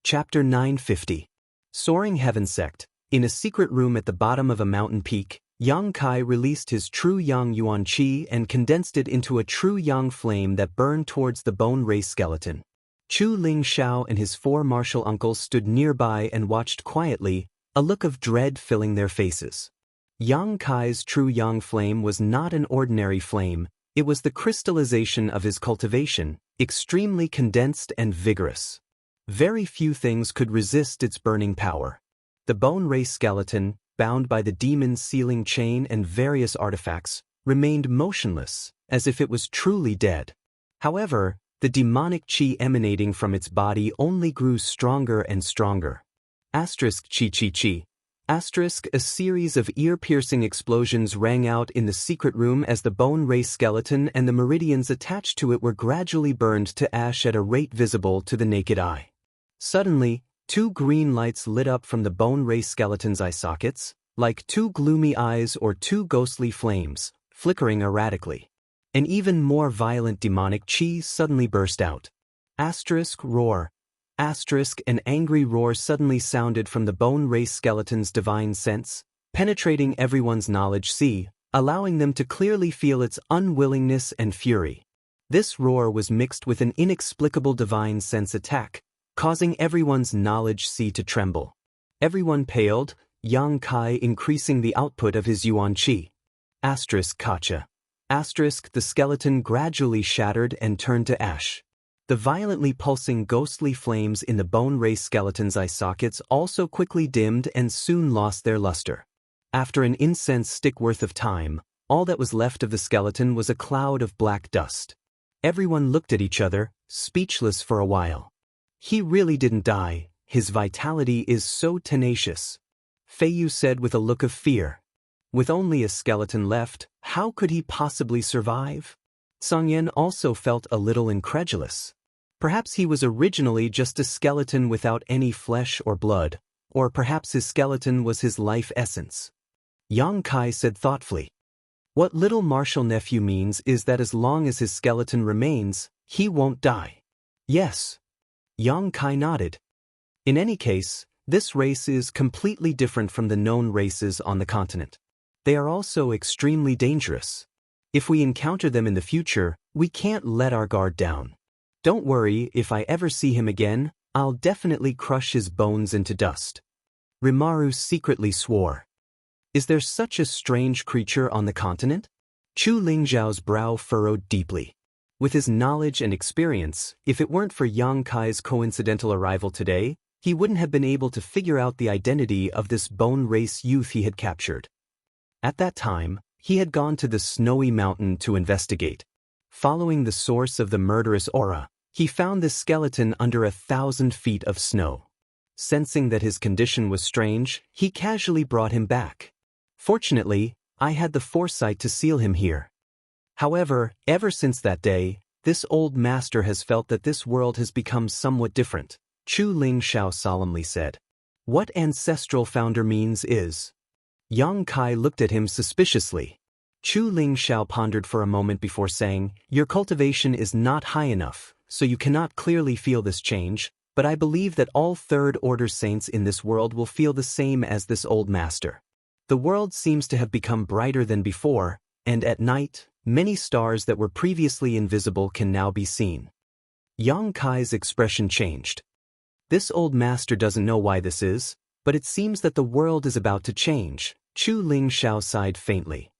Chapter 950. Soaring Heaven Sect. In a secret room at the bottom of a mountain peak, Yang Kai released his true Yang Yuan Qi and condensed it into a true Yang flame that burned towards the bone race skeleton. Chu Ling Xiao and his four martial uncles stood nearby and watched quietly, a look of dread filling their faces. Yang Kai's true Yang flame was not an ordinary flame, it was the crystallization of his cultivation, extremely condensed and vigorous. Very few things could resist its burning power. The bone race skeleton, bound by the demon's sealing chain and various artifacts, remained motionless, as if it was truly dead. However, the demonic qi emanating from its body only grew stronger and stronger. Asterisk qi qi qi. Asterisk, a series of ear-piercing explosions rang out in the secret room as the bone race skeleton and the meridians attached to it were gradually burned to ash at a rate visible to the naked eye. Suddenly, two green lights lit up from the bone race skeleton's eye sockets, like two gloomy eyes or two ghostly flames, flickering erratically. An even more violent demonic qi suddenly burst out. Asterisk roar. Asterisk, an angry roar suddenly sounded from the bone race skeleton's divine sense, penetrating everyone's knowledge sea, allowing them to clearly feel its unwillingness and fury. This roar was mixed with an inexplicable divine sense attack, causing everyone's knowledge sea to tremble. Everyone paled, Yang Kai increasing the output of his Yuan Qi. Asterisk Kacha. Asterisk, the skeleton gradually shattered and turned to ash. The violently pulsing ghostly flames in the bone race skeleton's eye sockets also quickly dimmed and soon lost their luster. After an incense stick worth of time, all that was left of the skeleton was a cloud of black dust. Everyone looked at each other, speechless for a while. He really didn't die, his vitality is so tenacious. Fei Yu said with a look of fear. With only a skeleton left, how could he possibly survive? Song Yan also felt a little incredulous. Perhaps he was originally just a skeleton without any flesh or blood, or perhaps his skeleton was his life essence. Yang Kai said thoughtfully. What little martial nephew means is that as long as his skeleton remains, he won't die. Yes. Yang Kai nodded. In any case, this race is completely different from the known races on the continent. They are also extremely dangerous. If we encounter them in the future, we can't let our guard down. Don't worry, if I ever see him again, I'll definitely crush his bones into dust. Rimaru secretly swore. Is there such a strange creature on the continent? Chu Lingzhao's brow furrowed deeply. With his knowledge and experience, if it weren't for Yang Kai's coincidental arrival today, he wouldn't have been able to figure out the identity of this bone race youth he had captured. At that time, he had gone to the snowy mountain to investigate. Following the source of the murderous aura, he found this skeleton under 1,000 feet of snow. Sensing that his condition was strange, he casually brought him back. Fortunately, I had the foresight to seal him here. However, ever since that day, this old master has felt that this world has become somewhat different, Chu Ling Xiao solemnly said. What ancestral founder means is. Yang Kai looked at him suspiciously. Chu Ling Xiao pondered for a moment before saying, Your cultivation is not high enough, so you cannot clearly feel this change, but I believe that all third-order saints in this world will feel the same as this old master. The world seems to have become brighter than before, and at night, many stars that were previously invisible can now be seen. Yang Kai's expression changed. This old master doesn't know why this is, but it seems that the world is about to change, Chu Ling Xiao sighed faintly.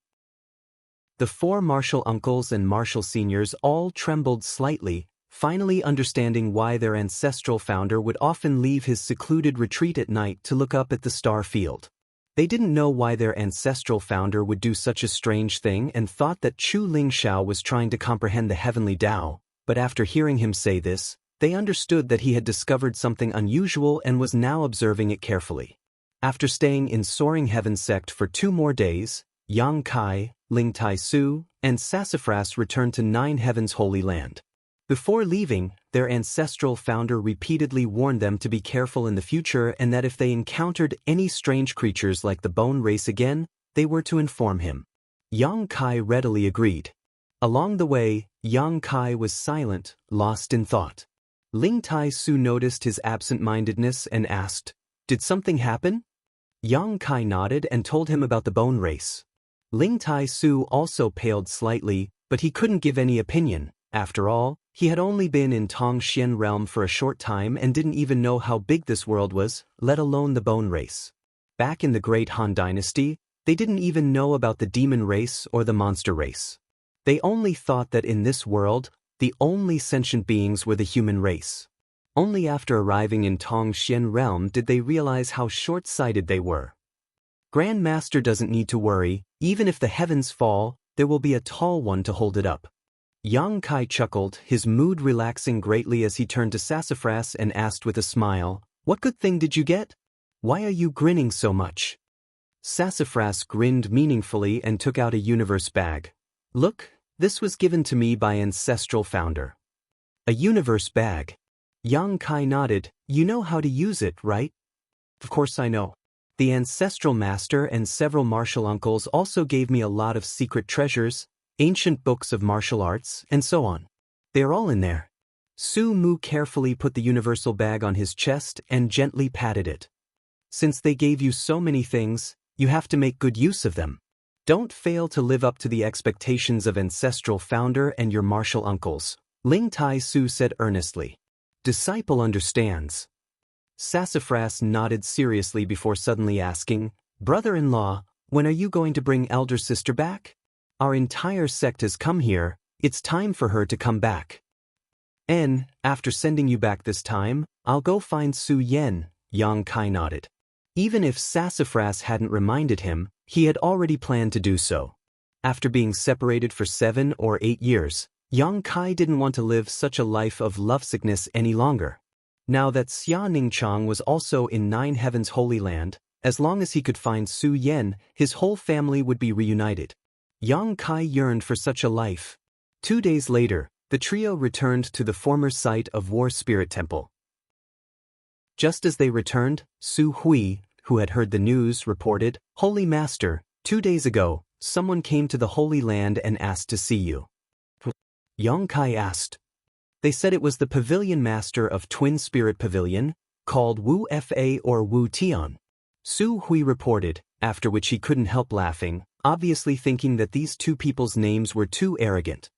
The four martial uncles and martial seniors all trembled slightly, finally understanding why their ancestral founder would often leave his secluded retreat at night to look up at the star field. They didn't know why their ancestral founder would do such a strange thing and thought that Chu Ling Xiao was trying to comprehend the heavenly Tao, but after hearing him say this, they understood that he had discovered something unusual and was now observing it carefully. After staying in Soaring Heaven Sect for 2 more days, Yang Kai, Ling Tai Su, and Sassafras returned to Nine Heaven's Holy Land. Before leaving, their ancestral founder repeatedly warned them to be careful in the future and that if they encountered any strange creatures like the bone race again, they were to inform him. Yang Kai readily agreed. Along the way, Yang Kai was silent, lost in thought. Ling Tai Su noticed his absent-mindedness and asked, "Did something happen?" Yang Kai nodded and told him about the bone race. Ling Tai Su also paled slightly, but he couldn't give any opinion. After all, he had only been in Tongxian realm for a short time and didn't even know how big this world was, let alone the bone race. Back in the Great Han Dynasty, they didn't even know about the demon race or the monster race. They only thought that in this world, the only sentient beings were the human race. Only after arriving in Tongxian realm did they realize how short-sighted they were. Grand Master doesn't need to worry, even if the heavens fall, there will be a tall one to hold it up. Yang Kai chuckled, his mood relaxing greatly as he turned to Sassafras and asked with a smile, "What good thing did you get? Why are you grinning so much?" Sassafras grinned meaningfully and took out a universe bag. "Look, this was given to me by Ancestral Founder." "A universe bag?" Yang Kai nodded. "You know how to use it, right?" "Of course I know. The Ancestral Master and several martial uncles also gave me a lot of secret treasures, ancient books of martial arts, and so on. They are all in there." Su Mu carefully put the universal bag on his chest and gently patted it. "Since they gave you so many things, you have to make good use of them. Don't fail to live up to the expectations of Ancestral Founder and your martial uncles," Ling Tai Su said earnestly. "Disciple understands." Sassafras nodded seriously before suddenly asking, "Brother-in-law, when are you going to bring elder sister back? Our entire sect has come here, it's time for her to come back." After sending you back this time, I'll go find Su Yen," Yang Kai nodded. Even if Sassafras hadn't reminded him, he had already planned to do so. After being separated for 7 or 8 years, Yang Kai didn't want to live such a life of lovesickness any longer. Now that Xia Ningchang was also in Nine Heavens Holy Land, as long as he could find Su Yen, his whole family would be reunited. Yang Kai yearned for such a life. 2 days later, the trio returned to the former site of War Spirit Temple. Just as they returned, Su Hui, who had heard the news, reported, "Holy Master, 2 days ago, someone came to the Holy Land and asked to see you." Yang Kai asked. They said it was the Pavilion Master of Twin Spirit Pavilion, called Wu Fa or Wu Tian. Su Hui reported, after which he couldn't help laughing, obviously thinking that these two people's names were too arrogant.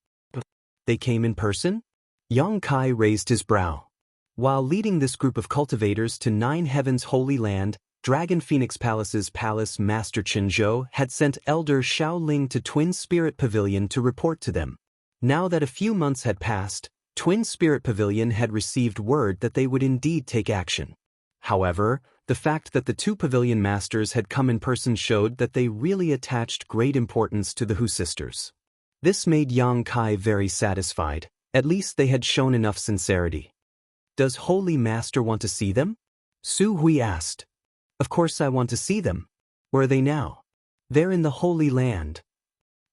"They came in person?" Yang Kai raised his brow. While leading this group of cultivators to Nine Heavens Holy Land, Dragon Phoenix Palace's Palace Master Qinzhou had sent Elder Xiaoling to Twin Spirit Pavilion to report to them. Now that a few months had passed, Twin Spirit Pavilion had received word that they would indeed take action. However, the fact that the two pavilion masters had come in person showed that they really attached great importance to the Hu sisters. This made Yang Kai very satisfied. At least they had shown enough sincerity. "Does Holy Master want to see them?" Su Hui asked. "Of course I want to see them. Where are they now?" "They're in the Holy Land."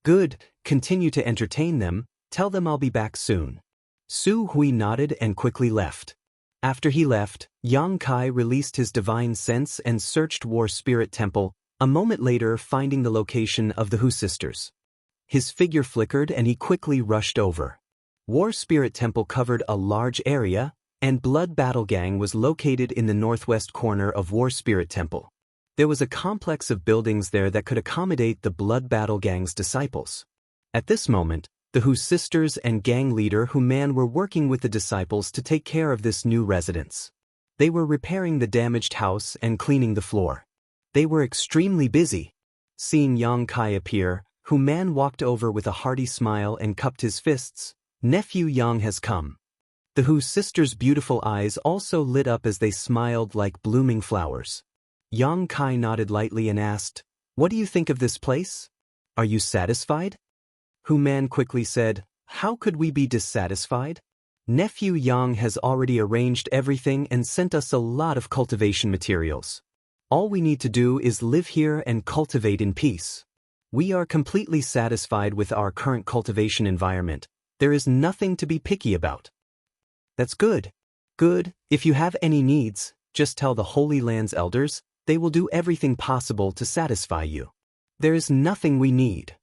"Good, continue to entertain them, tell them I'll be back soon." Su Hui nodded and quickly left. After he left, Yang Kai released his divine sense and searched War Spirit Temple, a moment later finding the location of the Hu sisters. His figure flickered and he quickly rushed over. War Spirit Temple covered a large area, and Blood Battle Gang was located in the northwest corner of War Spirit Temple. There was a complex of buildings there that could accommodate the Blood Battle Gang's disciples. At this moment, the Hu sisters and gang leader Hu Man were working with the disciples to take care of this new residence. They were repairing the damaged house and cleaning the floor. They were extremely busy. Seeing Yang Kai appear, Hu Man walked over with a hearty smile and cupped his fists. "Nephew Yang has come." The Hu sisters' beautiful eyes also lit up as they smiled like blooming flowers. Yang Kai nodded lightly and asked, "What do you think of this place? Are you satisfied?" Hu Man quickly said, "How could we be dissatisfied? Nephew Yang has already arranged everything and sent us a lot of cultivation materials. All we need to do is live here and cultivate in peace. We are completely satisfied with our current cultivation environment. There is nothing to be picky about." "That's good. Good, if you have any needs, just tell the Holy Land's elders, they will do everything possible to satisfy you. There is nothing we need."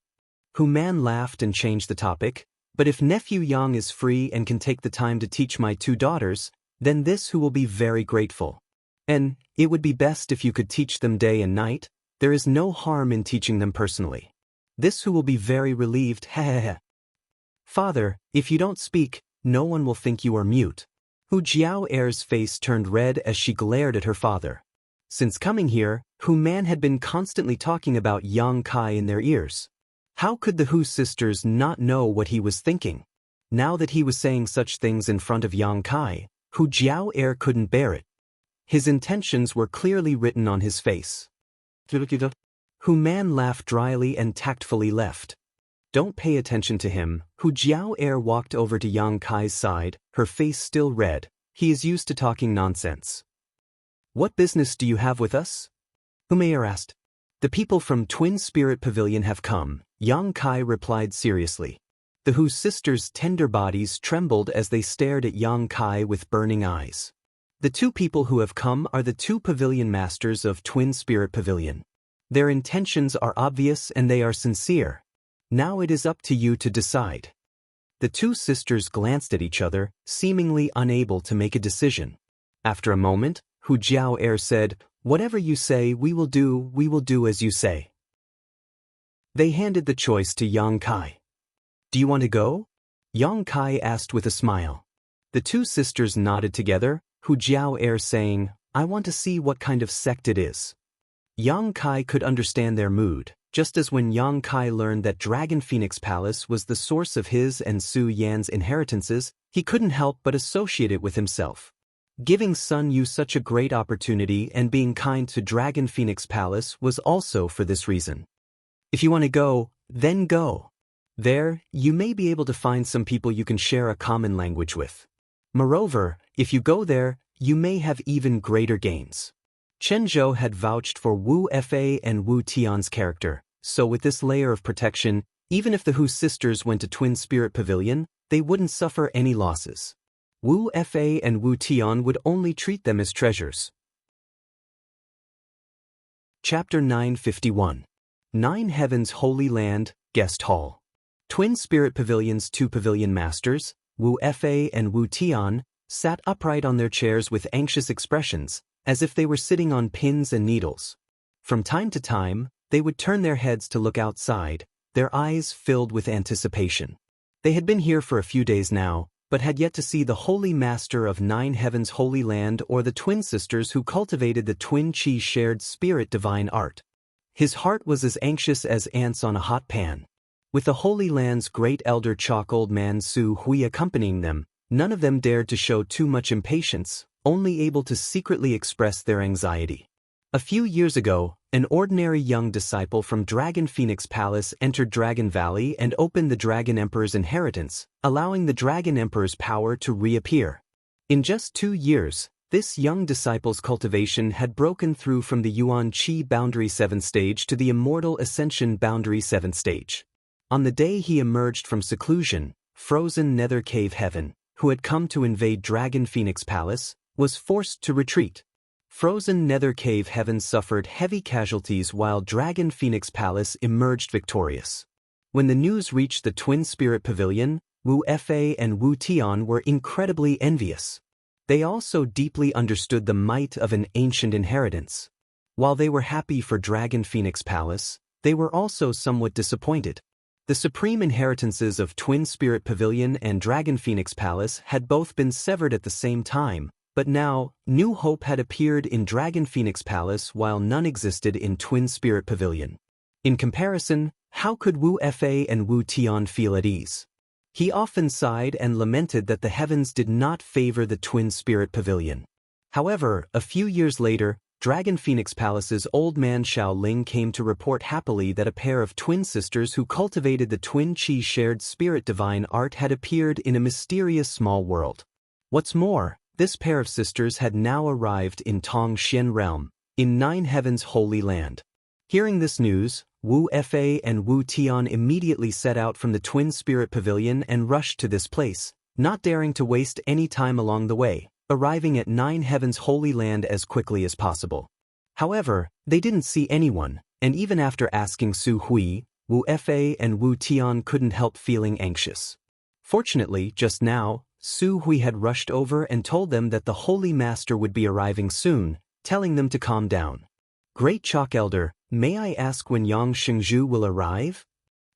Hu Man laughed and changed the topic. But if nephew Yang is free and can take the time to teach my two daughters, then this who will be very grateful. And it would be best if you could teach them day and night. There is no harm in teaching them personally. This who will be very relieved. Father, if you don't speak, no one will think you are mute. Hu Jiao'er's face turned red as she glared at her father. Since coming here, Hu Man had been constantly talking about Yang Kai in their ears. How could the Hu sisters not know what he was thinking? Now that he was saying such things in front of Yang Kai, Hu Jiao'er couldn't bear it. His intentions were clearly written on his face. Hu Man laughed dryly and tactfully left. Don't pay attention to him. Hu Jiao'er walked over to Yang Kai's side, her face still red. He is used to talking nonsense. What business do you have with us? Hu Mei'er asked. The people from Twin Spirit Pavilion have come, Yang Kai replied seriously. The Hu sisters' tender bodies trembled as they stared at Yang Kai with burning eyes. The two people who have come are the two pavilion masters of Twin Spirit Pavilion. Their intentions are obvious and they are sincere. Now it is up to you to decide. The two sisters glanced at each other, seemingly unable to make a decision. After a moment, Hu Jiao'er said, Whatever you say, we will do as you say. They handed the choice to Yang Kai. Do you want to go? Yang Kai asked with a smile. The two sisters nodded together, Hu Jiao'er saying, I want to see what kind of sect it is. Yang Kai could understand their mood, just as when Yang Kai learned that Dragon Phoenix Palace was the source of his and Su Yan's inheritances, he couldn't help but associate it with himself. Giving Sun Yu such a great opportunity and being kind to Dragon Phoenix Palace was also for this reason. If you want to go, then go. There, you may be able to find some people you can share a common language with. Moreover, if you go there, you may have even greater gains. Chen Zhou had vouched for Wu Fa and Wu Tian's character, so with this layer of protection, even if the Hu sisters went to Twin Spirit Pavilion, they wouldn't suffer any losses. Wu Fa and Wu Tian would only treat them as treasures. Chapter 951. Nine Heavens Holy Land, Guest Hall. Twin Spirit Pavilion's two pavilion masters, Wu Fa and Wu Tian, sat upright on their chairs with anxious expressions, as if they were sitting on pins and needles. From time to time, they would turn their heads to look outside, their eyes filled with anticipation. They had been here for a few days now, but had yet to see the Holy Master of Nine Heavens Holy Land or the twin sisters who cultivated the Twin Chi shared spirit divine art. His heart was as anxious as ants on a hot pan. With the Holy Land's great elder Chalk Old Man Su Hui accompanying them, none of them dared to show too much impatience, only able to secretly express their anxiety. A few years ago, an ordinary young disciple from Dragon Phoenix Palace entered Dragon Valley and opened the Dragon Emperor's inheritance, allowing the Dragon Emperor's power to reappear. In just 2 years, this young disciple's cultivation had broken through from the Yuan Qi Boundary 7th stage to the Immortal Ascension Boundary 7th stage. On the day he emerged from seclusion, Frozen Nether Cave Heaven, who had come to invade Dragon Phoenix Palace, was forced to retreat. Frozen Nether Cave Heaven suffered heavy casualties while Dragon Phoenix Palace emerged victorious. When the news reached the Twin Spirit Pavilion, Wu Fa and Wu Tian were incredibly envious. They also deeply understood the might of an ancient inheritance. While they were happy for Dragon Phoenix Palace, they were also somewhat disappointed. The supreme inheritances of Twin Spirit Pavilion and Dragon Phoenix Palace had both been severed at the same time, but now, new hope had appeared in Dragon Phoenix Palace while none existed in Twin Spirit Pavilion. In comparison, how could Wu Fa and Wu Tian feel at ease? He often sighed and lamented that the heavens did not favor the Twin Spirit Pavilion. However, a few years later, Dragon Phoenix Palace's old man Xiao Ling came to report happily that a pair of twin sisters who cultivated the Twin Chi shared spirit divine art had appeared in a mysterious small world. What's more, this pair of sisters had now arrived in Tong Xian Realm, in Nine Heavens Holy Land. Hearing this news, Wu Fa and Wu Tian immediately set out from the Twin Spirit Pavilion and rushed to this place, not daring to waste any time along the way, arriving at Nine Heavens Holy Land as quickly as possible. However, they didn't see anyone, and even after asking Su Hui, Wu Fa and Wu Tian couldn't help feeling anxious. Fortunately, just now, Su Hui had rushed over and told them that the Holy Master would be arriving soon, telling them to calm down. Great Chalk Elder, may I ask when Yang Xingzhu will arrive?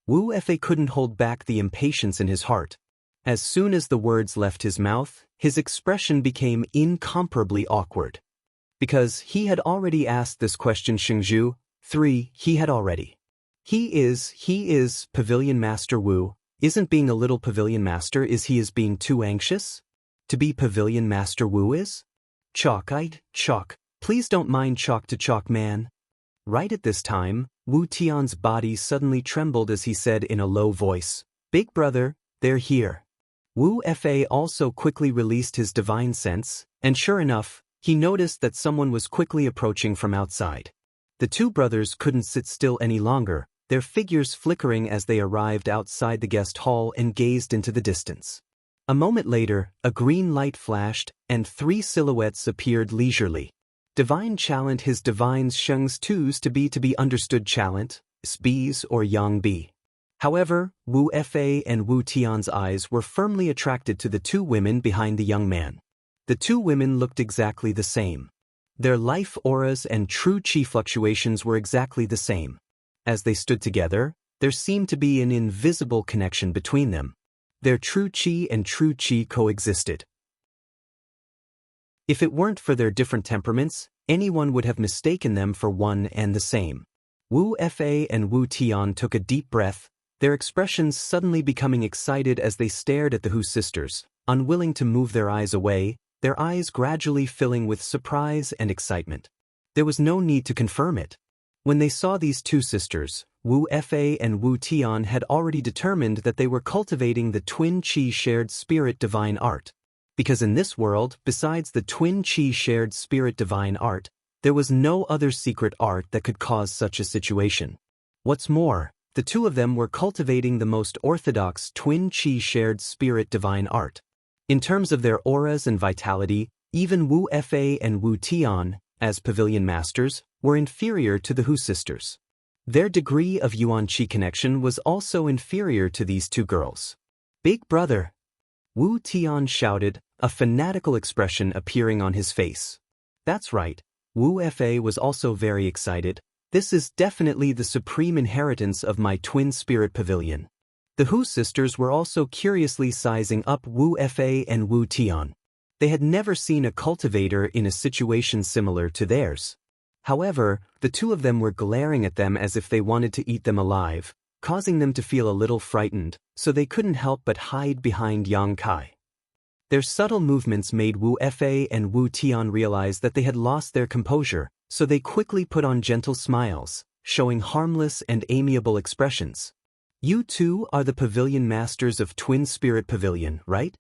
Wu Fei couldn't hold back the impatience in his heart. As soon as the words left his mouth, his expression became incomparably awkward. Because he had already asked this question Xingzhu, 3, he had already. He is, Pavilion Master Wu, isn't being a little Pavilion Master he is being too anxious? To be Pavilion Master Wu is? Chalk, please don't mind Chalk to Chalk man. Right at this time, Wu Tian's body suddenly trembled as he said in a low voice, Big brother, they're here. Wu Fei also quickly released his divine sense, and sure enough, he noticed that someone was quickly approaching from outside. The two brothers couldn't sit still any longer, their figures flickering as they arrived outside the guest hall and gazed into the distance. A moment later, a green light flashed, and 3 silhouettes appeared leisurely. Divine Chalant his divines Sheng's twos to be understood Chalant, Sb's or Yang Bi. However, Wu Fei and Wu Tian's eyes were firmly attracted to the 2 women behind the young man. The 2 women looked exactly the same. Their life auras and true chi fluctuations were exactly the same. As they stood together, there seemed to be an invisible connection between them. Their true chi and true chi coexisted. If it weren't for their different temperaments, anyone would have mistaken them for one and the same. Wu Fei and Wu Tian took a deep breath, their expressions suddenly becoming excited as they stared at the Hu sisters, unwilling to move their eyes away, their eyes gradually filling with surprise and excitement. There was no need to confirm it. When they saw these 2 sisters, Wu Fei and Wu Tian had already determined that they were cultivating the twin chi shared spirit divine art. Because in this world, besides the twin chi shared spirit divine art, there was no other secret art that could cause such a situation. What's more, the 2 of them were cultivating the most orthodox twin chi shared spirit divine art. In terms of their auras and vitality, even Wu Fei and Wu Tian, as Pavilion Masters, were inferior to the Hu sisters. Their degree of Yuan Qi connection was also inferior to these 2 girls. Big brother! Wu Tian shouted, a fanatical expression appearing on his face. That's right, Wu Fei was also very excited. This is definitely the supreme inheritance of my twin spirit pavilion. The Hu sisters were also curiously sizing up Wu Fei and Wu Tian. They had never seen a cultivator in a situation similar to theirs. However, the 2 of them were glaring at them as if they wanted to eat them alive, causing them to feel a little frightened, so they couldn't help but hide behind Yang Kai. Their subtle movements made Wu Fei and Wu Tian realize that they had lost their composure, so they quickly put on gentle smiles, showing harmless and amiable expressions. You 2 are the Pavilion Masters of Twin Spirit Pavilion, right?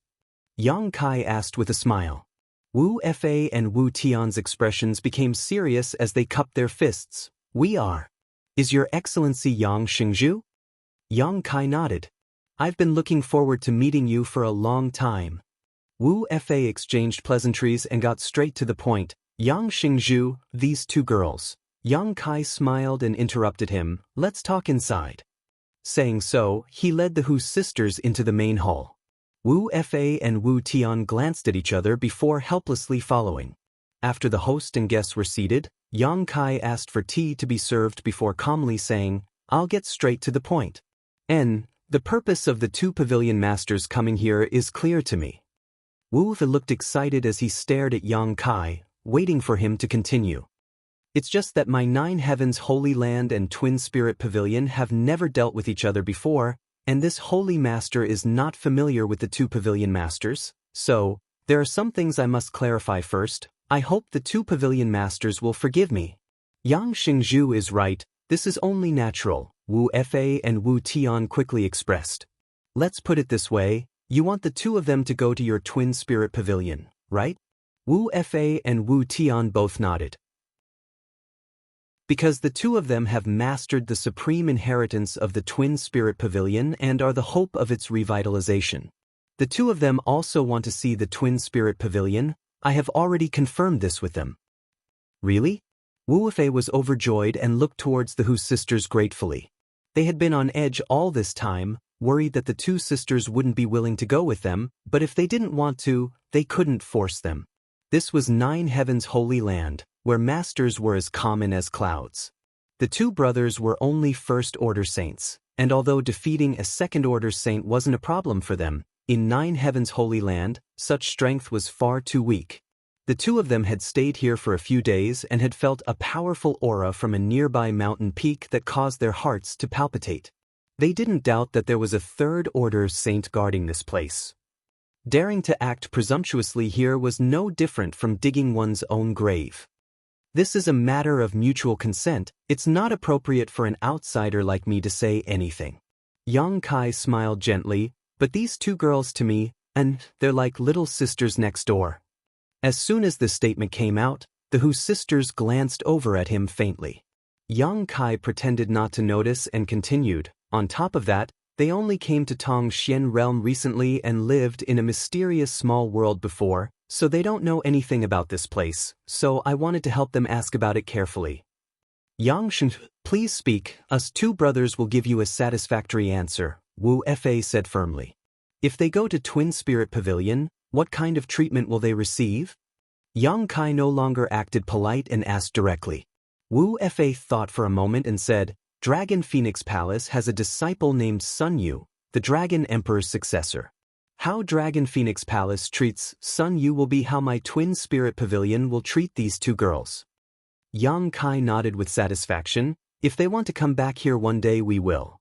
Yang Kai asked with a smile. Wu Fei and Wu Tian's expressions became serious as they cupped their fists. We are. Is Your Excellency Yang Xingzhu? Yang Kai nodded. I've been looking forward to meeting you for a long time. Wu Fei exchanged pleasantries and got straight to the point. Yang Xingzhu, these 2 girls. Yang Kai smiled and interrupted him. Let's talk inside. Saying so, he led the Hu sisters into the main hall. Wu Fei and Wu Tian glanced at each other before helplessly following. After the host and guests were seated, Yang Kai asked for tea to be served before calmly saying, I'll get straight to the point. The purpose of the 2 pavilion masters coming here is clear to me. Wu Fei looked excited as he stared at Yang Kai, waiting for him to continue. It's just that my 9 Heavens Holy Land and Twin Spirit Pavilion have never dealt with each other before, and this Holy Master is not familiar with the 2 Pavilion Masters, so, there are some things I must clarify first. I hope the 2 Pavilion Masters will forgive me. Yang Xingzhu is right, this is only natural, Wu Fei and Wu Tian quickly expressed. Let's put it this way, you want the 2 of them to go to your Twin Spirit Pavilion, right? Wu Fei and Wu Tian both nodded. Because the 2 of them have mastered the supreme inheritance of the Twin Spirit Pavilion and are the hope of its revitalization. The 2 of them also want to see the Twin Spirit Pavilion. I have already confirmed this with them. Really? Wu Fei was overjoyed and looked towards the Hu sisters gratefully. They had been on edge all this time, worried that the two sisters wouldn't be willing to go with them, but if they didn't want to, they couldn't force them. This was Nine Heaven's holy land, where masters were as common as clouds. The two brothers were only first-order saints, and although defeating a second-order saint wasn't a problem for them, in Nine Heaven's holy land, such strength was far too weak. The two of them had stayed here for a few days and had felt a powerful aura from a nearby mountain peak that caused their hearts to palpitate. They didn't doubt that there was a third-order saint guarding this place. Daring to act presumptuously here was no different from digging one's own grave. This is a matter of mutual consent. It's not appropriate for an outsider like me to say anything. Yang Kai smiled gently, but these two girls to me, and they're like little sisters next door. As soon as the statement came out, the Hu sisters glanced over at him faintly. Yang Kai pretended not to notice and continued, on top of that, they only came to Tong Xian realm recently and lived in a mysterious small world before, so they don't know anything about this place, so I wanted to help them ask about it carefully. Yang Shen, please speak, us two brothers will give you a satisfactory answer, Wu Fa said firmly. If they go to Twin Spirit Pavilion, what kind of treatment will they receive? Yang Kai no longer acted polite and asked directly. Wu Fa thought for a moment and said, Dragon Phoenix Palace has a disciple named Sun Yu, the Dragon Emperor's successor. How Dragon Phoenix Palace treats Sun Yu will be how my Twin Spirit Pavilion will treat these two girls. Yang Kai nodded with satisfaction. If they want to come back here one day, we will.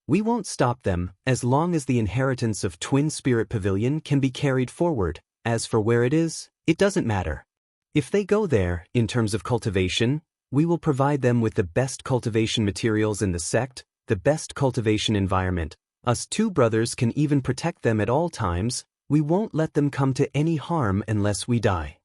We won't stop them, as long as the inheritance of Twin Spirit Pavilion can be carried forward. As for where it is, it doesn't matter. If they go there, in terms of cultivation, we will provide them with the best cultivation materials in the sect, the best cultivation environment. Us two brothers can even protect them at all times. We won't let them come to any harm unless we die.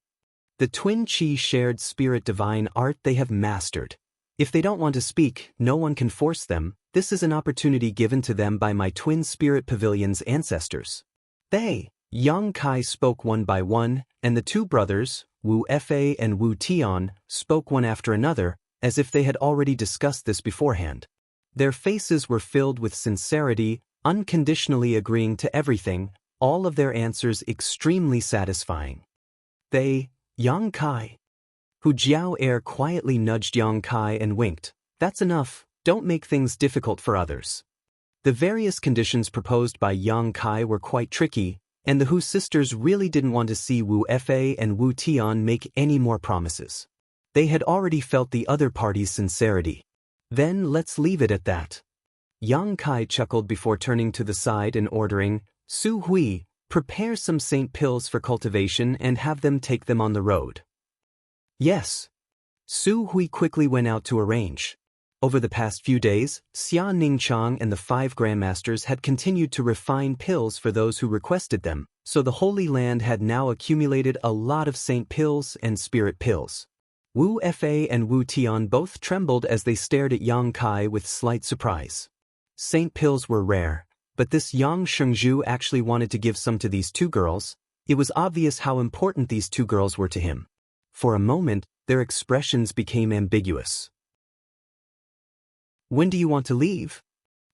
The twin chi shared spirit divine art they have mastered. If they don't want to speak, no one can force them. This is an opportunity given to them by my Twin Spirit Pavilion's ancestors. They, Yang Kai spoke one by one, and the two brothers, Wu Fa and Wu Tian, spoke one after another, as if they had already discussed this beforehand. Their faces were filled with sincerity, unconditionally agreeing to everything, all of their answers extremely satisfying. They, Yang Kai. Hu Jiao Air quietly nudged Yang Kai and winked. That's enough, don't make things difficult for others. The various conditions proposed by Yang Kai were quite tricky, and the Hu sisters really didn't want to see Wu Fa and Wu Tian make any more promises. They had already felt the other party's sincerity. Then let's leave it at that. Yang Kai chuckled before turning to the side and ordering, Su Hui, prepare some saint pills for cultivation and have them take them on the road. Yes. Su Hui quickly went out to arrange. Over the past few days, Xia Ningchang and the 5 grandmasters had continued to refine pills for those who requested them, so the Holy Land had now accumulated a lot of saint pills and spirit pills. Wu Fa and Wu Tian both trembled as they stared at Yang Kai with slight surprise. Saint pills were rare, but this Yang Shengzhu actually wanted to give some to these two girls. It was obvious how important these two girls were to him. For a moment, their expressions became ambiguous. When do you want to leave?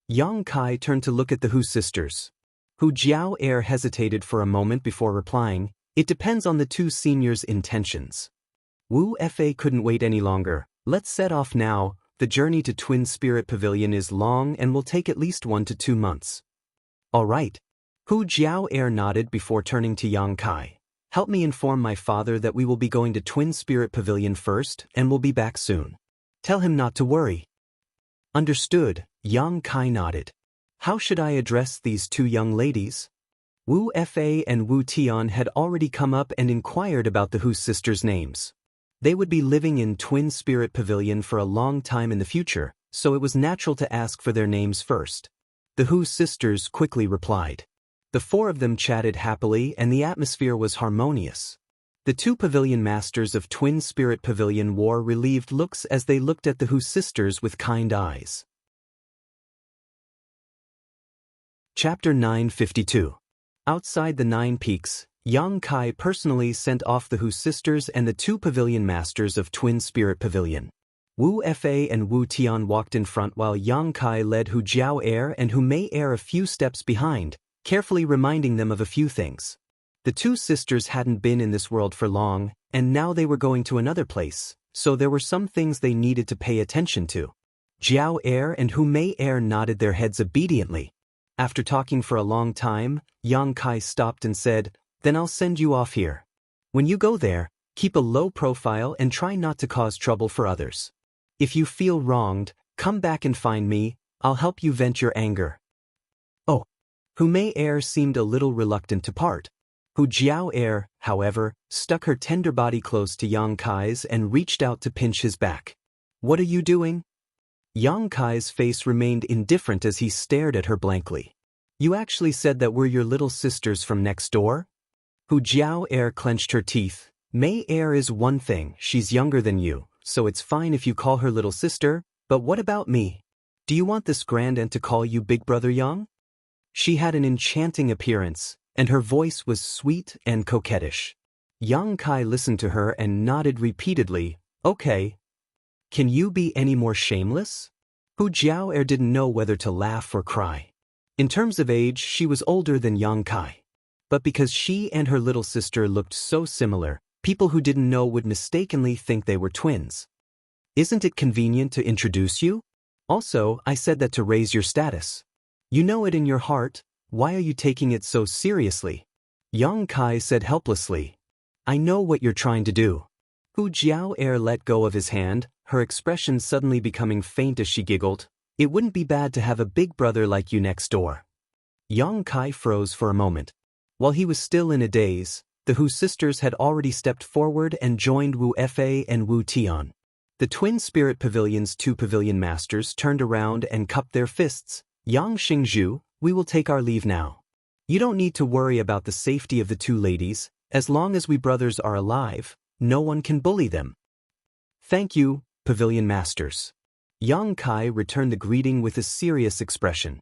Yang Kai turned to look at the Hu sisters. Hu Jiao Air hesitated for a moment before replying, it depends on the two seniors' intentions. Wu Fa couldn't wait any longer. Let's set off now. The journey to Twin Spirit Pavilion is long and will take at least 1 to 2 months. All right. Hu Jiao Air nodded before turning to Yang Kai. Help me inform my father that we will be going to Twin Spirit Pavilion first and will be back soon. Tell him not to worry. Understood, Yang Kai nodded. How should I address these two young ladies? Wu Fa and Wu Tian had already come up and inquired about the Hu sisters' names. They would be living in Twin Spirit Pavilion for a long time in the future, so it was natural to ask for their names first. The Hu sisters quickly replied. The 4 of them chatted happily and the atmosphere was harmonious. The 2 pavilion masters of Twin Spirit Pavilion wore relieved looks as they looked at the Hu sisters with kind eyes. Chapter 952. Outside the 9 Peaks, Yang Kai personally sent off the Hu sisters and the 2 pavilion masters of Twin Spirit Pavilion. Wu Fa and Wu Tian walked in front while Yang Kai led Hu Jiao Air and Hu Mei Air a few steps behind, carefully reminding them of a few things. The two sisters hadn't been in this world for long, and now they were going to another place, so there were some things they needed to pay attention to. Jiao Air and Hu Mei Air nodded their heads obediently. After talking for a long time, Yang Kai stopped and said, "Then I'll send you off here. When you go there, keep a low profile and try not to cause trouble for others. If you feel wronged, come back and find me, I'll help you vent your anger." Oh. Hu Mei Air seemed a little reluctant to part. Hu Jiao Air, however, stuck her tender body close to Yang Kai's and reached out to pinch his back. "What are you doing?" Yang Kai's face remained indifferent as he stared at her blankly. "You actually said that we're your little sisters from next door?" Hu Jiao Air clenched her teeth. "Mei Air is one thing, she's younger than you, so it's fine if you call her little sister, but what about me? Do you want this grand aunt to call you Big Brother Yang?" She had an enchanting appearance, and her voice was sweet and coquettish. Yang Kai listened to her and nodded repeatedly. "Okay. Can you be any more shameless?" Hu Jiao Air didn't know whether to laugh or cry. In terms of age, she was older than Yang Kai. But because she and her little sister looked so similar, people who didn't know would mistakenly think they were twins. "Isn't it convenient to introduce you? Also, I said that to raise your status. You know it in your heart, why are you taking it so seriously?" Yang Kai said helplessly. "I know what you're trying to do." Hu Jiao Air let go of his hand, her expression suddenly becoming faint as she giggled. "It wouldn't be bad to have a big brother like you next door." Yang Kai froze for a moment. While he was still in a daze, the Hu sisters had already stepped forward and joined Wu Fa and Wu Tian. The twin spirit pavilion's two pavilion masters turned around and cupped their fists. "Yang Xingzhu, we will take our leave now. You don't need to worry about the safety of the two ladies, as long as we brothers are alive, no one can bully them." "Thank you, pavilion masters." Yang Kai returned the greeting with a serious expression.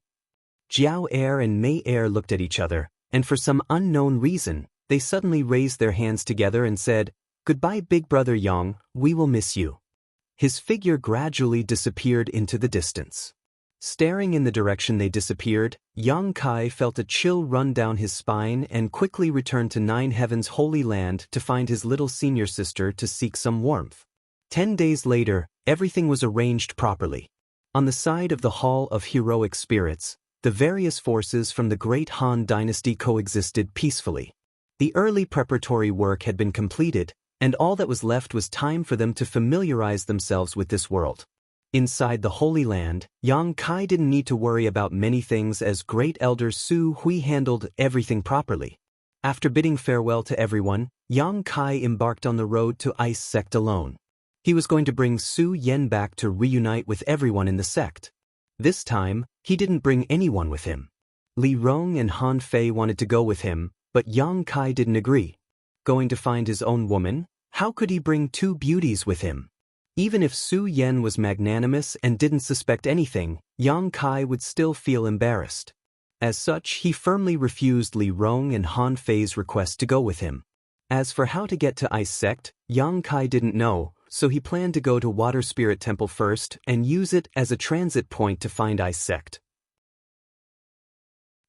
Jiao Air and Mei Air looked at each other, and for some unknown reason, they suddenly raised their hands together and said, "Goodbye, Big Brother Yang, we will miss you." His figure gradually disappeared into the distance. Staring in the direction they disappeared, Yang Kai felt a chill run down his spine and quickly returned to Nine Heaven's Holy Land to find his little senior sister to seek some warmth. 10 days later, everything was arranged properly. On the side of the Hall of Heroic Spirits, the various forces from the Great Han Dynasty coexisted peacefully. The early preparatory work had been completed, and all that was left was time for them to familiarize themselves with this world. Inside the Holy Land, Yang Kai didn't need to worry about many things as Great Elder Su Hui handled everything properly. After bidding farewell to everyone, Yang Kai embarked on the road to Ice Sect alone. He was going to bring Su Yen back to reunite with everyone in the sect. This time, he didn't bring anyone with him. Li Rong and Han Fei wanted to go with him, but Yang Kai didn't agree. Going to find his own woman? How could he bring two beauties with him? Even if Su Yen was magnanimous and didn't suspect anything, Yang Kai would still feel embarrassed. As such, he firmly refused Li Rong and Han Fei's request to go with him. As for how to get to Ice Sect, Yang Kai didn't know, so he planned to go to Water Spirit Temple first and use it as a transit point to find Ice Sect.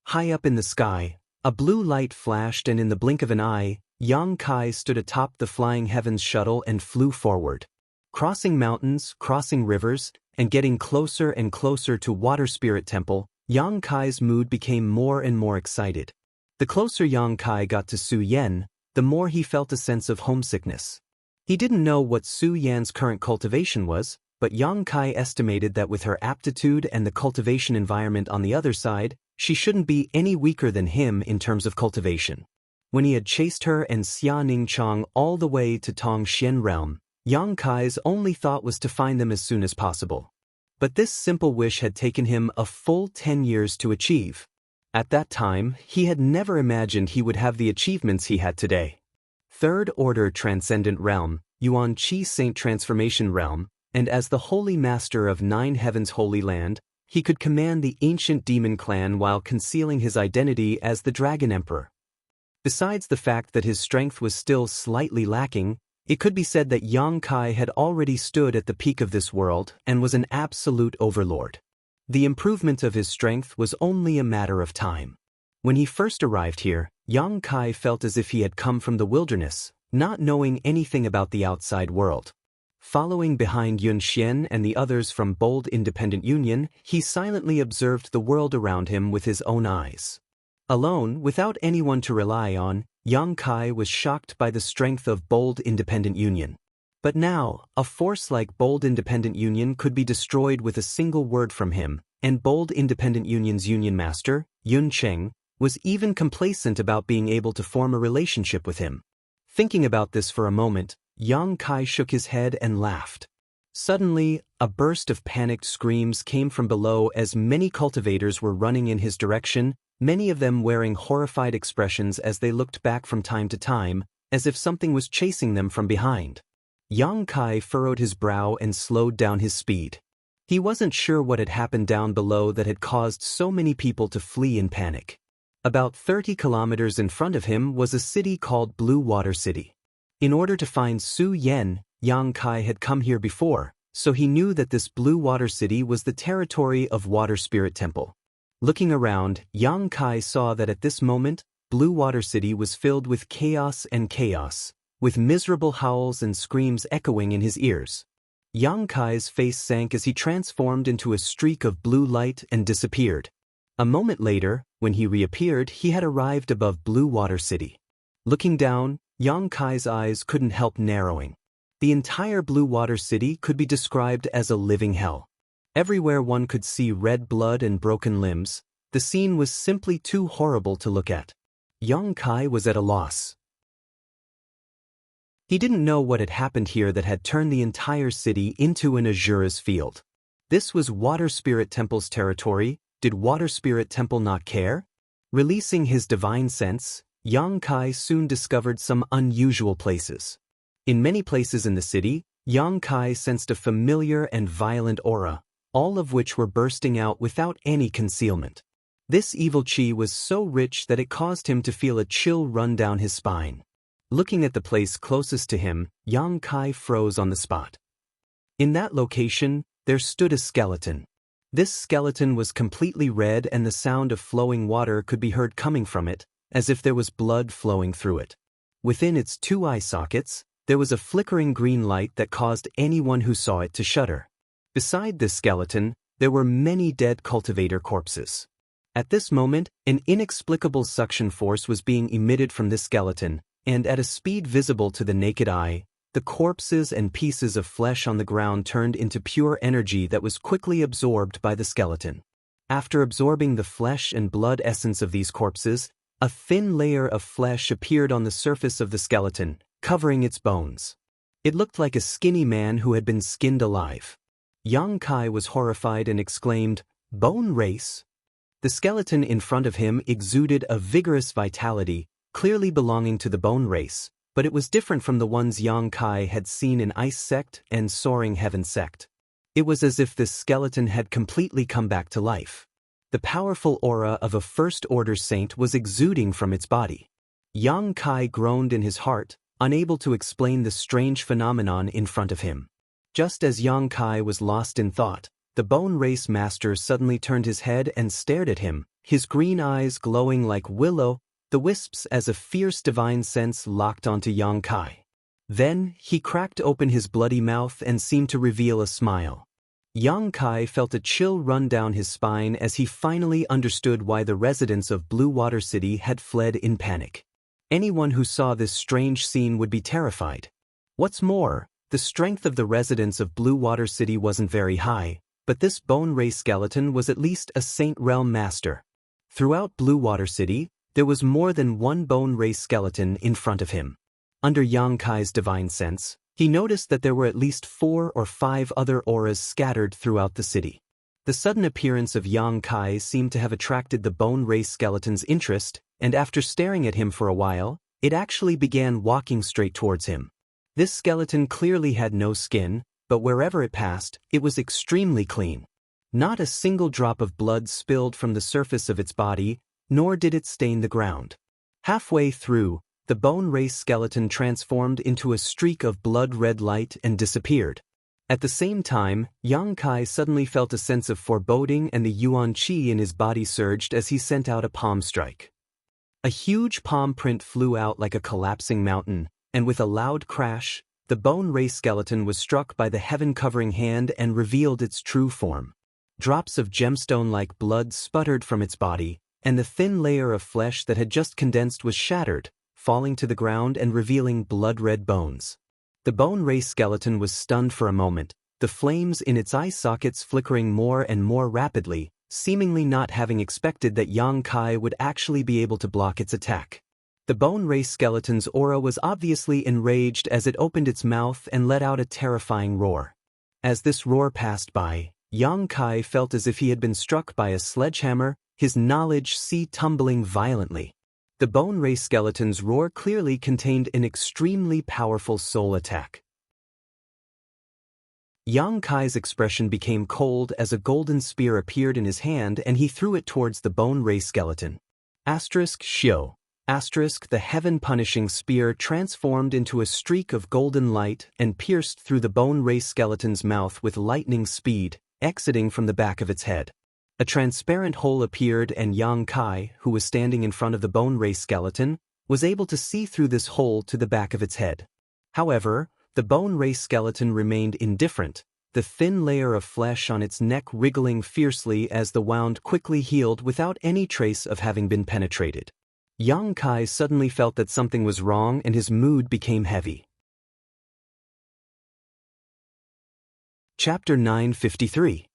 High up in the sky, a blue light flashed and in the blink of an eye, Yang Kai stood atop the Flying Heavens shuttle and flew forward. Crossing mountains, crossing rivers, and getting closer and closer to Water Spirit Temple, Yang Kai's mood became more and more excited. The closer Yang Kai got to Su Yen, the more he felt a sense of homesickness. He didn't know what Su Yan's current cultivation was, but Yang Kai estimated that with her aptitude and the cultivation environment on the other side, she shouldn't be any weaker than him in terms of cultivation. When he had chased her and Xia Ningchang all the way to Tongxian Realm, Yang Kai's only thought was to find them as soon as possible. But this simple wish had taken him a full 10 years to achieve. At that time, he had never imagined he would have the achievements he had today. Third Order Transcendent Realm, Yuan Qi Saint Transformation Realm, and as the Holy Master of Nine Heaven's Holy Land, he could command the ancient demon clan while concealing his identity as the Dragon Emperor. Besides the fact that his strength was still slightly lacking, It could be said that Yang Kai had already stood at the peak of this world and was an absolute overlord. The improvement of his strength was only a matter of time. When he first arrived here, Yang Kai felt as if he had come from the wilderness, not knowing anything about the outside world. Following behind Yun Xian and the others from Bold Independent Union, he silently observed the world around him with his own eyes. Alone, without anyone to rely on, Yang Kai was shocked by the strength of Bold Independent Union. But now, a force like Bold Independent Union could be destroyed with a single word from him, and Bold Independent Union's Union Master, Yun Cheng, was even complacent about being able to form a relationship with him. Thinking about this for a moment, Yang Kai shook his head and laughed. Suddenly, a burst of panicked screams came from below as many cultivators were running in his direction, many of them wearing horrified expressions as they looked back from time to time, as if something was chasing them from behind. Yang Kai furrowed his brow and slowed down his speed. He wasn't sure what had happened down below that had caused so many people to flee in panic. About 30 kilometers in front of him was a city called Blue Water City. In order to find Su Yen, Yang Kai had come here before, so he knew that this Blue Water City was the territory of Water Spirit Temple. Looking around, Yang Kai saw that at this moment, Blue Water City was filled with chaos, with miserable howls and screams echoing in his ears. Yang Kai's face sank as he transformed into a streak of blue light and disappeared. A moment later, when he reappeared, he had arrived above Blue Water City. Looking down, Yang Kai's eyes couldn't help narrowing. The entire Blue Water City could be described as a living hell. Everywhere one could see red blood and broken limbs. The scene was simply too horrible to look at. Yang Kai was at a loss. He didn't know what had happened here that had turned the entire city into an Azura's field. This was Water Spirit Temple's territory. Did Water Spirit Temple not care? Releasing his divine sense, Yang Kai soon discovered some unusual places. In many places in the city, Yang Kai sensed a familiar and violent aura, all of which were bursting out without any concealment. This evil chi was so rich that it caused him to feel a chill run down his spine. Looking at the place closest to him, Yang Kai froze on the spot. In that location, there stood a skeleton. This skeleton was completely red and the sound of flowing water could be heard coming from it, as if there was blood flowing through it. Within its two eye sockets, there was a flickering green light that caused anyone who saw it to shudder. Beside this skeleton, there were many dead cultivator corpses. At this moment, an inexplicable suction force was being emitted from this skeleton, and at a speed visible to the naked eye, the corpses and pieces of flesh on the ground turned into pure energy that was quickly absorbed by the skeleton. After absorbing the flesh and blood essence of these corpses, a thin layer of flesh appeared on the surface of the skeleton, covering its bones. It looked like a skinny man who had been skinned alive. Yang Kai was horrified and exclaimed, "Bone race?" The skeleton in front of him exuded a vigorous vitality, clearly belonging to the bone race, but it was different from the ones Yang Kai had seen in Ice Sect and Soaring Heaven Sect. It was as if this skeleton had completely come back to life. The powerful aura of a first-order saint was exuding from its body. Yang Kai groaned in his heart, unable to explain the strange phenomenon in front of him. Just as Yang Kai was lost in thought, the Bone Race Master suddenly turned his head and stared at him, his green eyes glowing like the wisps as a fierce divine sense locked onto Yang Kai. Then, he cracked open his bloody mouth and seemed to reveal a smile. Yang Kai felt a chill run down his spine as he finally understood why the residents of Blue Water City had fled in panic. Anyone who saw this strange scene would be terrified. What's more, the strength of the residents of Blue Water City wasn't very high, but this bone race skeleton was at least a Saint Realm Master. Throughout Blue Water City, there was more than one bone race skeleton in front of him. Under Yang Kai's divine sense, he noticed that there were at least 4 or 5 other auras scattered throughout the city. The sudden appearance of Yang Kai seemed to have attracted the bone race skeleton's interest, and after staring at him for a while, it actually began walking straight towards him. This skeleton clearly had no skin, but wherever it passed, it was extremely clean. Not a single drop of blood spilled from the surface of its body, nor did it stain the ground. Halfway through, the bone race skeleton transformed into a streak of blood-red light and disappeared. At the same time, Yang Kai suddenly felt a sense of foreboding and the yuan qi in his body surged as he sent out a palm strike. A huge palm print flew out like a collapsing mountain, and with a loud crash, the bone race skeleton was struck by the heaven-covering hand and revealed its true form. Drops of gemstone-like blood sputtered from its body, and the thin layer of flesh that had just condensed was shattered, falling to the ground and revealing blood-red bones. The bone race skeleton was stunned for a moment, the flames in its eye sockets flickering more and more rapidly, seemingly not having expected that Yang Kai would actually be able to block its attack. The bone race skeleton's aura was obviously enraged as it opened its mouth and let out a terrifying roar. As this roar passed by, Yang Kai felt as if he had been struck by a sledgehammer, his knowledge sea tumbling violently. The bone race skeleton's roar clearly contained an extremely powerful soul attack. Yang Kai's expression became cold as a golden spear appeared in his hand and he threw it towards the bone race skeleton. *Shio. The heaven-punishing spear transformed into a streak of golden light and pierced through the bone race skeleton's mouth with lightning speed, exiting from the back of its head. A transparent hole appeared and Yang Kai, who was standing in front of the bone race skeleton, was able to see through this hole to the back of its head. However, the bone race skeleton remained indifferent, the thin layer of flesh on its neck wriggling fiercely as the wound quickly healed without any trace of having been penetrated. Yang Kai suddenly felt that something was wrong and his mood became heavy. Chapter 953.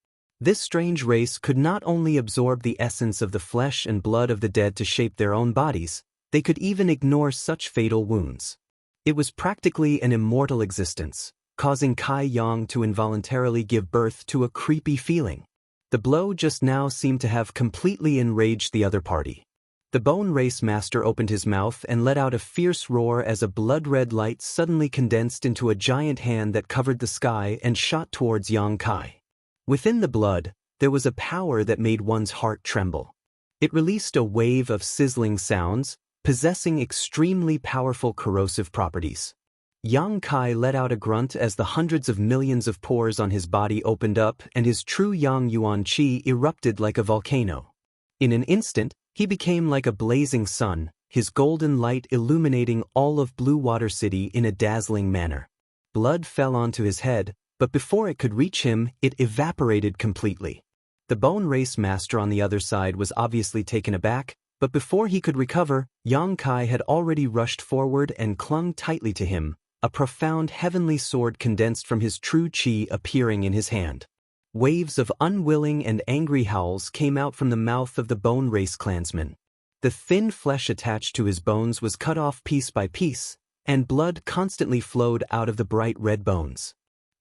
This strange race could not only absorb the essence of the flesh and blood of the dead to shape their own bodies, they could even ignore such fatal wounds. It was practically an immortal existence, causing Kai Yang to involuntarily give birth to a creepy feeling. The blow just now seemed to have completely enraged the other party. The bone race master opened his mouth and let out a fierce roar as a blood-red light suddenly condensed into a giant hand that covered the sky and shot towards Yang Kai. Within the blood, there was a power that made one's heart tremble. It released a wave of sizzling sounds, possessing extremely powerful corrosive properties. Yang Kai let out a grunt as the hundreds of millions of pores on his body opened up and his true Yang Yuan Qi erupted like a volcano. In an instant, he became like a blazing sun, his golden light illuminating all of Blue Water City in a dazzling manner. Blood fell onto his head, but before it could reach him, it evaporated completely. The bone race master on the other side was obviously taken aback, but before he could recover, Yang Kai had already rushed forward and clung tightly to him, a profound heavenly sword condensed from his true qi appearing in his hand. Waves of unwilling and angry howls came out from the mouth of the bone race clansman. The thin flesh attached to his bones was cut off piece by piece, and blood constantly flowed out of the bright red bones.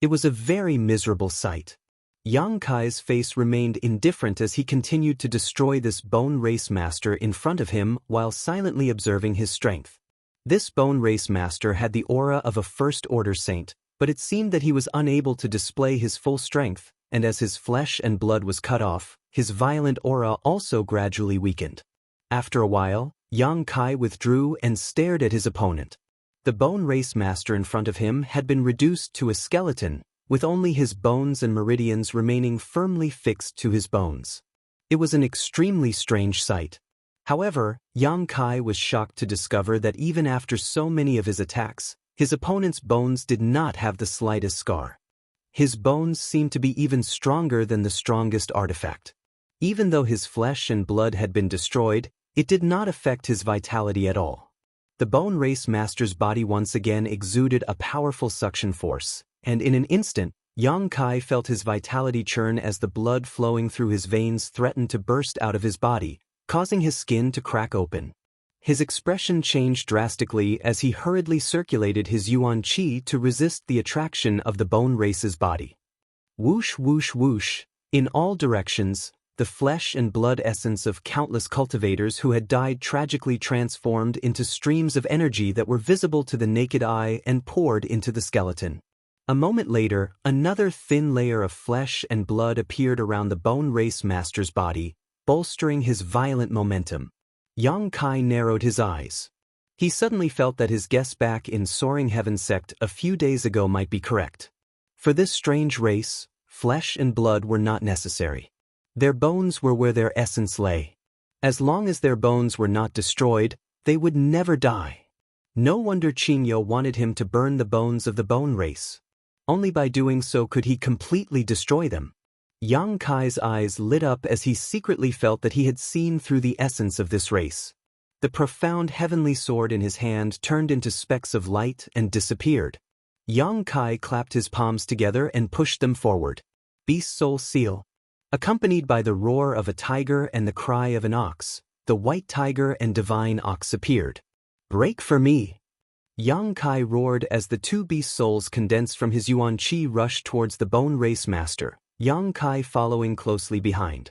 It was a very miserable sight. Yang Kai's face remained indifferent as he continued to destroy this bone race master in front of him while silently observing his strength. This bone race master had the aura of a first-order saint, but it seemed that he was unable to display his full strength, and as his flesh and blood was cut off, his violent aura also gradually weakened. After a while, Yang Kai withdrew and stared at his opponent. The bone race master in front of him had been reduced to a skeleton, with only his bones and meridians remaining firmly fixed to his bones. It was an extremely strange sight. However, Yang Kai was shocked to discover that even after so many of his attacks, his opponent's bones did not have the slightest scar. His bones seemed to be even stronger than the strongest artifact. Even though his flesh and blood had been destroyed, it did not affect his vitality at all. The bone race master's body once again exuded a powerful suction force, and in an instant, Yang Kai felt his vitality churn as the blood flowing through his veins threatened to burst out of his body, causing his skin to crack open. His expression changed drastically as he hurriedly circulated his yuan qi to resist the attraction of the bone race's body. Whoosh whoosh whoosh, in all directions, the flesh and blood essence of countless cultivators who had died tragically transformed into streams of energy that were visible to the naked eye and poured into the skeleton. A moment later, another thin layer of flesh and blood appeared around the bone race master's body, bolstering his violent momentum. Yang Kai narrowed his eyes. He suddenly felt that his guess back in Soaring Heaven sect a few days ago might be correct. For this strange race, flesh and blood were not necessary. Their bones were where their essence lay. As long as their bones were not destroyed, they would never die. No wonder Xianxia wanted him to burn the bones of the bone race. Only by doing so could he completely destroy them. Yang Kai's eyes lit up as he secretly felt that he had seen through the essence of this race. The profound heavenly sword in his hand turned into specks of light and disappeared. Yang Kai clapped his palms together and pushed them forward. Beast Soul Seal. Accompanied by the roar of a tiger and the cry of an ox, the white tiger and divine ox appeared. Break for me! Yang Kai roared as the two beast souls condensed from his Yuan Qi rushed towards the bone race master, Yang Kai following closely behind.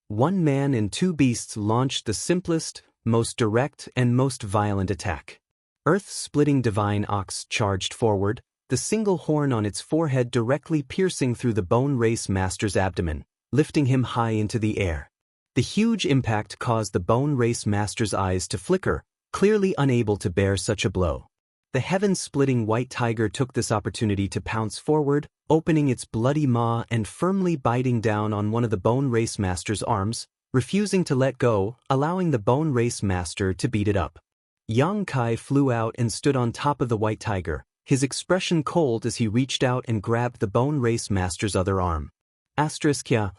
One man and two beasts launched the simplest, most direct and most violent attack. Earth-splitting divine ox charged forward, the single horn on its forehead directly piercing through the bone race master's abdomen, lifting him high into the air. The huge impact caused the bone race master's eyes to flicker, clearly unable to bear such a blow. The heaven-splitting white tiger took this opportunity to pounce forward, opening its bloody maw and firmly biting down on one of the bone race master's arms, refusing to let go, allowing the bone race master to beat it up. Yang Kai flew out and stood on top of the white tiger, his expression cold as he reached out and grabbed the bone race master's other arm. Xianxia.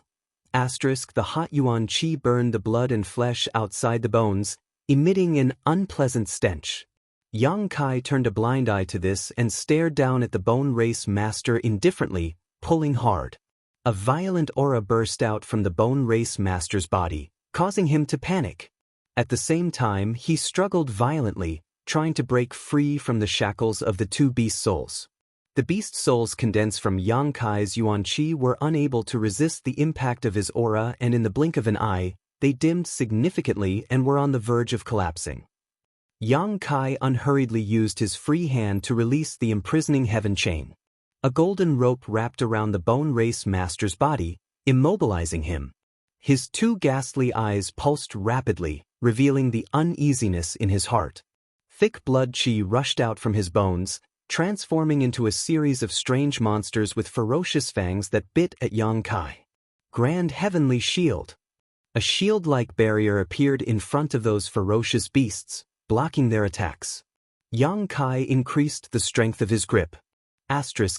The hot Yuan Qi burned the blood and flesh outside the bones, emitting an unpleasant stench. Yang Kai turned a blind eye to this and stared down at the bone race master indifferently, pulling hard. A violent aura burst out from the bone race master's body, causing him to panic. At the same time, he struggled violently, trying to break free from the shackles of the two beast souls. The beast souls condensed from Yang Kai's Yuan Qi were unable to resist the impact of his aura, and in the blink of an eye, they dimmed significantly and were on the verge of collapsing. Yang Kai unhurriedly used his free hand to release the imprisoning heaven chain. A golden rope wrapped around the bone race master's body, immobilizing him. His two ghastly eyes pulsed rapidly, revealing the uneasiness in his heart. Thick blood qi rushed out from his bones, transforming into a series of strange monsters with ferocious fangs that bit at Yang Kai. Grand Heavenly Shield. A shield-like barrier appeared in front of those ferocious beasts, blocking their attacks. Yang Kai increased the strength of his grip.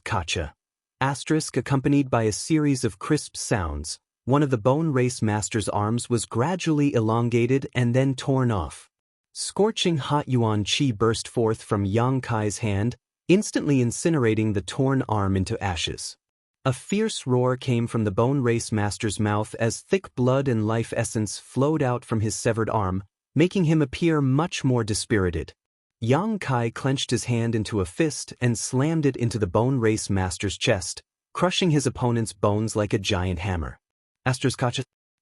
Kacha. Accompanied by a series of crisp sounds, one of the bone race master's arms was gradually elongated and then torn off. Scorching hot Yuan Qi burst forth from Yang Kai's hand, instantly incinerating the torn arm into ashes. A fierce roar came from the bone race master's mouth as thick blood and life essence flowed out from his severed arm, making him appear much more dispirited. Yang Kai clenched his hand into a fist and slammed it into the bone race master's chest, crushing his opponent's bones like a giant hammer.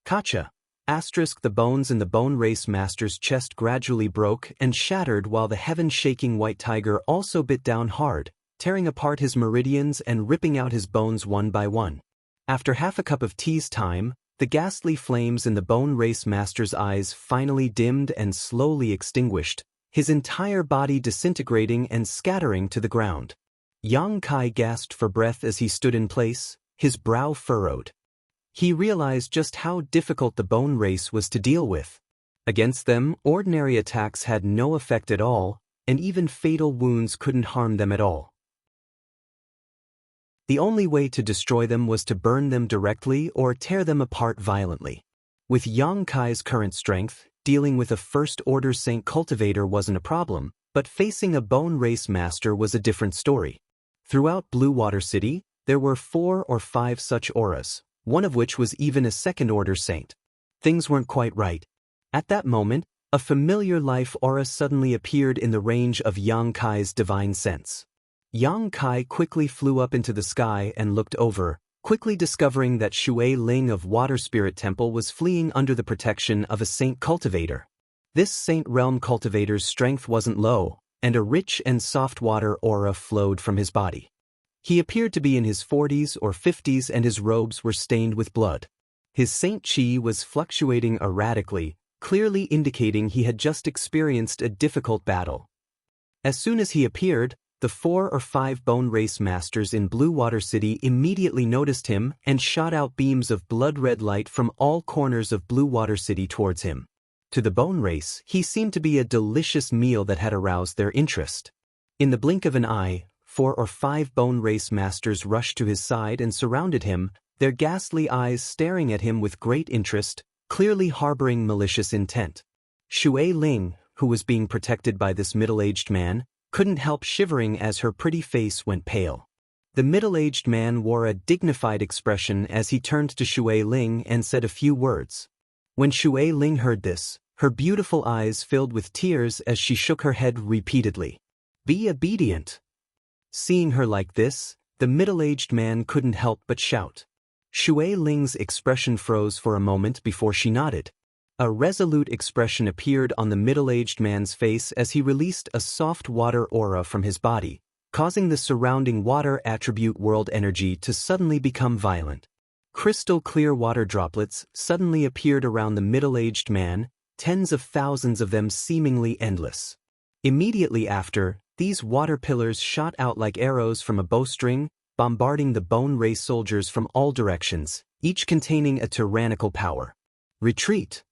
Kacha. The bones in the bone race master's chest gradually broke and shattered while the heaven-shaking white tiger also bit down hard, tearing apart his meridians and ripping out his bones one by one. After half a cup of tea's time, the ghastly flames in the bone race master's eyes finally dimmed and slowly extinguished, his entire body disintegrating and scattering to the ground. Yang Kai gasped for breath as he stood in place, his brow furrowed. He realized just how difficult the bone race was to deal with. Against them, ordinary attacks had no effect at all, and even fatal wounds couldn't harm them at all. The only way to destroy them was to burn them directly or tear them apart violently. With Yang Kai's current strength, dealing with a first-order saint cultivator wasn't a problem, but facing a bone race master was a different story. Throughout Blue Water City, there were 4 or 5 such auras, one of which was even a second-order saint. Things weren't quite right. At that moment, a familiar life aura suddenly appeared in the range of Yang Kai's divine sense. Yang Kai quickly flew up into the sky and looked over, quickly discovering that Shui Ling of Water Spirit Temple was fleeing under the protection of a saint cultivator. This saint realm cultivator's strength wasn't low, and a rich and soft water aura flowed from his body. He appeared to be in his 40s or 50s and his robes were stained with blood. His saint chi was fluctuating erratically, clearly indicating he had just experienced a difficult battle. As soon as he appeared, the 4 or 5 bone race masters in Blue Water City immediately noticed him and shot out beams of blood-red light from all corners of Blue Water City towards him. To the bone race, he seemed to be a delicious meal that had aroused their interest. In the blink of an eye, 4 or 5 bone race masters rushed to his side and surrounded him, their ghastly eyes staring at him with great interest, clearly harboring malicious intent. Shui Ling, who was being protected by this middle-aged man, couldn't help shivering as her pretty face went pale. The middle-aged man wore a dignified expression as he turned to Shui Ling and said a few words. When Shui Ling heard this, her beautiful eyes filled with tears as she shook her head repeatedly. "Be obedient." Seeing her like this, the middle-aged man couldn't help but shout. Shui Ling's expression froze for a moment before she nodded. A resolute expression appeared on the middle-aged man's face as he released a soft water aura from his body, causing the surrounding water attribute world energy to suddenly become violent. Crystal-clear water droplets suddenly appeared around the middle-aged man, tens of thousands of them seemingly endless. Immediately after, these water pillars shot out like arrows from a bowstring, bombarding the bone race soldiers from all directions, each containing a tyrannical power. "Retreat!"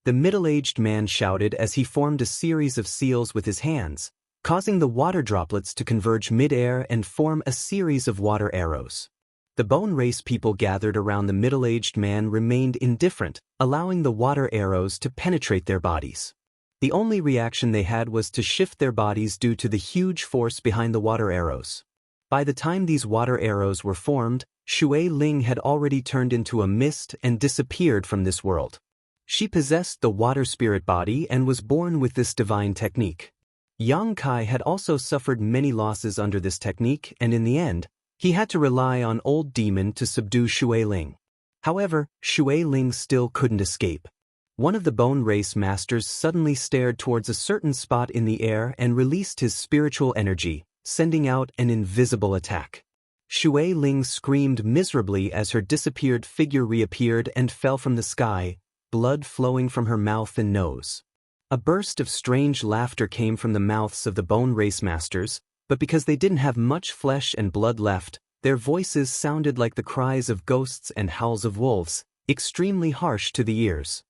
The middle-aged man shouted as he formed a series of seals with his hands, causing the water droplets to converge mid-air and form a series of water arrows. The bone race people gathered around the middle-aged man remained indifferent, allowing the water arrows to penetrate their bodies. The only reaction they had was to shift their bodies due to the huge force behind the water arrows. By the time these water arrows were formed, Shui Ling had already turned into a mist and disappeared from this world. She possessed the water spirit body and was born with this divine technique. Yang Kai had also suffered many losses under this technique, and in the end, he had to rely on Old Demon to subdue Shui Ling. However, Shui Ling still couldn't escape. One of the bone race masters suddenly stared towards a certain spot in the air and released his spiritual energy, sending out an invisible attack. Shui Ling screamed miserably as her disappeared figure reappeared and fell from the sky, blood flowing from her mouth and nose. A burst of strange laughter came from the mouths of the bone race masters, but because they didn't have much flesh and blood left, their voices sounded like the cries of ghosts and howls of wolves, extremely harsh to the ears.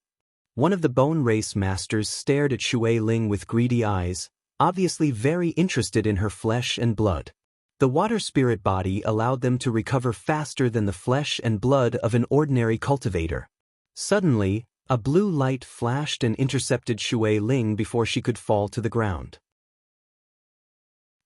One of the bone race masters stared at Shui Ling with greedy eyes, obviously very interested in her flesh and blood. The water spirit body allowed them to recover faster than the flesh and blood of an ordinary cultivator. Suddenly, a blue light flashed and intercepted Shui Ling before she could fall to the ground.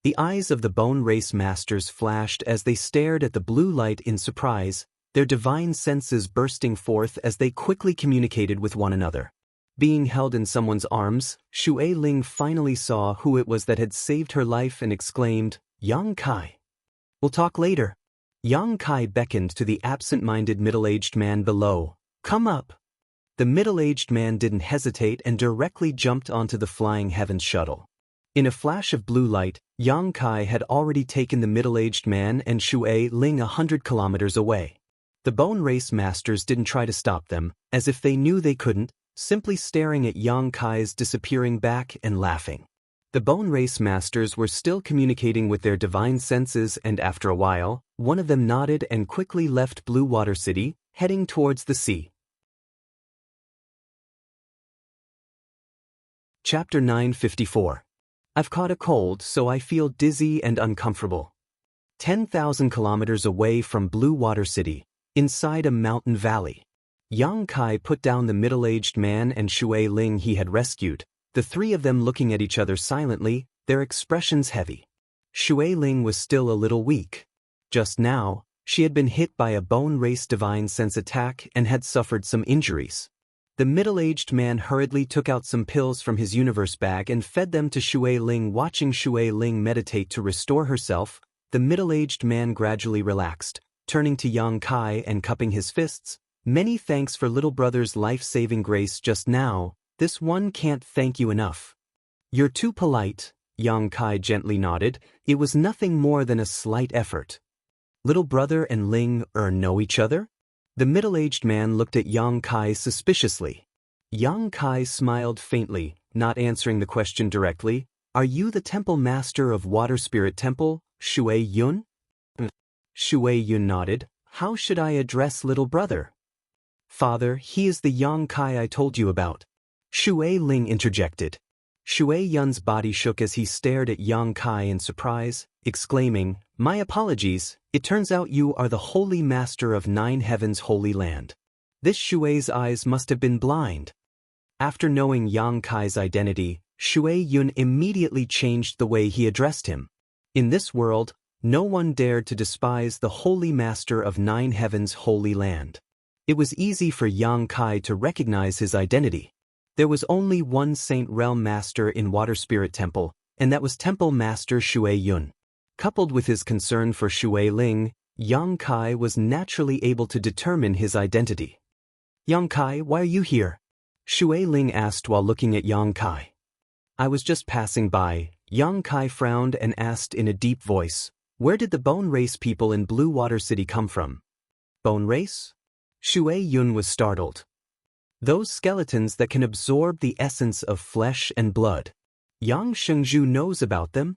The eyes of the bone race masters flashed as they stared at the blue light in surprise, their divine senses bursting forth as they quickly communicated with one another. Being held in someone's arms, Shui Ling finally saw who it was that had saved her life and exclaimed, "Yang Kai. We'll talk later." Yang Kai beckoned to the absent-minded middle-aged man below. "Come up." The middle-aged man didn't hesitate and directly jumped onto the Flying Heavens shuttle. In a flash of blue light, Yang Kai had already taken the middle-aged man and Shui Ling 100 kilometers away. The bone race masters didn't try to stop them, as if they knew they couldn't, simply staring at Yang Kai's disappearing back and laughing. The bone race masters were still communicating with their divine senses, and after a while, one of them nodded and quickly left Blue Water City, heading towards the sea. Chapter 954. I've caught a cold, so I feel dizzy and uncomfortable. 10,000 kilometers away from Blue Water City, inside a mountain valley. Yang Kai put down the middle-aged man and Shui Ling he had rescued, the three of them looking at each other silently, their expressions heavy. Shui Ling was still a little weak. Just now, she had been hit by a bone race divine sense attack and had suffered some injuries. The middle-aged man hurriedly took out some pills from his universe bag and fed them to Shui Ling. Watching Shui Ling meditate to restore herself, the middle-aged man gradually relaxed, turning to Yang Kai and cupping his fists. "Many thanks for little brother's life-saving grace just now, this one can't thank you enough." "You're too polite," Yang Kai gently nodded. "It was nothing more than a slight effort." "Little brother and Ling know each other?" The middle-aged man looked at Yang Kai suspiciously. Yang Kai smiled faintly, not answering the question directly. Are you the temple master of Water Spirit Temple, Shui Yun? Shui Yun nodded. How should I address little brother? Father, he is the Yang Kai I told you about. Shui Ling interjected. Shui Yun's body shook as he stared at Yang Kai in surprise, exclaiming, My apologies, it turns out you are the holy master of 9 heavens' holy land. This Shui's eyes must have been blind. After knowing Yang Kai's identity, Shui Yun immediately changed the way he addressed him. In this world, no one dared to despise the holy master of 9 heavens' holy land. It was easy for Yang Kai to recognize his identity. There was only one Saint Realm Master in Water Spirit Temple, and that was Temple Master Shui Yun. Coupled with his concern for Shui Ling, Yang Kai was naturally able to determine his identity. Yang Kai, why are you here? Shui Ling asked while looking at Yang Kai. I was just passing by. Yang Kai frowned and asked in a deep voice, Where did the Bone Race people in Blue Water City come from? Bone Race? Shui Yun was startled. Those skeletons that can absorb the essence of flesh and blood. Yang Shengzhu knows about them?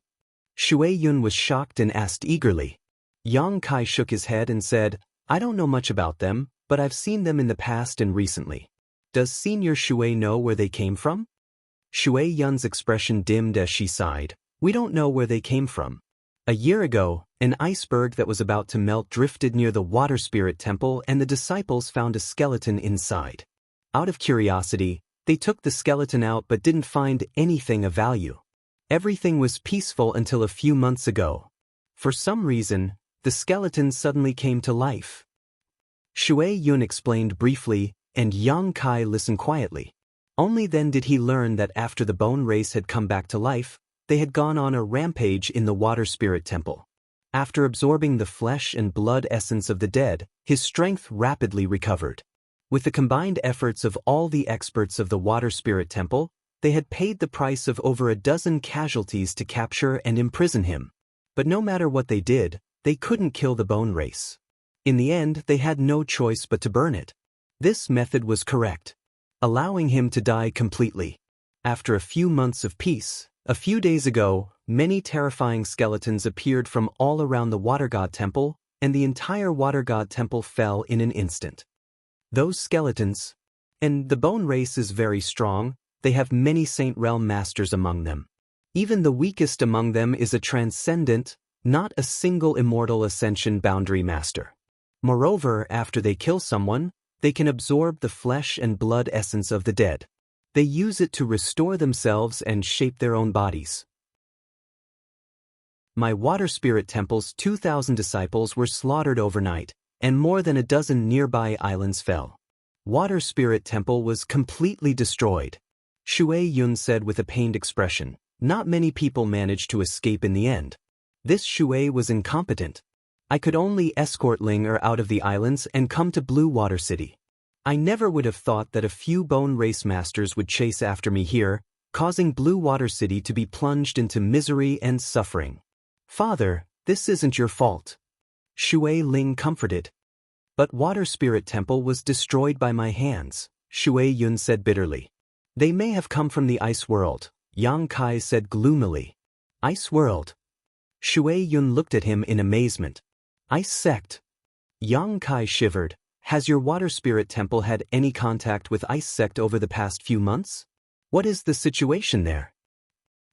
Shui Yun was shocked and asked eagerly. Yang Kai shook his head and said, I don't know much about them, but I've seen them in the past and recently. Does Senior Shui know where they came from? Shui Yun's expression dimmed as she sighed. We don't know where they came from. A year ago, an iceberg that was about to melt drifted near the Water Spirit Temple and the disciples found a skeleton inside. Out of curiosity, they took the skeleton out but didn't find anything of value. Everything was peaceful until a few months ago. For some reason, the skeleton suddenly came to life. Shui Yun explained briefly, and Yang Kai listened quietly. Only then did he learn that after the Bone Race had come back to life, they had gone on a rampage in the Water Spirit Temple. After absorbing the flesh and blood essence of the dead, his strength rapidly recovered. With the combined efforts of all the experts of the Water Spirit Temple, they had paid the price of over a dozen casualties to capture and imprison him. But no matter what they did, they couldn't kill the Bone Race. In the end, they had no choice but to burn it. This method was correct, allowing him to die completely. After a few months of peace, a few days ago, many terrifying skeletons appeared from all around the Water God Temple, and the entire Water God Temple fell in an instant. Those skeletons, and the Bone Race is very strong, they have many Saint Realm Masters among them. Even the weakest among them is a transcendent, not a single immortal ascension boundary master. Moreover, after they kill someone, they can absorb the flesh and blood essence of the dead. They use it to restore themselves and shape their own bodies. My Water Spirit Temple's 2,000 disciples were slaughtered overnight, and more than a dozen nearby islands fell. Water Spirit Temple was completely destroyed. Shui Yun said with a pained expression. Not many people managed to escape in the end. This Shui was incompetent. I could only escort Ling out of the islands and come to Blue Water City. I never would have thought that a few Bone Race Masters would chase after me here, causing Blue Water City to be plunged into misery and suffering. Father, this isn't your fault. Shui Ling comforted. But Water Spirit Temple was destroyed by my hands, Shui Yun said bitterly. They may have come from the Ice World, Yang Kai said gloomily. Ice World? Shui Yun looked at him in amazement. Ice Sect? Yang Kai shivered. Has your Water Spirit Temple had any contact with Ice Sect over the past few months? What is the situation there?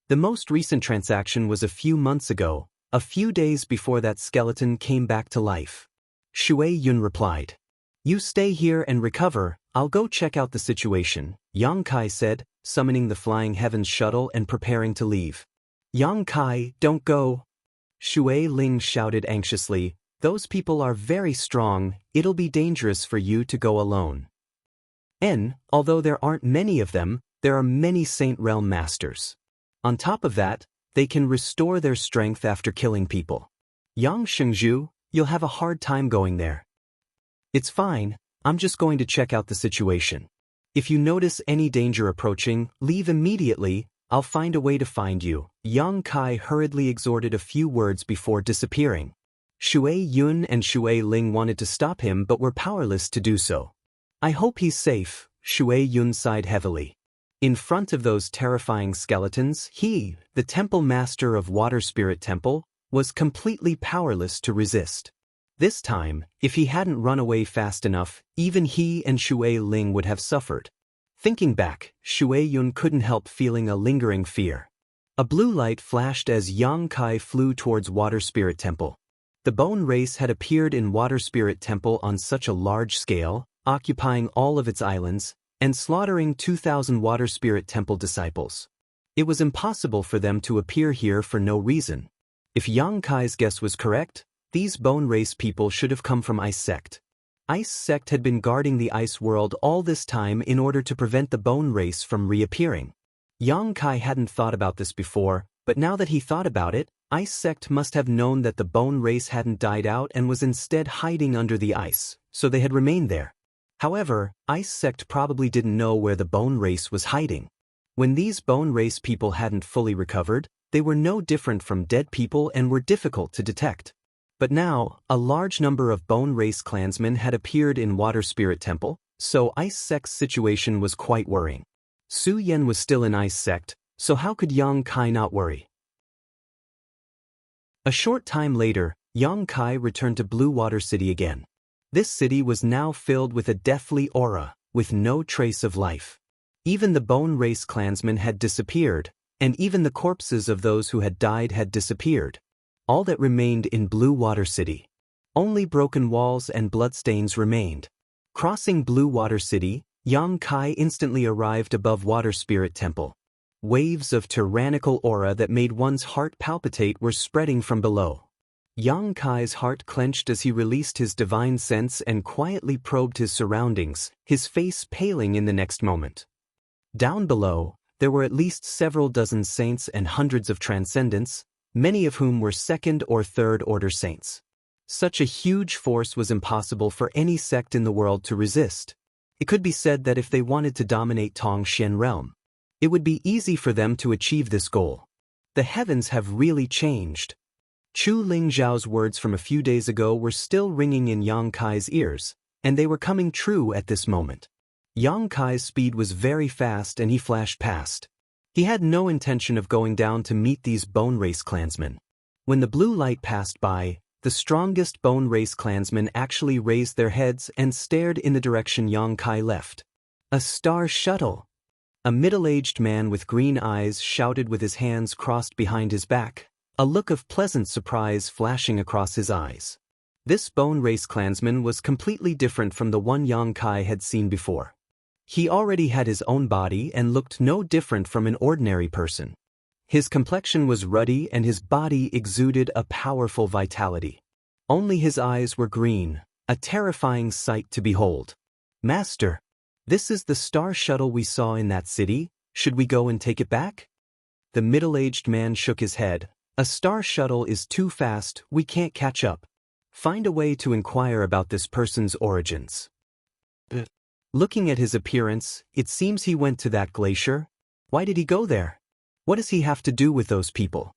The most recent transaction was a few months ago, a few days before that skeleton came back to life. Shui Yun replied. You stay here and recover, I'll go check out the situation, Yang Kai said, summoning the Flying Heavens shuttle and preparing to leave. Yang Kai, don't go. Shui Ling shouted anxiously. Those people are very strong, it'll be dangerous for you to go alone. Although there aren't many of them, there are many Saint Realm Masters. On top of that, they can restore their strength after killing people. Yang Shengzhu, you'll have a hard time going there. It's fine, I'm just going to check out the situation. If you notice any danger approaching, leave immediately, I'll find a way to find you. Yang Kai hurriedly exhorted a few words before disappearing. Shui Yun and Shui Ling wanted to stop him but were powerless to do so. I hope he's safe, Shui Yun sighed heavily. In front of those terrifying skeletons, he, the temple master of Water Spirit Temple, was completely powerless to resist. This time, if he hadn't run away fast enough, even he and Shui Ling would have suffered. Thinking back, Shui Yun couldn't help feeling a lingering fear. A blue light flashed as Yang Kai flew towards Water Spirit Temple. The bone race had appeared in Water Spirit Temple on such a large scale, occupying all of its islands, and slaughtering 2,000 Water Spirit Temple disciples. It was impossible for them to appear here for no reason. If Yang Kai's guess was correct, these bone race people should have come from Ice Sect. Ice Sect had been guarding the Ice World all this time in order to prevent the bone race from reappearing. Yang Kai hadn't thought about this before, but now that he thought about it, Ice Sect must have known that the bone race hadn't died out and was instead hiding under the ice, so they had remained there. However, Ice Sect probably didn't know where the bone race was hiding. When these bone race people hadn't fully recovered, they were no different from dead people and were difficult to detect. But now, a large number of bone race clansmen had appeared in Water Spirit Temple, so Ice Sect's situation was quite worrying. Su Yan was still in Ice Sect, so how could Yang Kai not worry? A short time later, Yang Kai returned to Blue Water City again. This city was now filled with a deathly aura, with no trace of life. Even the bone race clansmen had disappeared, and even the corpses of those who had died had disappeared. All that remained in Blue Water City. Only broken walls and bloodstains remained. Crossing Blue Water City, Yang Kai instantly arrived above Water Spirit Temple. Waves of tyrannical aura that made one's heart palpitate were spreading from below. Yang Kai's heart clenched as he released his divine sense and quietly probed his surroundings, his face paling in the next moment. Down below, there were at least several dozen saints and hundreds of transcendents, many of whom were second or third order saints. Such a huge force was impossible for any sect in the world to resist. It could be said that if they wanted to dominate Tongxian realm, it would be easy for them to achieve this goal. The heavens have really changed. Chu Lingzhao's words from a few days ago were still ringing in Yang Kai's ears, and they were coming true at this moment. Yang Kai's speed was very fast and he flashed past. He had no intention of going down to meet these bone race clansmen. When the blue light passed by, the strongest bone race clansmen actually raised their heads and stared in the direction Yang Kai left. A star shuttle! A middle-aged man with green eyes shouted with his hands crossed behind his back, a look of pleasant surprise flashing across his eyes. This bone race clansman was completely different from the one Yang Kai had seen before. He already had his own body and looked no different from an ordinary person. His complexion was ruddy and his body exuded a powerful vitality. Only his eyes were green, a terrifying sight to behold. "Master, this is the star shuttle we saw in that city. Should we go and take it back?" The middle-aged man shook his head. "A star shuttle is too fast, we can't catch up. Find a way to inquire about this person's origins." Looking at his appearance, it seems he went to that glacier. Why did he go there? What does he have to do with those people?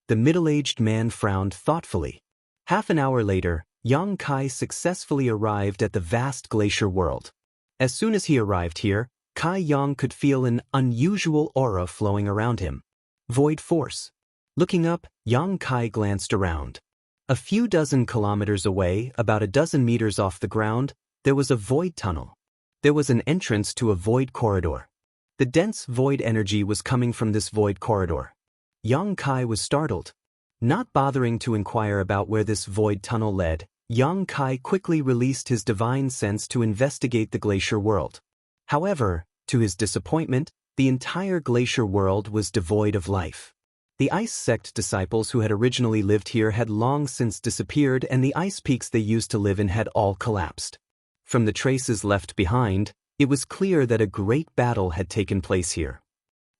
The middle-aged man frowned thoughtfully. Half an hour later, Yang Kai successfully arrived at the vast glacier world. As soon as he arrived here, Kai Yang could feel an unusual aura flowing around him. Void force. Looking up, Yang Kai glanced around. A few dozen kilometers away, about a dozen meters off the ground, there was a void tunnel. There was an entrance to a void corridor. The dense void energy was coming from this void corridor. Yang Kai was startled. Not bothering to inquire about where this void tunnel led, Yang Kai quickly released his divine sense to investigate the glacier world. However, to his disappointment, the entire glacier world was devoid of life. The Ice Sect disciples who had originally lived here had long since disappeared and the ice peaks they used to live in had all collapsed. From the traces left behind, it was clear that a great battle had taken place here.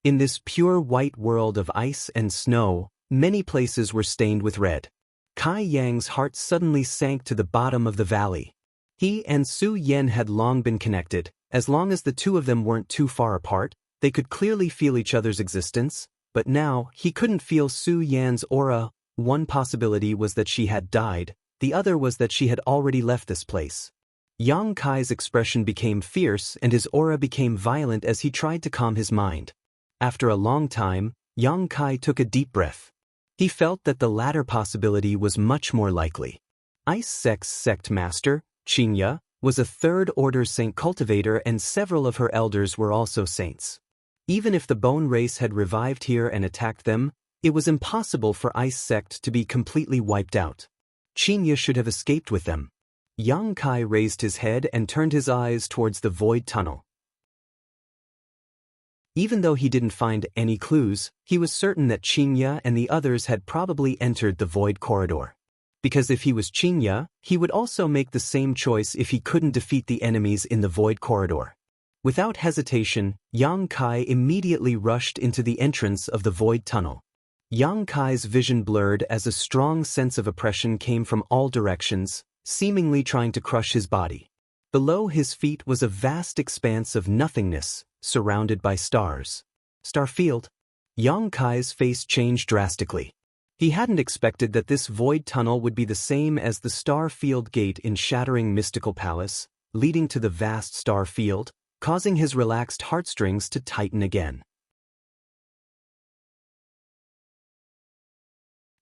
In this pure white world of ice and snow, many places were stained with red. Kai Yang's heart suddenly sank to the bottom of the valley. He and Su Yan had long been connected. As long as the two of them weren't too far apart, they could clearly feel each other's existence, but now he couldn't feel Su Yan's aura. One possibility was that she had died, the other was that she had already left this place. Yang Kai's expression became fierce and his aura became violent as he tried to calm his mind. After a long time, Yang Kai took a deep breath. He felt that the latter possibility was much more likely. Ice Sect's sect master, Xianxia, was a third-order saint cultivator and several of her elders were also saints. Even if the bone race had revived here and attacked them, it was impossible for Ice Sect to be completely wiped out. Xianxia should have escaped with them. Yang Kai raised his head and turned his eyes towards the void tunnel. Even though he didn't find any clues, he was certain that Xianxia and the others had probably entered the void corridor. Because if he was Xianxia, he would also make the same choice if he couldn't defeat the enemies in the void corridor. Without hesitation, Yang Kai immediately rushed into the entrance of the void tunnel. Yang Kai's vision blurred as a strong sense of oppression came from all directions, seemingly trying to crush his body. Below his feet was a vast expanse of nothingness, surrounded by stars. Starfield. Yang Kai's face changed drastically. He hadn't expected that this void tunnel would be the same as the star field gate in Shattering Mystical Palace, leading to the vast star field, causing his relaxed heartstrings to tighten again.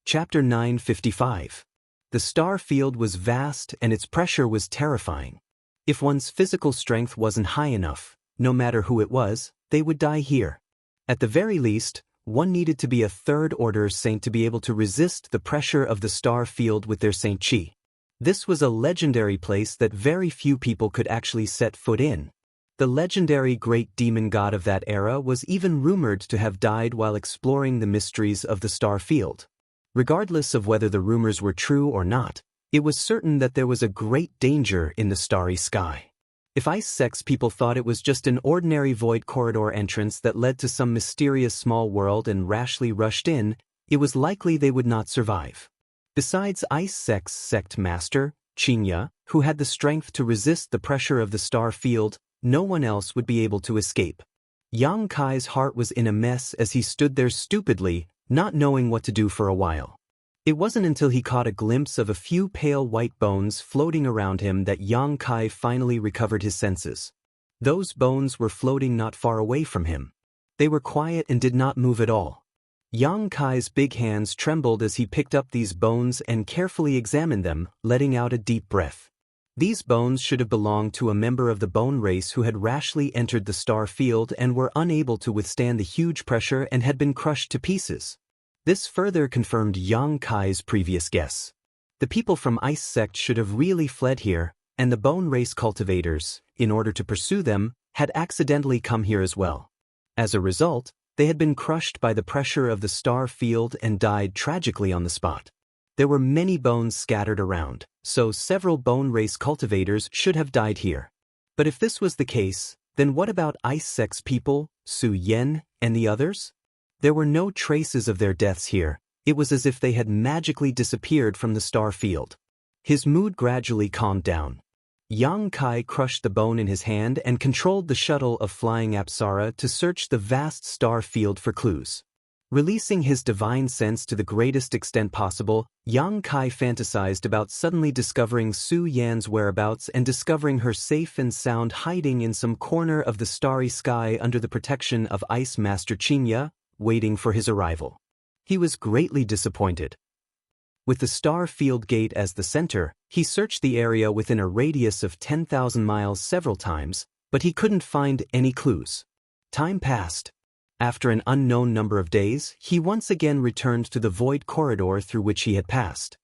Chapter 955. The star field was vast and its pressure was terrifying. If one's physical strength wasn't high enough, no matter who it was, they would die here. At the very least, one needed to be a third-order saint to be able to resist the pressure of the star field with their saint chi. This was a legendary place that very few people could actually set foot in. The legendary great demon god of that era was even rumored to have died while exploring the mysteries of the star field. Regardless of whether the rumors were true or not, it was certain that there was a great danger in the starry sky. If Ice Sect's people thought it was just an ordinary void corridor entrance that led to some mysterious small world and rashly rushed in, it was likely they would not survive. Besides Ice Sect's sect master, Xianxia, who had the strength to resist the pressure of the star field, no one else would be able to escape. Yang Kai's heart was in a mess as he stood there stupidly, not knowing what to do for a while. It wasn't until he caught a glimpse of a few pale white bones floating around him that Yang Kai finally recovered his senses. Those bones were floating not far away from him. They were quiet and did not move at all. Yang Kai's big hands trembled as he picked up these bones and carefully examined them, letting out a deep breath. These bones should have belonged to a member of the bone race who had rashly entered the star field and were unable to withstand the huge pressure and had been crushed to pieces. This further confirmed Yang Kai's previous guess. The people from Ice Sect should have really fled here, and the bone race cultivators, in order to pursue them, had accidentally come here as well. As a result, they had been crushed by the pressure of the star field and died tragically on the spot. There were many bones scattered around, so several bone race cultivators should have died here. But if this was the case, then what about Ice Sect's people, Su Yen, and the others? There were no traces of their deaths here. It was as if they had magically disappeared from the star field. His mood gradually calmed down. Yang Kai crushed the bone in his hand and controlled the shuttle of flying Apsara to search the vast star field for clues. Releasing his divine sense to the greatest extent possible, Yang Kai fantasized about suddenly discovering Su Yan's whereabouts and discovering her safe and sound hiding in some corner of the starry sky under the protection of Ice Master Xianxia, waiting for his arrival. He was greatly disappointed. With the star field gate as the center, he searched the area within a radius of 10,000 miles several times, but he couldn't find any clues. Time passed. After an unknown number of days, he once again returned to the void corridor through which he had passed.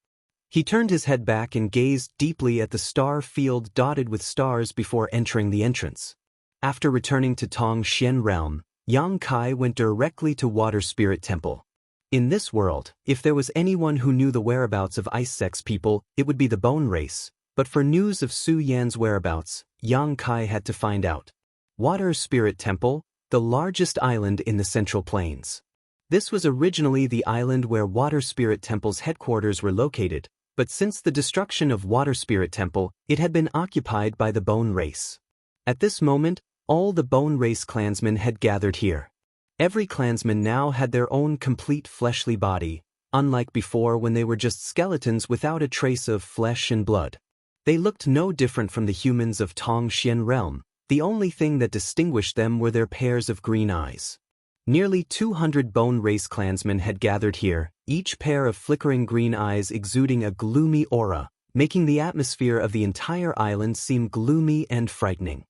He turned his head back and gazed deeply at the star field dotted with stars before entering the entrance. After returning to Tong Xian realm, Yang Kai went directly to Water Spirit Temple. In this world, if there was anyone who knew the whereabouts of Ice Sect's people, it would be the bone race, but for news of Su Yan's whereabouts, Yang Kai had to find out. Water Spirit Temple, the largest island in the Central Plains. This was originally the island where Water Spirit Temple's headquarters were located, but since the destruction of Water Spirit Temple, it had been occupied by the bone race. At this moment, all the bone race clansmen had gathered here. Every clansman now had their own complete fleshly body, unlike before when they were just skeletons without a trace of flesh and blood. They looked no different from the humans of Tongxian realm. The only thing that distinguished them were their pairs of green eyes. Nearly 200 bone race clansmen had gathered here, each pair of flickering green eyes exuding a gloomy aura, making the atmosphere of the entire island seem gloomy and frightening.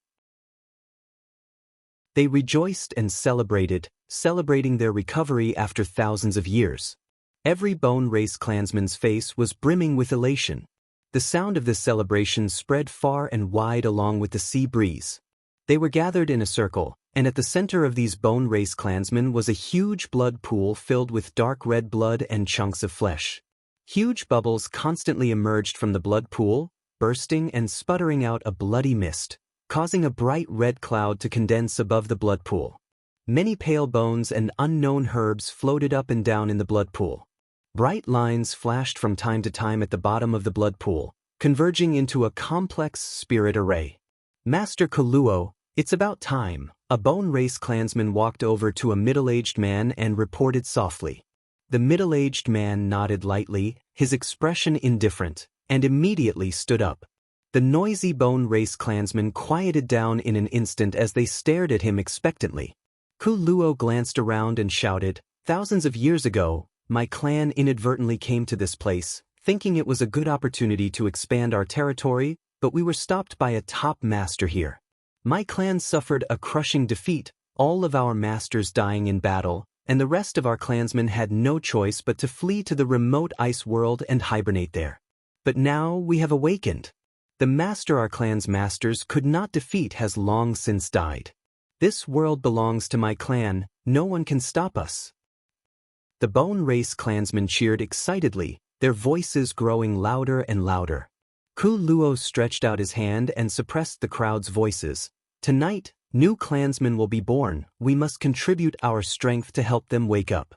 They rejoiced and celebrating their recovery after thousands of years. Every bone race clansman's face was brimming with elation. The sound of this celebration spread far and wide along with the sea breeze. They were gathered in a circle, and at the center of these bone race clansmen was a huge blood pool filled with dark red blood and chunks of flesh. Huge bubbles constantly emerged from the blood pool, bursting and sputtering out a bloody mist, causing a bright red cloud to condense above the blood pool. Many pale bones and unknown herbs floated up and down in the blood pool. Bright lines flashed from time to time at the bottom of the blood pool, converging into a complex spirit array. Master Kuluo, it's about time. A bone race clansman walked over to a middle-aged man and reported softly. The middle-aged man nodded lightly, his expression indifferent, and immediately stood up. The noisy bone race clansmen quieted down in an instant as they stared at him expectantly. Kuluo glanced around and shouted, "Thousands of years ago, my clan inadvertently came to this place, thinking it was a good opportunity to expand our territory, but we were stopped by a top master here. My clan suffered a crushing defeat, all of our masters dying in battle, and the rest of our clansmen had no choice but to flee to the remote ice world and hibernate there. But now we have awakened. The master our clan's masters could not defeat has long since died. This world belongs to my clan, no one can stop us." The bone race clansmen cheered excitedly, their voices growing louder and louder. Kuluo stretched out his hand and suppressed the crowd's voices. "Tonight, new clansmen will be born. We must contribute our strength to help them wake up."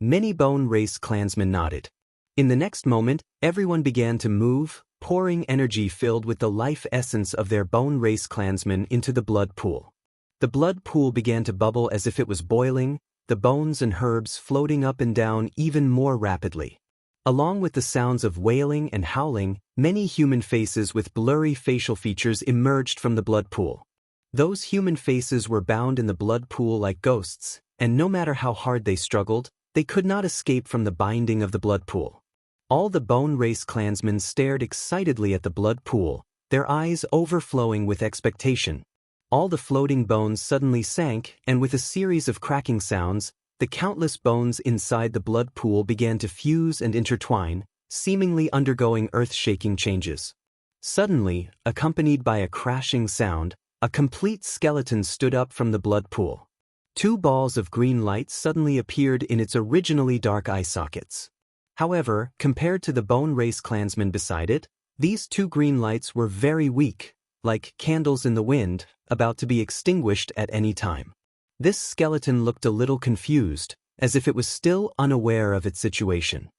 Many bone race clansmen nodded. In the next moment, everyone began to move, pouring energy filled with the life essence of their bone race clansmen into the blood pool. The blood pool began to bubble as if it was boiling, the bones and herbs floating up and down even more rapidly. Along with the sounds of wailing and howling, many human faces with blurry facial features emerged from the blood pool. Those human faces were bound in the blood pool like ghosts, and no matter how hard they struggled, they could not escape from the binding of the blood pool. All the bone race clansmen stared excitedly at the blood pool, their eyes overflowing with expectation. All the floating bones suddenly sank, and with a series of cracking sounds, the countless bones inside the blood pool began to fuse and intertwine, seemingly undergoing earth-shaking changes. Suddenly, accompanied by a crashing sound, a complete skeleton stood up from the blood pool. Two balls of green light suddenly appeared in its originally dark eye sockets. However, compared to the bone race clansmen beside it, these two green lights were very weak, like candles in the wind, about to be extinguished at any time. This skeleton looked a little confused, as if it was still unaware of its situation.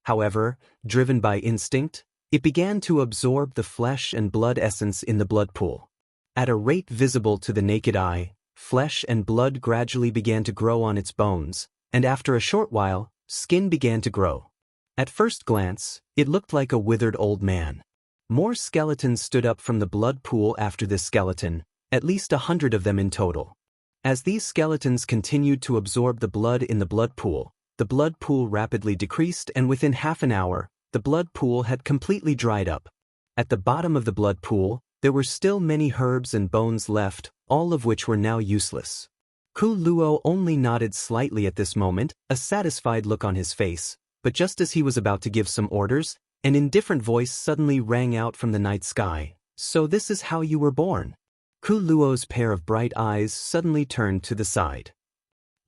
However, driven by instinct, it began to absorb the flesh and blood essence in the blood pool. At a rate visible to the naked eye, flesh and blood gradually began to grow on its bones, and after a short while, skin began to grow. At first glance, it looked like a withered old man. More skeletons stood up from the blood pool after this skeleton, at least 100 of them in total. As these skeletons continued to absorb the blood in the blood pool rapidly decreased, and within half an hour, the blood pool had completely dried up. At the bottom of the blood pool, there were still many herbs and bones left, all of which were now useless. Kuluo only nodded slightly at this moment, a satisfied look on his face, but just as he was about to give some orders, an indifferent voice suddenly rang out from the night sky. "So this is how you were born?" Kuluo's pair of bright eyes suddenly turned to the side.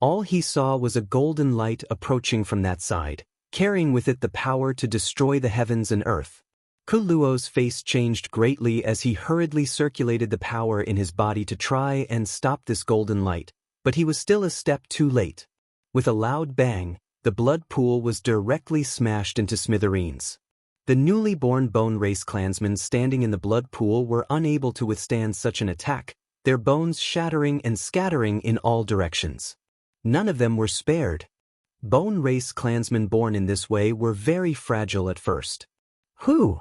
All he saw was a golden light approaching from that side, carrying with it the power to destroy the heavens and earth. Kuluo's face changed greatly as he hurriedly circulated the power in his body to try and stop this golden light, but he was still a step too late. With a loud bang, the blood pool was directly smashed into smithereens. The newly born bone race clansmen standing in the blood pool were unable to withstand such an attack, their bones shattering and scattering in all directions. None of them were spared. Bone race clansmen born in this way were very fragile at first. Who?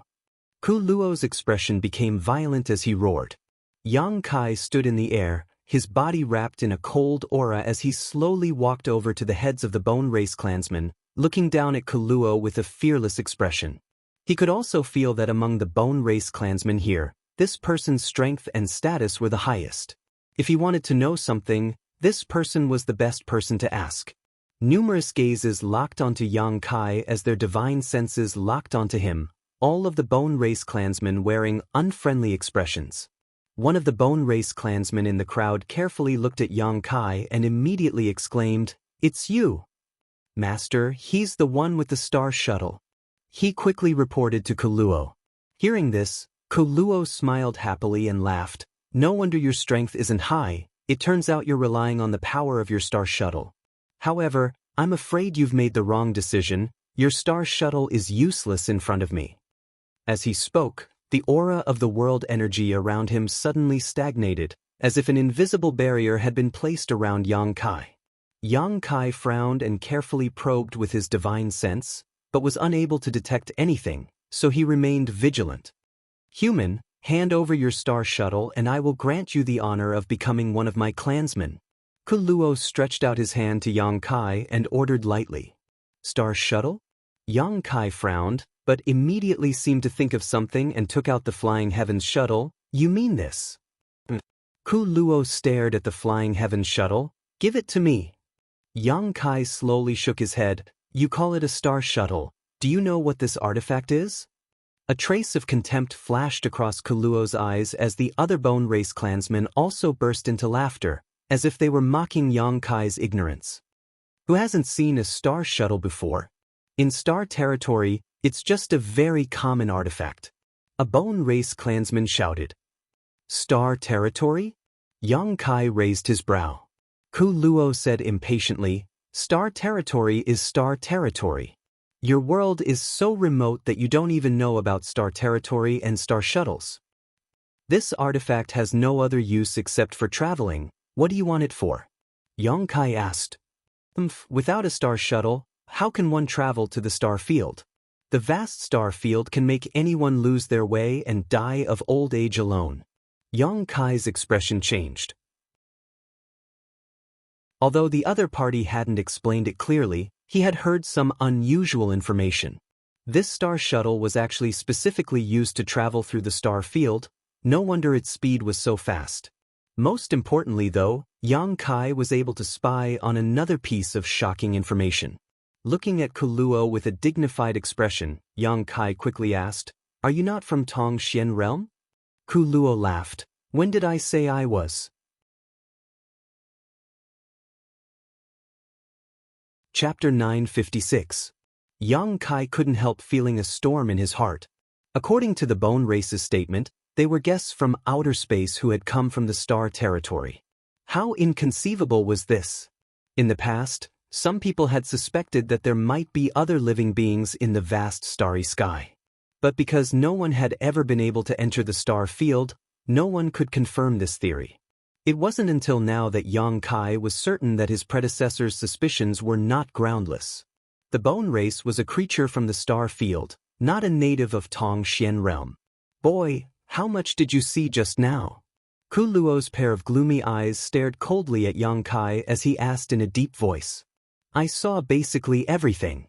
Ku Luo's expression became violent as he roared. Yang Kai stood in the air, his body wrapped in a cold aura as he slowly walked over to the heads of the Bone Race clansmen, looking down at Ku Luo with a fearless expression. He could also feel that among the Bone Race clansmen here, this person's strength and status were the highest. If he wanted to know something, this person was the best person to ask. Numerous gazes locked onto Yang Kai as their divine senses locked onto him, all of the Bone Race clansmen wearing unfriendly expressions. One of the Bone Race clansmen in the crowd carefully looked at Yang Kai and immediately exclaimed, "It's you." "Master, he's the one with the star shuttle," he quickly reported to Ku Luo. Hearing this, Ku Luo smiled happily and laughed. "No wonder your strength isn't high, it turns out you're relying on the power of your star shuttle. However, I'm afraid you've made the wrong decision, your star shuttle is useless in front of me." As he spoke, the aura of the world energy around him suddenly stagnated, as if an invisible barrier had been placed around Yang Kai. Yang Kai frowned and carefully probed with his divine sense, but was unable to detect anything, so he remained vigilant. "Human, hand over your star shuttle and I will grant you the honor of becoming one of my clansmen." Ku Luo stretched out his hand to Yang Kai and ordered lightly. "Star shuttle?" Yang Kai frowned, but immediately seemed to think of something and took out the Flying Heavens shuttle. "You mean this?" Ku Luo stared at the Flying Heavens shuttle. "Give it to me." Yang Kai slowly shook his head. "You call it a star shuttle. Do you know what this artifact is?" A trace of contempt flashed across Ku Luo's eyes as the other Bone Race clansmen also burst into laughter, as if they were mocking Yang Kai's ignorance. Who hasn't seen a star shuttle before? In star territory, it's just a very common artifact. A Bone Race clansman shouted. "Star territory?" Yang Kai raised his brow. Ku Luo said impatiently, "Star territory is star territory. Your world is so remote that you don't even know about star territory and star shuttles. This artifact has no other use except for traveling. What do you want it for?" Yang Kai asked. Without a star shuttle, how can one travel to the star field? The vast star field can make anyone lose their way and die of old age alone." Yang Kai's expression changed. Although the other party hadn't explained it clearly, he had heard some unusual information. This star shuttle was actually specifically used to travel through the star field. No wonder its speed was so fast. Most importantly though, Yang Kai was able to spy on another piece of shocking information. Looking at Ku Luo with a dignified expression, Yang Kai quickly asked, "Are you not from Tongxian realm?" Ku Luo laughed. "When did I say I was?" Chapter 956. Yang Kai couldn't help feeling a storm in his heart. According to the Bone Race's statement, they were guests from outer space who had come from the star territory. How inconceivable was this? In the past, some people had suspected that there might be other living beings in the vast starry sky. But because no one had ever been able to enter the star field, no one could confirm this theory. It wasn't until now that Yang Kai was certain that his predecessor's suspicions were not groundless. The Bone Race was a creature from the star field, not a native of Tongxian realm. "Boy, how much did you see just now?" Ku Luo's pair of gloomy eyes stared coldly at Yang Kai as he asked in a deep voice. "I saw basically everything."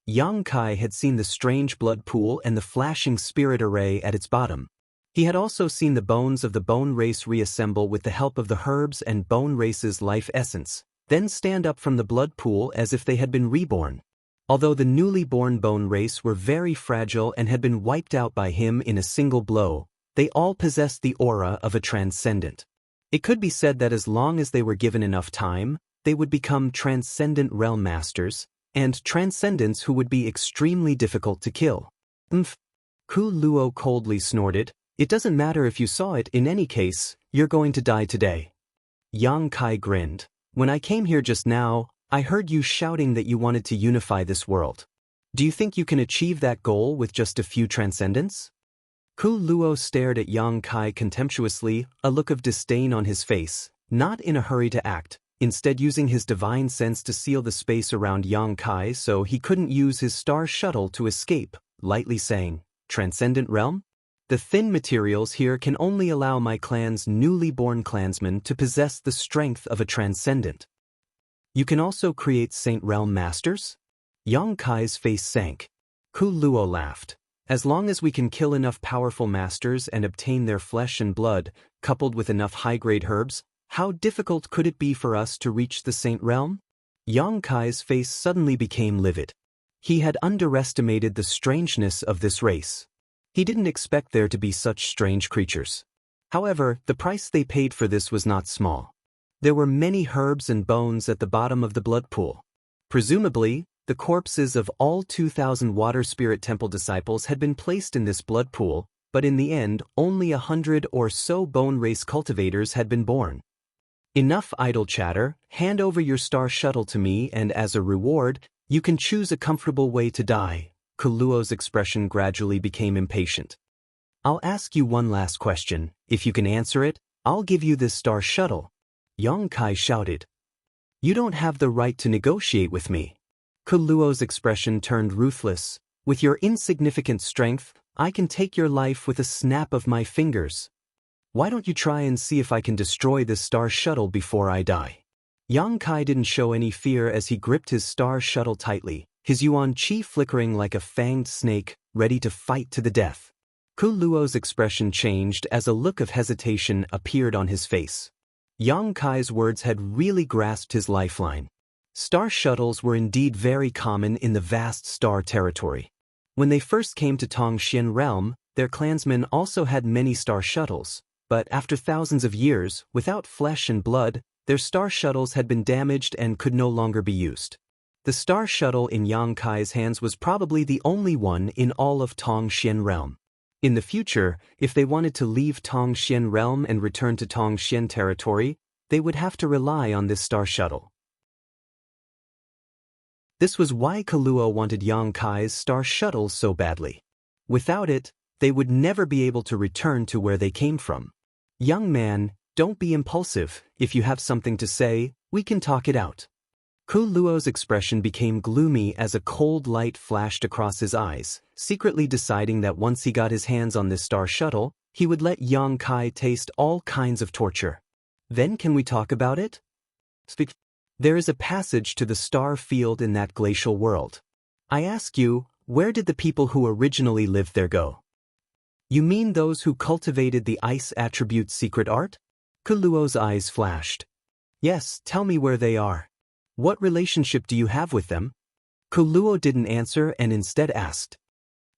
Yang Kai had seen the strange blood pool and the flashing spirit array at its bottom. He had also seen the bones of the Bone Race reassemble with the help of the herbs and Bone Race's life essence, then stand up from the blood pool as if they had been reborn. Although the newly born Bone Race were very fragile and had been wiped out by him in a single blow, they all possessed the aura of a transcendent. It could be said that as long as they were given enough time, they would become transcendent realm masters, and transcendents who would be extremely difficult to kill. Ku Luo coldly snorted, "It doesn't matter if you saw it, in any case, you're going to die today." Yang Kai grinned. "When I came here just now, I heard you shouting that you wanted to unify this world. Do you think you can achieve that goal with just a few transcendents?" Ku Luo stared at Yang Kai contemptuously, a look of disdain on his face, not in a hurry to act, instead using his divine sense to seal the space around Yang Kai so he couldn't use his star shuttle to escape, lightly saying, Transcendent realm? The thin materials here can only allow my clan's newly born clansmen to possess the strength of a transcendent. You can also create Saint Realm Masters? Yang Kai's face sank. Ku Luo laughed. As long as we can kill enough powerful masters and obtain their flesh and blood, coupled with enough high-grade herbs, how difficult could it be for us to reach the Saint Realm? Yang Kai's face suddenly became livid. He had underestimated the strangeness of this race. He didn't expect there to be such strange creatures. However, the price they paid for this was not small. There were many herbs and bones at the bottom of the blood pool. Presumably, the corpses of all 2,000 Water Spirit Temple disciples had been placed in this blood pool, but in the end, only 100 or so bone race cultivators had been born. Enough idle chatter, hand over your star shuttle to me and as a reward, you can choose a comfortable way to die. Ku Luo's expression gradually became impatient. I'll ask you one last question. If you can answer it, I'll give you this star shuttle. Yang Kai shouted. You don't have the right to negotiate with me. Ku Luo's expression turned ruthless. With your insignificant strength, I can take your life with a snap of my fingers. Why don't you try and see if I can destroy this star shuttle before I die? Yang Kai didn't show any fear as he gripped his star shuttle tightly, his yuan qi flickering like a fanged snake, ready to fight to the death. Ku Luo's expression changed as a look of hesitation appeared on his face. Yang Kai's words had really grasped his lifeline. Star shuttles were indeed very common in the vast star territory. When they first came to Tongxian realm, their clansmen also had many star shuttles, but after thousands of years, without flesh and blood, their star shuttles had been damaged and could no longer be used. The star shuttle in Yang Kai's hands was probably the only one in all of Tongxian realm. In the future, if they wanted to leave Tongxian realm and return to Tongxian territory, they would have to rely on this star shuttle. This was why Ku Luo wanted Yang Kai's star shuttle so badly. Without it, they would never be able to return to where they came from. Young man, don't be impulsive. If you have something to say, we can talk it out. Ku Luo's expression became gloomy as a cold light flashed across his eyes, secretly deciding that once he got his hands on this star shuttle, he would let Yang Kai taste all kinds of torture. Then can we talk about it? Speak. There is a passage to the star field in that glacial world. I ask you, where did the people who originally lived there go? You mean those who cultivated the ice attribute's secret art? Ku Luo's eyes flashed. Yes, tell me where they are. What relationship do you have with them? Ku Luo didn't answer and instead asked.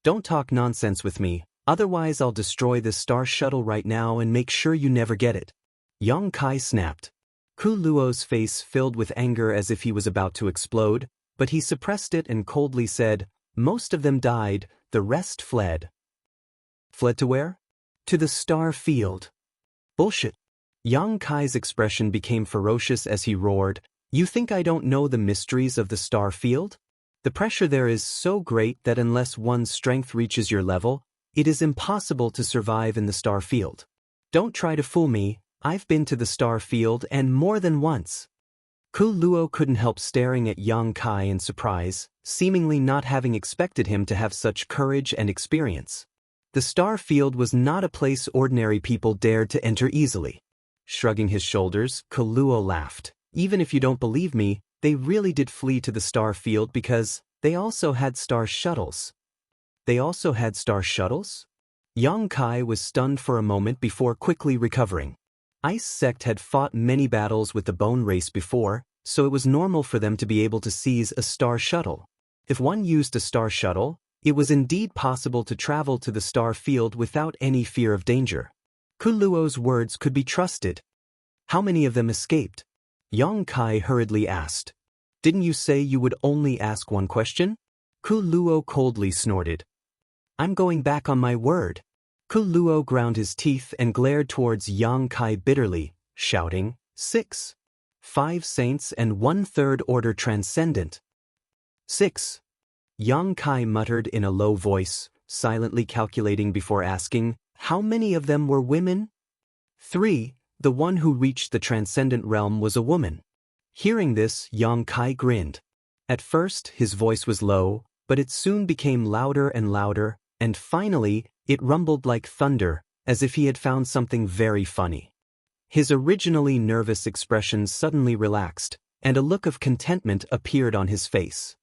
Don't talk nonsense with me, otherwise I'll destroy this star shuttle right now and make sure you never get it. Yang Kai snapped. Ku Luo's face filled with anger as if he was about to explode, but he suppressed it and coldly said, most of them died, the rest fled. Fled to where? To the star field. Bullshit. Yang Kai's expression became ferocious as he roared, you think I don't know the mysteries of the star field? The pressure there is so great that unless one's strength reaches your level, it is impossible to survive in the star field. Don't try to fool me, I've been to the star field and more than once. Ku Luo couldn't help staring at Yang Kai in surprise, seemingly not having expected him to have such courage and experience. The star field was not a place ordinary people dared to enter easily. Shrugging his shoulders, Ku Luo laughed. Even if you don't believe me, they really did flee to the star field because they also had star shuttles. They also had star shuttles? Yang Kai was stunned for a moment before quickly recovering. Ice Sect had fought many battles with the Bone Race before, so it was normal for them to be able to seize a star shuttle. If one used a star shuttle, it was indeed possible to travel to the star field without any fear of danger. Ku Luo's words could be trusted. How many of them escaped? Yang Kai hurriedly asked. Didn't you say you would only ask one question? Ku Luo coldly snorted. I'm going back on my word. Ku Luo ground his teeth and glared towards Yang Kai bitterly, shouting, 6. 5 saints and 1/3 order transcendent. 6. Yang Kai muttered in a low voice, silently calculating before asking, how many of them were women? 3. The one who reached the transcendent realm was a woman. Hearing this, Yang Kai grinned. At first, his voice was low, but it soon became louder and louder, and finally, it rumbled like thunder, as if he had found something very funny. His originally nervous expression suddenly relaxed, and a look of contentment appeared on his face.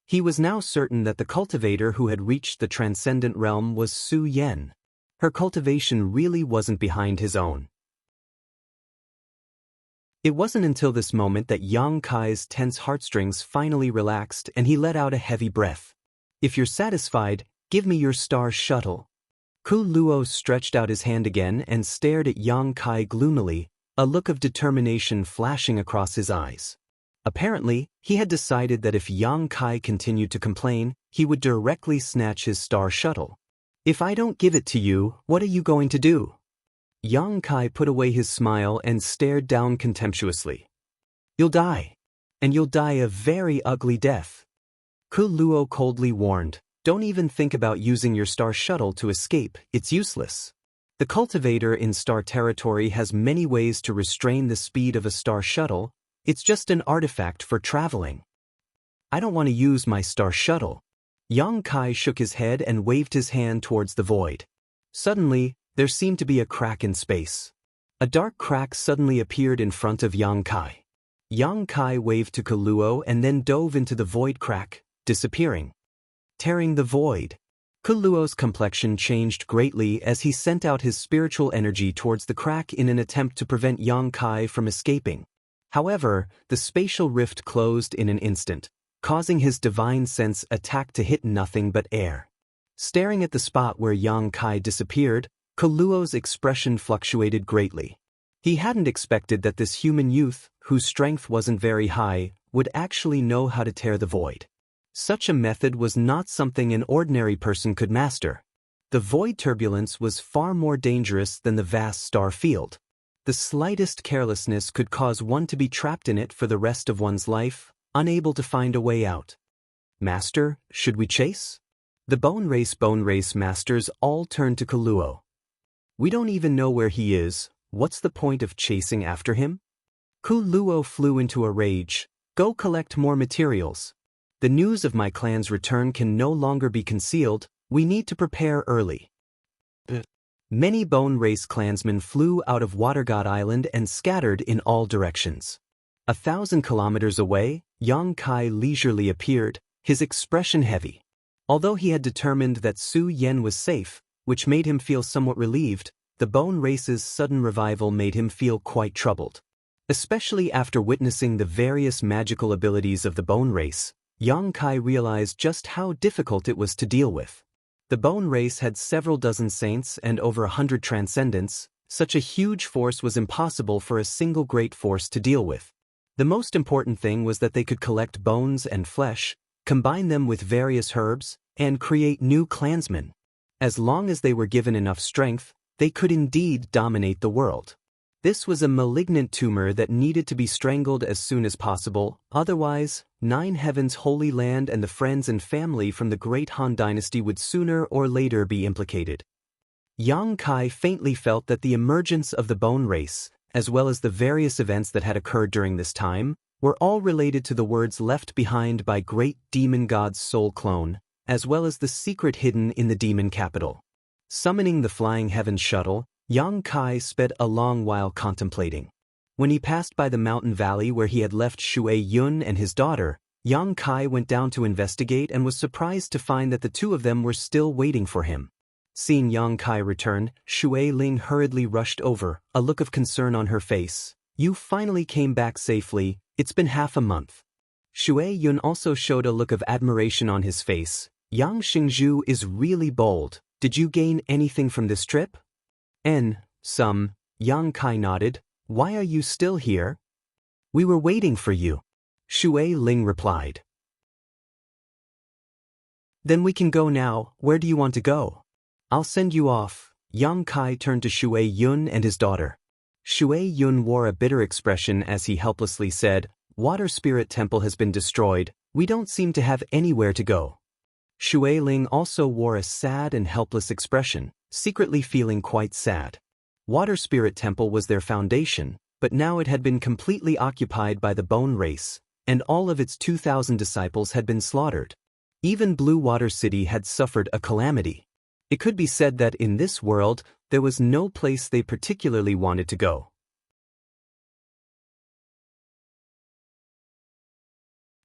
He was now certain that the cultivator who had reached the transcendent realm was Su Yen. Her cultivation really wasn't behind his own. It wasn't until this moment that Yang Kai's tense heartstrings finally relaxed and he let out a heavy breath. "If you're satisfied, give me your star shuttle." Ku Luo stretched out his hand again and stared at Yang Kai gloomily, a look of determination flashing across his eyes. Apparently, he had decided that if Yang Kai continued to complain, he would directly snatch his star shuttle. "If I don't give it to you, what are you going to do?" Yang Kai put away his smile and stared down contemptuously. "You'll die. And you'll die a very ugly death." Ku Luo coldly warned, "Don't even think about using your star shuttle to escape, it's useless. The cultivator in star territory has many ways to restrain the speed of a star shuttle, it's just an artifact for traveling." "I don't want to use my star shuttle." Yang Kai shook his head and waved his hand towards the void. Suddenly, there seemed to be a crack in space. A dark crack suddenly appeared in front of Yang Kai. Yang Kai waved to Ku Luo and then dove into the void crack, disappearing. Tearing the void. Ku Luo's complexion changed greatly as he sent out his spiritual energy towards the crack in an attempt to prevent Yang Kai from escaping. However, the spatial rift closed in an instant, causing his divine sense attack to hit nothing but air. Staring at the spot where Yang Kai disappeared, Ku Luo's expression fluctuated greatly. He hadn't expected that this human youth, whose strength wasn't very high, would actually know how to tear the void. Such a method was not something an ordinary person could master. The void turbulence was far more dangerous than the vast star field. The slightest carelessness could cause one to be trapped in it for the rest of one's life, unable to find a way out. "Master, should we chase?" The bone race masters all turned to Ku Luo. "We don't even know where he is, what's the point of chasing after him?" Ku Luo flew into a rage. "Go collect more materials. The news of my clan's return can no longer be concealed, we need to prepare early." Many bone race clansmen flew out of Water God Island and scattered in all directions. 1,000 kilometers away, Yang Kai leisurely appeared, his expression heavy. Although he had determined that Su Yen was safe, which made him feel somewhat relieved, the bone race's sudden revival made him feel quite troubled. Especially after witnessing the various magical abilities of the bone race, Yang Kai realized just how difficult it was to deal with. The bone race had several dozen saints and over 100 transcendents. Such a huge force was impossible for a single great force to deal with. The most important thing was that they could collect bones and flesh, combine them with various herbs, and create new clansmen. As long as they were given enough strength, they could indeed dominate the world. This was a malignant tumor that needed to be strangled as soon as possible, otherwise, Nine Heaven's Holy Land and the friends and family from the Great Han Dynasty would sooner or later be implicated. Yang Kai faintly felt that the emergence of the bone race, as well as the various events that had occurred during this time, were all related to the words left behind by great demon god's soul clone, as well as the secret hidden in the demon capital. Summoning the Flying Heavens shuttle, Yang Kai sped along while contemplating. When he passed by the mountain valley where he had left Shui Yun and his daughter, Yang Kai went down to investigate and was surprised to find that the two of them were still waiting for him. Seeing Yang Kai return, Shui Ling hurriedly rushed over, a look of concern on her face. "You finally came back safely, it's been half a month." Shui Yun also showed a look of admiration on his face. "Yang Xingzhu is really bold. Did you gain anything from this trip?" Some, Yang Kai nodded. "Why are you still here?" "We were waiting for you," Shui Ling replied. "Then we can go now, where do you want to go?" "I'll send you off." Yang Kai turned to Shui Yun and his daughter. Shui Yun wore a bitter expression as he helplessly said, "Water Spirit Temple has been destroyed, we don't seem to have anywhere to go." Shui Ling also wore a sad and helpless expression, secretly feeling quite sad. Water Spirit Temple was their foundation, but now it had been completely occupied by the bone race, and all of its 2,000 disciples had been slaughtered. Even Blue Water City had suffered a calamity. It could be said that in this world, there was no place they particularly wanted to go.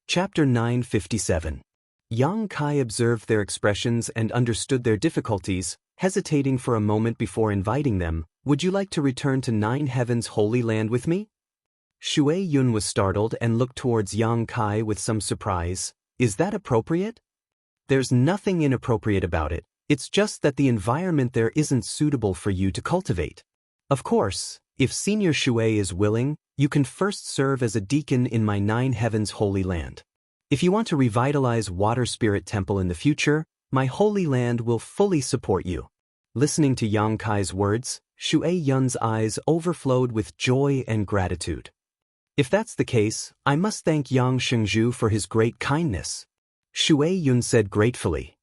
Chapter 957. Yang Kai observed their expressions and understood their difficulties, hesitating for a moment before inviting them. Would you like to return to Nine Heavens' Holy Land with me? Shui Yun was startled and looked towards Yang Kai with some surprise. Is that appropriate? There's nothing inappropriate about it. It's just that the environment there isn't suitable for you to cultivate. Of course, if Senior Shui is willing, you can first serve as a deacon in my Nine Heavens Holy Land. If you want to revitalize Water Spirit Temple in the future, my Holy Land will fully support you. Listening to Yang Kai's words, Shui Yun's eyes overflowed with joy and gratitude. If that's the case, I must thank Yang Shengzhu for his great kindness. Shui Yun said gratefully.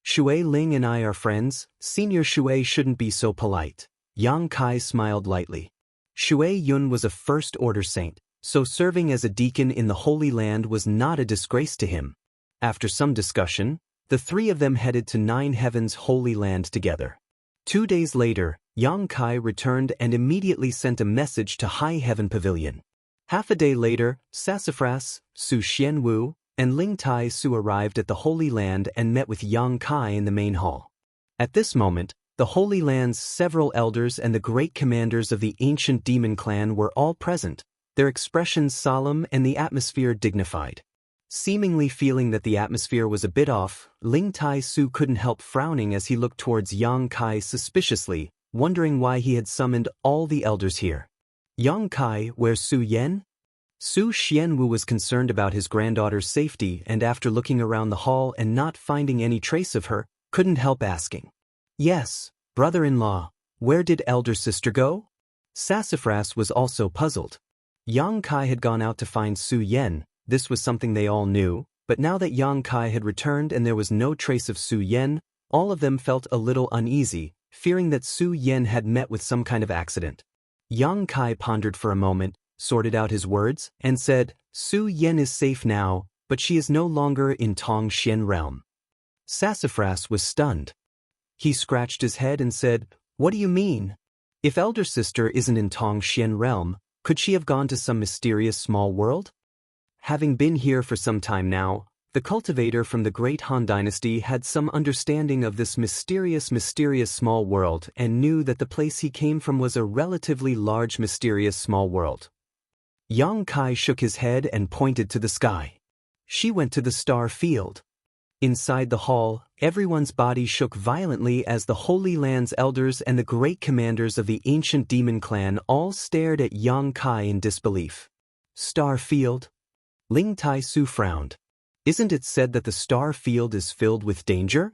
Shui Ling and I are friends. Senior Shui shouldn't be so polite. Yang Kai smiled lightly. Shui Yun was a first-order saint, so serving as a deacon in the Holy Land was not a disgrace to him. After some discussion, the three of them headed to Nine Heavens Holy Land together. 2 days later, Yang Kai returned and immediately sent a message to High Heaven Pavilion. Half a day later, Sassafras, Su Xianwu, and Ling Tai Su arrived at the Holy Land and met with Yang Kai in the main hall. At this moment, the Holy Land's several elders and the great commanders of the ancient demon clan were all present, their expressions solemn and the atmosphere dignified. Seemingly feeling that the atmosphere was a bit off, Ling Tai Su couldn't help frowning as he looked towards Yang Kai suspiciously, wondering why he had summoned all the elders here. Yang Kai, where's Su Yan? Su Xianwu was concerned about his granddaughter's safety and after looking around the hall and not finding any trace of her, couldn't help asking. Yes, brother-in-law, where did elder sister go? Sassafras was also puzzled. Yang Kai had gone out to find Su Yan. This was something they all knew, but now that Yang Kai had returned and there was no trace of Su Yan, all of them felt a little uneasy, fearing that Su Yan had met with some kind of accident. Yang Kai pondered for a moment, sorted out his words, and said, Su Yan is safe now, but she is no longer in Tong Xian realm. Sassafras was stunned. He scratched his head and said, What do you mean? If elder sister isn't in Tong Xian realm, could she have gone to some mysterious small world? Having been here for some time now, the cultivator from the Great Han Dynasty had some understanding of this mysterious small world and knew that the place he came from was a relatively large mysterious small world. Yang Kai shook his head and pointed to the sky. She went to the star field. Inside the hall, everyone's body shook violently as the Holy Land's elders and the great commanders of the ancient demon clan all stared at Yang Kai in disbelief. Star field? Ling Tai Su frowned. Isn't it said that the star field is filled with danger?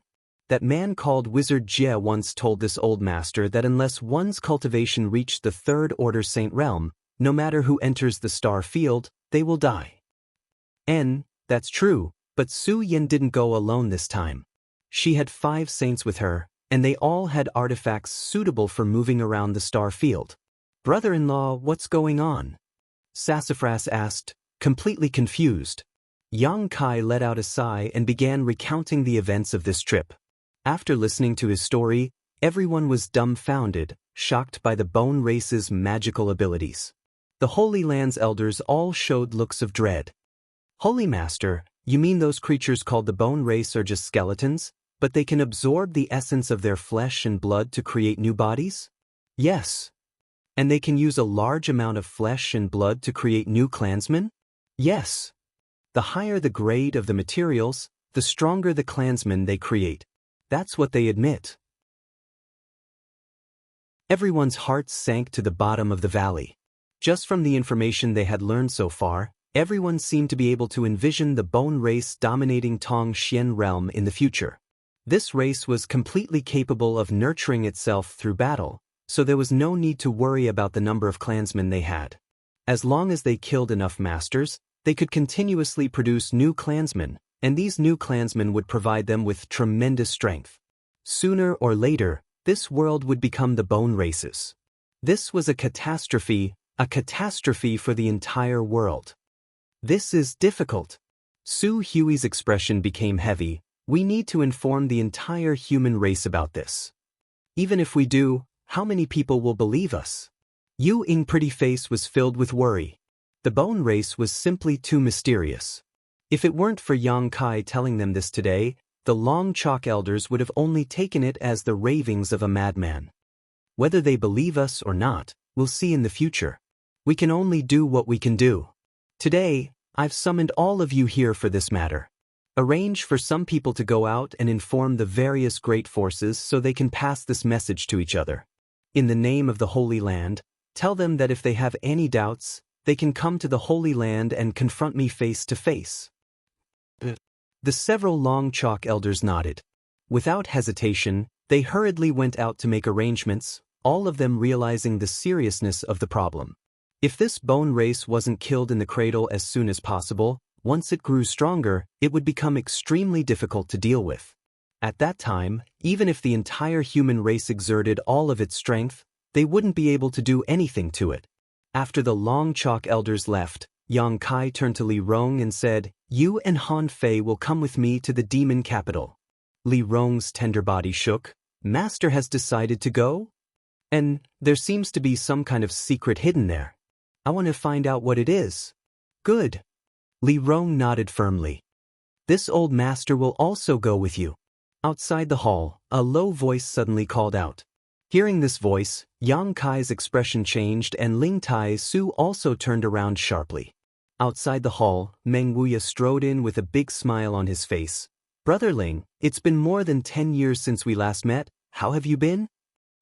That man called Wizard Jie once told this old master that unless one's cultivation reached the third-order saint realm, no matter who enters the star field, they will die. That's true, but Su Yan didn't go alone this time. She had 5 saints with her, and they all had artifacts suitable for moving around the star field. Brother-in-law, what's going on? Sassafras asked, completely confused. Yang Kai let out a sigh and began recounting the events of this trip. After listening to his story, everyone was dumbfounded, shocked by the bone race's magical abilities. The Holy Land's elders all showed looks of dread. Holy Master, you mean those creatures called the bone race are just skeletons, but they can absorb the essence of their flesh and blood to create new bodies? Yes. And they can use a large amount of flesh and blood to create new clansmen? Yes. The higher the grade of the materials, the stronger the clansmen they create. That's what they admit. Everyone's hearts sank to the bottom of the valley. Just from the information they had learned so far, everyone seemed to be able to envision the bone race dominating Tong Xian realm in the future. This race was completely capable of nurturing itself through battle, so there was no need to worry about the number of clansmen they had. As long as they killed enough masters, they could continuously produce new clansmen, and these new clansmen would provide them with tremendous strength. Sooner or later, this world would become the bone races. This was a catastrophe for the entire world. This is difficult. Su Hui's expression became heavy, We need to inform the entire human race about this. Even if we do, how many people will believe us? Yu Ying's pretty face was filled with worry. The bone race was simply too mysterious. If it weren't for Yang Kai telling them this today, the Long Chalk elders would have only taken it as the ravings of a madman. Whether they believe us or not, we'll see in the future. We can only do what we can do. Today, I've summoned all of you here for this matter. Arrange for some people to go out and inform the various great forces so they can pass this message to each other. In the name of the Holy Land, tell them that if they have any doubts, they can come to the Holy Land and confront me face to face. The several Long Chalk elders nodded. Without hesitation, they hurriedly went out to make arrangements, all of them realizing the seriousness of the problem. If this bone race wasn't killed in the cradle as soon as possible, once it grew stronger, it would become extremely difficult to deal with. At that time, even if the entire human race exerted all of its strength, they wouldn't be able to do anything to it. After the Long Chalk elders left, Yang Kai turned to Li Rong and said, "You and Han Fei will come with me to the demon capital." Li Rong's tender body shook. "Master has decided to go? And there seems to be some kind of secret hidden there. I want to find out what it is." "Good." Li Rong nodded firmly. "This old master will also go with you." Outside the hall, a low voice suddenly called out. Hearing this voice, Yang Kai's expression changed and Ling Tai Su also turned around sharply. Outside the hall, Meng Wuya strode in with a big smile on his face. "Brother Ling, it's been more than 10 years since we last met. How have you been?"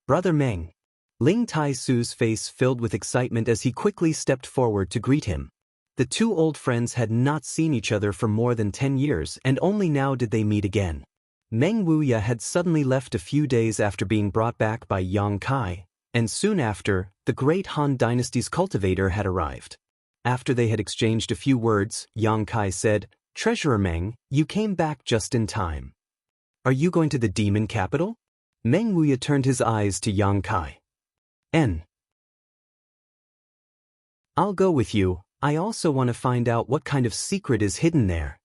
"Brother Meng." Ling Tai Su's face filled with excitement as he quickly stepped forward to greet him. The two old friends had not seen each other for more than 10 years and only now did they meet again. Meng Wuya had suddenly left a few days after being brought back by Yang Kai, and soon after, the great Han Dynasty's cultivator had arrived. After they had exchanged a few words, Yang Kai said, "Treasurer Meng, you came back just in time. Are you going to the demon capital?" Meng Wuya turned his eyes to Yang Kai. "I'll go with you. I also want to find out what kind of secret is hidden there."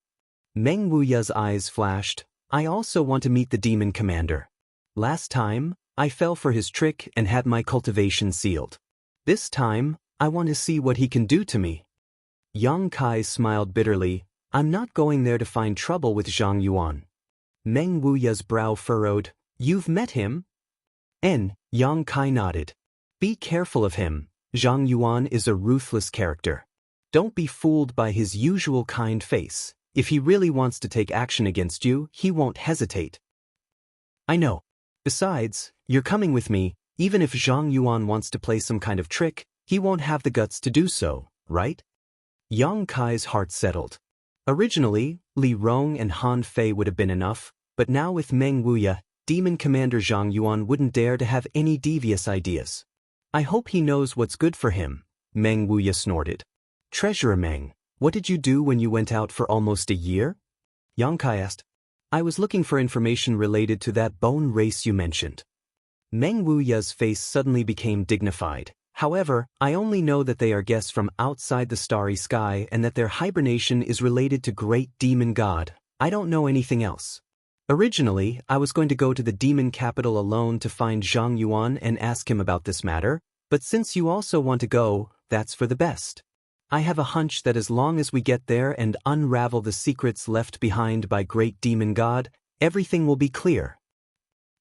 Meng Wuya's eyes flashed. "I also want to meet the demon commander. Last time, I fell for his trick and had my cultivation sealed. This time, I want to see what he can do to me." Yang Kai smiled bitterly. "I'm not going there to find trouble with Zhang Yuan." Meng Wuya's brow furrowed. "You've met him?" Yang Kai nodded. "Be careful of him. Zhang Yuan is a ruthless character. Don't be fooled by his usual kind face. If he really wants to take action against you, he won't hesitate." "I know. Besides, you're coming with me. Even if Zhang Yuan wants to play some kind of trick, he won't have the guts to do so, right?" Yang Kai's heart settled. Originally, Li Rong and Han Fei would have been enough, but now with Meng Wuya, Demon Commander Zhang Yuan wouldn't dare to have any devious ideas. "I hope he knows what's good for him," Meng Wuya snorted. "Treasurer Meng, what did you do when you went out for almost a year?" Yang Kai asked. "I was looking for information related to that bone race you mentioned." Meng Wuya's face suddenly became dignified. "However, I only know that they are guests from outside the starry sky and that their hibernation is related to great demon god. I don't know anything else. Originally, I was going to go to the demon capital alone to find Zhang Yuan and ask him about this matter, but since you also want to go, that's for the best. I have a hunch that as long as we get there and unravel the secrets left behind by great demon god, everything will be clear."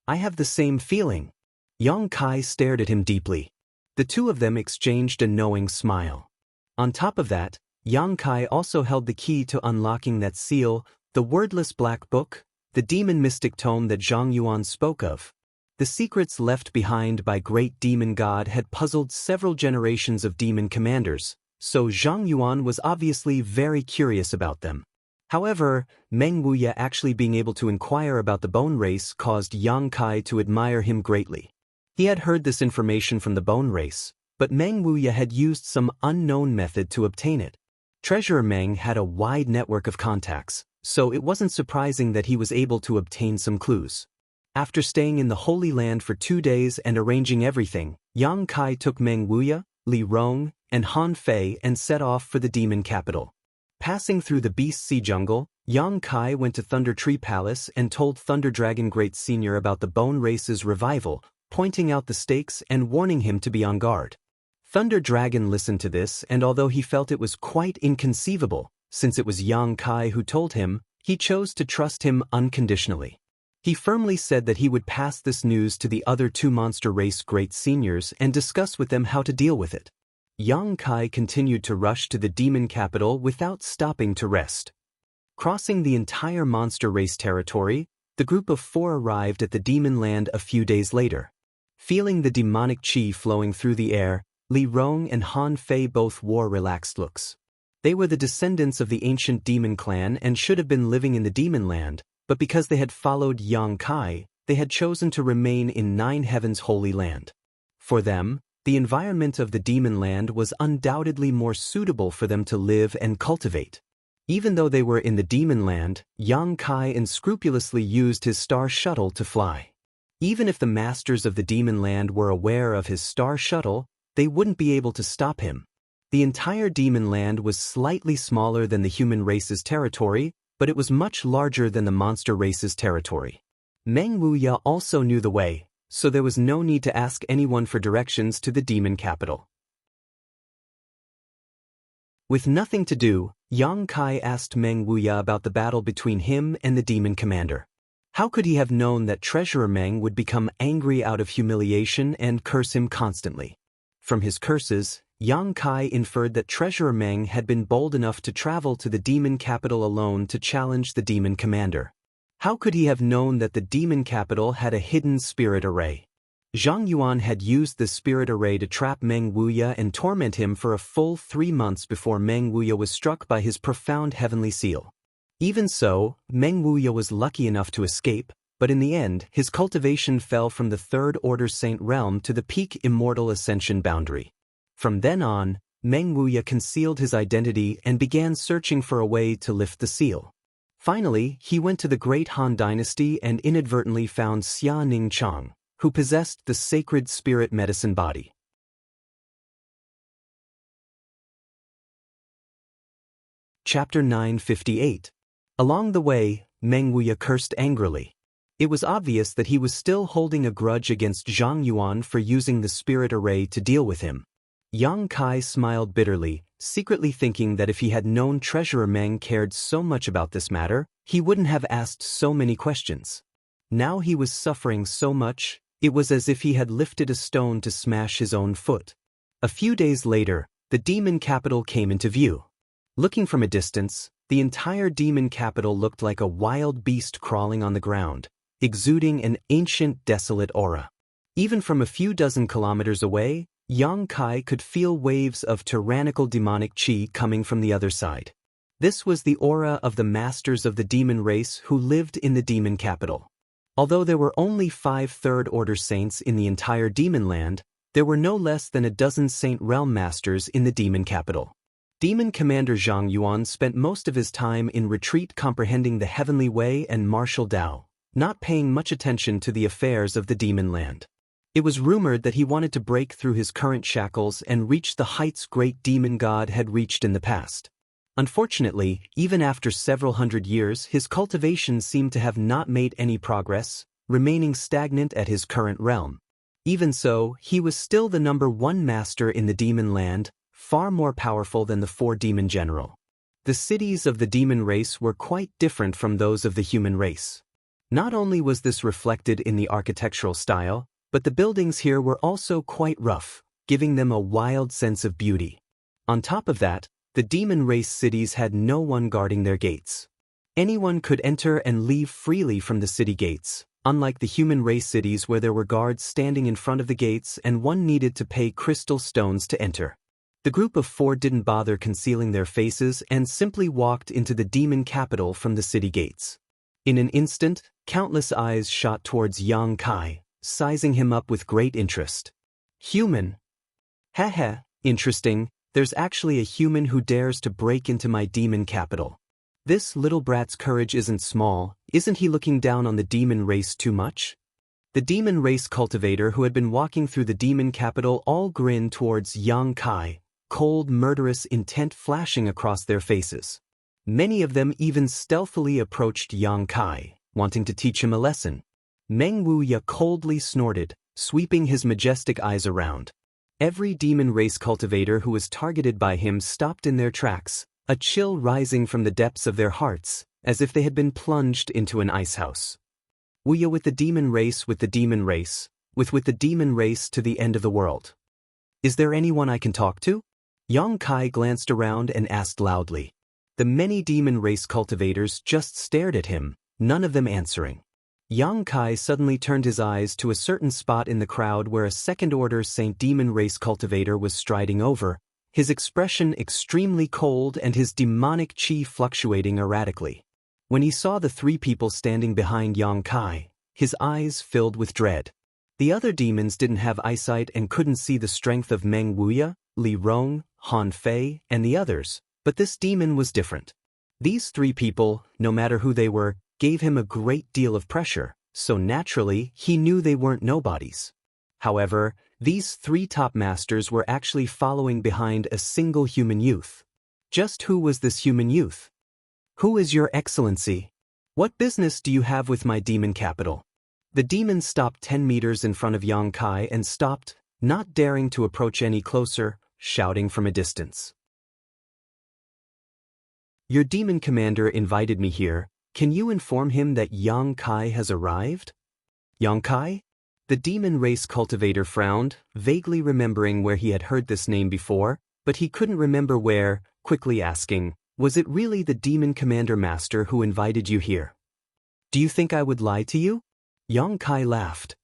"I have the same feeling." Yang Kai stared at him deeply. The two of them exchanged a knowing smile. On top of that, Yang Kai also held the key to unlocking that seal, the wordless black book, the demon mystic tome that Zhang Yuan spoke of. The secrets left behind by great demon god had puzzled several generations of demon commanders, so Zhang Yuan was obviously very curious about them. However, Meng Wuya actually being able to inquire about the bone race caused Yang Kai to admire him greatly. He had heard this information from the bone race, but Meng Wuya had used some unknown method to obtain it. Treasurer Meng had a wide network of contacts, so it wasn't surprising that he was able to obtain some clues. After staying in the Holy Land for 2 days and arranging everything, Yang Kai took Meng Wuya, Li Rong, and Han Fei and set off for the demon capital. Passing through the Beast Sea Jungle, Yang Kai went to Thunder Tree Palace and told Thunder Dragon Great Senior about the Bone Race's revival, pointing out the stakes and warning him to be on guard. Thunder Dragon listened to this, and although he felt it was quite inconceivable, since it was Yang Kai who told him, he chose to trust him unconditionally. He firmly said that he would pass this news to the other two monster race great seniors and discuss with them how to deal with it. Yang Kai continued to rush to the demon capital without stopping to rest. Crossing the entire monster race territory, the group of 4 arrived at the demon land a few days later. Feeling the demonic qi flowing through the air, Li Rong and Han Fei both wore relaxed looks. They were the descendants of the ancient demon clan and should have been living in the demon land, but because they had followed Yang Kai, they had chosen to remain in Nine Heaven's holy land. For them, the environment of the demon land was undoubtedly more suitable for them to live and cultivate. Even though they were in the demon land, Yang Kai unscrupulously used his star shuttle to fly. Even if the masters of the demon land were aware of his star shuttle, they wouldn't be able to stop him. The entire demon land was slightly smaller than the human race's territory, but it was much larger than the monster race's territory. Meng Wuya also knew the way, so there was no need to ask anyone for directions to the demon capital. With nothing to do, Yang Kai asked Meng Wuya about the battle between him and the demon commander. How could he have known that Treasurer Meng would become angry out of humiliation and curse him constantly? From his curses, Yang Kai inferred that Treasurer Meng had been bold enough to travel to the demon capital alone to challenge the demon commander. How could he have known that the demon capital had a hidden spirit array? Zhang Yuan had used the spirit array to trap Meng Wuya and torment him for a full 3 months before Meng Wuya was struck by his profound heavenly seal. Even so, Meng Wuya was lucky enough to escape, but in the end, his cultivation fell from the Third Order Saint Realm to the peak Immortal Ascension boundary. From then on, Meng Wuya concealed his identity and began searching for a way to lift the seal. Finally, he went to the Great Han Dynasty and inadvertently found Xia Ningchang, who possessed the sacred spirit medicine body. Chapter 958. Along the way, Meng Wuya cursed angrily. It was obvious that he was still holding a grudge against Zhang Yuan for using the spirit array to deal with him. Yang Kai smiled bitterly, secretly thinking that if he had known Treasurer Meng cared so much about this matter, he wouldn't have asked so many questions. Now he was suffering so much, it was as if he had lifted a stone to smash his own foot. A few days later, the demon capital came into view. Looking from a distance, the entire demon capital looked like a wild beast crawling on the ground, exuding an ancient, desolate aura. Even from a few dozen kilometers away, Yang Kai could feel waves of tyrannical demonic qi coming from the other side. This was the aura of the masters of the demon race who lived in the demon capital. Although there were only 5 Third Order saints in the entire demon land, there were no less than a dozen Saint Realm masters in the demon capital. Demon Commander Zhang Yuan spent most of his time in retreat comprehending the heavenly way and martial Tao, not paying much attention to the affairs of the demon land. It was rumored that he wanted to break through his current shackles and reach the heights great demon god had reached in the past. Unfortunately, even after several hundred years, his cultivation seemed to have not made any progress, remaining stagnant at his current realm. Even so, he was still the #1 master in the demon land, far more powerful than the 4 demon general. The cities of the demon race were quite different from those of the human race. Not only was this reflected in the architectural style, but the buildings here were also quite rough, giving them a wild sense of beauty. On top of that, the demon race cities had no one guarding their gates. Anyone could enter and leave freely from the city gates, unlike the human race cities where there were guards standing in front of the gates and one needed to pay crystal stones to enter. The group of 4 didn't bother concealing their faces and simply walked into the demon capital from the city gates. In an instant, countless eyes shot towards Yang Kai, sizing him up with great interest. Human? Heh, interesting, there's actually a human who dares to break into my demon capital. This little brat's courage isn't small, isn't he looking down on the demon race too much? The demon race cultivator who had been walking through the demon capital all grinned towards Yang Kai, cold, murderous intent flashing across their faces. Many of them even stealthily approached Yang Kai, wanting to teach him a lesson. Meng Wuya coldly snorted, sweeping his majestic eyes around. Every demon race cultivator who was targeted by him stopped in their tracks, a chill rising from the depths of their hearts, as if they had been plunged into an icehouse. Wuya with the demon race, with the demon race, with the demon race to the end of the world. Is there anyone I can talk to? Yang Kai glanced around and asked loudly. The many demon race cultivators just stared at him, none of them answering. Yang Kai suddenly turned his eyes to a certain spot in the crowd where a second-order Saint Demon race cultivator was striding over, his expression extremely cold and his demonic chi fluctuating erratically. When he saw the three people standing behind Yang Kai, his eyes filled with dread. The other demons didn't have eyesight and couldn't see the strength of Meng Wuya, Li Rong, Han Fei, and the others, but this demon was different. These three people, no matter who they were, gave him a great deal of pressure, so naturally he knew they weren't nobodies. However, these three top masters were actually following behind a single human youth. Just who was this human youth? Who is your excellency? What business do you have with my demon capital? The demon stopped 10 meters in front of Yang Kai and stopped, not daring to approach any closer, shouting from a distance. Your demon commander invited me here. Can you inform him that Yang Kai has arrived? Yang Kai? The demon race cultivator frowned, vaguely remembering where he had heard this name before, but he couldn't remember where, quickly asking, was it really the demon commander master who invited you here? Do you think I would lie to you? Yang Kai laughed.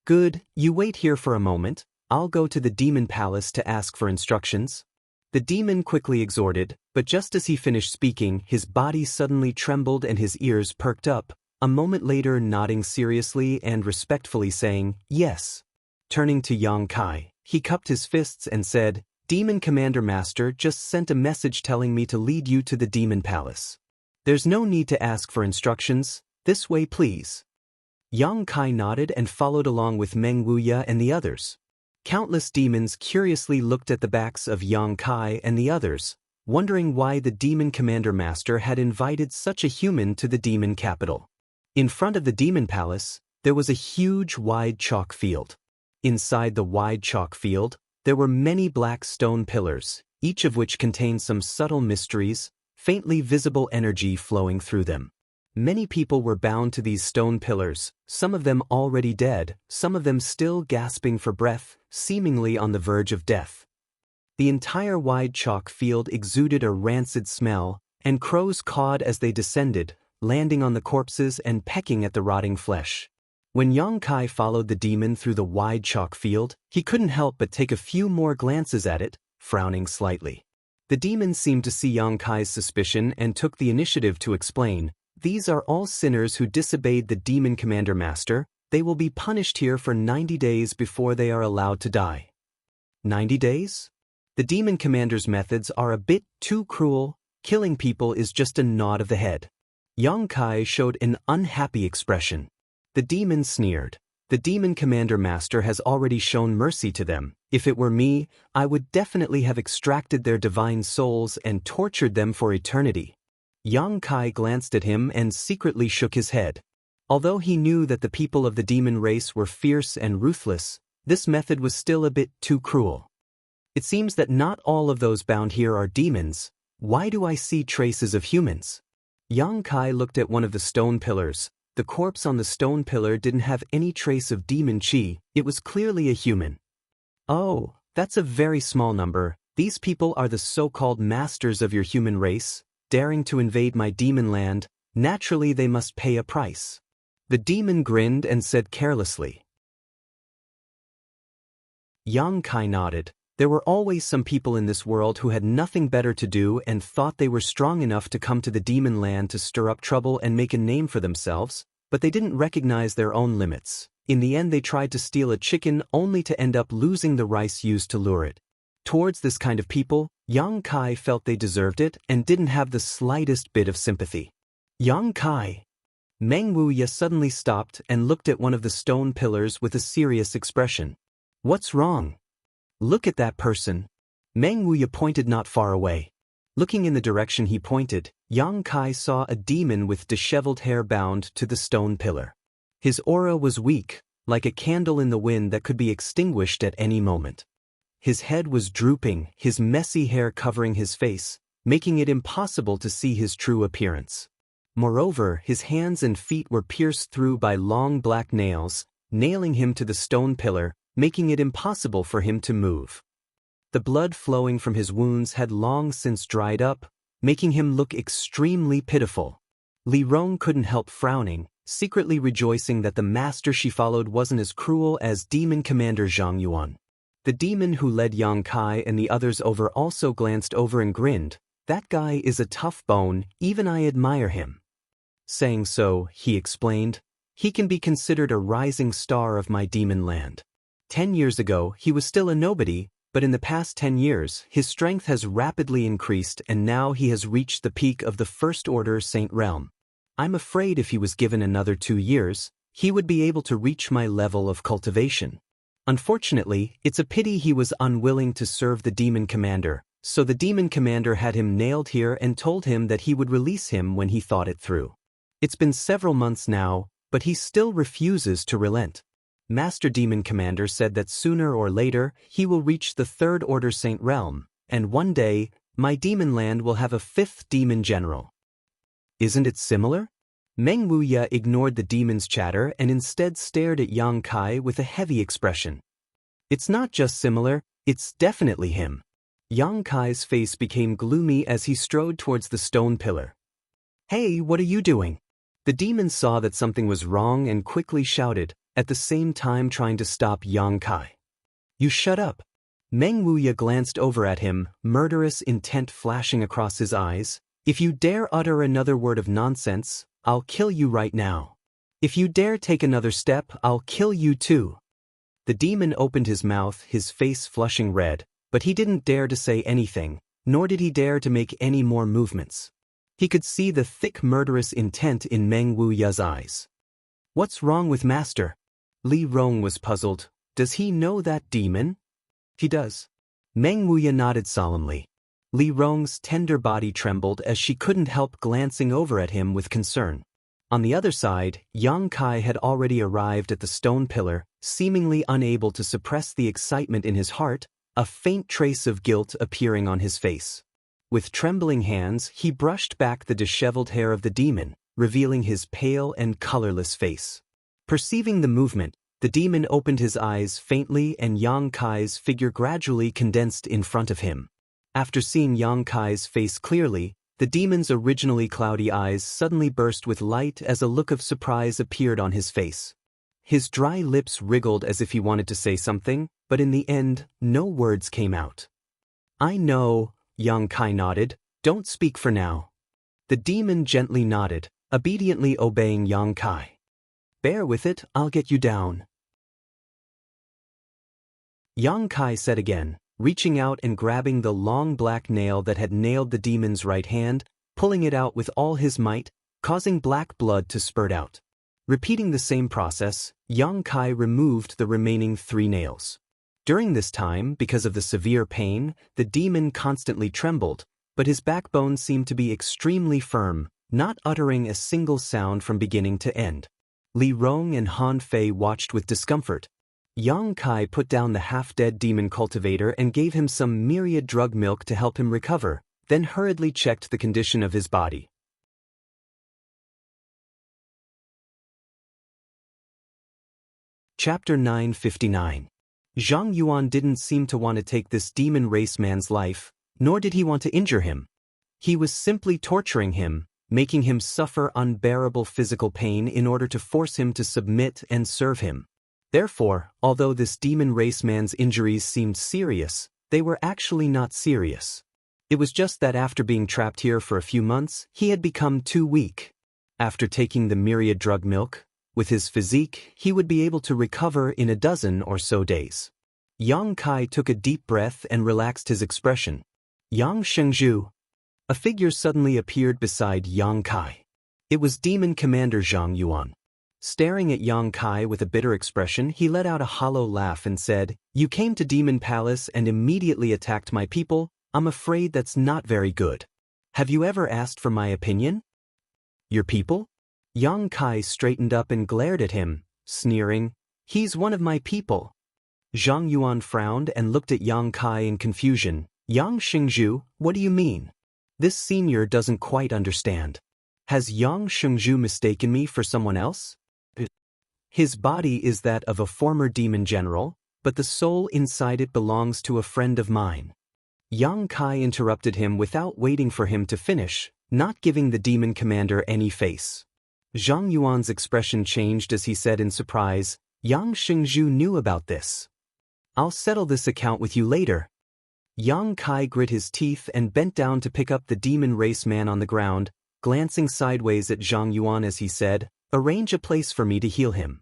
Good, you wait here for a moment, I'll go to the demon palace to ask for instructions. The demon quickly exhorted, but just as he finished speaking, his body suddenly trembled and his ears perked up, a moment later nodding seriously and respectfully saying, yes. Turning to Yang Kai, he cupped his fists and said, Demon Commander Master just sent a message telling me to lead you to the demon palace. There's no need to ask for instructions, this way please. Yang Kai nodded and followed along with Meng Wuya and the others. Countless demons curiously looked at the backs of Yang Kai and the others, wondering why the Demon Commander Master had invited such a human to the demon capital. In front of the demon palace, there was a huge wide chalk field. Inside the wide chalk field, there were many black stone pillars, each of which contained some subtle mysteries, faintly visible energy flowing through them. Many people were bound to these stone pillars, some of them already dead, some of them still gasping for breath, seemingly on the verge of death. The entire wide chalk field exuded a rancid smell, and crows cawed as they descended, landing on the corpses and pecking at the rotting flesh. When Yang Kai followed the demon through the wide chalk field, he couldn't help but take a few more glances at it, frowning slightly. The demon seemed to see Yang Kai's suspicion and took the initiative to explain, these are all sinners who disobeyed the Demon Commander Master. They will be punished here for 90 days before they are allowed to die. 90 days? The Demon Commander's methods are a bit too cruel. Killing people is just a nod of the head. Yang Kai showed an unhappy expression. The demon sneered. The Demon Commander Master has already shown mercy to them. If it were me, I would definitely have extracted their divine souls and tortured them for eternity. Yang Kai glanced at him and secretly shook his head. Although he knew that the people of the demon race were fierce and ruthless, this method was still a bit too cruel. It seems that not all of those bound here are demons. Why do I see traces of humans? Yang Kai looked at one of the stone pillars. The corpse on the stone pillar didn't have any trace of demon chi, it was clearly a human. Oh, that's a very small number. These people are the so-called masters of your human race, daring to invade my demon land. Naturally they must pay a price. The demon grinned and said carelessly. Yang Kai nodded. There were always some people in this world who had nothing better to do and thought they were strong enough to come to the demon land to stir up trouble and make a name for themselves, but they didn't recognize their own limits. In the end they tried to steal a chicken only to end up losing the rice used to lure it. Towards this kind of people, Yang Kai felt they deserved it and didn't have the slightest bit of sympathy. Yang Kai. Meng Wuya suddenly stopped and looked at one of the stone pillars with a serious expression. What's wrong? Look at that person. Meng Wuya pointed not far away. Looking in the direction he pointed, Yang Kai saw a demon with disheveled hair bound to the stone pillar. His aura was weak, like a candle in the wind that could be extinguished at any moment. His head was drooping, his messy hair covering his face, making it impossible to see his true appearance. Moreover, his hands and feet were pierced through by long black nails, nailing him to the stone pillar, making it impossible for him to move. The blood flowing from his wounds had long since dried up, making him look extremely pitiful. Li Rong couldn't help frowning, secretly rejoicing that the master she followed wasn't as cruel as Demon Commander Zhang Yuan. The demon who led Yang Kai and the others over also glanced over and grinned. That guy is a tough bone, even I admire him. Saying so, he explained, he can be considered a rising star of my demon land. 10 years ago, he was still a nobody, but in the past 10 years, his strength has rapidly increased and now he has reached the peak of the First Order Saint Realm. I'm afraid if he was given another 2 years, he would be able to reach my level of cultivation. Unfortunately, it's a pity he was unwilling to serve the demon commander, so the demon commander had him nailed here and told him that he would release him when he thought it through. It's been several months now, but he still refuses to relent. Master Demon Commander said that sooner or later, he will reach the Third Order Saint Realm, and one day, my demon land will have a 5th demon general. Isn't it similar? Meng Wuya ignored the demon's chatter and instead stared at Yang Kai with a heavy expression. It's not just similar, it's definitely him. Yang Kai's face became gloomy as he strode towards the stone pillar. Hey, what are you doing? The demon saw that something was wrong and quickly shouted, at the same time trying to stop Yang Kai. You shut up. Meng Wuya glanced over at him, murderous intent flashing across his eyes. If you dare utter another word of nonsense, I'll kill you right now. If you dare take another step, I'll kill you too. The demon opened his mouth, his face flushing red, but he didn't dare to say anything, nor did he dare to make any more movements. He could see the thick murderous intent in Meng Wuya's eyes. What's wrong with Master? Li Rong was puzzled. Does he know that demon? He does. Meng Wuya nodded solemnly. Li Rong's tender body trembled as she couldn't help glancing over at him with concern. On the other side, Yang Kai had already arrived at the stone pillar, seemingly unable to suppress the excitement in his heart, a faint trace of guilt appearing on his face. With trembling hands, he brushed back the disheveled hair of the demon, revealing his pale and colorless face. Perceiving the movement, the demon opened his eyes faintly and Yang Kai's figure gradually condensed in front of him. After seeing Yang Kai's face clearly, the demon's originally cloudy eyes suddenly burst with light as a look of surprise appeared on his face. His dry lips wriggled as if he wanted to say something, but in the end, no words came out. I know, Yang Kai nodded, don't speak for now. The demon gently nodded, obediently obeying Yang Kai. Bear with it, I'll get you down. Yang Kai said again, reaching out and grabbing the long black nail that had nailed the demon's right hand, pulling it out with all his might, causing black blood to spurt out. Repeating the same process, Yang Kai removed the remaining 3 nails. During this time, because of the severe pain, the demon constantly trembled, but his backbone seemed to be extremely firm, not uttering a single sound from beginning to end. Li Rong and Han Fei watched with discomfort. Yang Kai put down the half-dead demon cultivator and gave him some myriad drug milk to help him recover, then hurriedly checked the condition of his body. Chapter 959. Zhang Yuan didn't seem to want to take this demon race man's life, nor did he want to injure him. He was simply torturing him, making him suffer unbearable physical pain in order to force him to submit and serve him. Therefore, although this demon race man's injuries seemed serious, they were actually not serious. It was just that after being trapped here for a few months, he had become too weak. After taking the myriad drug milk, with his physique, he would be able to recover in a dozen or so days. Yang Kai took a deep breath and relaxed his expression. Yang Shengzhu. A figure suddenly appeared beside Yang Kai. It was Demon Commander Zhang Yuan. Staring at Yang Kai with a bitter expression, he let out a hollow laugh and said, "You came to Demon Palace and immediately attacked my people. I'm afraid that's not very good." Have you ever asked for my opinion? Your people? Yang Kai straightened up and glared at him, sneering. He's one of my people. Zhang Yuan frowned and looked at Yang Kai in confusion. Yang Xingzhu, what do you mean? This senior doesn't quite understand. Has Yang Xingzhu mistaken me for someone else? His body is that of a former demon general, but the soul inside it belongs to a friend of mine. Yang Kai interrupted him without waiting for him to finish, not giving the demon commander any face. Zhang Yuan's expression changed as he said in surprise, Yang Xingzhu knew about this. I'll settle this account with you later. Yang Kai grit his teeth and bent down to pick up the demon race man on the ground, glancing sideways at Zhang Yuan as he said, arrange a place for me to heal him.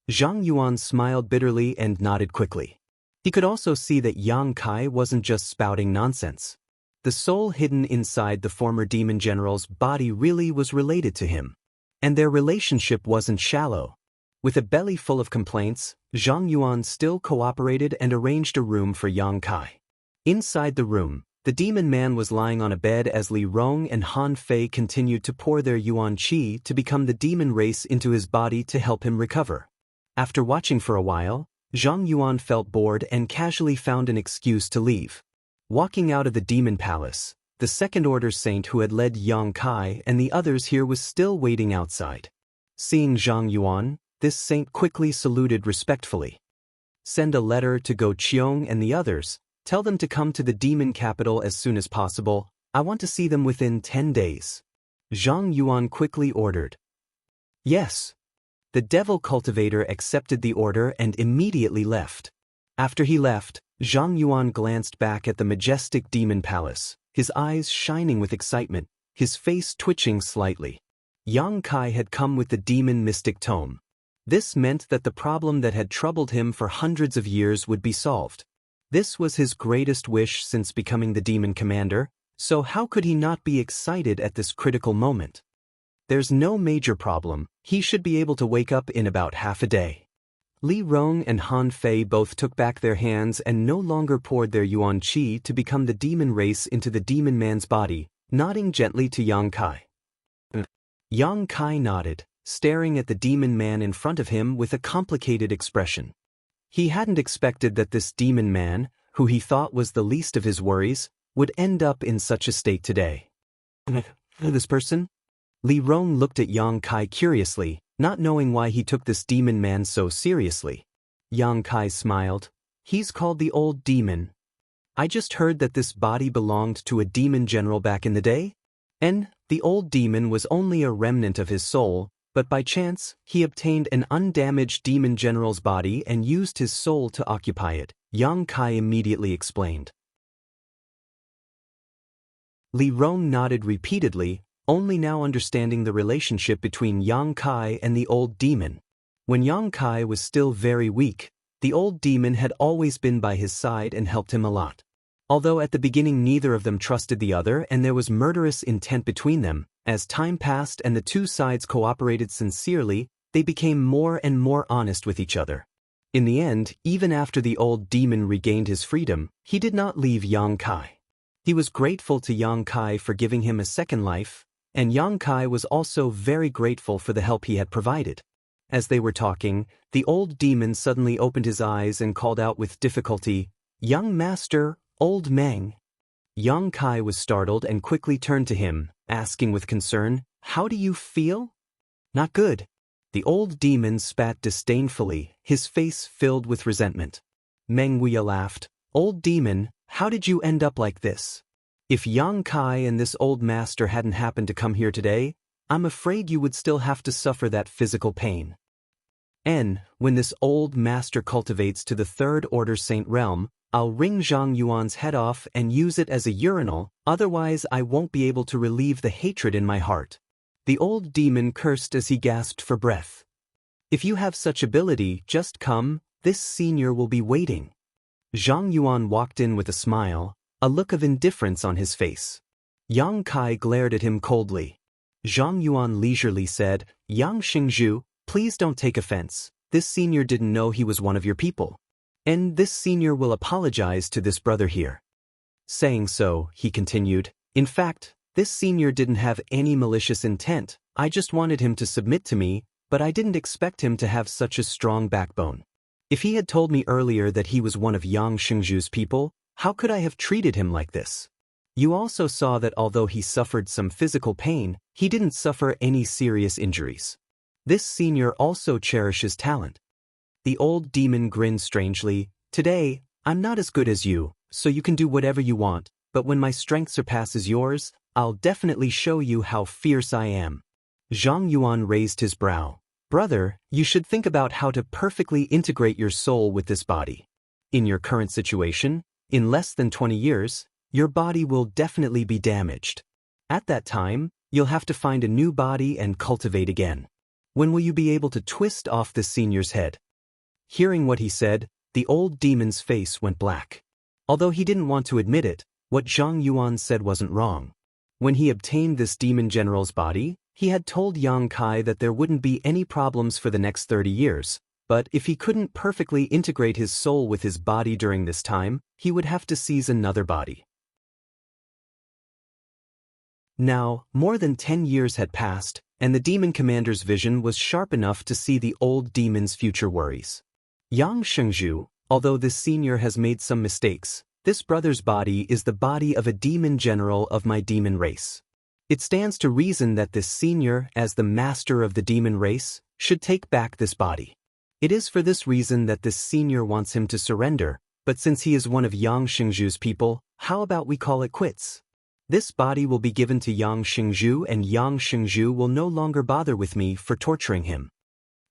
Zhang Yuan smiled bitterly and nodded quickly. He could also see that Yang Kai wasn't just spouting nonsense. The soul hidden inside the former demon general's body really was related to him. And their relationship wasn't shallow. With a belly full of complaints, Zhang Yuan still cooperated and arranged a room for Yang Kai. Inside the room, the demon man was lying on a bed as Li Rong and Han Fei continued to pour their yuan qi to become the demon race into his body to help him recover. After watching for a while, Zhang Yuan felt bored and casually found an excuse to leave. Walking out of the demon palace, the second-order saint who had led Yang Kai and the others here was still waiting outside. Seeing Zhang Yuan, this saint quickly saluted respectfully. Send a letter to Go Qiong and the others, tell them to come to the demon capital as soon as possible, I want to see them within 10 days. Zhang Yuan quickly ordered. Yes. The devil cultivator accepted the order and immediately left. After he left, Zhang Yuan glanced back at the majestic demon palace, his eyes shining with excitement, his face twitching slightly. Yang Kai had come with the demon mystic tome. This meant that the problem that had troubled him for hundreds of years would be solved. This was his greatest wish since becoming the demon commander, so how could he not be excited at this critical moment? There's no major problem, he should be able to wake up in about half a day. Li Rong and Han Fei both took back their hands and no longer poured their yuan qi to become the demon race into the demon man's body, nodding gently to Yang Kai. Yang Kai nodded, staring at the demon man in front of him with a complicated expression. He hadn't expected that this demon man, who he thought was the least of his worries, would end up in such a state today. This person? Li Rong looked at Yang Kai curiously, not knowing why he took this demon man so seriously. Yang Kai smiled. He's called the Old Demon. I just heard that this body belonged to a demon general back in the day. And the Old Demon was only a remnant of his soul, but by chance, he obtained an undamaged demon general's body and used his soul to occupy it, Yang Kai immediately explained. Li Rong nodded repeatedly, only now understanding the relationship between Yang Kai and the Old Demon. When Yang Kai was still very weak, the Old Demon had always been by his side and helped him a lot. Although at the beginning neither of them trusted the other and there was murderous intent between them, as time passed and the two sides cooperated sincerely, they became more and more honest with each other. In the end, even after the Old Demon regained his freedom, he did not leave Yang Kai. He was grateful to Yang Kai for giving him a second life, and Yang Kai was also very grateful for the help he had provided. As they were talking, the Old Demon suddenly opened his eyes and called out with difficulty, "Young Master, Old Meng." Yang Kai was startled and quickly turned to him, asking with concern, "How do you feel?" "Not good." The Old Demon spat disdainfully, his face filled with resentment. Meng Wuya laughed. "Old Demon, how did you end up like this? If Yang Kai and this old master hadn't happened to come here today, I'm afraid you would still have to suffer that physical pain. And, when this old master cultivates to the third order saint realm, I'll wring Zhang Yuan's head off and use it as a urinal, otherwise I won't be able to relieve the hatred in my heart." The Old Demon cursed as he gasped for breath. "If you have such ability, just come, this senior will be waiting." Zhang Yuan walked in with a smile, a look of indifference on his face. Yang Kai glared at him coldly. Zhang Yuan leisurely said, "Yang Xingzhu, please don't take offense. This senior didn't know he was one of your people. And this senior will apologize to this brother here." Saying so, he continued, "In fact, This senior didn't have any malicious intent, I just wanted him to submit to me, but I didn't expect him to have such a strong backbone. If he had told me earlier that he was one of Yang Shengzhu's people, how could I have treated him like this? You also saw that although he suffered some physical pain, he didn't suffer any serious injuries. This senior also cherishes talent. The old demon grinned strangely. Today, I'm not as good as you, so you can do whatever you want, but when my strength surpasses yours, I'll definitely show you how fierce I am. Zhang Yuan raised his brow. Brother, you should think about how to perfectly integrate your soul with this body. In your current situation, in less than 20 years, your body will definitely be damaged. At that time, you'll have to find a new body and cultivate again. When will you be able to twist off this senior's head? Hearing what he said, the old demon's face went black. Although he didn't want to admit it, what Zhang Yuan said wasn't wrong. When he obtained this demon general's body, he had told Yang Kai that there wouldn't be any problems for the next 30 years, but if he couldn't perfectly integrate his soul with his body during this time, he would have to seize another body. Now, more than 10 years had passed, and the demon commander's vision was sharp enough to see the old demon's future worries. Yang Shengzhu, although this senior has made some mistakes, this brother's body is the body of a demon general of my demon race. It stands to reason that this senior, as the master of the demon race, should take back this body. It is for this reason that this senior wants him to surrender, but since he is one of Yang Shengzhu's people, how about we call it quits? This body will be given to Yang Shengzhu and Yang Shengzhu will no longer bother with me for torturing him.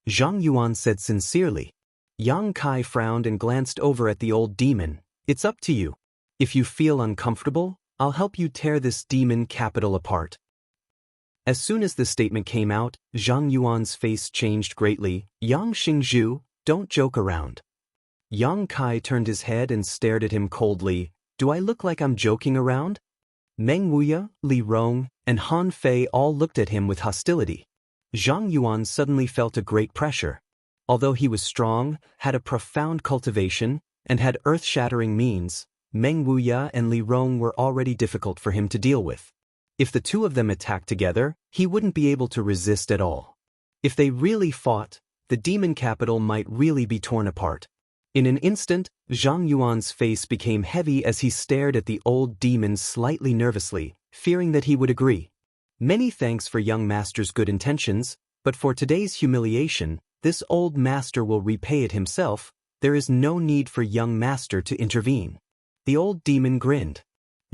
Zhang Yuan said sincerely. Yang Kai frowned and glanced over at the old demon. It's up to you. If you feel uncomfortable, I'll help you tear this demon capital apart. As soon as this statement came out, Zhang Yuan's face changed greatly. Yang Shengzhu, don't joke around. Yang Kai turned his head and stared at him coldly. Do I look like I'm joking around? Meng Wuya, Li Rong, and Han Fei all looked at him with hostility. Zhang Yuan suddenly felt a great pressure. Although he was strong, had a profound cultivation, and had earth-shattering means, Meng Wuya and Li Rong were already difficult for him to deal with. If the two of them attacked together, he wouldn't be able to resist at all. If they really fought, the demon capital might really be torn apart. In an instant, Zhang Yuan's face became heavy as he stared at the old demon slightly nervously, fearing that he would agree. Many thanks for young master's good intentions, but for today's humiliation, this old master will repay it himself. There is no need for young master to intervene. The old demon grinned.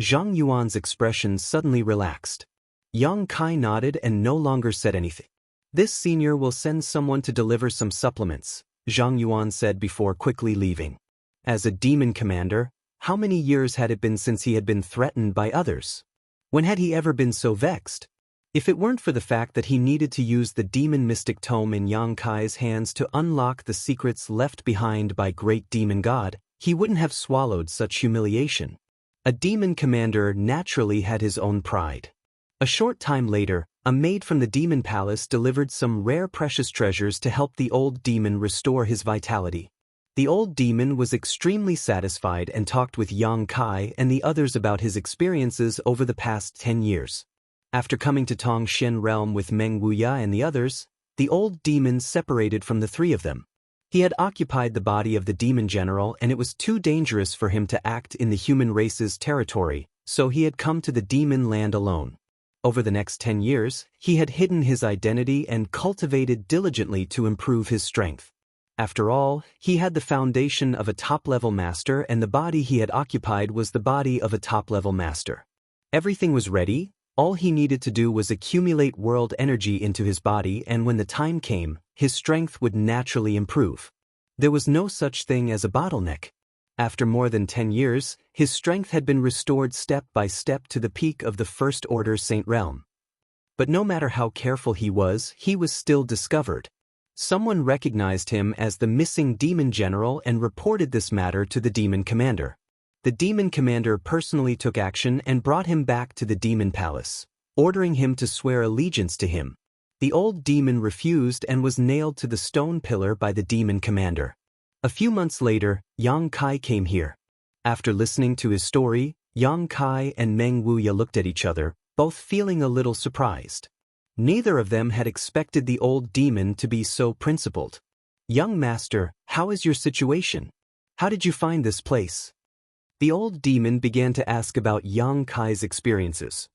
Zhang Yuan's expression suddenly relaxed. Yang Kai nodded and no longer said anything. This senior will send someone to deliver some supplements, Zhang Yuan said before quickly leaving. As a demon commander, how many years had it been since he had been threatened by others? When had he ever been so vexed? If it weren't for the fact that he needed to use the demon mystic tome in Yang Kai's hands to unlock the secrets left behind by great demon god, he wouldn't have swallowed such humiliation. A demon commander naturally had his own pride. A short time later, a maid from the demon palace delivered some rare precious treasures to help the old demon restore his vitality. The old demon was extremely satisfied and talked with Yang Kai and the others about his experiences over the past 10 years. After coming to Tongshen realm with Meng Wuya and the others, the old demon separated from the three of them. He had occupied the body of the demon general and it was too dangerous for him to act in the human race's territory, so he had come to the demon land alone. Over the next 10 years, he had hidden his identity and cultivated diligently to improve his strength. After all, he had the foundation of a top-level master and the body he had occupied was the body of a top-level master. Everything was ready. All he needed to do was accumulate world energy into his body and when the time came, his strength would naturally improve. There was no such thing as a bottleneck. After more than 10 years, his strength had been restored step by step to the peak of the First Order Saint Realm. But no matter how careful he was still discovered. Someone recognized him as the missing demon general and reported this matter to the demon commander. The demon commander personally took action and brought him back to the demon palace, ordering him to swear allegiance to him. The old demon refused and was nailed to the stone pillar by the demon commander. A few months later, Yang Kai came here. After listening to his story, Yang Kai and Meng Wuya looked at each other. both feeling a little surprised. Neither of them had expected the old demon to be so principled. "Young master, how is your situation? How did you find this place?" The old demon began to ask about Yang Kai's experiences.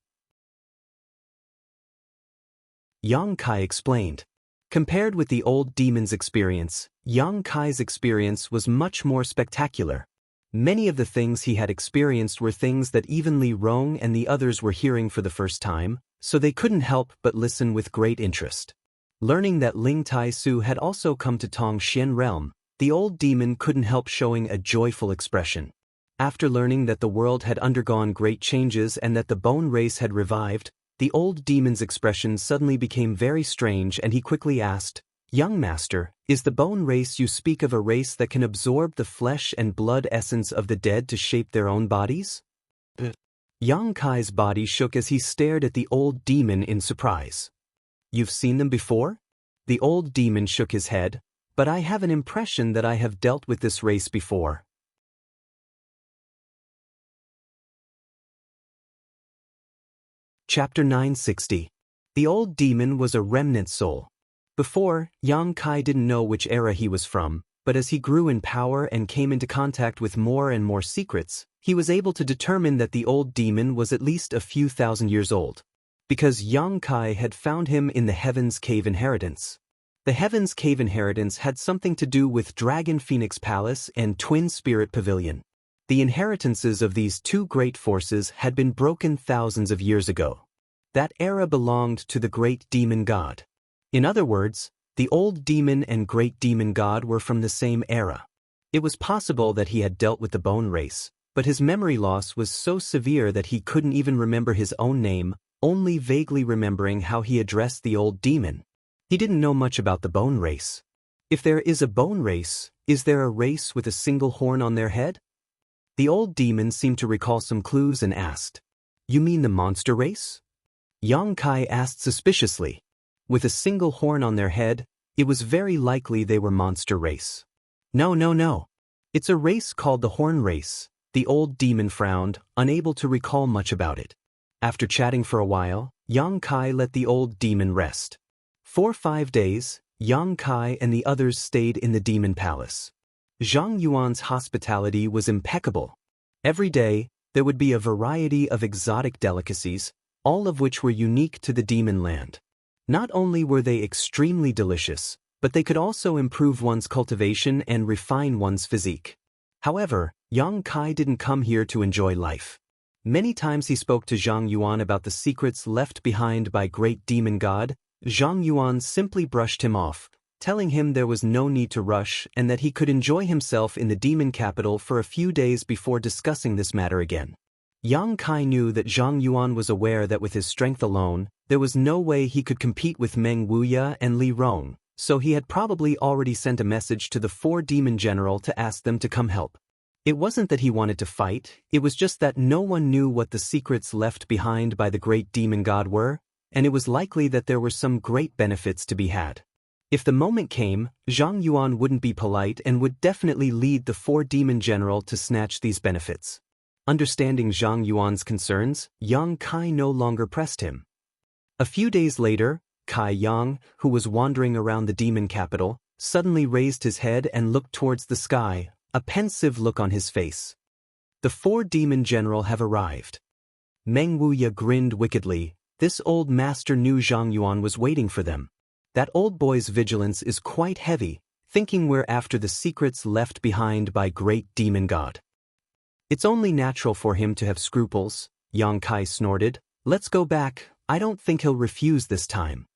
Yang Kai explained. Compared with the old demon's experience, Yang Kai's experience was much more spectacular. Many of the things he had experienced were things that even Li Rong and the others were hearing for the first time, so they couldn't help but listen with great interest. Learning that Ling Tai Su had also come to Tong Xian realm, the old demon couldn't help showing a joyful expression. After learning that the world had undergone great changes and that the bone race had revived, the old demon's expression suddenly became very strange and he quickly asked, "Young master, is the bone race you speak of a race that can absorb the flesh and blood essence of the dead to shape their own bodies?" Yang Kai's body shook as he stared at the old demon in surprise. "You've seen them before?" The old demon shook his head, "But I have an impression that I have dealt with this race before." Chapter 960. The old demon was a remnant soul. Before, Yang Kai didn't know which era he was from, but as he grew in power and came into contact with more and more secrets, he was able to determine that the old demon was at least a few thousand years old. Because Yang Kai had found him in the Heaven's Cave Inheritance. The Heaven's Cave Inheritance had something to do with Dragon Phoenix Palace and Twin Spirit Pavilion. The inheritances of these two great forces had been broken thousands of years ago. That era belonged to the great demon god. In other words, the old demon and great demon god were from the same era. It was possible that he had dealt with the bone race, but his memory loss was so severe that he couldn't even remember his own name, only vaguely remembering how he addressed the old demon. He didn't know much about the bone race. If there is a bone race, is there a race with a single horn on their head? The old demon seemed to recall some clues and asked, "You mean the monster race?" Yang Kai asked suspiciously. With a single horn on their head, it was very likely they were monster race. No. It's a race called the horn race." The old demon frowned, unable to recall much about it. After chatting for a while, Yang Kai let the old demon rest. For 5 days, Yang Kai and the others stayed in the demon palace. Zhang Yuan's hospitality was impeccable. Every day, there would be a variety of exotic delicacies, all of which were unique to the demon land. Not only were they extremely delicious, but they could also improve one's cultivation and refine one's physique. However, Yang Kai didn't come here to enjoy life. Many times he spoke to Zhang Yuan about the secrets left behind by great demon god. Zhang Yuan simply brushed him off, telling him there was no need to rush and that he could enjoy himself in the demon capital for a few days before discussing this matter again. Yang Kai knew that Zhang Yuan was aware that with his strength alone, there was no way he could compete with Meng Wuya and Li Rong, so he had probably already sent a message to the 4 demon general to ask them to come help. It wasn't that he wanted to fight, it was just that no one knew what the secrets left behind by the great demon god were, and it was likely that there were some great benefits to be had. If the moment came, Zhang Yuan wouldn't be polite and would definitely lead the 4 demon general to snatch these benefits. Understanding Zhang Yuan's concerns, Yang Kai no longer pressed him. A few days later, Kai Yang, who was wandering around the demon capital, suddenly raised his head and looked towards the sky, a pensive look on his face. "The 4 demon general have arrived." Meng Wuya grinned wickedly. This old master knew Zhang Yuan was waiting for them. That old boy's vigilance is quite heavy, thinking we're after the secrets left behind by great demon god. It's only natural for him to have scruples, Yang Kai snorted. "Let's go back, I don't think he'll refuse this time."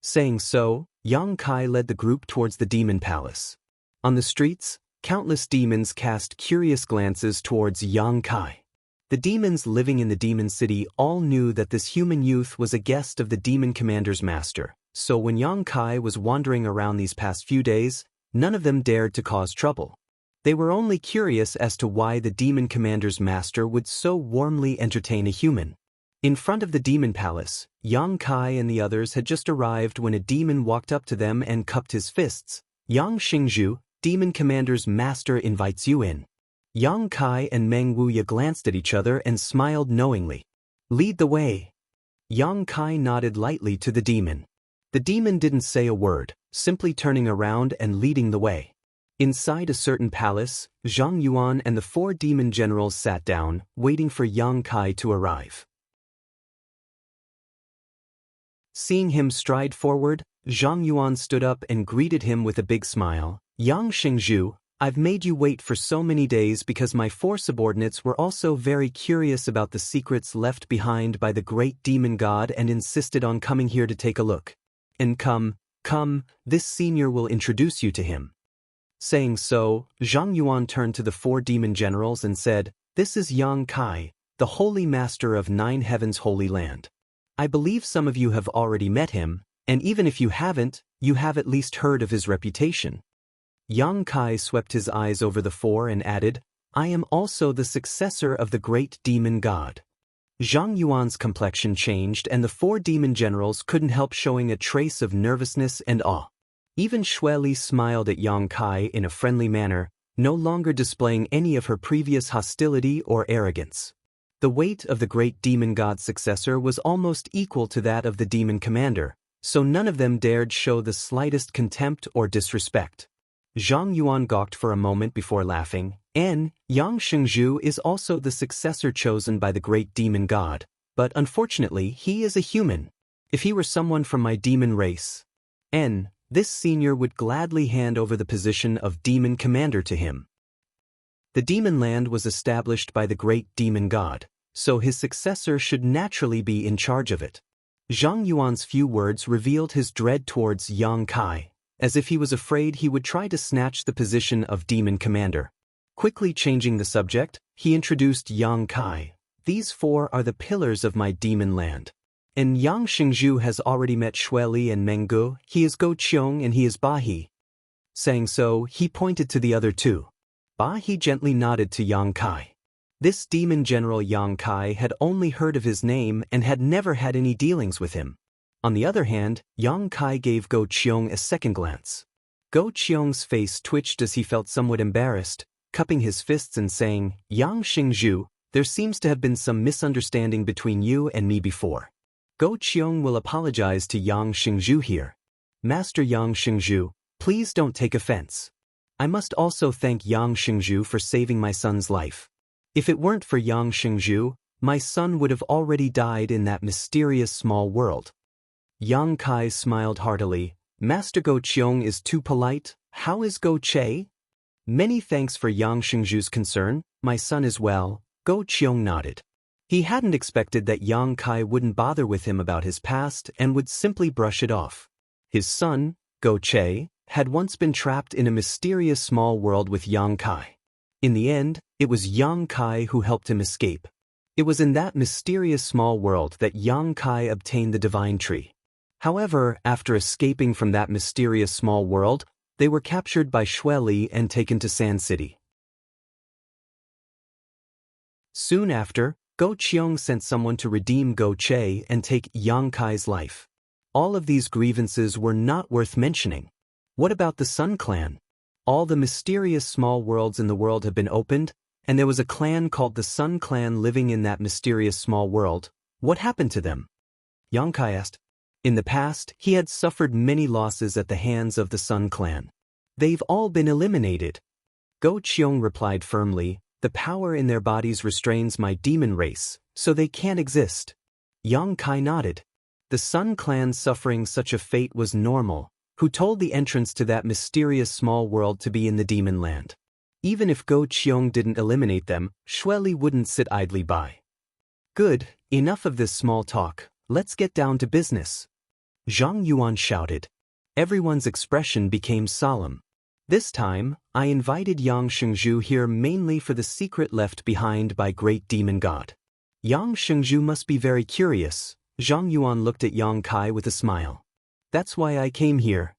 Saying so, Yang Kai led the group towards the demon palace. On the streets, countless demons cast curious glances towards Yang Kai. The demons living in the demon city all knew that this human youth was a guest of the demon commander's master, so when Yang Kai was wandering around these past few days, none of them dared to cause trouble. They were only curious as to why the demon commander's master would so warmly entertain a human. In front of the demon palace, Yang Kai and the others had just arrived when a demon walked up to them and cupped his fists. "Yang Xingzhu, demon commander's master invites you in." Yang Kai and Meng Wuya glanced at each other and smiled knowingly. "Lead the way." Yang Kai nodded lightly to the demon. The demon didn't say a word, simply turning around and leading the way. Inside a certain palace, Zhang Yuan and the 4 demon generals sat down, waiting for Yang Kai to arrive. Seeing him stride forward, Zhang Yuan stood up and greeted him with a big smile. "Yang Xingzhu, I've made you wait for so many days because my 4 subordinates were also very curious about the secrets left behind by the great demon god and insisted on coming here to take a look. And come, this senior will introduce you to him." Saying so, Zhang Yuan turned to the 4 demon generals and said, "This is Yang Kai, the holy master of 9 heavens holy land. I believe some of you have already met him, and even if you haven't, you have at least heard of his reputation." Yang Kai swept his eyes over the 4 and added, "I am also the successor of the great demon god." Zhang Yuan's complexion changed and the 4 demon generals couldn't help showing a trace of nervousness and awe. Even Xueli smiled at Yang Kai in a friendly manner, no longer displaying any of her previous hostility or arrogance. The weight of the great demon god's successor was almost equal to that of the demon commander, so none of them dared show the slightest contempt or disrespect. Zhang Yuan gawked for a moment before laughing. Yang Xingzhu is also the successor chosen by the great demon god, but unfortunately he is a human. If he were someone from my demon race, this senior would gladly hand over the position of demon commander to him. The demon land was established by the great demon god, so his successor should naturally be in charge of it. Zhang Yuan's few words revealed his dread towards Yang Kai, as if he was afraid he would try to snatch the position of demon commander. Quickly changing the subject, he introduced Yang Kai. "These 4 are the pillars of my demon land. And Yang Xingzhu has already met Xueli and Menggu. He is Go Qiong and he is Ba He." Saying so, he pointed to the other 2. Ba He gently nodded to Yang Kai. This demon general Yang Kai had only heard of his name and had never had any dealings with him. On the other hand, Yang Kai gave Go Qiong a second glance. Go Qiong's face twitched as he felt somewhat embarrassed, cupping his fists and saying, "Yang Xingzhu, there seems to have been some misunderstanding between you and me before. Go Qiong will apologize to Yang Xingzhu here. Master Yang Xingzhu, please don't take offense. I must also thank Yang Xingzhu for saving my son's life. If it weren't for Yang Xingzhu, my son would have already died in that mysterious small world." Yang Kai smiled heartily. "Master Go Qiong is too polite. How is Go Che?" "Many thanks for Yang Xingzhu's concern. My son is well." Go Qiong nodded. He hadn't expected that Yang Kai wouldn't bother with him about his past and would simply brush it off. His son, Go Che, had once been trapped in a mysterious small world with Yang Kai. In the end, it was Yang Kai who helped him escape. It was in that mysterious small world that Yang Kai obtained the divine tree. However, after escaping from that mysterious small world, they were captured by Xueli and taken to Sand City. Soon after, Go Qiong sent someone to redeem Go Che and take Yang Kai's life. All of these grievances were not worth mentioning. What about the Sun Clan? All the mysterious small worlds in the world have been opened, and there was a clan called the Sun Clan living in that mysterious small world. What happened to them? Yang Kai asked. In the past, he had suffered many losses at the hands of the Sun Clan. They've all been eliminated. Go Qiong replied firmly, "The power in their bodies restrains my demon race, so they can't exist." Yang Kai nodded. The Sun Clan suffering such a fate was normal. Who told the entrance to that mysterious small world to be in the demon land? Even if Go Qiong didn't eliminate them, Xueli wouldn't sit idly by. "Good, enough of this small talk, let's get down to business," Zhang Yuan shouted. Everyone's expression became solemn. "This time, I invited Yang Xingzhu here mainly for the secret left behind by great demon god. Yang Xingzhu must be very curious." Zhang Yuan looked at Yang Kai with a smile. "That's why I came here."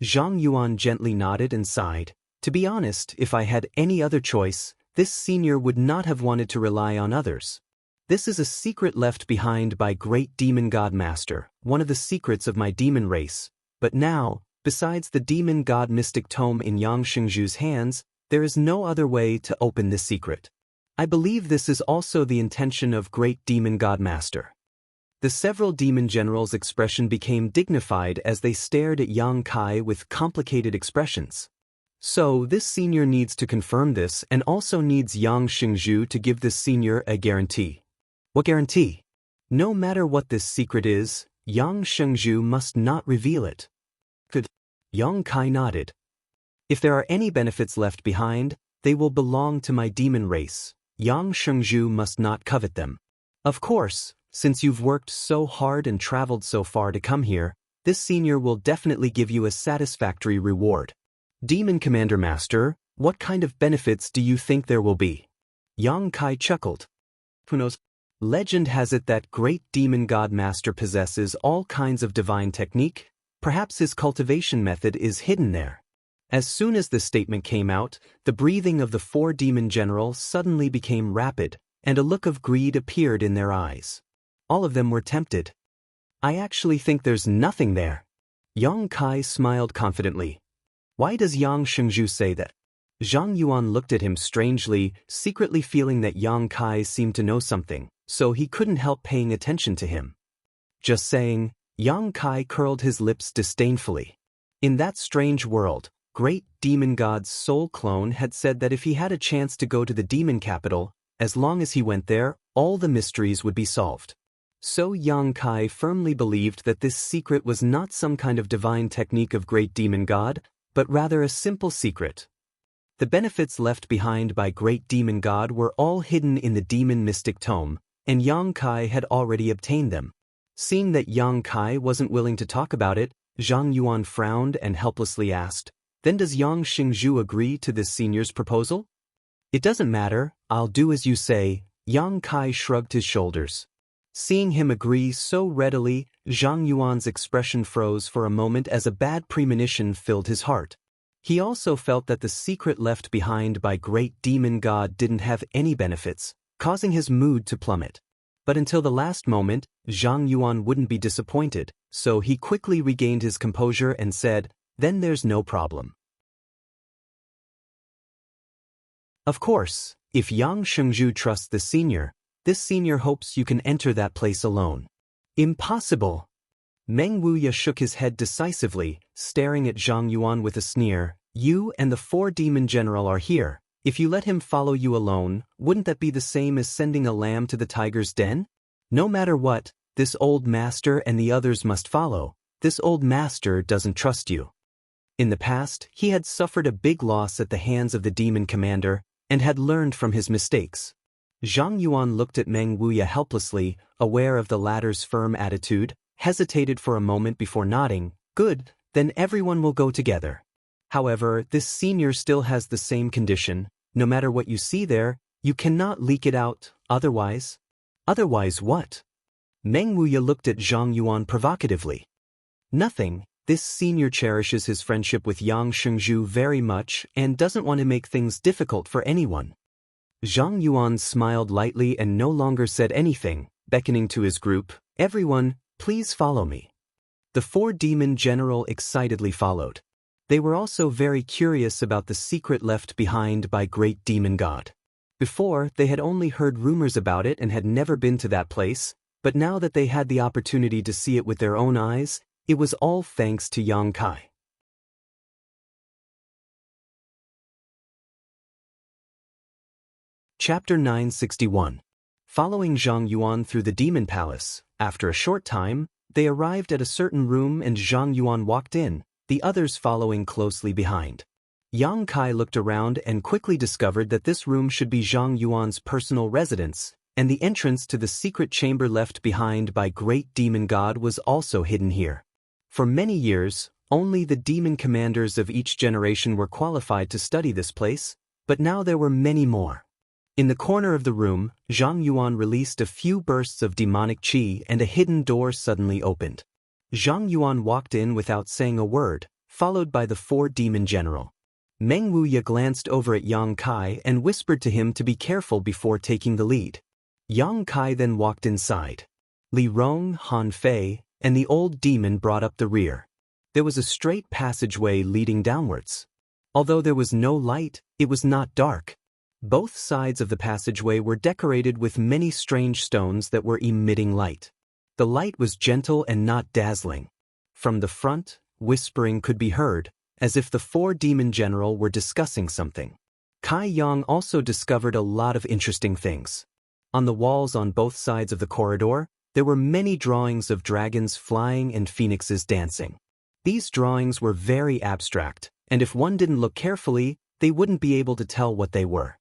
Zhang Yuan gently nodded and sighed. "To be honest, if I had any other choice, this senior would not have wanted to rely on others. This is a secret left behind by great demon god master, one of the secrets of my demon race. But now, besides the demon god mystic tome in Yang Xingzhu's hands, there is no other way to open this secret. I believe this is also the intention of great demon god master." The several demon generals' expression became dignified as they stared at Yang Kai with complicated expressions. So, this senior needs to confirm this and also needs Yang Xingzhu to give this senior a guarantee. What guarantee? No matter what this secret is, Yang Xingzhu must not reveal it. Could? Yang Kai nodded. If there are any benefits left behind, they will belong to my demon race. Yang Xingzhu must not covet them. Of course, since you've worked so hard and traveled so far to come here, this senior will definitely give you a satisfactory reward. Demon Commander Master, what kind of benefits do you think there will be? Yang Kai chuckled. Who knows? Legend has it that great demon god master possesses all kinds of divine technique. Perhaps his cultivation method is hidden there. As soon as the statement came out, the breathing of the 4 demon generals suddenly became rapid, and a look of greed appeared in their eyes. All of them were tempted. I actually think there's nothing there. Yang Kai smiled confidently. Why does Yang Xingzhu say that? Zhang Yuan looked at him strangely, secretly feeling that Yang Kai seemed to know something, so he couldn't help paying attention to him. Just saying, Yang Kai curled his lips disdainfully. In that strange world, great demon god's soul clone had said that if he had a chance to go to the demon capital, as long as he went there, all the mysteries would be solved. So Yang Kai firmly believed that this secret was not some kind of divine technique of great demon god, but rather a simple secret. The benefits left behind by great demon god were all hidden in the demon mystic tome, and Yang Kai had already obtained them. Seeing that Yang Kai wasn't willing to talk about it, Zhang Yuan frowned and helplessly asked, "Then does Yang Xingzhu agree to this senior's proposal?" "It doesn't matter, I'll do as you say." Yang Kai shrugged his shoulders. Seeing him agree so readily, Zhang Yuan's expression froze for a moment as a bad premonition filled his heart. He also felt that the secret left behind by great demon god didn't have any benefits, causing his mood to plummet. But until the last moment, Zhang Yuan wouldn't be disappointed, so he quickly regained his composure and said, "Then there's no problem." Of course, if Yang Xingzhu trusts the senior, this senior hopes you can enter that place alone. Impossible! Meng Wuya shook his head decisively, staring at Zhang Yuan with a sneer. You and the 4 demon general are here. If you let him follow you alone, wouldn't that be the same as sending a lamb to the tiger's den? No matter what, this old master and the others must follow. This old master doesn't trust you. In the past, he had suffered a big loss at the hands of the demon commander, and had learned from his mistakes. Zhang Yuan looked at Meng Wuya helplessly, aware of the latter's firm attitude, hesitated for a moment before nodding. Good, then everyone will go together. However, this senior still has the same condition. No matter what you see there, you cannot leak it out, otherwise. Otherwise what? Meng Wuya looked at Zhang Yuan provocatively. Nothing. This senior cherishes his friendship with Yang Xingzhu very much and doesn't want to make things difficult for anyone. Zhang Yuan smiled lightly and no longer said anything, beckoning to his group. Everyone, please follow me. The 4 demon general excitedly followed. They were also very curious about the secret left behind by great demon god. Before, they had only heard rumors about it and had never been to that place, but now that they had the opportunity to see it with their own eyes, it was all thanks to Yang Kai. Chapter 961. Following Zhang Yuan through the demon palace, after a short time, they arrived at a certain room and Zhang Yuan walked in, the others following closely behind. Yang Kai looked around and quickly discovered that this room should be Zhang Yuan's personal residence, and the entrance to the secret chamber left behind by great demon god was also hidden here. For many years, only the demon commanders of each generation were qualified to study this place, but now there were many more. In the corner of the room, Zhang Yuan released a few bursts of demonic qi and a hidden door suddenly opened. Zhang Yuan walked in without saying a word, followed by the 4 demon general. Meng Wuya glanced over at Yang Kai and whispered to him to be careful before taking the lead. Yang Kai then walked inside. Li Rong, Han Fei, and the old demon brought up the rear. There was a straight passageway leading downwards. Although there was no light, it was not dark. Both sides of the passageway were decorated with many strange stones that were emitting light. The light was gentle and not dazzling. From the front, whispering could be heard, as if the four demon general were discussing something. Kai Yang also discovered a lot of interesting things. On the walls on both sides of the corridor, there were many drawings of dragons flying and phoenixes dancing. These drawings were very abstract, and if one didn't look carefully, they wouldn't be able to tell what they were.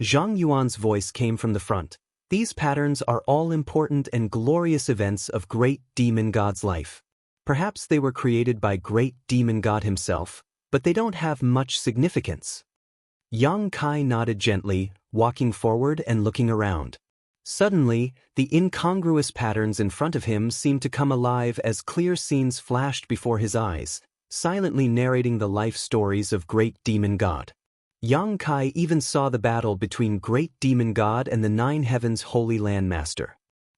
Zhang Yuan's voice came from the front. These patterns are all important and glorious events of great demon god's life. Perhaps they were created by great demon god himself, but they don't have much significance. Yang Kai nodded gently, walking forward and looking around. Suddenly, the incongruous patterns in front of him seemed to come alive as clear scenes flashed before his eyes, silently narrating the life stories of great demon god. Yang Kai even saw the battle between great demon god and the Nine Heavens Holy Land Master.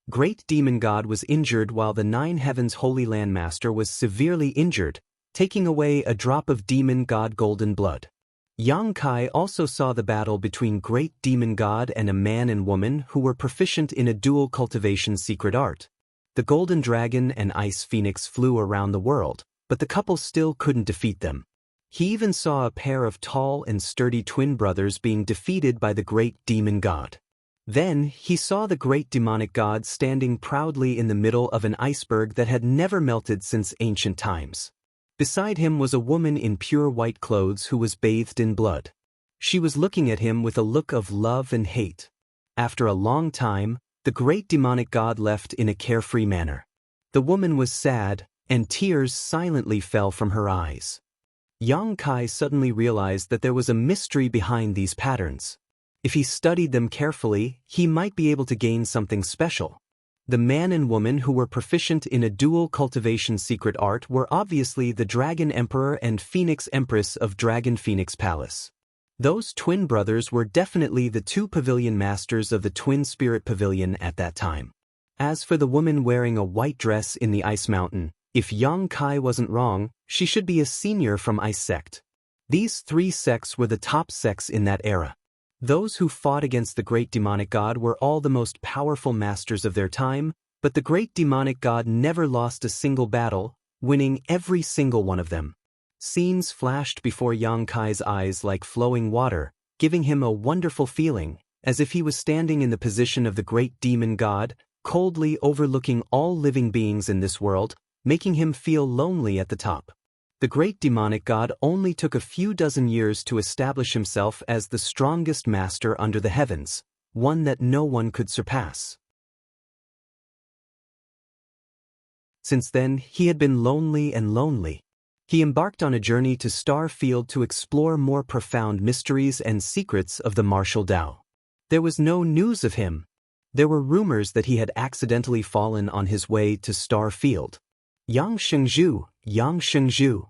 Great demon god was injured while the Nine Heavens Holy Land Master was severely injured, taking away a drop of demon god golden blood. Yang Kai also saw the battle between great demon god and a man and woman who were proficient in a dual cultivation secret art. The golden dragon and ice phoenix flew around the world, but the couple still couldn't defeat them. He even saw a pair of tall and sturdy twin brothers being defeated by the great demon god. Then, he saw the great demonic god standing proudly in the middle of an iceberg that had never melted since ancient times. Beside him was a woman in pure white clothes who was bathed in blood. She was looking at him with a look of love and hate. After a long time, the great demonic god left in a carefree manner. The woman was sad, and tears silently fell from her eyes. Yang Kai suddenly realized that there was a mystery behind these patterns. If he studied them carefully, he might be able to gain something special. The man and woman who were proficient in a dual cultivation secret art were obviously the Dragon Emperor and Phoenix Empress of Dragon Phoenix Palace. Those twin brothers were definitely the two pavilion masters of the Twin Spirit Pavilion at that time. As for the woman wearing a white dress in the Ice Mountain, if Yang Kai wasn't wrong, she should be a senior from Ice Sect. These three sects were the top sects in that era. Those who fought against the great demonic god were all the most powerful masters of their time, but the great demonic god never lost a single battle, winning every single one of them. Scenes flashed before Yang Kai's eyes like flowing water, giving him a wonderful feeling, as if he was standing in the position of the great demon god, coldly overlooking all living beings in this world, making him feel lonely at the top. The great demonic god only took a few dozen years to establish himself as the strongest master under the heavens, one that no one could surpass. Since then, he had been lonely and lonely. He embarked on a journey to Starfield to explore more profound mysteries and secrets of the martial Dao. There was no news of him. There were rumors that he had accidentally fallen on his way to Starfield. Yang Shengzhu.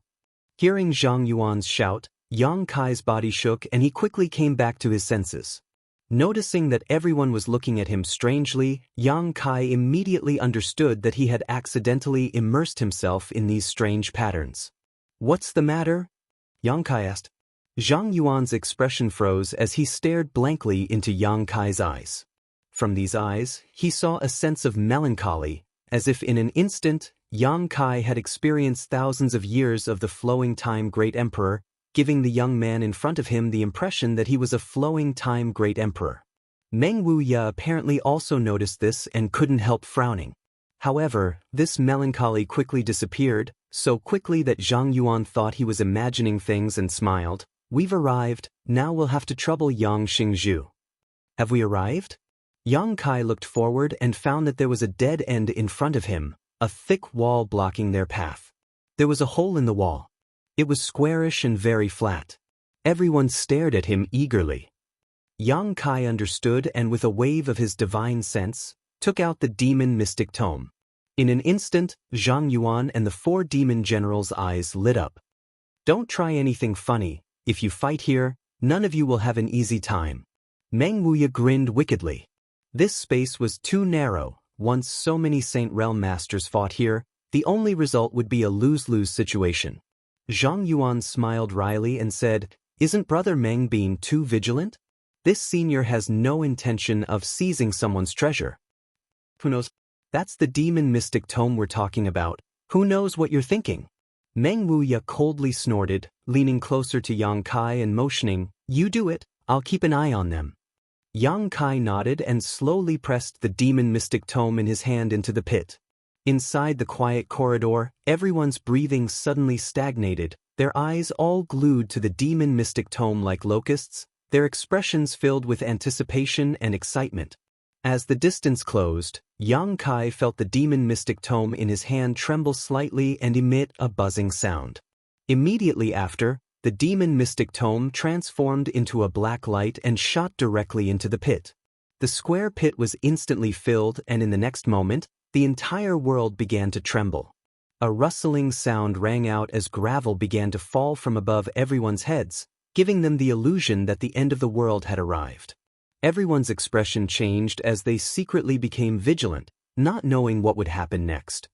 Hearing Zhang Yuan's shout, Yang Kai's body shook and he quickly came back to his senses. Noticing that everyone was looking at him strangely, Yang Kai immediately understood that he had accidentally immersed himself in these strange patterns. "What's the matter?" Yang Kai asked. Zhang Yuan's expression froze as he stared blankly into Yang Kai's eyes. From these eyes, he saw a sense of melancholy, as if in an instant, Yang Kai had experienced thousands of years of the flowing time great emperor, giving the young man in front of him the impression that he was a flowing time great emperor. Meng Wuya apparently also noticed this and couldn't help frowning. However, this melancholy quickly disappeared, so quickly that Zhang Yuan thought he was imagining things and smiled. "We've arrived, now we'll have to trouble Yang Xingzhu." "Have we arrived?" Yang Kai looked forward and found that there was a dead end in front of him, a thick wall blocking their path. There was a hole in the wall. It was squarish and very flat. Everyone stared at him eagerly. Yang Kai understood and with a wave of his divine sense, took out the demon mystic tome. In an instant, Zhang Yuan and the four demon generals' eyes lit up. "Don't try anything funny. If you fight here, none of you will have an easy time." Meng Wuya grinned wickedly. This space was too narrow. Once so many Saint Realm masters fought here, the only result would be a lose-lose situation. Zhang Yuan smiled wryly and said, "Isn't Brother Meng being too vigilant? This senior has no intention of seizing someone's treasure." "Who knows?" That's the demon mystic tome we're talking about. Who knows what you're thinking? Meng Wuya coldly snorted, leaning closer to Yang Kai and motioning, "You do it, I'll keep an eye on them." Yang Kai nodded and slowly pressed the demon mystic tome in his hand into the pit. Inside the quiet corridor, everyone's breathing suddenly stagnated, their eyes all glued to the demon mystic tome like locusts, their expressions filled with anticipation and excitement. As the distance closed, Yang Kai felt the demon mystic tome in his hand tremble slightly and emit a buzzing sound. Immediately after, the demon mystic tome transformed into a black light and shot directly into the pit. The square pit was instantly filled, and in the next moment, the entire world began to tremble. A rustling sound rang out as gravel began to fall from above everyone's heads, giving them the illusion that the end of the world had arrived. Everyone's expression changed as they secretly became vigilant, not knowing what would happen next.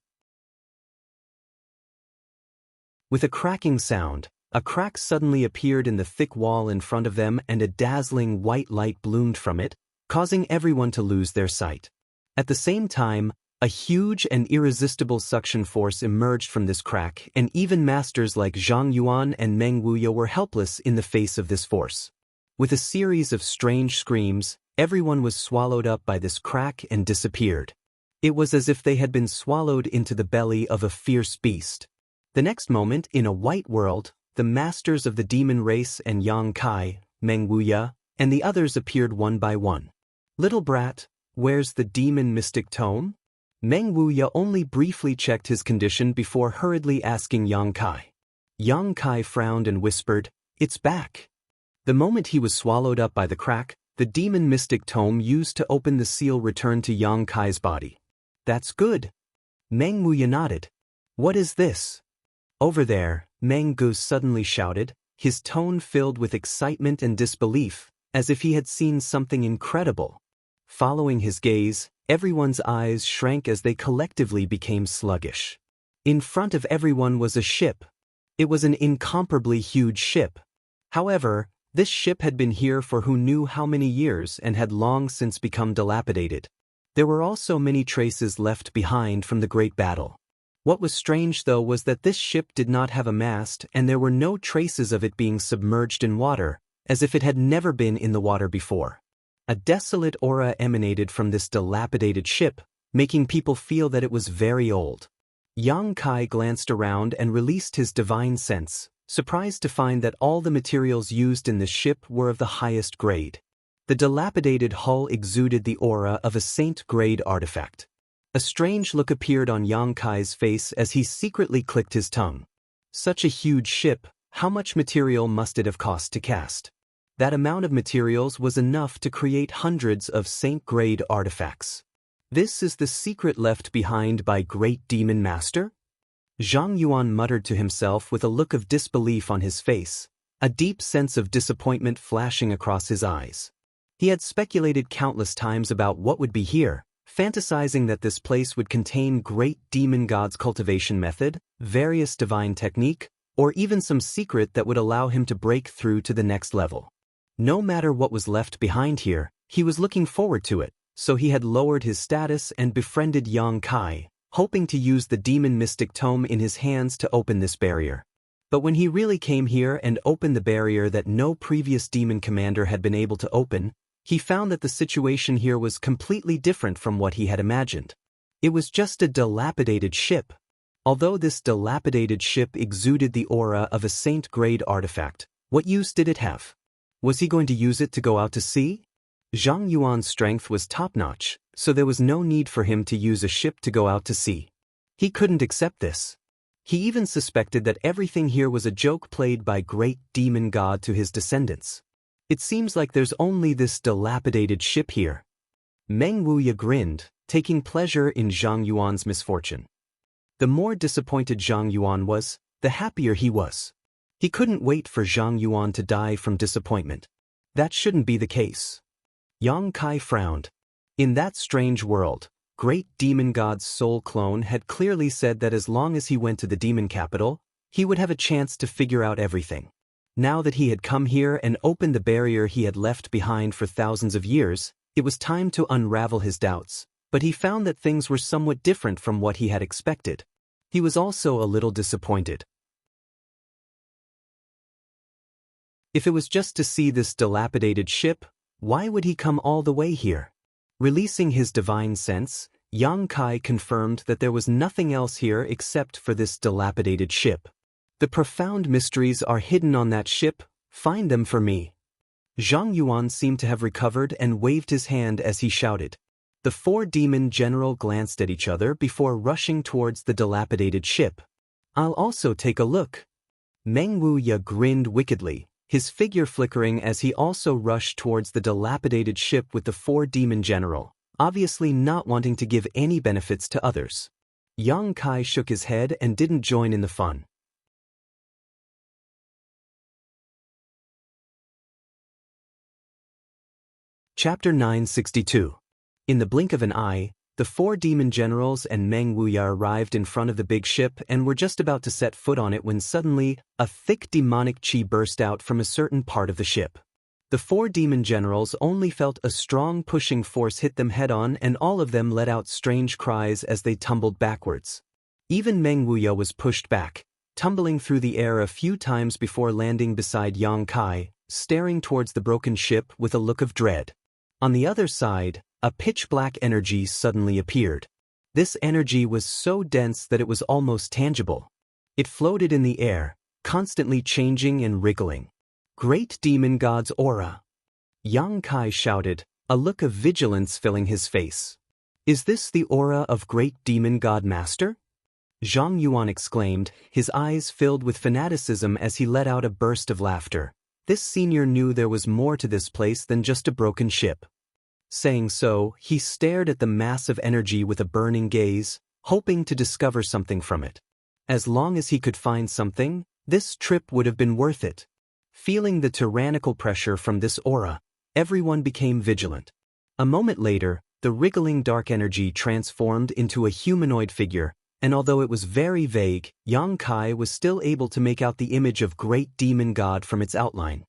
With a cracking sound, a crack suddenly appeared in the thick wall in front of them and a dazzling white light bloomed from it, causing everyone to lose their sight. At the same time, a huge and irresistible suction force emerged from this crack, and even masters like Zhang Yuan and Meng Wuya were helpless in the face of this force. With a series of strange screams, everyone was swallowed up by this crack and disappeared. It was as if they had been swallowed into the belly of a fierce beast. The next moment, in a white world, the masters of the demon race and Yang Kai, Meng Wuya, and the others appeared one by one. "Little brat, where's the demon mystic tome?" Meng Wuya only briefly checked his condition before hurriedly asking Yang Kai. Yang Kai frowned and whispered, "It's back." The moment he was swallowed up by the crack, the demon mystic tome used to open the seal returned to Yang Kai's body. "That's good." Meng Wuya nodded. "What is this?" "Over there," Meng Gu suddenly shouted, his tone filled with excitement and disbelief, as if he had seen something incredible. Following his gaze, everyone's eyes shrank as they collectively became sluggish. In front of everyone was a ship. It was an incomparably huge ship. However, this ship had been here for who knew how many years and had long since become dilapidated. There were also many traces left behind from the great battle. What was strange though was that this ship did not have a mast and there were no traces of it being submerged in water, as if it had never been in the water before. A desolate aura emanated from this dilapidated ship, making people feel that it was very old. Yang Kai glanced around and released his divine sense, surprised to find that all the materials used in the ship were of the highest grade. The dilapidated hull exuded the aura of a saint-grade artifact. A strange look appeared on Yang Kai's face as he secretly clicked his tongue. Such a huge ship, how much material must it have cost to cast? That amount of materials was enough to create hundreds of saint-grade artifacts. This is the secret left behind by Great Demon Master? Zhang Yuan muttered to himself with a look of disbelief on his face, a deep sense of disappointment flashing across his eyes. He had speculated countless times about what would be here, fantasizing that this place would contain great demon god's cultivation method, various divine technique, or even some secret that would allow him to break through to the next level. No matter what was left behind here, he was looking forward to it, so he had lowered his status and befriended Yang Kai, hoping to use the demon mystic tome in his hands to open this barrier. But when he really came here and opened the barrier that no previous demon commander had been able to open, he found that the situation here was completely different from what he had imagined. It was just a dilapidated ship. Although this dilapidated ship exuded the aura of a saint-grade artifact, what use did it have? Was he going to use it to go out to sea? Zhang Yuan's strength was top-notch, so there was no need for him to use a ship to go out to sea. He couldn't accept this. He even suspected that everything here was a joke played by great demon god to his descendants. It seems like there's only this dilapidated ship here. Meng Wuya grinned, taking pleasure in Zhang Yuan's misfortune. The more disappointed Zhang Yuan was, the happier he was. He couldn't wait for Zhang Yuan to die from disappointment. That shouldn't be the case. Yang Kai frowned. In that strange world, great demon god's soul clone had clearly said that as long as he went to the demon capital, he would have a chance to figure out everything. Now that he had come here and opened the barrier he had left behind for thousands of years, it was time to unravel his doubts, but he found that things were somewhat different from what he had expected. He was also a little disappointed. If it was just to see this dilapidated ship, why would he come all the way here? Releasing his divine sense, Yang Kai confirmed that there was nothing else here except for this dilapidated ship. The profound mysteries are hidden on that ship, find them for me. Zhang Yuan seemed to have recovered and waved his hand as he shouted. The four demon general glanced at each other before rushing towards the dilapidated ship. I'll also take a look. Meng Wuya grinned wickedly, his figure flickering as he also rushed towards the dilapidated ship with the four demon general, obviously not wanting to give any benefits to others. Yang Kai shook his head and didn't join in the fun. Chapter 962. In the blink of an eye, the four demon generals and Meng Wuya arrived in front of the big ship and were just about to set foot on it when suddenly, a thick demonic qi burst out from a certain part of the ship. The four demon generals only felt a strong pushing force hit them head-on, and all of them let out strange cries as they tumbled backwards. Even Meng Wuya was pushed back, tumbling through the air a few times before landing beside Yang Kai, staring towards the broken ship with a look of dread. On the other side, a pitch-black energy suddenly appeared. This energy was so dense that it was almost tangible. It floated in the air, constantly changing and wriggling. Great Demon God's aura! Yang Kai shouted, a look of vigilance filling his face. Is this the aura of Great Demon God Master? Zhang Yuan exclaimed, his eyes filled with fanaticism as he let out a burst of laughter. This senior knew there was more to this place than just a broken ship. Saying so, he stared at the mass of energy with a burning gaze, hoping to discover something from it. As long as he could find something, this trip would have been worth it. Feeling the tyrannical pressure from this aura, everyone became vigilant. A moment later, the wriggling dark energy transformed into a humanoid figure, and although it was very vague, Yang Kai was still able to make out the image of Great Demon God from its outline.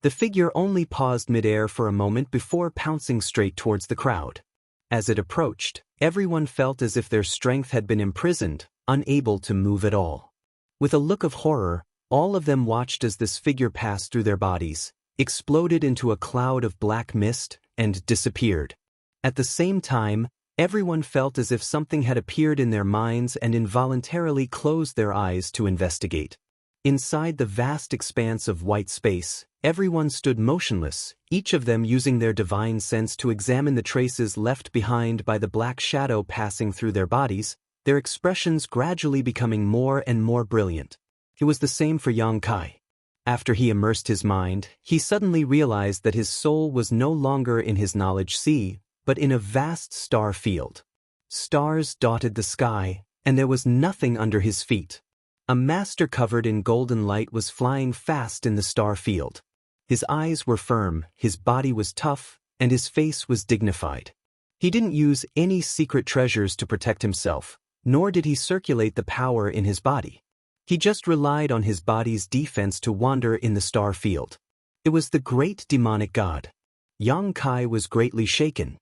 The figure only paused midair for a moment before pouncing straight towards the crowd. As it approached, everyone felt as if their strength had been imprisoned, unable to move at all. With a look of horror, all of them watched as this figure passed through their bodies, exploded into a cloud of black mist, and disappeared. At the same time, everyone felt as if something had appeared in their minds and involuntarily closed their eyes to investigate. Inside the vast expanse of white space, everyone stood motionless, each of them using their divine sense to examine the traces left behind by the black shadow passing through their bodies, their expressions gradually becoming more and more brilliant. It was the same for Yang Kai. After he immersed his mind, he suddenly realized that his soul was no longer in his knowledge sea, but in a vast star field. Stars dotted the sky, and there was nothing under his feet. A master covered in golden light was flying fast in the star field. His eyes were firm, his body was tough, and his face was dignified. He didn't use any secret treasures to protect himself, nor did he circulate the power in his body. He just relied on his body's defense to wander in the star field. It was the great demonic god. Yang Kai was greatly shaken.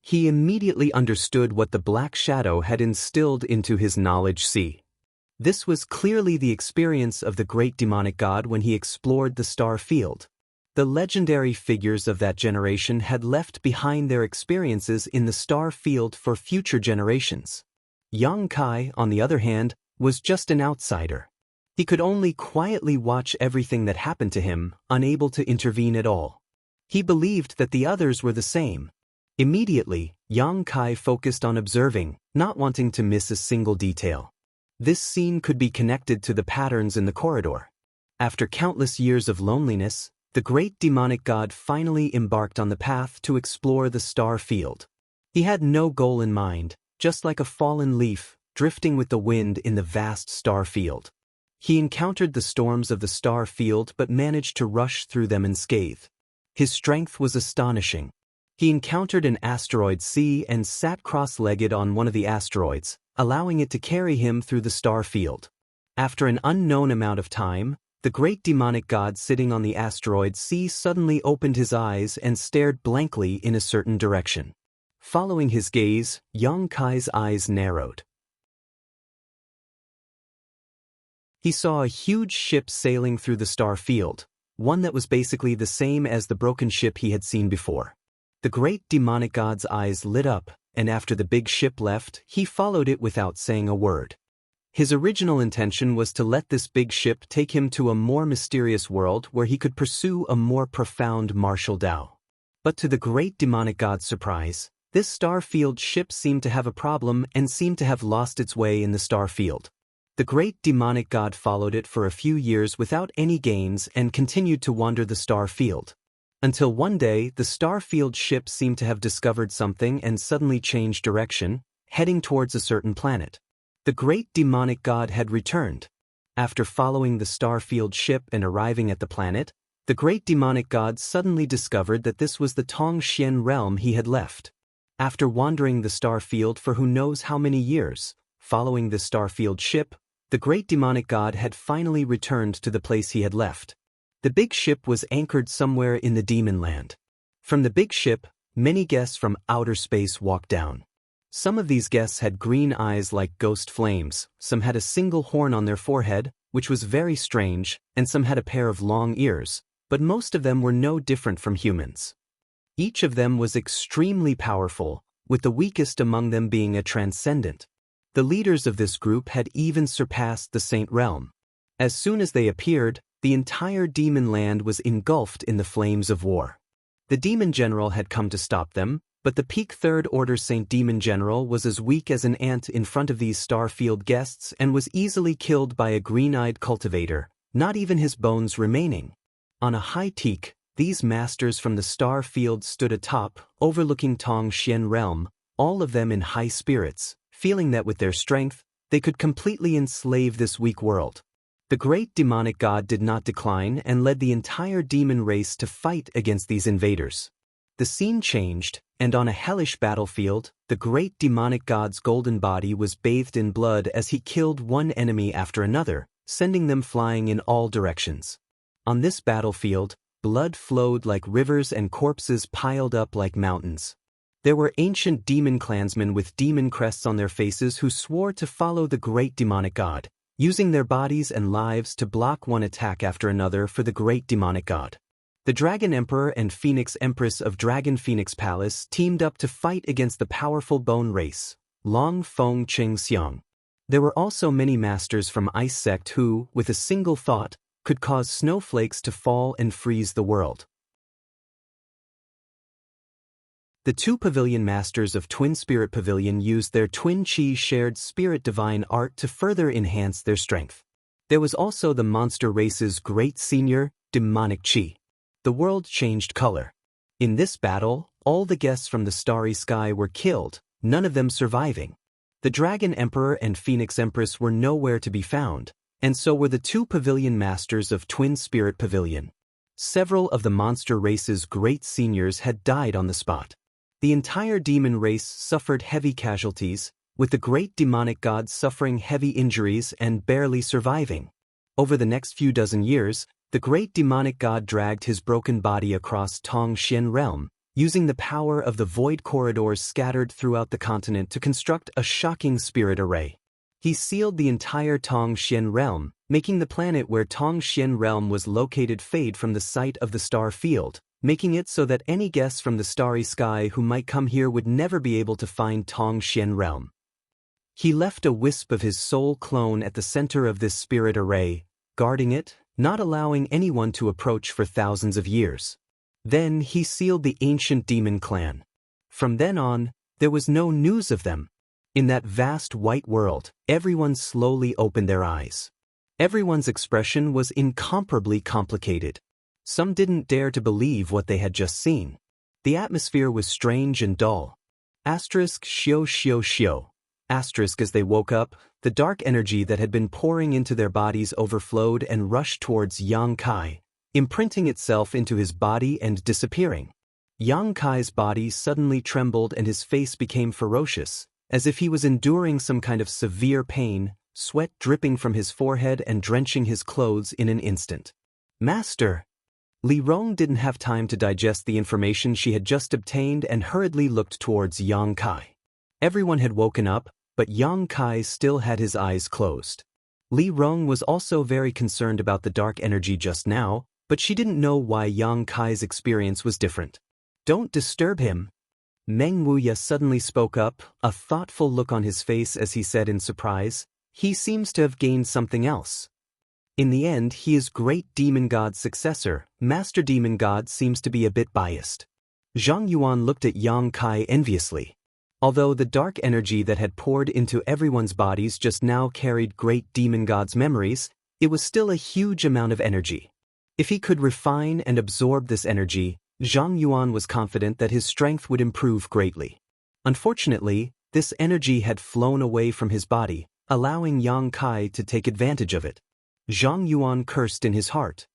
He immediately understood what the black shadow had instilled into his knowledge sea. This was clearly the experience of the great demonic god when he explored the star field. The legendary figures of that generation had left behind their experiences in the star field for future generations. Yang Kai, on the other hand, was just an outsider. He could only quietly watch everything that happened to him, unable to intervene at all. He believed that the others were the same. Immediately, Yang Kai focused on observing, not wanting to miss a single detail. This scene could be connected to the patterns in the corridor. After countless years of loneliness, the great demonic god finally embarked on the path to explore the star field. He had no goal in mind, just like a fallen leaf, drifting with the wind in the vast star field. He encountered the storms of the star field but managed to rush through them unscathed. His strength was astonishing. He encountered an asteroid sea and sat cross-legged on one of the asteroids, allowing it to carry him through the star field. After an unknown amount of time, the great demonic god sitting on the asteroid sea suddenly opened his eyes and stared blankly in a certain direction. Following his gaze, Xianxia's eyes narrowed. He saw a huge ship sailing through the star field, one that was basically the same as the broken ship he had seen before. The great demonic god's eyes lit up, and after the big ship left, he followed it without saying a word. His original intention was to let this big ship take him to a more mysterious world where he could pursue a more profound martial Tao. But to the great demonic god's surprise, this star-field ship seemed to have a problem and seemed to have lost its way in the star field. The great demonic god followed it for a few years without any gains and continued to wander the star field. Until one day, the star field ship seemed to have discovered something and suddenly changed direction, heading towards a certain planet. The great demonic god had returned. After following the star field ship and arriving at the planet, the great demonic god suddenly discovered that this was the Tongxian realm he had left. After wandering the star field for who knows how many years, following the star field ship, the great demonic god had finally returned to the place he had left. The big ship was anchored somewhere in the demon land. From the big ship, many guests from outer space walked down. Some of these guests had green eyes like ghost flames, some had a single horn on their forehead, which was very strange, and some had a pair of long ears, but most of them were no different from humans. Each of them was extremely powerful, with the weakest among them being a transcendent. The leaders of this group had even surpassed the Saint Realm. As soon as they appeared, the entire demon land was engulfed in the flames of war. The demon general had come to stop them, but the peak Third Order Saint Demon General was as weak as an ant in front of these Starfield guests and was easily killed by a green-eyed cultivator, not even his bones remaining. On a high teak, these masters from the Starfield stood atop, overlooking Tongxian Realm, all of them in high spirits, feeling that with their strength, they could completely enslave this weak world. The great demonic god did not decline and led the entire demon race to fight against these invaders. The scene changed, and on a hellish battlefield, the great demonic god's golden body was bathed in blood as he killed one enemy after another, sending them flying in all directions. On this battlefield, blood flowed like rivers and corpses piled up like mountains. There were ancient demon clansmen with demon crests on their faces who swore to follow the great demonic god, using their bodies and lives to block one attack after another for the great demonic god. The Dragon Emperor and Phoenix Empress of Dragon Phoenix Palace teamed up to fight against the powerful bone race, Long Feng Xiang. There were also many masters from Ice Sect who, with a single thought, could cause snowflakes to fall and freeze the world. The two pavilion masters of Twin Spirit Pavilion used their Twin Chi shared spirit divine art to further enhance their strength. There was also the monster race's great senior, Demonic Chi. The world changed color. In this battle, all the guests from the starry sky were killed, none of them surviving. The Dragon Emperor and Phoenix Empress were nowhere to be found, and so were the two pavilion masters of Twin Spirit Pavilion. Several of the monster race's great seniors had died on the spot. The entire demon race suffered heavy casualties, with the great demonic god suffering heavy injuries and barely surviving. Over the next few dozen years, the great demonic god dragged his broken body across Tongxian Realm, using the power of the void corridors scattered throughout the continent to construct a shocking spirit array. He sealed the entire Tongxian Realm, making the planet where Tongxian Realm was located fade from the sight of the star field, making it so that any guests from the starry sky who might come here would never be able to find Tongxian Realm. He left a wisp of his soul clone at the center of this spirit array, guarding it, not allowing anyone to approach for thousands of years. Then he sealed the ancient demon clan. From then on, there was no news of them. In that vast white world, everyone slowly opened their eyes. Everyone's expression was incomparably complicated. Some didn't dare to believe what they had just seen. The atmosphere was strange and dull. Xio. As they woke up, the dark energy that had been pouring into their bodies overflowed and rushed towards Yang Kai, imprinting itself into his body and disappearing. Yang Kai's body suddenly trembled and his face became ferocious, as if he was enduring some kind of severe pain, sweat dripping from his forehead and drenching his clothes in an instant. "Master!" Li Rong didn't have time to digest the information she had just obtained and hurriedly looked towards Yang Kai. Everyone had woken up, but Yang Kai still had his eyes closed. Li Rong was also very concerned about the dark energy just now, but she didn't know why Yang Kai's experience was different. "Don't disturb him." Meng Wuya suddenly spoke up, a thoughtful look on his face as he said in surprise, "He seems to have gained something else. In the end, he is Great Demon God's successor. Master Demon God seems to be a bit biased." Zhang Yuan looked at Yang Kai enviously. Although the dark energy that had poured into everyone's bodies just now carried Great Demon God's memories, it was still a huge amount of energy. If he could refine and absorb this energy, Zhang Yuan was confident that his strength would improve greatly. Unfortunately, this energy had flown away from his body, allowing Yang Kai to take advantage of it. Zhang Yuan cursed in his heart.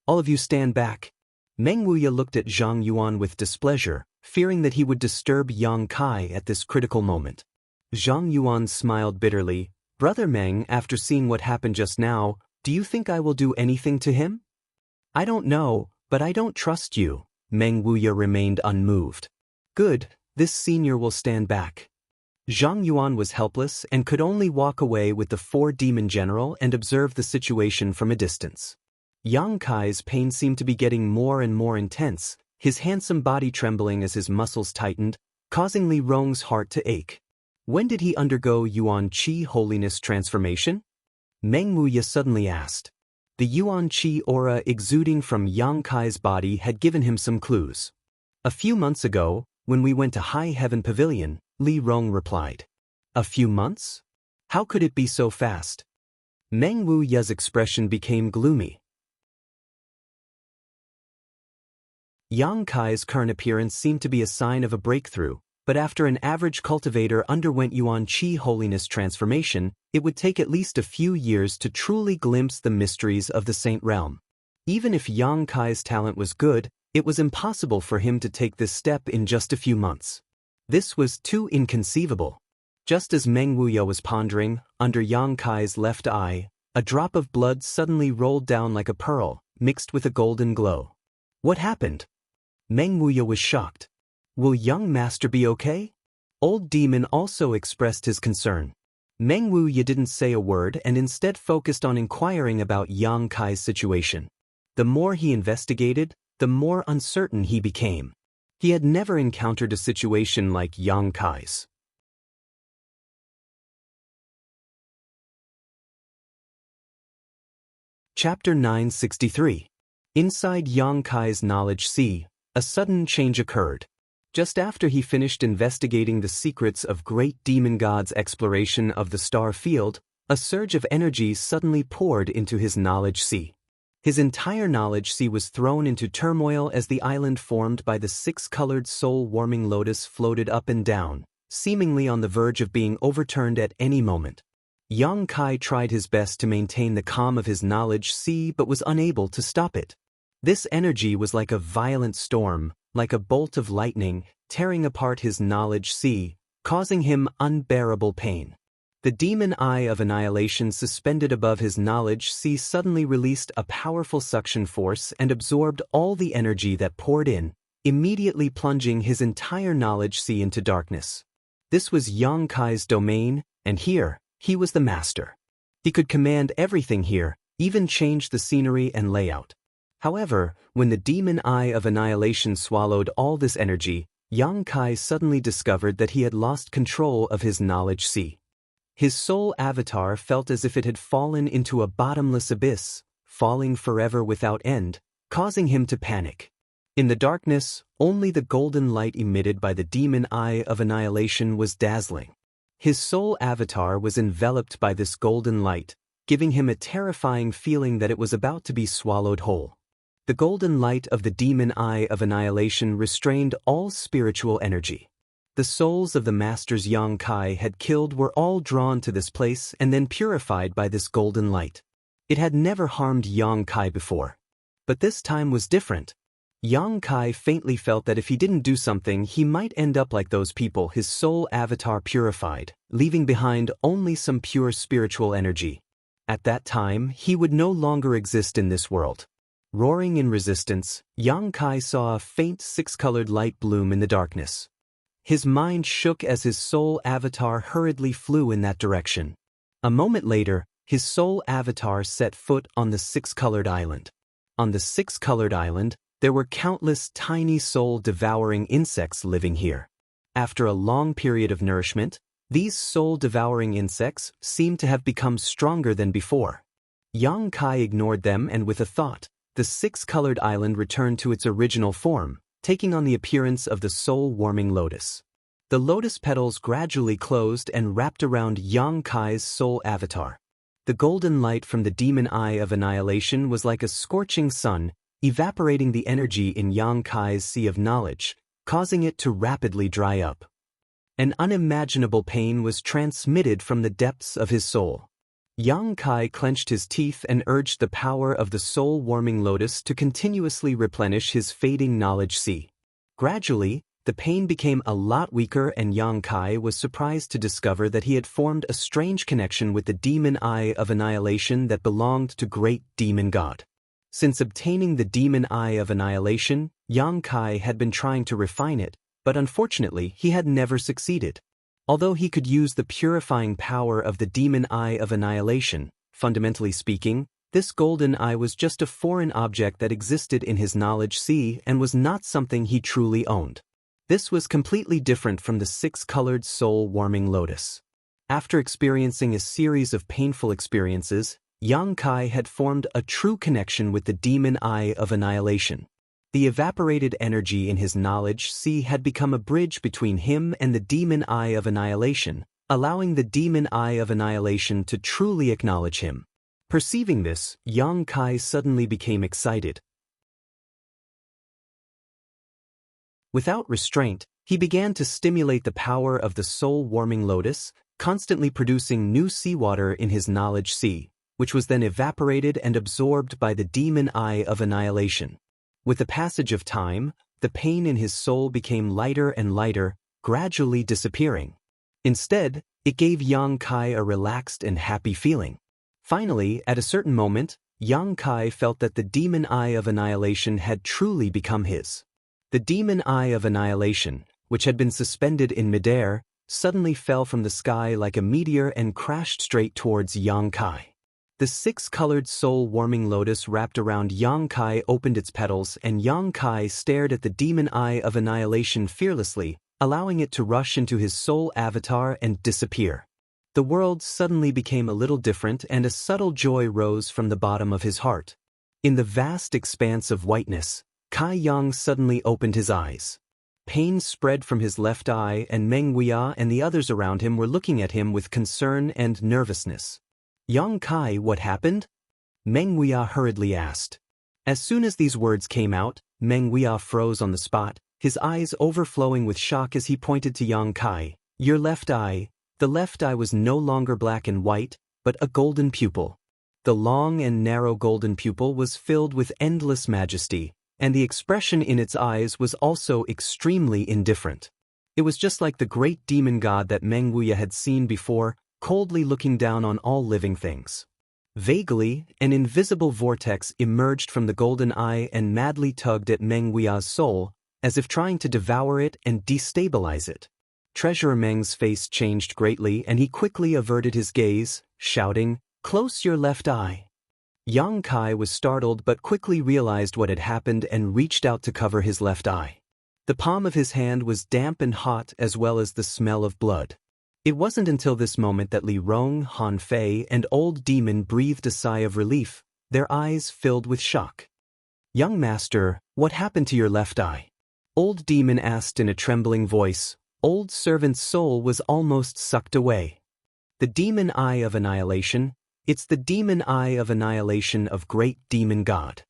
"All of you stand back." Meng Wuya looked at Zhang Yuan with displeasure, fearing that he would disturb Yang Kai at this critical moment. Zhang Yuan smiled bitterly. "Brother Meng, after seeing what happened just now, do you think I will do anything to him?" "I don't know, but I don't trust you." Meng Wuya remained unmoved. "Good, this senior will stand back." Zhang Yuan was helpless and could only walk away with the 4-demon general and observe the situation from a distance. Yang Kai's pain seemed to be getting more and more intense, his handsome body trembling as his muscles tightened, causing Li Rong's heart to ache. When did he undergo Yuan Qi holiness transformation? Meng Wuya suddenly asked. The Yuan Qi aura exuding from Yang Kai's body had given him some clues. "A few months ago, when we went to High Heaven Pavilion," Li Rong replied. "A few months? How could it be so fast?" Meng Wuya's expression became gloomy. Yang Kai's current appearance seemed to be a sign of a breakthrough, but after an average cultivator underwent Yuan Qi holiness transformation, it would take at least a few years to truly glimpse the mysteries of the Saint Realm. Even if Yang Kai's talent was good, it was impossible for him to take this step in just a few months. This was too inconceivable. Just as Meng Wuya was pondering, under Yang Kai's left eye, a drop of blood suddenly rolled down like a pearl, mixed with a golden glow. What happened? Meng Wuya was shocked. Will young master be okay? Old Demon also expressed his concern. Meng Wuya didn't say a word and instead focused on inquiring about Yang Kai's situation. The more he investigated, the more uncertain he became. He had never encountered a situation like Yang Kai's. Chapter 963. Inside Yang Kai's knowledge sea, a sudden change occurred. Just after he finished investigating the secrets of Great Demon God's exploration of the star field, a surge of energy suddenly poured into his knowledge sea. His entire knowledge sea was thrown into turmoil as the island formed by the 6-colored soul-warming lotus floated up and down, seemingly on the verge of being overturned at any moment. Yang Kai tried his best to maintain the calm of his knowledge sea but was unable to stop it. This energy was like a violent storm, like a bolt of lightning, tearing apart his knowledge sea, causing him unbearable pain. The demon eye of annihilation suspended above his knowledge sea suddenly released a powerful suction force and absorbed all the energy that poured in, immediately plunging his entire knowledge sea into darkness. This was Yang Kai's domain, and here, he was the master. He could command everything here, even change the scenery and layout. However, when the demon eye of annihilation swallowed all this energy, Yang Kai suddenly discovered that he had lost control of his knowledge sea. His soul avatar felt as if it had fallen into a bottomless abyss, falling forever without end, causing him to panic. In the darkness, only the golden light emitted by the demon eye of annihilation was dazzling. His soul avatar was enveloped by this golden light, giving him a terrifying feeling that it was about to be swallowed whole. The golden light of the demon eye of annihilation restrained all spiritual energy. The souls of the masters Yang Kai had killed were all drawn to this place and then purified by this golden light. It had never harmed Yang Kai before. But this time was different. Yang Kai faintly felt that if he didn't do something, he might end up like those people his soul avatar purified, leaving behind only some pure spiritual energy. At that time, he would no longer exist in this world. Roaring in resistance, Yang Kai saw a faint six-colored light bloom in the darkness. His mind shook as his soul avatar hurriedly flew in that direction. A moment later, his soul avatar set foot on the six-colored island. On the six-colored island, there were countless tiny soul-devouring insects living here. After a long period of nourishment, these soul-devouring insects seemed to have become stronger than before. Yang Kai ignored them, and with a thought, the six-colored island returned to its original form, taking on the appearance of the soul-warming lotus. The lotus petals gradually closed and wrapped around Yang Kai's soul avatar. The golden light from the demon eye of annihilation was like a scorching sun, evaporating the energy in Yang Kai's sea of knowledge, causing it to rapidly dry up. An unimaginable pain was transmitted from the depths of his soul. Yang Kai clenched his teeth and urged the power of the soul-warming lotus to continuously replenish his fading knowledge sea. Gradually, the pain became a lot weaker, and Yang Kai was surprised to discover that he had formed a strange connection with the demon eye of annihilation that belonged to great demon god. Since obtaining the demon eye of annihilation, Yang Kai had been trying to refine it, but unfortunately he had never succeeded. Although he could use the purifying power of the demon eye of annihilation, fundamentally speaking, this golden eye was just a foreign object that existed in his knowledge sea and was not something he truly owned. This was completely different from the six-colored soul-warming lotus. After experiencing a series of painful experiences, Yang Kai had formed a true connection with the demon eye of annihilation. The evaporated energy in his knowledge sea had become a bridge between him and the demon eye of annihilation, allowing the demon eye of annihilation to truly acknowledge him. Perceiving this, Yang Kai suddenly became excited. Without restraint, he began to stimulate the power of the soul-warming lotus, constantly producing new seawater in his knowledge sea, which was then evaporated and absorbed by the demon eye of annihilation. With the passage of time, the pain in his soul became lighter and lighter, gradually disappearing. Instead, it gave Yang Kai a relaxed and happy feeling. Finally, at a certain moment, Yang Kai felt that the demon eye of annihilation had truly become his. The demon eye of annihilation, which had been suspended in midair, suddenly fell from the sky like a meteor and crashed straight towards Yang Kai. The six-colored soul-warming lotus wrapped around Yang Kai opened its petals, and Yang Kai stared at the demon eye of annihilation fearlessly, allowing it to rush into his soul avatar and disappear. The world suddenly became a little different, and a subtle joy rose from the bottom of his heart. In the vast expanse of whiteness, Kai Yang suddenly opened his eyes. Pain spread from his left eye, and Meng Wuya and the others around him were looking at him with concern and nervousness. Yang Kai, what happened? Meng Wuya hurriedly asked. As soon as these words came out, Meng Wuya froze on the spot, his eyes overflowing with shock as he pointed to Yang Kai. Your left eye. The left eye was no longer black and white, but a golden pupil. The long and narrow golden pupil was filled with endless majesty, and the expression in its eyes was also extremely indifferent. It was just like the great demon god that Meng Wuya had seen before, coldly looking down on all living things. Vaguely, an invisible vortex emerged from the golden eye and madly tugged at Meng Wuya's soul, as if trying to devour it and destabilize it. Treasurer Meng's face changed greatly, and he quickly averted his gaze, shouting, "Close your left eye." Yang Kai was startled but quickly realized what had happened and reached out to cover his left eye. The palm of his hand was damp and hot, as well as the smell of blood. It wasn't until this moment that Li Rong, Han Fei, and Old Demon breathed a sigh of relief, their eyes filled with shock. "Young master, what happened to your left eye?" Old Demon asked in a trembling voice. Old Servant's soul was almost sucked away. The demon eye of annihilation, it's the demon eye of annihilation of great demon god.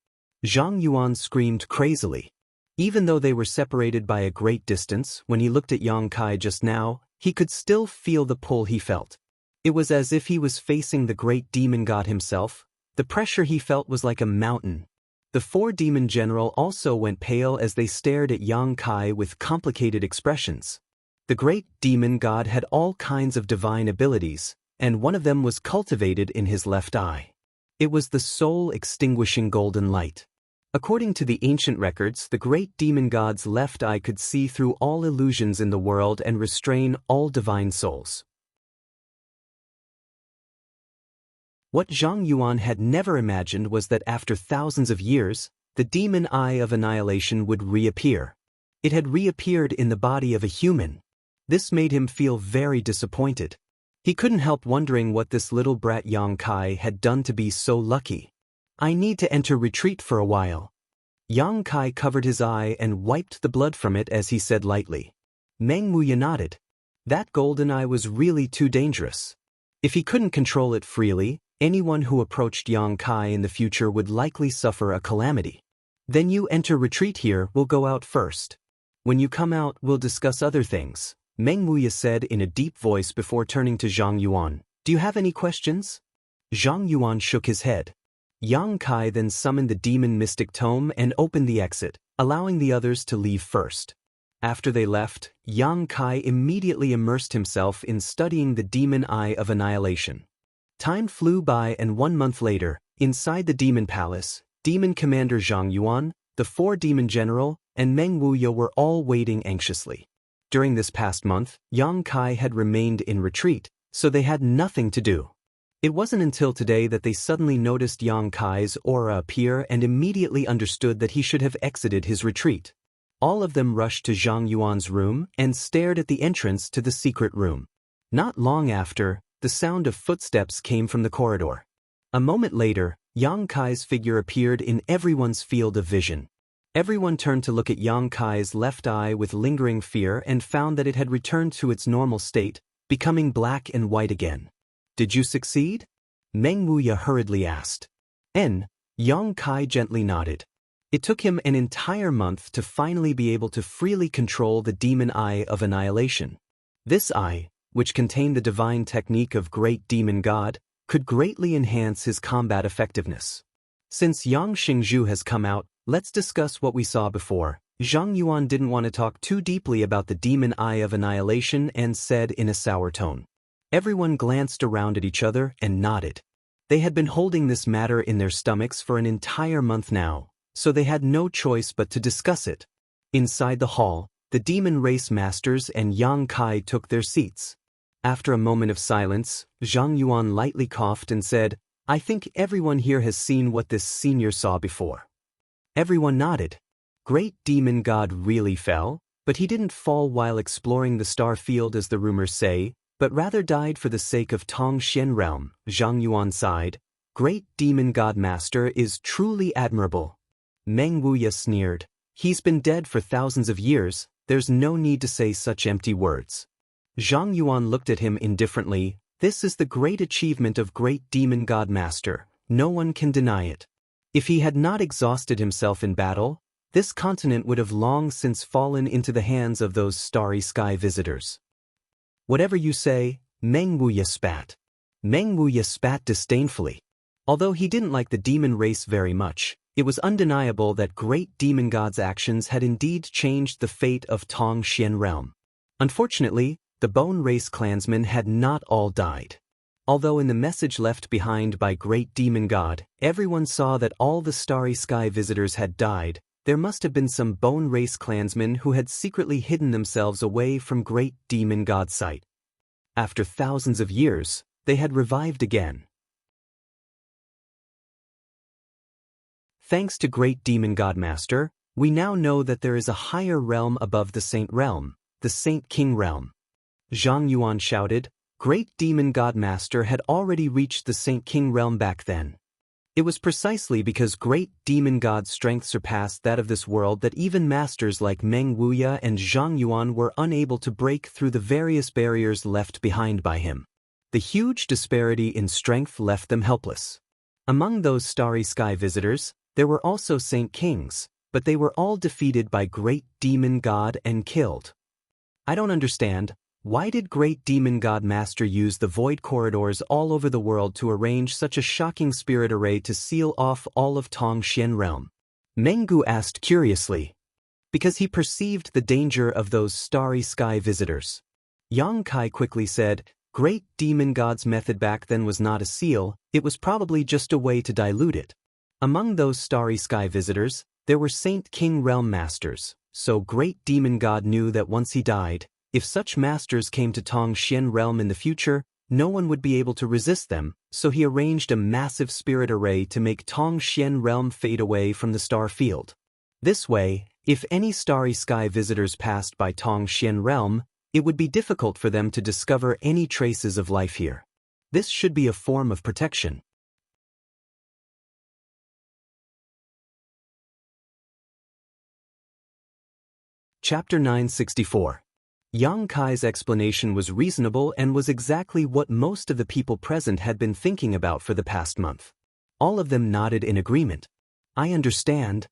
Zhang Yuan screamed crazily. Even though they were separated by a great distance, when he looked at Yang Kai just now, he could still feel the pull he felt. It was as if he was facing the great demon god himself. The pressure he felt was like a mountain. The four demon general also went pale as they stared at Yang Kai with complicated expressions. The great demon god had all kinds of divine abilities, and one of them was cultivated in his left eye. It was the soul-extinguishing golden light. According to the ancient records, the great demon god's left eye could see through all illusions in the world and restrain all divine souls. What Zhang Yuan had never imagined was that after thousands of years, the demon eye of annihilation would reappear. It had reappeared in the body of a human. This made him feel very disappointed. He couldn't help wondering what this little brat Yang Kai had done to be so lucky. I need to enter retreat for a while. Yang Kai covered his eye and wiped the blood from it as he said lightly. Meng Wuya nodded. That golden eye was really too dangerous. If he couldn't control it freely, anyone who approached Yang Kai in the future would likely suffer a calamity. Then you enter retreat here, we'll go out first. When you come out, we'll discuss other things, Meng Wuya said in a deep voice before turning to Zhang Yuan. Do you have any questions? Zhang Yuan shook his head. Yang Kai then summoned the demon mystic tome and opened the exit, allowing the others to leave first. After they left, Yang Kai immediately immersed himself in studying the demon eye of annihilation. Time flew by, and 1 month later, inside the demon palace, demon commander Zhang Yuan, the 4 demon general, and Meng Wuya were all waiting anxiously. During this past month, Yang Kai had remained in retreat, so they had nothing to do. It wasn't until today that they suddenly noticed Yang Kai's aura appear and immediately understood that he should have exited his retreat. All of them rushed to Zhang Yuan's room and stared at the entrance to the secret room. Not long after, the sound of footsteps came from the corridor. A moment later, Yang Kai's figure appeared in everyone's field of vision. Everyone turned to look at Yang Kai's left eye with lingering fear and found that it had returned to its normal state, becoming black and white again. Did you succeed? Meng Wuya hurriedly asked. Yang Kai gently nodded. It took him an entire month to finally be able to freely control the demon eye of annihilation. This eye, which contained the divine technique of great demon god, could greatly enhance his combat effectiveness. Since Yang Xingzhu has come out, let's discuss what we saw before. Zhang Yuan didn't want to talk too deeply about the demon eye of annihilation and said in a sour tone. Everyone glanced around at each other and nodded. They had been holding this matter in their stomachs for an entire month now, so they had no choice but to discuss it. Inside the hall, the demon race masters and Yang Kai took their seats. After a moment of silence, Zhang Yuan lightly coughed and said, I think everyone here has seen what this senior saw before. Everyone nodded. Great demon god really fell, but he didn't fall while exploring the star field as the rumors say, but rather died for the sake of Tongxian realm. Zhang Yuan sighed. Great demon god master is truly admirable. Meng Wuya sneered. He's been dead for thousands of years, there's no need to say such empty words. Zhang Yuan looked at him indifferently. This is the great achievement of great demon god master, no one can deny it. If he had not exhausted himself in battle, this continent would have long since fallen into the hands of those starry sky visitors. Whatever you say, Meng Wuya spat. Meng Wuya spat disdainfully. Although he didn't like the demon race very much, it was undeniable that great demon god's actions had indeed changed the fate of Tongxian realm. Unfortunately, the bone race clansmen had not all died. Although in the message left behind by great demon god, everyone saw that all the starry sky visitors had died, there must have been some bone race clansmen who had secretly hidden themselves away from great demon god's sight. After thousands of years, they had revived again. Thanks to great demon god master, we now know that there is a higher realm above the saint realm, the Saint King realm. Zhang Yuan shouted. Great demon god master had already reached the Saint King realm back then. It was precisely because great demon god's strength surpassed that of this world that even masters like Meng Wuya and Zhang Yuan were unable to break through the various barriers left behind by him. The huge disparity in strength left them helpless. Among those starry sky visitors, there were also Saint Kings, but they were all defeated by great demon god and killed. I don't understand. Why did great demon god master use the void corridors all over the world to arrange such a shocking spirit array to seal off all of Tongxian realm? Meng Gu asked curiously. Because he perceived the danger of those starry sky visitors. Yang Kai quickly said, great demon god's method back then was not a seal, it was probably just a way to dilute it. Among those starry sky visitors, there were Saint King Realm Masters, so Great Demon God knew that once he died, if such masters came to Tong Xian Realm in the future, no one would be able to resist them, so he arranged a massive spirit array to make Tong Xian Realm fade away from the star field. This way, if any starry sky visitors passed by Tong Xian Realm, it would be difficult for them to discover any traces of life here. This should be a form of protection. Chapter 964. Yang Kai's explanation was reasonable and was exactly what most of the people present had been thinking about for the past month. All of them nodded in agreement. I understand.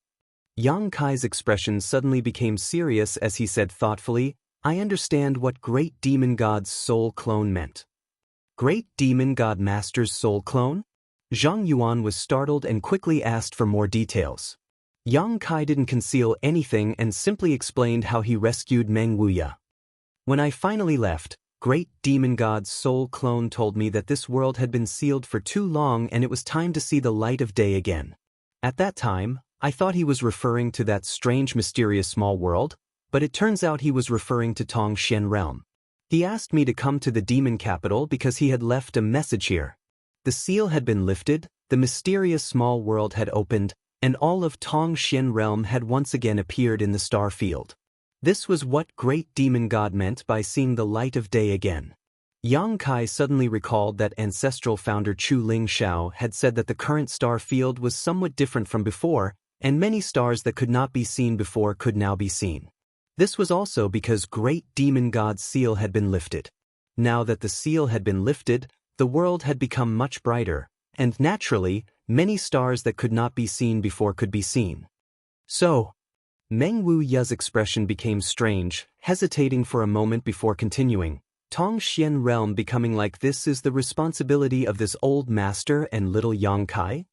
Yang Kai's expression suddenly became serious as he said thoughtfully, I understand what Great Demon God's soul clone meant. Great Demon God Master's soul clone? Zhang Yuan was startled and quickly asked for more details. Yang Kai didn't conceal anything and simply explained how he rescued Meng Wuya. When I finally left, Great Demon God's soul clone told me that this world had been sealed for too long and it was time to see the light of day again. At that time, I thought he was referring to that strange mysterious small world, but it turns out he was referring to Tong Xian Realm. He asked me to come to the demon capital because he had left a message here. The seal had been lifted, the mysterious small world had opened, and all of Tong Xian Realm had once again appeared in the star field. This was what Great Demon God meant by seeing the light of day again. Yang Kai suddenly recalled that ancestral founder Chu Ling Xiao had said that the current star field was somewhat different from before, and many stars that could not be seen before could now be seen. This was also because Great Demon God's seal had been lifted. Now that the seal had been lifted, the world had become much brighter, and naturally, many stars that could not be seen before could be seen. So, Meng Wuya's expression became strange, hesitating for a moment before continuing. Tong Xian Realm becoming like this is the responsibility of this old master and little Yang Kai?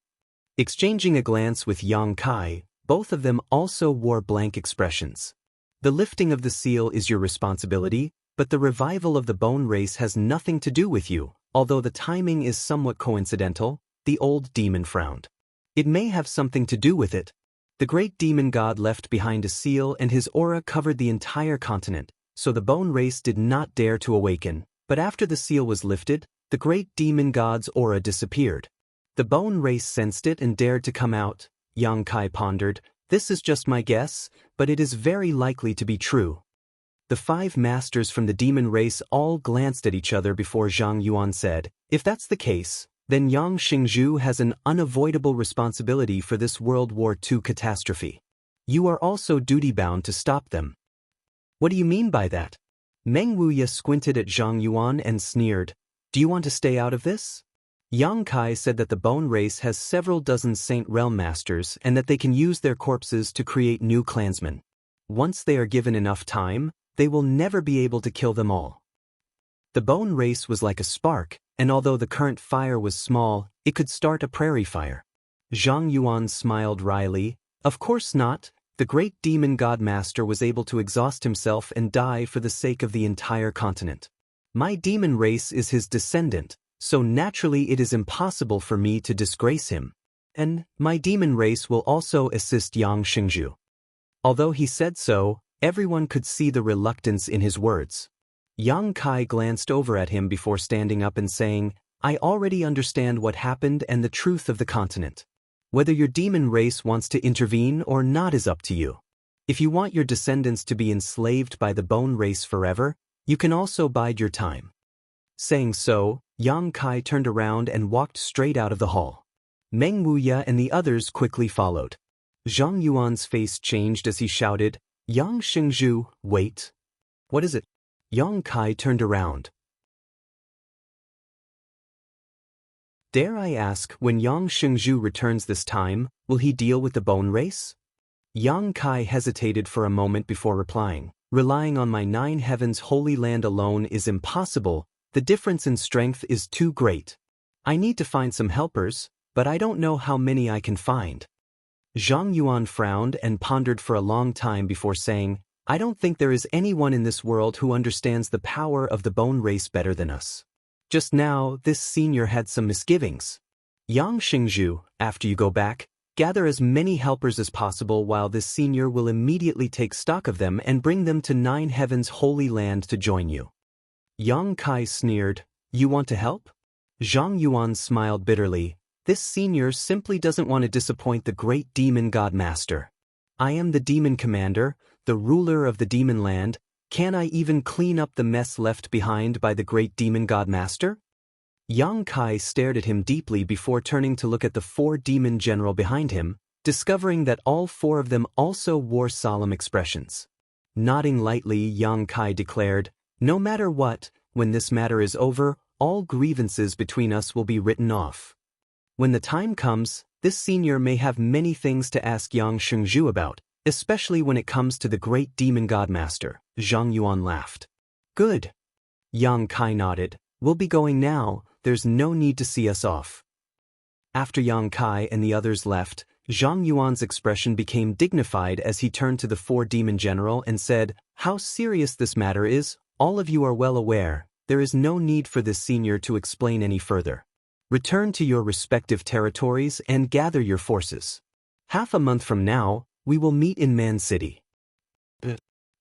Exchanging a glance with Yang Kai, both of them also wore blank expressions. The lifting of the seal is your responsibility, but the revival of the bone race has nothing to do with you, although the timing is somewhat coincidental, the old demon frowned. It may have something to do with it. The Great Demon God left behind a seal and his aura covered the entire continent, so the bone race did not dare to awaken, but after the seal was lifted, the Great Demon God's aura disappeared. The bone race sensed it and dared to come out. Yang Kai pondered, this is just my guess, but it is very likely to be true. The 5 masters from the demon race all glanced at each other before Zhang Yuan said, if that's the case, then Yang Xingzhu has an unavoidable responsibility for this World War II catastrophe. You are also duty-bound to stop them. What do you mean by that? Meng Wuya squinted at Zhang Yuan and sneered, do you want to stay out of this? Yang Kai said that the bone race has several dozen Saint Realm Masters and that they can use their corpses to create new clansmen. Once they are given enough time, they will never be able to kill them all. The bone race was like a spark, and although the current fire was small, it could start a prairie fire. Zhang Yuan smiled wryly, of course not, the Great Demon God Master was able to exhaust himself and die for the sake of the entire continent. My demon race is his descendant, so naturally it is impossible for me to disgrace him. And my demon race will also assist Yang Xingzhu. Although he said so, everyone could see the reluctance in his words. Yang Kai glanced over at him before standing up and saying, I already understand what happened and the truth of the continent. Whether your demon race wants to intervene or not is up to you. If you want your descendants to be enslaved by the bone race forever, you can also bide your time. Saying so, Yang Kai turned around and walked straight out of the hall. Meng Wuya and the others quickly followed. Zhang Yuan's face changed as he shouted, Yang Xingzhu, wait. What is it? Yang Kai turned around. Dare I ask, when Yang Xingzhu returns this time, will he deal with the bone race? Yang Kai hesitated for a moment before replying. Relying on my 9 heavens holy land alone is impossible, the difference in strength is too great. I need to find some helpers, but I don't know how many I can find. Zhang Yuan frowned and pondered for a long time before saying, I don't think there is anyone in this world who understands the power of the bone race better than us. Just now, this senior had some misgivings. Yang Xingzhu, after you go back, gather as many helpers as possible while this senior will immediately take stock of them and bring them to Nine Heavens' Holy Land to join you." Yang Kai sneered, "You want to help?" Zhang Yuan smiled bitterly. This senior simply doesn't want to disappoint the great demon god master. "I am the demon commander, the ruler of the demon land. Can I even clean up the mess left behind by the great demon god master?" Yang Kai stared at him deeply before turning to look at the 4 demon general behind him, discovering that all 4 of them also wore solemn expressions. Nodding lightly, Yang Kai declared, "No matter what, when this matter is over, all grievances between us will be written off. When the time comes, this senior may have many things to ask Yang Shengzhu about, especially when it comes to the great demon god master." Zhang Yuan laughed. "Good." Yang Kai nodded. "We'll be going now, there's no need to see us off." After Yang Kai and the others left, Zhang Yuan's expression became dignified as he turned to the 4 demon general and said, "How serious this matter is, all of you are well aware. There is no need for this senior to explain any further. Return to your respective territories and gather your forces. Half a month from now, we will meet in Man City."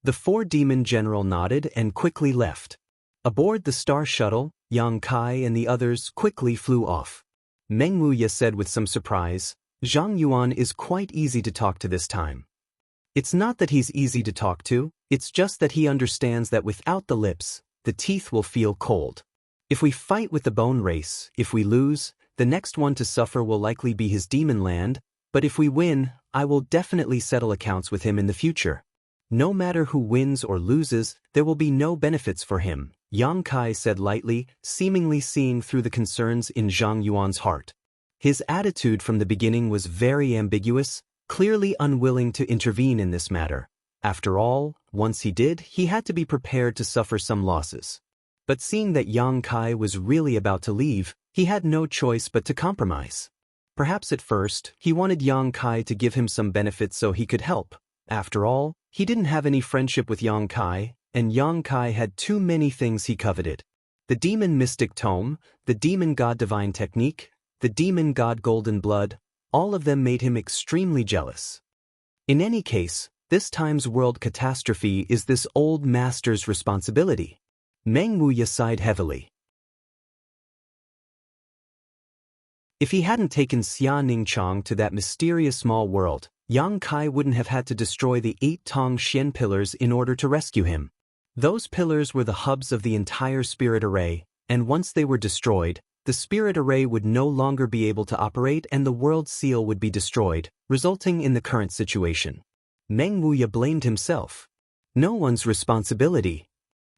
The 4 demon general nodded and quickly left. Aboard the Star Shuttle, Yang Kai and the others quickly flew off. Meng Wuya said with some surprise, "Zhang Yuan is quite easy to talk to this time." "It's not that he's easy to talk to, it's just that he understands that without the lips, the teeth will feel cold. If we fight with the bone race, if we lose, the next one to suffer will likely be his demon land, but if we win, I will definitely settle accounts with him in the future. No matter who wins or loses, there will be no benefits for him," Yang Kai said lightly, seemingly seeing through the concerns in Zhang Yuan's heart. His attitude from the beginning was very ambiguous, clearly unwilling to intervene in this matter. After all, once he did, he had to be prepared to suffer some losses. But seeing that Yang Kai was really about to leave, he had no choice but to compromise. Perhaps at first, he wanted Yang Kai to give him some benefits so he could help. After all, he didn't have any friendship with Yang Kai, and Yang Kai had too many things he coveted. The demon mystic tome, the demon god divine technique, the demon god golden blood, all of them made him extremely jealous. In any case, this time's world catastrophe is this old master's responsibility. Meng Wuya sighed heavily. If he hadn't taken Xia Ningchang to that mysterious small world, Yang Kai wouldn't have had to destroy the 8 Tong Xian pillars in order to rescue him. Those pillars were the hubs of the entire spirit array, and once they were destroyed, the spirit array would no longer be able to operate and the world seal would be destroyed, resulting in the current situation. Meng Wuya blamed himself. No one's responsibility.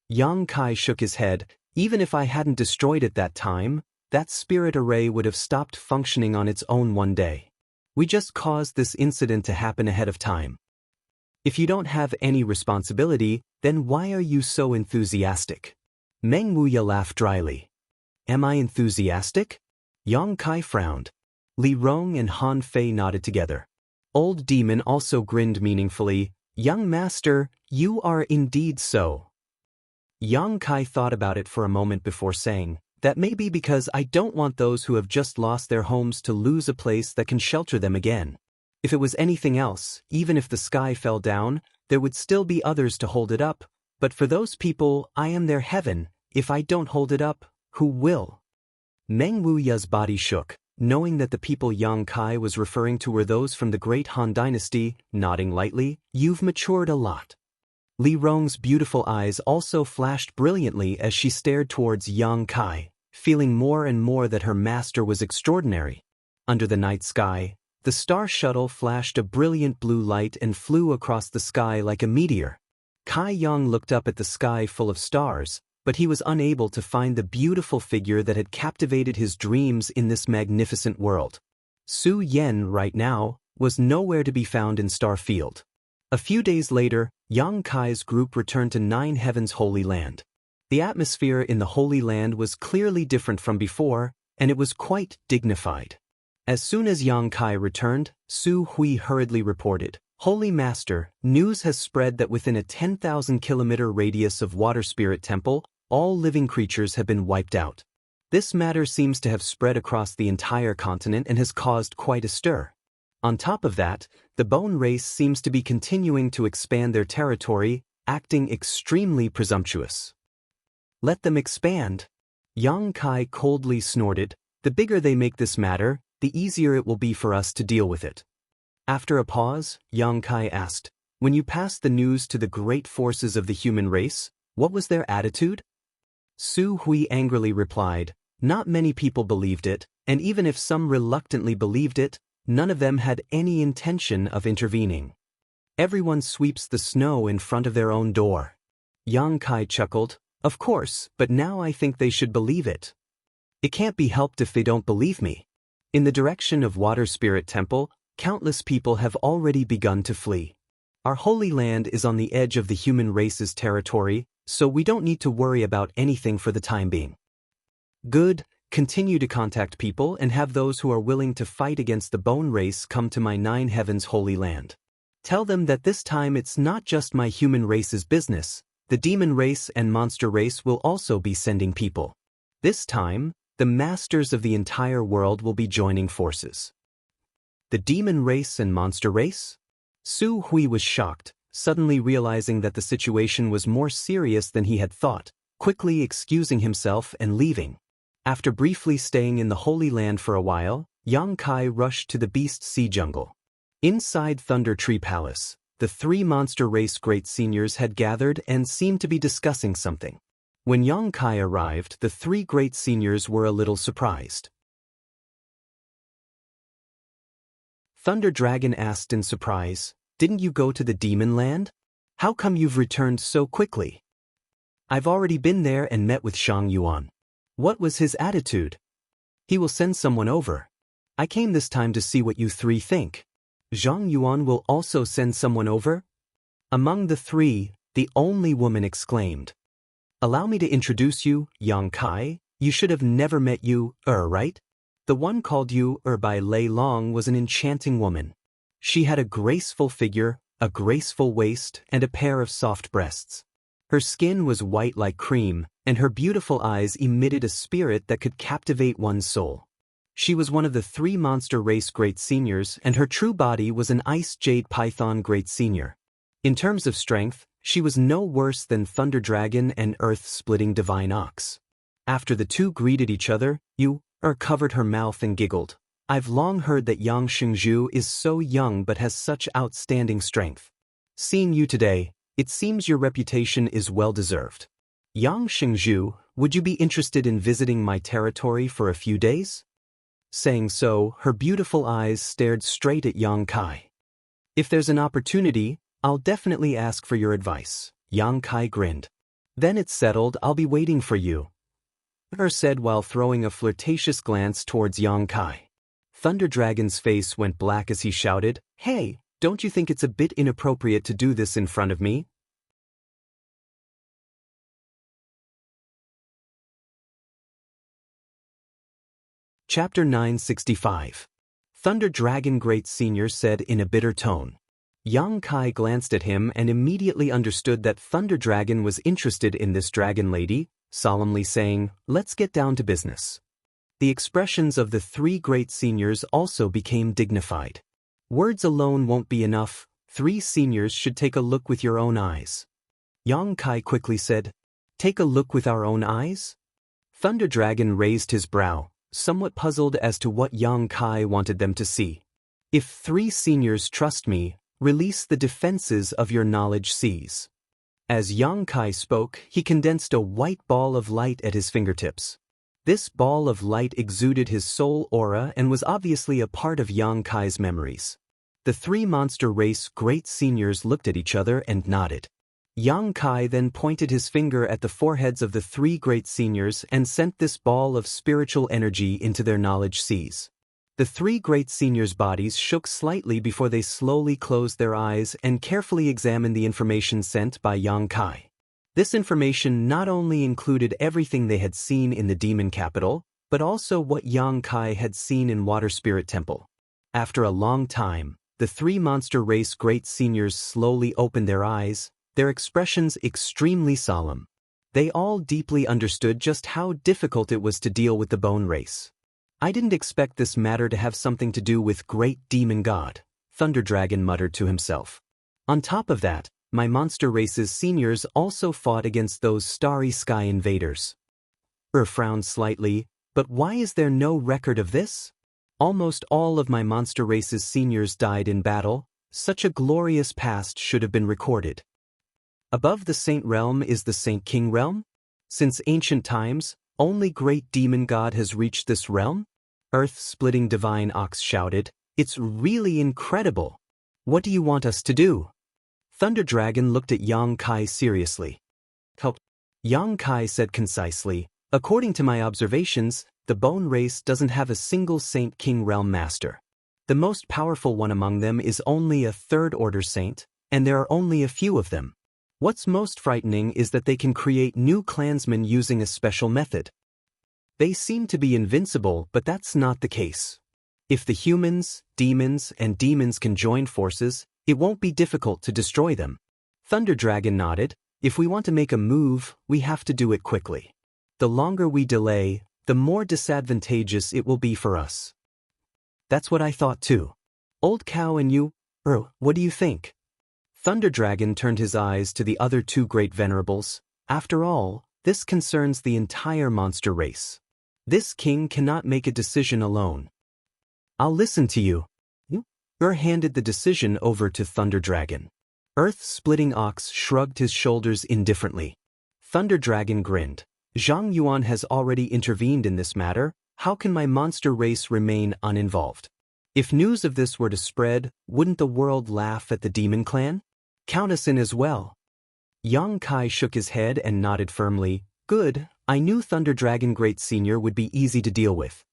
Yang Kai shook his head. "Even if I hadn't destroyed it that time, that spirit array would have stopped functioning on its own one day. We just caused this incident to happen ahead of time. If you don't have any responsibility, then why are you so enthusiastic?" Meng Wuya laughed dryly. "Am I enthusiastic?" Yang Kai frowned. Li Rong and Han Fei nodded together. Old Demon also grinned meaningfully. "Young master, you are indeed so." Yang Kai thought about it for a moment before saying, "That may be because I don't want those who have just lost their homes to lose a place that can shelter them again. If it was anything else, even if the sky fell down, there would still be others to hold it up, but for those people, I am their heaven. If I don't hold it up, who will?" Meng Wuya's body shook, knowing that the people Yang Kai was referring to were those from the great Han dynasty, nodding lightly. "You've matured a lot." Li Rong's beautiful eyes also flashed brilliantly as she stared towards Yang Kai, feeling more and more that her master was extraordinary. Under the night sky, the star shuttle flashed a brilliant blue light and flew across the sky like a meteor. Kai Yang looked up at the sky full of stars, but he was unable to find the beautiful figure that had captivated his dreams in this magnificent world. Su Yen, right now, was nowhere to be found in Starfield. A few days later, Yang Kai's group returned to Nine Heavens' Holy Land. The atmosphere in the Holy Land was clearly different from before, and it was quite dignified. As soon as Yang Kai returned, Su Hui hurriedly reported, "Holy Master, news has spread that within a 10,000-kilometer radius of Water Spirit Temple, all living creatures have been wiped out. This matter seems to have spread across the entire continent and has caused quite a stir." On top of that, the bone race seems to be continuing to expand their territory, acting extremely presumptuous. Let them expand. Yang Kai coldly snorted, the bigger they make this matter, the easier it will be for us to deal with it. After a pause, Yang Kai asked, when you passed the news to the great forces of the human race, what was their attitude? Su Hui angrily replied, not many people believed it, and even if some reluctantly believed it, none of them had any intention of intervening. Everyone sweeps the snow in front of their own door. Yang Kai chuckled, of course, but now I think they should believe it. It can't be helped if they don't believe me. In the direction of Water Spirit Temple, countless people have already begun to flee. Our holy land is on the edge of the human race's territory, so we don't need to worry about anything for the time being. Good, continue to contact people and have those who are willing to fight against the bone race come to my 9 heavens holy land. Tell them that this time it's not just my human race's business, the demon race and monster race will also be sending people. This time, the masters of the entire world will be joining forces. The demon race and monster race? Su Hui was shocked, suddenly realizing that the situation was more serious than he had thought, quickly excusing himself and leaving. After briefly staying in the Holy Land for a while, Yang Kai rushed to the Beast Sea Jungle. Inside Thunder Tree Palace, the 3 monster race great seniors had gathered and seemed to be discussing something. When Yang Kai arrived, the 3 great seniors were a little surprised. Thunder Dragon asked in surprise, didn't you go to the Demon Land? How come you've returned so quickly? I've already been there and met with Shang Yuan. What was his attitude? He will send someone over. I came this time to see what you 3 think. Zhang Yuan will also send someone over? Among the 3, the only woman exclaimed. Allow me to introduce you, Yang Kai. You should have never met you, right? The one called you by Lei Long was an enchanting woman. She had a graceful figure, a graceful waist, and a pair of soft breasts. Her skin was white like cream, and her beautiful eyes emitted a spirit that could captivate one's soul. She was one of the 3 monster race great seniors, and her true body was an ice jade python great senior. In terms of strength, she was no worse than Thunder Dragon and earth-splitting divine ox. After the 2 greeted each other, Yu covered her mouth and giggled. I've long heard that Yang Xingzhu is so young but has such outstanding strength. Seeing you today, it seems your reputation is well-deserved. Yang Xingzhu, would you be interested in visiting my territory for a few days? Saying so, her beautiful eyes stared straight at Yang Kai. If there's an opportunity, I'll definitely ask for your advice. Yang Kai grinned. Then it's settled, I'll be waiting for you. Said while throwing a flirtatious glance towards Yang Kai. Thunder Dragon's face went black as he shouted, Hey, don't you think it's a bit inappropriate to do this in front of me? Chapter 965. Thunder Dragon Great Senior said in a bitter tone. Yang Kai glanced at him and immediately understood that Thunder Dragon was interested in this dragon lady, solemnly saying, Let's get down to business. The expressions of the 3 great seniors also became dignified. Words alone won't be enough, 3 seniors should take a look with your own eyes. Yang Kai quickly said, Take a look with our own eyes? Thunder Dragon raised his brow, somewhat puzzled as to what Yang Kai wanted them to see. If 3 seniors trust me, release the defenses of your knowledge seas. As Yang Kai spoke, he condensed a white ball of light at his fingertips. This ball of light exuded his soul aura and was obviously a part of Yang Kai's memories. The 3 monster race great seniors looked at each other and nodded. Yang Kai then pointed his finger at the foreheads of the 3 great seniors and sent this ball of spiritual energy into their knowledge seas. The 3 great seniors' bodies shook slightly before they slowly closed their eyes and carefully examined the information sent by Yang Kai. This information not only included everything they had seen in the demon capital, but also what Yang Kai had seen in Water Spirit Temple. After a long time, the 3 monster race great seniors slowly opened their eyes, their expressions extremely solemn. They all deeply understood just how difficult it was to deal with the bone race. I didn't expect this matter to have something to do with great demon god, Thunder Dragon muttered to himself. On top of that, my monster race's seniors also fought against those starry sky invaders. Frowned slightly, but why is there no record of this? Almost all of my monster race's seniors died in battle. Such a glorious past should have been recorded. Above the Saint Realm is the Saint King Realm? Since ancient times, only great demon god has reached this realm? Earth-splitting divine ox shouted, it's really incredible. What do you want us to do? Thunder Dragon looked at Yang Kai seriously. Help. Yang Kai said concisely, according to my observations, the bone race doesn't have a single Saint King Realm master. The most powerful one among them is only a third-order saint, and there are only a few of them. What's most frightening is that they can create new clansmen using a special method. They seem to be invincible, but that's not the case. If the humans, demons, and demons can join forces, it won't be difficult to destroy them. Thunder Dragon nodded. If we want to make a move, we have to do it quickly. The longer we delay, the more disadvantageous it will be for us. That's what I thought too. Old Cow and you, what do you think? Thunder Dragon turned his eyes to the other two great venerables. After all, this concerns the entire monster race. This king cannot make a decision alone. I'll listen to you. Handed the decision over to Thunder Dragon. Earth-splitting ox shrugged his shoulders indifferently. Thunder Dragon grinned. Zhang Yuan has already intervened in this matter. How can my monster race remain uninvolved? If news of this were to spread, wouldn't the world laugh at the demon clan? Count us in as well. Yang Kai shook his head and nodded firmly. Good, I knew Thunder Dragon Great Senior would be easy to deal with.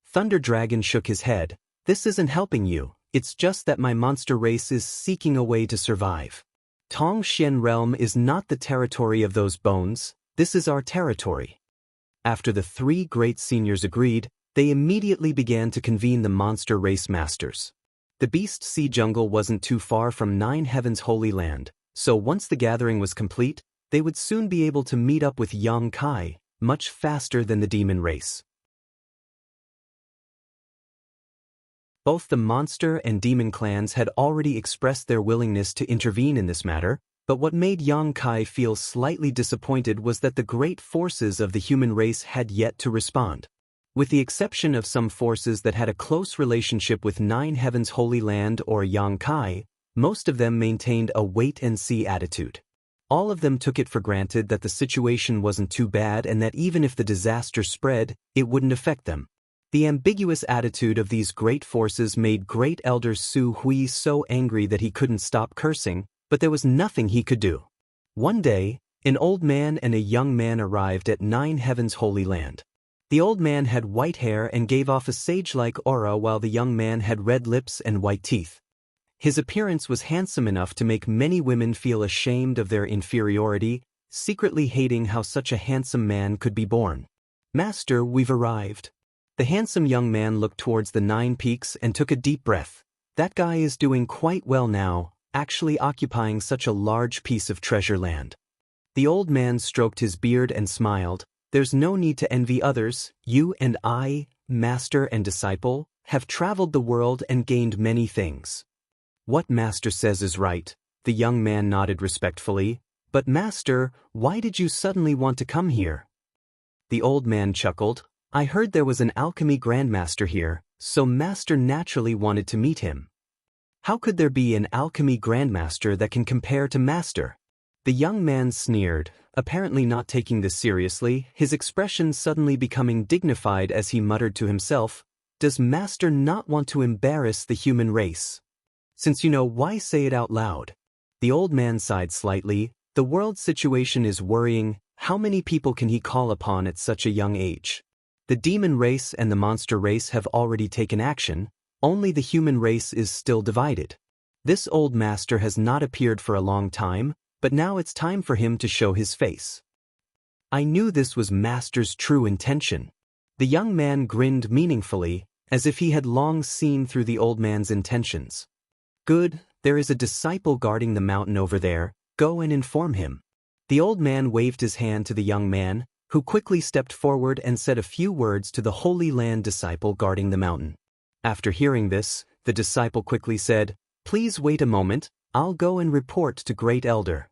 Thunder Dragon shook his head. This isn't helping you, it's just that my monster race is seeking a way to survive. Tongxian Realm is not the territory of those bones, this is our territory. After the three great seniors agreed, they immediately began to convene the monster race masters. The Beast Sea Jungle wasn't too far from Nine Heavens' Holy Land, so once the gathering was complete, they would soon be able to meet up with Yang Kai, much faster than the demon race. Both the monster and demon clans had already expressed their willingness to intervene in this matter, but what made Yang Kai feel slightly disappointed was that the great forces of the human race had yet to respond. With the exception of some forces that had a close relationship with Nine Heavens' Holy Land or Yang Kai, most of them maintained a wait-and-see attitude. All of them took it for granted that the situation wasn't too bad and that even if the disaster spread, it wouldn't affect them. The ambiguous attitude of these great forces made Great Elder Su Hui so angry that he couldn't stop cursing, but there was nothing he could do. One day, an old man and a young man arrived at Nine Heavens' Holy Land. The old man had white hair and gave off a sage-like aura while the young man had red lips and white teeth. His appearance was handsome enough to make many women feel ashamed of their inferiority, secretly hating how such a handsome man could be born. Master, we've arrived. The handsome young man looked towards the 9 peaks and took a deep breath. That guy is doing quite well now, actually occupying such a large piece of treasure land. The old man stroked his beard and smiled. There's no need to envy others. You and I, master and disciple, have traveled the world and gained many things. What master says is right, the young man nodded respectfully. But master, why did you suddenly want to come here? The old man chuckled. I heard there was an alchemy grandmaster here, so master naturally wanted to meet him. How could there be an alchemy grandmaster that can compare to master? The young man sneered, apparently not taking this seriously, his expression suddenly becoming dignified as he muttered to himself, does master not want to embarrass the human race? Since you know, why say it out loud? The old man sighed slightly. The world situation is worrying. How many people can he call upon at such a young age? The demon race and the monster race have already taken action, only the human race is still divided. This old master has not appeared for a long time, but now it's time for him to show his face. I knew this was master's true intention. The young man grinned meaningfully, as if he had long seen through the old man's intentions. Good, there is a disciple guarding the mountain over there, go and inform him. The old man waved his hand to the young man. who quickly stepped forward and said a few words to the Holy Land disciple guarding the mountain. After hearing this, the disciple quickly said, "Please wait a moment, I'll go and report to Great Elder."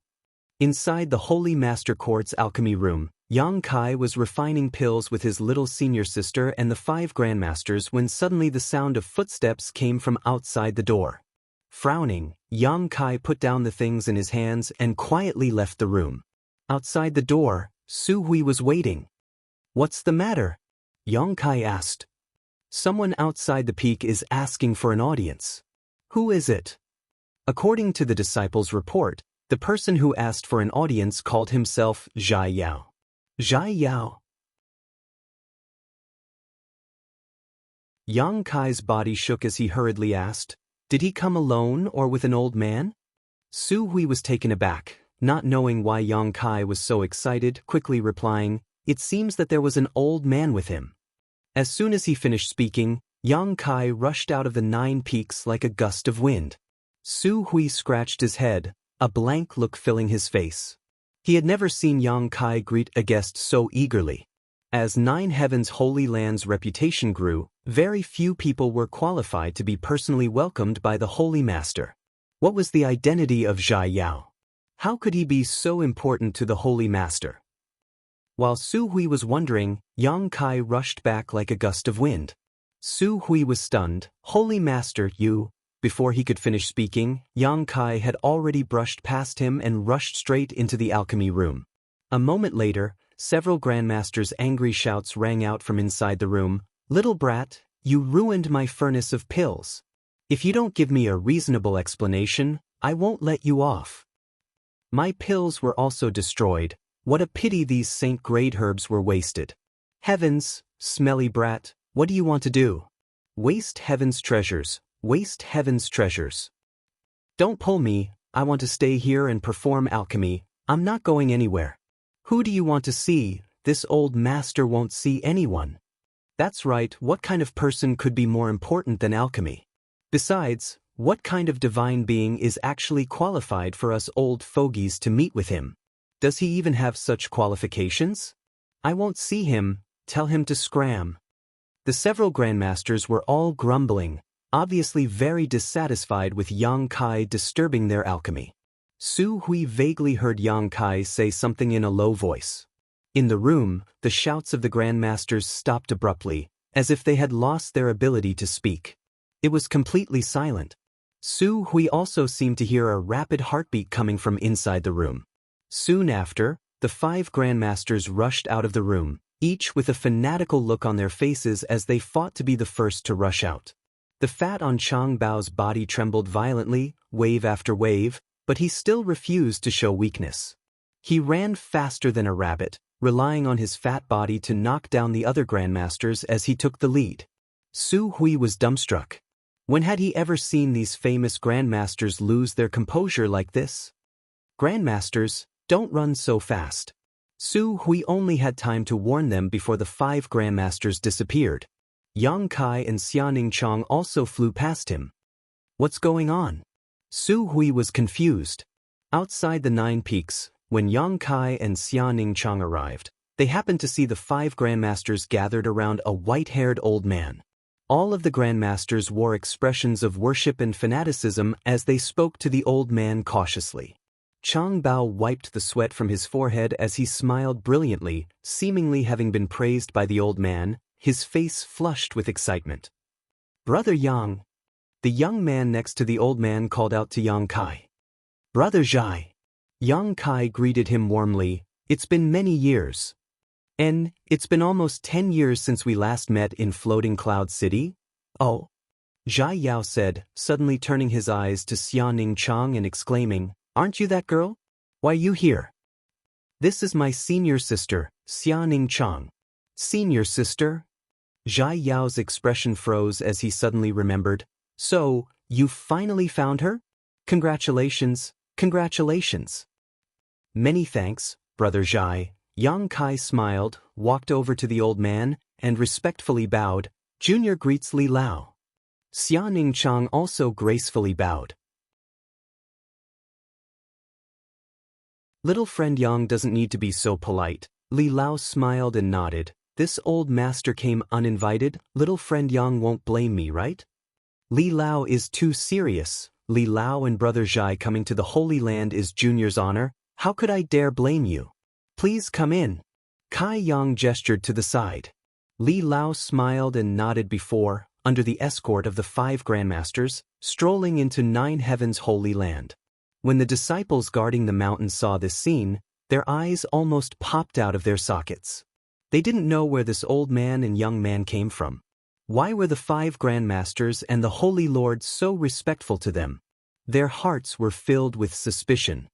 Inside the Holy Master Court's alchemy room, Yang Kai was refining pills with his little senior sister and the 5 grandmasters when suddenly the sound of footsteps came from outside the door. Frowning, Yang Kai put down the things in his hands and quietly left the room. Outside the door, Su Hui was waiting. "What's the matter?" Yang Kai asked. "Someone outside the peak is asking for an audience." "Who is it?" According to the disciple's report, the person who asked for an audience called himself Zhai Yao. Zhai Yao. Yang Kai's body shook as he hurriedly asked, "Did he come alone or with an old man?" Su Hui was taken aback, not knowing why Yang Kai was so excited, quickly replying, "It seems that there was an old man with him." As soon as he finished speaking, Yang Kai rushed out of the 9 peaks like a gust of wind. Su Hui scratched his head, a blank look filling his face. He had never seen Yang Kai greet a guest so eagerly. As 9 Heavens Holy Land's reputation grew, very few people were qualified to be personally welcomed by the Holy Master. What was the identity of Zhai Yao? How could he be so important to the Holy Master? While Su Hui was wondering, Yang Kai rushed back like a gust of wind. Su Hui was stunned. "Holy Master, you..." Before he could finish speaking, Yang Kai had already brushed past him and rushed straight into the alchemy room. A moment later, several grandmasters' angry shouts rang out from inside the room. "Little brat, you ruined my furnace of pills. If you don't give me a reasonable explanation, I won't let you off. My pills were also destroyed. What a pity these saint-grade herbs were wasted. Heavens, smelly brat, what do you want to do? Waste heaven's treasures, waste heaven's treasures. Don't pull me, I want to stay here and perform alchemy, I'm not going anywhere. Who do you want to see? This old master won't see anyone." That's right, what kind of person could be more important than alchemy? Besides, what kind of divine being is actually qualified for us old fogies to meet with him? Does he even have such qualifications? I won't see him, tell him to scram. The several grandmasters were all grumbling, obviously very dissatisfied with Yang Kai disturbing their alchemy. Su Hui vaguely heard Yang Kai say something in a low voice. In the room, the shouts of the grandmasters stopped abruptly, as if they had lost their ability to speak. It was completely silent. Su Hui also seemed to hear a rapid heartbeat coming from inside the room. Soon after, the 5 grandmasters rushed out of the room, each with a fanatical look on their faces as they fought to be the first to rush out. The fat on Chang Bao's body trembled violently, wave after wave, but he still refused to show weakness. He ran faster than a rabbit, relying on his fat body to knock down the other grandmasters as he took the lead. Su Hui was dumbstruck. When had he ever seen these famous grandmasters lose their composure like this? "Grandmasters, don't run so fast." Su Hui only had time to warn them before the 5 grandmasters disappeared. Yang Kai and Xianxia also flew past him. What's going on? Su Hui was confused. Outside the 9 peaks, when Yang Kai and Xianxia arrived, they happened to see the 5 grandmasters gathered around a white-haired old man. All of the grandmasters wore expressions of worship and fanaticism as they spoke to the old man cautiously. Chang Bao wiped the sweat from his forehead as he smiled brilliantly, seemingly having been praised by the old man, his face flushed with excitement. "Brother Yang." The young man next to the old man called out to Yang Kai. "Brother Zhai." Yang Kai greeted him warmly. "It's been many years. And it's been almost 10 years since we last met in Floating Cloud City?" "Oh." Zhai Yao said, suddenly turning his eyes to Xianxia and exclaiming, "Aren't you that girl? Why are you here?" "This is my senior sister, Xianxia." "Senior sister?" Zhai Yao's expression froze as he suddenly remembered. "So, you finally found her? Congratulations, congratulations." "Many thanks, Brother Zhai." Yang Kai smiled, walked over to the old man, and respectfully bowed. "Junior greets Li Lao." Xianxia also gracefully bowed. Little friend Yang doesn't need to be so polite. Li Lao smiled and nodded. This old master came uninvited. Little friend Yang won't blame me, right? Li Lao is too serious. Li Lao and Brother Zhai coming to the Holy Land is Junior's honor. How could I dare blame you? Please come in. Kai Yang gestured to the side. Li Lao smiled and nodded before, under the escort of the 5 grandmasters, strolling into 9 Heavens' Holy Land. When the disciples guarding the mountain saw this scene, their eyes almost popped out of their sockets. They didn't know where this old man and young man came from. Why were the 5 grandmasters and the Holy Lord so respectful to them? Their hearts were filled with suspicion.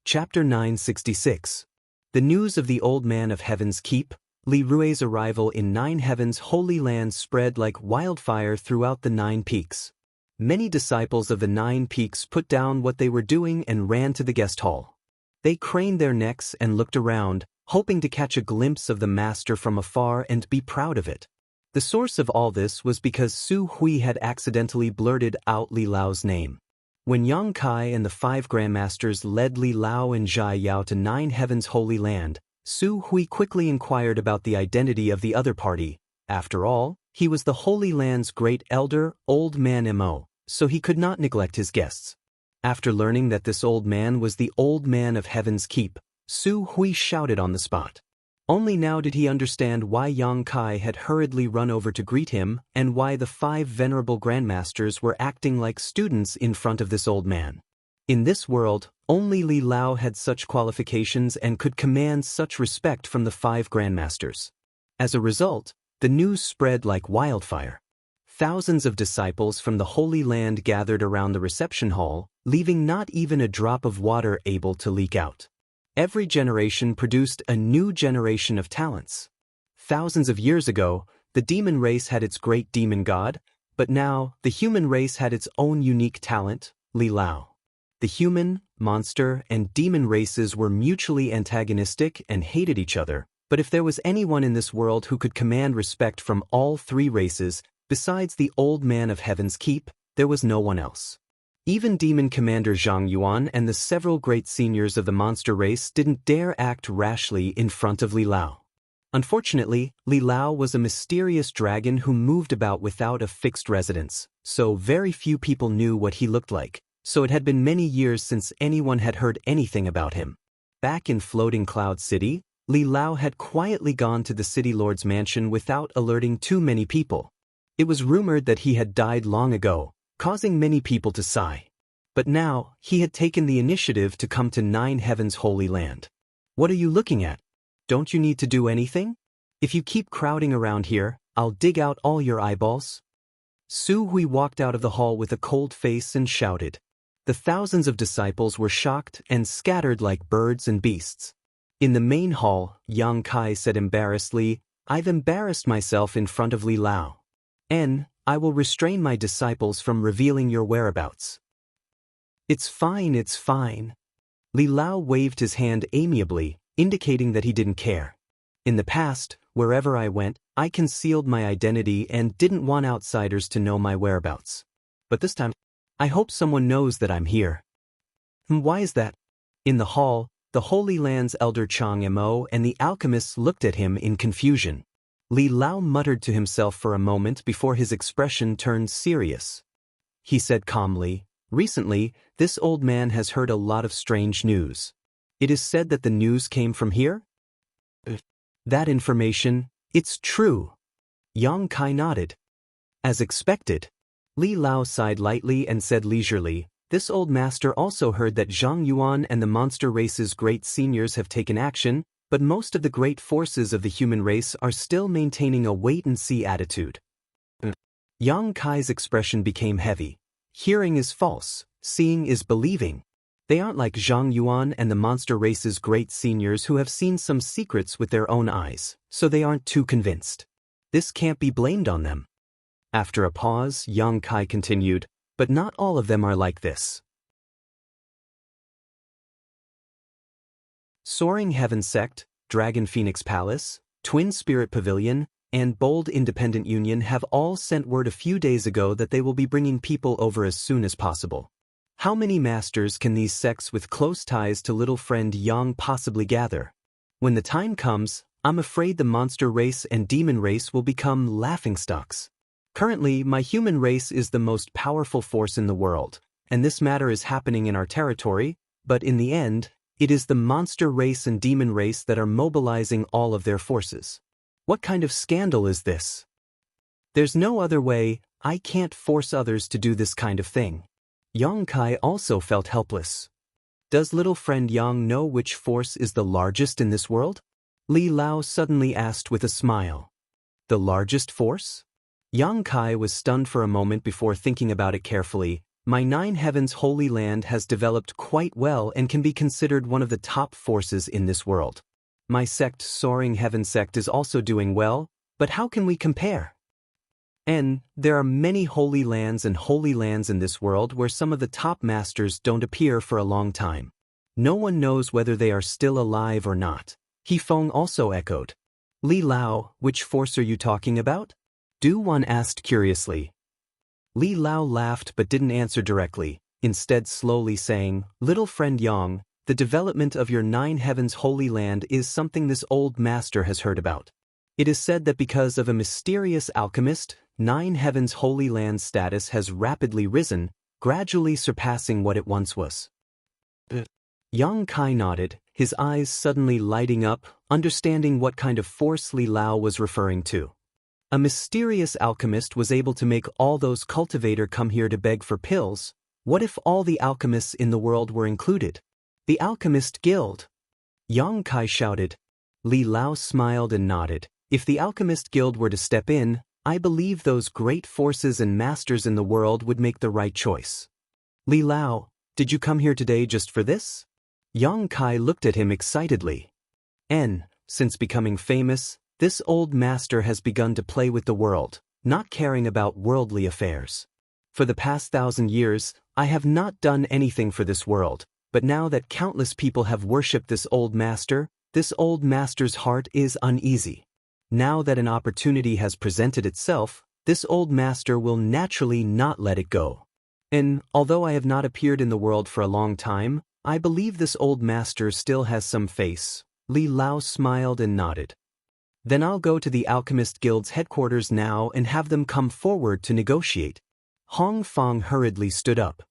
Chapter 966. The news of the Old Man of Heaven's Keep, Li Rui's arrival in 9 Heavens' Holy Land spread like wildfire throughout the 9 peaks. Many disciples of the 9 peaks put down what they were doing and ran to the guest hall. They craned their necks and looked around, hoping to catch a glimpse of the master from afar and be proud of it. The source of all this was because Su Hui had accidentally blurted out Li Lao's name. When Yang Kai and the 5 grandmasters led Li Lao and Zhai Yao to 9 Heavens' Holy Land, Su Hui quickly inquired about the identity of the other party. After all, he was the Holy Land's great elder, Old Man Mo, so he could not neglect his guests. After learning that this old man was the Old Man of Heaven's Keep, Su Hui shouted on the spot. Only now did he understand why Yang Kai had hurriedly run over to greet him and why the 5 venerable grandmasters were acting like students in front of this old man. In this world, only Li Lao had such qualifications and could command such respect from the 5 grandmasters. As a result, the news spread like wildfire. Thousands of disciples from the Holy Land gathered around the reception hall, leaving not even a drop of water able to leak out. Every generation produced a new generation of talents. Thousands of years ago, the demon race had its great demon god, but now the human race had its own unique talent, Li Lao. The human, monster, and demon races were mutually antagonistic and hated each other, but if there was anyone in this world who could command respect from all 3 races, besides the Old Man of Heaven's Keep, there was no one else. Even Demon Commander Zhang Yuan and the several great seniors of the monster race didn't dare act rashly in front of Li Lao. Unfortunately, Li Lao was a mysterious dragon who moved about without a fixed residence, so very few people knew what he looked like, so it had been many years since anyone had heard anything about him. Back in Floating Cloud City, Li Lao had quietly gone to the city lord's mansion without alerting too many people. It was rumored that he had died long ago, causing many people to sigh. But now, he had taken the initiative to come to 9 Heavens' Holy Land. What are you looking at? Don't you need to do anything? If you keep crowding around here, I'll dig out all your eyeballs. Su Hui walked out of the hall with a cold face and shouted. The thousands of disciples were shocked and scattered like birds and beasts. In the main hall, Yang Kai said embarrassedly, I've embarrassed myself in front of Li Lao. I will restrain my disciples from revealing your whereabouts. It's fine, it's fine. Li Lao waved his hand amiably, indicating that he didn't care. In the past, wherever I went, I concealed my identity and didn't want outsiders to know my whereabouts. But this time, I hope someone knows that I'm here. Why is that? In the hall, the Holy Land's elder Chang Mo and the alchemists looked at him in confusion. Li Lao muttered to himself for a moment before his expression turned serious. He said calmly, recently, this old man has heard a lot of strange news. It is said that the news came from here? That information, it's true. Yang Kai nodded. As expected. Li Lao sighed lightly and said leisurely, this old master also heard that Zhang Yuan and the monster race's great seniors have taken action, but most of the great forces of the human race are still maintaining a wait-and-see attitude. Yang Kai's expression became heavy. Hearing is false, seeing is believing. They aren't like Zhang Yuan and the monster race's great seniors who have seen some secrets with their own eyes, so they aren't too convinced. This can't be blamed on them. After a pause, Yang Kai continued, but not all of them are like this. Soaring Heaven Sect, Dragon Phoenix Palace, Twin Spirit Pavilion, and Bold Independent Union have all sent word a few days ago that they will be bringing people over as soon as possible. How many masters can these sects with close ties to little friend Yang possibly gather? When the time comes, I'm afraid the monster race and demon race will become laughingstocks. Currently, my human race is the most powerful force in the world, and this matter is happening in our territory, but in the end, it is the monster race and demon race that are mobilizing all of their forces. What kind of scandal is this? There's no other way. I can't force others to do this kind of thing. Yang Kai also felt helpless. Does little friend Yang know which force is the largest in this world? Li Lao suddenly asked with a smile. The largest force? Yang Kai was stunned for a moment before thinking about it carefully. My Nine Heavens Holy Land has developed quite well and can be considered one of the top forces in this world. My sect, Soaring Heaven Sect, is also doing well, but how can we compare? And there are many holy lands in this world where some of the top masters don't appear for a long time. No one knows whether they are still alive or not. He Feng also echoed. Li Lao, which force are you talking about? Du Wan asked curiously. Li Lao laughed but didn't answer directly, instead slowly saying, Little friend Yang, the development of your Nine Heavens Holy Land is something this old master has heard about. It is said that because of a mysterious alchemist, Nine Heavens Holy Land's status has rapidly risen, gradually surpassing what it once was. Yang Kai nodded, his eyes suddenly lighting up, understanding what kind of force Li Lao was referring to. A mysterious alchemist was able to make all those cultivators come here to beg for pills. What if all the alchemists in the world were included? The Alchemist Guild! Yang Kai shouted. Li Lao smiled and nodded. If the Alchemist Guild were to step in, I believe those great forces and masters in the world would make the right choice. Li Lao, did you come here today just for this? Yang Kai looked at him excitedly. Since becoming famous, this old master has begun to play with the world, not caring about worldly affairs. For the past 1,000 years, I have not done anything for this world, but now that countless people have worshipped this old master's heart is uneasy. Now that an opportunity has presented itself, this old master will naturally not let it go. And although I have not appeared in the world for a long time, I believe this old master still has some face. Li Lao smiled and nodded. Then I'll go to the Alchemist Guild's headquarters now and have them come forward to negotiate. Hong Fong hurriedly stood up.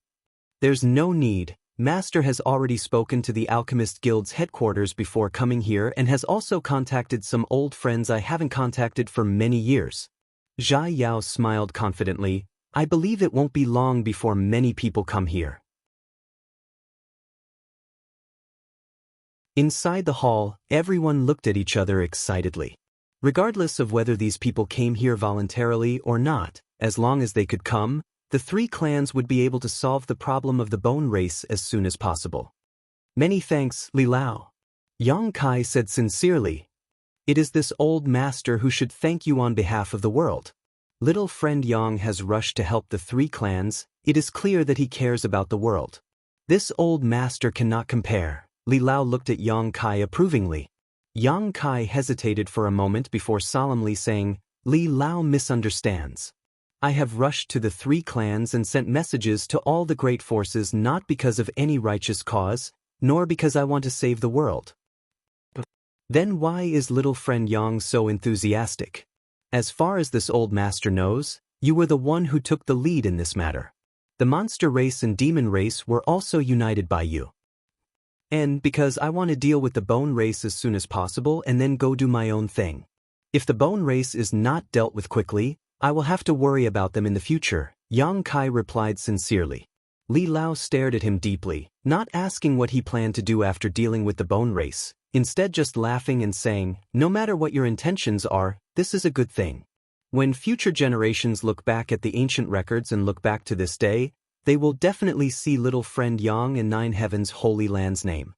There's no need. Master has already spoken to the Alchemist Guild's headquarters before coming here and has also contacted some old friends I haven't contacted for many years. Zhai Yao smiled confidently. I believe it won't be long before many people come here. Inside the hall, everyone looked at each other excitedly. Regardless of whether these people came here voluntarily or not, as long as they could come, the three clans would be able to solve the problem of the bone race as soon as possible. Many thanks, Li Lao. Yang Kai said sincerely. It is this old master who should thank you on behalf of the world. Little friend Yang has rushed to help the three clans. It is clear that he cares about the world. This old master cannot compare. Li Lao looked at Yang Kai approvingly. Yang Kai hesitated for a moment before solemnly saying, Li Lao misunderstands. I have rushed to the three clans and sent messages to all the great forces not because of any righteous cause, nor because I want to save the world. Then why is little friend Yang so enthusiastic? As far as this old master knows, you were the one who took the lead in this matter. The monster race and demon race were also united by you. And because I want to deal with the bone race as soon as possible and then go do my own thing. If the bone race is not dealt with quickly, I will have to worry about them in the future, Yang Kai replied sincerely. Li Lao stared at him deeply, not asking what he planned to do after dealing with the bone race, instead just laughing and saying, no matter what your intentions are, this is a good thing. When future generations look back at the ancient records and look back to this day, they will definitely see little friend Yang in Nine Heavens Holy Land's name.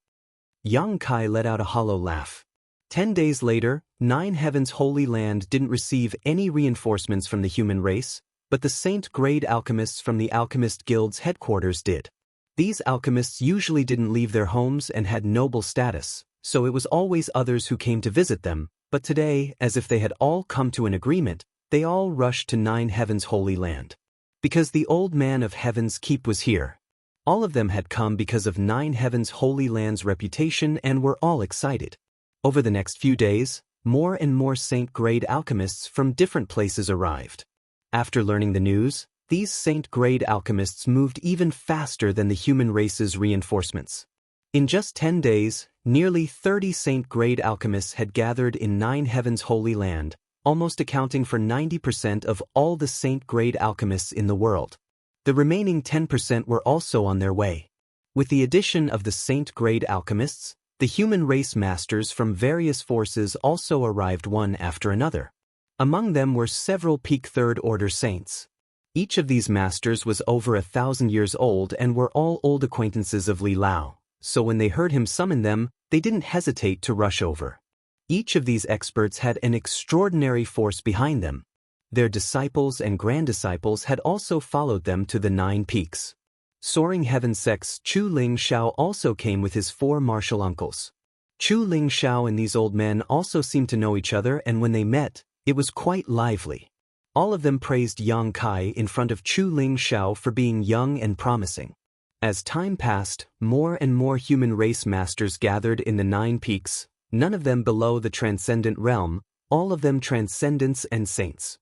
Yang Kai let out a hollow laugh. 10 days later, Nine Heavens Holy Land didn't receive any reinforcements from the human race, but the Saint-grade alchemists from the Alchemist Guild's headquarters did. These alchemists usually didn't leave their homes and had noble status, so it was always others who came to visit them, But today, as if they had all come to an agreement, they all rushed to Nine Heavens' holy land. Because the old man of Heaven's keep was here. All of them had come because of Nine Heavens' holy land's reputation and were all excited. Over the next few days, more and more saint-grade alchemists from different places arrived. After learning the news, these saint-grade alchemists moved even faster than the human race's reinforcements. In just 10 days, nearly 30 saint-grade alchemists had gathered in Nine Heavens' holy land, almost accounting for 90% of all the saint-grade alchemists in the world. The remaining 10% were also on their way. With the addition of the saint-grade alchemists, the human race masters from various forces also arrived one after another. Among them were several peak third-order saints. Each of these masters was over 1,000 years old and were all old acquaintances of Li Lao, so when they heard him summon them, they didn't hesitate to rush over. Each of these experts had an extraordinary force behind them. Their disciples and grand-disciples had also followed them to the 9 peaks. Soaring Heaven sect's Chu Ling Shao also came with his 4 martial uncles. Chu Ling Shao and these old men also seemed to know each other, and when they met, it was quite lively. All of them praised Yang Kai in front of Chu Ling Shao for being young and promising. As time passed, more and more human race masters gathered in the 9 peaks, none of them below the transcendent realm, all of them transcendents and saints.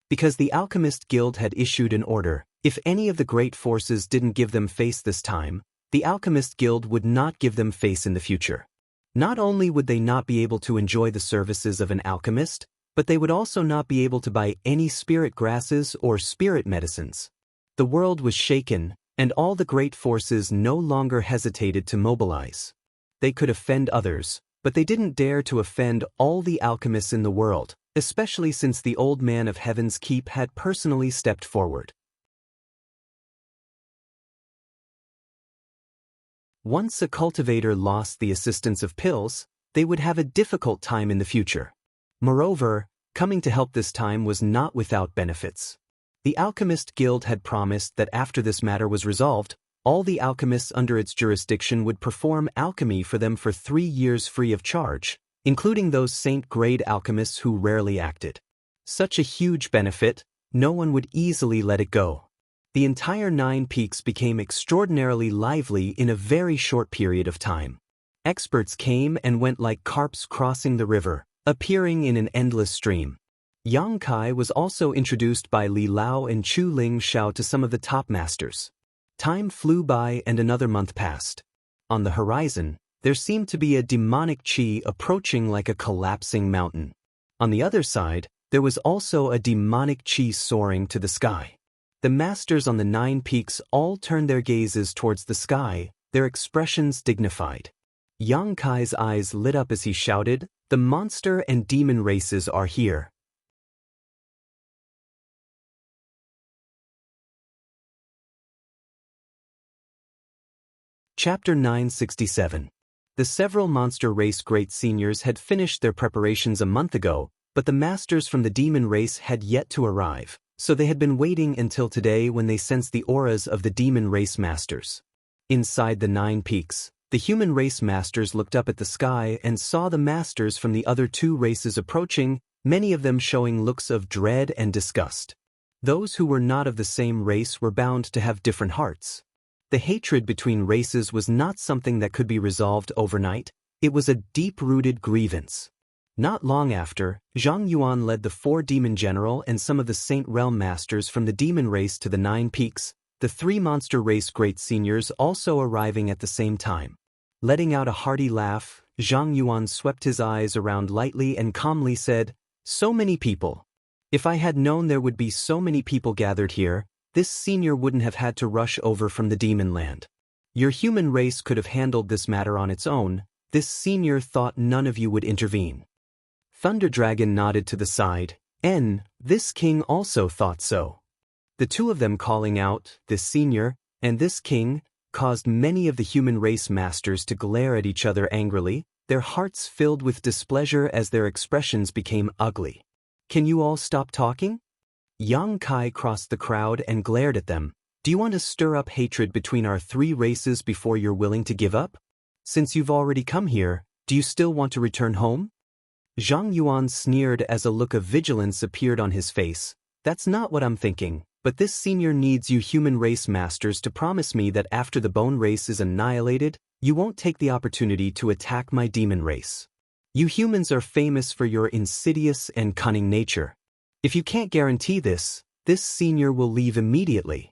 Because the Alchemist Guild had issued an order, if any of the great forces didn't give them face this time, the Alchemist Guild would not give them face in the future. Not only would they not be able to enjoy the services of an alchemist, but they would also not be able to buy any spirit grasses or spirit medicines. The world was shaken, and all the great forces no longer hesitated to mobilize. They could offend others, but they didn't dare to offend all the alchemists in the world, especially since the old man of Heaven's keep had personally stepped forward. Once a cultivator lost the assistance of pills, they would have a difficult time in the future. Moreover, coming to help this time was not without benefits. The Alchemist Guild had promised that after this matter was resolved, all the alchemists under its jurisdiction would perform alchemy for them for 3 years free of charge, including those saint-grade alchemists who rarely acted. Such a huge benefit, no one would easily let it go. The entire 9 peaks became extraordinarily lively in a very short period of time. Experts came and went like carps crossing the river, appearing in an endless stream. Yang Kai was also introduced by Li Lao and Chu Ling Shao to some of the top masters. Time flew by and another month passed. On the horizon, there seemed to be a demonic qi approaching like a collapsing mountain. On the other side, there was also a demonic qi soaring to the sky. The masters on the 9 peaks all turned their gazes towards the sky, their expressions dignified. Yang Kai's eyes lit up as he shouted, "The monster and demon races are here." Chapter 967. The several monster race great seniors had finished their preparations a month ago, but the masters from the demon race had yet to arrive, so they had been waiting until today when they sensed the auras of the demon race masters. Inside the 9 peaks, the human race masters looked up at the sky and saw the masters from the other 2 races approaching, many of them showing looks of dread and disgust. Those who were not of the same race were bound to have different hearts. The hatred between races was not something that could be resolved overnight, it was a deep-rooted grievance. Not long after, Zhang Yuan led the 4 demon general and some of the Saint Realm masters from the demon race to the 9 peaks, the 3 monster race great seniors also arriving at the same time. Letting out a hearty laugh, Zhang Yuan swept his eyes around lightly and calmly said, "So many people. If I had known there would be so many people gathered here, this senior wouldn't have had to rush over from the demon land. Your human race could have handled this matter on its own. This senior thought none of you would intervene." Thunder Dragon nodded to the side, this king also thought so. The 2 of them calling out, "This senior," and "this king," caused many of the human race masters to glare at each other angrily, their hearts filled with displeasure as their expressions became ugly. "Can you all stop talking?" Yang Kai crossed the crowd and glared at them. "Do you want to stir up hatred between our 3 races before you're willing to give up? Since you've already come here, do you still want to return home?" Zhang Yuan sneered as a look of vigilance appeared on his face. That's not what I'm thinking, but this senior needs you human race masters to promise me that after the bone race is annihilated, you won't take the opportunity to attack my demon race. You humans are famous for your insidious and cunning nature. If you can't guarantee this senior will leave immediately.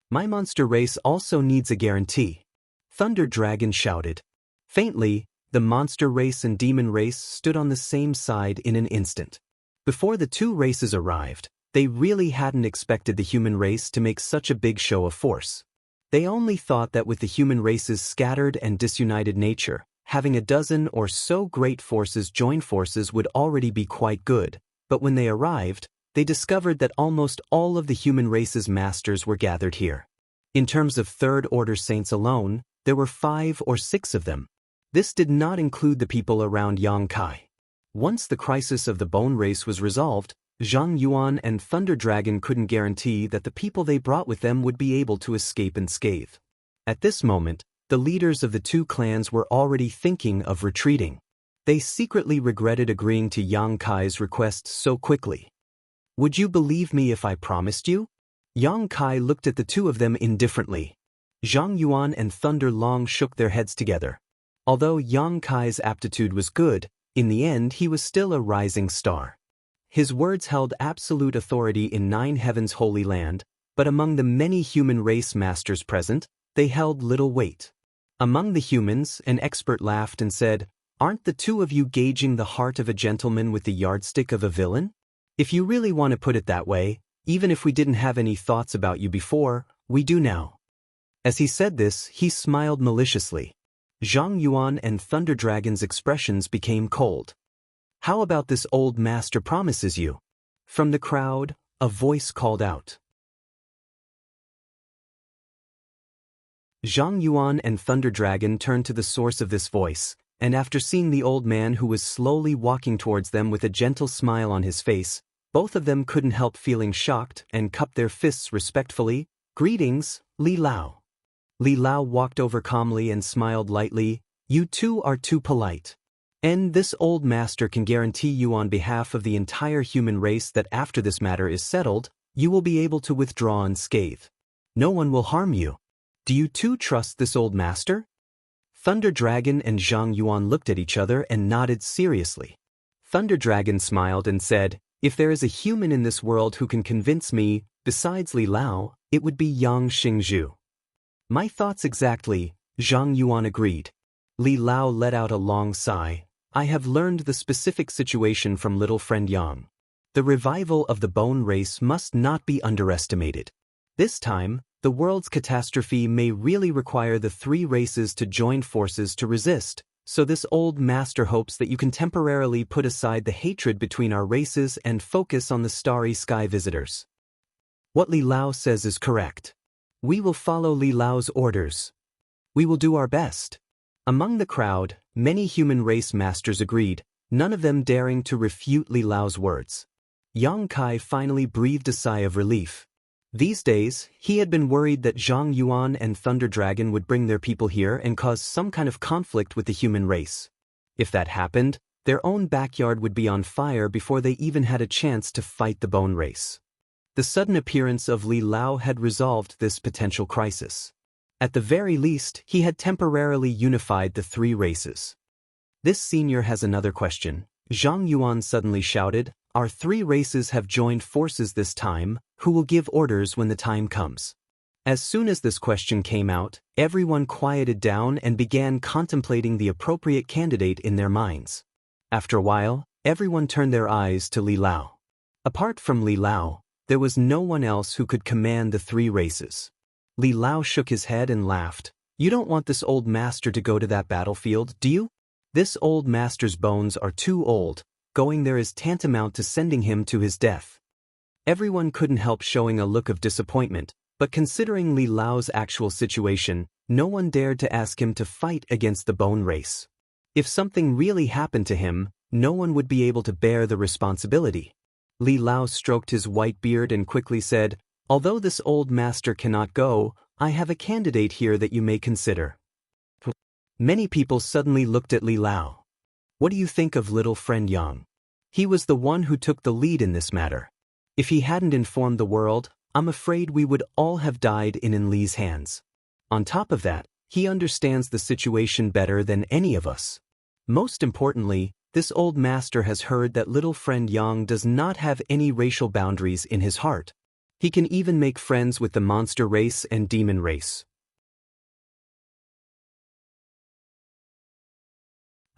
My monster race also needs a guarantee. Thunder Dragon shouted. Faintly, the monster race and demon race stood on the same side in an instant. Before the two races arrived, they really hadn't expected the human race to make such a big show of force. They only thought that with the human race's scattered and disunited nature, having a dozen or so great forces join forces would already be quite good, but when they arrived, they discovered that almost all of the human race's masters were gathered here. In terms of third-order saints alone, there were 5 or 6 of them. This did not include the people around Yang Kai. Once the crisis of the bone race was resolved, Zhang Yuan and Thunder Dragon couldn't guarantee that the people they brought with them would be able to escape unscathed. At this moment, the leaders of the two clans were already thinking of retreating. They secretly regretted agreeing to Yang Kai's request so quickly. Would you believe me if I promised you? Yang Kai looked at the two of them indifferently. Zhang Yuan and Thunder Long shook their heads together. Although Yang Kai's aptitude was good, in the end he was still a rising star. His words held absolute authority in 9 Heavens' holy land, but among the many human race masters present, they held little weight. Among the humans, an expert laughed and said, "Aren't the two of you gauging the heart of a gentleman with the yardstick of a villain? If you really want to put it that way, even if we didn't have any thoughts about you before, we do now." As he said this, he smiled maliciously. Zhang Yuan and Thunder Dragon's expressions became cold. "How about this old master promises you?" From the crowd, a voice called out. Zhang Yuan and Thunder Dragon turned to the source of this voice, and after seeing the old man who was slowly walking towards them with a gentle smile on his face, both of them couldn't help feeling shocked and cupped their fists respectfully. "Greetings, Li Lao." Li Lao walked over calmly and smiled lightly. "You two are too polite. And this old master can guarantee you on behalf of the entire human race that after this matter is settled, you will be able to withdraw unscathed. No one will harm you. Do you two trust this old master?" Thunder Dragon and Zhang Yuan looked at each other and nodded seriously. Thunder Dragon smiled and said, "If there is a human in this world who can convince me, besides Li Lao, it would be Yang Xingzhu." "My thoughts exactly," Zhang Yuan agreed. Li Lao let out a long sigh. "I have learned the specific situation from little friend Yang. The revival of the bone race must not be underestimated. This time, the world's catastrophe may really require the 3 races to join forces to resist, so this old master hopes that you can temporarily put aside the hatred between our races and focus on the starry sky visitors." What Li Lao says is correct. We will follow Li Lao's orders. We will do our best. Among the crowd, many human race masters agreed, none of them daring to refute Li Lao's words. Yang Kai finally breathed a sigh of relief. These days, he had been worried that Zhang Yuan and Thunder Dragon would bring their people here and cause some kind of conflict with the human race. If that happened, their own backyard would be on fire before they even had a chance to fight the bone race. The sudden appearance of Li Lao had resolved this potential crisis. At the very least, he had temporarily unified the 3 races. "This senior has another question," Zhang Yuan suddenly shouted. "Our 3 races have joined forces this time. Who will give orders when the time comes?" As soon as this question came out, everyone quieted down and began contemplating the appropriate candidate in their minds. After a while, everyone turned their eyes to Li Lao. Apart from Li Lao, there was no one else who could command the 3 races. Li Lao shook his head and laughed. "You don't want this old master to go to that battlefield, do you? This old master's bones are too old. Going there is tantamount to sending him to his death." Everyone couldn't help showing a look of disappointment, but considering Li Lao's actual situation, no one dared to ask him to fight against the bone race. If something really happened to him, no one would be able to bear the responsibility. Li Lao stroked his white beard and quickly said, "Although this old master cannot go, I have a candidate here that you may consider." Many people suddenly looked at Li Lao. What do you think of little friend Yang? He was the one who took the lead in this matter. If he hadn't informed the world, I'm afraid we would all have died in Li's hands. On top of that, he understands the situation better than any of us. Most importantly, this old master has heard that little friend Yang does not have any racial boundaries in his heart. He can even make friends with the monster race and demon race.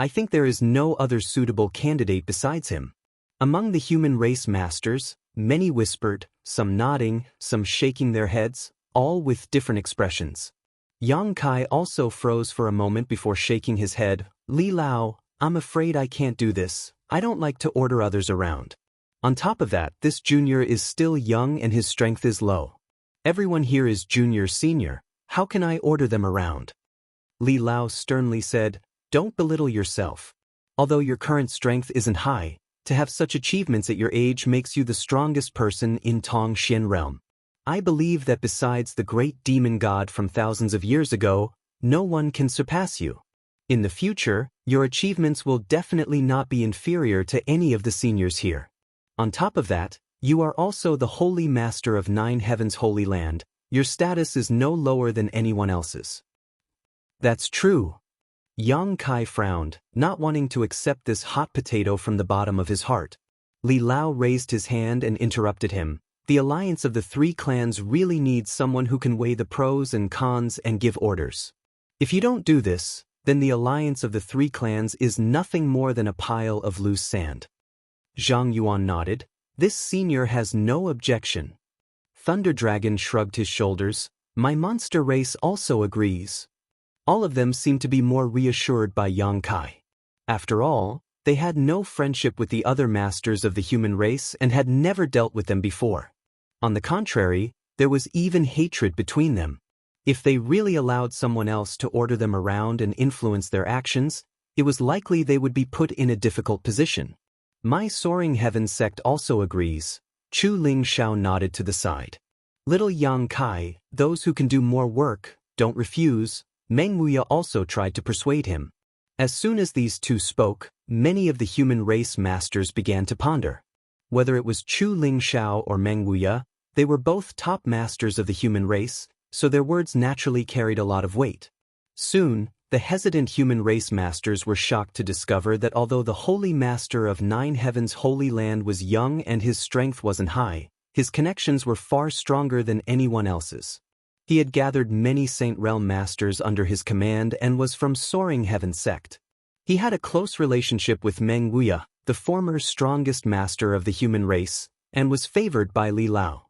I think there is no other suitable candidate besides him. Among the human race masters, many whispered, some nodding, some shaking their heads, all with different expressions. Yang Kai also froze for a moment before shaking his head. Li Lao, I'm afraid I can't do this. I don't like to order others around. On top of that, this junior is still young and his strength is low. Everyone here is junior-senior. How can I order them around? Li Lao sternly said, don't belittle yourself. Although your current strength isn't high, to have such achievements at your age makes you the strongest person in Tongxian realm. I believe that besides the great demon god from thousands of years ago, no one can surpass you. In the future, your achievements will definitely not be inferior to any of the seniors here. On top of that, you are also the holy master of 9 Heavens Holy Land. Your status is no lower than anyone else's. That's true. Yang Kai frowned, not wanting to accept this hot potato from the bottom of his heart. Li Lao raised his hand and interrupted him. The alliance of the 3 clans really needs someone who can weigh the pros and cons and give orders. If you don't do this, then the alliance of the 3 clans is nothing more than a pile of loose sand. Zhang Yuan nodded. This senior has no objection. Thunder Dragon shrugged his shoulders. My monster race also agrees. All of them seemed to be more reassured by Yang Kai. After all, they had no friendship with the other masters of the human race and had never dealt with them before. On the contrary, there was even hatred between them. If they really allowed someone else to order them around and influence their actions, it was likely they would be put in a difficult position. My Soaring Heaven sect also agrees. Chu Ling Xiao nodded to the side. Little Yang Kai, those who can do more work, don't refuse. Meng Wuya also tried to persuade him. As soon as these two spoke, many of the human race masters began to ponder. Whether it was Chu Ling Xiao or Meng Wuya, they were both top masters of the human race, so their words naturally carried a lot of weight. Soon, the hesitant human race masters were shocked to discover that although the holy master of 9 Heavens Holy Land was young and his strength wasn't high, his connections were far stronger than anyone else's. He had gathered many Saint Realm masters under his command and was from Soaring Heaven sect. He had a close relationship with Meng Wuya, the former strongest master of the human race, and was favored by Li Lao.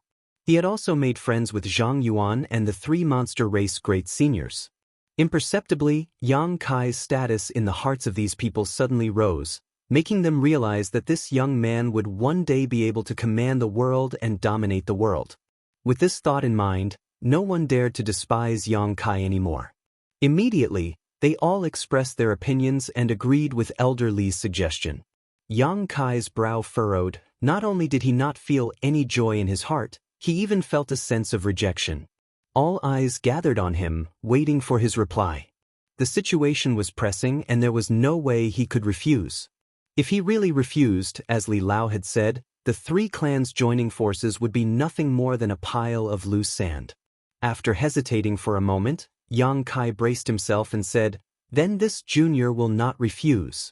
He had also made friends with Zhang Yuan and the 3 monster race great seniors. Imperceptibly, Yang Kai's status in the hearts of these people suddenly rose, making them realize that this young man would one day be able to command the world and dominate the world. With this thought in mind, no one dared to despise Yang Kai anymore. Immediately, they all expressed their opinions and agreed with Elder Li's suggestion. Yang Kai's brow furrowed. Not only did he not feel any joy in his heart, he even felt a sense of rejection. All eyes gathered on him, waiting for his reply. The situation was pressing and there was no way he could refuse. If he really refused, as Li Lao had said, the 3 clans joining forces would be nothing more than a pile of loose sand. After hesitating for a moment, Yang Kai braced himself and said, "Then this junior will not refuse.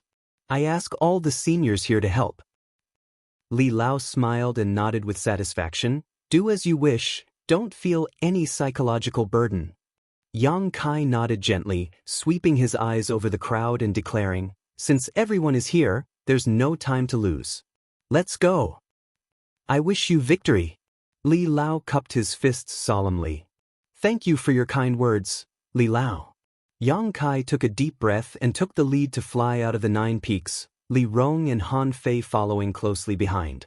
I ask all the seniors here to help." Li Lao smiled and nodded with satisfaction. "Do as you wish, don't feel any psychological burden." Yang Kai nodded gently, sweeping his eyes over the crowd and declaring, "Since everyone is here, there's no time to lose. Let's go. I wish you victory." Li Lao cupped his fists solemnly. "Thank you for your kind words, Li Lao." Yang Kai took a deep breath and took the lead to fly out of the 9 peaks, Li Rong and Han Fei following closely behind.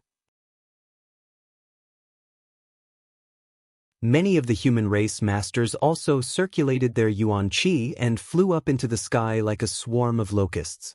Many of the human race masters also circulated their Yuan Qi and flew up into the sky like a swarm of locusts.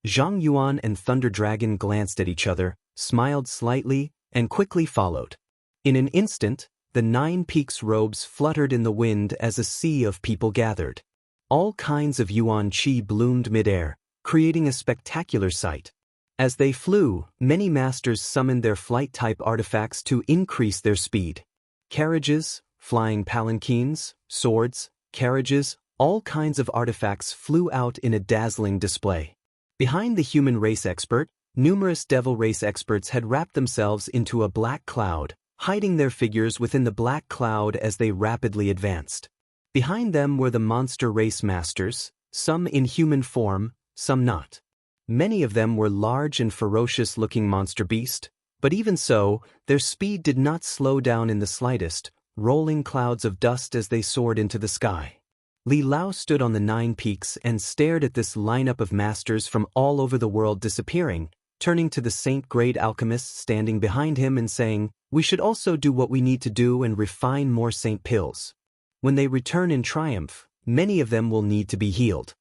Zhang Yuan and Thunder Dragon glanced at each other, smiled slightly, and quickly followed. In an instant, the 9 peaks' robes fluttered in the wind as a sea of people gathered. All kinds of Yuan Qi bloomed midair, creating a spectacular sight. As they flew, many masters summoned their flight-type artifacts to increase their speed. Carriages, flying palanquins, swords, carriages, all kinds of artifacts flew out in a dazzling display. Behind the human race expert, numerous devil race experts had wrapped themselves into a black cloud, hiding their figures within the black cloud as they rapidly advanced. Behind them were the monster race masters, some in human form, some not. Many of them were large and ferocious-looking monster beasts, but even so, their speed did not slow down in the slightest, rolling clouds of dust as they soared into the sky. Li Lao stood on the 9 peaks and stared at this lineup of masters from all over the world disappearing, turning to the saint-grade alchemists standing behind him and saying, "We should also do what we need to do and refine more saint pills. When they return in triumph, many of them will need to be healed."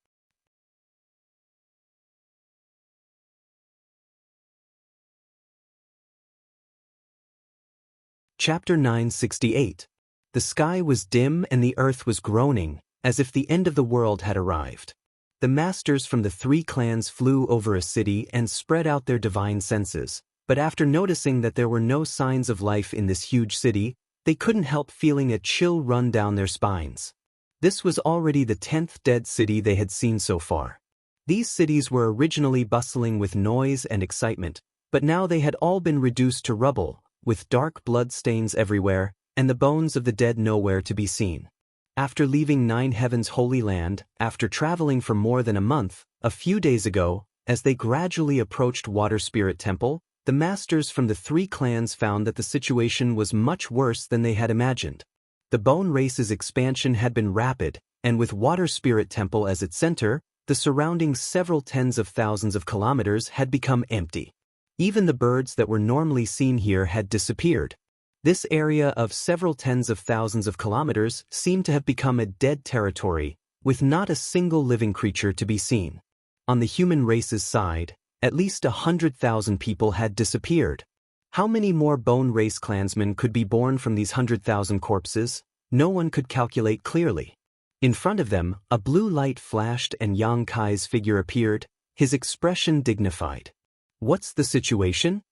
Chapter 968. The sky was dim and the earth was groaning, as if the end of the world had arrived. The masters from the 3 clans flew over a city and spread out their divine senses, but after noticing that there were no signs of life in this huge city, they couldn't help feeling a chill run down their spines. This was already the 10th dead city they had seen so far. These cities were originally bustling with noise and excitement, but now they had all been reduced to rubble, with dark blood stains everywhere, and the bones of the dead nowhere to be seen. After leaving 9 Heaven's Holy Land, after traveling for more than a month, a few days ago, as they gradually approached Water Spirit Temple, the masters from the 3 clans found that the situation was much worse than they had imagined. The bone race's expansion had been rapid, and with Water Spirit Temple as its center, the surrounding several tens of thousands of kilometers had become empty. Even the birds that were normally seen here had disappeared. This area of several tens of thousands of kilometers seemed to have become a dead territory, with not a single living creature to be seen. On the human race's side, at least 100,000 people had disappeared. How many more bone race clansmen could be born from these 100,000 corpses? No one could calculate clearly. In front of them, a blue light flashed and Yang Kai's figure appeared, his expression dignified. "What's the situation?"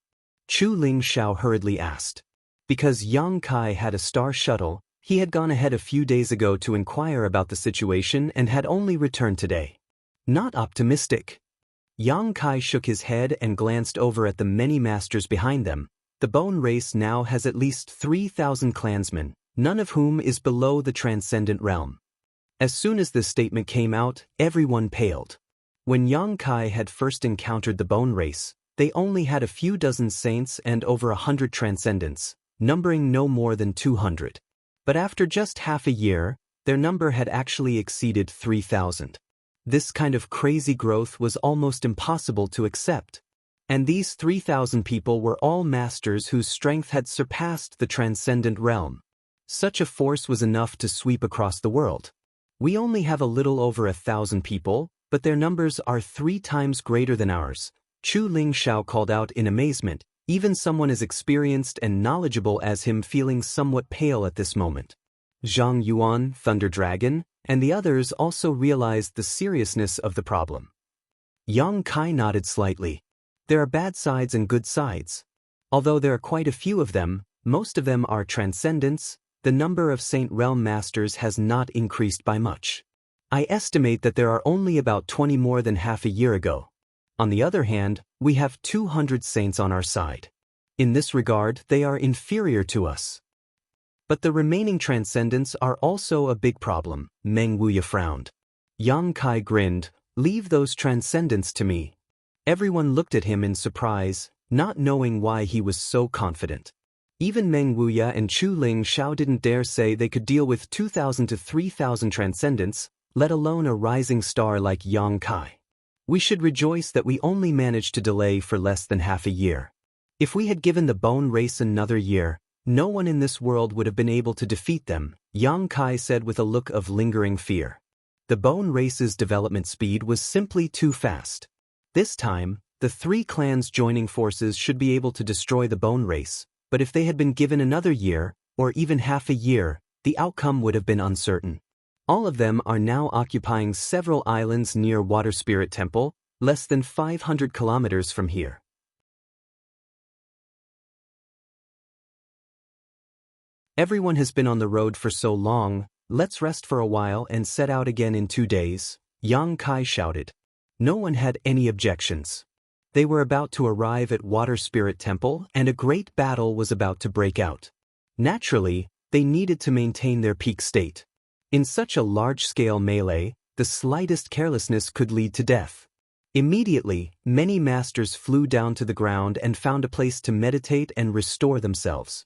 Chu Ling Xiao hurriedly asked. Because Yang Kai had a star shuttle, he had gone ahead a few days ago to inquire about the situation and had only returned today. Not optimistic. Yang Kai shook his head and glanced over at the many masters behind them. The bone race now has at least 3,000 clansmen, none of whom is below the transcendent realm. As soon as this statement came out, everyone paled. When Yang Kai had first encountered the bone race, they only had a few dozen saints and over 100 transcendents, numbering no more than 200. But after just half a year, their number had actually exceeded 3,000. This kind of crazy growth was almost impossible to accept. And these 3,000 people were all masters whose strength had surpassed the transcendent realm. Such a force was enough to sweep across the world. We only have a little over 1,000 people, but their numbers are 3 times greater than ours. Chu Ling Xiao called out in amazement, even someone as experienced and knowledgeable as him feeling somewhat pale at this moment. Zhang Yuan, Thunder Dragon, and the others also realized the seriousness of the problem. Yang Kai nodded slightly. There are bad sides and good sides. Although there are quite a few of them, most of them are transcendents, the number of Saint Realm Masters has not increased by much. I estimate that there are only about 20 more than half a year ago. On the other hand, we have 200 saints on our side. In this regard, they are inferior to us. But the remaining transcendents are also a big problem, Meng Wuya frowned. Yang Kai grinned, "Leave those transcendents to me." Everyone looked at him in surprise, not knowing why he was so confident. Even Meng Wuya and Chu Ling Xiao didn't dare say they could deal with 2,000 to 3,000 transcendents, let alone a rising star like Yang Kai. We should rejoice that we only managed to delay for less than half a year. If we had given the bone race another year, no one in this world would have been able to defeat them, Yang Kai said with a look of lingering fear. The bone race's development speed was simply too fast. This time, the 3 clans joining forces should be able to destroy the bone race, but if they had been given another year, or even half a year, the outcome would have been uncertain. All of them are now occupying several islands near Water Spirit Temple, less than 500 kilometers from here. Everyone has been on the road for so long, let's rest for a while and set out again in 2 days, Yang Kai shouted. No one had any objections. They were about to arrive at Water Spirit Temple and a great battle was about to break out. Naturally, they needed to maintain their peak state. In such a large-scale melee, the slightest carelessness could lead to death. Immediately, many masters flew down to the ground and found a place to meditate and restore themselves.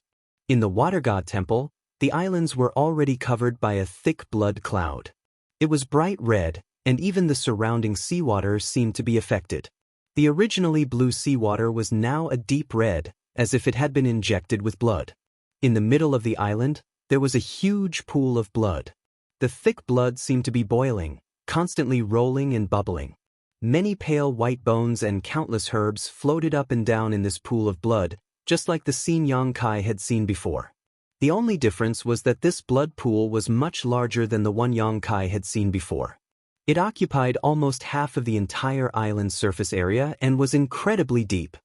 In the Water God Temple, the islands were already covered by a thick blood cloud. It was bright red, and even the surrounding seawater seemed to be affected. The originally blue seawater was now a deep red, as if it had been injected with blood. In the middle of the island, there was a huge pool of blood. The thick blood seemed to be boiling, constantly rolling and bubbling. Many pale white bones and countless herbs floated up and down in this pool of blood, just like the scene Yang Kai had seen before. The only difference was that this blood pool was much larger than the one Yang Kai had seen before. It occupied almost half of the entire island's surface area and was incredibly deep.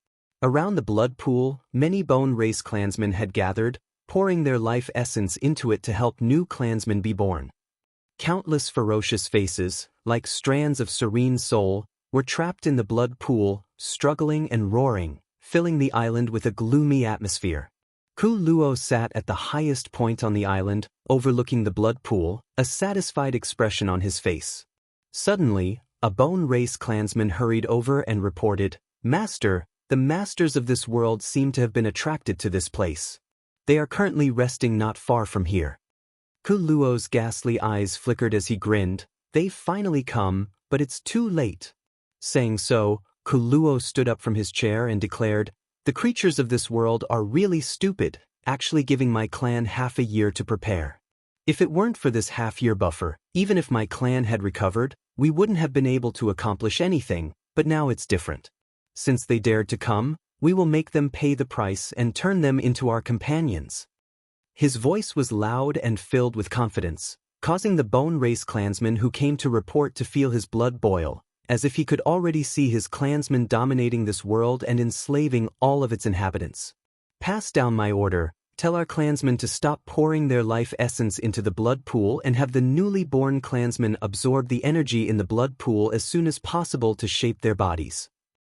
Around the blood pool, many Bone Race clansmen had gathered, pouring their life essence into it to help new clansmen be born. Countless ferocious faces, like strands of serene soul, were trapped in the blood pool, struggling and roaring, filling the island with a gloomy atmosphere. Ku Luo sat at the highest point on the island, overlooking the blood pool, a satisfied expression on his face. Suddenly, a Bone Race clansman hurried over and reported, "Master, the masters of this world seem to have been attracted to this place. They are currently resting not far from here." Ku Luo's ghastly eyes flickered as he grinned. "They've finally come, but it's too late." Saying so, Ku Luo stood up from his chair and declared, "The creatures of this world are really stupid, actually giving my clan half a year to prepare. If it weren't for this half-year buffer, even if my clan had recovered, we wouldn't have been able to accomplish anything, but now it's different. Since they dared to come, we will make them pay the price and turn them into our companions." His voice was loud and filled with confidence, causing the Bone Race clansmen who came to report to feel his blood boil, as if he could already see his clansmen dominating this world and enslaving all of its inhabitants. "Pass down my order, tell our clansmen to stop pouring their life essence into the blood pool and have the newly born clansmen absorb the energy in the blood pool as soon as possible to shape their bodies."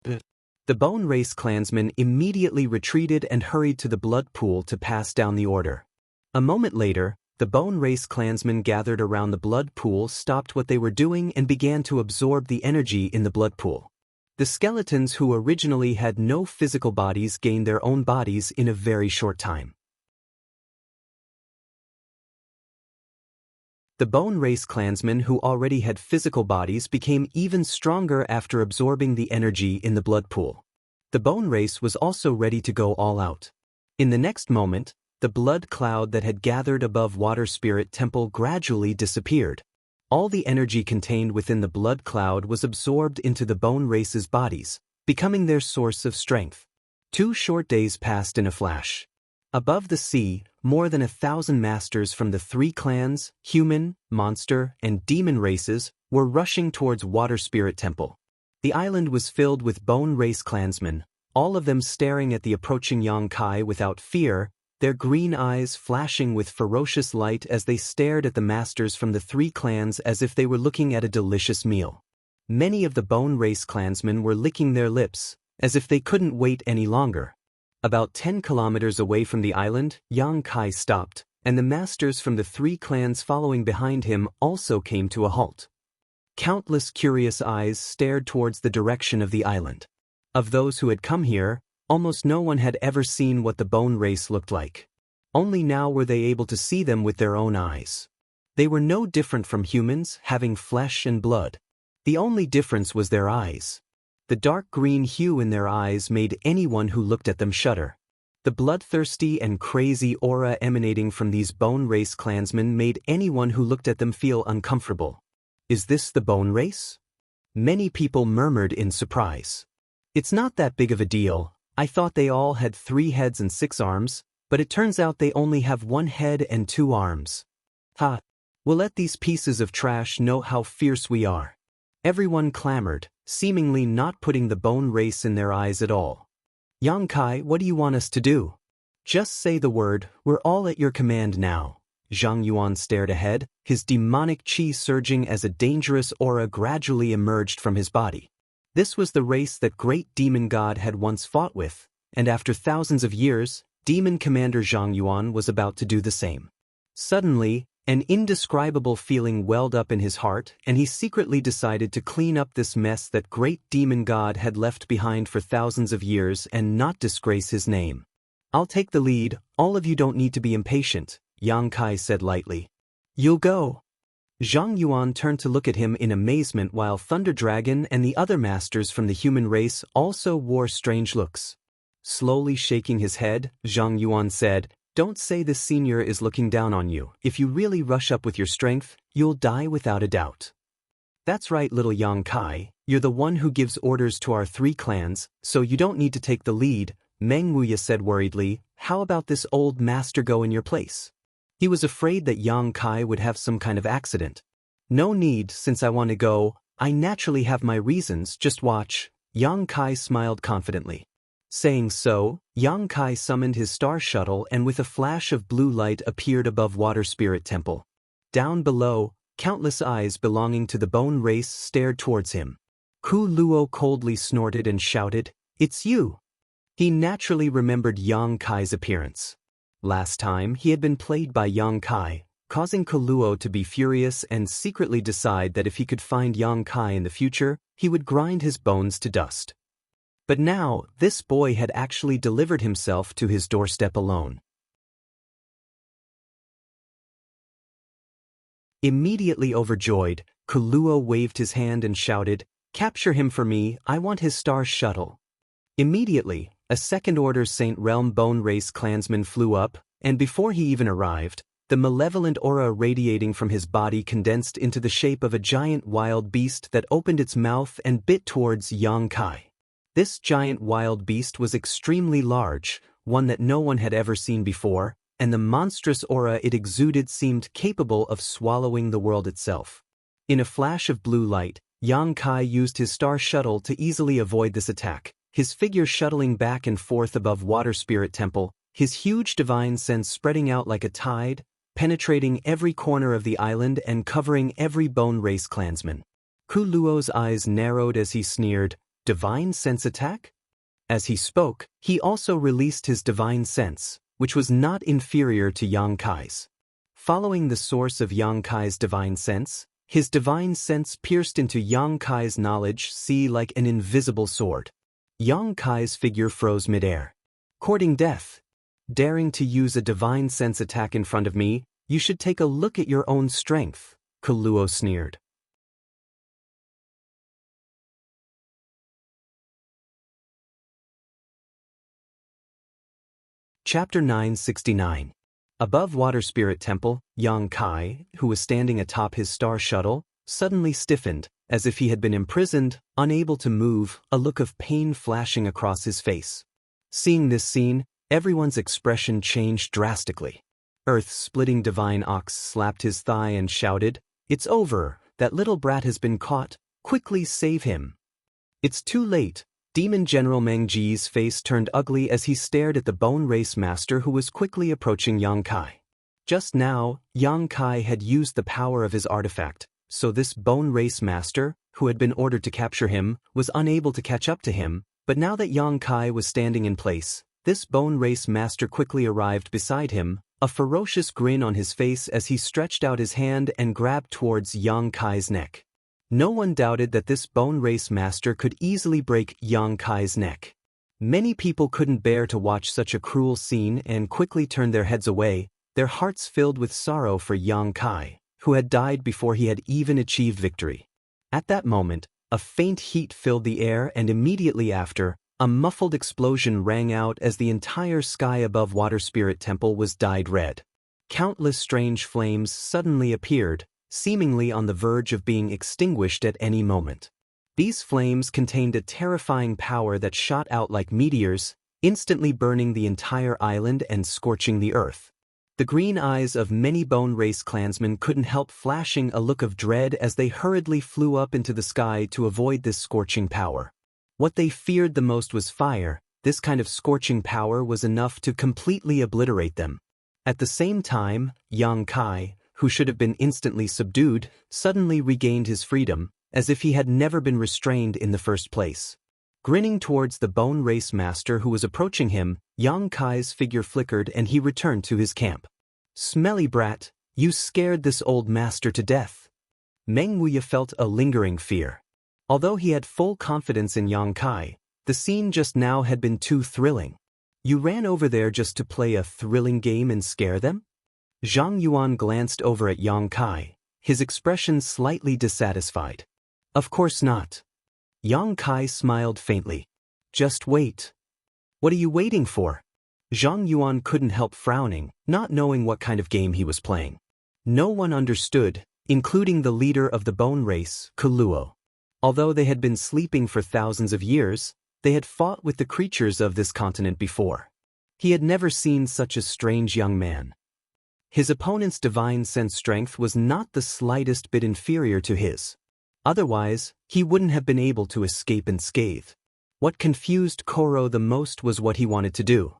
The Bone Race clansmen immediately retreated and hurried to the blood pool to pass down the order. A moment later, the Bone Race clansmen gathered around the blood pool stopped what they were doing and began to absorb the energy in the blood pool. The skeletons who originally had no physical bodies gained their own bodies in a very short time. The Bone Race clansmen who already had physical bodies became even stronger after absorbing the energy in the blood pool. The Bone Race was also ready to go all out. In the next moment, the blood cloud that had gathered above Water Spirit Temple gradually disappeared. All the energy contained within the blood cloud was absorbed into the Bone Race's bodies, becoming their source of strength. 2 short days passed in a flash. Above the sea, more than 1,000 masters from the 3 clans, human, monster, and demon races, were rushing towards Water Spirit Temple. The island was filled with Bone Race clansmen, all of them staring at the approaching Yang Kai without fear, their green eyes flashing with ferocious light as they stared at the masters from the 3 clans as if they were looking at a delicious meal. Many of the Bone Race clansmen were licking their lips, as if they couldn't wait any longer. About 10 kilometers away from the island, Yang Kai stopped, and the masters from the 3 clans following behind him also came to a halt. Countless curious eyes stared towards the direction of the island. Of those who had come here, almost no one had ever seen what the Bone Race looked like. Only now were they able to see them with their own eyes. They were no different from humans, having flesh and blood. The only difference was their eyes. The dark green hue in their eyes made anyone who looked at them shudder. The bloodthirsty and crazy aura emanating from these Bone Race clansmen made anyone who looked at them feel uncomfortable. "Is this the Bone Race?" Many people murmured in surprise. "It's not that big of a deal. I thought they all had 3 heads and 6 arms, but it turns out they only have 1 head and 2 arms. Ha! We'll let these pieces of trash know how fierce we are." Everyone clamored, seemingly not putting the bone race in their eyes at all. Yang Kai, what do you want us to do? Just say the word, we're all at your command now. Zhang Yuan stared ahead, his demonic qi surging as a dangerous aura gradually emerged from his body. This was the race that great demon god had once fought with, and after thousands of years, demon commander Zhang Yuan was about to do the same. Suddenly, an indescribable feeling welled up in his heart, and he secretly decided to clean up this mess that great demon god had left behind for thousands of years and not disgrace his name. I'll take the lead, all of you don't need to be impatient, Yang Kai said lightly. You'll go. Zhang Yuan turned to look at him in amazement while Thunder Dragon and the other masters from the human race also wore strange looks. Slowly shaking his head, Zhang Yuan said, Don't say this senior is looking down on you. If you really rush up with your strength, you'll die without a doubt. That's right, little Yang Kai, you're the one who gives orders to our 3 clans, so you don't need to take the lead, Meng Wuya said worriedly. How about this old master go in your place? He was afraid that Yang Kai would have some kind of accident. No need, since I want to go, I naturally have my reasons, just watch, Yang Kai smiled confidently. Saying so, Yang Kai summoned his star shuttle and with a flash of blue light appeared above Water Spirit Temple. Down below, countless eyes belonging to the bone race stared towards him. Ku Luo coldly snorted and shouted, It's you! He naturally remembered Yang Kai's appearance. Last time, he had been played by Yang Kai, causing Ku Luo to be furious and secretly decide that if he could find Yang Kai in the future, he would grind his bones to dust. But now, this boy had actually delivered himself to his doorstep alone. Immediately overjoyed, Ku Luo waved his hand and shouted, Capture him for me, I want his star shuttle. Immediately, a second-order Saint Realm Bone Race clansman flew up, and before he even arrived, the malevolent aura radiating from his body condensed into the shape of a giant wild beast that opened its mouth and bit towards Yang Kai. This giant wild beast was extremely large, one that no one had ever seen before, and the monstrous aura it exuded seemed capable of swallowing the world itself. In a flash of blue light, Yang Kai used his star shuttle to easily avoid this attack, his figure shuttling back and forth above Water Spirit Temple, his huge divine sense spreading out like a tide, penetrating every corner of the island and covering every bone race clansman. Ku Luo's eyes narrowed as he sneered, Divine sense attack? As he spoke, he also released his divine sense, which was not inferior to Yang Kai's. Following the source of Yang Kai's divine sense, his divine sense pierced into Yang Kai's knowledge sea like an invisible sword. Yang Kai's figure froze midair. Courting death. Daring to use a divine sense attack in front of me, you should take a look at your own strength, Ku Luo sneered. Chapter 969. Above Water Spirit Temple, Yang Kai, who was standing atop his star shuttle, suddenly stiffened, as if he had been imprisoned, unable to move, a look of pain flashing across his face. Seeing this scene, everyone's expression changed drastically. Earth-splitting divine ox slapped his thigh and shouted, It's over, that little brat has been caught, quickly save him. It's too late. Demon General Meng Ji's face turned ugly as he stared at the bone race master who was quickly approaching Yang Kai. Just now, Yang Kai had used the power of his artifact, so this bone race master, who had been ordered to capture him, was unable to catch up to him, but now that Yang Kai was standing in place, this bone race master quickly arrived beside him, a ferocious grin on his face as he stretched out his hand and grabbed towards Yang Kai's neck. No one doubted that this bone race master could easily break Yang Kai's neck. Many people couldn't bear to watch such a cruel scene and quickly turned their heads away, their hearts filled with sorrow for Yang Kai, who had died before he had even achieved victory. At that moment, a faint heat filled the air and immediately after, a muffled explosion rang out as the entire sky above Water Spirit Temple was dyed red. Countless strange flames suddenly appeared, seemingly on the verge of being extinguished at any moment. These flames contained a terrifying power that shot out like meteors, instantly burning the entire island and scorching the earth. The green eyes of many bone race clansmen couldn't help flashing a look of dread as they hurriedly flew up into the sky to avoid this scorching power. What they feared the most was fire. This kind of scorching power was enough to completely obliterate them. At the same time, Xianxia, who should have been instantly subdued, suddenly regained his freedom, as if he had never been restrained in the first place. Grinning towards the bone race master who was approaching him, Xianxia's figure flickered and he returned to his camp. "Smelly brat, you scared this old master to death." Meng Wuya felt a lingering fear. Although he had full confidence in Xianxia, the scene just now had been too thrilling. "You ran over there just to play a thrilling game and scare them?" Zhang Yuan glanced over at Xianxia, his expression slightly dissatisfied. "Of course not." Xianxia smiled faintly. "Just wait." "What are you waiting for?" Zhang Yuan couldn't help frowning, not knowing what kind of game he was playing. No one understood, including the leader of the bone race, Kuluo. Although they had been sleeping for thousands of years, they had fought with the creatures of this continent before. He had never seen such a strange young man. His opponent's divine sense strength was not the slightest bit inferior to his. Otherwise, he wouldn't have been able to escape unscathed. What confused Koro the most was what he wanted to do.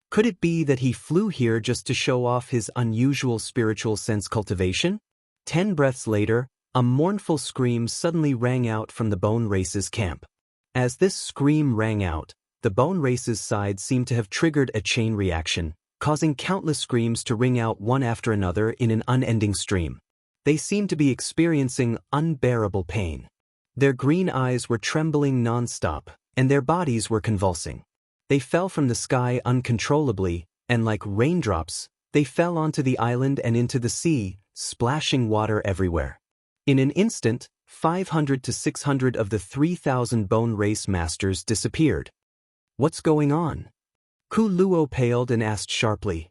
Could it be that he flew here just to show off his unusual spiritual sense cultivation? 10 breaths later, a mournful scream suddenly rang out from the bone race's camp. As this scream rang out, the bone race's side seemed to have triggered a chain reaction, causing countless screams to ring out one after another in an unending stream. They seemed to be experiencing unbearable pain. Their green eyes were trembling non-stop, and their bodies were convulsing. They fell from the sky uncontrollably, and like raindrops, they fell onto the island and into the sea, splashing water everywhere. In an instant, 500 to 600 of the 3,000 bone race masters disappeared. "What's going on?" Kuluo paled and asked sharply.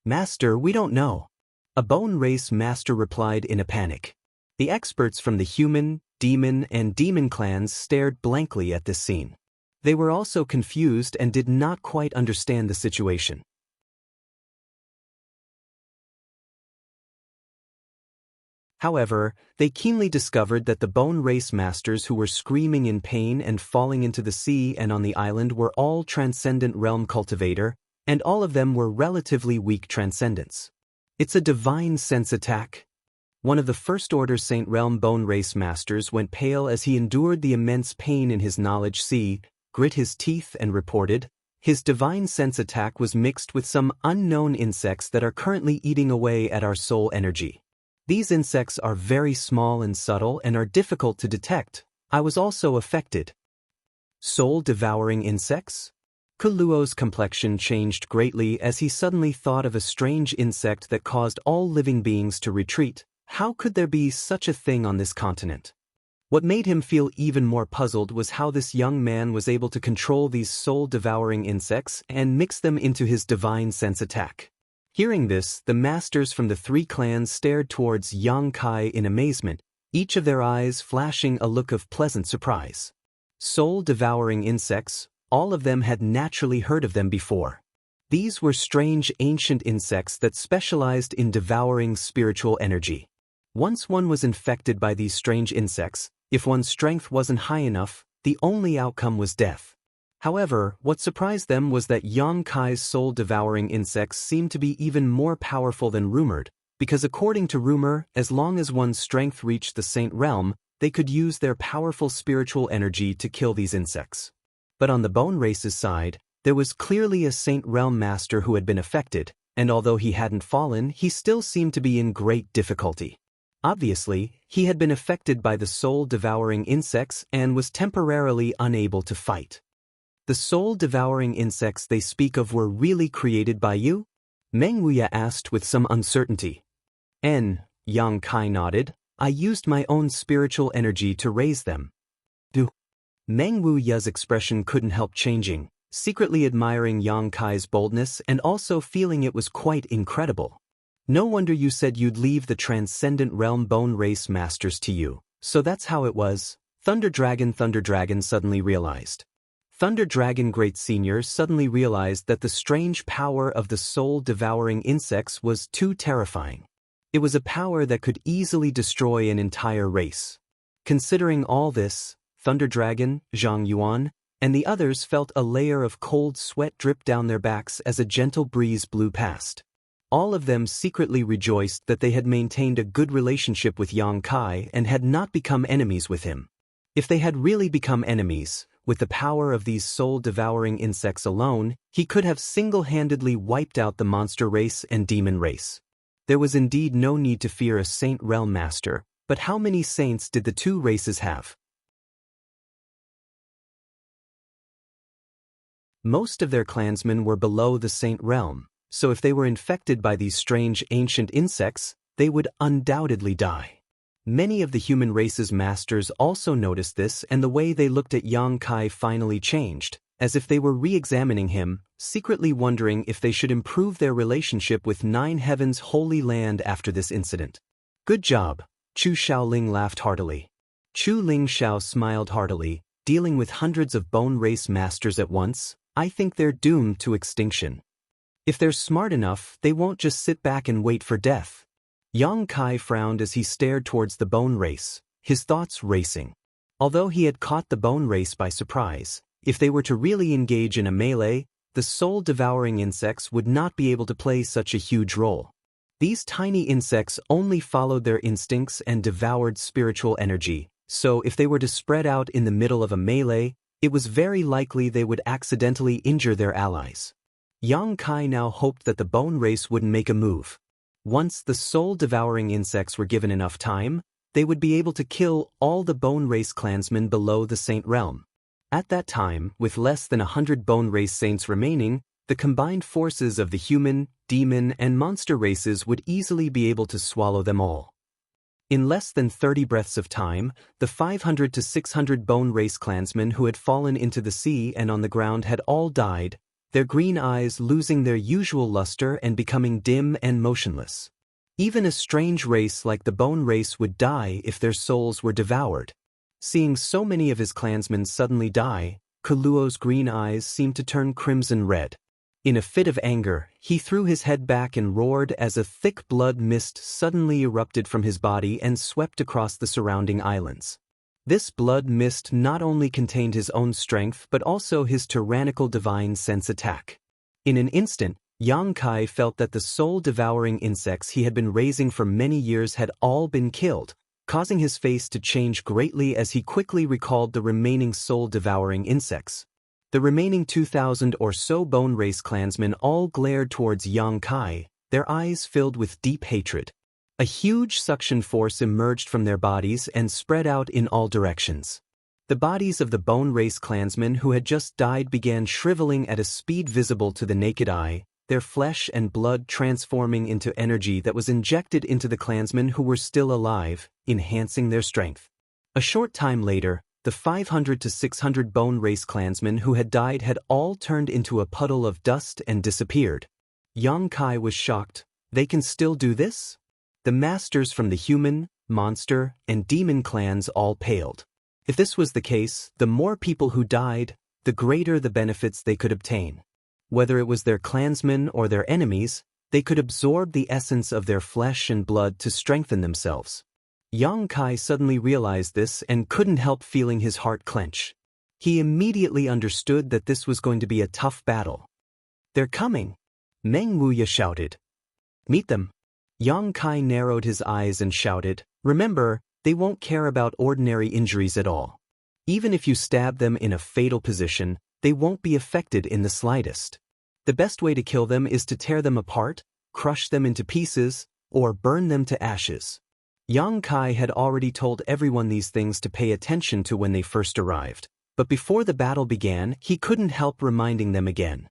"Master, we don't know." A bone race master replied in a panic. The experts from the human, demon, and demon clans stared blankly at this scene. They were also confused and did not quite understand the situation. However, they keenly discovered that the bone race masters who were screaming in pain and falling into the sea and on the island were all transcendent realm cultivator, and all of them were relatively weak transcendents. "It's a divine sense attack." One of the First Order Saint Realm bone race masters went pale as he endured the immense pain in his knowledge sea, grit his teeth and reported, "His divine sense attack was mixed with some unknown insects that are currently eating away at our soul energy. These insects are very small and subtle and are difficult to detect. I was also affected." Soul-devouring insects? Kuluo's complexion changed greatly as he suddenly thought of a strange insect that caused all living beings to retreat. How could there be such a thing on this continent? What made him feel even more puzzled was how this young man was able to control these soul-devouring insects and mix them into his divine sense attack. Hearing this, the masters from the 3 clans stared towards Xianxia in amazement, each of their eyes flashing a look of pleasant surprise. Soul-devouring insects, all of them had naturally heard of them before. These were strange ancient insects that specialized in devouring spiritual energy. Once one was infected by these strange insects, if one's strength wasn't high enough, the only outcome was death. However, what surprised them was that Xianxia's soul-devouring insects seemed to be even more powerful than rumored, because according to rumor, as long as one's strength reached the Saint Realm, they could use their powerful spiritual energy to kill these insects. But on the bone race's side, there was clearly a Saint Realm master who had been affected, and although he hadn't fallen, he still seemed to be in great difficulty. Obviously, he had been affected by the soul-devouring insects and was temporarily unable to fight. "The soul-devouring insects they speak of were really created by you?" Meng Wuya asked with some uncertainty. Xianxia nodded. "I used my own spiritual energy to raise them." "Do?" Meng Wuya's expression couldn't help changing, secretly admiring Xianxia's boldness and also feeling it was quite incredible. "No wonder you said you'd leave the transcendent realm bone race masters to you, so that's how it was," Thunder Dragon suddenly realized. Thunder Dragon Great Senior suddenly realized that the strange power of the soul-devouring insects was too terrifying. It was a power that could easily destroy an entire race. Considering all this, Thunder Dragon, Zhang Yuan, and the others felt a layer of cold sweat drip down their backs as a gentle breeze blew past. All of them secretly rejoiced that they had maintained a good relationship with Yang Kai and had not become enemies with him. If they had really become enemies, with the power of these soul-devouring insects alone, he could have single-handedly wiped out the monster race and demon race. There was indeed no need to fear a Saint Realm Master, but how many saints did the two races have? Most of their clansmen were below the Saint Realm, so if they were infected by these strange ancient insects, they would undoubtedly die. Many of the human race's masters also noticed this, and the way they looked at Yang Kai finally changed, as if they were re-examining him, secretly wondering if they should improve their relationship with Nine Heaven's Holy Land after this incident. Good job, Chu Xiaoling laughed heartily. Chu Lingxiao smiled heartily, dealing with hundreds of bone race masters at once. I think they're doomed to extinction. If they're smart enough, they won't just sit back and wait for death. Yang Kai frowned as he stared towards the bone race, his thoughts racing. Although he had caught the bone race by surprise, if they were to really engage in a melee, the soul-devouring insects would not be able to play such a huge role. These tiny insects only followed their instincts and devoured spiritual energy, so if they were to spread out in the middle of a melee, it was very likely they would accidentally injure their allies. Yang Kai now hoped that the bone race wouldn't make a move. Once the soul-devouring insects were given enough time, they would be able to kill all the bone race clansmen below the Saint Realm. At that time, with less than 100 bone race saints remaining, the combined forces of the human, demon, and monster races would easily be able to swallow them all. In less than 30 breaths of time, the 500 to 600 bone race clansmen who had fallen into the sea and on the ground had all died, their green eyes losing their usual luster and becoming dim and motionless. Even a strange race like the bone race would die if their souls were devoured. Seeing so many of his clansmen suddenly die, Kuluo's green eyes seemed to turn crimson red. In a fit of anger, he threw his head back and roared as a thick blood mist suddenly erupted from his body and swept across the surrounding islands. This blood mist not only contained his own strength but also his tyrannical divine sense attack. In an instant, Yang Kai felt that the soul-devouring insects he had been raising for many years had all been killed, causing his face to change greatly as he quickly recalled the remaining soul-devouring insects. The remaining 2,000 or so bone race clansmen all glared towards Yang Kai, their eyes filled with deep hatred. A huge suction force emerged from their bodies and spread out in all directions. The bodies of the bone race clansmen who had just died began shriveling at a speed visible to the naked eye, their flesh and blood transforming into energy that was injected into the clansmen who were still alive, enhancing their strength. A short time later, the 500 to 600 bone race clansmen who had died had all turned into a puddle of dust and disappeared. Yang Kai was shocked. They can still do this? The masters from the human, monster, and demon clans all paled. If this was the case, the more people who died, the greater the benefits they could obtain. Whether it was their clansmen or their enemies, they could absorb the essence of their flesh and blood to strengthen themselves. Yang Kai suddenly realized this and couldn't help feeling his heart clench. He immediately understood that this was going to be a tough battle. "They're coming!" Meng Wuya shouted. "Meet them!" Yang Kai narrowed his eyes and shouted, "Remember, they won't care about ordinary injuries at all. Even if you stab them in a fatal position, they won't be affected in the slightest. The best way to kill them is to tear them apart, crush them into pieces, or burn them to ashes." Yang Kai had already told everyone these things to pay attention to when they first arrived, but before the battle began, he couldn't help reminding them again.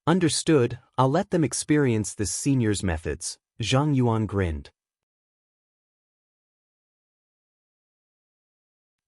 "Understood, I'll let them experience this senior's methods," Zhang Yuan grinned.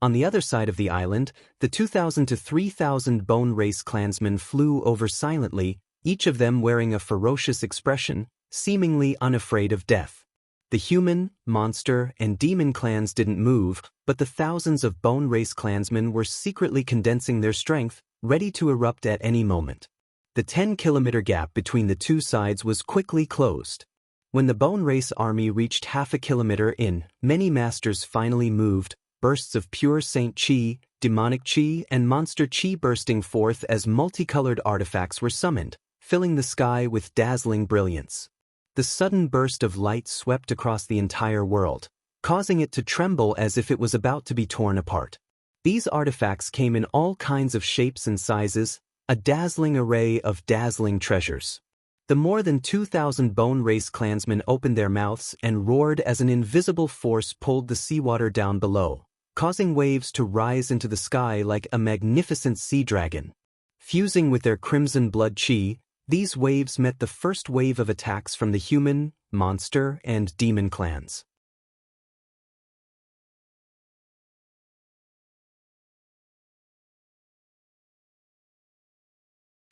On the other side of the island, the 2,000 to 3,000 bone race clansmen flew over silently, each of them wearing a ferocious expression, seemingly unafraid of death. The human, monster, and demon clans didn't move, but the thousands of bone race clansmen were secretly condensing their strength, ready to erupt at any moment. The 10-kilometer gap between the two sides was quickly closed. When the bone race army reached half a kilometer in, many masters finally moved, bursts of pure saint chi, demonic chi, and monster chi bursting forth as multicolored artifacts were summoned, filling the sky with dazzling brilliance. The sudden burst of light swept across the entire world, causing it to tremble as if it was about to be torn apart. These artifacts came in all kinds of shapes and sizes, a dazzling array of dazzling treasures. The more than 2,000 bone race clansmen opened their mouths and roared as an invisible force pulled the seawater down below, causing waves to rise into the sky like a magnificent sea dragon. Fusing with their crimson blood chi, these waves met the first wave of attacks from the human, monster, and demon clans.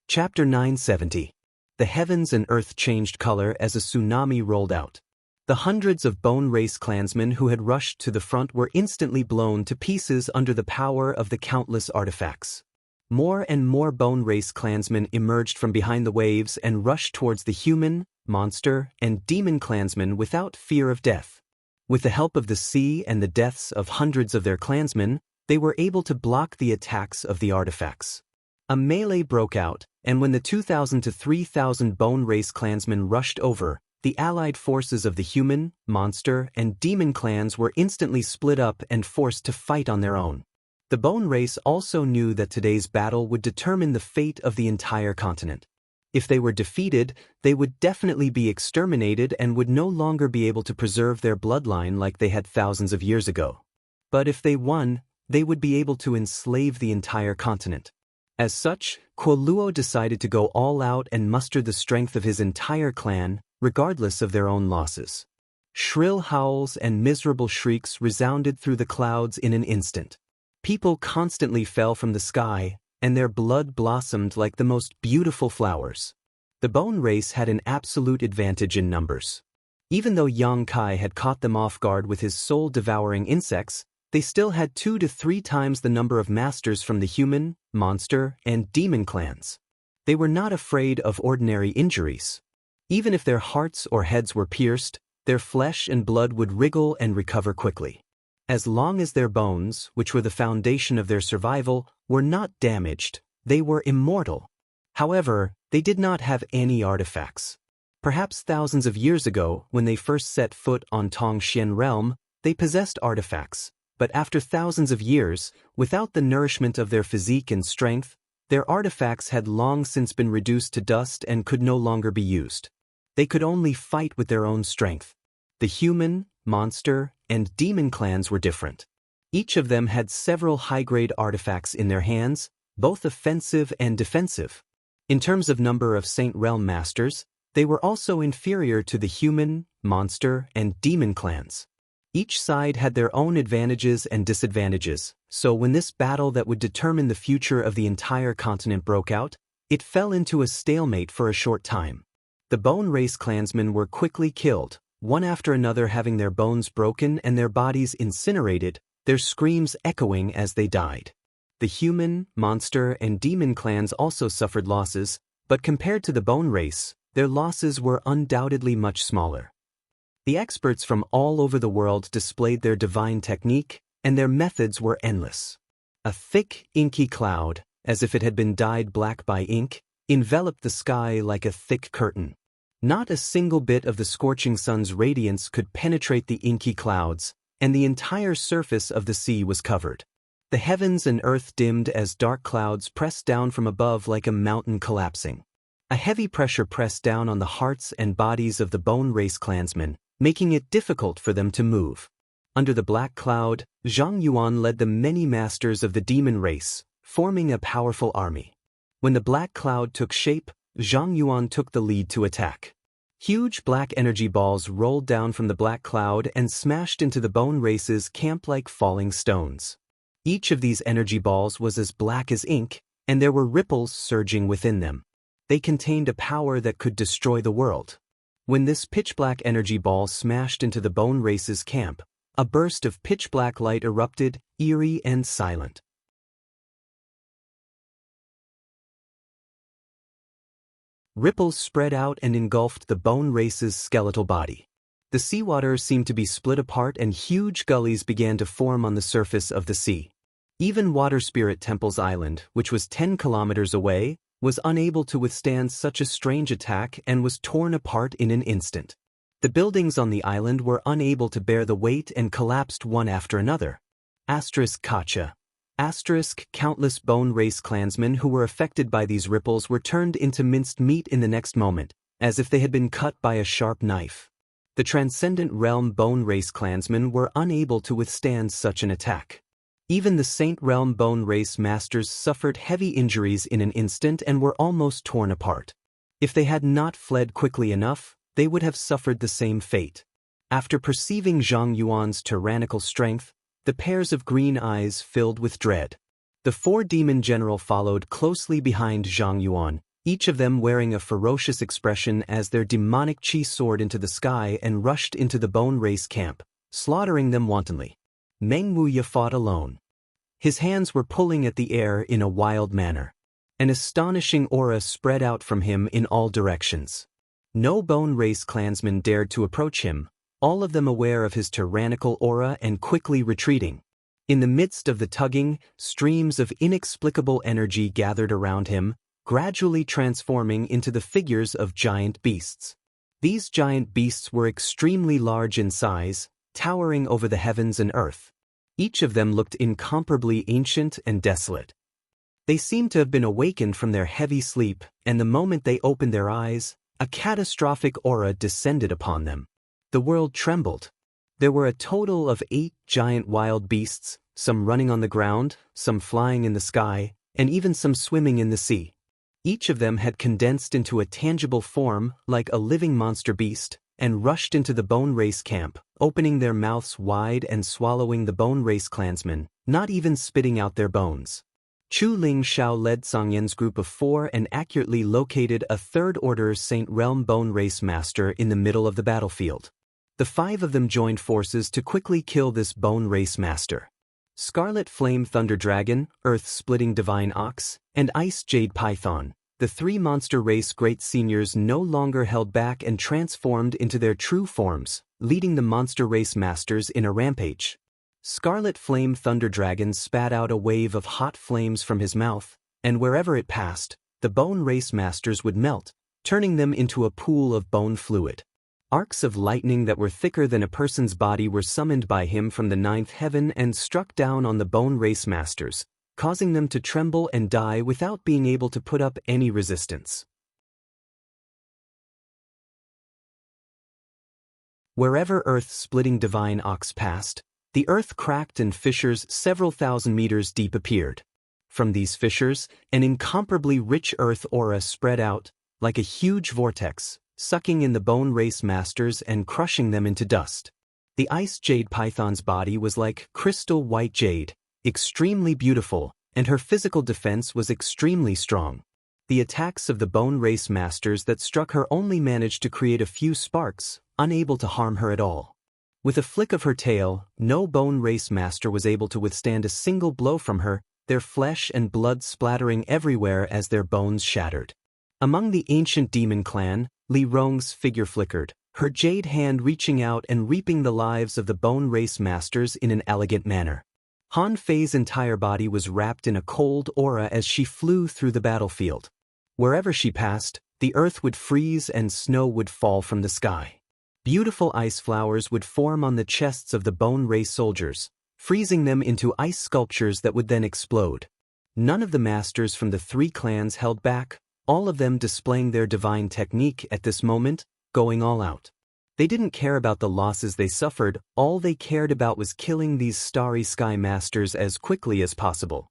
Chapter 970. The heavens and earth changed color as a tsunami rolled out. The hundreds of bone race clansmen who had rushed to the front were instantly blown to pieces under the power of the countless artifacts. More and more bone race clansmen emerged from behind the waves and rushed towards the human, monster, and demon clansmen without fear of death. With the help of the sea and the deaths of hundreds of their clansmen, they were able to block the attacks of the artifacts. A melee broke out, and when the 2,000 to 3,000 bone race clansmen rushed over, the allied forces of the human, monster, and demon clans were instantly split up and forced to fight on their own. The bone race also knew that today's battle would determine the fate of the entire continent. If they were defeated, they would definitely be exterminated and would no longer be able to preserve their bloodline like they had thousands of years ago. But if they won, they would be able to enslave the entire continent. As such, Luo decided to go all out and muster the strength of his entire clan, regardless of their own losses. Shrill howls and miserable shrieks resounded through the clouds in an instant. People constantly fell from the sky, and their blood blossomed like the most beautiful flowers. The bone race had an absolute advantage in numbers. Even though Xianxia had caught them off guard with his soul-devouring insects, they still had 2 to 3 times the number of masters from the human, monster, and demon clans. They were not afraid of ordinary injuries. Even if their hearts or heads were pierced, their flesh and blood would wriggle and recover quickly. As long as their bones, which were the foundation of their survival, were not damaged, they were immortal. However, they did not have any artifacts. Perhaps thousands of years ago, when they first set foot on Tongxian realm, they possessed artifacts, but after thousands of years, without the nourishment of their physique and strength, their artifacts had long since been reduced to dust and could no longer be used. They could only fight with their own strength. The human, monster, and demon clans were different. Each of them had several high-grade artifacts in their hands, both offensive and defensive. In terms of number of Saint Realm masters, they were also inferior to the human, monster, and demon clans. Each side had their own advantages and disadvantages, so when this battle that would determine the future of the entire continent broke out, it fell into a stalemate for a short time. The bone race clansmen were quickly killed, one after another having their bones broken and their bodies incinerated, their screams echoing as they died. The human, monster, and demon clans also suffered losses, but compared to the bone race, their losses were undoubtedly much smaller. The experts from all over the world displayed their divine technique, and their methods were endless. A thick, inky cloud, as if it had been dyed black by ink, enveloped the sky like a thick curtain. Not a single bit of the scorching sun's radiance could penetrate the inky clouds, and the entire surface of the sea was covered. The heavens and earth dimmed as dark clouds pressed down from above like a mountain collapsing. A heavy pressure pressed down on the hearts and bodies of the bone race clansmen, making it difficult for them to move. Under the black cloud, Zhang Yuan led the many masters of the demon race, forming a powerful army. When the black cloud took shape, Zhang Yuan took the lead to attack. Huge black energy balls rolled down from the black cloud and smashed into the bone race's camp like falling stones. Each of these energy balls was as black as ink, and there were ripples surging within them. They contained a power that could destroy the world. When this pitch-black energy ball smashed into the bone race's camp, a burst of pitch-black light erupted, eerie and silent. Ripples spread out and engulfed the bone race's skeletal body. The seawater seemed to be split apart and huge gullies began to form on the surface of the sea. Even Water Spirit Temple's island, which was 10 kilometers away, was unable to withstand such a strange attack and was torn apart in an instant. The buildings on the island were unable to bear the weight and collapsed one after another. Kacha. Countless bone race clansmen who were affected by these ripples were turned into minced meat in the next moment, as if they had been cut by a sharp knife. The Transcendent Realm bone race clansmen were unable to withstand such an attack. Even the Saint Realm bone race masters suffered heavy injuries in an instant and were almost torn apart. If they had not fled quickly enough, they would have suffered the same fate. After perceiving Zhang Yuan's tyrannical strength, the pairs of green eyes filled with dread. The 4 demon general followed closely behind Zhang Yuan, each of them wearing a ferocious expression as their demonic chi soared into the sky and rushed into the bone race camp, slaughtering them wantonly. Meng Wuya fought alone. His hands were pulling at the air in a wild manner. An astonishing aura spread out from him in all directions. No bone race clansman dared to approach him, all of them aware of his tyrannical aura and quickly retreating. In the midst of the tugging, streams of inexplicable energy gathered around him, gradually transforming into the figures of giant beasts. These giant beasts were extremely large in size, towering over the heavens and earth. Each of them looked incomparably ancient and desolate. They seemed to have been awakened from their heavy sleep, and the moment they opened their eyes, a catastrophic aura descended upon them. The world trembled. There were a total of 8 giant wild beasts, some running on the ground, some flying in the sky, and even some swimming in the sea. Each of them had condensed into a tangible form, like a living monster beast, and rushed into the bone race camp, opening their mouths wide and swallowing the bone race clansmen, not even spitting out their bones. Chu Ling Xiao led Song Yan's group of 4 and accurately located a third-order Saint Realm bone race master in the middle of the battlefield. The 5 of them joined forces to quickly kill this bone race master. Scarlet Flame Thunder Dragon, Earth-Splitting Divine Ox, and Ice Jade Python, the 3 monster race great seniors no longer held back and transformed into their true forms, leading the monster race masters in a rampage. Scarlet Flame Thunder Dragon spat out a wave of hot flames from his mouth, and wherever it passed, the bone race masters would melt, turning them into a pool of bone fluid. Arcs of lightning that were thicker than a person's body were summoned by him from the 9th heaven and struck down on the bone race masters, causing them to tremble and die without being able to put up any resistance. Wherever Earth-Splitting Divine Ox passed, the earth cracked and fissures several thousand meters deep appeared. From these fissures, an incomparably rich earth aura spread out, like a huge vortex, sucking in the bone race masters and crushing them into dust. The Ice Jade Python's body was like crystal white jade, extremely beautiful, and her physical defense was extremely strong. The attacks of the bone race masters that struck her only managed to create a few sparks, unable to harm her at all. With a flick of her tail, no bone race master was able to withstand a single blow from her, their flesh and blood splattering everywhere as their bones shattered. Among the ancient demon clan, Li Rong's figure flickered, her jade hand reaching out and reaping the lives of the bone race masters in an elegant manner. Han Fei's entire body was wrapped in a cold aura as she flew through the battlefield. Wherever she passed, the earth would freeze and snow would fall from the sky. Beautiful ice flowers would form on the chests of the bone race soldiers, freezing them into ice sculptures that would then explode. None of the masters from the 3 clans held back, all of them displaying their divine technique at this moment, going all out. They didn't care about the losses they suffered, all they cared about was killing these starry sky masters as quickly as possible.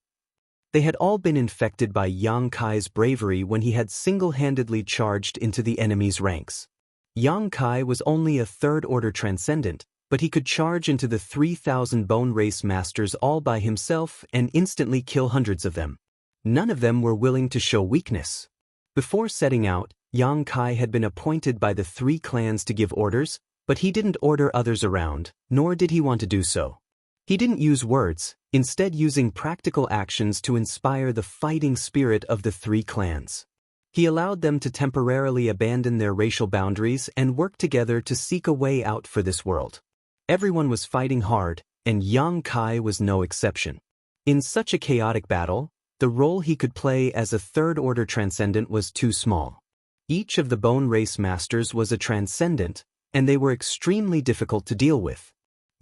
They had all been infected by Yang Kai's bravery when he had single-handedly charged into the enemy's ranks. Yang Kai was only a 3rd-order transcendent, but he could charge into the 3,000 bone race masters all by himself and instantly kill hundreds of them. None of them were willing to show weakness. Before setting out, Xianxia had been appointed by the three clans to give orders, but he didn't order others around, nor did he want to do so. He didn't use words, instead using practical actions to inspire the fighting spirit of the three clans. He allowed them to temporarily abandon their racial boundaries and work together to seek a way out for this world. Everyone was fighting hard, and Xianxia was no exception. In such a chaotic battle, the role he could play as a third-order transcendent was too small. Each of the Bone Race Masters was a transcendent, and they were extremely difficult to deal with.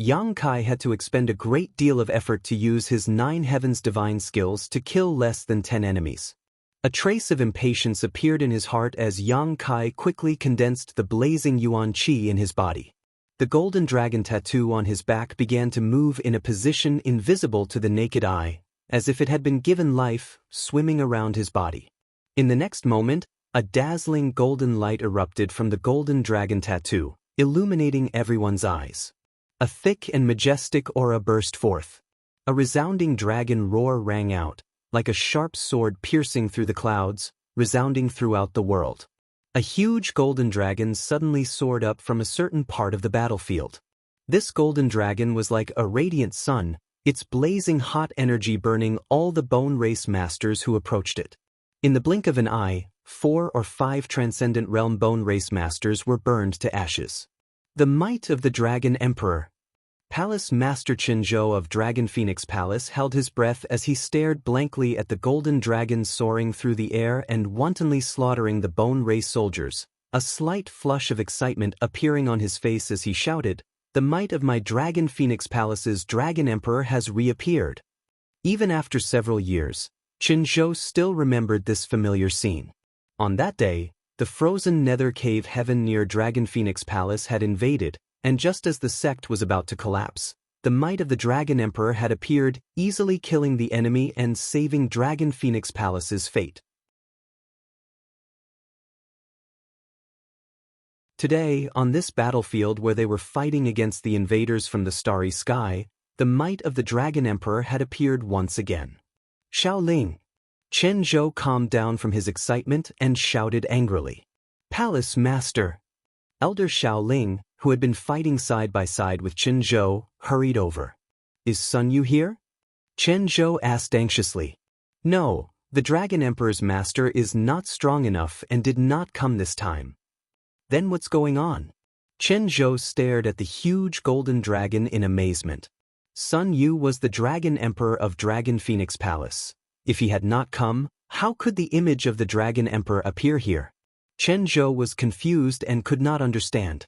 Xianxia had to expend a great deal of effort to use his 9 Heavens divine skills to kill less than 10 enemies. A trace of impatience appeared in his heart as Xianxia quickly condensed the blazing yuan qi in his body. The golden dragon tattoo on his back began to move in a position invisible to the naked eye, as if it had been given life, swimming around his body. In the next moment, a dazzling golden light erupted from the golden dragon tattoo, illuminating everyone's eyes. A thick and majestic aura burst forth. A resounding dragon roar rang out, like a sharp sword piercing through the clouds, resounding throughout the world. A huge golden dragon suddenly soared up from a certain part of the battlefield. This golden dragon was like a radiant sun, its blazing hot energy burning all the Bone Race Masters who approached it. In the blink of an eye, 4 or 5 Transcendent Realm Bone Race Masters were burned to ashes. The might of the Dragon Emperor. Palace Master Xianxia of Dragon Phoenix Palace held his breath as he stared blankly at the golden dragon soaring through the air and wantonly slaughtering the Bone Race soldiers, a slight flush of excitement appearing on his face as he shouted, "The might of my Dragon Phoenix Palace's Dragon Emperor has reappeared." Even after several years, Xianxia still remembered this familiar scene. On that day, the frozen nether cave heaven near Dragon Phoenix Palace had invaded, and just as the sect was about to collapse, the might of the Dragon Emperor had appeared, easily killing the enemy and saving Dragon Phoenix Palace's fate. Today, on this battlefield where they were fighting against the invaders from the starry sky, the might of the Dragon Emperor had appeared once again. Shaoling! Xianxia calmed down from his excitement and shouted angrily. "Palace Master!" Elder Shaoling, who had been fighting side by side with Xianxia, hurried over. "Is Sun Yu here?" Xianxia asked anxiously. "No, the Dragon Emperor's master is not strong enough and did not come this time." "Then what's going on?" Xianxia stared at the huge golden dragon in amazement. Sun Yu was the Dragon Emperor of Dragon Phoenix Palace. If he had not come, how could the image of the Dragon Emperor appear here? Xianxia was confused and could not understand.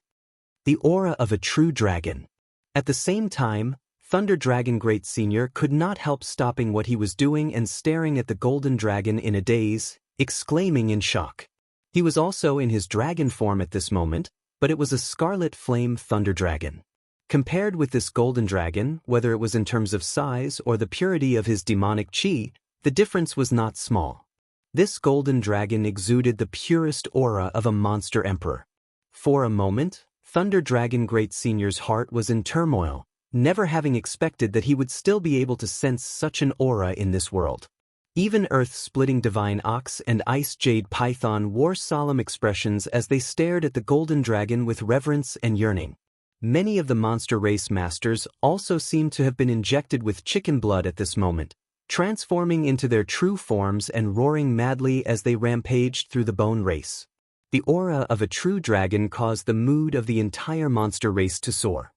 The aura of a true dragon. At the same time, Thunder Dragon Great Senior could not help stopping what he was doing and staring at the golden dragon in a daze, exclaiming in shock. He was also in his dragon form at this moment, but it was a scarlet flame thunder dragon. Compared with this golden dragon, whether it was in terms of size or the purity of his demonic qi, the difference was not small. This golden dragon exuded the purest aura of a monster emperor. For a moment, Thunder Dragon Great Senior's heart was in turmoil, never having expected that he would still be able to sense such an aura in this world. Even Earth-splitting Divine Ox and Ice Jade Python wore solemn expressions as they stared at the golden dragon with reverence and yearning. Many of the monster race masters also seemed to have been injected with chicken blood at this moment, transforming into their true forms and roaring madly as they rampaged through the bone race. The aura of a true dragon caused the mood of the entire monster race to soar.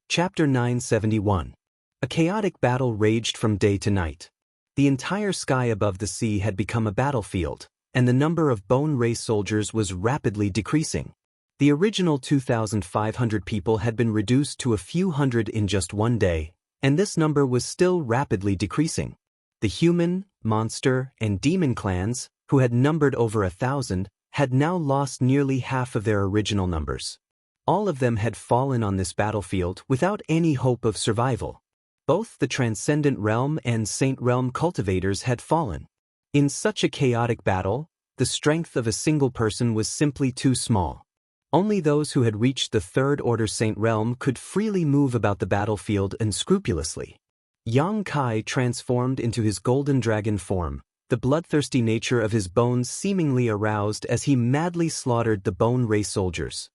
Chapter 971. A chaotic battle raged from day to night. The entire sky above the sea had become a battlefield, and the number of bone race soldiers was rapidly decreasing. The original 2,500 people had been reduced to a few hundred in just one day, and this number was still rapidly decreasing. The human, monster, and demon clans, who had numbered over 1,000, had now lost nearly half of their original numbers. All of them had fallen on this battlefield without any hope of survival. Both the Transcendent Realm and Saint Realm cultivators had fallen. In such a chaotic battle, the strength of a single person was simply too small. Only those who had reached the Third Order Saint Realm could freely move about the battlefield unscrupulously. Yang Kai transformed into his golden dragon form, the bloodthirsty nature of his bones seemingly aroused as he madly slaughtered the Bone Race soldiers.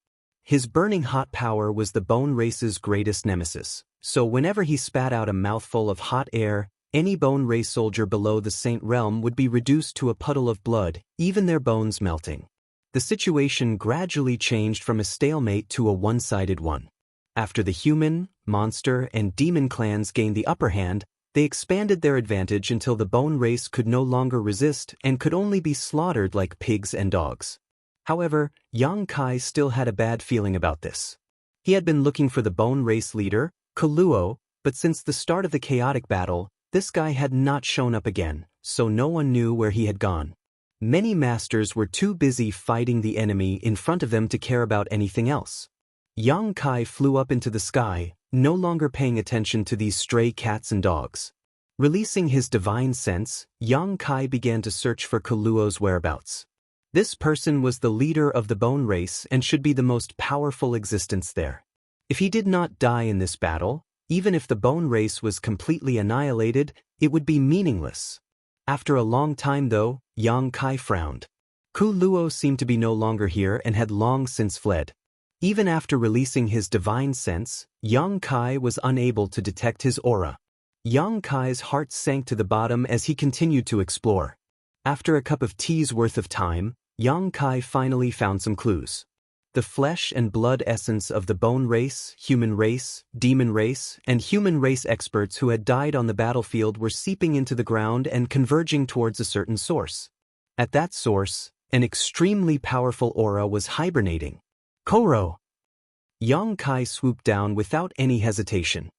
His burning hot power was the Bone Race's greatest nemesis, so whenever he spat out a mouthful of hot air, any Bone Race soldier below the Saint Realm would be reduced to a puddle of blood, even their bones melting. The situation gradually changed from a stalemate to a one-sided one. After the human, monster, and demon clans gained the upper hand, they expanded their advantage until the Bone Race could no longer resist and could only be slaughtered like pigs and dogs. However, Yang Kai still had a bad feeling about this. He had been looking for the Bone Race leader, Kuluo, but since the start of the chaotic battle, this guy had not shown up again, so no one knew where he had gone. Many masters were too busy fighting the enemy in front of them to care about anything else. Yang Kai flew up into the sky, no longer paying attention to these stray cats and dogs. Releasing his divine sense, Yang Kai began to search for Kuluo's whereabouts. This person was the leader of the Bone Race and should be the most powerful existence there. If he did not die in this battle, even if the Bone Race was completely annihilated, it would be meaningless. After a long time though, Yang Kai frowned. Kuluo seemed to be no longer here and had long since fled. Even after releasing his divine sense, Yang Kai was unable to detect his aura. Yang Kai's heart sank to the bottom as he continued to explore. After a cup of tea's worth of time, Yang Kai finally found some clues. The flesh and blood essence of the Bone Race, Human Race, Demon Race, and Human Race experts who had died on the battlefield were seeping into the ground and converging towards a certain source. At that source, an extremely powerful aura was hibernating. Koro! Yang Kai swooped down without any hesitation.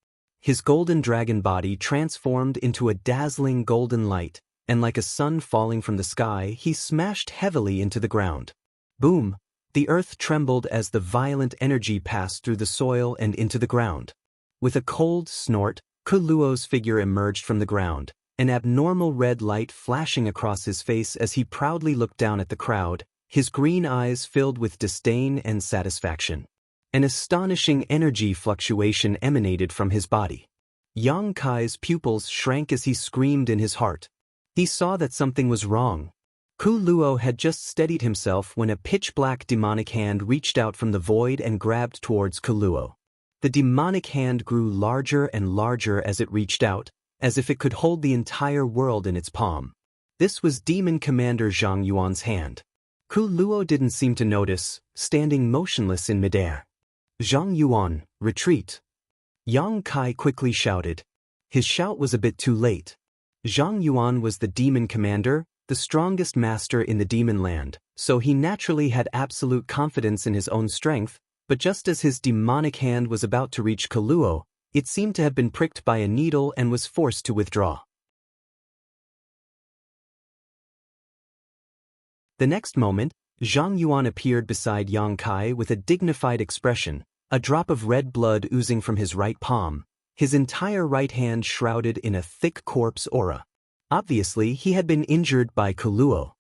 His golden dragon body transformed into a dazzling golden light, and like a sun falling from the sky, he smashed heavily into the ground. Boom! The earth trembled as the violent energy passed through the soil and into the ground. With a cold snort, Kuluo's figure emerged from the ground, an abnormal red light flashing across his face as he proudly looked down at the crowd, his green eyes filled with disdain and satisfaction. An astonishing energy fluctuation emanated from his body. Yang Kai's pupils shrank as he screamed in his heart. He saw that something was wrong. Kuluo had just steadied himself when a pitch-black demonic hand reached out from the void and grabbed towards Kuluo. The demonic hand grew larger and larger as it reached out, as if it could hold the entire world in its palm. This was Demon Commander Zhang Yuan's hand. Kuluo didn't seem to notice, standing motionless in midair. Zhang Yuan, retreat! Yang Kai quickly shouted. His shout was a bit too late. Zhang Yuan was the demon commander, the strongest master in the demon land, so he naturally had absolute confidence in his own strength, but just as his demonic hand was about to reach Kuluo, it seemed to have been pricked by a needle and was forced to withdraw. The next moment, Zhang Yuan appeared beside Yang Kai with a dignified expression, a drop of red blood oozing from his right palm, his entire right hand shrouded in a thick corpse aura. Obviously, he had been injured by Kuluo.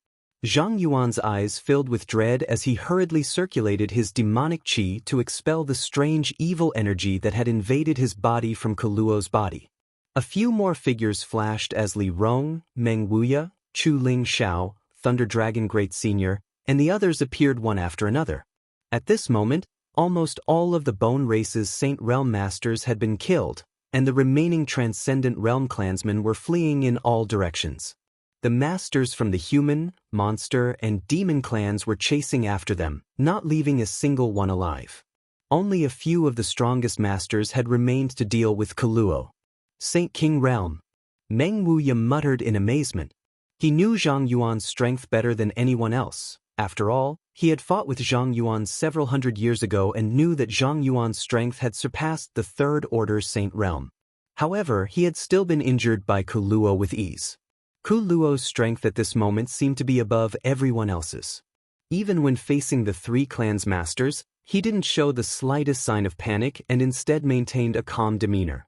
Zhang Yuan's eyes filled with dread as he hurriedly circulated his demonic qi to expel the strange evil energy that had invaded his body from Kuluo's body. A few more figures flashed as Li Rong, Meng Wuya, Chu Ling Xiao, Thunder Dragon Great Senior, and the others appeared one after another. At this moment, almost all of the Bone Race's Saint Realm Masters had been killed, and the remaining Transcendent Realm clansmen were fleeing in all directions. The Masters from the Human, Monster, and Demon clans were chasing after them, not leaving a single one alive. Only a few of the strongest Masters had remained to deal with Kuluo. Saint King Realm. Meng Wuya muttered in amazement. He knew Zhang Yuan's strength better than anyone else. After all, he had fought with Zhang Yuan several hundred years ago and knew that Zhang Yuan's strength had surpassed the Third Order Saint Realm. However, he had still been injured by Kuluo with ease. Kuluo's strength at this moment seemed to be above everyone else's. Even when facing the three clans' masters, he didn't show the slightest sign of panic and instead maintained a calm demeanor.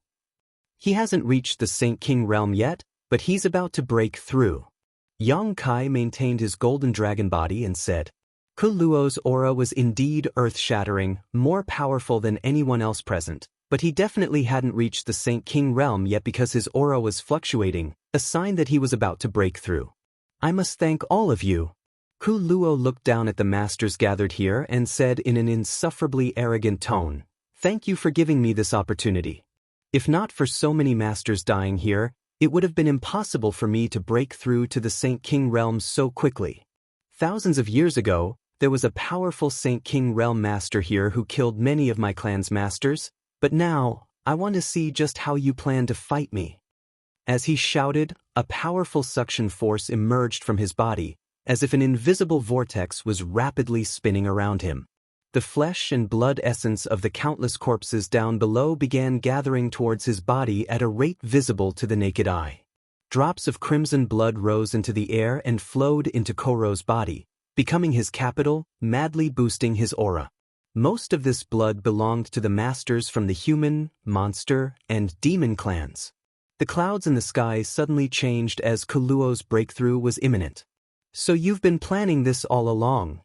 He hasn't reached the Saint King Realm yet, but he's about to break through. Yang Kai maintained his golden dragon body and said, Kuluo's aura was indeed earth-shattering, more powerful than anyone else present, but he definitely hadn't reached the Saint King realm yet because his aura was fluctuating, a sign that he was about to break through. I must thank all of you. Kuluo looked down at the masters gathered here and said in an insufferably arrogant tone, "Thank you for giving me this opportunity. If not for so many masters dying here, it would have been impossible for me to break through to the Saint King realm so quickly. Thousands of years ago, there was a powerful Saint King realm master here who killed many of my clan's masters, but now, I want to see just how you plan to fight me." As he shouted, a powerful suction force emerged from his body, as if an invisible vortex was rapidly spinning around him. The flesh and blood essence of the countless corpses down below began gathering towards his body at a rate visible to the naked eye. Drops of crimson blood rose into the air and flowed into Koro's body, becoming his capital, madly boosting his aura. Most of this blood belonged to the masters from the human, monster, and demon clans. The clouds in the sky suddenly changed as Kuluo's breakthrough was imminent. "So you've been planning this all along."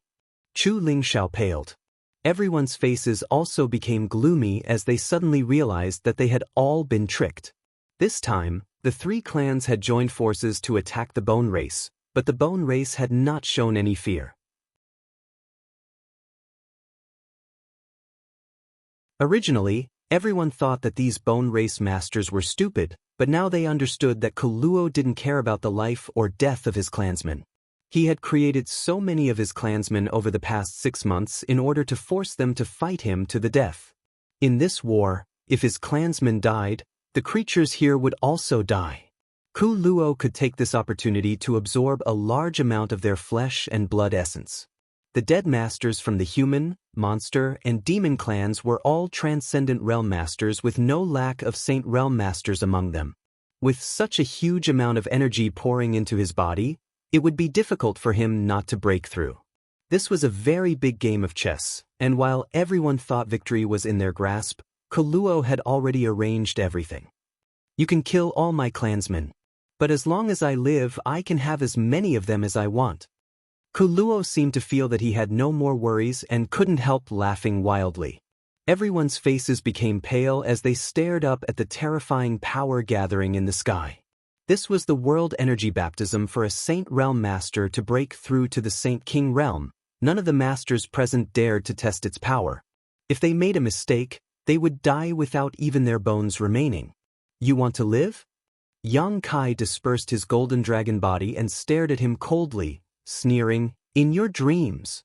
Chu Lingxiao paled. Everyone's faces also became gloomy as they suddenly realized that they had all been tricked. This time, the three clans had joined forces to attack the Bone Race, but the Bone Race had not shown any fear. Originally, everyone thought that these Bone Race masters were stupid, but now they understood that Kuluo didn't care about the life or death of his clansmen. He had created so many of his clansmen over the past 6 months in order to force them to fight him to the death. In this war, if his clansmen died, the creatures here would also die. Kuluo could take this opportunity to absorb a large amount of their flesh and blood essence. The dead masters from the human, monster, and demon clans were all transcendent realm masters with no lack of saint realm masters among them. With such a huge amount of energy pouring into his body, it would be difficult for him not to break through. This was a very big game of chess, and while everyone thought victory was in their grasp, Kuluo had already arranged everything. "You can kill all my clansmen, but as long as I live, I can have as many of them as I want." Kuluo seemed to feel that he had no more worries and couldn't help laughing wildly. Everyone's faces became pale as they stared up at the terrifying power gathering in the sky. This was the world energy baptism for a Saint Realm Master to break through to the Saint King Realm. None of the masters present dared to test its power. If they made a mistake, they would die without even their bones remaining. "You want to live?" Yang Kai dispersed his golden dragon body and stared at him coldly, sneering, "In your dreams."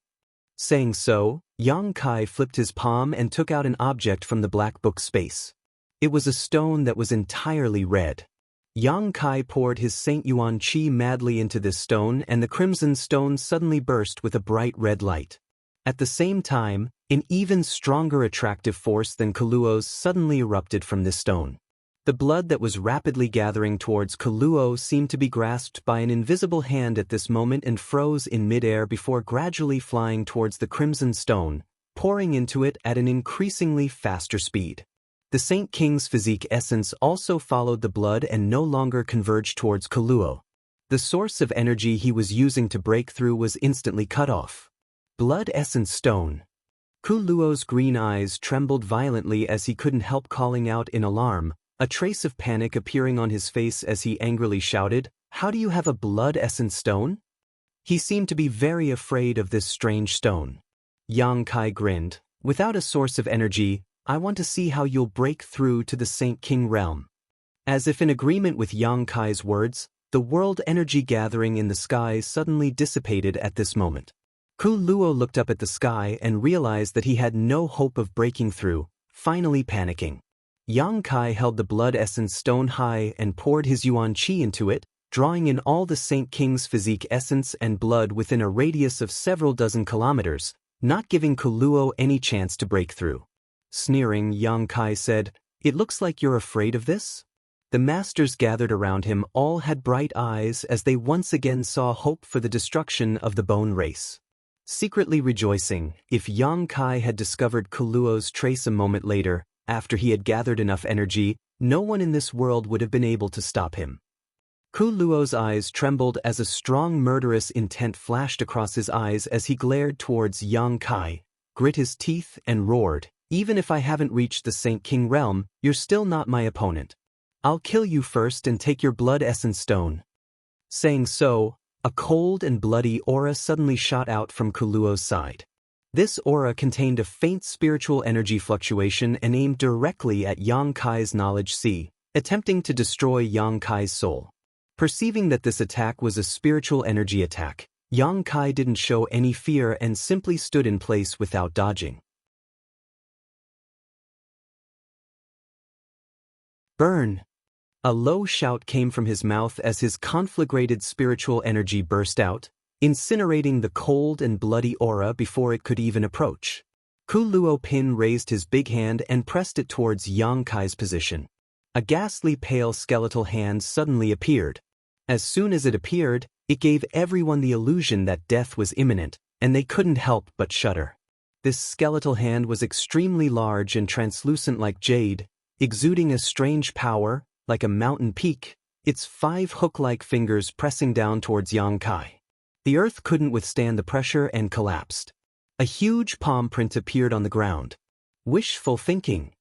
Saying so, Yang Kai flipped his palm and took out an object from the black book space. It was a stone that was entirely red. Yang Kai poured his Saint Yuan Qi madly into this stone, and the crimson stone suddenly burst with a bright red light. At the same time, an even stronger attractive force than Kuluo's suddenly erupted from this stone. The blood that was rapidly gathering towards Kuluo seemed to be grasped by an invisible hand at this moment and froze in midair before gradually flying towards the crimson stone, pouring into it at an increasingly faster speed. The Saint King's physique essence also followed the blood and no longer converged towards Kuluo. The source of energy he was using to break through was instantly cut off. Blood essence stone. Kuluo's green eyes trembled violently as he couldn't help calling out in alarm, a trace of panic appearing on his face as he angrily shouted, "How do you have a blood essence stone?" He seemed to be very afraid of this strange stone. Yang Kai grinned, "Without a source of energy, I want to see how you'll break through to the Saint King realm." As if in agreement with Yang Kai's words, the world energy gathering in the sky suddenly dissipated at this moment. Kuluo looked up at the sky and realized that he had no hope of breaking through, finally panicking. Yang Kai held the blood essence stone high and poured his Yuan Qi into it, drawing in all the Saint King's physique essence and blood within a radius of several dozen kilometers, not giving Kuluo any chance to break through. Sneering, Yang Kai said, "It looks like you're afraid of this?" The masters gathered around him all had bright eyes as they once again saw hope for the destruction of the Bone Race. Secretly rejoicing, if Yang Kai had discovered Kuluo's trace a moment later, after he had gathered enough energy, no one in this world would have been able to stop him. Ku Luo's eyes trembled as a strong murderous intent flashed across his eyes as he glared towards Yang Kai, grit his teeth and roared, "Even if I haven't reached the Saint King realm, you're still not my opponent. I'll kill you first and take your blood essence stone." Saying so, a cold and bloody aura suddenly shot out from Ku Luo's side. This aura contained a faint spiritual energy fluctuation and aimed directly at Yang Kai's knowledge sea, attempting to destroy Yang Kai's soul. Perceiving that this attack was a spiritual energy attack, Yang Kai didn't show any fear and simply stood in place without dodging. Burn! A low shout came from his mouth as his conflagrated spiritual energy burst out, incinerating the cold and bloody aura before it could even approach. Ku Luo Pin raised his big hand and pressed it towards Yang Kai's position. A ghastly pale skeletal hand suddenly appeared. As soon as it appeared, it gave everyone the illusion that death was imminent, and they couldn't help but shudder. This skeletal hand was extremely large and translucent like jade, exuding a strange power, like a mountain peak, its 5 hook-like fingers pressing down towards Yang Kai. The earth couldn't withstand the pressure and collapsed. A huge palm print appeared on the ground. Wishful thinking.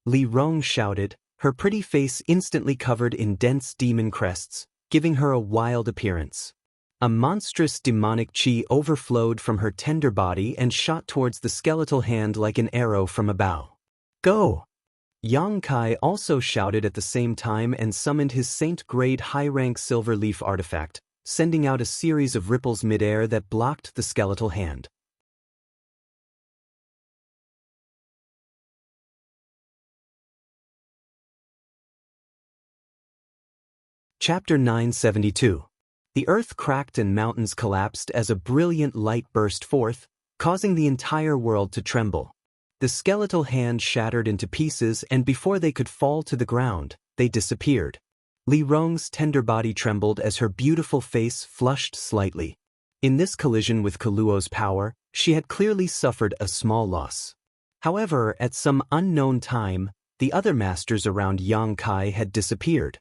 Li Rong shouted, her pretty face instantly covered in dense demon crests, giving her a wild appearance. A monstrous demonic chi overflowed from her tender body and shot towards the skeletal hand like an arrow from a bow. Go! Yang Kai also shouted at the same time and summoned his saint-grade high-rank silver leaf artifact, sending out a series of ripples mid-air that blocked the skeletal hand. Chapter 972. The earth cracked and mountains collapsed as a brilliant light burst forth, causing the entire world to tremble. The skeletal hand shattered into pieces, and before they could fall to the ground, they disappeared. Li Rong's tender body trembled as her beautiful face flushed slightly. In this collision with Ku Luo's power, she had clearly suffered a small loss. However, at some unknown time, the other masters around Yang Kai had disappeared.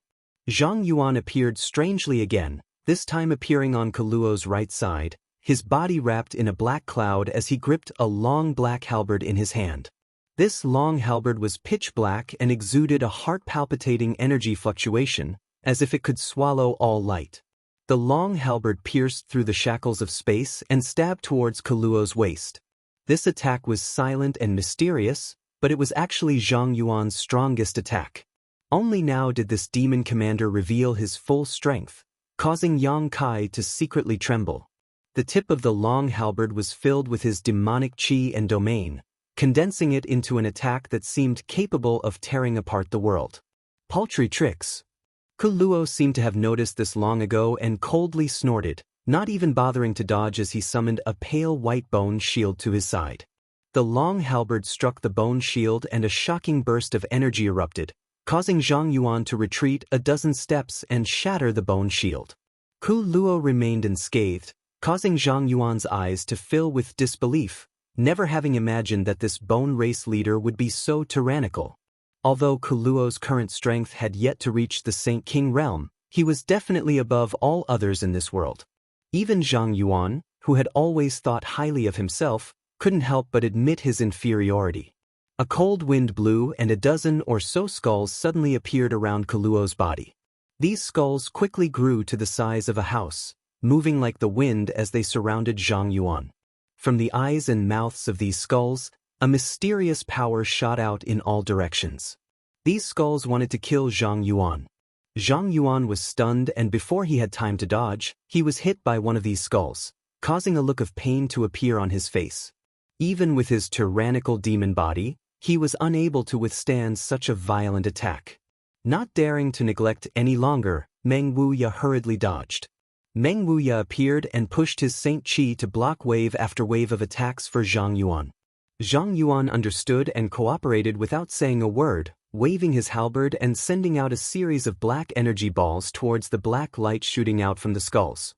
Zhang Yuan appeared strangely again, this time appearing on Ku Luo's right side, his body wrapped in a black cloud as he gripped a long black halberd in his hand. This long halberd was pitch black and exuded a heart-palpitating energy fluctuation, as if it could swallow all light. The long halberd pierced through the shackles of space and stabbed towards Ku Luo's waist. This attack was silent and mysterious, but it was actually Zhang Yuan's strongest attack. Only now did this demon commander reveal his full strength, causing Yang Kai to secretly tremble. The tip of the long halberd was filled with his demonic chi and domain, condensing it into an attack that seemed capable of tearing apart the world. Paltry tricks. Ku Luo seemed to have noticed this long ago and coldly snorted, not even bothering to dodge as he summoned a pale white bone shield to his side. The long halberd struck the bone shield and a shocking burst of energy erupted, causing Zhang Yuan to retreat a dozen steps and shatter the bone shield. Ku Luo remained unscathed, causing Zhang Yuan's eyes to fill with disbelief, never having imagined that this bone race leader would be so tyrannical. Although Ku Luo's current strength had yet to reach the Saint King realm, he was definitely above all others in this world. Even Zhang Yuan, who had always thought highly of himself, couldn't help but admit his inferiority. A cold wind blew and a dozen or so skulls suddenly appeared around Ku Luo's body. These skulls quickly grew to the size of a house, moving like the wind as they surrounded Zhang Yuan. From the eyes and mouths of these skulls, a mysterious power shot out in all directions. These skulls wanted to kill Zhang Yuan. Zhang Yuan was stunned, and before he had time to dodge, he was hit by one of these skulls, causing a look of pain to appear on his face. Even with his tyrannical demon body, he was unable to withstand such a violent attack. Not daring to neglect any longer, Meng Wuya hurriedly dodged. Meng Wuya appeared and pushed his Saint Chi to block wave after wave of attacks for Zhang Yuan. Zhang Yuan understood and cooperated without saying a word, waving his halberd and sending out a series of black energy balls towards the black light shooting out from the skulls.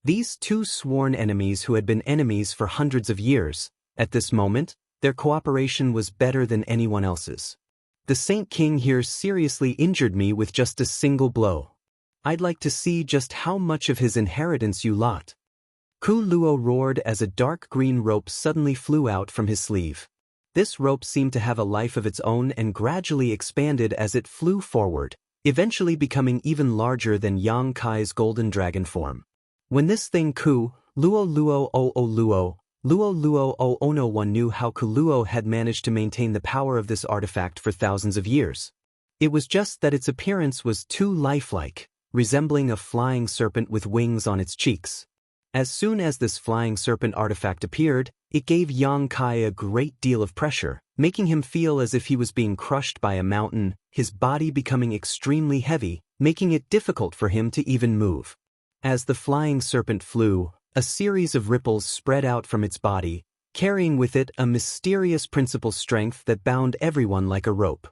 These two sworn enemies who had been enemies for hundreds of years, at this moment, their cooperation was better than anyone else's. The Saint King here seriously injured me with just a single blow. I'd like to see just how much of his inheritance you lot. Ku Luo roared as a dark green rope suddenly flew out from his sleeve. This rope seemed to have a life of its own and gradually expanded as it flew forward, eventually becoming even larger than Yang Kai's golden dragon form. When this thing Ku Luo Luo O O Luo Luo Luo O O no one knew how Ku Luo had managed to maintain the power of this artifact for thousands of years. It was just that its appearance was too lifelike, resembling a flying serpent with wings on its cheeks. As soon as this flying serpent artifact appeared, it gave Yang Kai a great deal of pressure, making him feel as if he was being crushed by a mountain, his body becoming extremely heavy, making it difficult for him to even move. As the flying serpent flew, a series of ripples spread out from its body, carrying with it a mysterious principal strength that bound everyone like a rope.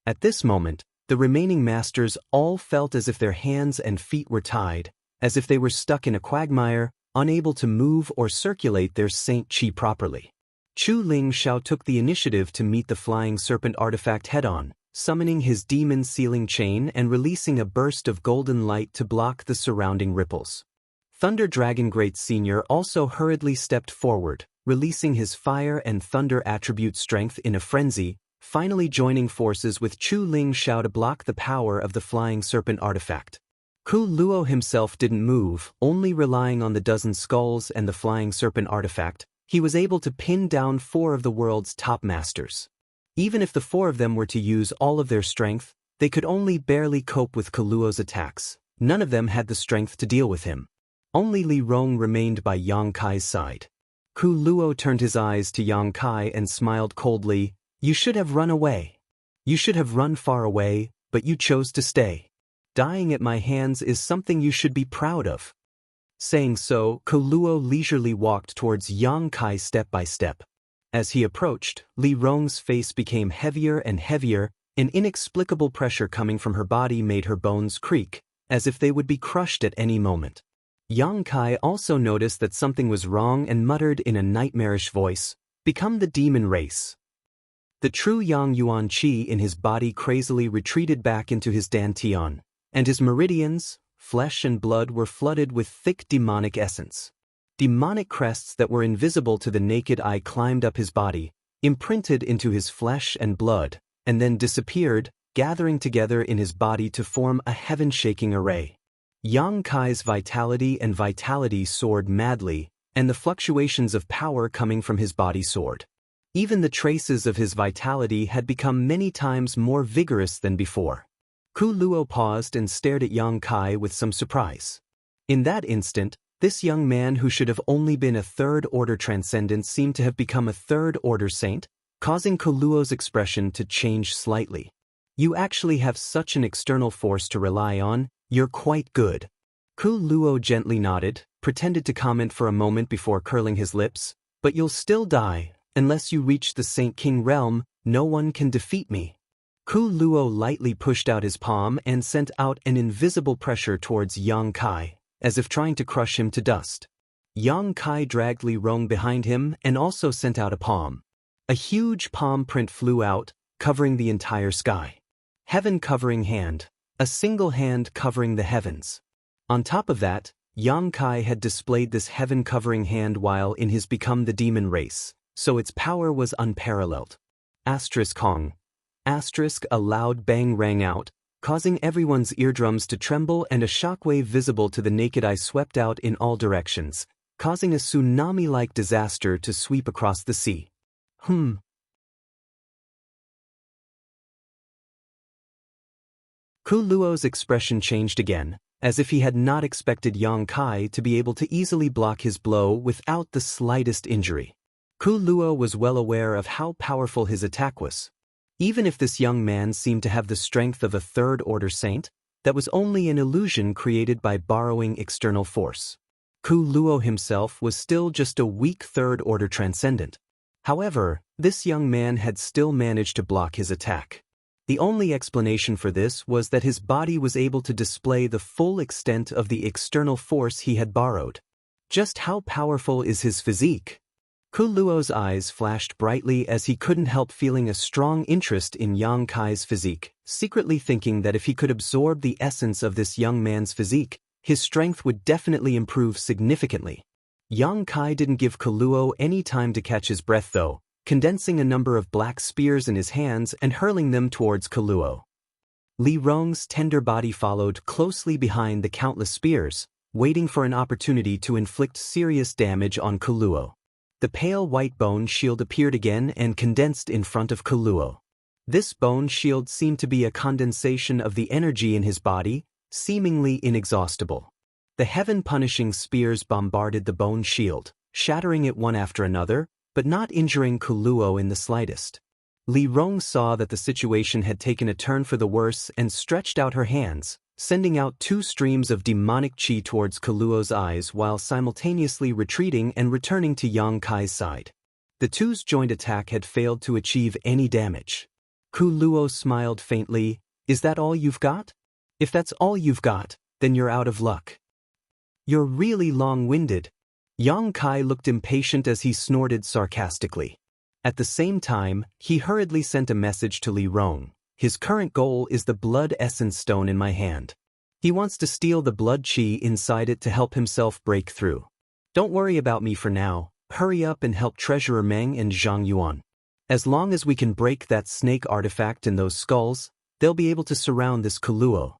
At this moment, the remaining masters all felt as if their hands and feet were tied, as if they were stuck in a quagmire, unable to move or circulate their saint qi properly. Chu Ling Xiao took the initiative to meet the flying serpent artifact head-on, summoning his demon sealing chain and releasing a burst of golden light to block the surrounding ripples. Thunder Dragon Great Senior also hurriedly stepped forward, releasing his fire and thunder attribute strength in a frenzy, finally joining forces with Chu Ling Xiao to block the power of the flying serpent artifact. Ku Luo himself didn't move, only relying on the dozen skulls and the flying serpent artifact. He was able to pin down 4 of the world's top masters. Even if the 4 of them were to use all of their strength, they could only barely cope with Ku Luo's attacks. None of them had the strength to deal with him. Only Li Rong remained by Yang Kai's side. Ku Luo turned his eyes to Yang Kai and smiled coldly. You should have run away. You should have run far away, but you chose to stay. Dying at my hands is something you should be proud of. Saying so, Ku Luo leisurely walked towards Yang Kai step by step. As he approached, Li Rong's face became heavier and heavier, an inexplicable pressure coming from her body made her bones creak, as if they would be crushed at any moment. Yang Kai also noticed that something was wrong and muttered in a nightmarish voice, "Become the demon race." The true Yang Yuan Qi in his body crazily retreated back into his dantian, and his meridians, flesh and blood were flooded with thick demonic essence. Demonic crests that were invisible to the naked eye climbed up his body, imprinted into his flesh and blood, and then disappeared, gathering together in his body to form a heaven-shaking array. Yang Kai's vitality soared madly, and the fluctuations of power coming from his body soared. Even the traces of his vitality had become many times more vigorous than before. Ku Luo paused and stared at Yang Kai with some surprise. In that instant, this young man who should have only been a third-order transcendent seemed to have become a third-order saint, causing Ku Luo's expression to change slightly. You actually have such an external force to rely on, you're quite good. Ku Luo gently nodded, pretended to comment for a moment before curling his lips, but you'll still die. Unless you reach the Saint King realm, no one can defeat me. Ku Luo lightly pushed out his palm and sent out an invisible pressure towards Yang Kai, as if trying to crush him to dust. Yang Kai dragged Li Rong behind him and also sent out a palm. A huge palm print flew out, covering the entire sky. Heaven-covering hand, a single hand covering the heavens. On top of that, Yang Kai had displayed this heaven-covering hand while in his Become the Demon race, so its power was unparalleled. Asterisk Kong. Asterisk a loud bang rang out, causing everyone's eardrums to tremble and a shockwave visible to the naked eye swept out in all directions, causing a tsunami-like disaster to sweep across the sea. Ku Luo's expression changed again, as if he had not expected Yang Kai to be able to easily block his blow without the slightest injury. Ku Luo was well aware of how powerful his attack was. Even if this young man seemed to have the strength of a third-order saint, that was only an illusion created by borrowing external force. Ku Luo himself was still just a weak third-order transcendent. However, this young man had still managed to block his attack. The only explanation for this was that his body was able to display the full extent of the external force he had borrowed. Just how powerful is his physique? Kuluo's eyes flashed brightly as he couldn't help feeling a strong interest in Yang Kai's physique, secretly thinking that if he could absorb the essence of this young man's physique, his strength would definitely improve significantly. Yang Kai didn't give Kuluo any time to catch his breath though, condensing a number of black spears in his hands and hurling them towards Kuluo. Li Rong's tender body followed closely behind the countless spears, waiting for an opportunity to inflict serious damage on Kuluo. The pale white bone shield appeared again and condensed in front of Kuluo. This bone shield seemed to be a condensation of the energy in his body, seemingly inexhaustible. The heaven-punishing spears bombarded the bone shield, shattering it one after another, but not injuring Kuluo in the slightest. Li Rong saw that the situation had taken a turn for the worse and stretched out her hands, sending out 2 streams of demonic chi towards Kuluo's eyes while simultaneously retreating and returning to Yang Kai's side. The two's joint attack had failed to achieve any damage. Kuluo smiled faintly. "Is that all you've got? If that's all you've got, then you're out of luck. You're really long-winded." Yang Kai looked impatient as he snorted sarcastically. At the same time, he hurriedly sent a message to Li Rong. "His current goal is the blood essence stone in my hand. He wants to steal the blood chi inside it to help himself break through. Don't worry about me for now. Hurry up and help Treasurer Meng and Zhang Yuan. As long as we can break that snake artifact in those skulls, they'll be able to surround this Kuluo."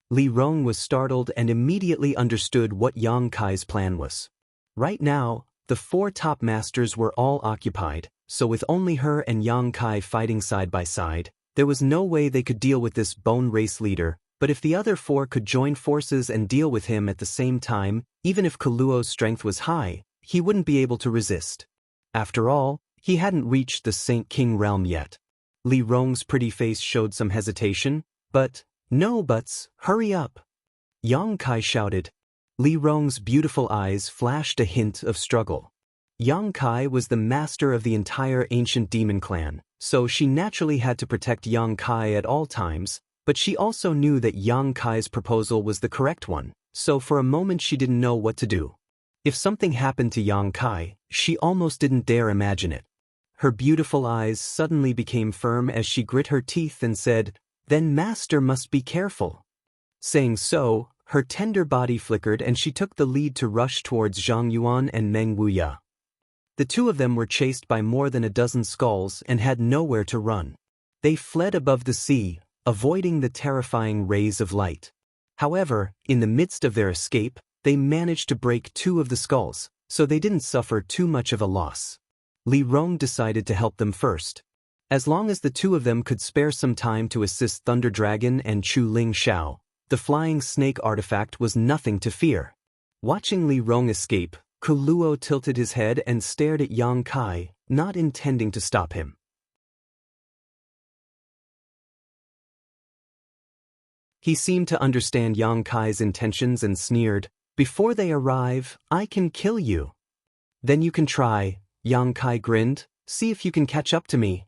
Li Rong was startled and immediately understood what Yang Kai's plan was. Right now, the 4 top masters were all occupied, so with only her and Yang Kai fighting side by side, there was no way they could deal with this bone race leader, but if the other 4 could join forces and deal with him at the same time, even if Kuluo's strength was high, he wouldn't be able to resist. After all, he hadn't reached the Saint King realm yet. Li Rong's pretty face showed some hesitation, but, "No buts, hurry up!" Yang Kai shouted. Li Rong's beautiful eyes flashed a hint of struggle. Yang Kai was the master of the entire ancient demon clan, so she naturally had to protect Yang Kai at all times, but she also knew that Yang Kai's proposal was the correct one, so for a moment she didn't know what to do. If something happened to Yang Kai, she almost didn't dare imagine it. Her beautiful eyes suddenly became firm as she grit her teeth and said, "Then Master must be careful." Saying so, her tender body flickered and she took the lead to rush towards Zhang Yuan and Meng Wuya. The 2 of them were chased by more than a dozen skulls and had nowhere to run. They fled above the sea, avoiding the terrifying rays of light. However, in the midst of their escape, they managed to break 2 of the skulls, so they didn't suffer too much of a loss. Li Rong decided to help them first. As long as the 2 of them could spare some time to assist Thunder Dragon and Chu Ling Xiao, the flying snake artifact was nothing to fear. Watching Li Rong escape, Kuluo tilted his head and stared at Yang Kai, not intending to stop him. He seemed to understand Yang Kai's intentions and sneered, "Before they arrive, I can kill you." "Then you can try," Yang Kai grinned. "See if you can catch up to me."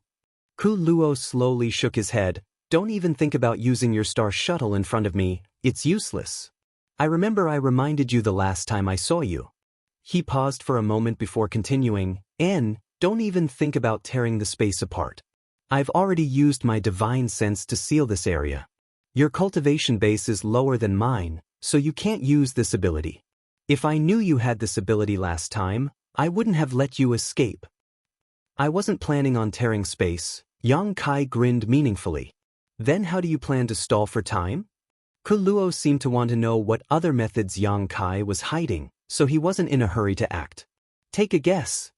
Kuluo slowly shook his head. "Don't even think about using your star shuttle in front of me, it's useless. I remember I reminded you the last time I saw you." He paused for a moment before continuing, "Don't even think about tearing the space apart. I've already used my divine sense to seal this area. Your cultivation base is lower than mine, so you can't use this ability. If I knew you had this ability last time, I wouldn't have let you escape." "I wasn't planning on tearing space," Yang Kai grinned meaningfully. "Then how do you plan to stall for time?" Kuluo seemed to want to know what other methods Yang Kai was hiding, so he wasn't in a hurry to act. "Take a guess."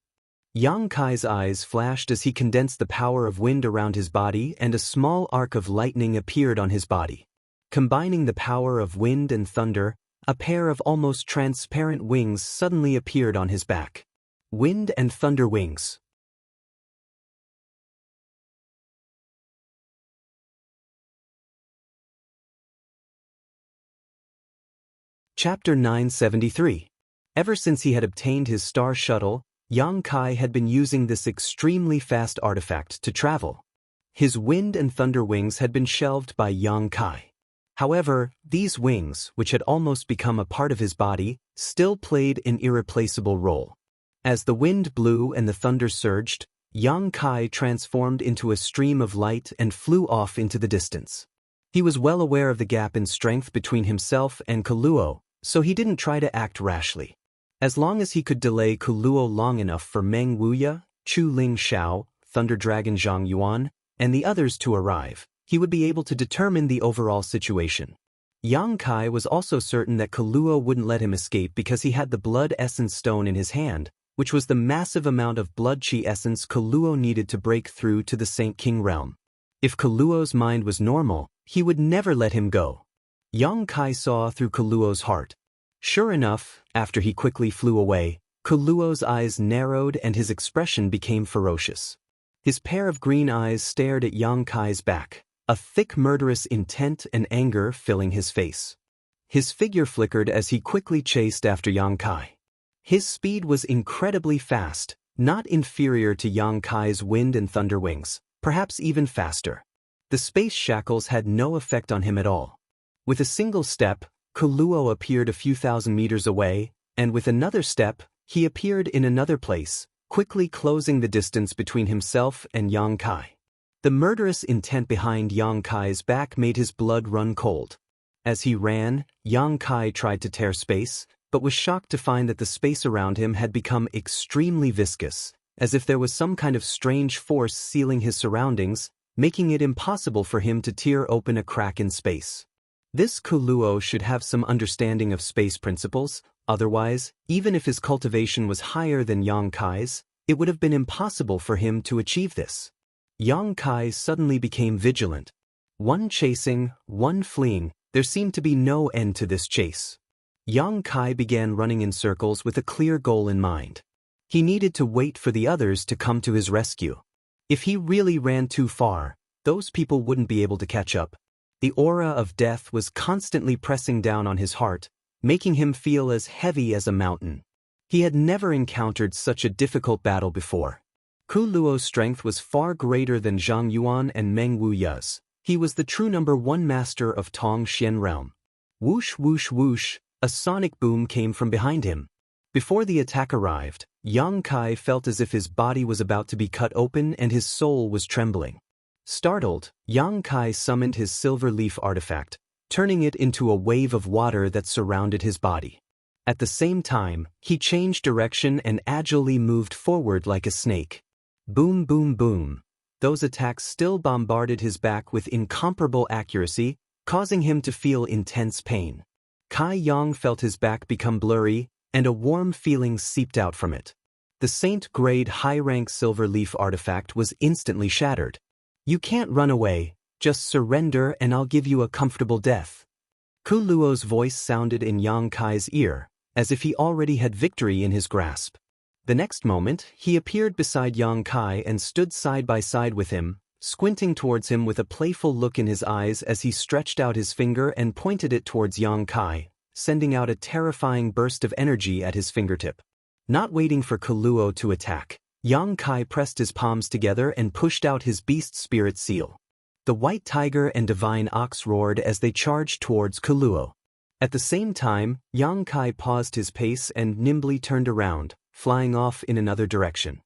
Yang Kai's eyes flashed as he condensed the power of wind around his body and a small arc of lightning appeared on his body. Combining the power of wind and thunder, a pair of almost transparent wings suddenly appeared on his back. Wind and thunder wings. Chapter 973. Ever since he had obtained his star shuttle, Yang Kai had been using this extremely fast artifact to travel. His wind and thunder wings had been shelved by Yang Kai. However, these wings, which had almost become a part of his body, still played an irreplaceable role. As the wind blew and the thunder surged, Yang Kai transformed into a stream of light and flew off into the distance. He was well aware of the gap in strength between himself and Kuluo, so he didn't try to act rashly. As long as he could delay Kuluo long enough for Meng Wuya, Chu Ling Xiao, Thunder Dragon Zhang Yuan, and the others to arrive, he would be able to determine the overall situation. Yang Kai was also certain that Kuluo wouldn't let him escape because he had the blood essence stone in his hand, which was the massive amount of blood chi essence Kuluo needed to break through to the Saint King realm. If Kuluo's mind was normal, he would never let him go. Yang Kai saw through Kuluo's heart. Sure enough, after he quickly flew away, Kuluo's eyes narrowed and his expression became ferocious. His pair of green eyes stared at Yang Kai's back, a thick murderous intent and anger filling his face. His figure flickered as he quickly chased after Yang Kai. His speed was incredibly fast, not inferior to Yang Kai's wind and thunder wings, perhaps even faster. The space shackles had no effect on him at all. With a single step, Kuluo appeared a few thousand meters away, and with another step, he appeared in another place, quickly closing the distance between himself and Yang Kai. The murderous intent behind Yang Kai's back made his blood run cold. As he ran, Yang Kai tried to tear space, but was shocked to find that the space around him had become extremely viscous, as if there was some kind of strange force sealing his surroundings, making it impossible for him to tear open a crack in space. This Kuluo should have some understanding of space principles, otherwise, even if his cultivation was higher than Yang Kai's, it would have been impossible for him to achieve this. Yang Kai suddenly became vigilant. One chasing, one fleeing, there seemed to be no end to this chase. Yang Kai began running in circles with a clear goal in mind. He needed to wait for the others to come to his rescue. If he really ran too far, those people wouldn't be able to catch up. The aura of death was constantly pressing down on his heart, making him feel as heavy as a mountain. He had never encountered such a difficult battle before. Kuluo's strength was far greater than Zhang Yuan and Meng Wuya's. He was the true #1 master of Tong Xian realm. Whoosh whoosh whoosh, a sonic boom came from behind him. Before the attack arrived, Yang Kai felt as if his body was about to be cut open and his soul was trembling. Startled, Yang Kai summoned his silver leaf artifact, turning it into a wave of water that surrounded his body. At the same time, he changed direction and agilely moved forward like a snake. Boom boom boom. Those attacks still bombarded his back with incomparable accuracy, causing him to feel intense pain. Kai Yang felt his back become blurry, and a warm feeling seeped out from it. The Saint-grade high-rank silver leaf artifact was instantly shattered. You can't run away, just surrender and I'll give you a comfortable death. Kuluo's voice sounded in Yang Kai's ear, as if he already had victory in his grasp. The next moment, he appeared beside Yang Kai and stood side by side with him, squinting towards him with a playful look in his eyes as he stretched out his finger and pointed it towards Yang Kai, sending out a terrifying burst of energy at his fingertip. Not waiting for Kuluo to attack, Yang Kai pressed his palms together and pushed out his beast spirit seal. The white tiger and divine ox roared as they charged towards Kuluo. At the same time, Yang Kai paused his pace and nimbly turned around, flying off in another direction.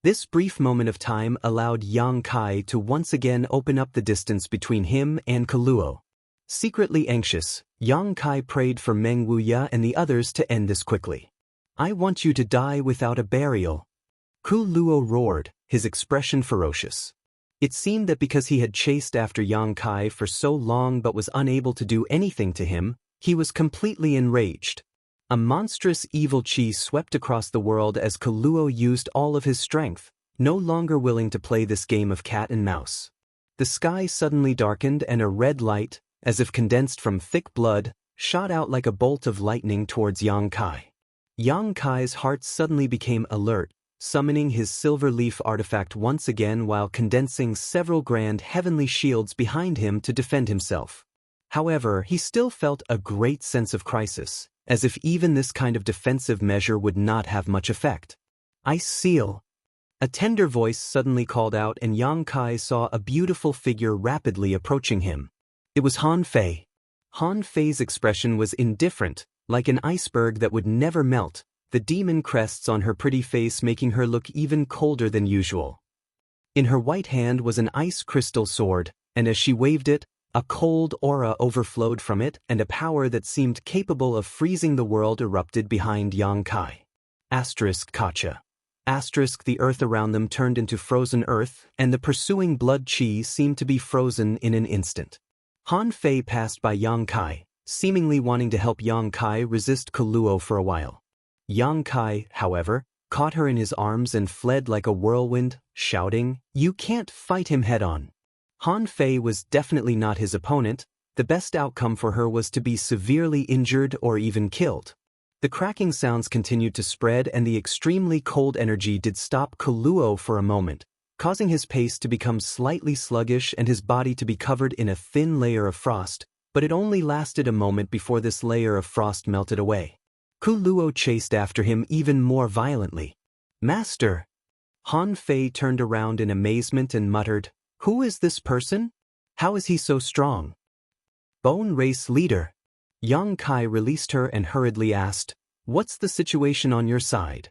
This brief moment of time allowed Yang Kai to once again open up the distance between him and Kuluo. Secretly anxious, Yang Kai prayed for Meng Wuya and the others to end this quickly. I want you to die without a burial. Kuluo roared, his expression ferocious. It seemed that because he had chased after Yang Kai for so long but was unable to do anything to him, he was completely enraged. A monstrous evil chi swept across the world as Kuluo used all of his strength, no longer willing to play this game of cat and mouse. The sky suddenly darkened and a red light, as if condensed from thick blood, shot out like a bolt of lightning towards Yang Kai. Yang Kai's heart suddenly became alert, summoning his silver leaf artifact once again while condensing several grand heavenly shields behind him to defend himself. However, he still felt a great sense of crisis, as if even this kind of defensive measure would not have much effect. Ice seal. A tender voice suddenly called out and Yang Kai saw a beautiful figure rapidly approaching him. It was Han Fei. Han Fei's expression was indifferent, like an iceberg that would never melt, the demon crests on her pretty face making her look even colder than usual. In her white hand was an ice crystal sword, and as she waved it, a cold aura overflowed from it and a power that seemed capable of freezing the world erupted behind Yang Kai. Kacha. The earth around them turned into frozen earth, and the pursuing blood chi seemed to be frozen in an instant. Han Fei passed by Yang Kai, seemingly wanting to help Yang Kai resist Kuluo for a while. Yang Kai, however, caught her in his arms and fled like a whirlwind, shouting, "You can't fight him head-on." Han Fei was definitely not his opponent. The best outcome for her was to be severely injured or even killed. The cracking sounds continued to spread and the extremely cold energy did stop Kuluo for a moment, causing his pace to become slightly sluggish and his body to be covered in a thin layer of frost, but it only lasted a moment before this layer of frost melted away. Kuluo chased after him even more violently. "Master!" Han Fei turned around in amazement and muttered, "Who is this person? How is he so strong?" "Bone Race Leader." Yang Kai released her and hurriedly asked, "What's the situation on your side?"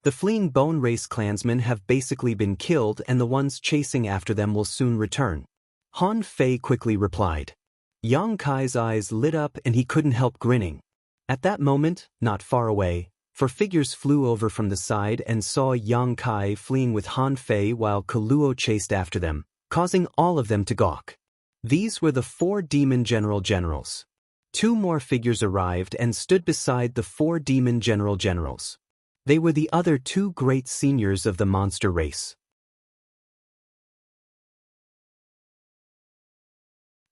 "The fleeing Bone Race clansmen have basically been killed and the ones chasing after them will soon return," Han Fei quickly replied. Yang Kai's eyes lit up and he couldn't help grinning. At that moment, not far away, four figures flew over from the side and saw Yang Kai fleeing with Han Fei while Kuluo chased after them, causing all of them to gawk. These were the 4 demon generals. 2 more figures arrived and stood beside the 4 demon generals. They were the other 2 great seniors of the monster race.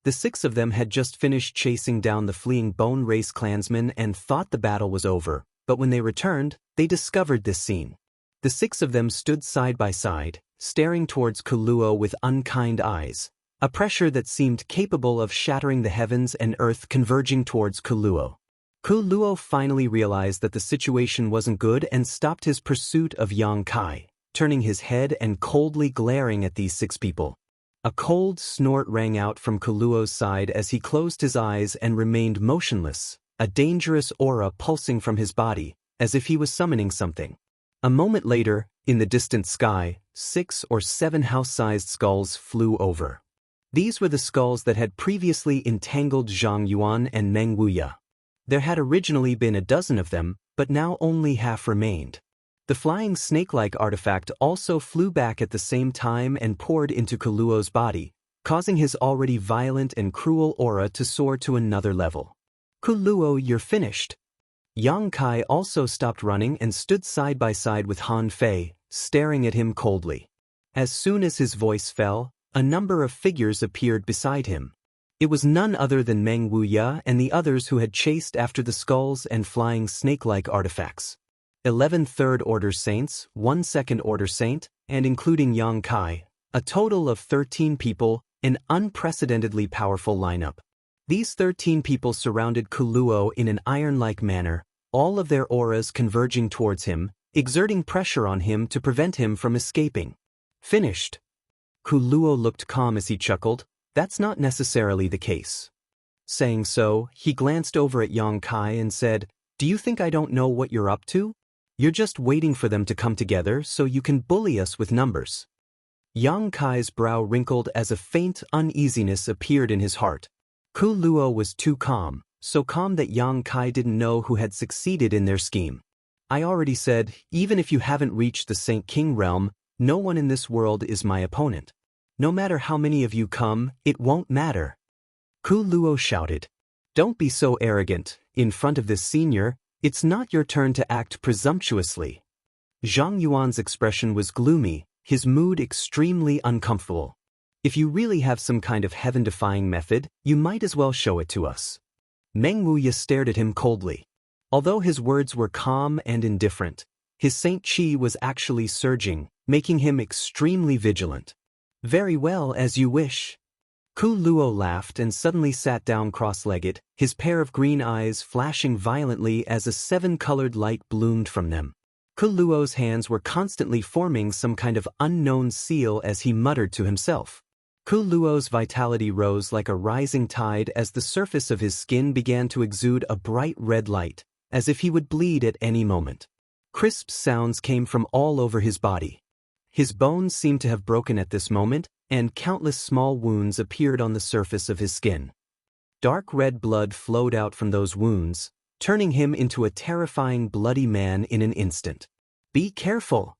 The 6 of them had just finished chasing down the fleeing Bone Race clansmen and thought the battle was over, but when they returned, they discovered this scene. The 6 of them stood side by side, staring towards Kuluo with unkind eyes, a pressure that seemed capable of shattering the heavens and earth converging towards Kuluo. Kuluo finally realized that the situation wasn't good and stopped his pursuit of Yang Kai, turning his head and coldly glaring at these 6 people. A cold snort rang out from Kuluo's side as he closed his eyes and remained motionless, a dangerous aura pulsing from his body, as if he was summoning something. A moment later, in the distant sky, 6 or 7 house-sized skulls flew over. These were the skulls that had previously entangled Zhang Yuan and Meng Wuya. There had originally been a dozen of them, but now only half remained. The flying snake-like artifact also flew back at the same time and poured into Kuluo's body, causing his already violent and cruel aura to soar to another level. "Kuluo, you're finished." Yang Kai also stopped running and stood side by side with Han Fei, staring at him coldly. As soon as his voice fell, a number of figures appeared beside him. It was none other than Meng Wuya and the others who had chased after the skulls and flying snake-like artifacts. 11 Third-Order Saints, 1 Second-Order Saint, and including Yang Kai, a total of 13 people, an unprecedentedly powerful lineup. These 13 people surrounded Kuluo in an iron-like manner, all of their auras converging towards him, exerting pressure on him to prevent him from escaping. "Finished." Kuluo looked calm as he chuckled, "That's not necessarily the case." Saying so, he glanced over at Yang Kai and said, "Do you think I don't know what you're up to? You're just waiting for them to come together so you can bully us with numbers." Yang Kai's brow wrinkled as a faint uneasiness appeared in his heart. Kuluo was too calm, so calm that Yang Kai didn't know who had succeeded in their scheme. "I already said, even if you haven't reached the Saint King realm, no one in this world is my opponent. No matter how many of you come, it won't matter." Kuluo shouted. "Don't be so arrogant, in front of this senior, it's not your turn to act presumptuously." Zhang Yuan's expression was gloomy, his mood extremely uncomfortable. "If you really have some kind of heaven-defying method, you might as well show it to us." Meng Wuya stared at him coldly. Although his words were calm and indifferent, his Saint Chi was actually surging, making him extremely vigilant. "Very well, as you wish." Kuluo laughed and suddenly sat down cross-legged, his pair of green eyes flashing violently as a 7-colored light bloomed from them. Kuluo's hands were constantly forming some kind of unknown seal as he muttered to himself. Kuluo's vitality rose like a rising tide as the surface of his skin began to exude a bright red light, as if he would bleed at any moment. Crisp sounds came from all over his body. His bones seemed to have broken at this moment, and countless small wounds appeared on the surface of his skin. Dark red blood flowed out from those wounds, turning him into a terrifying bloody man in an instant. "Be careful!"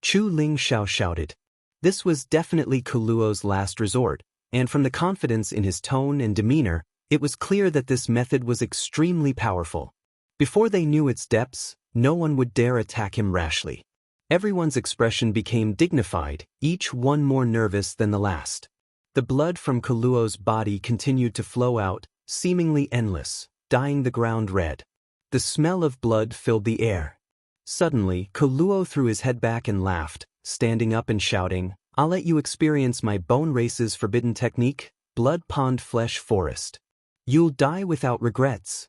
Chu Ling Xiao shouted. This was definitely Kuluo's last resort, and from the confidence in his tone and demeanor, it was clear that this method was extremely powerful. Before they knew its depths, no one would dare attack him rashly. Everyone's expression became dignified, each one more nervous than the last. The blood from Kuluo's body continued to flow out, seemingly endless, dyeing the ground red. The smell of blood filled the air. Suddenly, Kuluo threw his head back and laughed, standing up and shouting, "I'll let you experience my Bone Race's forbidden technique, Blood Pond Flesh Forest. You'll die without regrets."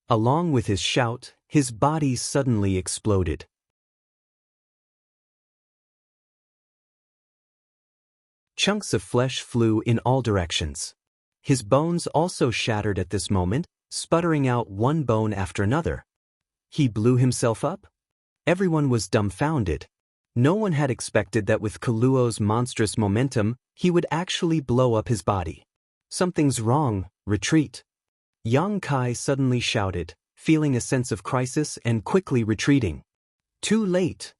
Along with his shout, his body suddenly exploded. Chunks of flesh flew in all directions. His bones also shattered at this moment, sputtering out one bone after another. He blew himself up? Everyone was dumbfounded. No one had expected that with Kuluo's monstrous momentum, he would actually blow up his body. "Something's wrong, retreat." Yang Kai suddenly shouted, feeling a sense of crisis and quickly retreating. "Too late."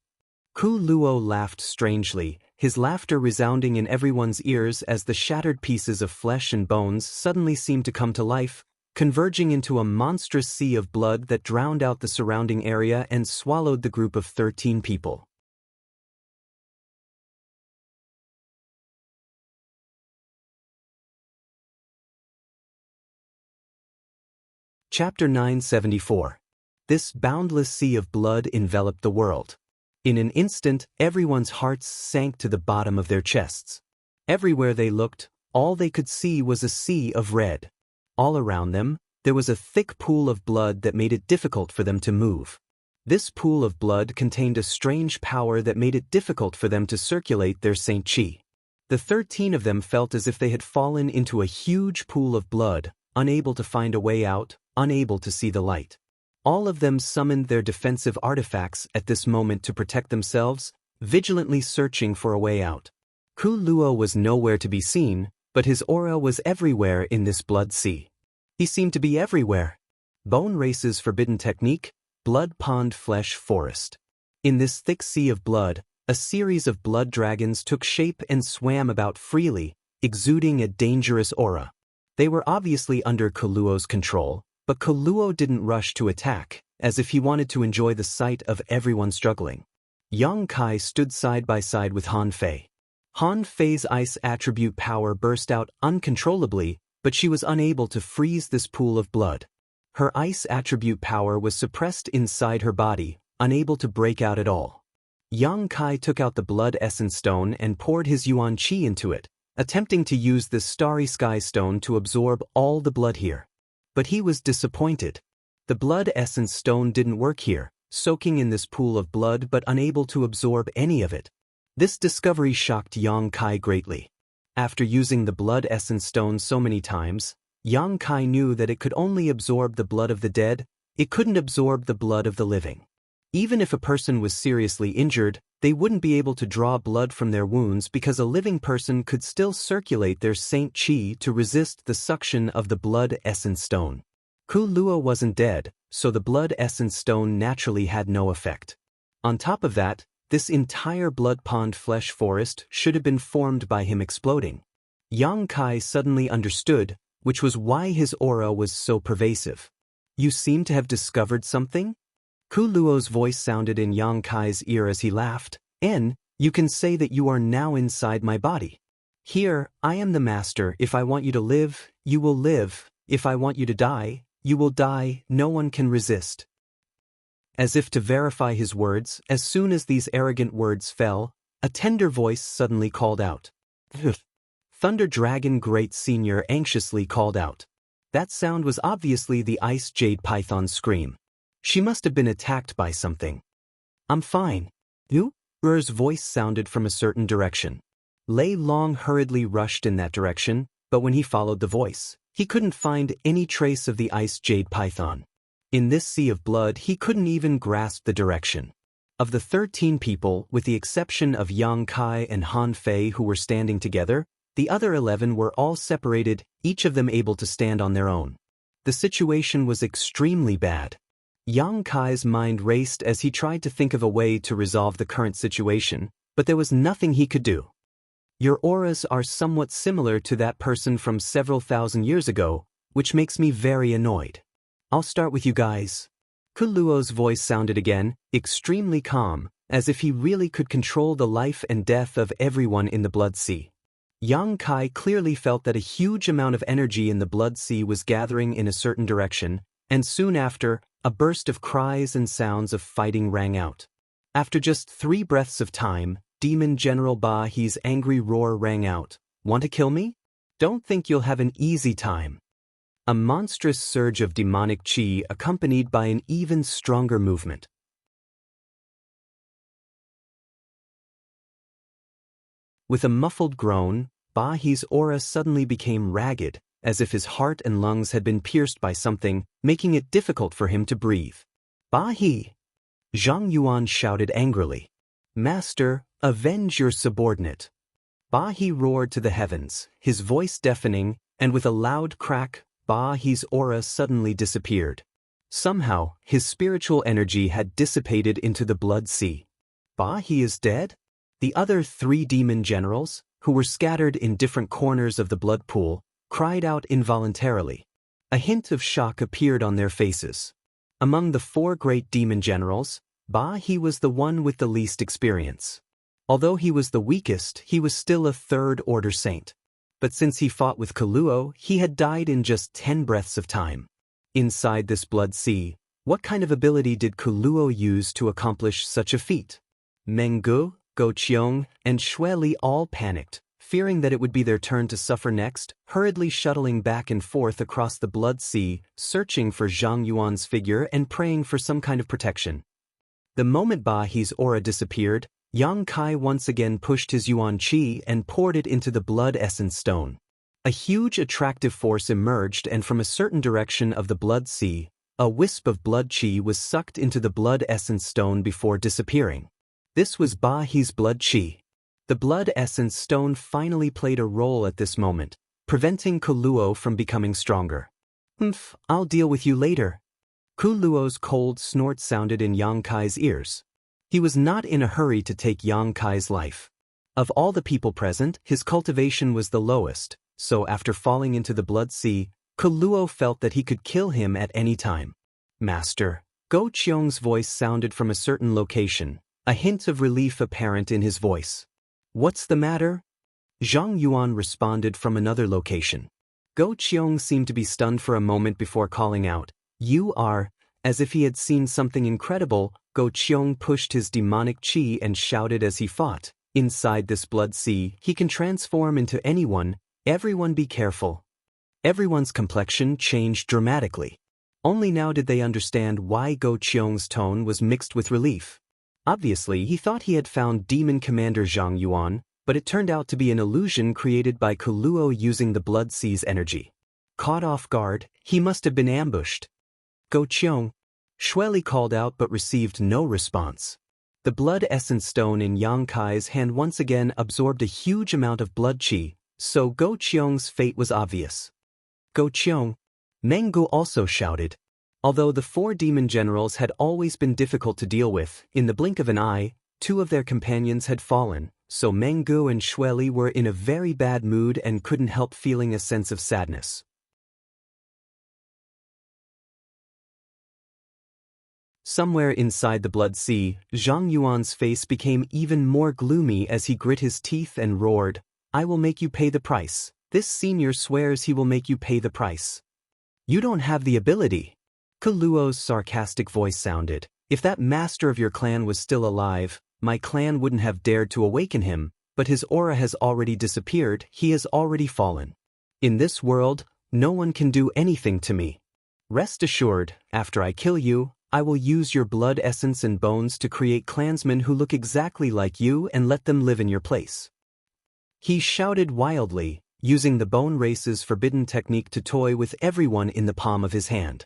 Kuluo laughed strangely, his laughter resounding in everyone's ears as the shattered pieces of flesh and bones suddenly seemed to come to life, converging into a monstrous sea of blood that drowned out the surrounding area and swallowed the group of 13 people. Chapter 974. This boundless sea of blood enveloped the world. In an instant, everyone's hearts sank to the bottom of their chests. Everywhere they looked, all they could see was a sea of red. All around them, there was a thick pool of blood that made it difficult for them to move. This pool of blood contained a strange power that made it difficult for them to circulate their Saint Qi. The 13 of them felt as if they had fallen into a huge pool of blood, unable to find a way out, unable to see the light. All of them summoned their defensive artifacts at this moment to protect themselves, vigilantly searching for a way out. Kuluo was nowhere to be seen, but his aura was everywhere in this blood sea. He seemed to be everywhere. Bone Race's forbidden technique, Blood Pond Flesh Forest. In this thick sea of blood, a series of blood dragons took shape and swam about freely, exuding a dangerous aura. They were obviously under Kuluo's control, but Kuluo didn't rush to attack, as if he wanted to enjoy the sight of everyone struggling. Yang Kai stood side by side with Han Fei. Han Fei's ice attribute power burst out uncontrollably, but she was unable to freeze this pool of blood. Her ice attribute power was suppressed inside her body, unable to break out at all. Yang Kai took out the blood essence stone and poured his Yuan Qi into it, attempting to use this starry sky stone to absorb all the blood here. But he was disappointed. The blood essence stone didn't work here, soaking in this pool of blood but unable to absorb any of it. This discovery shocked Yang Kai greatly. After using the blood essence stone so many times, Yang Kai knew that it could only absorb the blood of the dead, it couldn't absorb the blood of the living. Even if a person was seriously injured, they wouldn't be able to draw blood from their wounds because a living person could still circulate their Saint Qi to resist the suction of the blood essence stone. Kuluo wasn't dead, so the blood essence stone naturally had no effect. On top of that, this entire blood pond flesh forest should have been formed by him exploding. Yang Kai suddenly understood, which was why his aura was so pervasive. "You seem to have discovered something?" Kuluo's voice sounded in Yang Kai's ear as he laughed. You can say that you are now inside my body. Here, I am the master. If I want you to live, you will live. If I want you to die, you will die. No one can resist." As if to verify his words, as soon as these arrogant words fell, a tender voice suddenly called out. Thunder Dragon Great Senior anxiously called out. That sound was obviously the Ice Jade Python's scream. She must have been attacked by something. "I'm fine." "You?" Ur's voice sounded from a certain direction. Lei Long hurriedly rushed in that direction, but when he followed the voice, he couldn't find any trace of the ice jade python. In this sea of blood, he couldn't even grasp the direction. Of the 13 people, with the exception of Yang Kai and Han Fei who were standing together, the other 11 were all separated, each of them able to stand on their own. The situation was extremely bad. Yang Kai's mind raced as he tried to think of a way to resolve the current situation, but there was nothing he could do. Your auras are somewhat similar to that person from several thousand years ago, which makes me very annoyed. I'll start with you guys. Kuluo's voice sounded again, extremely calm, as if he really could control the life and death of everyone in the Blood Sea. Yang Kai clearly felt that a huge amount of energy in the Blood Sea was gathering in a certain direction, and soon after, a burst of cries and sounds of fighting rang out. After just 3 breaths of time, Demon General Ba He's angry roar rang out. Want to kill me? Don't think you'll have an easy time. A monstrous surge of demonic chi accompanied by an even stronger movement. With a muffled groan, Ba He's aura suddenly became ragged, as if his heart and lungs had been pierced by something, making it difficult for him to breathe. Ba He! Zhang Yuan shouted angrily. Master, avenge your subordinate. Ba He roared to the heavens, his voice deafening, and with a loud crack, Ba He's aura suddenly disappeared. Somehow, his spiritual energy had dissipated into the Blood Sea. Ba He is dead? The other 3 demon generals, who were scattered in different corners of the blood pool, cried out involuntarily. A hint of shock appeared on their faces. Among the 4 great demon generals, Ba He was the one with the least experience. Although he was the weakest, he was still a 3rd-order saint. But since he fought with Kuluo, he had died in just 10 breaths of time. Inside this Blood Sea, what kind of ability did Kuluo use to accomplish such a feat? Menggu, Go Qiong, and Xue Li all panicked, fearing that it would be their turn to suffer next, hurriedly shuttling back and forth across the Blood Sea, searching for Zhang Yuan's figure and praying for some kind of protection. The moment Ba He's aura disappeared, Yang Kai once again pushed his Yuan Qi and poured it into the Blood Essence Stone. A huge attractive force emerged, and from a certain direction of the Blood Sea, a wisp of blood Qi was sucked into the Blood Essence Stone before disappearing. This was Ba He's blood Qi. The Blood Essence Stone finally played a role at this moment, preventing Kuluo from becoming stronger. I'll deal with you later. Kuluo's cold snort sounded in Yang Kai's ears. He was not in a hurry to take Yang Kai's life. Of all the people present, his cultivation was the lowest, so after falling into the Blood Sea, Kuluo felt that he could kill him at any time. Master, Go Qiong's voice sounded from a certain location, a hint of relief apparent in his voice. What's the matter? Zhang Yuan responded from another location. Go Qiong seemed to be stunned for a moment before calling out, You are, as if he had seen something incredible. Go Qiong pushed his demonic chi and shouted as he fought. Inside this Blood Sea, he can transform into anyone. Everyone be careful. Everyone's complexion changed dramatically. Only now did they understand why Go Qiong's tone was mixed with relief. Obviously, he thought he had found Demon Commander Zhang Yuan, but it turned out to be an illusion created by Kuluo using the Blood Sea's energy. Caught off guard, he must have been ambushed. Go Qiong. Xue Li called out but received no response. The Blood Essence Stone in Yang Kai's hand once again absorbed a huge amount of blood qi, so Go Qiong's fate was obvious. Go Qiong. Menggu also shouted. Although the 4 demon generals had always been difficult to deal with, in the blink of an eye, 2 of their companions had fallen, so Menggu and Xue Li were in a very bad mood and couldn't help feeling a sense of sadness. Somewhere inside the Blood Sea, Zhang Yuan's face became even more gloomy as he grit his teeth and roared, I will make you pay the price. This senior swears he will make you pay the price. You don't have the ability. Kuluo's sarcastic voice sounded. If that master of your clan was still alive, my clan wouldn't have dared to awaken him, but his aura has already disappeared, he has already fallen. In this world, no one can do anything to me. Rest assured, after I kill you, I will use your blood essence and bones to create clansmen who look exactly like you and let them live in your place. He shouted wildly, using the bone race's forbidden technique to toy with everyone in the palm of his hand.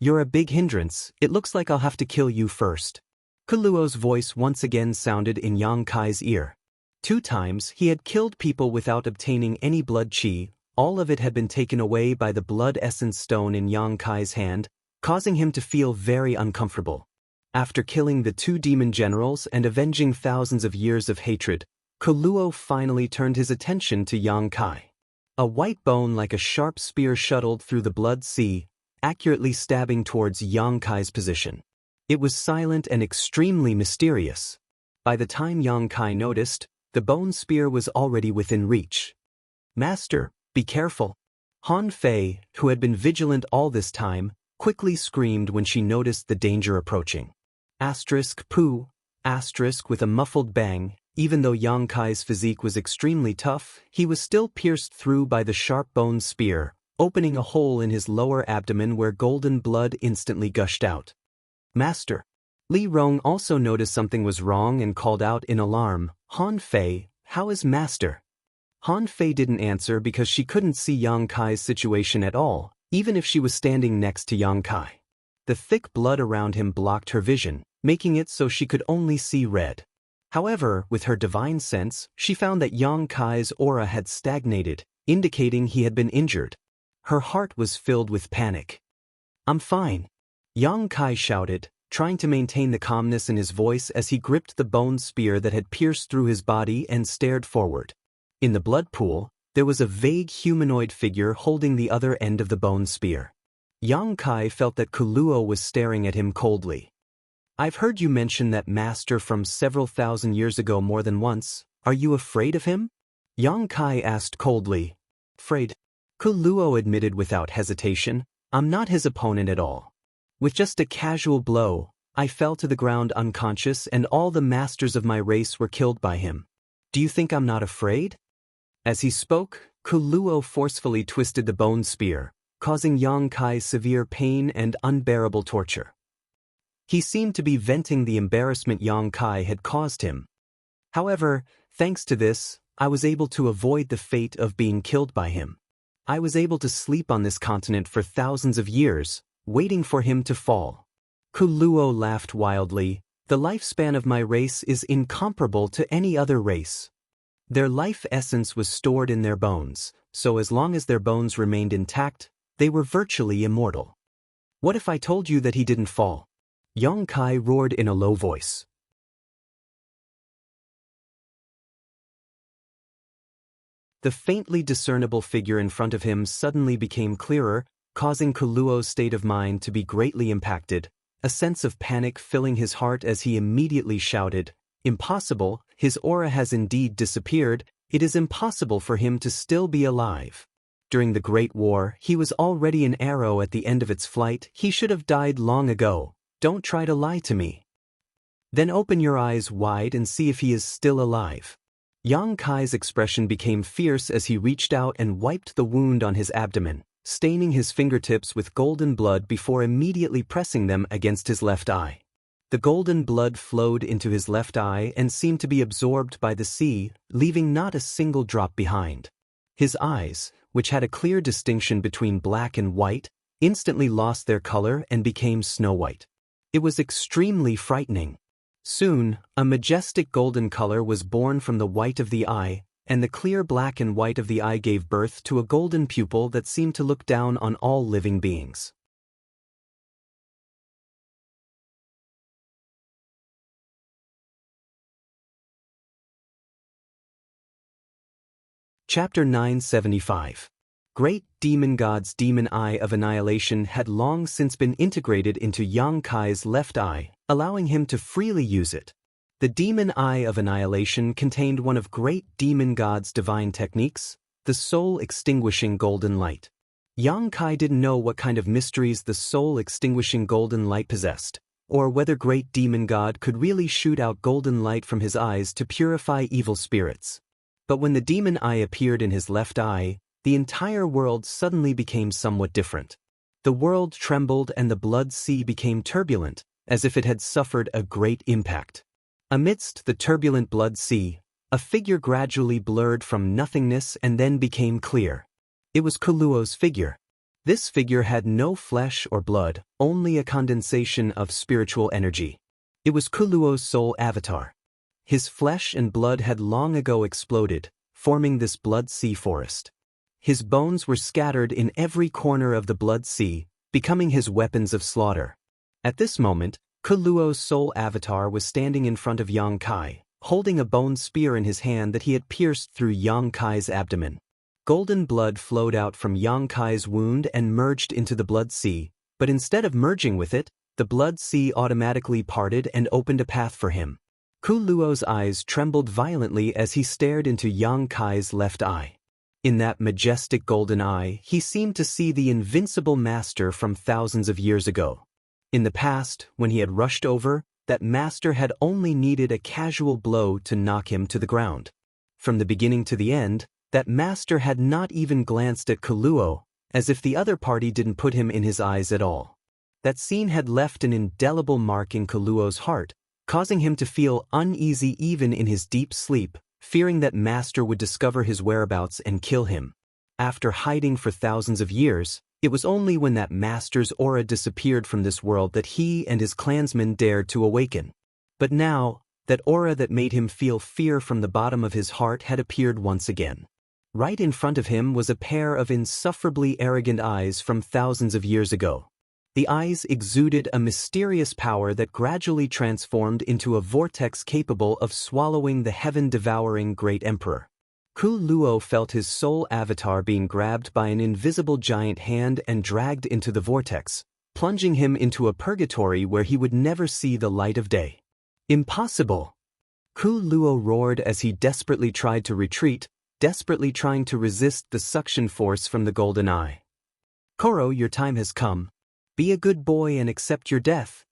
"You're a big hindrance, it looks like I'll have to kill you first." Kuluo's voice once again sounded in Yang Kai's ear. 2 times he had killed people without obtaining any blood chi, all of it had been taken away by the blood essence stone in Yang Kai's hand, causing him to feel very uncomfortable. After killing the 2 demon generals and avenging thousands of years of hatred, Kuluo finally turned his attention to Yang Kai. A white bone like a sharp spear shuttled through the blood sea, accurately stabbing towards Yang Kai's position. It was silent and extremely mysterious. By the time Yang Kai noticed, the bone spear was already within reach. "Master, be careful." Han Fei, who had been vigilant all this time, quickly screamed when she noticed the danger approaching. Pooh. With a muffled bang, even though Yang Kai's physique was extremely tough, he was still pierced through by the sharp bone spear, opening a hole in his lower abdomen where golden blood instantly gushed out. "Master." Li Rong also noticed something was wrong and called out in alarm, "Han Fei, how is Master?" Han Fei didn't answer because she couldn't see Yang Kai's situation at all, even if she was standing next to Yang Kai. The thick blood around him blocked her vision, making it so she could only see red. However, with her divine sense, she found that Yang Kai's aura had stagnated, indicating he had been injured. Her heart was filled with panic. "I'm fine," Yang Kai shouted, trying to maintain the calmness in his voice as he gripped the bone spear that had pierced through his body and stared forward. In the blood pool, there was a vague humanoid figure holding the other end of the bone spear. Yang Kai felt that Kuluo was staring at him coldly. "I've heard you mention that master from several thousand years ago more than once. Are you afraid of him?" Yang Kai asked coldly. "Afraid?" Kuluo admitted without hesitation, "I'm not his opponent at all. With just a casual blow, I fell to the ground unconscious and all the masters of my race were killed by him. Do you think I'm not afraid?" As he spoke, Kuluo forcefully twisted the bone spear, causing Yang Kai severe pain and unbearable torture. He seemed to be venting the embarrassment Yang Kai had caused him. However, thanks to this, I was able to avoid the fate of being killed by him. I was able to sleep on this continent for thousands of years, waiting for him to fall. Kuluo laughed wildly. "The lifespan of my race is incomparable to any other race. Their life essence was stored in their bones, so as long as their bones remained intact, they were virtually immortal. What if I told you that he didn't fall?" Yang Kai roared in a low voice. The faintly discernible figure in front of him suddenly became clearer, causing Kuluo's state of mind to be greatly impacted, a sense of panic filling his heart as he immediately shouted, "Impossible, his aura has indeed disappeared, it is impossible for him to still be alive. During the Great War, he was already an arrow at the end of its flight, he should have died long ago. Don't try to lie to me. Then open your eyes wide and see if he is still alive." Yang Kai's expression became fierce as he reached out and wiped the wound on his abdomen, staining his fingertips with golden blood before immediately pressing them against his left eye. The golden blood flowed into his left eye and seemed to be absorbed by the sea, leaving not a single drop behind. His eyes, which had a clear distinction between black and white, instantly lost their color and became snow-white. It was extremely frightening. Soon, a majestic golden color was born from the white of the eye, and the clear black and white of the eye gave birth to a golden pupil that seemed to look down on all living beings. Chapter 975. Great Demon God's Demon Eye of Annihilation had long since been integrated into Yang Kai's left eye, allowing him to freely use it. The Demon Eye of Annihilation contained one of Great Demon God's divine techniques, the soul-extinguishing golden light. Yang Kai didn't know what kind of mysteries the soul-extinguishing golden light possessed, or whether Great Demon God could really shoot out golden light from his eyes to purify evil spirits. But when the demon eye appeared in his left eye, the entire world suddenly became somewhat different. The world trembled and the blood sea became turbulent, as if it had suffered a great impact. Amidst the turbulent blood sea, A figure gradually blurred from nothingness and then became clear. It was Kuluo's figure. This figure had no flesh or blood, only a condensation of spiritual energy. It was Kuluo's soul avatar. His flesh and blood had long ago exploded, forming this blood sea forest. His bones were scattered in every corner of the blood sea, becoming his weapons of slaughter. At this moment, Kuluo's soul avatar was standing in front of Yang Kai, holding a bone spear in his hand that he had pierced through Yang Kai's abdomen. Golden blood flowed out from Yang Kai's wound and merged into the blood sea, but instead of merging with it, the blood sea automatically parted and opened a path for him. Kuluo's eyes trembled violently as he stared into Yang Kai's left eye. In that majestic golden eye, he seemed to see the invincible master from thousands of years ago. In the past, when he had rushed over, that master had only needed a casual blow to knock him to the ground. From the beginning to the end, that master had not even glanced at Kuluo, as if the other party didn't put him in his eyes at all. That scene had left an indelible mark in Kuluo's heart, causing him to feel uneasy even in his deep sleep, fearing that master would discover his whereabouts and kill him. After hiding for thousands of years, it was only when that master's aura disappeared from this world that he and his clansmen dared to awaken. But now, that aura that made him feel fear from the bottom of his heart had appeared once again. Right in front of him was a pair of insufferably arrogant eyes from thousands of years ago. The eyes exuded a mysterious power that gradually transformed into a vortex capable of swallowing the heaven-devouring great emperor. Kuluo felt his soul avatar being grabbed by an invisible giant hand and dragged into the vortex, plunging him into a purgatory where he would never see the light of day. Impossible! Kuluo roared as he desperately tried to retreat, desperately trying to resist the suction force from the golden eye. Koro, your time has come. Be a good boy and accept your death.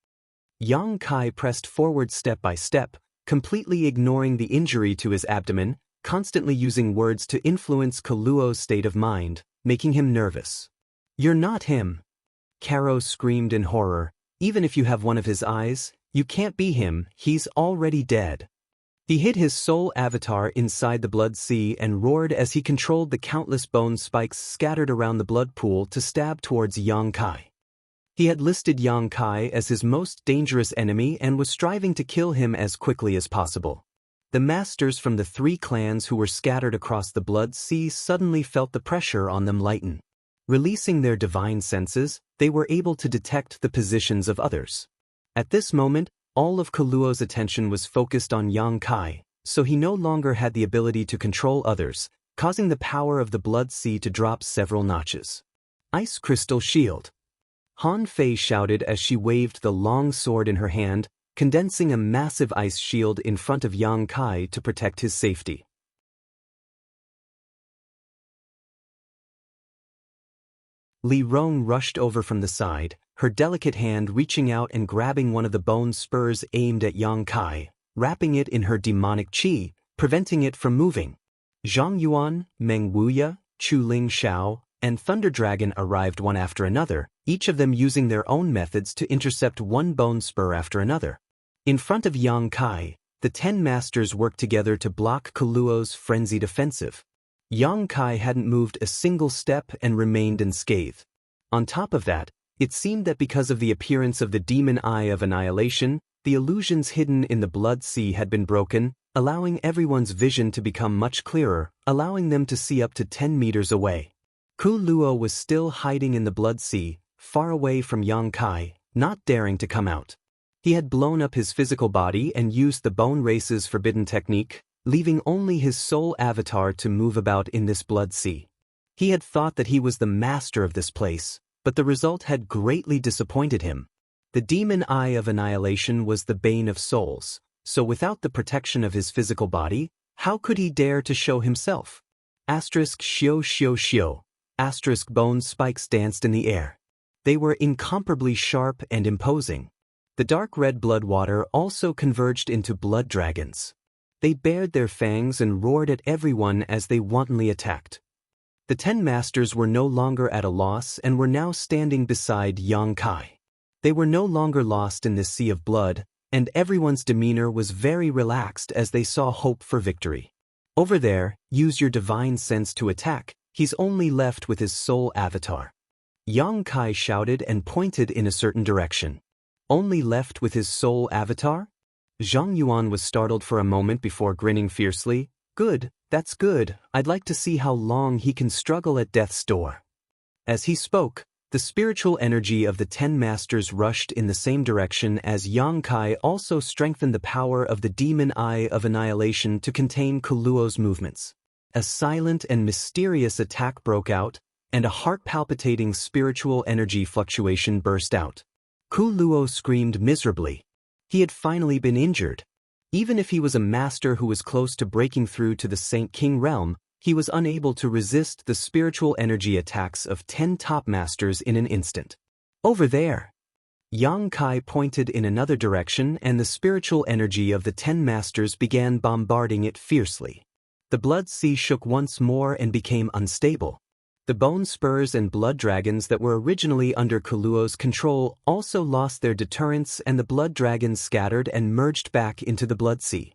Yang Kai pressed forward step by step, completely ignoring the injury to his abdomen, constantly using words to influence Kuluo's state of mind, making him nervous. You're not him. Karo screamed in horror. Even if you have one of his eyes, you can't be him, he's already dead. He hid his soul avatar inside the blood sea and roared as he controlled the countless bone spikes scattered around the blood pool to stab towards Yang Kai. He had listed Yang Kai as his most dangerous enemy and was striving to kill him as quickly as possible. The masters from the 3 clans who were scattered across the blood sea suddenly felt the pressure on them lighten. Releasing their divine senses, they were able to detect the positions of others. At this moment, all of Kuluo's attention was focused on Yang Kai, so he no longer had the ability to control others, causing the power of the blood sea to drop several notches. Ice Crystal Shield. Han Fei shouted as she waved the long sword in her hand, condensing a massive ice shield in front of Yang Kai to protect his safety. Li Rong rushed over from the side, her delicate hand reaching out and grabbing one of the bone spurs aimed at Yang Kai, wrapping it in her demonic qi, preventing it from moving. Zhang Yuan, Meng Wuya, Chu Ling Xiao, and Thunder Dragon arrived one after another, each of them using their own methods to intercept one bone spur after another. In front of Yang Kai, the 10 masters worked together to block Kuluo's frenzied offensive. Yang Kai hadn't moved a single step and remained unscathed. On top of that, it seemed that because of the appearance of the demon eye of annihilation, the illusions hidden in the blood sea had been broken, allowing everyone's vision to become much clearer, allowing them to see up to 10 meters away. Kuluo was still hiding in the blood sea, far away from Yang Kai, not daring to come out. He had blown up his physical body and used the Bone Race's forbidden technique, leaving only his soul avatar to move about in this blood sea. He had thought that he was the master of this place, but the result had greatly disappointed him. The demon eye of annihilation was the bane of souls, so without the protection of his physical body, how could he dare to show himself? Shio shio shio. Bone spikes danced in the air. They were incomparably sharp and imposing. The dark red blood water also converged into blood dragons. They bared their fangs and roared at everyone as they wantonly attacked. The 10 masters were no longer at a loss and were now standing beside Yang Kai. They were no longer lost in this sea of blood, and everyone's demeanor was very relaxed as they saw hope for victory. Over there, use your divine sense to attack, he's only left with his soul avatar. Yang Kai shouted and pointed in a certain direction. Only left with his soul avatar? Zhang Yuan was startled for a moment before grinning fiercely. Good, that's good, I'd like to see how long he can struggle at death's door. As he spoke, the spiritual energy of the 10 masters rushed in the same direction as Yang Kai also strengthened the power of the demon eye of annihilation to contain Kuluo's movements. A silent and mysterious attack broke out, and a heart-palpitating spiritual energy fluctuation burst out. Kuluo screamed miserably. He had finally been injured. Even if he was a master who was close to breaking through to the Saint King realm, he was unable to resist the spiritual energy attacks of 10 top masters in an instant. Over there! Yang Kai pointed in another direction and the spiritual energy of the 10 masters began bombarding it fiercely. The blood sea shook once more and became unstable. The bone spurs and blood dragons that were originally under Kuluo's control also lost their deterrence and the blood dragons scattered and merged back into the blood sea.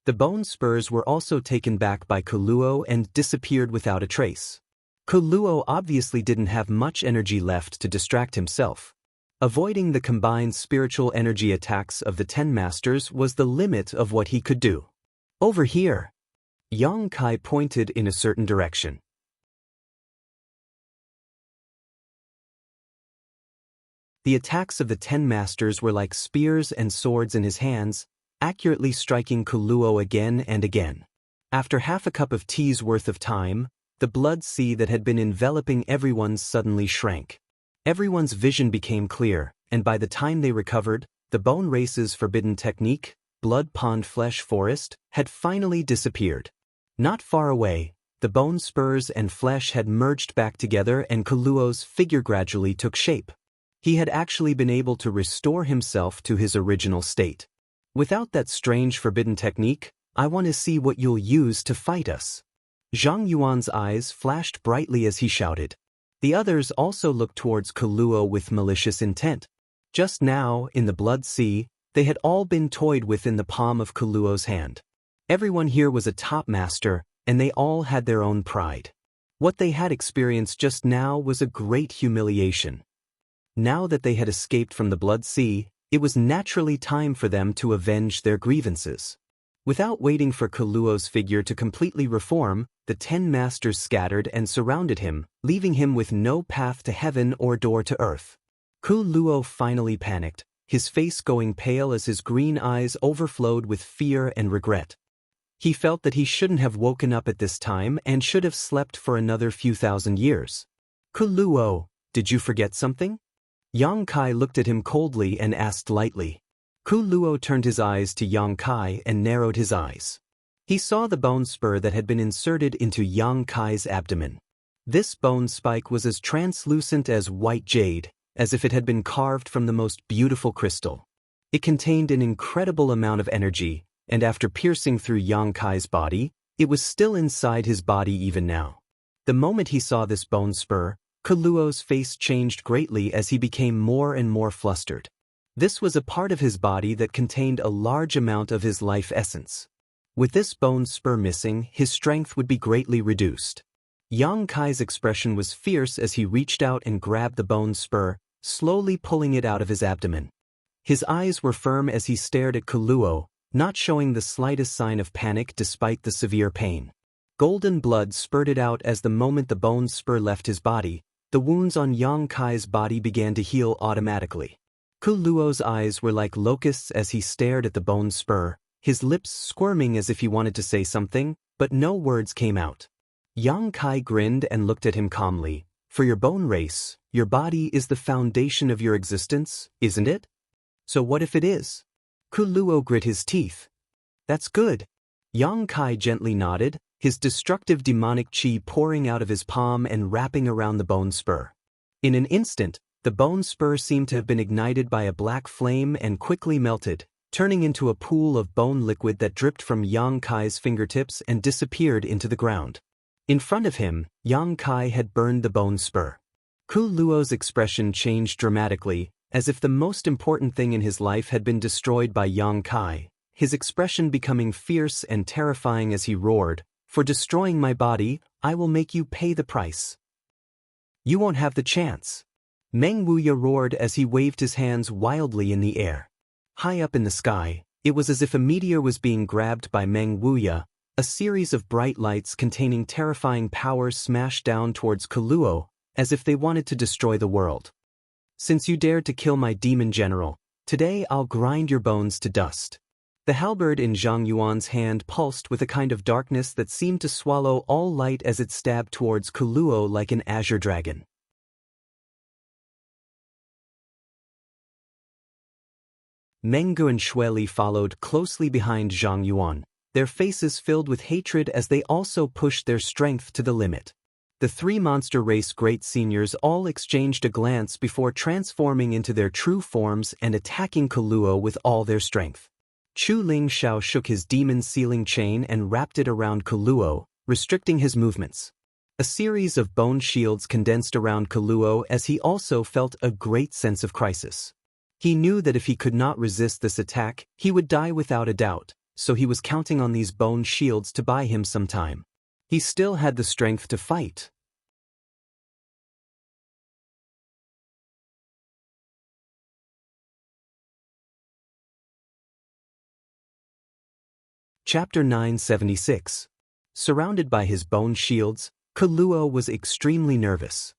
The bone spurs were also taken back by Kuluo and disappeared without a trace. Kuluo obviously didn't have much energy left to distract himself. Avoiding the combined spiritual energy attacks of the 10 masters was the limit of what he could do. Over here! Yang Kai pointed in a certain direction. The attacks of the 10 masters were like spears and swords in his hands, accurately striking Kuluo again and again. After half a cup of tea's worth of time, the blood sea that had been enveloping everyone suddenly shrank. Everyone's vision became clear, and by the time they recovered, the bone race's forbidden technique, blood pond flesh forest, had finally disappeared. Not far away, the bone spurs and flesh had merged back together and Kuluo's figure gradually took shape. He had actually been able to restore himself to his original state. Without that strange forbidden technique, I want to see what you'll use to fight us. Zhang Yuan's eyes flashed brightly as he shouted. The others also looked towards Kuluo with malicious intent. Just now, in the blood sea, they had all been toyed with in the palm of Kuluo's hand. Everyone here was a top master, and they all had their own pride. What they had experienced just now was a great humiliation. Now that they had escaped from the blood sea, it was naturally time for them to avenge their grievances. Without waiting for Kuluo's figure to completely reform, the 10 masters scattered and surrounded him, leaving him with no path to heaven or door to earth. Kuluo finally panicked, his face going pale as his green eyes overflowed with fear and regret. He felt that he shouldn't have woken up at this time and should have slept for another few thousand years. Kuluo, did you forget something? Yang Kai looked at him coldly and asked lightly. Kuluo turned his eyes to Yang Kai and narrowed his eyes. He saw the bone spur that had been inserted into Yang Kai's abdomen. This bone spike was as translucent as white jade, as if it had been carved from the most beautiful crystal. It contained an incredible amount of energy, and after piercing through Yang Kai's body, it was still inside his body even now. The moment he saw this bone spur, Kuluo's face changed greatly as he became more and more flustered. This was a part of his body that contained a large amount of his life essence. With this bone spur missing, his strength would be greatly reduced. Yang Kai's expression was fierce as he reached out and grabbed the bone spur, slowly pulling it out of his abdomen. His eyes were firm as he stared at Kuluo, not showing the slightest sign of panic despite the severe pain. Golden blood spurted out as the moment the bone spur left his body. The wounds on Yang Kai's body began to heal automatically. Kuluo's eyes were like locusts as he stared at the bone spur, his lips squirming as if he wanted to say something, but no words came out. Yang Kai grinned and looked at him calmly. For your bone race, your body is the foundation of your existence, isn't it? So what if it is? Kuluo grit his teeth. That's good. Yang Kai gently nodded, his destructive demonic chi pouring out of his palm and wrapping around the bone spur. In an instant, the bone spur seemed to have been ignited by a black flame and quickly melted, turning into a pool of bone liquid that dripped from Yang Kai's fingertips and disappeared into the ground. In front of him, Yang Kai had burned the bone spur. Kuluo's expression changed dramatically, as if the most important thing in his life had been destroyed by Yang Kai, his expression becoming fierce and terrifying as he roared, "For destroying my body, I will make you pay the price. You won't have the chance." Meng Wuya roared as he waved his hands wildly in the air. High up in the sky, it was as if a meteor was being grabbed by Meng Wuya. A series of bright lights containing terrifying powers smashed down towards Kuluo, as if they wanted to destroy the world. "Since you dared to kill my demon general, today I'll grind your bones to dust." The halberd in Zhang Yuan's hand pulsed with a kind of darkness that seemed to swallow all light as it stabbed towards Kuluo like an azure dragon. Meng Gu and Shueli followed closely behind Zhang Yuan, their faces filled with hatred as they also pushed their strength to the limit. The three monster race great seniors all exchanged a glance before transforming into their true forms and attacking Kuluo with all their strength. Chu Ling Xiao shook his demon sealing chain and wrapped it around Kuluo, restricting his movements. A series of bone shields condensed around Kuluo as he also felt a great sense of crisis. He knew that if he could not resist this attack, he would die without a doubt, so he was counting on these bone shields to buy him some time. He still had the strength to fight. Chapter 976. Surrounded by his bone shields, Kuluo was extremely nervous.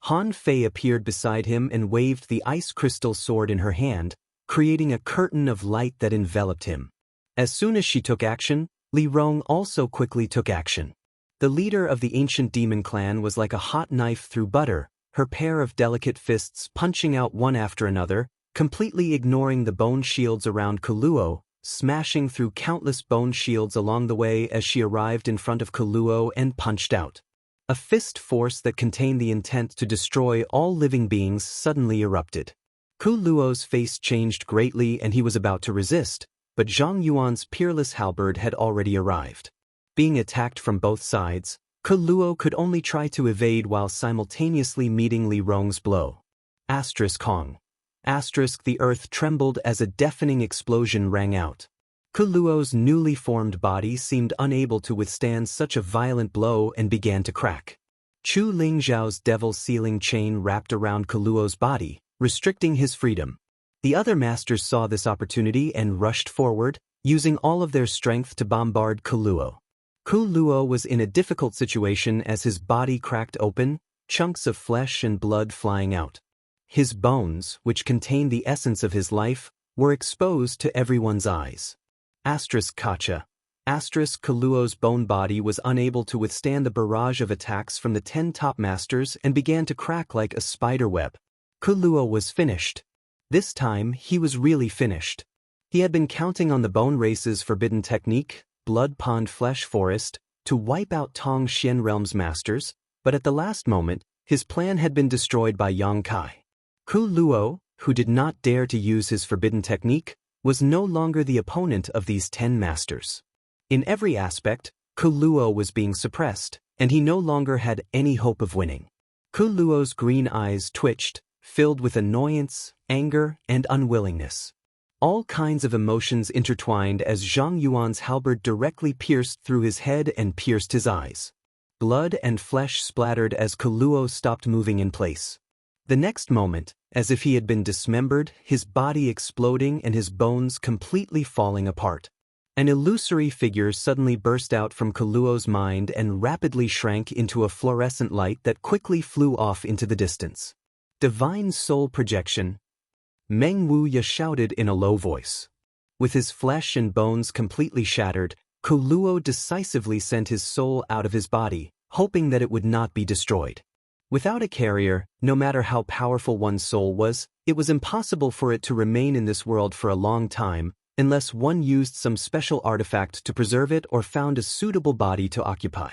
Han Fei appeared beside him and waved the ice crystal sword in her hand, creating a curtain of light that enveloped him. As soon as she took action, Li Rong also quickly took action. The leader of the ancient demon clan was like a hot knife through butter, her pair of delicate fists punching out one after another, completely ignoring the bone shields around Kuluo, smashing through countless bone shields along the way as she arrived in front of Kuluo and punched out. A fist force that contained the intent to destroy all living beings suddenly erupted. Kuluo's face changed greatly and he was about to resist, but Zhang Yuan's peerless halberd had already arrived. Being attacked from both sides, Kuluo could only try to evade while simultaneously meeting Li Rong's blow. Kong. The earth trembled as a deafening explosion rang out. Kuluo's newly formed body seemed unable to withstand such a violent blow and began to crack. Chu Lingzhao's devil sealing chain wrapped around Kuluo's body, restricting his freedom. The other masters saw this opportunity and rushed forward, using all of their strength to bombard Kuluo. Kuluo was in a difficult situation as his body cracked open, chunks of flesh and blood flying out. His bones, which contained the essence of his life, were exposed to everyone's eyes. Kacha. Kuluo's bone body was unable to withstand the barrage of attacks from the 10 top masters and began to crack like a spider web. Kuluo was finished. This time, he was really finished. He had been counting on the Bone Race's forbidden technique, Blood Pond Flesh Forest, to wipe out Tong Xian Realm's masters, but at the last moment, his plan had been destroyed by Yang Kai. Kuluo, who did not dare to use his forbidden technique, was no longer the opponent of these 10 masters. In every aspect, Kuluo was being suppressed, and he no longer had any hope of winning. Kuluo's green eyes twitched, filled with annoyance, anger, and unwillingness. All kinds of emotions intertwined as Zhang Yuan's halberd directly pierced through his head and pierced his eyes. Blood and flesh splattered as Kuluo stopped moving in place. The next moment, as if he had been dismembered, his body exploding and his bones completely falling apart. An illusory figure suddenly burst out from Kuluo's mind and rapidly shrank into a fluorescent light that quickly flew off into the distance. Divine soul projection. Meng Wuya shouted in a low voice. With his flesh and bones completely shattered, Kuluo decisively sent his soul out of his body, hoping that it would not be destroyed. Without a carrier, no matter how powerful one's soul was, it was impossible for it to remain in this world for a long time, unless one used some special artifact to preserve it or found a suitable body to occupy.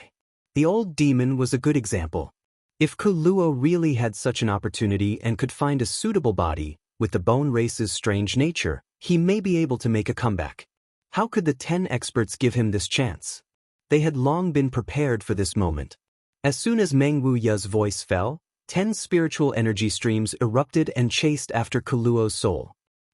The old demon was a good example. If Kuluo really had such an opportunity and could find a suitable body, with the Bone Race's strange nature, he may be able to make a comeback. How could the 10 experts give him this chance? They had long been prepared for this moment. As soon as Meng Wuya's voice fell, 10 spiritual energy streams erupted and chased after Kuluo's soul.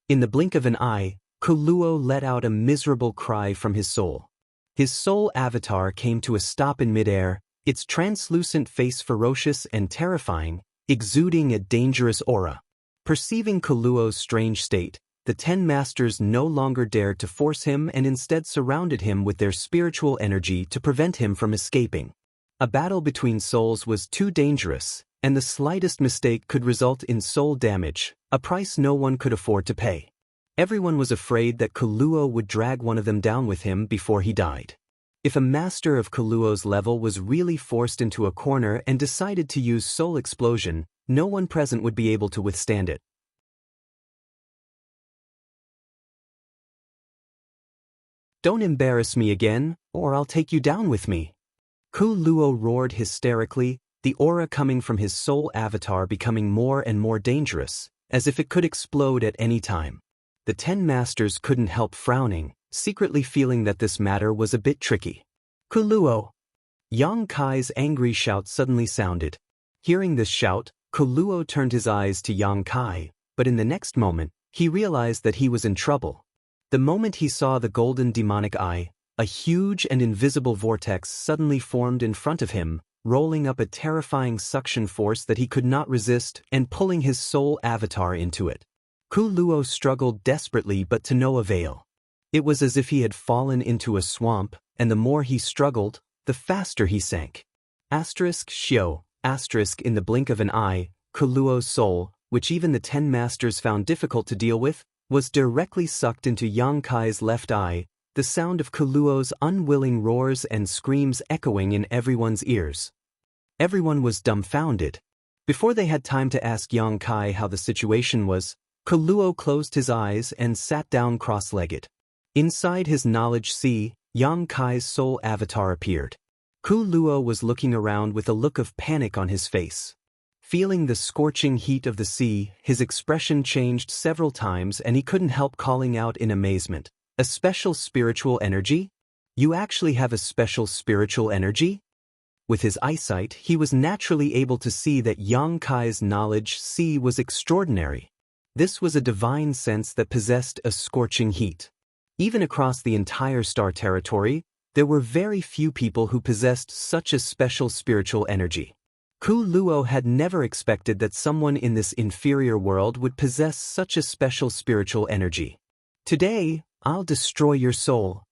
In the blink of an eye, Kuluo let out a miserable cry from his soul. His soul avatar came to a stop in midair, its translucent face ferocious and terrifying, exuding a dangerous aura. Perceiving Kuluo's strange state, the 10 masters no longer dared to force him and instead surrounded him with their spiritual energy to prevent him from escaping. A battle between souls was too dangerous, and the slightest mistake could result in soul damage, a price no one could afford to pay. Everyone was afraid that Kuluo would drag one of them down with him before he died. If a master of Kuluo's level was really forced into a corner and decided to use soul explosion, no one present would be able to withstand it. "Don't embarrass me again, or I'll take you down with me." Kuluo roared hysterically, the aura coming from his soul avatar becoming more and more dangerous, as if it could explode at any time. The 10 masters couldn't help frowning, secretly feeling that this matter was a bit tricky. "Kuluo!" Yang Kai's angry shout suddenly sounded. Hearing this shout, Kuluo turned his eyes to Yang Kai, but in the next moment, he realized that he was in trouble. The moment he saw the golden demonic eye, a huge and invisible vortex suddenly formed in front of him, rolling up a terrifying suction force that he could not resist and pulling his soul avatar into it. Kuluo struggled desperately but to no avail. It was as if he had fallen into a swamp, and the more he struggled, the faster he sank. Xiao, in the blink of an eye, Kuluo's soul, which even the 10 masters found difficult to deal with, was directly sucked into Yang Kai's left eye, the sound of Kuluo's unwilling roars and screams echoing in everyone's ears. Everyone was dumbfounded. Before they had time to ask Yang Kai how the situation was, Kuluo closed his eyes and sat down cross-legged. Inside his knowledge sea, Yang Kai's soul avatar appeared. Kuluo was looking around with a look of panic on his face. Feeling the scorching heat of the sea, his expression changed several times and he couldn't help calling out in amazement, "A special spiritual energy? You actually have a special spiritual energy?" With his eyesight, he was naturally able to see that Yang Kai's knowledge sea was extraordinary. This was a divine sense that possessed a scorching heat. Even across the entire star territory, there were very few people who possessed such a special spiritual energy. Kuluo had never expected that someone in this inferior world would possess such a special spiritual energy. "Today, I'll destroy your soul."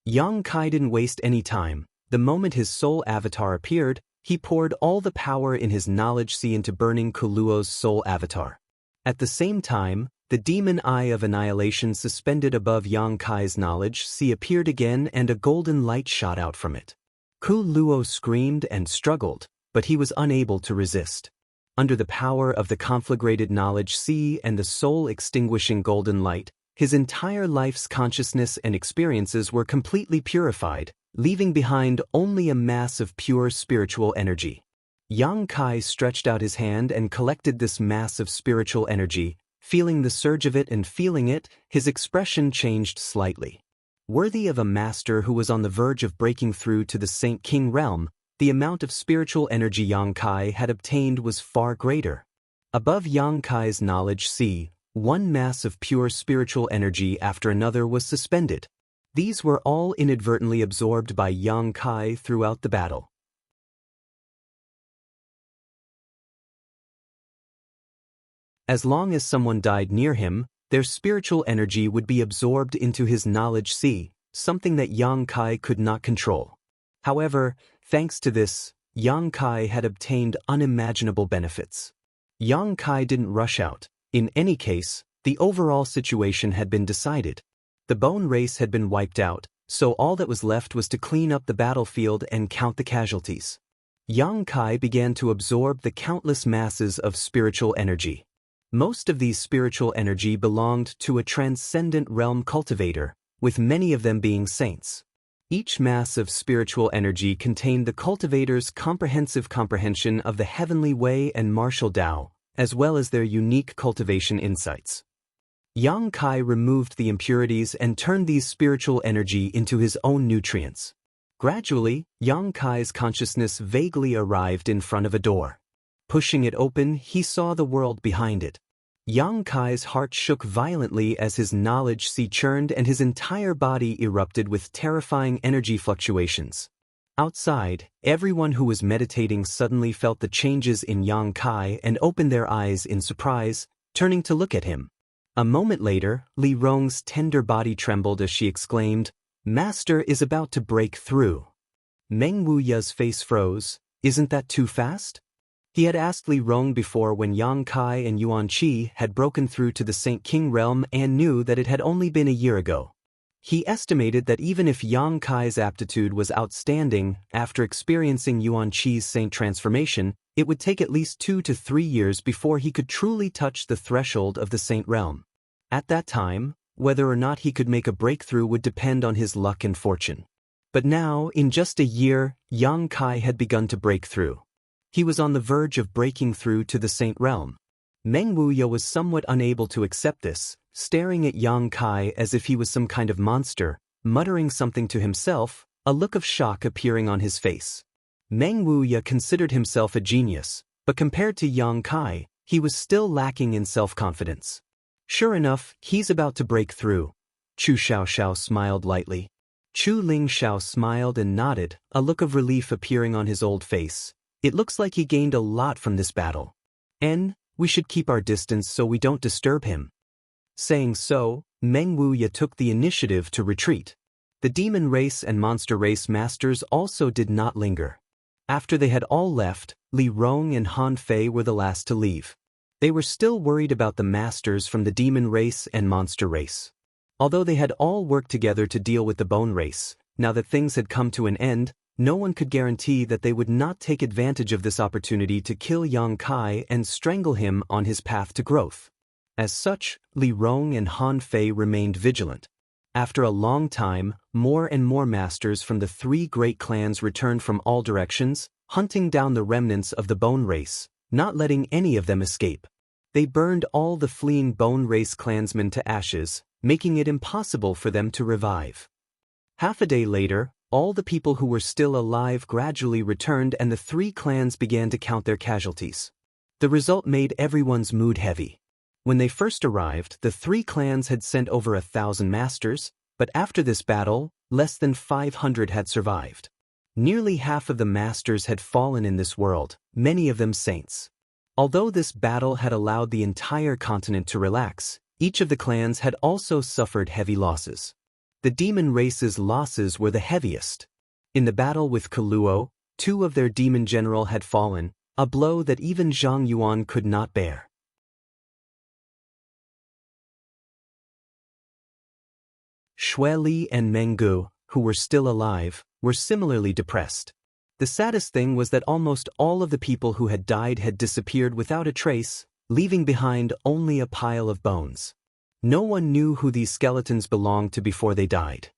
Yang Kai didn't waste any time. The moment his soul avatar appeared, he poured all the power in his knowledge sea into burning Kuluo's soul avatar. At the same time, the demon eye of annihilation suspended above Yang Kai's knowledge sea appeared again and a golden light shot out from it. Kuluo screamed and struggled, but he was unable to resist. Under the power of the conflagrated knowledge sea and the soul-extinguishing golden light, his entire life's consciousness and experiences were completely purified, leaving behind only a mass of pure spiritual energy. Yang Kai stretched out his hand and collected this mass of spiritual energy. Feeling the surge of it and feeling it, his expression changed slightly. Worthy of a master who was on the verge of breaking through to the Saint King realm, the amount of spiritual energy Yang Kai had obtained was far greater. Above Yang Kai's knowledge sea, one mass of pure spiritual energy after another was suspended. These were all inadvertently absorbed by Yang Kai throughout the battle. As long as someone died near him, their spiritual energy would be absorbed into his knowledge sea, something that Yang Kai could not control. However, thanks to this, Yang Kai had obtained unimaginable benefits. Yang Kai didn't rush out. In any case, the overall situation had been decided. The bone race had been wiped out, so all that was left was to clean up the battlefield and count the casualties. Yang Kai began to absorb the countless masses of spiritual energy. Most of these spiritual energy belonged to a transcendent realm cultivator, with many of them being saints. Each mass of spiritual energy contained the cultivator's comprehensive comprehension of the heavenly way and martial Tao, as well as their unique cultivation insights. Yang Kai removed the impurities and turned these spiritual energy into his own nutrients. Gradually, Yang Kai's consciousness vaguely arrived in front of a door. Pushing it open, he saw the world behind it. Yang Kai's heart shook violently as his knowledge sea churned and his entire body erupted with terrifying energy fluctuations. Outside, everyone who was meditating suddenly felt the changes in Yang Kai and opened their eyes in surprise, turning to look at him. A moment later, Li Rong's tender body trembled as she exclaimed, "Master is about to break through." Meng Wuya's face froze. "Isn't that too fast?" He had asked Li Rong before when Yang Kai and Yuan Qi had broken through to the Saint King realm and knew that it had only been a year ago. He estimated that even if Yang Kai's aptitude was outstanding, after experiencing Yuan Qi's saint transformation, it would take at least 2 to 3 years before he could truly touch the threshold of the saint realm. At that time, whether or not he could make a breakthrough would depend on his luck and fortune. But now, in just a year, Yang Kai had begun to break through. He was on the verge of breaking through to the saint realm. Meng Wuya was somewhat unable to accept this, staring at Yang Kai as if he was some kind of monster, muttering something to himself, a look of shock appearing on his face. Meng Wuya considered himself a genius, but compared to Yang Kai, he was still lacking in self-confidence. "Sure enough, he's about to break through." Chu Xiaoxiao smiled lightly. Chu Lingxiao smiled and nodded, a look of relief appearing on his old face. "It looks like he gained a lot from this battle. We should keep our distance so we don't disturb him." Saying so, Meng Wuya took the initiative to retreat. The demon race and monster race masters also did not linger. After they had all left, Li Rong and Han Fei were the last to leave. They were still worried about the masters from the demon race and monster race. Although they had all worked together to deal with the bone race, now that things had come to an end, no one could guarantee that they would not take advantage of this opportunity to kill Yang Kai and strangle him on his path to growth. As such, Li Rong and Han Fei remained vigilant. After a long time, more and more masters from the 3 great clans returned from all directions, hunting down the remnants of the bone race, not letting any of them escape. They burned all the fleeing bone race clansmen to ashes, making it impossible for them to revive. Half a day later, all the people who were still alive gradually returned and the 3 clans began to count their casualties. The result made everyone's mood heavy. When they first arrived, the 3 clans had sent over 1,000 masters, but after this battle, less than 500 had survived. Nearly half of the masters had fallen in this world, many of them saints. Although this battle had allowed the entire continent to relax, each of the clans had also suffered heavy losses. The demon race's losses were the heaviest. In the battle with Kaluo, 2 of their demon general had fallen, a blow that even Zhang Yuan could not bear. Xue Li and Meng Gu, who were still alive, were similarly depressed. The saddest thing was that almost all of the people who had died had disappeared without a trace, leaving behind only a pile of bones. No one knew who these skeletons belonged to before they died.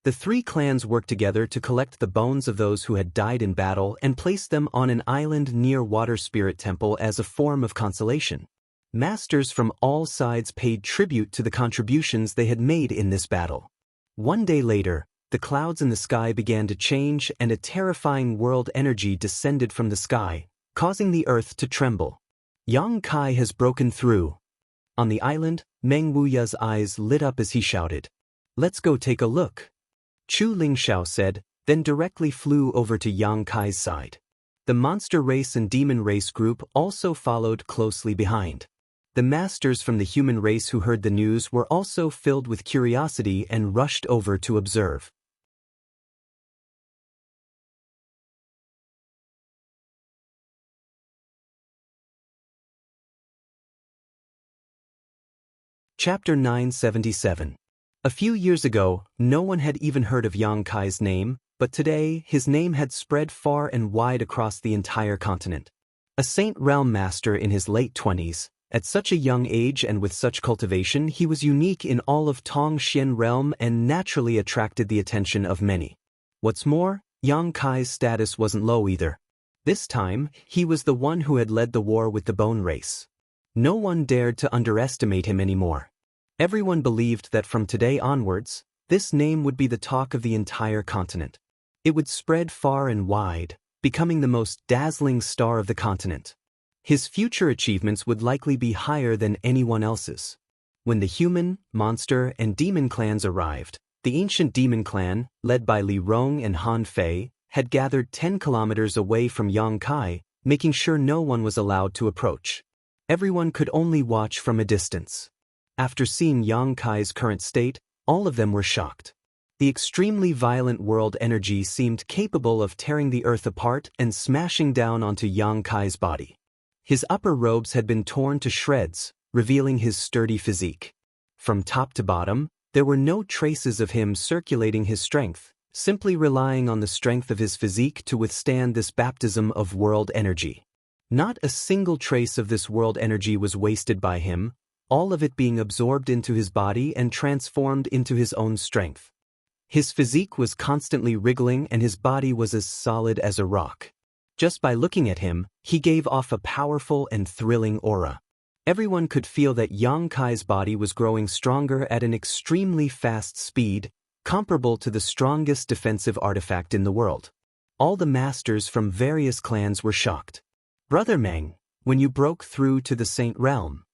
The 3 clans worked together to collect the bones of those who had died in battle and place them on an island near Water Spirit Temple as a form of consolation. Masters from all sides paid tribute to the contributions they had made in this battle. One day later, the clouds in the sky began to change and a terrifying world energy descended from the sky, causing the earth to tremble. Yang Kai has broken through. On the island, Meng Wuya's eyes lit up as he shouted, "Let's go take a look." Chu Lingxiao said, then directly flew over to Yang Kai's side. The monster race and demon race group also followed closely behind. The masters from the human race who heard the news were also filled with curiosity and rushed over to observe. Chapter 977. A few years ago, no one had even heard of Yang Kai's name, but today his name had spread far and wide across the entire continent. A Saint Realm Master in his late 20s, at such a young age and with such cultivation, he was unique in all of Tongxian Realm and naturally attracted the attention of many. What's more, Yang Kai's status wasn't low either. This time, he was the one who had led the war with the Bone Race. No one dared to underestimate him anymore. Everyone believed that from today onwards, this name would be the talk of the entire continent. It would spread far and wide, becoming the most dazzling star of the continent. His future achievements would likely be higher than anyone else's. When the human, monster, and demon clans arrived, the ancient demon clan, led by Li Rong and Han Fei, had gathered 10 kilometers away from Yang Kai, making sure no one was allowed to approach. Everyone could only watch from a distance. After seeing Yang Kai's current state, all of them were shocked. The extremely violent world energy seemed capable of tearing the earth apart and smashing down onto Yang Kai's body. His upper robes had been torn to shreds, revealing his sturdy physique. From top to bottom, there were no traces of him circulating his strength, simply relying on the strength of his physique to withstand this baptism of world energy. Not a single trace of this world energy was wasted by him, all of it being absorbed into his body and transformed into his own strength. His physique was constantly wriggling and his body was as solid as a rock. Just by looking at him, he gave off a powerful and thrilling aura. Everyone could feel that Yang Kai's body was growing stronger at an extremely fast speed, comparable to the strongest defensive artifact in the world. All the masters from various clans were shocked. "Brother Meng, when you broke through to the Saint Realm,"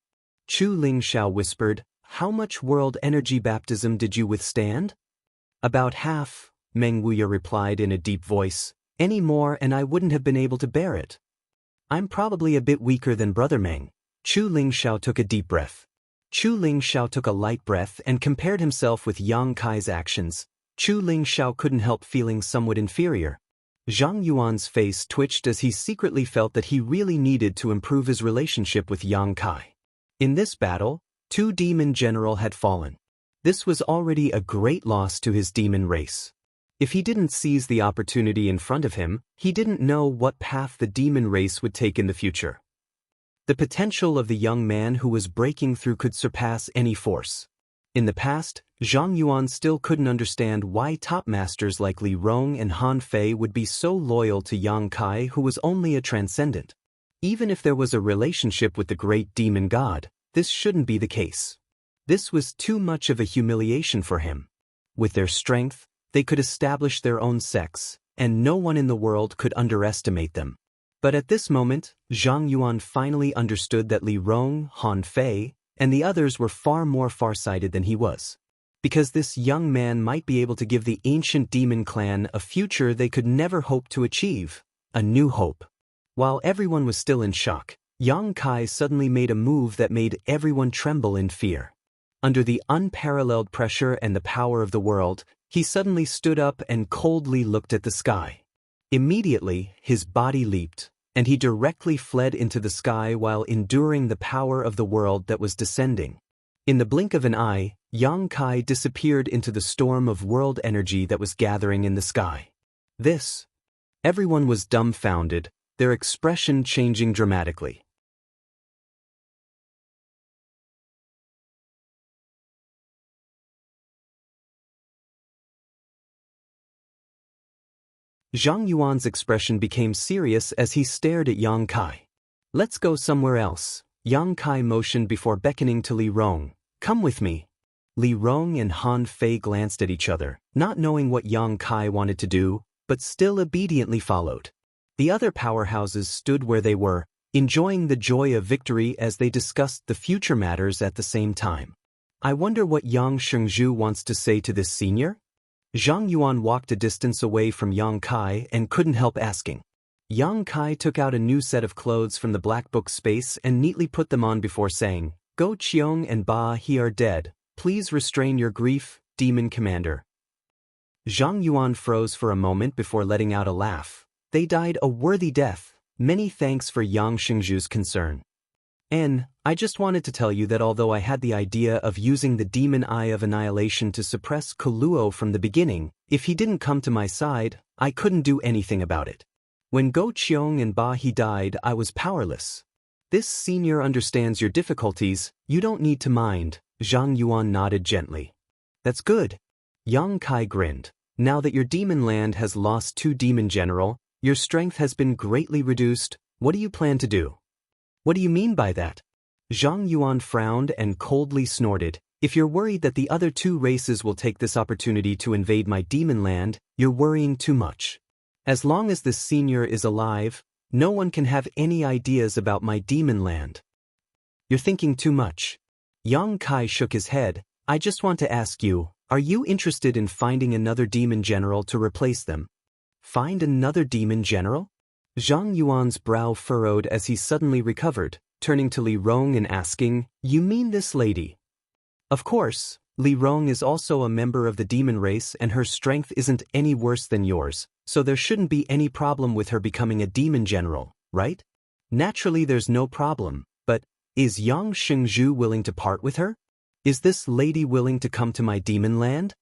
Chu Lingxiao whispered, "how much world energy baptism did you withstand?" "About half," Meng Wuya replied in a deep voice. "Any more and I wouldn't have been able to bear it." "I'm probably a bit weaker than Brother Meng." Chu Lingxiao took a deep breath. Chu Lingxiao took a light breath and compared himself with Yang Kai's actions. Chu Lingxiao couldn't help feeling somewhat inferior. Zhang Yuan's face twitched as he secretly felt that he really needed to improve his relationship with Yang Kai. In this battle, 2 demon general had fallen. This was already a great loss to his demon race. If he didn't seize the opportunity in front of him, he didn't know what path the demon race would take in the future. The potential of the young man who was breaking through could surpass any force. In the past, Zhang Yuan still couldn't understand why top masters like Li Rong and Han Fei would be so loyal to Yang Kai, who was only a transcendent. Even if there was a relationship with the great demon god, this shouldn't be the case. This was too much of a humiliation for him. With their strength, they could establish their own sects, and no one in the world could underestimate them. But at this moment, Zhang Yuan finally understood that Li Rong, Han Fei, and the others were far more farsighted than he was. Because this young man might be able to give the ancient demon clan a future they could never hope to achieve, a new hope. While everyone was still in shock, Yang Kai suddenly made a move that made everyone tremble in fear. Under the unparalleled pressure and the power of the world, he suddenly stood up and coldly looked at the sky. Immediately, his body leaped, and he directly fled into the sky while enduring the power of the world that was descending. In the blink of an eye, Yang Kai disappeared into the storm of world energy that was gathering in the sky. Everyone was dumbfounded, their expression changing dramatically. Zhang Yuan's expression became serious as he stared at Yang Kai. "Let's go somewhere else." Yang Kai motioned before beckoning to Li Rong. "Come with me." Li Rong and Han Fei glanced at each other, not knowing what Yang Kai wanted to do, but still obediently followed. The other powerhouses stood where they were, enjoying the joy of victory as they discussed the future matters at the same time. "I wonder what Yang Shengzhu wants to say to this senior?" Zhang Yuan walked a distance away from Yang Kai and couldn't help asking. Yang Kai took out a new set of clothes from the black book space and neatly put them on before saying, "Go Qiong and Ba He are dead. Please restrain your grief, demon commander." Zhang Yuan froze for a moment before letting out a laugh. "They died a worthy death. Many thanks for Yang Shengzhu's concern. I just wanted to tell you that although I had the idea of using the demon eye of annihilation to suppress Kuluo from the beginning, if he didn't come to my side, I couldn't do anything about it. When Go Qiong and Ba He died, I was powerless. This senior understands your difficulties, you don't need to mind." Zhang Yuan nodded gently. "That's good." Yang Kai grinned. "Now that your demon land has lost 2 demon general, your strength has been greatly reduced. What do you plan to do?" "What do you mean by that?" Zhang Yuan frowned and coldly snorted. "If you're worried that the other 2 races will take this opportunity to invade my demon land, you're worrying too much. As long as this senior is alive, No one can have any ideas about my demon land. You're thinking too much. Yang Kai shook his head. I just want to ask you, are you interested in finding another demon general to replace them? Find another demon general? Zhang Yuan's brow furrowed as he suddenly recovered, turning to Li Rong and asking, You mean this lady? Of course, Li Rong is also a member of the demon race and her strength isn't any worse than yours, so there shouldn't be any problem with her becoming a demon general, right? Naturally there's no problem, but is Yang Shengzhu willing to part with her? Is this lady willing to come to my demon land?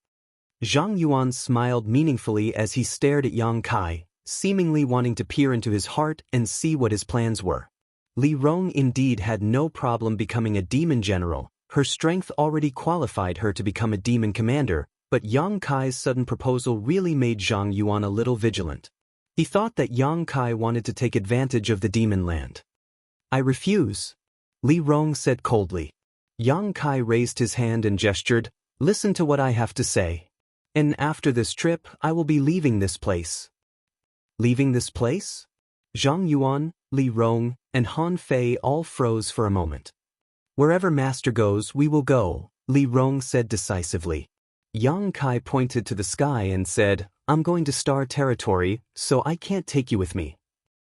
Zhang Yuan smiled meaningfully as he stared at Yang Kai, seemingly wanting to peer into his heart and see what his plans were. Li Rong indeed had no problem becoming a demon general. Her strength already qualified her to become a demon commander, but Yang Kai's sudden proposal really made Zhang Yuan a little vigilant. He thought that Yang Kai wanted to take advantage of the demon land. I refuse, Li Rong said coldly. Yang Kai raised his hand and gestured, Listen to what I have to say. And after this trip, I will be leaving this place. Leaving this place? Zhang Yuan, Li Rong, and Han Fei all froze for a moment. Wherever Master goes, we will go, Li Rong said decisively. Yang Kai pointed to the sky and said, I'm going to Star Territory, so I can't take you with me.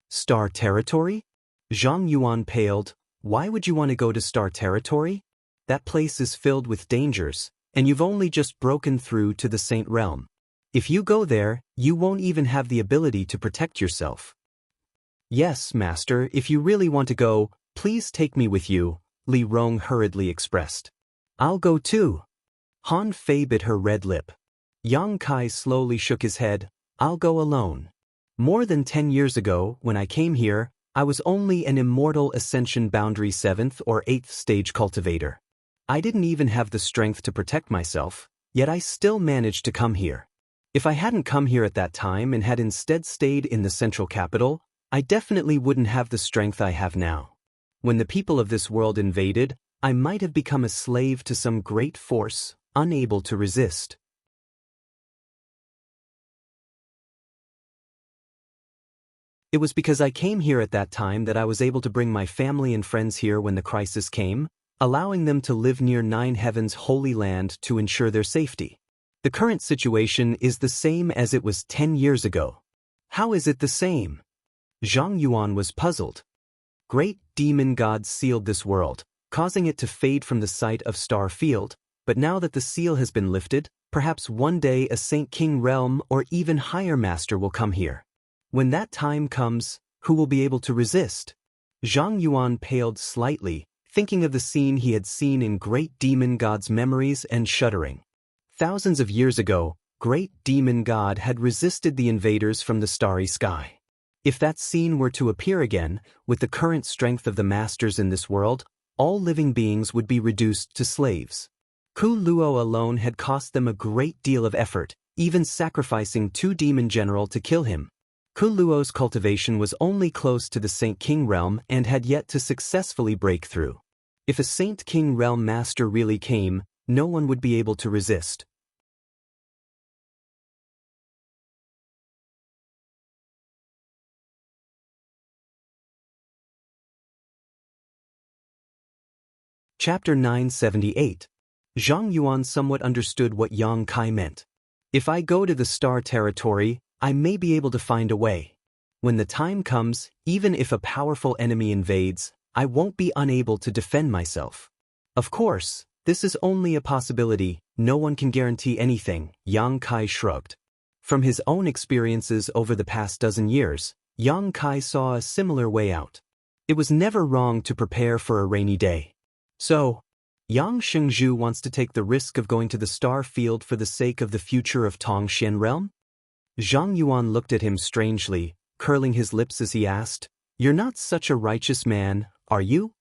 Star Territory? Zhang Yuan paled. Why would you want to go to Star Territory? That place is filled with dangers, and you've only just broken through to the Saint Realm. If you go there, you won't even have the ability to protect yourself. Yes, Master, if you really want to go, please take me with you, Li Rong hurriedly expressed. I'll go too. Han Fei bit her red lip. Yang Kai slowly shook his head. I'll go alone. More than 10 years ago, when I came here, I was only an immortal Ascension Boundary 7th or 8th stage cultivator. I didn't even have the strength to protect myself, yet I still managed to come here. If I hadn't come here at that time and had instead stayed in the central capital, I definitely wouldn't have the strength I have now. When the people of this world invaded, I might have become a slave to some great force, unable to resist. It was because I came here at that time that I was able to bring my family and friends here when the crisis came, allowing them to live near Nine Heavens' holy land to ensure their safety. The current situation is the same as it was 10 years ago. How is it the same? Zhang Yuan was puzzled. Great demon gods sealed this world, causing it to fade from the sight of Star Field, but now that the seal has been lifted, perhaps one day a Saint King realm or even higher master will come here. When that time comes, who will be able to resist? Zhang Yuan paled slightly, thinking of the scene he had seen in Great Demon God's memories and shuddering. Thousands of years ago, Great Demon God had resisted the invaders from the starry sky. If that scene were to appear again, with the current strength of the masters in this world, all living beings would be reduced to slaves. Ku Luo alone had cost them a great deal of effort, even sacrificing 2 demon general to kill him. Ku Luo's cultivation was only close to the Saint King realm and had yet to successfully break through. If a Saint King realm master really came, no one would be able to resist. Chapter 978. Zhang Yuan somewhat understood what Yang Kai meant. If I go to the Star Territory, I may be able to find a way. When the time comes, even if a powerful enemy invades, I won't be unable to defend myself. Of course, this is only a possibility, no one can guarantee anything, Yang Kai shrugged. From his own experiences over the past dozen years, Yang Kai saw a similar way out. It was never wrong to prepare for a rainy day. So, Yang Shengzhu wants to take the risk of going to the Star Field for the sake of the future of Tongxian realm? Zhang Yuan looked at him strangely, curling his lips as he asked, You're not such a righteous man, are you?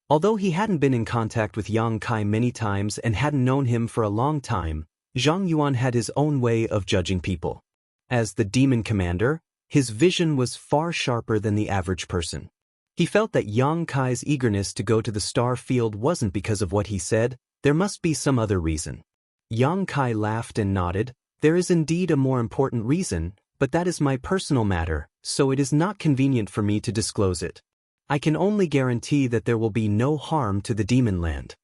Although he hadn't been in contact with Yang Kai many times and hadn't known him for a long time, Zhang Yuan had his own way of judging people. As the demon commander, his vision was far sharper than the average person. He felt that Yang Kai's eagerness to go to the Star Field wasn't because of what he said, there must be some other reason. Yang Kai laughed and nodded. There is indeed a more important reason, but that is my personal matter, so it is not convenient for me to disclose it. I can only guarantee that there will be no harm to the demon land.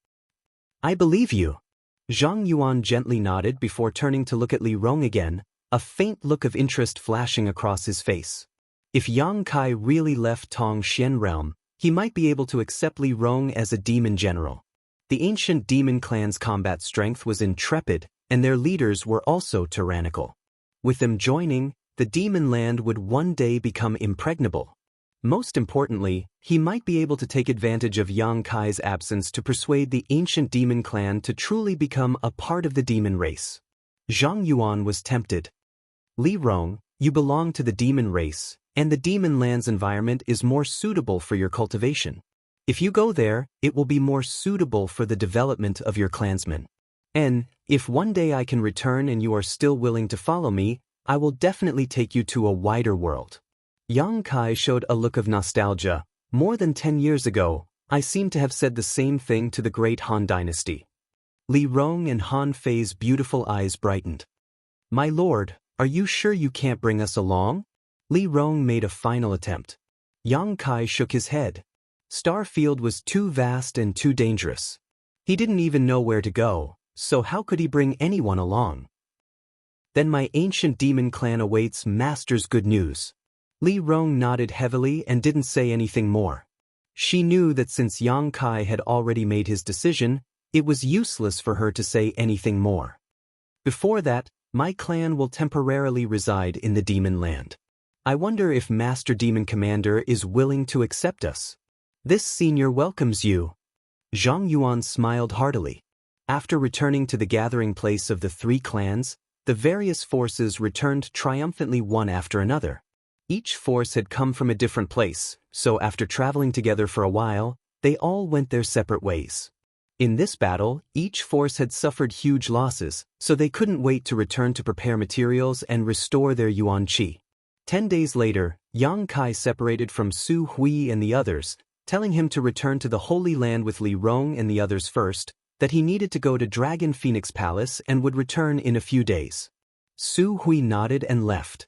I believe you. Zhang Yuan gently nodded before turning to look at Li Rong again, a faint look of interest flashing across his face. If Yang Kai really left Tong Xian realm, he might be able to accept Li Rong as a demon general. The ancient demon clan's combat strength was intrepid, and their leaders were also tyrannical. With them joining, the demon land would one day become impregnable. Most importantly, he might be able to take advantage of Yang Kai's absence to persuade the ancient demon clan to truly become a part of the demon race. Zhang Yuan was tempted. Li Rong, you belong to the demon race, and the demon land's environment is more suitable for your cultivation. If you go there, it will be more suitable for the development of your clansmen. And, if one day I can return and you are still willing to follow me, I will definitely take you to a wider world. Yang Kai showed a look of nostalgia. More than 10 years ago, I seem to have said the same thing to the great Han dynasty. Li Rong and Han Fei's beautiful eyes brightened. My lord, are you sure you can't bring us along? Li Rong made a final attempt. Yang Kai shook his head. Starfield was too vast and too dangerous. He didn't even know where to go, so how could he bring anyone along? Then my ancient demon clan awaits master's good news. Li Rong nodded heavily and didn't say anything more. She knew that since Yang Kai had already made his decision, it was useless for her to say anything more. Before that, my clan will temporarily reside in the demon land. I wonder if Master Demon Commander is willing to accept us. This senior welcomes you. Zhang Yuan smiled heartily. After returning to the gathering place of the three clans, the various forces returned triumphantly one after another. Each force had come from a different place, so after traveling together for a while, they all went their separate ways. In this battle, each force had suffered huge losses, so they couldn't wait to return to prepare materials and restore their yuan qi. 10 days later, Yang Kai separated from Su Hui and the others, telling him to return to the Holy Land with Li Rong and the others first, that he needed to go to Dragon Phoenix Palace and would return in a few days. Su Hui nodded and left.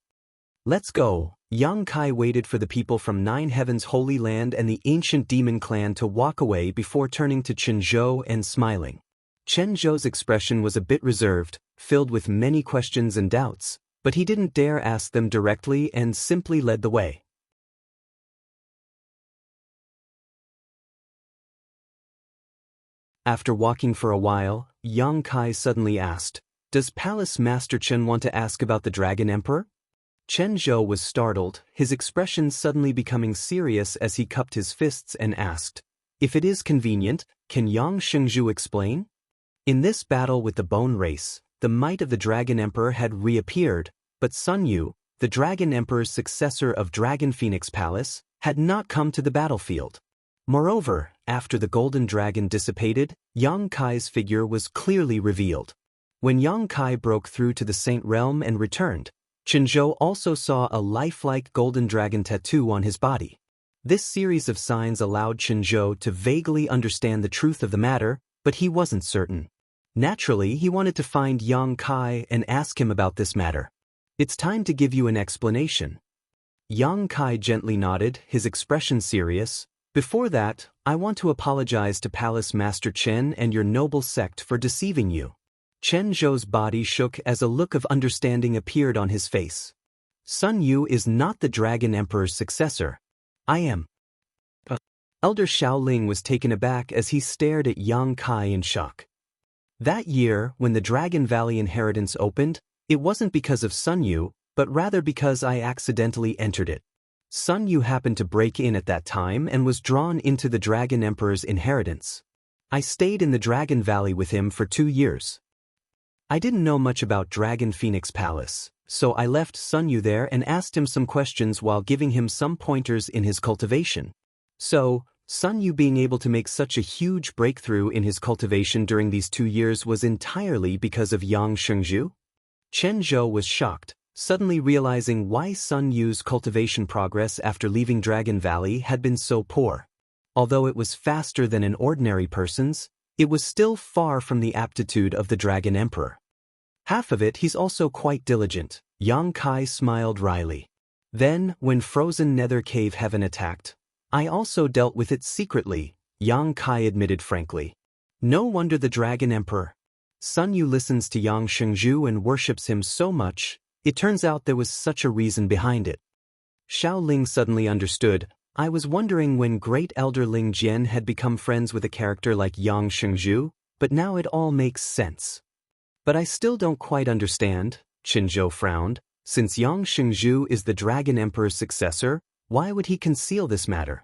Let's go. Yang Kai waited for the people from Nine Heavens Holy Land and the ancient demon clan to walk away before turning to Chen Zhou and smiling. Chen Zhou's expression was a bit reserved, filled with many questions and doubts, but he didn't dare ask them directly and simply led the way. After walking for a while, Yang Kai suddenly asked, "Does Palace Master Chen want to ask about the Dragon Emperor?" Chen Zhou was startled, his expression suddenly becoming serious as he cupped his fists and asked, "If it is convenient, can Yang Shengzhu explain?" In this battle with the Bone Race, the might of the Dragon Emperor had reappeared, but Sun Yu, the Dragon Emperor's successor of Dragon Phoenix Palace, had not come to the battlefield. Moreover, after the Golden Dragon dissipated, Yang Kai's figure was clearly revealed. When Yang Kai broke through to the Saint Realm and returned, Chen Zhou also saw a lifelike golden dragon tattoo on his body. This series of signs allowed Chen Zhou to vaguely understand the truth of the matter, but he wasn't certain. Naturally, he wanted to find Yang Kai and ask him about this matter. "It's time to give you an explanation." Yang Kai gently nodded, his expression serious. "Before that, I want to apologize to Palace Master Chen and your noble sect for deceiving you." Chen Zhou's body shook as a look of understanding appeared on his face. "Sun Yu is not the Dragon Emperor's successor. I am." Elder Shaoling was taken aback as he stared at Yang Kai in shock. That year, when the Dragon Valley inheritance opened, it wasn't because of Sun Yu, but rather because I accidentally entered it. Sun Yu happened to break in at that time and was drawn into the Dragon Emperor's inheritance. I stayed in the Dragon Valley with him for 2 years. I didn't know much about Dragon Phoenix Palace, so I left Sun Yu there and asked him some questions while giving him some pointers in his cultivation. So, Sun Yu being able to make such a huge breakthrough in his cultivation during these 2 years was entirely because of Yang Shengzhu? Chen Zhou was shocked, suddenly realizing why Sun Yu's cultivation progress after leaving Dragon Valley had been so poor. Although it was faster than an ordinary person's, it was still far from the aptitude of the Dragon Emperor. Half of it he's also quite diligent. Yang Kai smiled wryly. Then, when frozen nether cave heaven attacked, I also dealt with it secretly, Yang Kai admitted frankly. No wonder the Dragon Emperor Sun Yu listens to Yang Shengzhu and worships him so much. It turns out there was such a reason behind it. Xiao Ling suddenly understood. I was wondering when Great Elder Ling Jian had become friends with a character like Yang Shengzhu, but now it all makes sense. But I still don't quite understand, Qinzhou frowned. Since Yang Shengzhu is the Dragon Emperor's successor, why would he conceal this matter?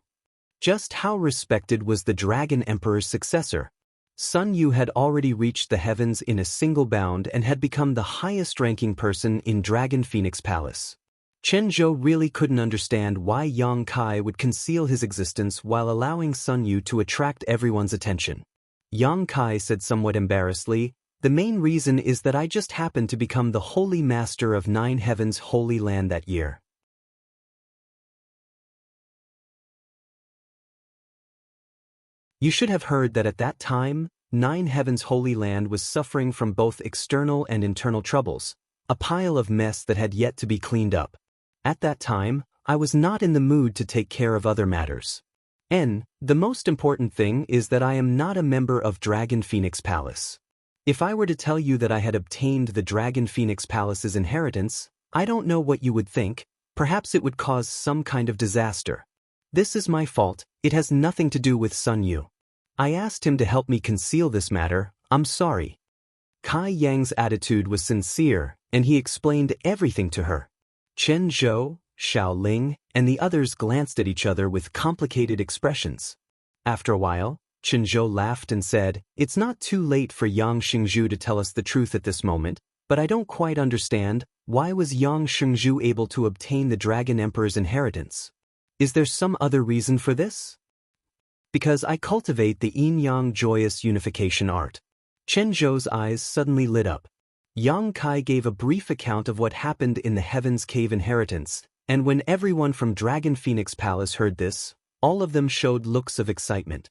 Just how respected was the Dragon Emperor's successor? Sun Yu had already reached the heavens in a single bound and had become the highest-ranking person in Dragon Phoenix Palace. Qinzhou really couldn't understand why Yang Kai would conceal his existence while allowing Sun Yu to attract everyone's attention. Yang Kai said somewhat embarrassedly, "The main reason is that I just happened to become the Holy Master of 9 Heavens Holy Land that year." You should have heard that at that time, 9 Heavens Holy Land was suffering from both external and internal troubles, a pile of mess that had yet to be cleaned up. At that time, I was not in the mood to take care of other matters. The most important thing is that I am not a member of Dragon Phoenix Palace. If I were to tell you that I had obtained the Dragon Phoenix Palace's inheritance, I don't know what you would think. Perhaps it would cause some kind of disaster. This is my fault. It has nothing to do with Sun Yu. I asked him to help me conceal this matter. I'm sorry. Kai Yang's attitude was sincere, and he explained everything to her. Chen Zhou, Xiao Ling, and the others glanced at each other with complicated expressions. After a while, Chen Zhou laughed and said, "It's not too late for Yang Shengzhu to tell us the truth at this moment, but I don't quite understand, why was Yang Shengzhu able to obtain the Dragon Emperor's inheritance? Is there some other reason for this?" "Because I cultivate the yin-yang joyous unification art." Chen Zhou's eyes suddenly lit up. Yang Kai gave a brief account of what happened in the Heaven's Cave inheritance, and when everyone from Dragon Phoenix Palace heard this, all of them showed looks of excitement.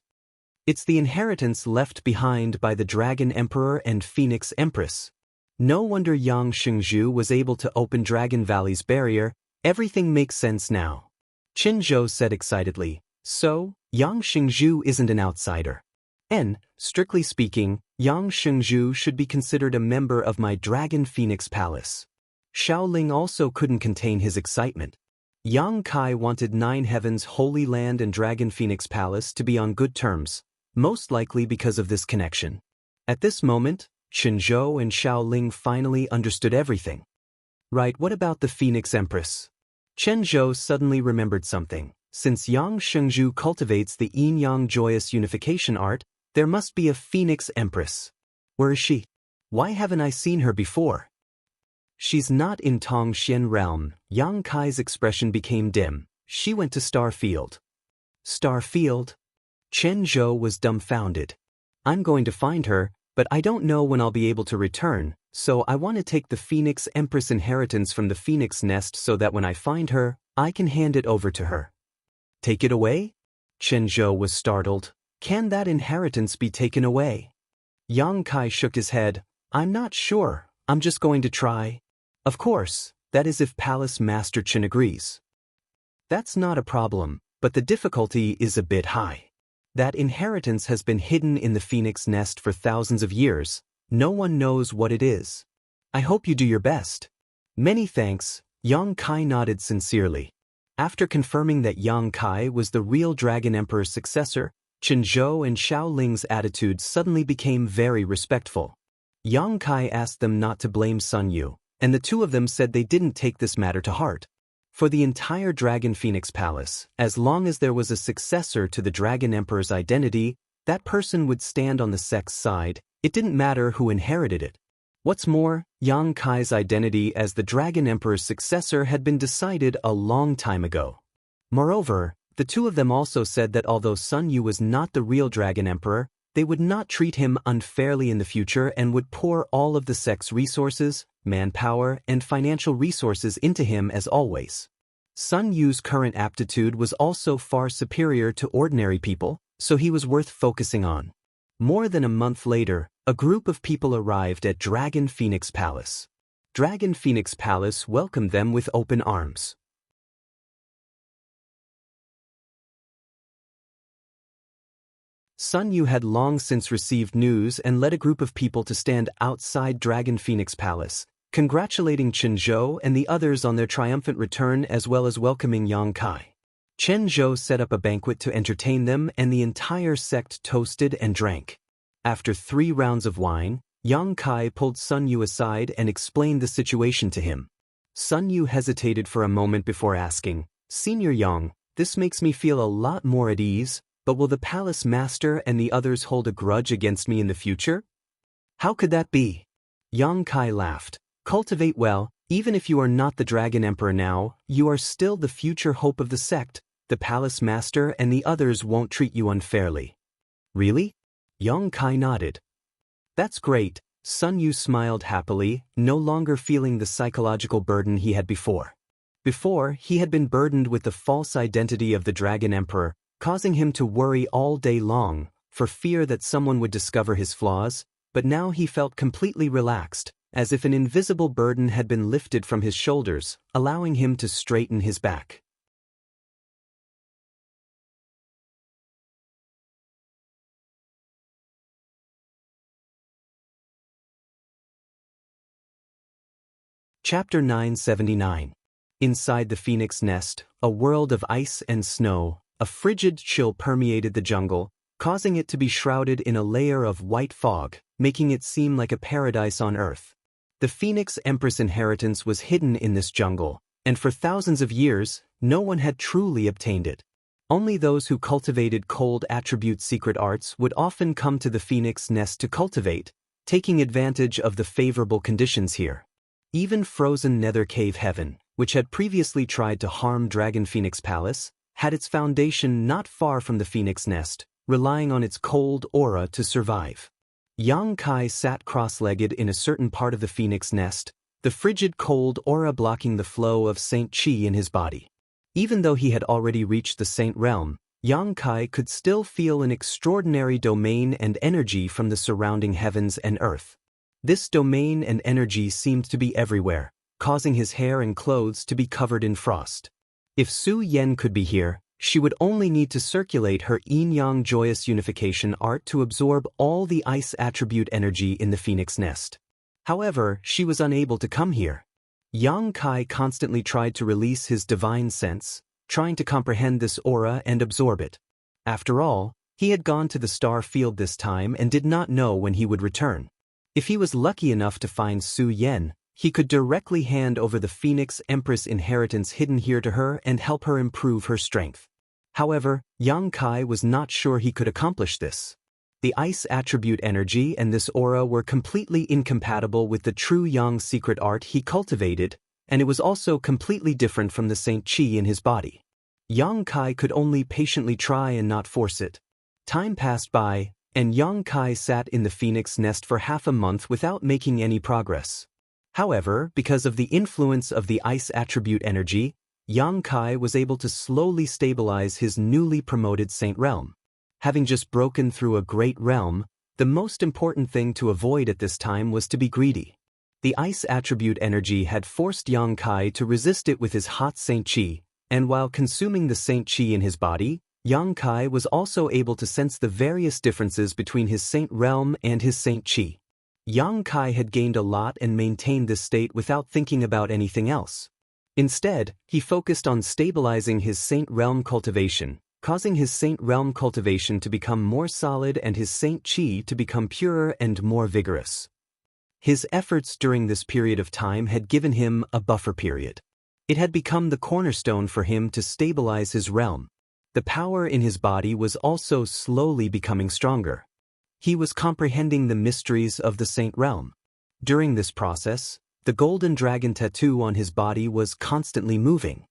It's the inheritance left behind by the Dragon Emperor and Phoenix Empress. No wonder Yang Shengzhu was able to open Dragon Valley's barrier. Everything makes sense now. Qin Zhou said excitedly, "So, Yang Shengzhu isn't an outsider. Strictly speaking, Yang Shengzhu should be considered a member of my Dragon Phoenix Palace." Xiao Ling also couldn't contain his excitement. Yang Kai wanted 9 Heavens Holy Land and Dragon Phoenix Palace to be on good terms, most likely because of this connection. At this moment, Qin Zhou and Xiao Ling finally understood everything. "Right, what about the Phoenix Empress?" Chen Zhou suddenly remembered something. Since Yang Shengzhu cultivates the yin-yang joyous unification art, there must be a Phoenix Empress. Where is she? Why haven't I seen her before? She's not in Tongxian realm. Yang Kai's expression became dim. She went to Starfield. Starfield? Chen Zhou was dumbfounded. "I'm going to find her, but I don't know when I'll be able to return, so I want to take the Phoenix Empress inheritance from the Phoenix Nest so that when I find her, I can hand it over to her." "Take it away?" Chen Zhou was startled. "Can that inheritance be taken away?" Yang Kai shook his head. "I'm not sure. I'm just going to try." "Of course, that is if Palace Master Chen agrees." "That's not a problem, but the difficulty is a bit high. That inheritance has been hidden in the Phoenix Nest for thousands of years. No one knows what it is. I hope you do your best." "Many thanks." Yang Kai nodded sincerely. After confirming that Yang Kai was the real Dragon Emperor's successor, Qin Zhou and Xiao Ling's attitude suddenly became very respectful. Yang Kai asked them not to blame Sun Yu, and the two of them said they didn't take this matter to heart. For the entire Dragon Phoenix Palace, as long as there was a successor to the Dragon Emperor's identity, that person would stand on the sect's side. It didn't matter who inherited it. What's more, Yang Kai's identity as the Dragon Emperor's successor had been decided a long time ago. Moreover, the two of them also said that although Sun Yu was not the real Dragon Emperor, they would not treat him unfairly in the future and would pour all of the sect's resources, manpower, and financial resources into him as always. Sun Yu's current aptitude was also far superior to ordinary people, so he was worth focusing on. More than a month later, a group of people arrived at Dragon Phoenix Palace. Dragon Phoenix Palace welcomed them with open arms. Sun Yu had long since received news and led a group of people to stand outside Dragon Phoenix Palace, congratulating Chen Zhou and the others on their triumphant return as well as welcoming Yang Kai. Chen Zhou set up a banquet to entertain them and the entire sect toasted and drank. After 3 rounds of wine, Yang Kai pulled Sun Yu aside and explained the situation to him. Sun Yu hesitated for a moment before asking, "Senior Yang, this makes me feel a lot more at ease, but will the palace master and the others hold a grudge against me in the future?" "How could that be?" Yang Kai laughed. "Cultivate well, even if you are not the Dragon Emperor now, you are still the future hope of the sect. The palace master and the others won't treat you unfairly." "Really?" Yang Kai nodded. "That's great." Sun Yu smiled happily, no longer feeling the psychological burden he had before. Before, he had been burdened with the false identity of the Dragon Emperor, causing him to worry all day long, for fear that someone would discover his flaws, but now he felt completely relaxed, as if an invisible burden had been lifted from his shoulders, allowing him to straighten his back. Chapter 979. Inside the Phoenix Nest, a world of ice and snow, a frigid chill permeated the jungle, causing it to be shrouded in a layer of white fog, making it seem like a paradise on Earth. The Phoenix Empress inheritance was hidden in this jungle, and for thousands of years, no one had truly obtained it. Only those who cultivated cold attribute secret arts would often come to the Phoenix Nest to cultivate, taking advantage of the favorable conditions here. Even frozen Nether Cave Heaven, which had previously tried to harm Dragon Phoenix Palace, had its foundation not far from the Phoenix Nest, relying on its cold aura to survive. Yang Kai sat cross-legged in a certain part of the Phoenix Nest, the frigid cold aura blocking the flow of Saint Qi in his body. Even though he had already reached the Saint Realm, Yang Kai could still feel an extraordinary domain and energy from the surrounding heavens and earth. This domain and energy seemed to be everywhere, causing his hair and clothes to be covered in frost. If Su Yen could be here, she would only need to circulate her yin-yang joyous unification art to absorb all the ice attribute energy in the Phoenix Nest. However, she was unable to come here. Yang Kai constantly tried to release his divine sense, trying to comprehend this aura and absorb it. After all, he had gone to the star field this time and did not know when he would return. If he was lucky enough to find Su Yen, he could directly hand over the Phoenix Empress inheritance hidden here to her and help her improve her strength. However, Yang Kai was not sure he could accomplish this. The ice attribute energy and this aura were completely incompatible with the true Yang secret art he cultivated, and it was also completely different from the Saint Qi in his body. Yang Kai could only patiently try and not force it. Time passed by, and Yang Kai sat in the Phoenix Nest for half a month without making any progress. However, because of the influence of the ice attribute energy, Yang Kai was able to slowly stabilize his newly promoted Saint Realm. Having just broken through a great realm, the most important thing to avoid at this time was to be greedy. The ice attribute energy had forced Yang Kai to resist it with his hot Saint Qi, and while consuming the Saint Qi in his body, Yang Kai was also able to sense the various differences between his Saint Realm and his Saint Qi. Yang Kai had gained a lot and maintained this state without thinking about anything else. Instead, he focused on stabilizing his Saint Realm cultivation, causing his Saint Realm cultivation to become more solid and his Saint Qi to become purer and more vigorous. His efforts during this period of time had given him a buffer period. It had become the cornerstone for him to stabilize his realm. The power in his body was also slowly becoming stronger. He was comprehending the mysteries of the Saint Realm. During this process, the golden dragon tattoo on his body was constantly moving.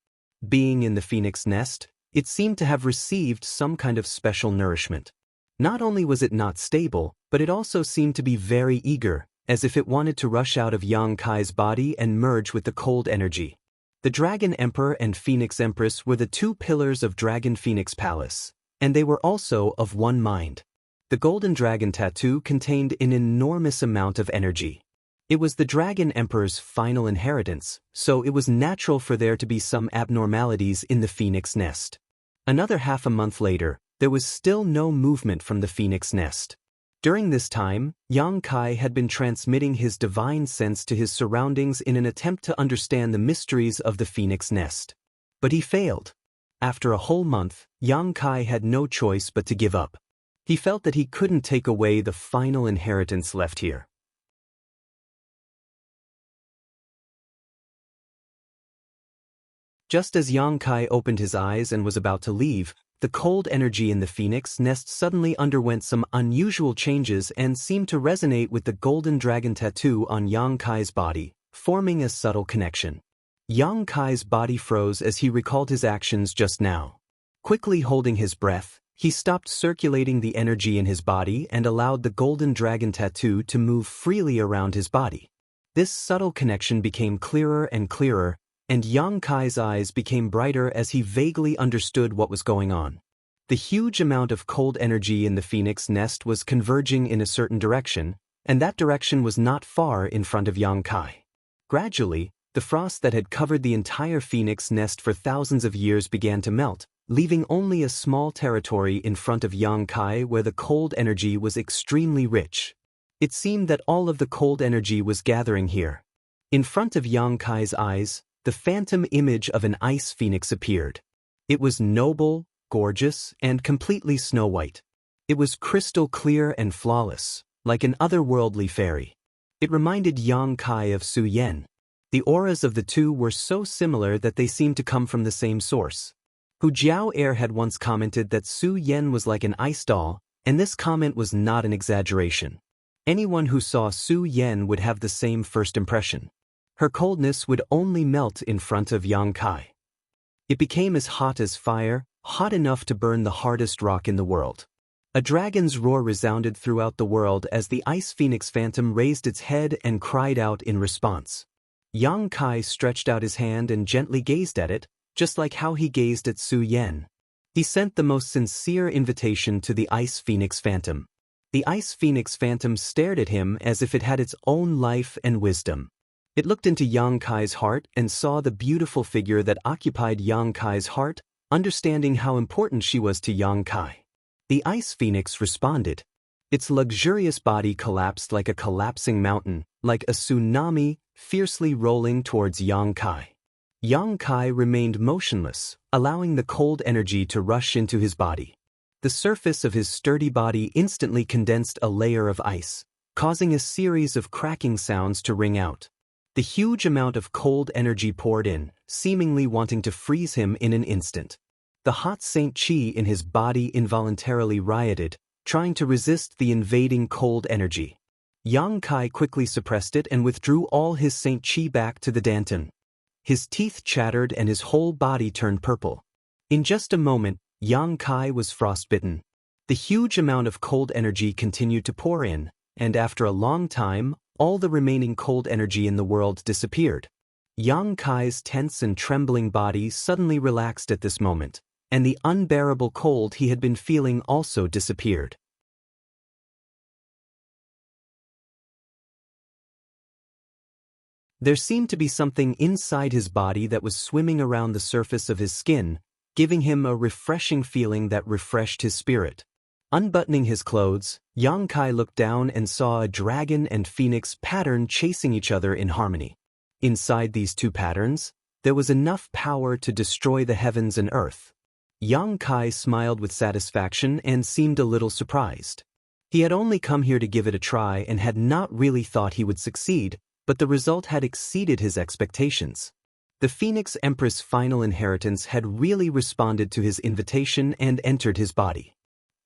Being in the Phoenix Nest, it seemed to have received some kind of special nourishment. Not only was it not stable, but it also seemed to be very eager, as if it wanted to rush out of Yang Kai's body and merge with the cold energy. The Dragon Emperor and Phoenix Empress were the two pillars of Dragon Phoenix Palace, and they were also of one mind. The golden dragon tattoo contained an enormous amount of energy. It was the Dragon Emperor's final inheritance, so it was natural for there to be some abnormalities in the phoenix nest. Another half a month later, there was still no movement from the phoenix nest. During this time, Yang Kai had been transmitting his divine sense to his surroundings in an attempt to understand the mysteries of the phoenix nest. But he failed. After a whole month, Yang Kai had no choice but to give up. He felt that he couldn't take away the final inheritance left here. Just as Yang Kai opened his eyes and was about to leave, the cold energy in the phoenix nest suddenly underwent some unusual changes and seemed to resonate with the golden dragon tattoo on Yang Kai's body, forming a subtle connection. Yang Kai's body froze as he recalled his actions just now. Quickly holding his breath, he stopped circulating the energy in his body and allowed the golden dragon tattoo to move freely around his body. This subtle connection became clearer and clearer, and Yang Kai's eyes became brighter as he vaguely understood what was going on. The huge amount of cold energy in the phoenix nest was converging in a certain direction, and that direction was not far in front of Yang Kai. Gradually, the frost that had covered the entire phoenix nest for thousands of years began to melt, leaving only a small territory in front of Yang Kai where the cold energy was extremely rich. It seemed that all of the cold energy was gathering here. In front of Yang Kai's eyes, the phantom image of an ice phoenix appeared. It was noble, gorgeous, and completely snow-white. It was crystal clear and flawless, like an otherworldly fairy. It reminded Yang Kai of Su Yan. The auras of the two were so similar that they seemed to come from the same source. Hu Jiao had once commented that Su Yan was like an ice doll, and this comment was not an exaggeration. Anyone who saw Su Yan would have the same first impression. Her coldness would only melt in front of Yang Kai. It became as hot as fire, hot enough to burn the hardest rock in the world. A dragon's roar resounded throughout the world as the ice phoenix phantom raised its head and cried out in response. Yang Kai stretched out his hand and gently gazed at it, just like how he gazed at Su Yan. He sent the most sincere invitation to the ice phoenix phantom. The ice phoenix phantom stared at him as if it had its own life and wisdom. It looked into Yang Kai's heart and saw the beautiful figure that occupied Yang Kai's heart, understanding how important she was to Yang Kai. The ice phoenix responded. Its luxurious body collapsed like a collapsing mountain, like a tsunami, fiercely rolling towards Yang Kai. Yang Kai remained motionless, allowing the cold energy to rush into his body. The surface of his sturdy body instantly condensed a layer of ice, causing a series of cracking sounds to ring out. The huge amount of cold energy poured in, seemingly wanting to freeze him in an instant. The hot Saint Qi in his body involuntarily rioted, trying to resist the invading cold energy. Yang Kai quickly suppressed it and withdrew all his Saint Qi back to the Danton. His teeth chattered and his whole body turned purple. In just a moment, Yang Kai was frostbitten. The huge amount of cold energy continued to pour in, and after a long time, all the remaining cold energy in the world disappeared. Yang Kai's tense and trembling body suddenly relaxed at this moment, and the unbearable cold he had been feeling also disappeared. There seemed to be something inside his body that was swimming around the surface of his skin, giving him a refreshing feeling that refreshed his spirit. Unbuttoning his clothes, Yang Kai looked down and saw a dragon and phoenix pattern chasing each other in harmony. Inside these two patterns, there was enough power to destroy the heavens and earth. Yang Kai smiled with satisfaction and seemed a little surprised. He had only come here to give it a try and had not really thought he would succeed, but the result had exceeded his expectations. The Phoenix Empress' final inheritance had really responded to his invitation and entered his body.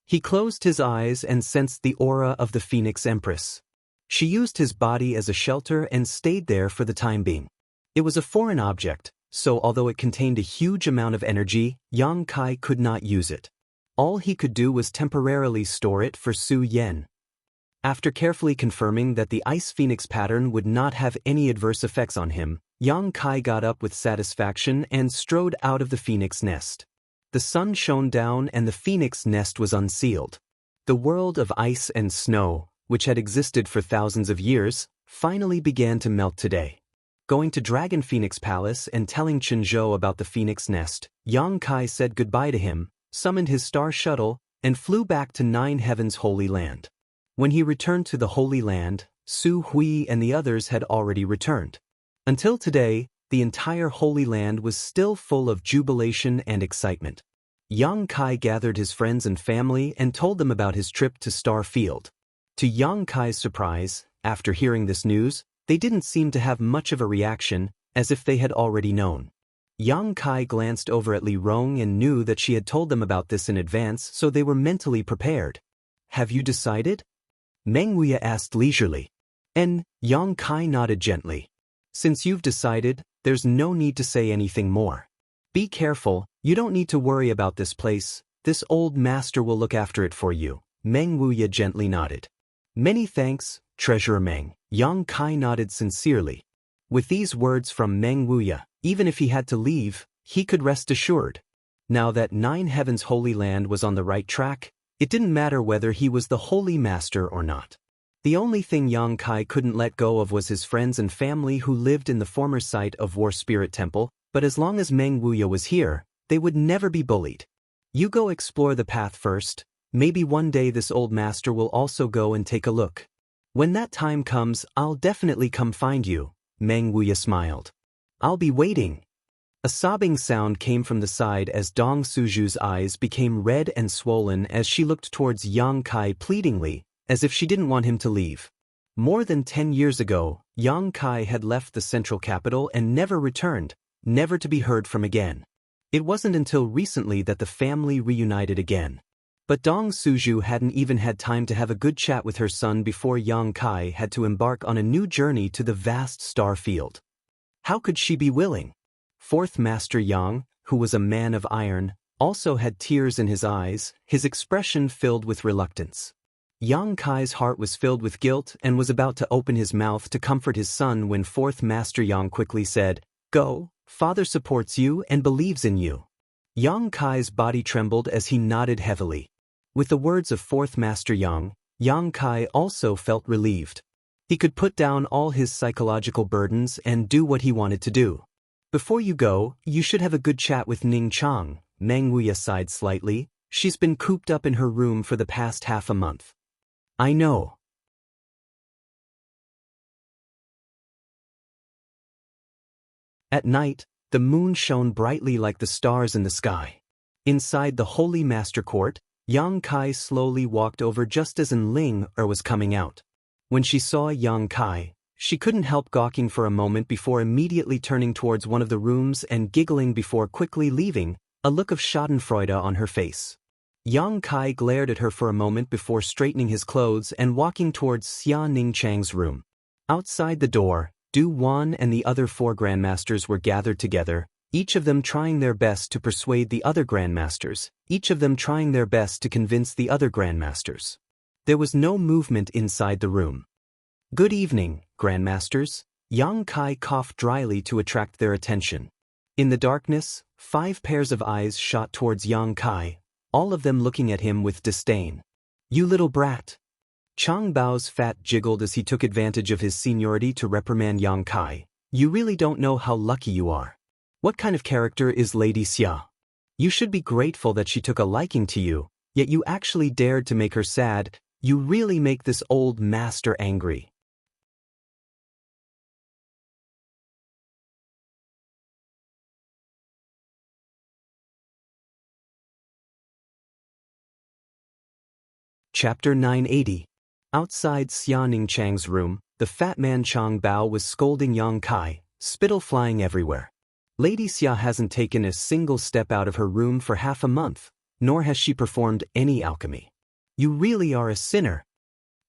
He closed his eyes and sensed the aura of the Phoenix Empress. She used his body as a shelter and stayed there for the time being. It was a foreign object, so although it contained a huge amount of energy, Yang Kai could not use it. All he could do was temporarily store it for Su Yan. After carefully confirming that the Ice Phoenix pattern would not have any adverse effects on him, Yang Kai got up with satisfaction and strode out of the phoenix nest. The sun shone down and the phoenix nest was unsealed. The world of ice and snow, which had existed for thousands of years, finally began to melt today. Going to Dragon Phoenix Palace and telling Chenzhou about the phoenix nest, Yang Kai said goodbye to him, summoned his star shuttle, and flew back to Nine Heavens' Holy Land. When he returned to the Holy Land, Su Hui and the others had already returned. Until today, the entire Holy Land was still full of jubilation and excitement. Yang Kai gathered his friends and family and told them about his trip to Star Field. To Yang Kai's surprise, after hearing this news, they didn't seem to have much of a reaction, as if they had already known. Yang Kai glanced over at Li Rong and knew that she had told them about this in advance, so they were mentally prepared. "Have you decided?" Meng Wuya asked leisurely. And Yang Kai nodded gently. "Since you've decided, there's no need to say anything more. Be careful, you don't need to worry about this place, this old master will look after it for you." Meng Wuya gently nodded. "Many thanks, Treasurer Meng." Yang Kai nodded sincerely. With these words from Meng Wuya, even if he had to leave, he could rest assured. Now that Nine Heavens' Holy Land was on the right track, it didn't matter whether he was the Holy Master or not. The only thing Yang Kai couldn't let go of was his friends and family who lived in the former site of War Spirit Temple, but as long as Meng Wuya was here, they would never be bullied. "You go explore the path first, maybe one day this old master will also go and take a look. When that time comes, I'll definitely come find you," Meng Wuya smiled. "I'll be waiting." A sobbing sound came from the side as Dong Suju's eyes became red and swollen as she looked towards Yang Kai pleadingly, as if she didn't want him to leave. More than 10 years ago, Yang Kai had left the central capital and never returned, never to be heard from again. It wasn't until recently that the family reunited again. But Dong Suju hadn't even had time to have a good chat with her son before Yang Kai had to embark on a new journey to the vast star field. How could she be willing? Fourth Master Yang, who was a man of iron, also had tears in his eyes, his expression filled with reluctance. Yang Kai's heart was filled with guilt and was about to open his mouth to comfort his son when Fourth Master Yang quickly said, "Go, father supports you and believes in you." Yang Kai's body trembled as he nodded heavily. With the words of Fourth Master Yang, Yang Kai also felt relieved. He could put down all his psychological burdens and do what he wanted to do. "Before you go, you should have a good chat with Ning Chang," Meng Wuya sighed slightly. "She's been cooped up in her room for the past half a month." "I know." At night, the moon shone brightly like the stars in the sky. Inside the Holy Master Court, Yang Kai slowly walked over just as Ling was coming out. When she saw Yang Kai, she couldn't help gawking for a moment before immediately turning towards one of the rooms and giggling before quickly leaving, a look of schadenfreude on her face. Yang Kai glared at her for a moment before straightening his clothes and walking towards Xia Ningchang's room. Outside the door, Du Wan and the other 4 grandmasters were gathered together, each of them trying their best to persuade the other grandmasters, each of them trying their best to convince the other grandmasters. There was no movement inside the room. "Good evening, grandmasters," Yang Kai coughed dryly to attract their attention. In the darkness, 5 pairs of eyes shot towards Yang Kai, all of them looking at him with disdain. "You little brat." Chang Bao's fat jiggled as he took advantage of his seniority to reprimand Yang Kai. "You really don't know how lucky you are. What kind of character is Lady Xia? You should be grateful that she took a liking to you, yet you actually dared to make her sad. You really make this old master angry." Chapter 980. Outside Xia Ningchang's room, the fat man Chang Bao was scolding Yang Kai, spittle flying everywhere. "Lady Xia hasn't taken a single step out of her room for half a month, nor has she performed any alchemy. You really are a sinner."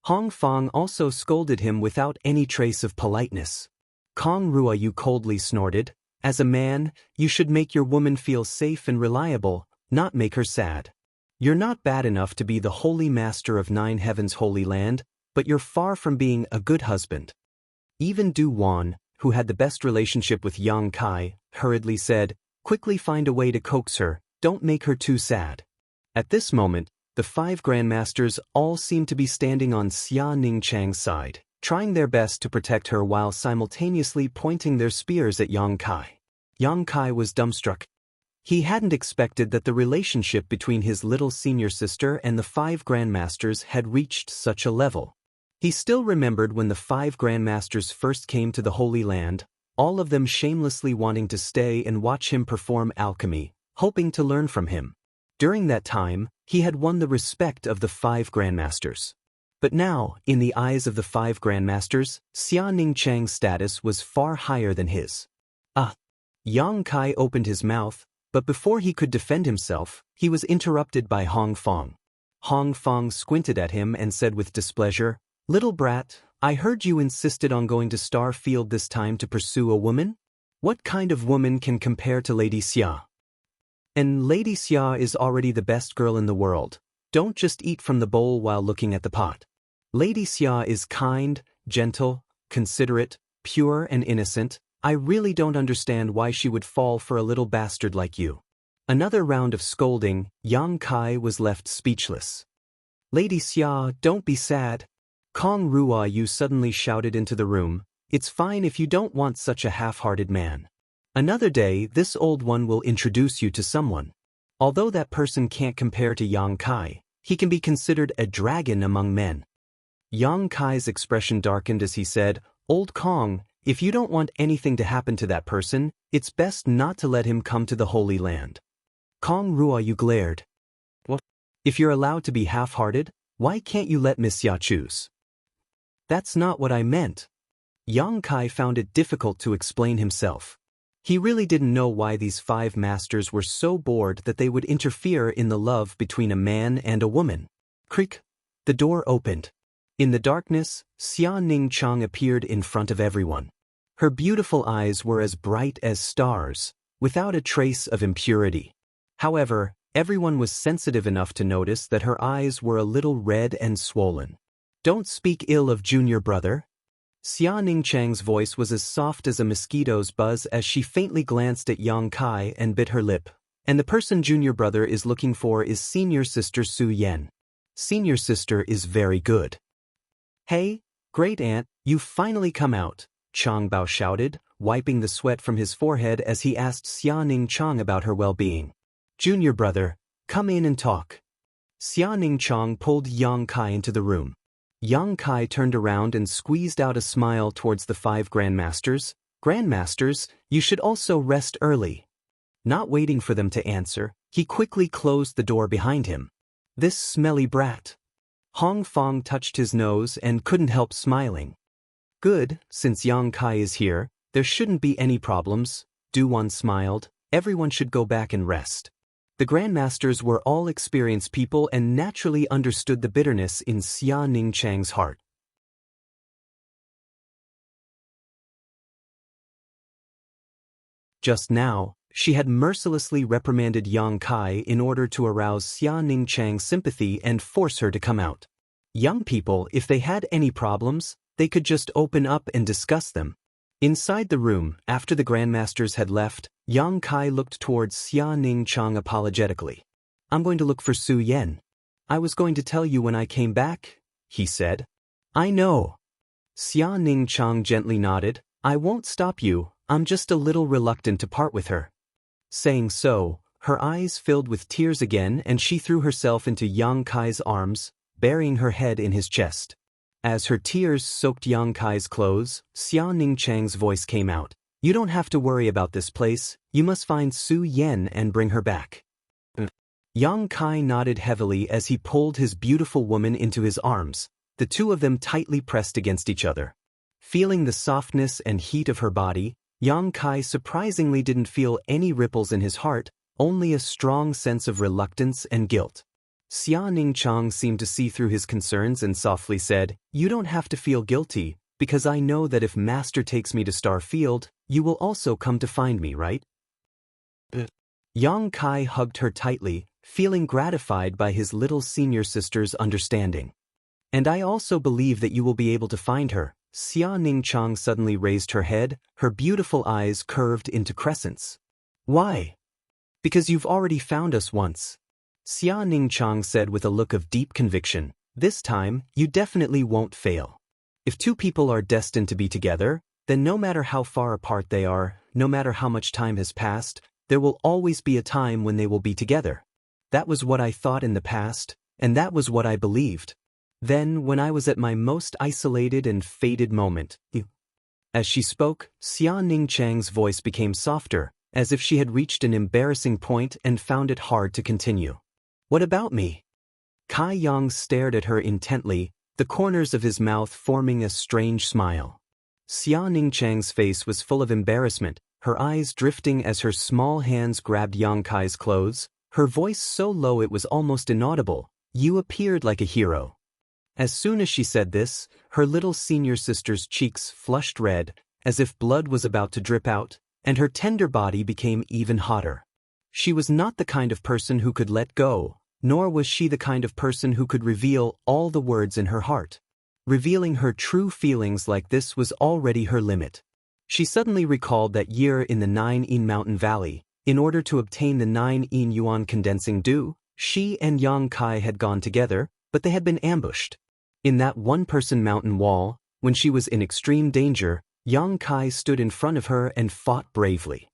Hong Fong also scolded him without any trace of politeness. "Kong Rua," you coldly snorted, "as a man, you should make your woman feel safe and reliable, not make her sad. You're not bad enough to be the holy master of Nine Heavens' Holy Land, but you're far from being a good husband." Even Du Wan, who had the best relationship with Yang Kai, hurriedly said, "Quickly find a way to coax her, don't make her too sad." At this moment, the 5 grandmasters all seemed to be standing on Xia Ningchang's side, trying their best to protect her while simultaneously pointing their spears at Yang Kai. Yang Kai was dumbstruck. He hadn't expected that the relationship between his little senior sister and the 5 grandmasters had reached such a level. He still remembered when the 5 grandmasters first came to the Holy Land, all of them shamelessly wanting to stay and watch him perform alchemy, hoping to learn from him. During that time, he had won the respect of the 5 grandmasters. But now, in the eyes of the 5 grandmasters, Xianxia's status was far higher than his. Yang Kai opened his mouth, but before he could defend himself, he was interrupted by Hong Fong. Hong Fong squinted at him and said with displeasure, "Little brat, I heard you insisted on going to Star Field this time to pursue a woman? What kind of woman can compare to Lady Xia? And Lady Xia is already the best girl in the world. Don't just eat from the bowl while looking at the pot. Lady Xia is kind, gentle, considerate, pure and innocent. I really don't understand why she would fall for a little bastard like you." Another round of scolding, Yang Kai was left speechless. "Lady Xia, don't be sad." Kong Rua Yu suddenly shouted into the room, "It's fine if you don't want such a half-hearted man. Another day, this old one will introduce you to someone. Although that person can't compare to Yang Kai, he can be considered a dragon among men." Yang Kai's expression darkened as he said, "Old Kong, if you don't want anything to happen to that person, it's best not to let him come to the Holy Land." Kong Rua Yu glared. "What? If you're allowed to be half-hearted, why can't you let Miss Xia choose?" "That's not what I meant." Yang Kai found it difficult to explain himself. He really didn't know why these 5 masters were so bored that they would interfere in the love between a man and a woman. Creak! The door opened. In the darkness, Xianxia appeared in front of everyone. Her beautiful eyes were as bright as stars, without a trace of impurity. However, everyone was sensitive enough to notice that her eyes were a little red and swollen. "Don't speak ill of junior brother." Xianxia's voice was as soft as a mosquito's buzz as she faintly glanced at Yang Kai and bit her lip. "And the person junior brother is looking for is senior sister Su Yan. Senior sister is very good." "Hey, great aunt, you've finally come out," Chang Bao shouted, wiping the sweat from his forehead as he asked Xianxia about her well-being. "Junior brother, come in and talk." Xianxia pulled Yang Kai into the room. Yang Kai turned around and squeezed out a smile towards the 5 grandmasters. "Grandmasters, you should also rest early." Not waiting for them to answer, he quickly closed the door behind him. "This smelly brat." Hong Fong touched his nose and couldn't help smiling. "Good, since Yang Kai is here, there shouldn't be any problems." Duwan smiled. "Everyone should go back and rest." The grandmasters were all experienced people and naturally understood the bitterness in Xianxia's heart. Just now, she had mercilessly reprimanded Yang Kai in order to arouse Xianxia's sympathy and force her to come out. Young people, if they had any problems, they could just open up and discuss them. Inside the room, after the grandmasters had left, Yang Kai looked towards Xianxia apologetically. "I'm going to look for Su Yan. I was going to tell you when I came back," he said. "I know." Xianxia gently nodded. "I won't stop you, I'm just a little reluctant to part with her." Saying so, her eyes filled with tears again and she threw herself into Yang Kai's arms, burying her head in his chest. As her tears soaked Yang Kai's clothes, Xianxia's voice came out. "You don't have to worry about this place, you must find Su Yan and bring her back." Yang Kai nodded heavily as he pulled his beautiful woman into his arms, the two of them tightly pressed against each other. Feeling the softness and heat of her body, Yang Kai surprisingly didn't feel any ripples in his heart, only a strong sense of reluctance and guilt. Xianxia seemed to see through his concerns and softly said, "You don't have to feel guilty, because I know that if Master takes me to Star Field, you will also come to find me, right?" Yang Kai hugged her tightly, feeling gratified by his little senior sister's understanding. "And I also believe that you will be able to find her." Xianxia suddenly raised her head, her beautiful eyes curved into crescents. "Why?" "Because you've already found us once," Xianxia said with a look of deep conviction. "This time, you definitely won't fail." If two people are destined to be together, then no matter how far apart they are, no matter how much time has passed, there will always be a time when they will be together. That was what I thought in the past, and that was what I believed. Then, when I was at my most isolated and fated moment, As she spoke, Xianxia's voice became softer, as if she had reached an embarrassing point and found it hard to continue. What about me? Kai Yang stared at her intently, the corners of his mouth forming a strange smile. Xianxia's face was full of embarrassment, her eyes drifting as her small hands grabbed Yang Kai's clothes, her voice so low it was almost inaudible. You appeared like a hero. As soon as she said this, her little senior sister's cheeks flushed red, as if blood was about to drip out, and her tender body became even hotter. She was not the kind of person who could let go, nor was she the kind of person who could reveal all the words in her heart. Revealing her true feelings like this was already her limit. She suddenly recalled that year in the 9-yin mountain valley. In order to obtain the 9-yin yuan condensing dew, she and Yang Kai had gone together, but they had been ambushed. In that one-person mountain wall, when she was in extreme danger, Yang Kai stood in front of her and fought bravely.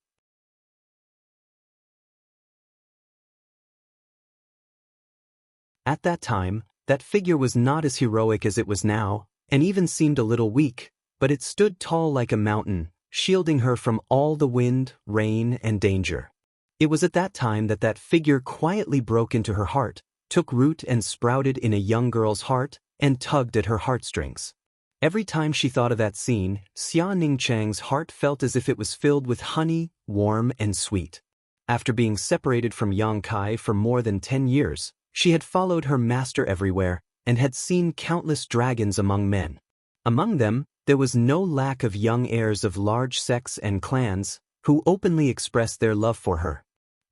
At that time, that figure was not as heroic as it was now, and even seemed a little weak, but it stood tall like a mountain, shielding her from all the wind, rain, and danger. It was at that time that that figure quietly broke into her heart, took root and sprouted in a young girl's heart, and tugged at her heartstrings. Every time she thought of that scene, Xianxia's heart felt as if it was filled with honey, warm and sweet. After being separated from Yang Kai for more than 10 years, she had followed her master everywhere, and had seen countless dragons among men. Among them, there was no lack of young heirs of large sects and clans, who openly expressed their love for her.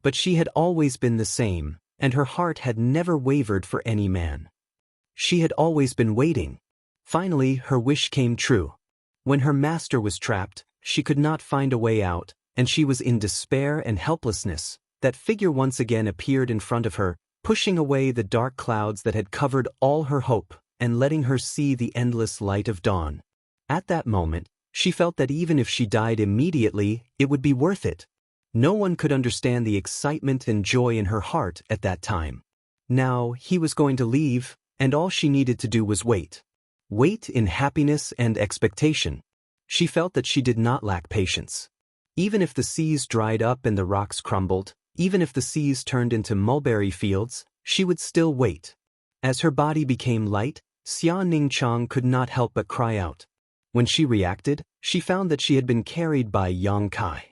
But she had always been the same, and her heart had never wavered for any man. She had always been waiting. Finally, her wish came true. When her master was trapped, she could not find a way out, and she was in despair and helplessness. That figure once again appeared in front of her, pushing away the dark clouds that had covered all her hope, and letting her see the endless light of dawn. At that moment, she felt that even if she died immediately, it would be worth it. No one could understand the excitement and joy in her heart at that time. Now, he was going to leave, and all she needed to do was wait. Wait in happiness and expectation. She felt that she did not lack patience. Even if the seas dried up and the rocks crumbled, even if the seas turned into mulberry fields, she would still wait. As her body became light, Xianxia could not help but cry out. When she reacted, she found that she had been carried by Yang Kai.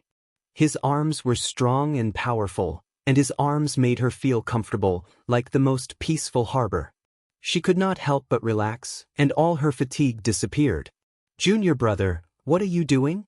His arms were strong and powerful, and his arms made her feel comfortable, like the most peaceful harbor. She could not help but relax, and all her fatigue disappeared. Junior brother, what are you doing?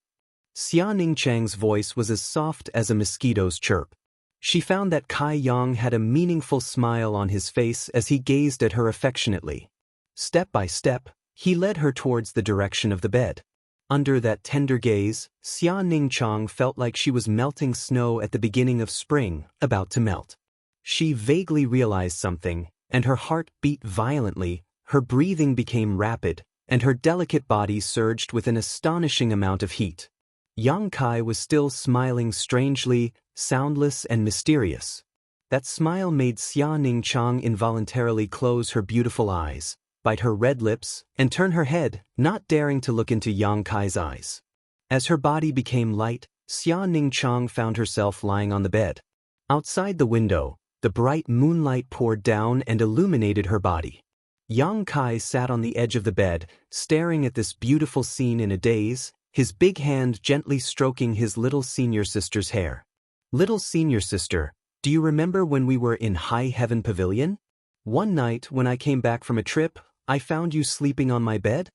Xianxia's voice was as soft as a mosquito's chirp. She found that Kai Yang had a meaningful smile on his face as he gazed at her affectionately. Step by step, he led her towards the direction of the bed. Under that tender gaze, Xianxia felt like she was melting snow at the beginning of spring, about to melt. She vaguely realized something, and her heart beat violently, her breathing became rapid, and her delicate body surged with an astonishing amount of heat. Yang Kai was still smiling strangely, soundless and mysterious. That smile made Xianxia involuntarily close her beautiful eyes, bite her red lips, and turn her head, not daring to look into Yang Kai's eyes. As her body became light, Xianxia found herself lying on the bed. Outside the window, the bright moonlight poured down and illuminated her body. Yang Kai sat on the edge of the bed, staring at this beautiful scene in a daze, his big hand gently stroking his little senior sister's hair. Little senior sister, do you remember when we were in High Heaven Pavilion? One night when I came back from a trip, I found you sleeping on my bed?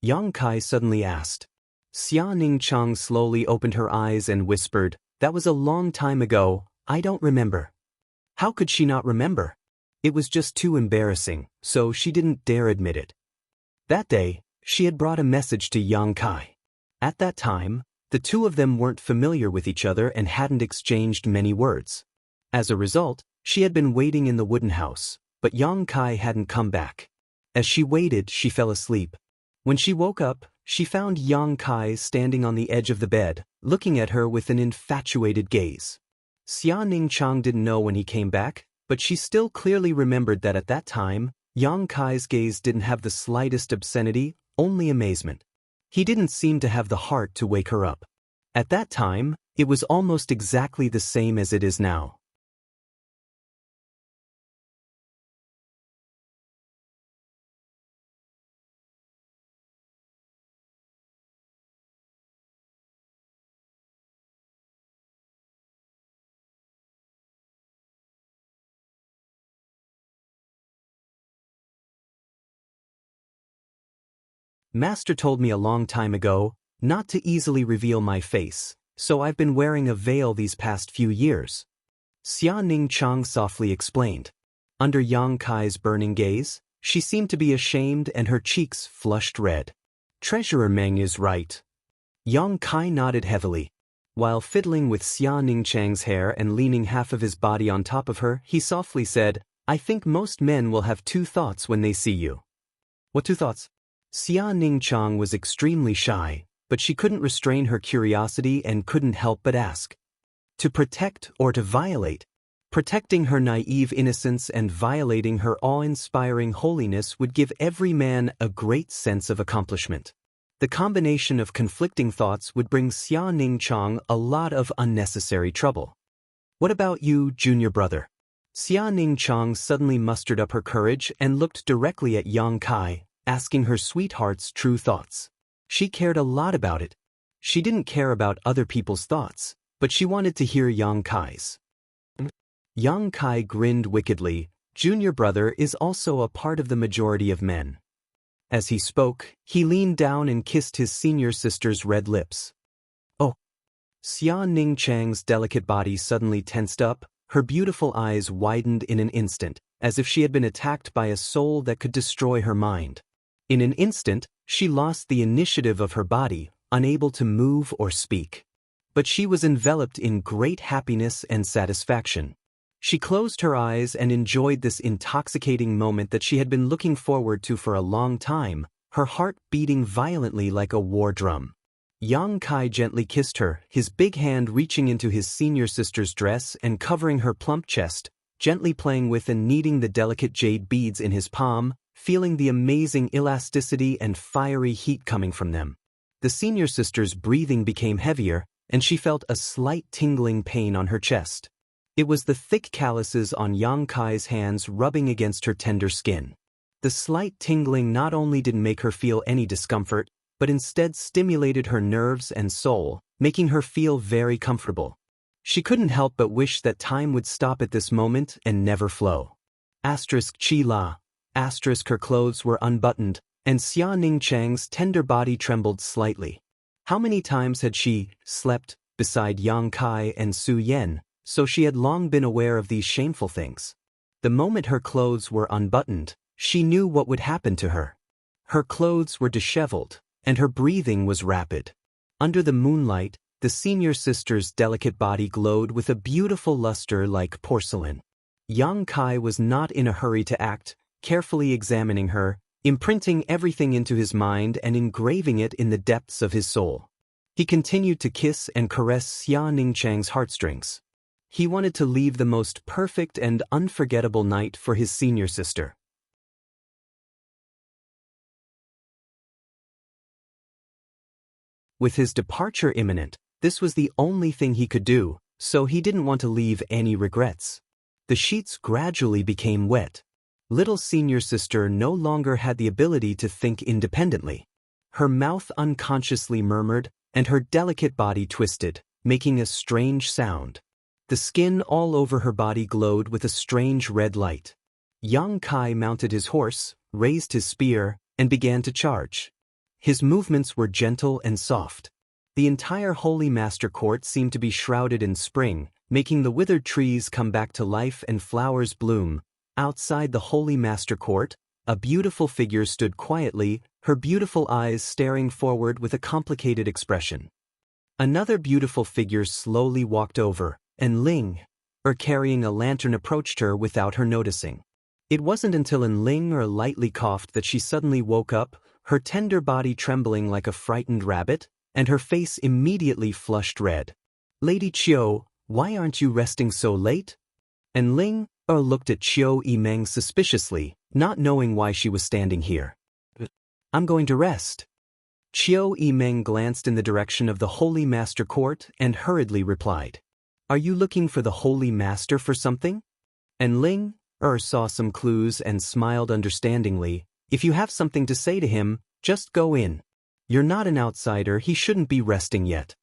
Yang Kai suddenly asked. Xianxia slowly opened her eyes and whispered, that was a long time ago, I don't remember. How could she not remember? It was just too embarrassing, so she didn't dare admit it. That day, she had brought a message to Yang Kai. At that time, the two of them weren't familiar with each other and hadn't exchanged many words. As a result, she had been waiting in the wooden house, but Yang Kai hadn't come back. As she waited, she fell asleep. When she woke up, she found Yang Kai standing on the edge of the bed, looking at her with an infatuated gaze. Xia Ningchang didn't know when he came back, but she still clearly remembered that at that time, Yang Kai's gaze didn't have the slightest obscenity, only amazement. He didn't seem to have the heart to wake her up. At that time, it was almost exactly the same as it is now. Master told me a long time ago not to easily reveal my face, so I've been wearing a veil these past few years. Xia Ningchang softly explained. Under Yang Kai's burning gaze, she seemed to be ashamed and her cheeks flushed red. Treasurer Meng is right. Yang Kai nodded heavily. While fiddling with Xia Ningchang's hair and leaning half of his body on top of her, he softly said, I think most men will have two thoughts when they see you. What two thoughts? Xia Ningchang was extremely shy, but she couldn't restrain her curiosity and couldn't help but ask. To protect or to violate? Protecting her naive innocence and violating her awe-inspiring holiness would give every man a great sense of accomplishment. The combination of conflicting thoughts would bring Xia Ningchang a lot of unnecessary trouble. What about you, junior brother? Xia Ningchang suddenly mustered up her courage and looked directly at Yang Kai, asking her sweetheart's true thoughts. She cared a lot about it. She didn't care about other people's thoughts, but she wanted to hear Yang Kai's. Yang Kai grinned wickedly. Junior brother is also a part of the majority of men. As he spoke, he leaned down and kissed his senior sister's red lips. Oh! Xia Ningchang's delicate body suddenly tensed up, her beautiful eyes widened in an instant, as if she had been attacked by a soul that could destroy her mind. In an instant, she lost the initiative of her body, unable to move or speak. But she was enveloped in great happiness and satisfaction. She closed her eyes and enjoyed this intoxicating moment that she had been looking forward to for a long time, her heart beating violently like a war drum. Yang Kai gently kissed her, his big hand reaching into his senior sister's dress and covering her plump chest, gently playing with and kneading the delicate jade beads in his palm, feeling the amazing elasticity and fiery heat coming from them. The senior sister's breathing became heavier, and she felt a slight tingling pain on her chest. It was the thick calluses on Yang Kai's hands rubbing against her tender skin. The slight tingling not only didn't make her feel any discomfort, but instead stimulated her nerves and soul, making her feel very comfortable. She couldn't help but wish that time would stop at this moment and never flow. Chi La. Her clothes were unbuttoned, and Xia Ningchang's tender body trembled slightly. How many times had she slept beside Yang Kai and Su Yan, so she had long been aware of these shameful things. The moment her clothes were unbuttoned, she knew what would happen to her. Her clothes were disheveled, and her breathing was rapid. Under the moonlight, the senior sister's delicate body glowed with a beautiful luster like porcelain. Yang Kai was not in a hurry to act, carefully examining her, imprinting everything into his mind and engraving it in the depths of his soul. He continued to kiss and caress Xia Ningchang's heartstrings. He wanted to leave the most perfect and unforgettable night for his senior sister. With his departure imminent, this was the only thing he could do, so he didn't want to leave any regrets. The sheets gradually became wet. Little senior sister no longer had the ability to think independently. Her mouth unconsciously murmured, and her delicate body twisted, making a strange sound. The skin all over her body glowed with a strange red light. Yang Kai mounted his horse, raised his spear, and began to charge. His movements were gentle and soft. The entire Holy Master Court seemed to be shrouded in spring, making the withered trees come back to life and flowers bloom. Outside the Holy Master Court, a beautiful figure stood quietly, her beautiful eyes staring forward with a complicated expression. Another beautiful figure slowly walked over, and Ling, carrying a lantern, approached her without her noticing. It wasn't until Ling lightly coughed that she suddenly woke up, her tender body trembling like a frightened rabbit, and her face immediately flushed red. "Lady Qiu, why aren't you resting so late?" And Ling looked at Qiu Yimeng suspiciously, not knowing why she was standing here. "I'm going to rest." Qiu Yimeng glanced in the direction of the Holy Master Court and hurriedly replied, "Are you looking for the Holy Master for something?" And Ling saw some clues and smiled understandingly. "If you have something to say to him, just go in. You're not an outsider, he shouldn't be resting yet."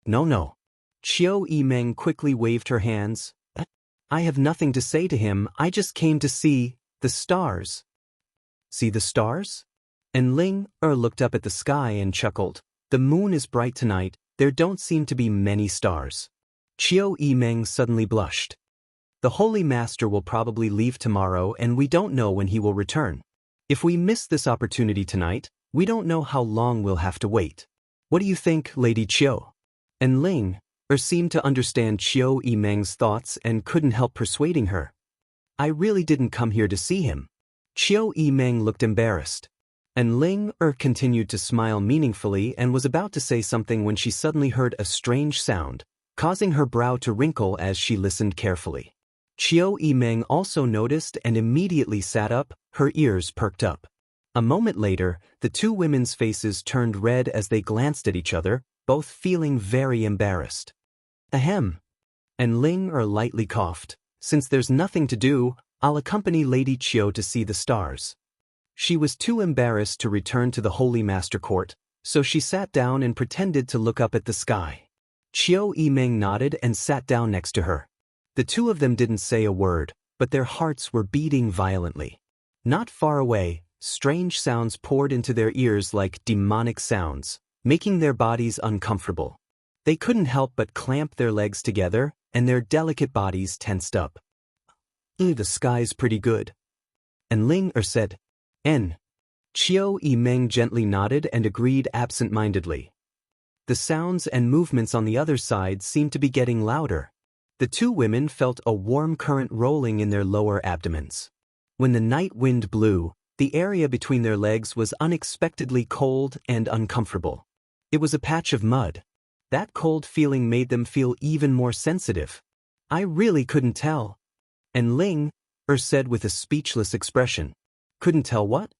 No. Qiu Yimeng quickly waved her hands. "I have nothing to say to him, I just came to see the stars." "See the stars?" And Ling looked up at the sky and chuckled. "The moon is bright tonight, there don't seem to be many stars." Qiu Yimeng suddenly blushed. "The Holy Master will probably leave tomorrow and we don't know when he will return. If we miss this opportunity tonight, we don't know how long we'll have to wait. What do you think, Lady Qiu?" And Ling seemed to understand Qiu Yimeng's thoughts and couldn't help persuading her. "I really didn't come here to see him." Qiu Yimeng looked embarrassed. And Ling continued to smile meaningfully and was about to say something when she suddenly heard a strange sound, causing her brow to wrinkle as she listened carefully. Qiu Yimeng also noticed and immediately sat up, her ears perked up. A moment later, the two women's faces turned red as they glanced at each other, both feeling very embarrassed. "Ahem." And Ling lightly coughed. "Since there's nothing to do, I'll accompany Lady Qiu to see the stars." She was too embarrassed to return to the Holy Master Court, so she sat down and pretended to look up at the sky. Qiu Yimeng nodded and sat down next to her. The two of them didn't say a word, but their hearts were beating violently. Not far away, strange sounds poured into their ears like demonic sounds, making their bodies uncomfortable. They couldn't help but clamp their legs together, and their delicate bodies tensed up. "The sky's pretty good." And Ling said, "N." Qiu Yimeng gently nodded and agreed absent-mindedly. The sounds and movements on the other side seemed to be getting louder. The two women felt a warm current rolling in their lower abdomens. When the night wind blew, the area between their legs was unexpectedly cold and uncomfortable. It was a patch of mud. That cold feeling made them feel even more sensitive. "I really couldn't tell." And Ling said with a speechless expression. "Couldn't tell what?"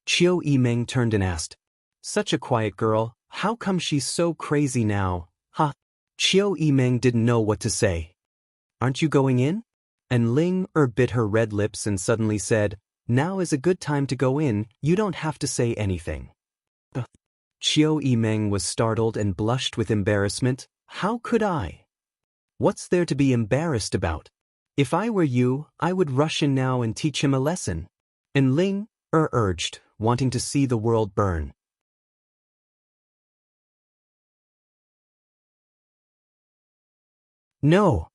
Qiu Yimeng turned and asked. "Such a quiet girl, how come she's so crazy now, huh?" Qiu Yimeng didn't know what to say. "Aren't you going in?" And Ling bit her red lips and suddenly said, "Now is a good time to go in, you don't have to say anything." Qiu Yimeng was startled and blushed with embarrassment. "How could I? What's there to be embarrassed about? If I were you, I would rush in now and teach him a lesson." And Ling urged, wanting to see the world burn. "No."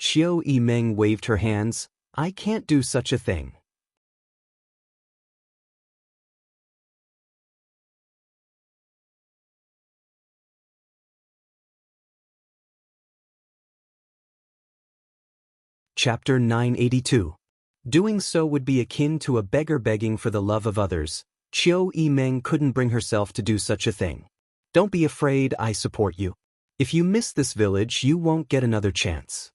Qiu Yimeng waved her hands. "I can't do such a thing." Chapter 982. Doing so would be akin to a beggar begging for the love of others. Qiu Yimeng couldn't bring herself to do such a thing. "Don't be afraid, I support you. If you miss this village, you won't get another chance."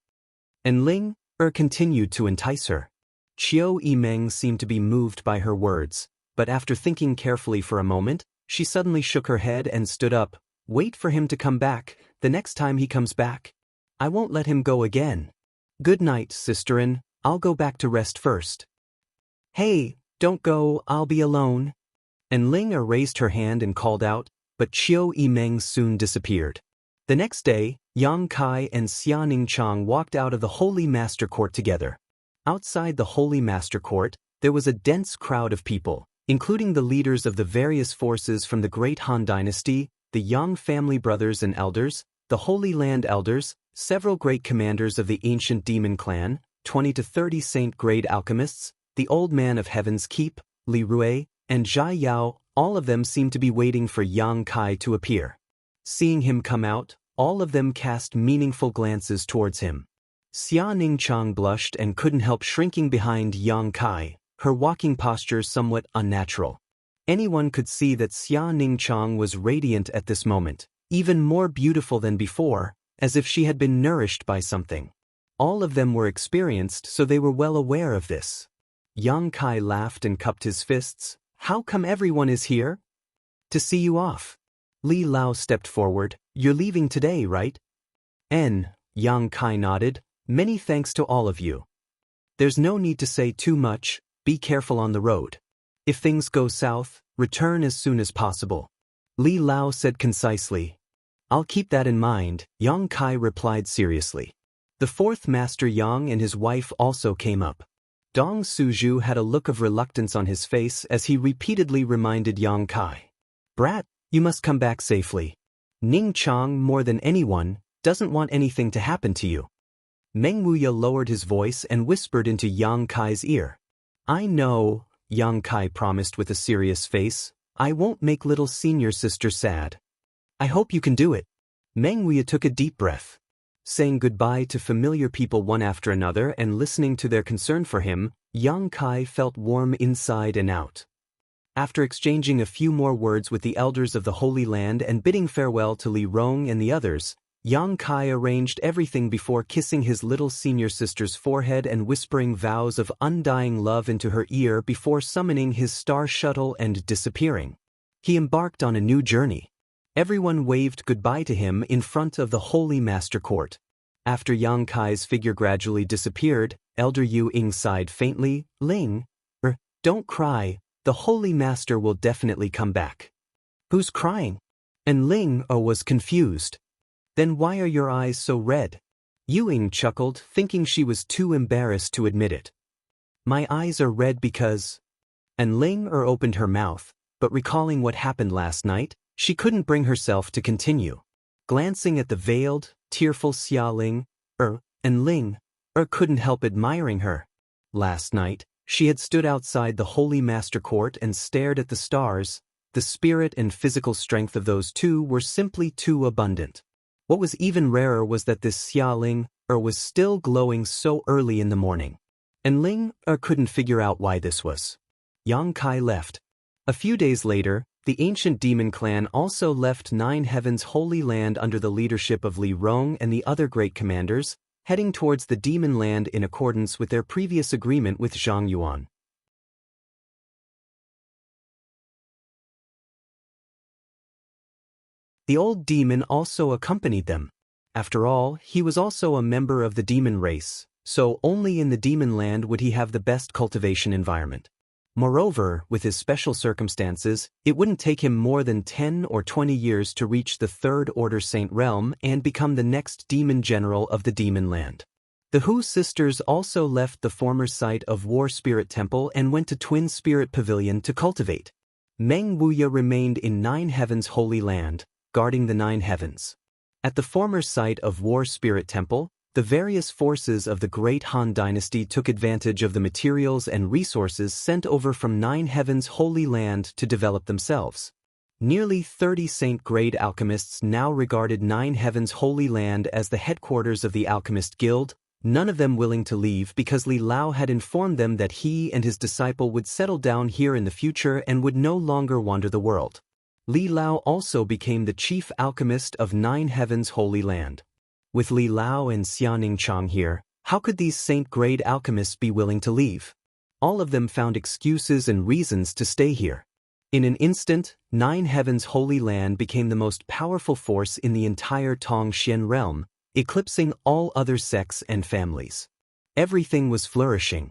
And Ling continued to entice her. Qiu Yimeng seemed to be moved by her words, but after thinking carefully for a moment, she suddenly shook her head and stood up. "Wait for him to come back, the next time he comes back. I won't let him go again. Good night, sisterin, I'll go back to rest first." "Hey, don't go, I'll be alone." And Ling raised her hand and called out, but Qiu Yimeng soon disappeared. The next day, Yang Kai and Xianxia walked out of the Holy Master Court together. Outside the Holy Master Court, there was a dense crowd of people, including the leaders of the various forces from the Great Han Dynasty, the Yang family brothers and elders, the Holy Land elders, several great commanders of the ancient demon clan, 20 to 30 saint-grade alchemists, the Old Man of Heaven's Keep, Li Rui, and Zhai Yao. All of them seemed to be waiting for Yang Kai to appear. Seeing him come out, all of them cast meaningful glances towards him. Xianxia blushed and couldn't help shrinking behind Yang Kai, her walking posture somewhat unnatural. Anyone could see that Xianxia was radiant at this moment, even more beautiful than before, as if she had been nourished by something. All of them were experienced, so they were well aware of this. Yang Kai laughed and cupped his fists. How come everyone is here? To see you off. Li Lao stepped forward. You're leaving today, right? Yang Kai nodded. Many thanks to all of you. There's no need to say too much. Be careful on the road. If things go south, return as soon as possible. Li Lao said concisely. I'll keep that in mind, Yang Kai replied seriously. The fourth master Yang and his wife also came up. Dong Suzhu had a look of reluctance on his face as he repeatedly reminded Yang Kai. Brat, you must come back safely. Ning Chang, more than anyone, doesn't want anything to happen to you. Meng Wuya lowered his voice and whispered into Yang Kai's ear. I know, Yang Kai promised with a serious face. I won't make little senior sister sad. I hope you can do it. Meng Wuya took a deep breath. Saying goodbye to familiar people one after another and listening to their concern for him, Yang Kai felt warm inside and out. After exchanging a few more words with the elders of the Holy Land and bidding farewell to Li Rong and the others, Yang Kai arranged everything before kissing his little senior sister's forehead and whispering vows of undying love into her ear before summoning his star shuttle and disappearing. He embarked on a new journey. Everyone waved goodbye to him in front of the Holy Master Court. After Yang Kai's figure gradually disappeared, Elder Yu Ying sighed faintly. Ling, don't cry, the Holy Master will definitely come back. Who's crying? And Ling was confused. Then why are your eyes so red? Yu Ying chuckled, thinking she was too embarrassed to admit it. My eyes are red because... And Ling opened her mouth, but recalling what happened last night, she couldn't bring herself to continue. Glancing at the veiled, tearful Xia Ling, and Ling, couldn't help admiring her. Last night, she had stood outside the Holy Master Court and stared at the stars. The spirit and physical strength of those two were simply too abundant. What was even rarer was that this Xia Ling, was still glowing so early in the morning. And Ling, couldn't figure out why this was. Yang Kai left. A few days later, the ancient demon clan also left Nine Heavens' Holy Land under the leadership of Li Rong and the other great commanders, heading towards the demon land in accordance with their previous agreement with Zhang Yuan. The old demon also accompanied them. After all, he was also a member of the demon race, so only in the demon land would he have the best cultivation environment. Moreover, with his special circumstances, it wouldn't take him more than 10 or 20 years to reach the Third Order Saint Realm and become the next demon general of the demon land. The Hu sisters also left the former site of War Spirit Temple and went to Twin Spirit Pavilion to cultivate. Meng Wuya remained in Nine Heavens' Holy Land, guarding the Nine Heavens. At the former site of War Spirit Temple, the various forces of the Great Han Dynasty took advantage of the materials and resources sent over from Nine Heavens' Holy Land to develop themselves. Nearly 30 Saint-grade alchemists now regarded Nine Heavens' Holy Land as the headquarters of the Alchemist Guild, none of them willing to leave because Li Lao had informed them that he and his disciple would settle down here in the future and would no longer wander the world. Li Lao also became the chief alchemist of Nine Heavens' Holy Land. With Li Lao and Xianxia here, how could these saint-grade alchemists be willing to leave? All of them found excuses and reasons to stay here. In an instant, Nine Heavens' Holy Land became the most powerful force in the entire Tongxian realm, eclipsing all other sects and families. Everything was flourishing.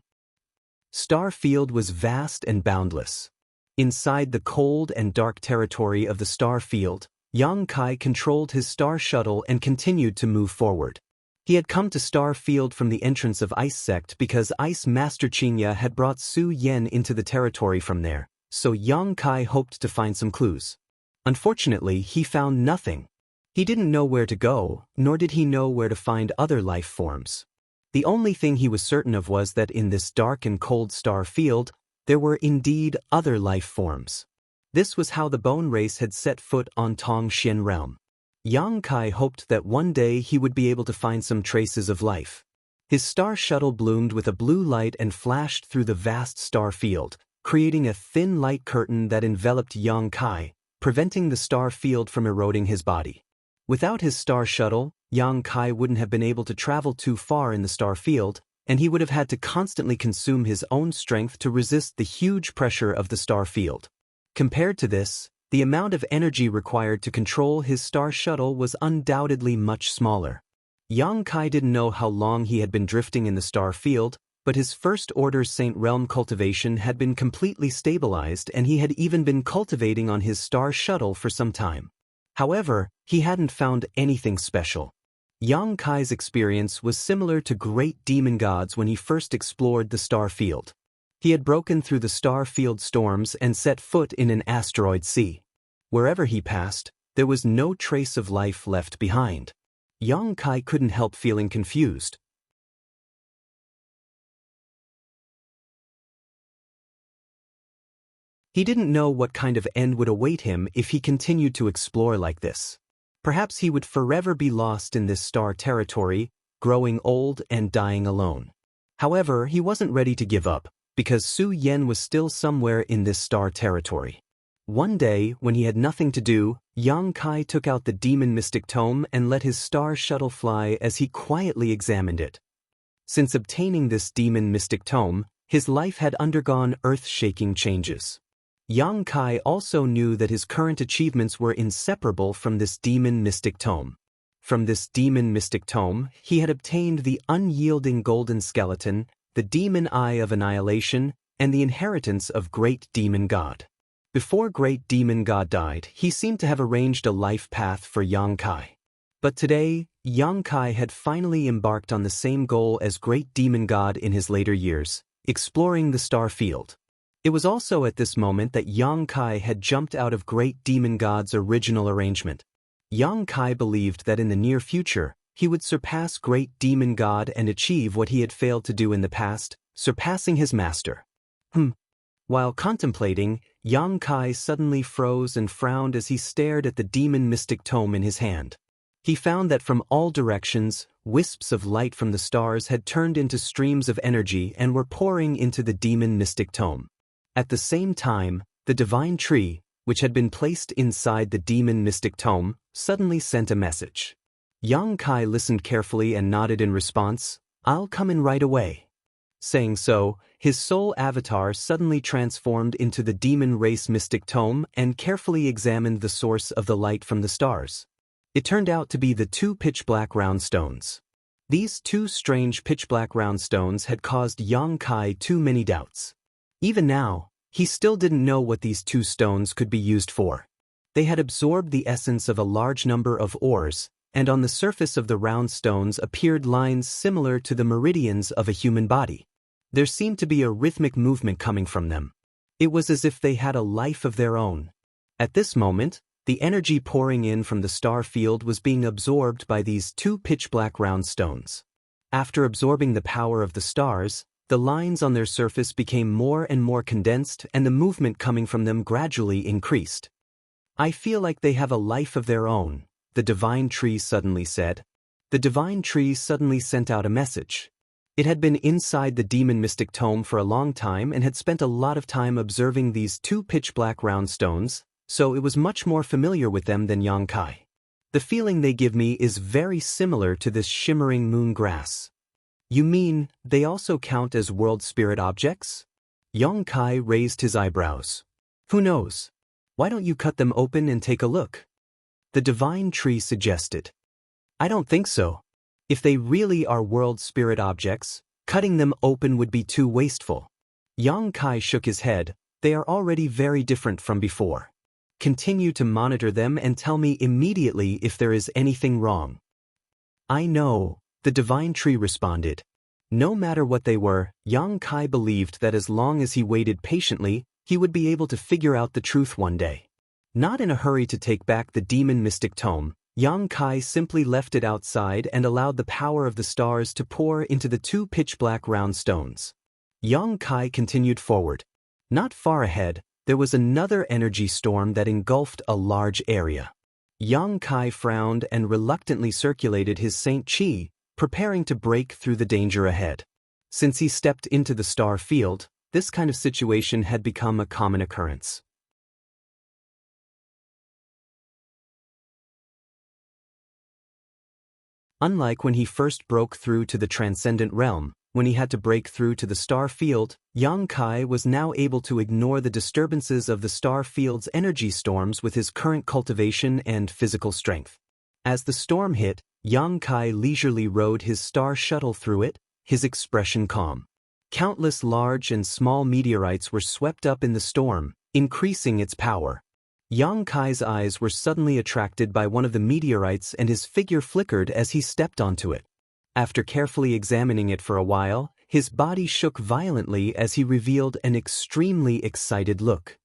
Starfield was vast and boundless. Inside the cold and dark territory of the Starfield, Yang Kai controlled his star shuttle and continued to move forward. He had come to Starfield from the entrance of Ice Sect because Ice Master Xianxia had brought Su Yan into the territory from there, so Yang Kai hoped to find some clues. Unfortunately, he found nothing. He didn't know where to go, nor did he know where to find other life forms. The only thing he was certain of was that in this dark and cold star field, there were indeed other life forms. This was how the Bone Race had set foot on Tongxian realm. Yang Kai hoped that one day he would be able to find some traces of life. His star shuttle bloomed with a blue light and flashed through the vast star field, creating a thin light curtain that enveloped Yang Kai, preventing the star field from eroding his body. Without his star shuttle, Yang Kai wouldn't have been able to travel too far in the star field, and he would have had to constantly consume his own strength to resist the huge pressure of the star field. Compared to this, the amount of energy required to control his star shuttle was undoubtedly much smaller. Yang Kai didn't know how long he had been drifting in the star field, but his First Order Saint Realm cultivation had been completely stabilized and he had even been cultivating on his star shuttle for some time. However, he hadn't found anything special. Yang Kai's experience was similar to great demon gods when he first explored the star field. He had broken through the star field storms and set foot in an asteroid sea. Wherever he passed, there was no trace of life left behind. Yang Kai couldn't help feeling confused. He didn't know what kind of end would await him if he continued to explore like this. Perhaps he would forever be lost in this star territory, growing old and dying alone. However, he wasn't ready to give up, because Su Yen was still somewhere in this star territory. One day, when he had nothing to do, Yang Kai took out the Demon Mystic Tome and let his star shuttle fly as he quietly examined it. Since obtaining this Demon Mystic Tome, his life had undergone earth-shaking changes. Yang Kai also knew that his current achievements were inseparable from this Demon Mystic Tome. From this Demon Mystic Tome, he had obtained the Unyielding Golden Skeleton, the Demon Eye of Annihilation, and the inheritance of Great Demon God. Before Great Demon God died, he seemed to have arranged a life path for Yang Kai. But today, Yang Kai had finally embarked on the same goal as Great Demon God in his later years, exploring the star field. It was also at this moment that Yang Kai had jumped out of Great Demon God's original arrangement. Yang Kai believed that in the near future, he would surpass Great Demon God and achieve what he had failed to do in the past, surpassing his master. While contemplating, Yang Kai suddenly froze and frowned as he stared at the Demon Mystic Tome in his hand. He found that from all directions, wisps of light from the stars had turned into streams of energy and were pouring into the Demon Mystic Tome. At the same time, the divine tree, which had been placed inside the Demon Mystic Tome, suddenly sent a message. Yang Kai listened carefully and nodded in response, "I'll come in right away." Saying so, his soul avatar suddenly transformed into the Demon Race Mystic Tome and carefully examined the source of the light from the stars. It turned out to be the two pitch-black round stones. These two strange pitch-black round stones had caused Yang Kai too many doubts. Even now, he still didn't know what these two stones could be used for. They had absorbed the essence of a large number of ores, and on the surface of the round stones appeared lines similar to the meridians of a human body. There seemed to be a rhythmic movement coming from them. It was as if they had a life of their own. At this moment, the energy pouring in from the star field was being absorbed by these two pitch-black round stones. After absorbing the power of the stars, the lines on their surface became more and more condensed and the movement coming from them gradually increased. "I feel like they have a life of their own," the divine tree suddenly said. The divine tree suddenly sent out a message. It had been inside the Demon Mystic Tome for a long time and had spent a lot of time observing these two pitch-black round stones, so it was much more familiar with them than Yang Kai. "The feeling they give me is very similar to this shimmering moon grass." "You mean, they also count as world spirit objects?" Yang Kai raised his eyebrows. "Who knows? Why don't you cut them open and take a look?" The divine tree suggested. "I don't think so. If they really are world spirit objects, cutting them open would be too wasteful." Yang Kai shook his head. "They are already very different from before. Continue to monitor them and tell me immediately if there is anything wrong." "I know," the divine tree responded. No matter what they were, Yang Kai believed that as long as he waited patiently, he would be able to figure out the truth one day. Not in a hurry to take back the Demon Mystic Tome, Yang Kai simply left it outside and allowed the power of the stars to pour into the two pitch-black round stones. Yang Kai continued forward. Not far ahead, there was another energy storm that engulfed a large area. Yang Kai frowned and reluctantly circulated his Saint Chi, preparing to break through the danger ahead. Since he stepped into the star field, This kind of situation had become a common occurrence. Unlike when he first broke through to the transcendent realm, when he had to break through to the star field, Yang Kai was now able to ignore the disturbances of the star field's energy storms with his current cultivation and physical strength. As the storm hit, Yang Kai leisurely rode his star shuttle through it, his expression calm. Countless large and small meteorites were swept up in the storm, increasing its power. Yang Kai's eyes were suddenly attracted by one of the meteorites and his figure flickered as he stepped onto it. After carefully examining it for a while, his body shook violently as he revealed an extremely excited look.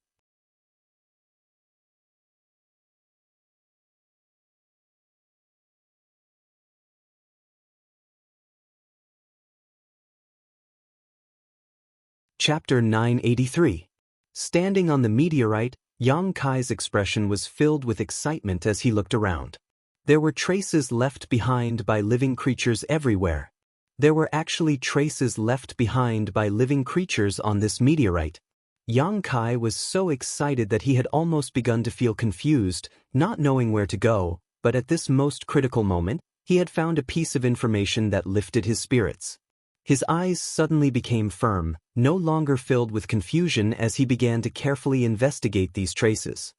Chapter 983. Standing on the meteorite, Yang Kai's expression was filled with excitement as he looked around. There were traces left behind by living creatures everywhere. There were actually traces left behind by living creatures on this meteorite. Yang Kai was so excited that he had almost begun to feel confused, not knowing where to go, but at this most critical moment, he had found a piece of information that lifted his spirits. His eyes suddenly became firm, no longer filled with confusion as he began to carefully investigate these traces.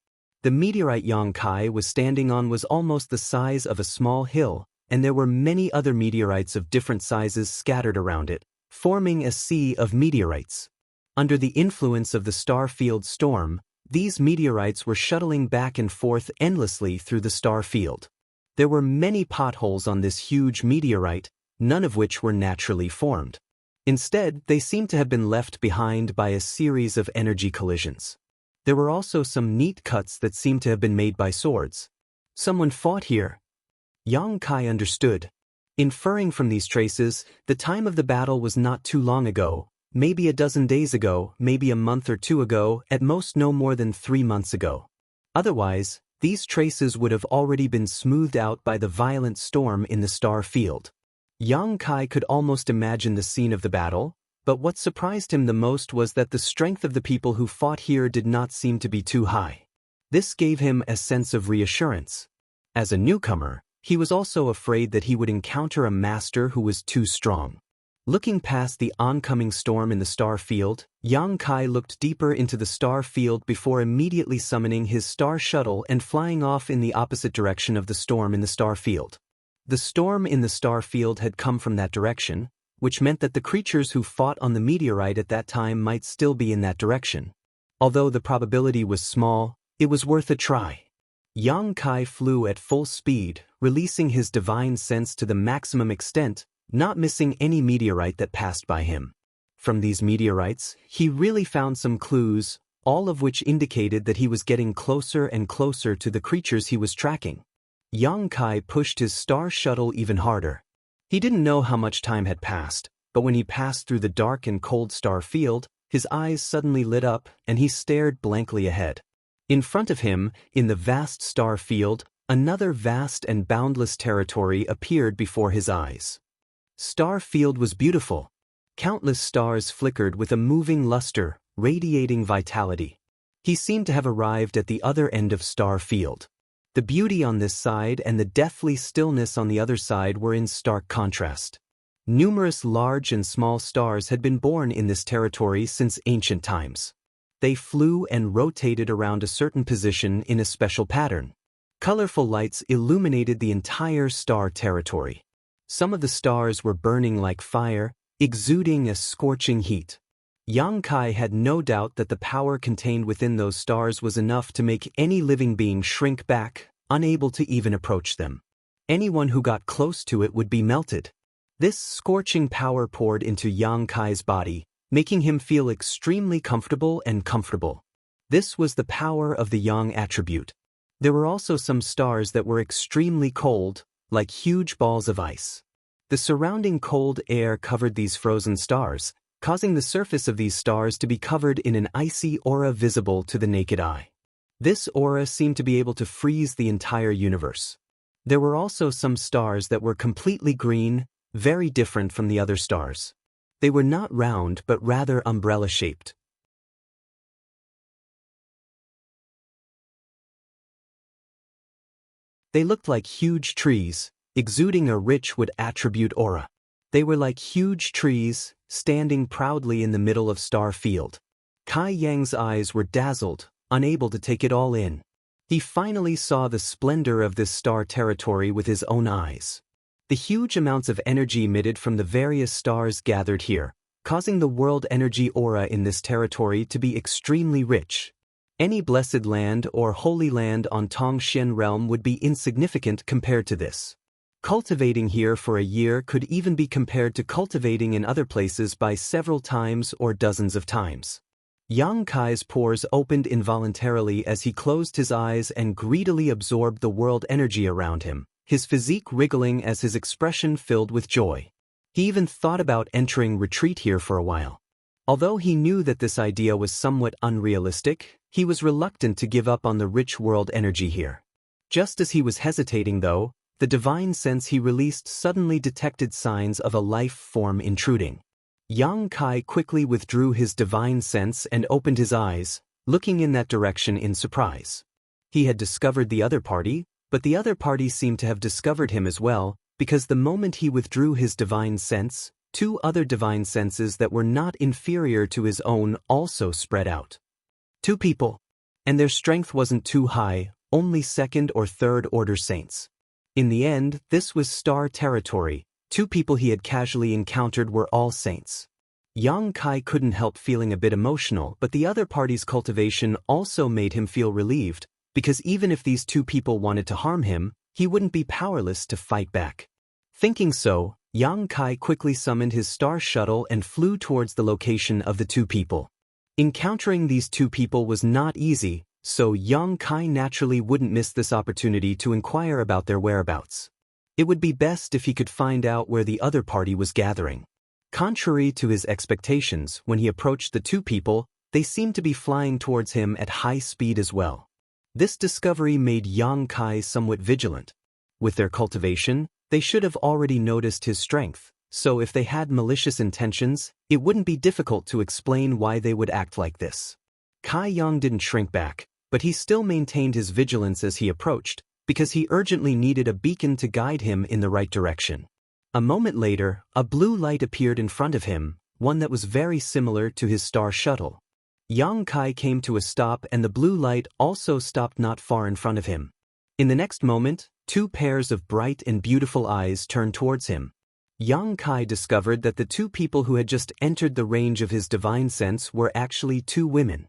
The meteorite Yang Kai was standing on was almost the size of a small hill, and there were many other meteorites of different sizes scattered around it, forming a sea of meteorites. Under the influence of the star field storm, these meteorites were shuttling back and forth endlessly through the star field. There were many potholes on this huge meteorite, none of which were naturally formed. Instead, they seemed to have been left behind by a series of energy collisions. There were also some neat cuts that seemed to have been made by swords. Someone fought here. Yang Kai understood. Inferring from these traces, the time of the battle was not too long ago, maybe a dozen days ago, maybe a month or two ago, at most no more than 3 months ago. Otherwise, these traces would have already been smoothed out by the violent storm in the star field. Yang Kai could almost imagine the scene of the battle, but what surprised him the most was that the strength of the people who fought here did not seem to be too high. This gave him a sense of reassurance. As a newcomer, he was also afraid that he would encounter a master who was too strong. Looking past the oncoming storm in the star field, Yang Kai looked deeper into the star field before immediately summoning his star shuttle and flying off in the opposite direction of the storm in the star field. The storm in the star field had come from that direction, which meant that the creatures who fought on the meteorite at that time might still be in that direction. Although the probability was small, it was worth a try. Yang Kai flew at full speed, releasing his divine sense to the maximum extent, not missing any meteorite that passed by him. From these meteorites, he really found some clues, all of which indicated that he was getting closer and closer to the creatures he was tracking. Yang Kai pushed his star shuttle even harder. He didn't know how much time had passed, but when he passed through the dark and cold star field, his eyes suddenly lit up and he stared blankly ahead. In front of him, in the vast star field, another vast and boundless territory appeared before his eyes. Star field was beautiful. Countless stars flickered with a moving luster, radiating vitality. He seemed to have arrived at the other end of star field. The beauty on this side and the deathly stillness on the other side were in stark contrast. Numerous large and small stars had been born in this territory since ancient times. They flew and rotated around a certain position in a special pattern. Colorful lights illuminated the entire star territory. Some of the stars were burning like fire, exuding a scorching heat. Yang Kai had no doubt that the power contained within those stars was enough to make any living being shrink back, unable to even approach them. Anyone who got close to it would be melted. This scorching power poured into Yang Kai's body, making him feel extremely comfortable and comfortable. This was the power of the Yang attribute. There were also some stars that were extremely cold, like huge balls of ice. The surrounding cold air covered these frozen stars, causing the surface of these stars to be covered in an icy aura visible to the naked eye. This aura seemed to be able to freeze the entire universe. There were also some stars that were completely green, very different from the other stars. They were not round but rather umbrella-shaped. They looked like huge trees, exuding a rich wood attribute aura. They were like huge trees, standing proudly in the middle of Star Field. Kai Yang's eyes were dazzled, unable to take it all in. He finally saw the splendor of this star territory with his own eyes. The huge amounts of energy emitted from the various stars gathered here, causing the world energy aura in this territory to be extremely rich. Any blessed land or holy land on Tongxian realm would be insignificant compared to this. Cultivating here for a year could even be compared to cultivating in other places by several times or dozens of times. Yang Kai's pores opened involuntarily as he closed his eyes and greedily absorbed the world energy around him, his physique wriggling as his expression filled with joy. He even thought about entering retreat here for a while. Although he knew that this idea was somewhat unrealistic, he was reluctant to give up on the rich world energy here. Just as he was hesitating though, the divine sense he released suddenly detected signs of a life form intruding. Yang Kai quickly withdrew his divine sense and opened his eyes, looking in that direction in surprise. He had discovered the other party, but the other party seemed to have discovered him as well, because the moment he withdrew his divine sense, two other divine senses that were not inferior to his own also spread out. Two people. And their strength wasn't too high, only second or third order saints. In the end, this was star territory. Two people he had casually encountered were all saints. Yang Kai couldn't help feeling a bit emotional, but the other party's cultivation also made him feel relieved, because even if these two people wanted to harm him, he wouldn't be powerless to fight back. Thinking so, Yang Kai quickly summoned his star shuttle and flew towards the location of the two people. Encountering these two people was not easy, so Yang Kai naturally wouldn't miss this opportunity to inquire about their whereabouts. It would be best if he could find out where the other party was gathering. Contrary to his expectations, when he approached the two people, they seemed to be flying towards him at high speed as well. This discovery made Yang Kai somewhat vigilant. With their cultivation, they should have already noticed his strength, so if they had malicious intentions, it wouldn't be difficult to explain why they would act like this. Kai Yang didn't shrink back, but he still maintained his vigilance as he approached, because he urgently needed a beacon to guide him in the right direction. A moment later, a blue light appeared in front of him, one that was very similar to his star shuttle. Yang Kai came to a stop and the blue light also stopped not far in front of him. In the next moment, two pairs of bright and beautiful eyes turned towards him. Yang Kai discovered that the two people who had just entered the range of his divine sense were actually two women.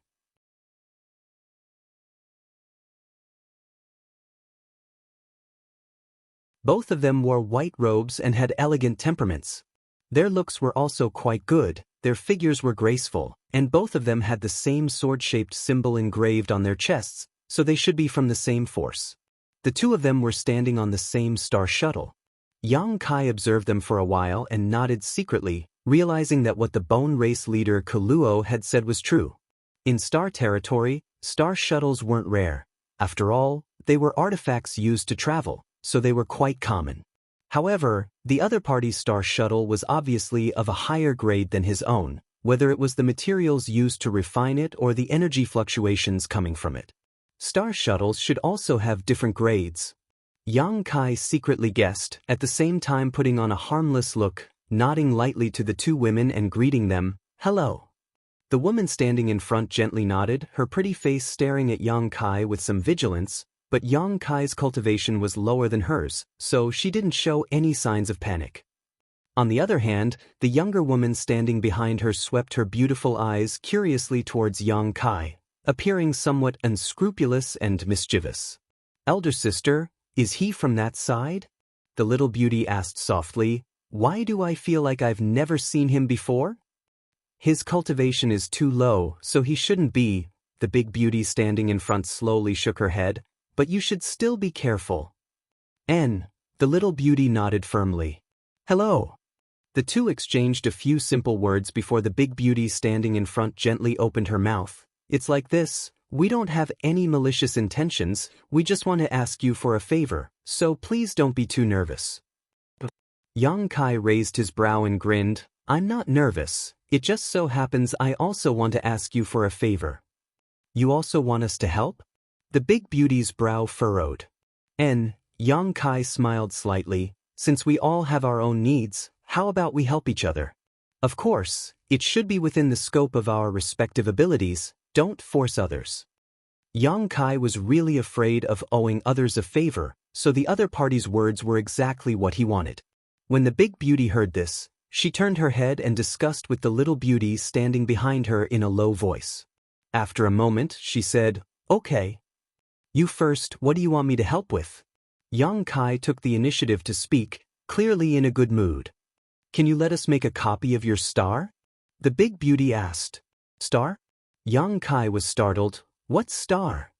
Both of them wore white robes and had elegant temperaments. Their looks were also quite good, their figures were graceful, and both of them had the same sword-shaped symbol engraved on their chests, so they should be from the same force. The two of them were standing on the same star shuttle. Yang Kai observed them for a while and nodded secretly, realizing that what the Bone Race leader Kuluo had said was true. In star territory, star shuttles weren't rare. After all, they were artifacts used to travel, so they were quite common. However, the other party's star shuttle was obviously of a higher grade than his own, whether it was the materials used to refine it or the energy fluctuations coming from it. Star shuttles should also have different grades. Yang Kai secretly guessed, at the same time putting on a harmless look, nodding lightly to the two women and greeting them, "Hello." The woman standing in front gently nodded, her pretty face staring at Yang Kai with some vigilance, but Yang Kai's cultivation was lower than hers, so she didn't show any signs of panic. On the other hand, the younger woman standing behind her swept her beautiful eyes curiously towards Yang Kai, appearing somewhat unscrupulous and mischievous. "Elder sister, is he from that side?" the little beauty asked softly. "Why do I feel like I've never seen him before?" "His cultivation is too low, so he shouldn't be," the big beauty standing in front slowly shook her head. "But you should still be careful." The little beauty nodded firmly. "Hello." The two exchanged a few simple words before the big beauty standing in front gently opened her mouth. "It's like this, we don't have any malicious intentions, we just want to ask you for a favor, so please don't be too nervous." Yang Kai raised his brow and grinned, I'm not nervous, it just so happens I also want to ask you for a favor. You also want us to help? The big beauty's brow furrowed. Xianxia smiled slightly. Since we all have our own needs, how about we help each other? Of course, it should be within the scope of our respective abilities, don't force others. Xianxia was really afraid of owing others a favor, so the other party's words were exactly what he wanted. When the big beauty heard this, she turned her head and discussed with the little beauty standing behind her in a low voice. After a moment, she said, "Okay. You first, what do you want me to help with?" Xianxia took the initiative to speak, clearly in a good mood. "Can you let us make a copy of your star?" The big beauty asked. "Star?" Xianxia was startled. "What star?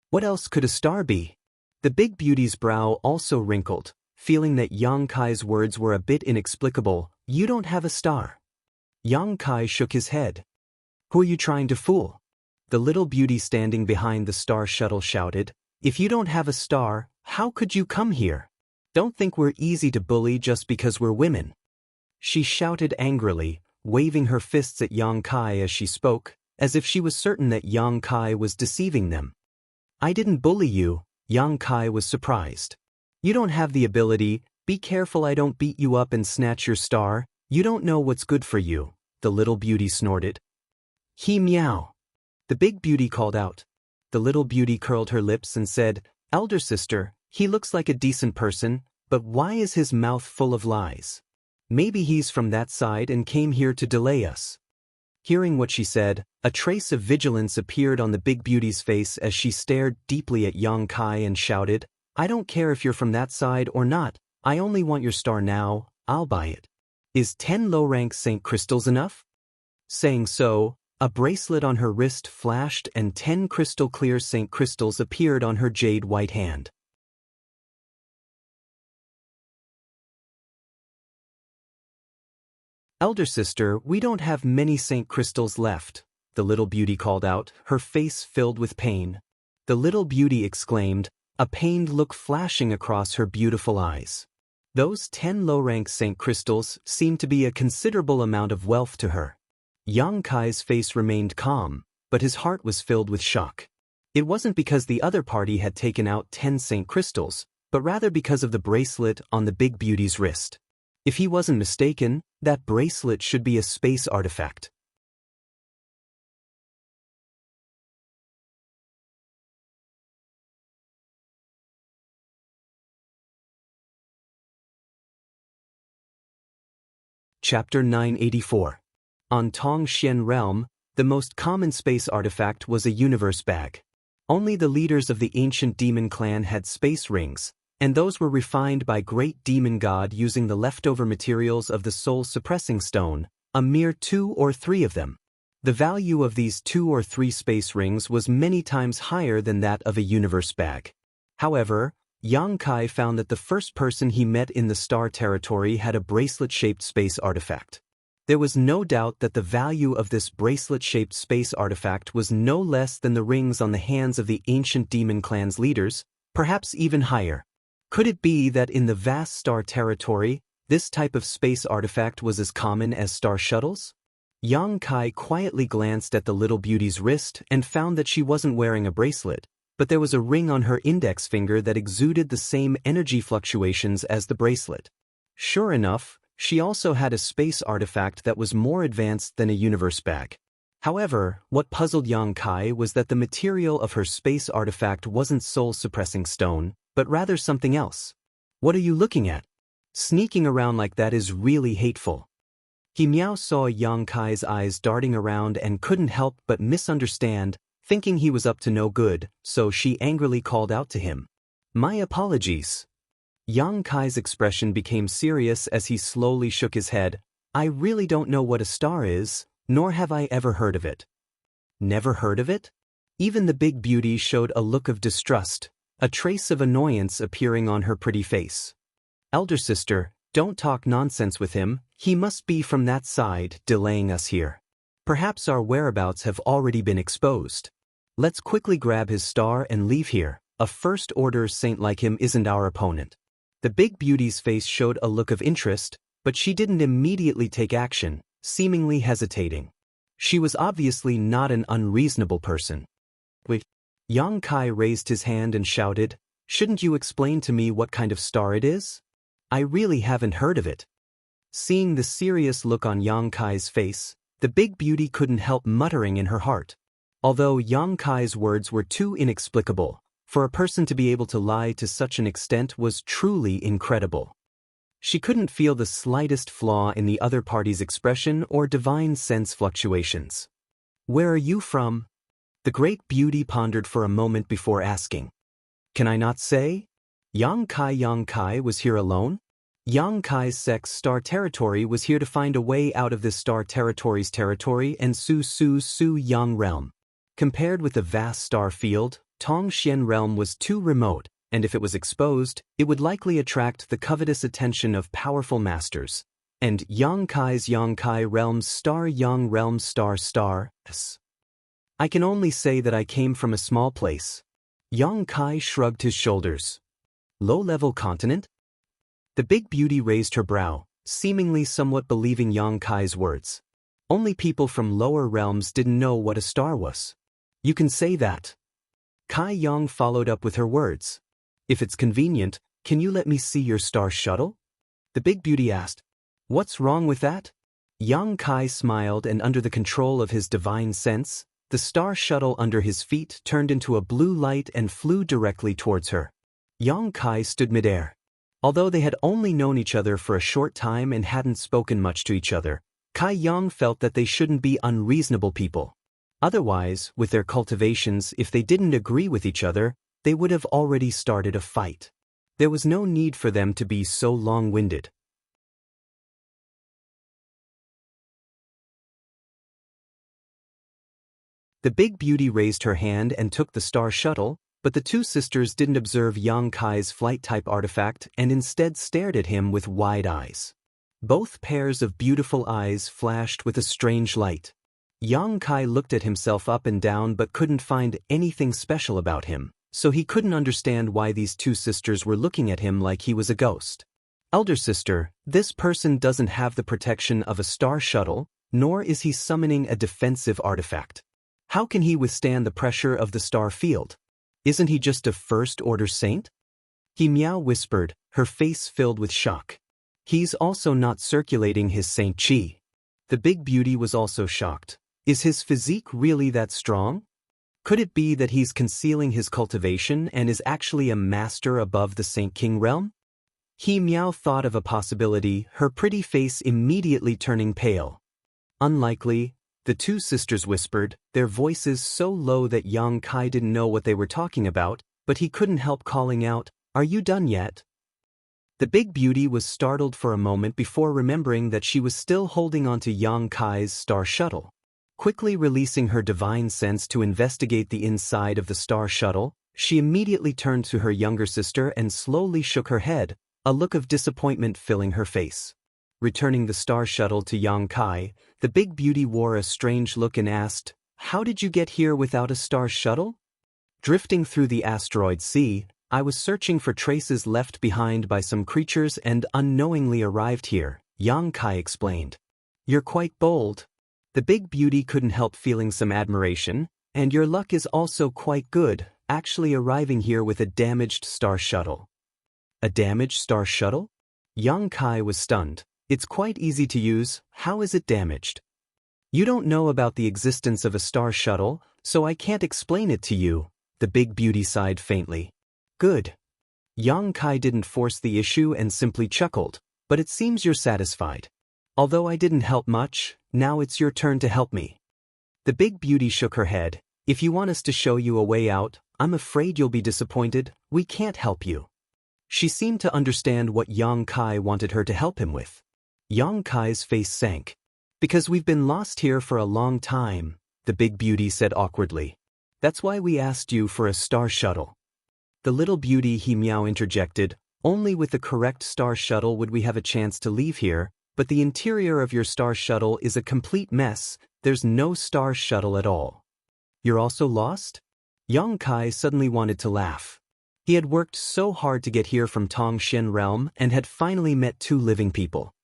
What else could a star be?" The big beauty's brow also wrinkled, feeling that Xianxia's words were a bit inexplicable. "You don't have a star." Xianxia shook his head. "Who are you trying to fool?" The little beauty standing behind the star shuttle shouted. "If you don't have a star, how could you come here? Don't think we're easy to bully just because we're women." She shouted angrily, waving her fists at Xianxia as she spoke, as if she was certain that Xianxia was deceiving them. "I didn't bully you," Xianxia was surprised. "You don't have the ability, be careful I don't beat you up and snatch your star, you don't know what's good for you," the little beauty snorted. "He meow." The big beauty called out. The little beauty curled her lips and said, "Elder sister, he looks like a decent person, but why is his mouth full of lies? Maybe he's from that side and came here to delay us." Hearing what she said, a trace of vigilance appeared on the big beauty's face as she stared deeply at Xianxia and shouted, "I don't care if you're from that side or not, I only want your star now, I'll buy it. Is 10 low-rank Saint crystals enough?" Saying so, a bracelet on her wrist flashed and 10 crystal-clear Saint crystals appeared on her jade white hand. "Elder sister, we don't have many Saint crystals left," the little beauty called out, her face filled with pain. The little beauty exclaimed, a pained look flashing across her beautiful eyes. Those 10 low-rank Saint crystals seemed to be a considerable amount of wealth to her. Xianxia's face remained calm, but his heart was filled with shock. It wasn't because the other party had taken out 10 Saint crystals, but rather because of the bracelet on the big beauty's wrist. If he wasn't mistaken, that bracelet should be a space artifact. Chapter 984. On Tongxian Realm, the most common space artifact was a universe bag. Only the leaders of the ancient demon clan had space rings, and those were refined by great demon god using the leftover materials of the soul-suppressing stone, a mere 2 or 3 of them. The value of these 2 or 3 space rings was many times higher than that of a universe bag. However, Xianxia found that the first person he met in the star territory had a bracelet-shaped space artifact. There was no doubt that the value of this bracelet-shaped space artifact was no less than the rings on the hands of the ancient demon clan's leaders, perhaps even higher. Could it be that in the vast star territory, this type of space artifact was as common as star shuttles? Xianxia quietly glanced at the little beauty's wrist and found that she wasn't wearing a bracelet, but there was a ring on her index finger that exuded the same energy fluctuations as the bracelet. Sure enough, she also had a space artifact that was more advanced than a universe bag. However, what puzzled Xianxia was that the material of her space artifact wasn't soul-suppressing stone, but rather something else. "What are you looking at? Sneaking around like that is really hateful." He Miao saw Xianxia's eyes darting around and couldn't help but misunderstand, thinking he was up to no good, so she angrily called out to him. "My apologies." Xianxia's expression became serious as he slowly shook his head. "I really don't know what a star is, nor have I ever heard of it." Never heard of it? Even the big beauty showed a look of distrust, a trace of annoyance appearing on her pretty face. "Elder sister, don't talk nonsense with him, he must be from that side, delaying us here. Perhaps our whereabouts have already been exposed. Let's quickly grab his star and leave here. A first-order saint like him isn't our opponent." The big beauty's face showed a look of interest, but she didn't immediately take action, seemingly hesitating. She was obviously not an unreasonable person. Wait. Yang Kai raised his hand and shouted, "Shouldn't you explain to me what kind of star it is? I really haven't heard of it." Seeing the serious look on Yang Kai's face, the big beauty couldn't help muttering in her heart. Although Yang Kai's words were too inexplicable, for a person to be able to lie to such an extent was truly incredible. She couldn't feel the slightest flaw in the other party's expression or divine sense fluctuations. "Where are you from?" The great beauty pondered for a moment before asking. "Can I not say? Yang Kai was here alone? Yang Kai's sect's star territory was here to find a way out of this star territory's territory and Su Yang realm. Compared with the vast star field, Tongxian realm was too remote, and if it was exposed, it would likely attract the covetous attention of powerful masters. And Yang Kai realm's star Yang realm star. I can only say that I came from a small place." Yang Kai shrugged his shoulders. "Low-level continent?" The big beauty raised her brow, seemingly somewhat believing Yang Kai's words. Only people from lower realms didn't know what a star was. "You can say that." Kai Yang followed up with her words. "If it's convenient, can you let me see your star shuttle?" The big beauty asked. "What's wrong with that?" Yang Kai smiled, and under the control of his divine sense, the star shuttle under his feet turned into a blue light and flew directly towards her. Yang Kai stood midair. Although they had only known each other for a short time and hadn't spoken much to each other, Kai Yang felt that they shouldn't be unreasonable people. Otherwise, with their cultivations, if they didn't agree with each other, they would have already started a fight. There was no need for them to be so long-winded. The big beauty raised her hand and took the star shuttle, but the two sisters didn't observe Yang Kai's flight-type artifact and instead stared at him with wide eyes. Both pairs of beautiful eyes flashed with a strange light. Yang Kai looked at himself up and down but couldn't find anything special about him, so he couldn't understand why these two sisters were looking at him like he was a ghost. "Elder sister, this person doesn't have the protection of a star shuttle, nor is he summoning a defensive artifact. How can he withstand the pressure of the star field? Isn't he just a first-order saint?" He Miao whispered, her face filled with shock. "He's also not circulating his saint chi." The big beauty was also shocked. Is his physique really that strong? Could it be that he's concealing his cultivation and is actually a master above the Saint King realm? He Miao thought of a possibility, her pretty face immediately turning pale. "Unlikely," the two sisters whispered, their voices so low that Yang Kai didn't know what they were talking about, but he couldn't help calling out, "Are you done yet?" The big beauty was startled for a moment before remembering that she was still holding onto Yang Kai's star shuttle. Quickly releasing her divine sense to investigate the inside of the star shuttle, she immediately turned to her younger sister and slowly shook her head, a look of disappointment filling her face. Returning the star shuttle to Yang Kai, the big beauty wore a strange look and asked, "How did you get here without a star shuttle?" "Drifting through the asteroid sea, I was searching for traces left behind by some creatures and unknowingly arrived here," Yang Kai explained. "You're quite bold." The big beauty couldn't help feeling some admiration, "And your luck is also quite good, actually arriving here with a damaged star shuttle." "A damaged star shuttle?" Yang Kai was stunned. "It's quite easy to use, how is it damaged?" "You don't know about the existence of a star shuttle, so I can't explain it to you," the big beauty sighed faintly. "Good." Yang Kai didn't force the issue and simply chuckled, "But it seems you're satisfied. Although I didn't help much, now it's your turn to help me." The big beauty shook her head. "If you want us to show you a way out, I'm afraid you'll be disappointed, we can't help you." She seemed to understand what Yang Kai wanted her to help him with. Yang Kai's face sank. "Because we've been lost here for a long time," the big beauty said awkwardly. "That's why we asked you for a star shuttle." The little beauty he Miao interjected, "Only with the correct star shuttle would we have a chance to leave here, but the interior of your star shuttle is a complete mess, there's no star shuttle at all." "You're also lost?" Yang Kai suddenly wanted to laugh. He had worked so hard to get here from Tongxian realm and had finally met two living people.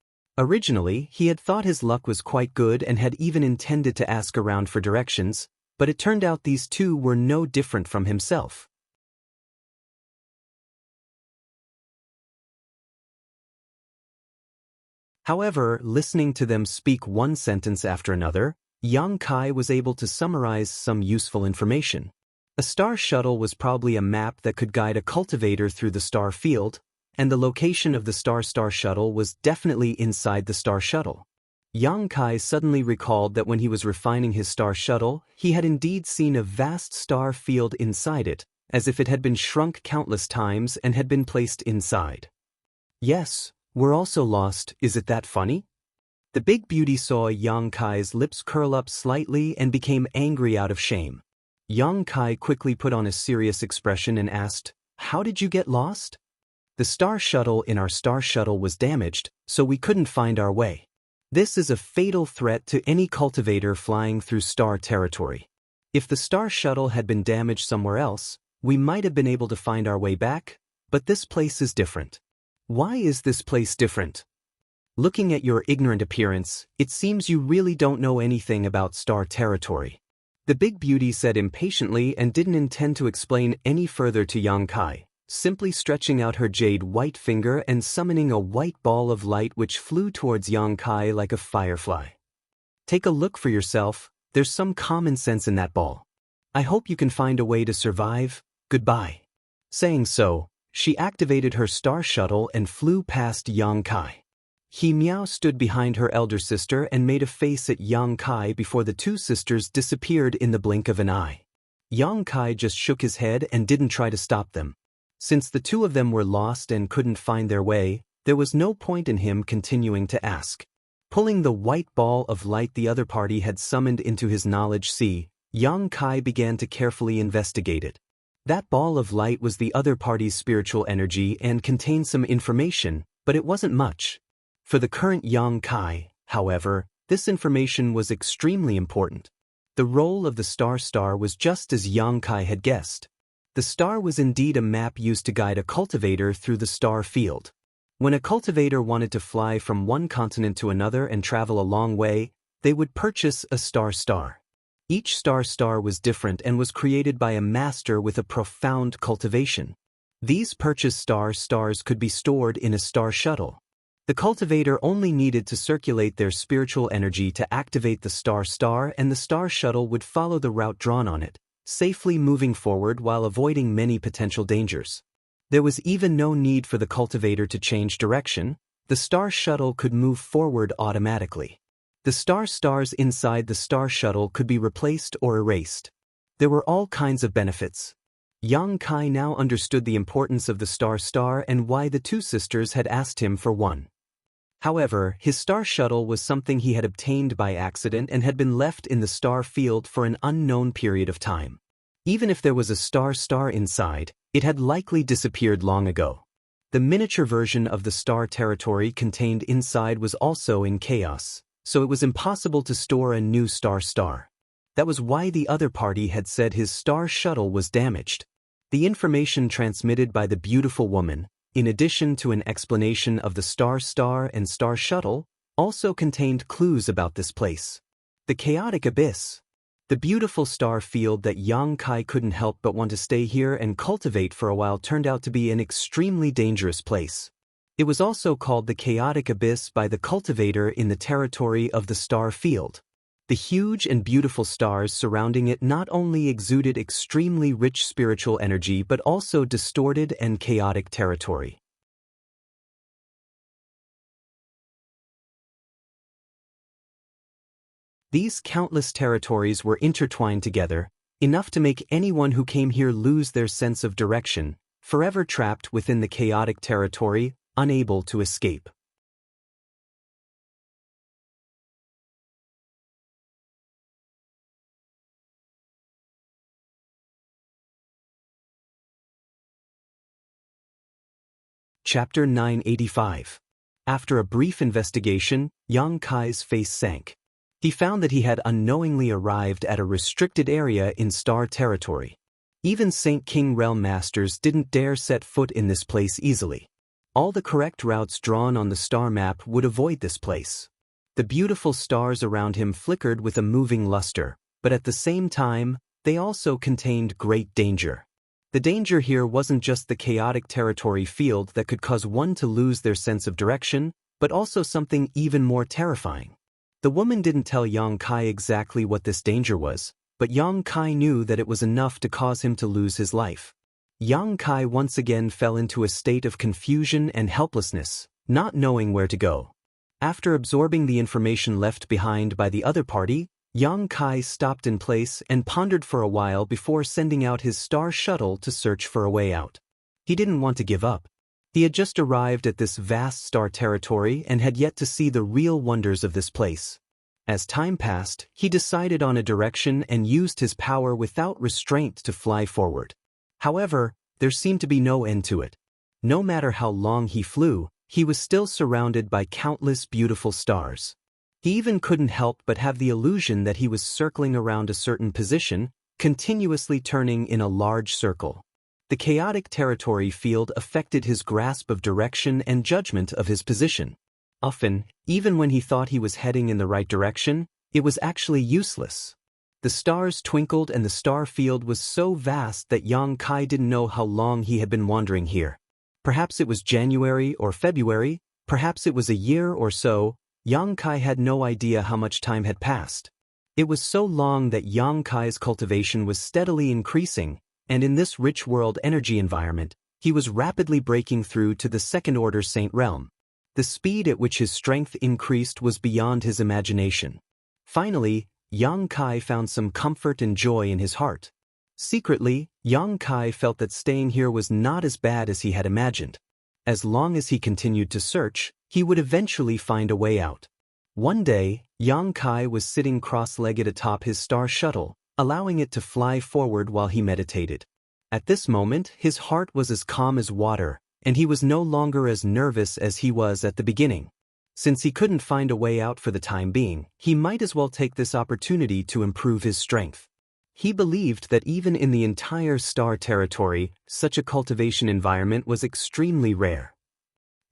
Originally, he had thought his luck was quite good and had even intended to ask around for directions, but it turned out these two were no different from himself. However, listening to them speak one sentence after another, Xianxia was able to summarize some useful information. A star shuttle was probably a map that could guide a cultivator through the star field, and the location of the star shuttle was definitely inside the star shuttle. Xianxia suddenly recalled that when he was refining his star shuttle, he had indeed seen a vast star field inside it, as if it had been shrunk countless times and had been placed inside. Yes, we're also lost, is it that funny? The big beauty saw Xianxia's lips curl up slightly and became angry out of shame. Xianxia quickly put on a serious expression and asked, "How did you get lost?" "The star shuttle in our star shuttle was damaged, so we couldn't find our way. This is a fatal threat to any cultivator flying through star territory. If the star shuttle had been damaged somewhere else, we might have been able to find our way back, but this place is different." "Why is this place different?" "Looking at your ignorant appearance, it seems you really don't know anything about star territory," the big beauty said impatiently and didn't intend to explain any further to Xianxia, simply stretching out her jade white finger and summoning a white ball of light which flew towards Xianxia like a firefly. "Take a look for yourself, there's some common sense in that ball. I hope you can find a way to survive, goodbye." Saying so, she activated her star shuttle and flew past Xianxia. He Miao stood behind her elder sister and made a face at Xianxia before the two sisters disappeared in the blink of an eye. Xianxia just shook his head and didn't try to stop them. Since the two of them were lost and couldn't find their way, there was no point in him continuing to ask. Pulling the white ball of light the other party had summoned into his knowledge sea, Xianxia began to carefully investigate it. That ball of light was the other party's spiritual energy and contained some information, but it wasn't much. For the current Xianxia, however, this information was extremely important. The role of the star was just as Xianxia had guessed. The star was indeed a map used to guide a cultivator through the star field. When a cultivator wanted to fly from one continent to another and travel a long way, they would purchase a star. Each star was different and was created by a master with a profound cultivation. These purchased stars could be stored in a star shuttle. The cultivator only needed to circulate their spiritual energy to activate the star and the star shuttle would follow the route drawn on it, safely moving forward while avoiding many potential dangers. There was even no need for the cultivator to change direction, the star shuttle could move forward automatically. The stars inside the star shuttle could be replaced or erased. There were all kinds of benefits. Xianxia now understood the importance of the star and why the two sisters had asked him for one. However, his star shuttle was something he had obtained by accident and had been left in the star field for an unknown period of time. Even if there was a star inside, it had likely disappeared long ago. The miniature version of the star territory contained inside was also in chaos, so it was impossible to store a new star. That was why the other party had said his star shuttle was damaged. The information transmitted by the beautiful woman, in addition to an explanation of the star and star shuttle, also contained clues about this place. The chaotic abyss. The beautiful star field that Xianxia couldn't help but want to stay here and cultivate for a while turned out to be an extremely dangerous place. It was also called the chaotic abyss by the cultivator in the territory of the star field. The huge and beautiful stars surrounding it not only exuded extremely rich spiritual energy but also distorted and chaotic territory. These countless territories were intertwined together, enough to make anyone who came here lose their sense of direction, forever trapped within the chaotic territory, unable to escape. Chapter 985. After a brief investigation, Xianxia's face sank. He found that he had unknowingly arrived at a restricted area in star territory. Even Saint King Realm Masters didn't dare set foot in this place easily. All the correct routes drawn on the star map would avoid this place. The beautiful stars around him flickered with a moving luster, but at the same time, they also contained great danger. The danger here wasn't just the chaotic territory field that could cause one to lose their sense of direction, but also something even more terrifying. The woman didn't tell Yang Kai exactly what this danger was, but Yang Kai knew that it was enough to cause him to lose his life. Yang Kai once again fell into a state of confusion and helplessness, not knowing where to go. After absorbing the information left behind by the other party, Yang Kai stopped in place and pondered for a while before sending out his star shuttle to search for a way out. He didn't want to give up. He had just arrived at this vast star territory and had yet to see the real wonders of this place. As time passed, he decided on a direction and used his power without restraint to fly forward. However, there seemed to be no end to it. No matter how long he flew, he was still surrounded by countless beautiful stars. He even couldn't help but have the illusion that he was circling around a certain position, continuously turning in a large circle. The chaotic territory field affected his grasp of direction and judgment of his position. Often, even when he thought he was heading in the right direction, it was actually useless. The stars twinkled and the star field was so vast that Yang Kai didn't know how long he had been wandering here. Perhaps it was January or February, perhaps it was a year or so. Yang Kai had no idea how much time had passed. It was so long that Yang Kai's cultivation was steadily increasing, and in this rich world energy environment, he was rapidly breaking through to the second-order saint realm. The speed at which his strength increased was beyond his imagination. Finally, Yang Kai found some comfort and joy in his heart. Secretly, Yang Kai felt that staying here was not as bad as he had imagined. As long as he continued to search, he would eventually find a way out. One day, Yang Kai was sitting cross-legged atop his star shuttle, allowing it to fly forward while he meditated. At this moment, his heart was as calm as water, and he was no longer as nervous as he was at the beginning. Since he couldn't find a way out for the time being, he might as well take this opportunity to improve his strength. He believed that even in the entire star territory, such a cultivation environment was extremely rare.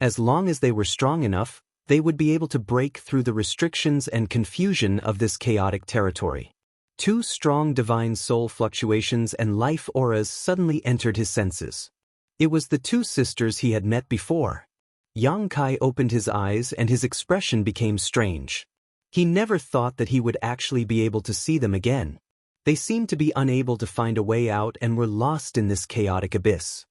As long as they were strong enough, they would be able to break through the restrictions and confusion of this chaotic territory. Two strong divine soul fluctuations and life auras suddenly entered his senses. It was the two sisters he had met before. Yang Kai opened his eyes and his expression became strange. He never thought that he would actually be able to see them again. They seemed to be unable to find a way out and were lost in this chaotic abyss.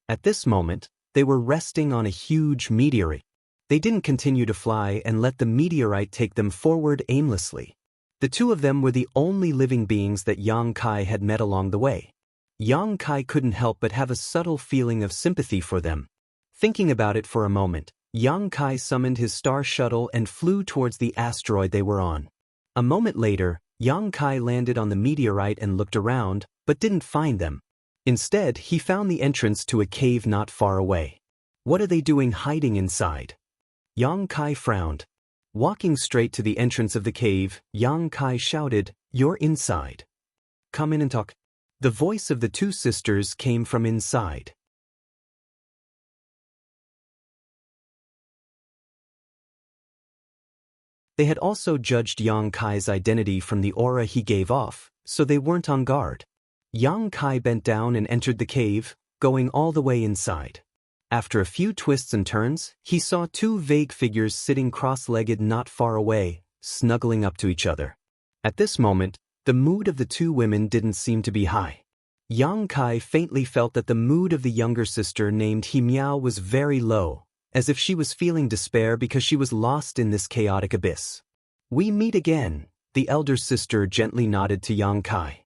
At this moment, they were resting on a huge meteorite. They didn't continue to fly and let the meteorite take them forward aimlessly. The two of them were the only living beings that Yang Kai had met along the way. Yang Kai couldn't help but have a subtle feeling of sympathy for them. Thinking about it for a moment, Yang Kai summoned his star shuttle and flew towards the asteroid they were on. A moment later, Yang Kai landed on the meteorite and looked around, but didn't find them. Instead, he found the entrance to a cave not far away. What are they doing hiding inside? Yang Kai frowned. Walking straight to the entrance of the cave, Yang Kai shouted, "You're inside. Come in and talk." The voice of the two sisters came from inside. They had also judged Yang Kai's identity from the aura he gave off, so they weren't on guard. Yang Kai bent down and entered the cave, going all the way inside. After a few twists and turns, he saw two vague figures sitting cross-legged not far away, snuggling up to each other. At this moment, the mood of the two women didn't seem to be high. Yang Kai faintly felt that the mood of the younger sister named He Miao was very low, as if she was feeling despair because she was lost in this chaotic abyss. "We meet again," the elder sister gently nodded to Yang Kai.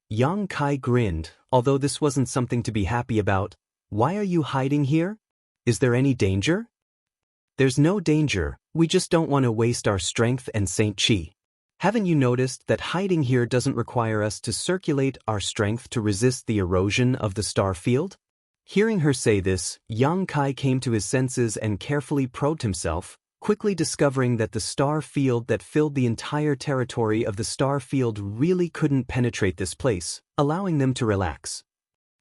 Yang Kai grinned, although this wasn't something to be happy about. "Why are you hiding here? Is there any danger?" "There's no danger, we just don't want to waste our strength and Saint Chi. Haven't you noticed that hiding here doesn't require us to circulate our strength to resist the erosion of the star field?" Hearing her say this, Yang Kai came to his senses and carefully probed himself, quickly discovering that the star field that filled the entire territory of the star field really couldn't penetrate this place, allowing them to relax.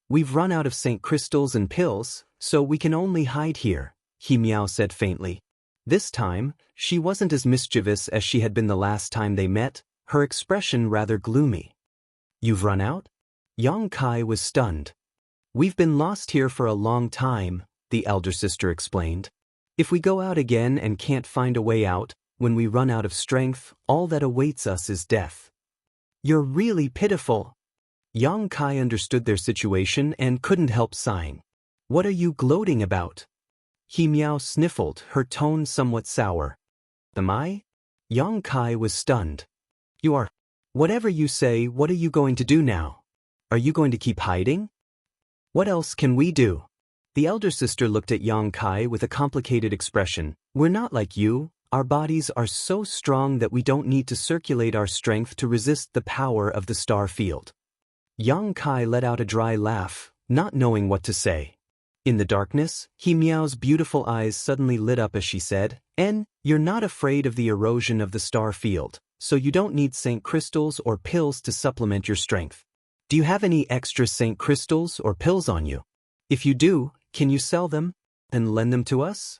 "We've run out of Saint crystals and pills, So we can only hide here, Xianxia said faintly. This time, she wasn't as mischievous as she had been the last time they met, her expression rather gloomy. You've run out? Yang Kai was stunned. We've been lost here for a long time, the elder sister explained. If we go out again and can't find a way out, when we run out of strength, all that awaits us is death. You're really pitiful. Yang Kai understood their situation and couldn't help sighing. What are you gloating about? Xianxia sniffled, her tone somewhat sour. Am I? Yang Kai was stunned. You are. Whatever you say, what are you going to do now? Are you going to keep hiding? What else can we do? The elder sister looked at Yang Kai with a complicated expression. We're not like you. Our bodies are so strong that we don't need to circulate our strength to resist the power of the star field. Yang Kai let out a dry laugh, not knowing what to say. In the darkness, Xianxia's beautiful eyes suddenly lit up as she said, You're not afraid of the erosion of the star field, so you don't need Saint crystals or pills to supplement your strength. Do you have any extra Saint crystals or pills on you? If you do, can you sell them and lend them to us?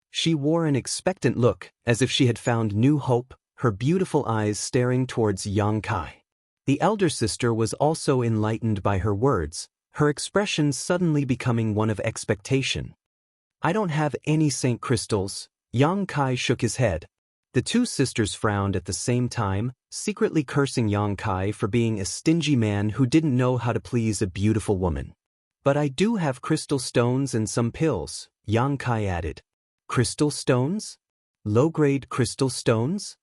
She wore an expectant look, as if she had found new hope, her beautiful eyes staring towards Yang Kai. The elder sister was also enlightened by her words, her expression suddenly becoming one of expectation. I don't have any Saint crystals. Yang Kai shook his head. The two sisters frowned at the same time, secretly cursing Yang Kai for being a stingy man who didn't know how to please a beautiful woman. But I do have crystal stones and some pills, Yang Kai added. Crystal stones? Low-grade crystal stones?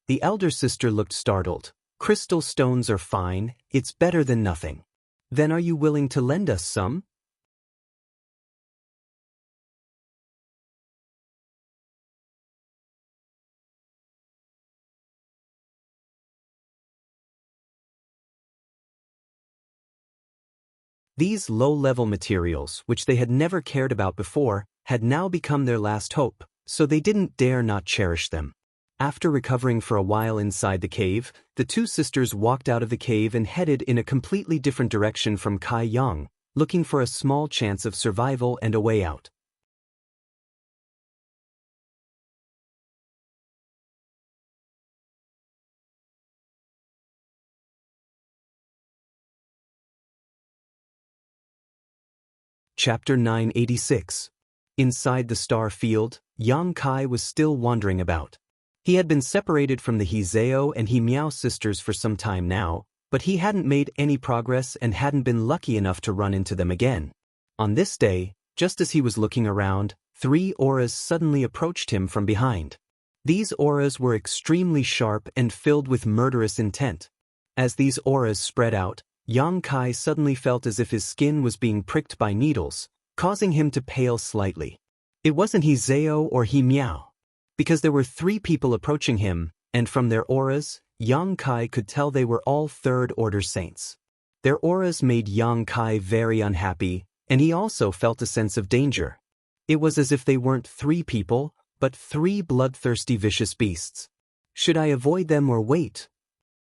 The elder sister looked startled. Crystal stones are fine, it's better than nothing. Then are you willing to lend us some? These low-level materials, which they had never cared about before, had now become their last hope, so they didn't dare not cherish them. After recovering for a while inside the cave, the two sisters walked out of the cave and headed in a completely different direction from Kai Yang, looking for a small chance of survival and a way out. Chapter 986. Inside the star field, Yang Kai was still wandering about. He had been separated from the Hizeo and Xianxia sisters for some time now, but he hadn't made any progress and hadn't been lucky enough to run into them again. On this day, just as he was looking around, 3 auras suddenly approached him from behind. These auras were extremely sharp and filled with murderous intent. As these auras spread out, Yang Kai suddenly felt as if his skin was being pricked by needles, causing him to pale slightly. It wasn't Hizeo or Xianxia. Because there were 3 people approaching him, and from their auras, Yang Kai could tell they were all third-order saints. Their auras made Yang Kai very unhappy, and he also felt a sense of danger. It was as if they weren't 3 people, but 3 bloodthirsty vicious beasts. Should I avoid them or wait?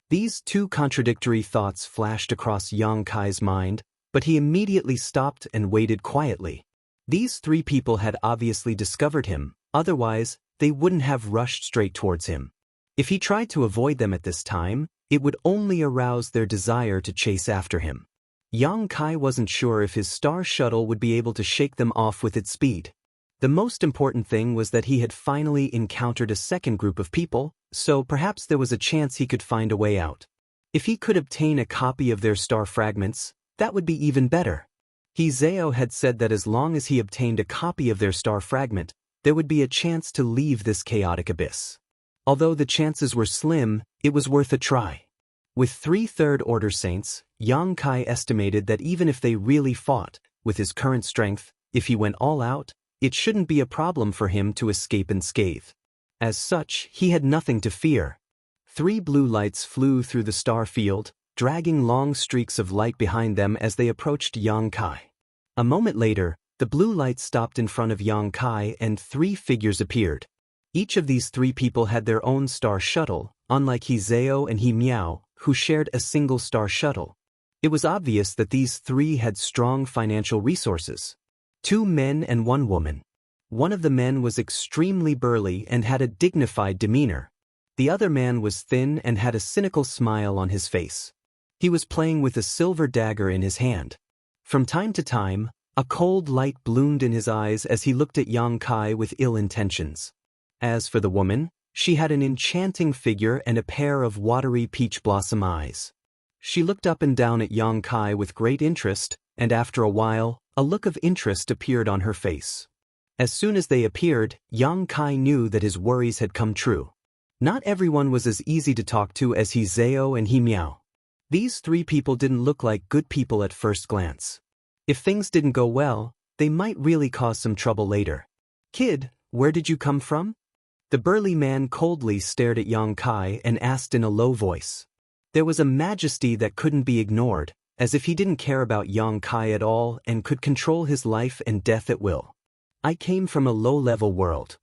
These 2 contradictory thoughts flashed across Yang Kai's mind, but he immediately stopped and waited quietly. These 3 people had obviously discovered him, otherwise, they wouldn't have rushed straight towards him. If he tried to avoid them at this time, it would only arouse their desire to chase after him. Yang Kai wasn't sure if his star shuttle would be able to shake them off with its speed. The most important thing was that he had finally encountered a second group of people, so perhaps there was a chance he could find a way out. If he could obtain a copy of their star fragments, that would be even better. Hizeo had said that as long as he obtained a copy of their star fragment, there would be a chance to leave this chaotic abyss. Although the chances were slim, it was worth a try. With 3 third-order saints, Yang Kai estimated that even if they really fought, with his current strength, if he went all out, it shouldn't be a problem for him to escape unscathed. As such, he had nothing to fear. 3 blue lights flew through the star field, dragging long streaks of light behind them as they approached Yang Kai. A moment later, the blue light stopped in front of Yang Kai and 3 figures appeared. Each of these 3 people had their own star shuttle, unlike Hizeo and Xianxia, who shared a single star shuttle. It was obvious that these 3 had strong financial resources. 2 men and 1 woman. One of the men was extremely burly and had a dignified demeanor. The other man was thin and had a cynical smile on his face. He was playing with a silver dagger in his hand. From time to time, a cold light bloomed in his eyes as he looked at Yang Kai with ill intentions. As for the woman, she had an enchanting figure and a pair of watery peach blossom eyes. She looked up and down at Yang Kai with great interest, and after a while, a look of interest appeared on her face. As soon as they appeared, Yang Kai knew that his worries had come true. Not everyone was as easy to talk to as He Zhao and He Miao. These 3 people didn't look like good people at first glance. If things didn't go well, they might really cause some trouble later. "Kid, where did you come from?" The burly man coldly stared at Yang Kai and asked in a low voice. There was a majesty that couldn't be ignored, as if he didn't care about Yang Kai at all and could control his life and death at will. "I came from a low-level world."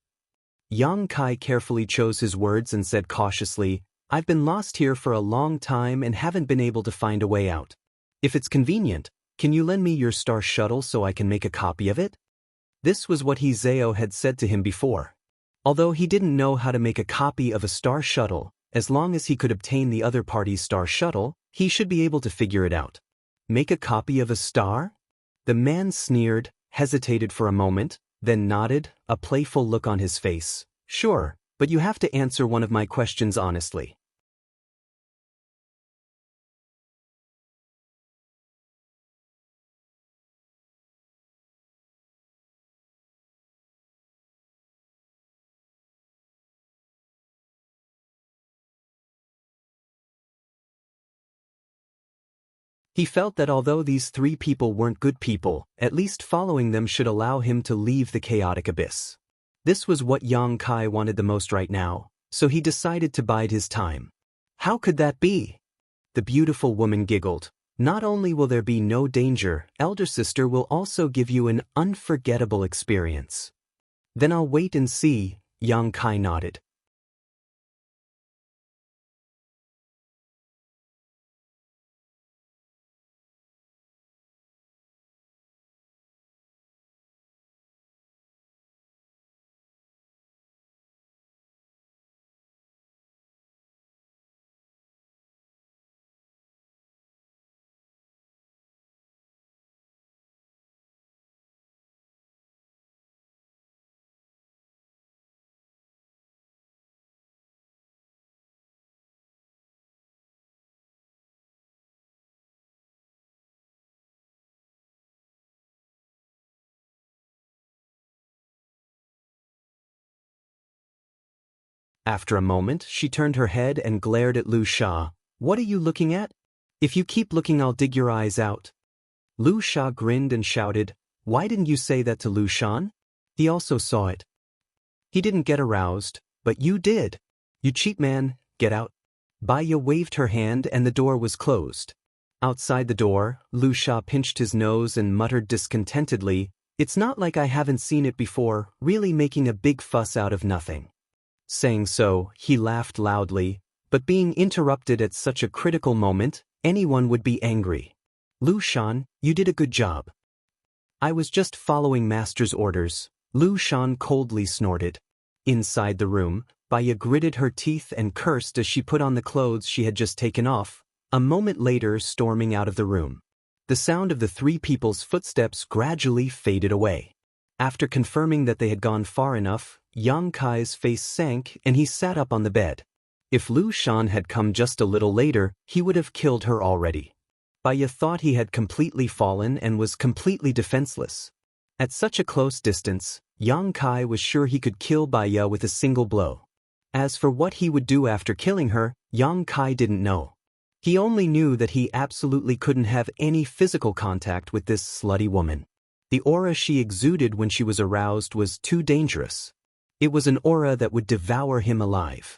Yang Kai carefully chose his words and said cautiously, "I've been lost here for a long time and haven't been able to find a way out. If it's convenient, can you lend me your star shuttle so I can make a copy of it?" This was what He Zhao had said to him before. Although he didn't know how to make a copy of a star shuttle, as long as he could obtain the other party's star shuttle, he should be able to figure it out. Make a copy of a star? The man sneered, hesitated for a moment, then nodded, a playful look on his face. "Sure, but you have to answer one of my questions honestly." He felt that although these 3 people weren't good people, at least following them should allow him to leave the chaotic abyss. This was what Yang Kai wanted the most right now, so he decided to bide his time. "How could that be?" The beautiful woman giggled. "Not only will there be no danger, elder sister will also give you an unforgettable experience." "Then I'll wait and see," Yang Kai nodded. After a moment, she turned her head and glared at Lu Sha. "What are you looking at? If you keep looking, I'll dig your eyes out." Lu Sha grinned and shouted, "Why didn't you say that to Lu Shan? He also saw it." "He didn't get aroused, but you did. You cheap man, get out." Baiya waved her hand and the door was closed. Outside the door, Lu Sha pinched his nose and muttered discontentedly, "It's not like I haven't seen it before, really making a big fuss out of nothing." Saying so, he laughed loudly, but being interrupted at such a critical moment, anyone would be angry. "Lu Shan, you did a good job." "I was just following master's orders," Lu Shan coldly snorted. Inside the room, Baiya gritted her teeth and cursed as she put on the clothes she had just taken off, a moment later storming out of the room. The sound of the 3 people's footsteps gradually faded away. After confirming that they had gone far enough, Yang Kai's face sank and he sat up on the bed. If Lu Shan had come just a little later, he would have killed her already. Baiya thought he had completely fallen and was completely defenseless. At such a close distance, Yang Kai was sure he could kill Baiya with a single blow. As for what he would do after killing her, Yang Kai didn't know. He only knew that he absolutely couldn't have any physical contact with this slutty woman. The aura she exuded when she was aroused was too dangerous. It was an aura that would devour him alive.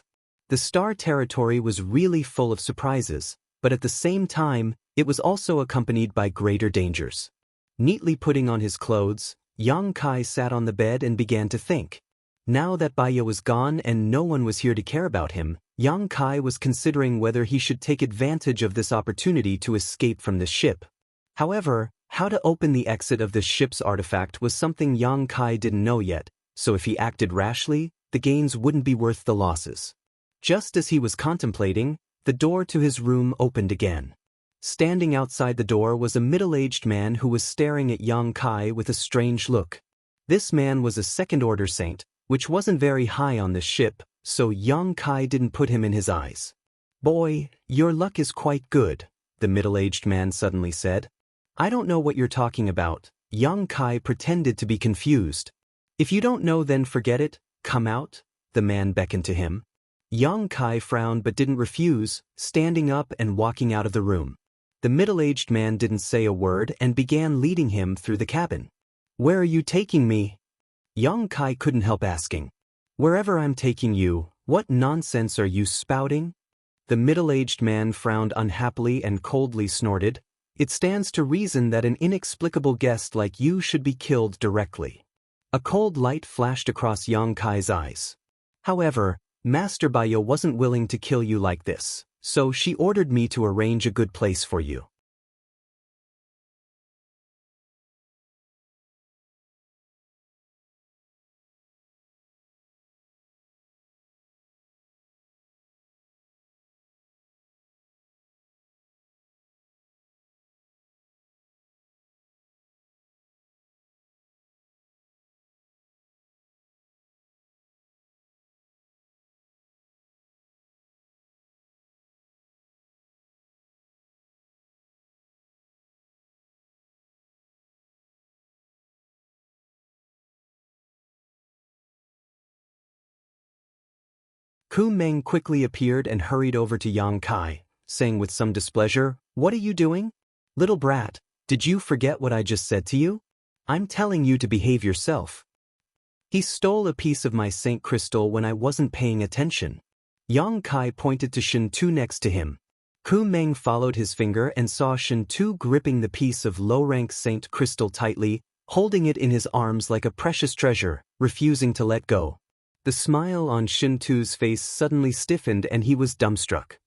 The star territory was really full of surprises, but at the same time, it was also accompanied by greater dangers. Neatly putting on his clothes, Yang Kai sat on the bed and began to think. Now that Baiya was gone and no one was here to care about him, Yang Kai was considering whether he should take advantage of this opportunity to escape from the ship. However, How to open the exit of this ship's artifact was something Yang Kai didn't know yet, so if he acted rashly, the gains wouldn't be worth the losses. Just as he was contemplating, the door to his room opened again. Standing outside the door was a middle-aged man who was staring at Yang Kai with a strange look. This man was a second-order saint, which wasn't very high on this ship, so Yang Kai didn't put him in his eyes. "Boy, your luck is quite good," the middle-aged man suddenly said. "I don't know what you're talking about." Yang Kai pretended to be confused. "If you don't know, then forget it. Come out," the man beckoned to him. Yang Kai frowned but didn't refuse, standing up and walking out of the room. The middle-aged man didn't say a word and began leading him through the cabin. "Where are you taking me?" Yang Kai couldn't help asking. "Wherever I'm taking you. What nonsense are you spouting?" The middle-aged man frowned unhappily and coldly snorted. "It stands to reason that an inexplicable guest like you should be killed directly." A cold light flashed across Yang Kai's eyes. "However, Master Baiyo wasn't willing to kill you like this, so she ordered me to arrange a good place for you." Ku Meng quickly appeared and hurried over to Yang Kai, saying with some displeasure, "What are you doing? Little brat, did you forget what I just said to you? I'm telling you to behave yourself." "He stole a piece of my Saint Crystal when I wasn't paying attention." Yang Kai pointed to Shen Tu next to him. Ku Meng followed his finger and saw Shen Tu gripping the piece of low-rank Saint Crystal tightly, holding it in his arms like a precious treasure, refusing to let go. The smile on Shen Tu's face suddenly stiffened and he was dumbstruck.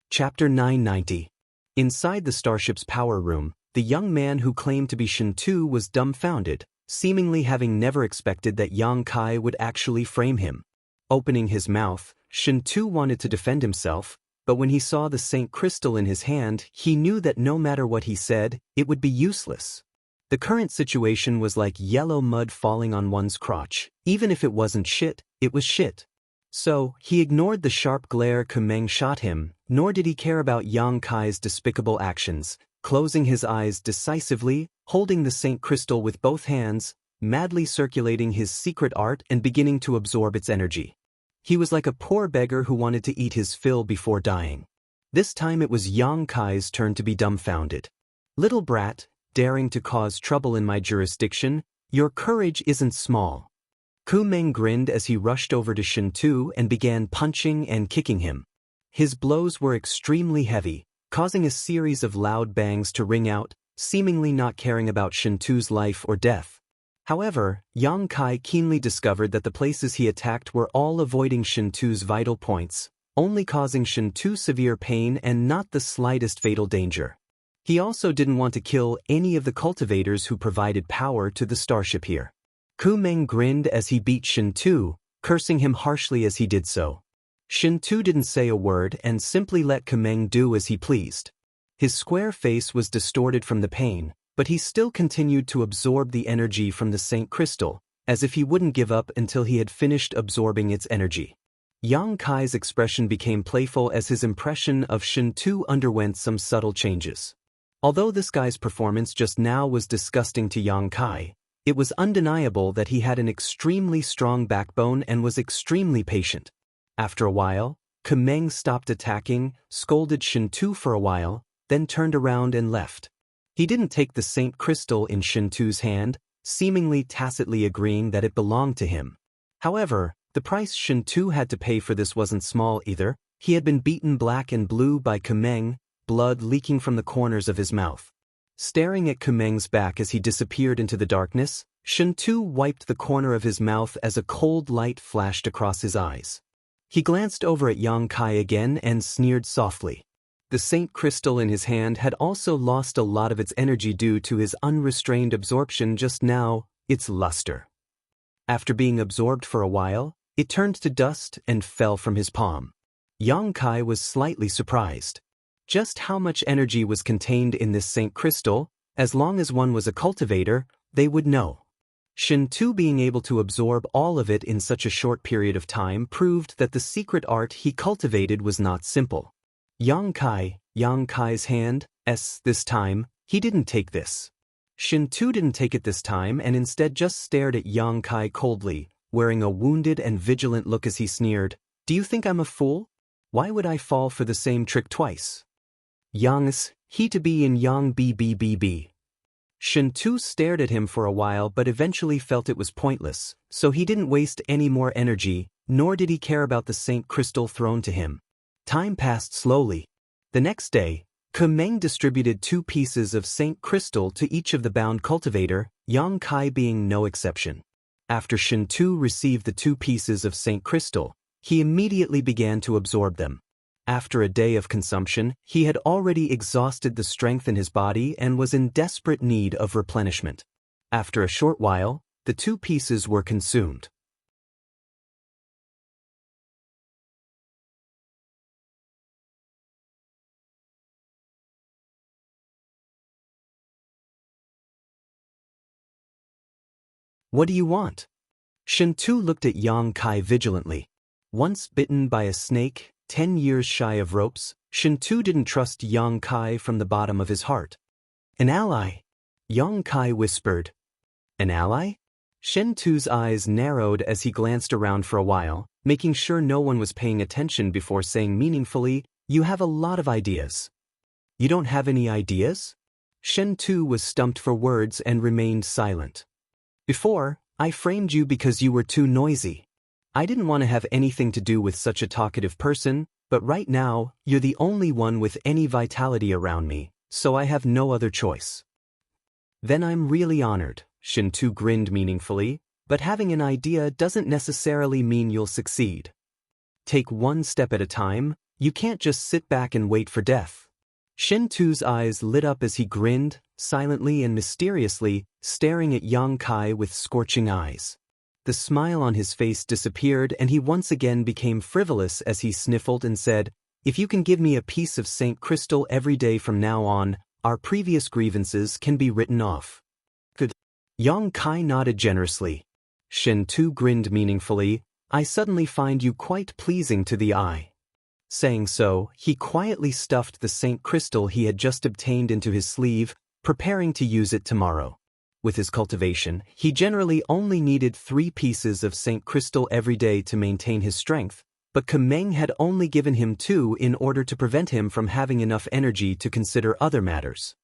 Chapter 990. Inside the starship's power room, the young man who claimed to be Shen Tu was dumbfounded, seemingly having never expected that Yang Kai would actually frame him. Opening his mouth, Shen Tu wanted to defend himself, but when he saw the Saint Crystal in his hand, he knew that no matter what he said, it would be useless. The current situation was like yellow mud falling on one's crotch. Even if it wasn't shit, it was shit. So, he ignored the sharp glare Ku Meng shot him, nor did he care about Yang Kai's despicable actions, closing his eyes decisively, holding the Saint Crystal with both hands, madly circulating his secret art and beginning to absorb its energy. He was like a poor beggar who wanted to eat his fill before dying. This time it was Yang Kai's turn to be dumbfounded. "Little brat, daring to cause trouble in my jurisdiction, your courage isn't small." Ku Meng grinned as he rushed over to Shen Tu and began punching and kicking him. His blows were extremely heavy, causing a series of loud bangs to ring out, seemingly not caring about Shen Tu's life or death. However, Yang Kai keenly discovered that the places he attacked were all avoiding Shen Tu's vital points, only causing Shen Tu severe pain and not the slightest fatal danger. He also didn't want to kill any of the cultivators who provided power to the starship here. Ku Meng grinned as he beat Shen Tu, cursing him harshly as he did so. Shen Tu didn't say a word and simply let Ku Meng do as he pleased. His square face was distorted from the pain, but he still continued to absorb the energy from the Saint Crystal, as if he wouldn't give up until he had finished absorbing its energy. Yang Kai's expression became playful as his impression of Shen Tu underwent some subtle changes. Although this guy's performance just now was disgusting to Yang Kai, it was undeniable that he had an extremely strong backbone and was extremely patient. After a while, Ku Meng stopped attacking, scolded Shen Tu for a while, then turned around and left. He didn't take the Saint Crystal in Shen Tu's hand, seemingly tacitly agreeing that it belonged to him. However, the price Shen Tu had to pay for this wasn't small either. He had been beaten black and blue by Ku Meng, blood leaking from the corners of his mouth. Staring at Kumeng's back as he disappeared into the darkness, Shentu wiped the corner of his mouth as a cold light flashed across his eyes. He glanced over at Yang Kai again and sneered softly. The Saint Crystal in his hand had also lost a lot of its energy due to his unrestrained absorption just now, its luster. After being absorbed for a while, it turned to dust and fell from his palm. Yang Kai was slightly surprised. Just how much energy was contained in this Saint Crystal, as long as one was a cultivator, they would know. Shentu being able to absorb all of it in such a short period of time proved that the secret art he cultivated was not simple. Yang Kai's hand, this time, he didn't take this. Shentu didn't take it this time and instead just stared at Yang Kai coldly, wearing a wounded and vigilant look as he sneered, "Do you think I'm a fool? Why would I fall for the same trick twice? Yang's, he to be in Yang BBBB. Shentu stared at him for a while but eventually felt it was pointless, so he didn't waste any more energy, nor did he care about the Saint Crystal thrown to him. Time passed slowly. The next day, Kumeng distributed 2 pieces of Saint Crystal to each of the bound cultivator, Yang Kai being no exception. After Shentu received the 2 pieces of Saint Crystal, he immediately began to absorb them. After a day of consumption, he had already exhausted the strength in his body and was in desperate need of replenishment. After a short while, the 2 pieces were consumed. What do you want? Shentu looked at Yang Kai vigilantly. Once bitten by a snake, 10 years shy of ropes, Shentu didn't trust Yang Kai from the bottom of his heart. An ally? Yang Kai whispered. An ally? Shentu's eyes narrowed as he glanced around for a while, making sure no one was paying attention before saying meaningfully, "You have a lot of ideas." You don't have any ideas? Shentu was stumped for words and remained silent. Before, I framed you because you were too noisy. I didn't want to have anything to do with such a talkative person, but right now, you're the only one with any vitality around me, so I have no other choice. Then I'm really honored, Shentu grinned meaningfully, but having an idea doesn't necessarily mean you'll succeed. Take one step at a time, you can't just sit back and wait for death. Shentu's eyes lit up as he grinned, silently and mysteriously, staring at Yang Kai with scorching eyes. The smile on his face disappeared and he once again became frivolous as he sniffled and said, "If you can give me a piece of Saint Crystal every day from now on, our previous grievances can be written off." Good. Yang Kai nodded generously. Shentu grinned meaningfully, "I suddenly find you quite pleasing to the eye." Saying so, he quietly stuffed the Saint Crystal he had just obtained into his sleeve, preparing to use it tomorrow. With his cultivation, he generally only needed 3 pieces of Saint Crystal every day to maintain his strength, but Kumeng had only given him 2 in order to prevent him from having enough energy to consider other matters.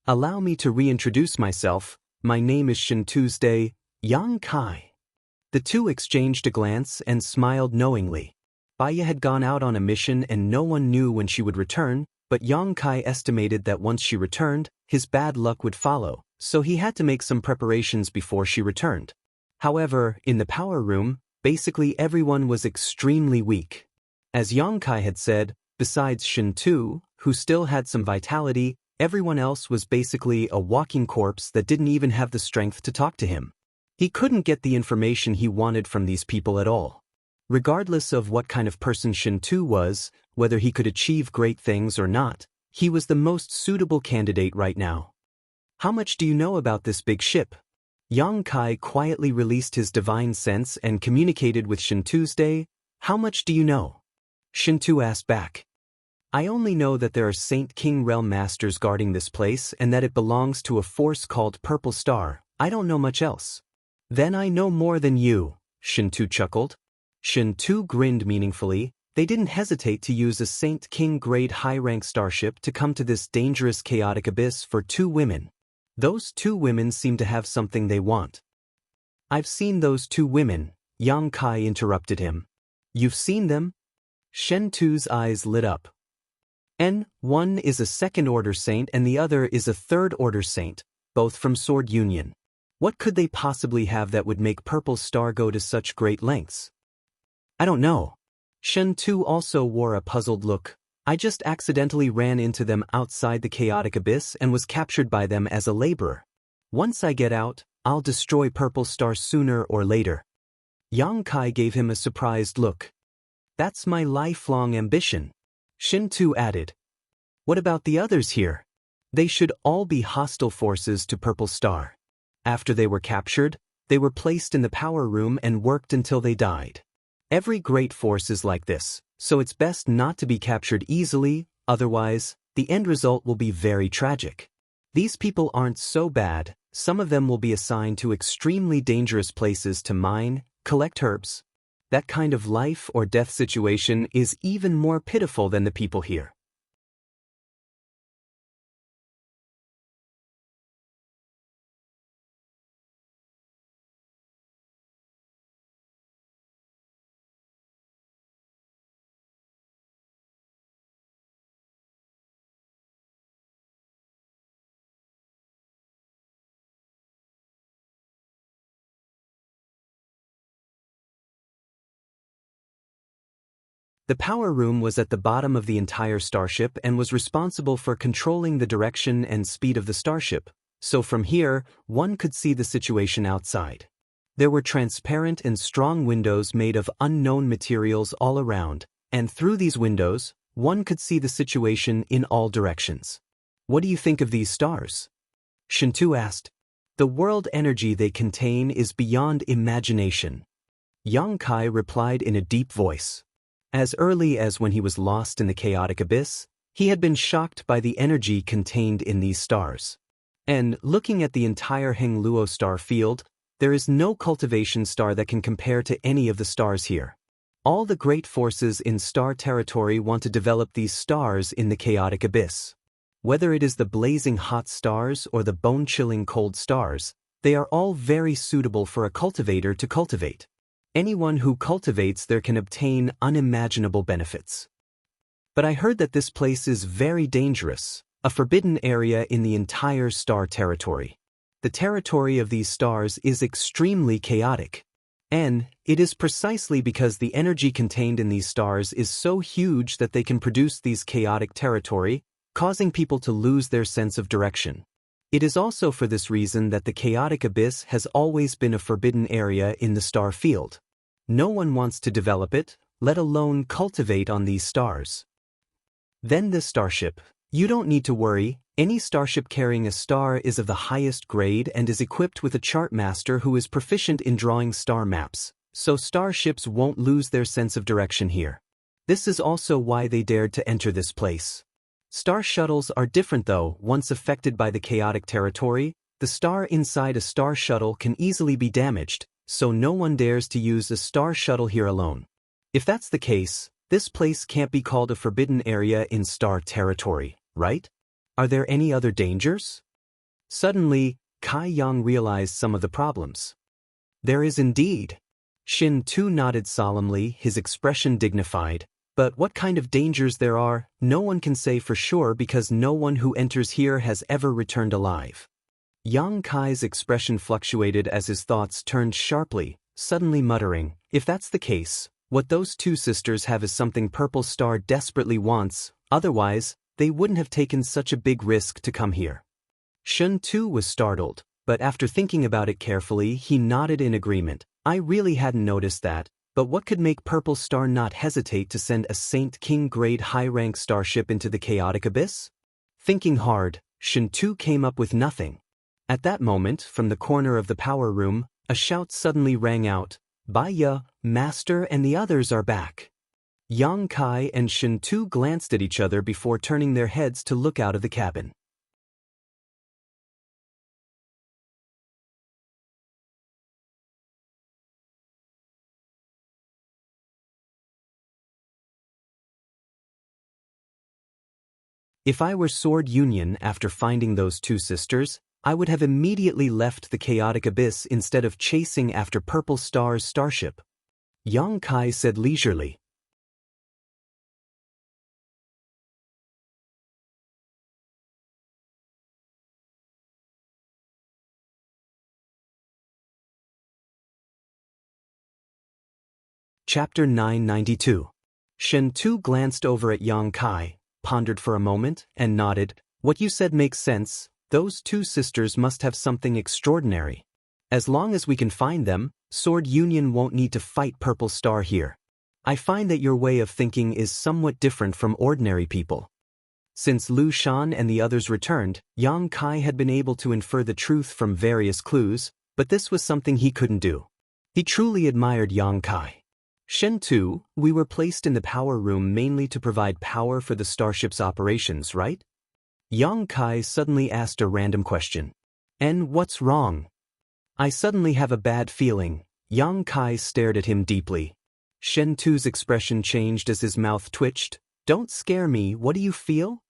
Allow me to reintroduce myself. My name is Shentu's Yang Kai. The 2 exchanged a glance and smiled knowingly. Baya had gone out on a mission and no one knew when she would return, but Yang Kai estimated that once she returned, his bad luck would follow, so he had to make some preparations before she returned. However, in the power room, basically everyone was extremely weak. As Yang Kai had said, besides Shentu, who still had some vitality, everyone else was basically a walking corpse that didn't even have the strength to talk to him. He couldn't get the information he wanted from these people at all. Regardless of what kind of person Shentu was, whether he could achieve great things or not, he was the most suitable candidate right now. How much do you know about this big ship? Yang Kai quietly released his divine sense and communicated with Shentu's How much do you know? Shentu asked back. I only know that there are Saint King Realm Masters guarding this place and that it belongs to a force called Purple Star. I don't know much else. Then I know more than you, Shentu chuckled. Shentu grinned meaningfully. They didn't hesitate to use a Saint King grade high-rank starship to come to this dangerous chaotic abyss for 2 women. Those 2 women seem to have something they want. I've seen those 2 women, Yang Kai interrupted him. You've seen them? Shentu's eyes lit up. One is a second-order saint and the other is a third-order saint, both from Sword Union. What could they possibly have that would make Purple Star go to such great lengths? I don't know. Xianxia also wore a puzzled look. I just accidentally ran into them outside the chaotic abyss and was captured by them as a laborer. Once I get out, I'll destroy Purple Star sooner or later. Yang Kai gave him a surprised look. That's my lifelong ambition. Xianxia added. What about the others here? They should all be hostile forces to Purple Star. After they were captured, they were placed in the power room and worked until they died. Every great force is like this, so it's best not to be captured easily, otherwise, the end result will be very tragic. These people aren't so bad, some of them will be assigned to extremely dangerous places to mine, collect herbs. That kind of life or death situation is even more pitiful than the people here. The power room was at the bottom of the entire starship and was responsible for controlling the direction and speed of the starship, so from here, one could see the situation outside. There were transparent and strong windows made of unknown materials all around, and through these windows, one could see the situation in all directions. What do you think of these stars? Xianxia asked. The world energy they contain is beyond imagination. Yang Kai replied in a deep voice. As early as when he was lost in the chaotic abyss, he had been shocked by the energy contained in these stars. And looking at the entire Hengluo star field, there is no cultivation star that can compare to any of the stars here. All the great forces in star territory want to develop these stars in the chaotic abyss. Whether it is the blazing hot stars or the bone-chilling cold stars, they are all very suitable for a cultivator to cultivate. Anyone who cultivates there can obtain unimaginable benefits. But I heard that this place is very dangerous, a forbidden area in the entire star territory. The territory of these stars is extremely chaotic. And it is precisely because the energy contained in these stars is so huge that they can produce these chaotic territory, causing people to lose their sense of direction. It is also for this reason that the chaotic abyss has always been a forbidden area in the star field. No one wants to develop it, let alone cultivate on these stars. Then this starship. You don't need to worry, any starship carrying a star is of the highest grade and is equipped with a chart master who is proficient in drawing star maps, so starships won't lose their sense of direction here. This is also why they dared to enter this place. Star shuttles are different though. Once affected by the chaotic territory, the star inside a star shuttle can easily be damaged, so no one dares to use a star shuttle here alone. If that's the case, this place can't be called a forbidden area in star territory, right? Are there any other dangers? Suddenly, Kai Yang realized some of the problems. There is indeed. Xianxia nodded solemnly, his expression dignified. But what kind of dangers there are, no one can say for sure because no one who enters here has ever returned alive. Yang Kai's expression fluctuated as his thoughts turned sharply, suddenly muttering, if that's the case, what those two sisters have is something Purple Star desperately wants, otherwise, they wouldn't have taken such a big risk to come here. Xianxia was startled, but after thinking about it carefully, he nodded in agreement. I really hadn't noticed that. But what could make Purple Star not hesitate to send a Saint King grade high-rank starship into the chaotic abyss? Thinking hard, Xianxia came up with nothing. At that moment, from the corner of the power room, a shout suddenly rang out, Baya, Master and the others are back. Yang Kai and Xianxia glanced at each other before turning their heads to look out of the cabin. If I were Sword Union after finding those two sisters, I would have immediately left the chaotic abyss instead of chasing after Purple Star's starship. Yang Kai said leisurely. Chapter 992. Shen Tu glanced over at Yang Kai, pondered for a moment, and nodded. What you said makes sense. Those two sisters must have something extraordinary. As long as we can find them, Sword Union won't need to fight Purple Star here. I find that your way of thinking is somewhat different from ordinary people. Since Lu Shan and the others returned, Yang Kai had been able to infer the truth from various clues, but this was something he couldn't do. He truly admired Yang Kai. Shen Tu, we were placed in the power room mainly to provide power for the starship's operations, right? Yang Kai suddenly asked a random question. And what's wrong? I suddenly have a bad feeling. Yang Kai stared at him deeply. Shen Tu's expression changed as his mouth twitched. Don't scare me, what do you feel?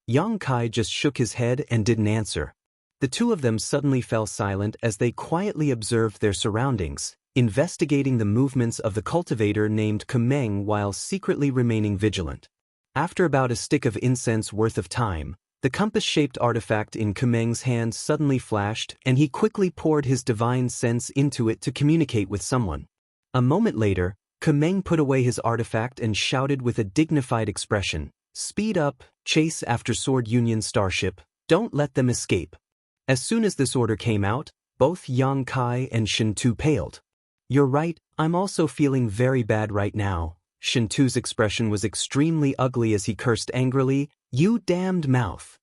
Yang Kai just shook his head and didn't answer. The two of them suddenly fell silent as they quietly observed their surroundings, investigating the movements of the cultivator named Kumeng while secretly remaining vigilant. After about a stick of incense worth of time, the compass-shaped artifact in Kumeng's hand suddenly flashed and he quickly poured his divine sense into it to communicate with someone. A moment later, Kumeng put away his artifact and shouted with a dignified expression, "Speed up, chase after Sword Union starship, don't let them escape." As soon as this order came out, both Yang Kai and Shen Tu paled. You're right, I'm also feeling very bad right now. Shen Tu's expression was extremely ugly as he cursed angrily, "You damned mouth."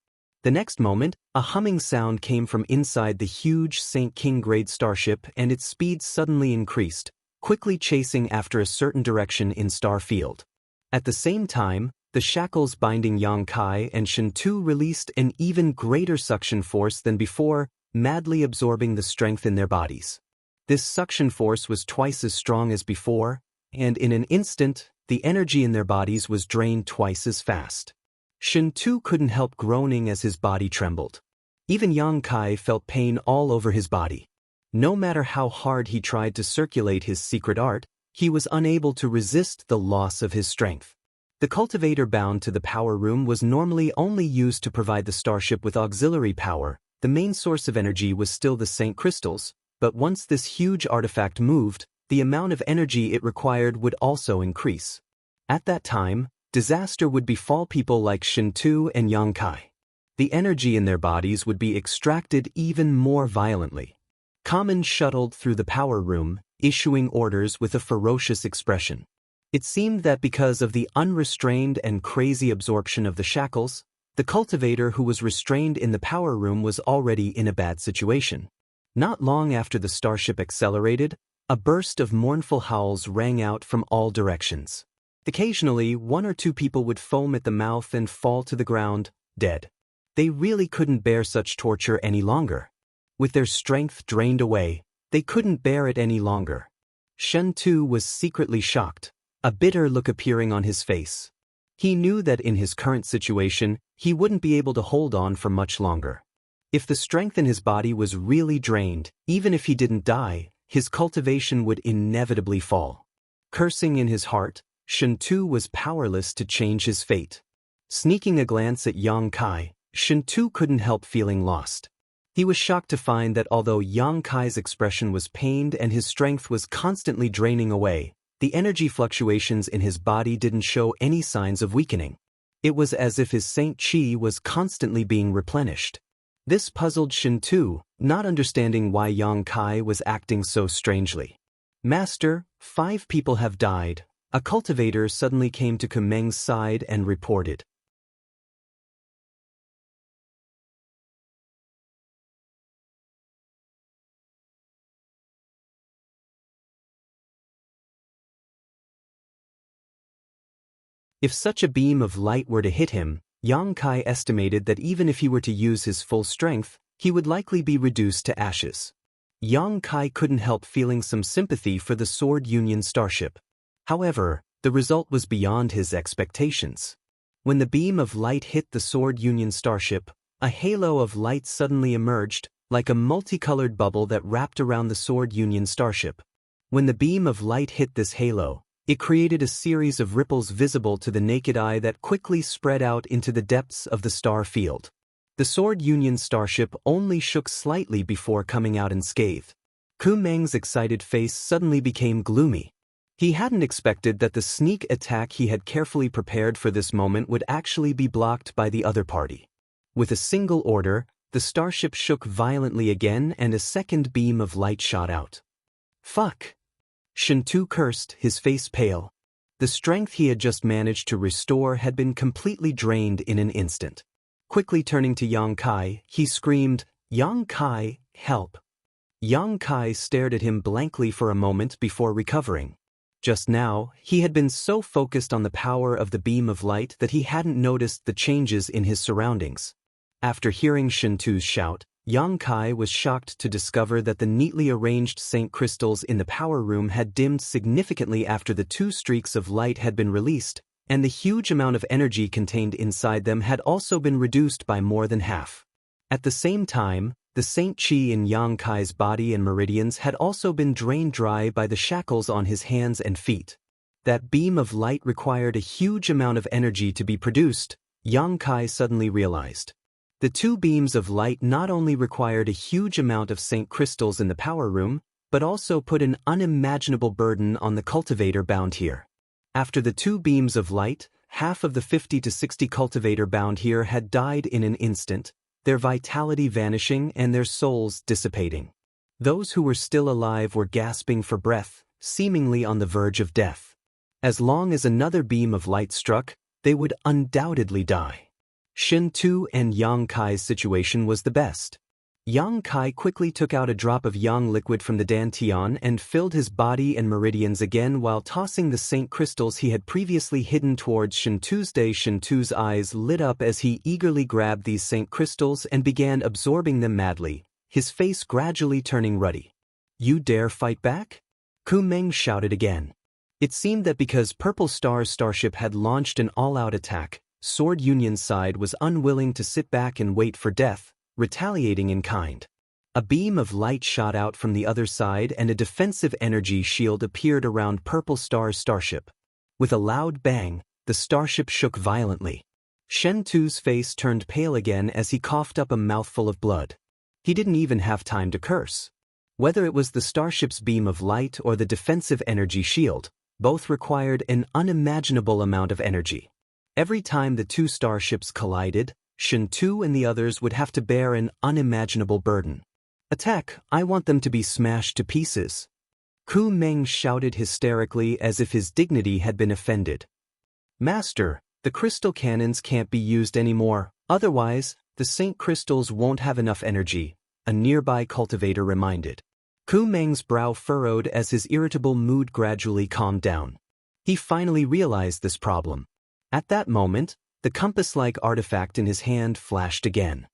The next moment, a humming sound came from inside the huge Saint King grade starship and its speed suddenly increased, quickly chasing after a certain direction in Star Field. At the same time, the shackles binding Yang Kai and Shen Tu released an even greater suction force than before, madly absorbing the strength in their bodies. This suction force was twice as strong as before, and in an instant, the energy in their bodies was drained twice as fast. Shen Tu couldn't help groaning as his body trembled. Even Yang Kai felt pain all over his body. No matter how hard he tried to circulate his secret art, he was unable to resist the loss of his strength. The cultivator bound to the power room was normally only used to provide the starship with auxiliary power. The main source of energy was still the Saint crystals, but once this huge artifact moved, the amount of energy it required would also increase. At that time, disaster would befall people like Shen Tu and Yang Kai. The energy in their bodies would be extracted even more violently. Kamen shuttled through the power room, issuing orders with a ferocious expression. It seemed that because of the unrestrained and crazy absorption of the shackles, the cultivator who was restrained in the power room was already in a bad situation. Not long after the starship accelerated, a burst of mournful howls rang out from all directions. Occasionally, one or two people would foam at the mouth and fall to the ground, dead. They really couldn't bear such torture any longer. With their strength drained away, they couldn't bear it any longer. Shen Tu was secretly shocked, a bitter look appearing on his face. He knew that in his current situation, he wouldn't be able to hold on for much longer. If the strength in his body was really drained, even if he didn't die, his cultivation would inevitably fall. Cursing in his heart, Shen Tu was powerless to change his fate. Sneaking a glance at Yang Kai, Shen Tu couldn't help feeling lost. He was shocked to find that although Yang Kai's expression was pained and his strength was constantly draining away, the energy fluctuations in his body didn't show any signs of weakening. It was as if his Saint Qi was constantly being replenished. This puzzled Shen Tu, not understanding why Yang Kai was acting so strangely. "Master, 5 people have died." A cultivator suddenly came to Kumeng's side and reported. If such a beam of light were to hit him, Yang Kai estimated that even if he were to use his full strength, he would likely be reduced to ashes. Yang Kai couldn't help feeling some sympathy for the Sword Union starship. However, the result was beyond his expectations. When the beam of light hit the Sword Union starship, a halo of light suddenly emerged, like a multicolored bubble that wrapped around the Sword Union starship. When the beam of light hit this halo, it created a series of ripples visible to the naked eye that quickly spread out into the depths of the star field. The Sword Union starship only shook slightly before coming out unscathed. Kumeng's excited face suddenly became gloomy. He hadn't expected that the sneak attack he had carefully prepared for this moment would actually be blocked by the other party. With a single order, the starship shook violently again and a second beam of light shot out. Fuck! Xianxia cursed, his face pale. The strength he had just managed to restore had been completely drained in an instant. Quickly turning to Yang Kai, he screamed, "Yang Kai, help!" Yang Kai stared at him blankly for a moment before recovering. Just now, he had been so focused on the power of the beam of light that he hadn't noticed the changes in his surroundings. After hearing Xianxia's shout, Yang Kai was shocked to discover that the neatly arranged saint crystals in the power room had dimmed significantly after the 2 streaks of light had been released, and the huge amount of energy contained inside them had also been reduced by more than half. At the same time, the saint chi in Yang Kai's body and meridians had also been drained dry by the shackles on his hands and feet. That beam of light required a huge amount of energy to be produced, Yang Kai suddenly realized. The 2 beams of light not only required a huge amount of saint crystals in the power room, but also put an unimaginable burden on the cultivator bound here. After the 2 beams of light, half of the 50 to 60 cultivator bound here had died in an instant, their vitality vanishing and their souls dissipating. Those who were still alive were gasping for breath, seemingly on the verge of death. As long as another beam of light struck, they would undoubtedly die. Xianxia and Yang Kai's situation was the best. Yang Kai quickly took out a drop of yang liquid from the dantian and filled his body and meridians again while tossing the saint crystals he had previously hidden towards Xianxia's. Xianxia's eyes lit up as he eagerly grabbed these saint crystals and began absorbing them madly, his face gradually turning ruddy. "You dare fight back?" Ku Meng shouted again. It seemed that because Purple Star's starship had launched an all-out attack, Sword Union's side was unwilling to sit back and wait for death, retaliating in kind. A beam of light shot out from the other side and a defensive energy shield appeared around Purple Star's starship. With a loud bang, the starship shook violently. Xianxia's face turned pale again as he coughed up a mouthful of blood. He didn't even have time to curse. Whether it was the starship's beam of light or the defensive energy shield, both required an unimaginable amount of energy. Every time the 2 starships collided, Xianxia and the others would have to bear an unimaginable burden. "Attack, I want them to be smashed to pieces." Ku Meng shouted hysterically as if his dignity had been offended. "Master, the crystal cannons can't be used anymore, otherwise, the saint crystals won't have enough energy," a nearby cultivator reminded. Ku Meng's brow furrowed as his irritable mood gradually calmed down. He finally realized this problem. At that moment, the compass-like artifact in his hand flashed again.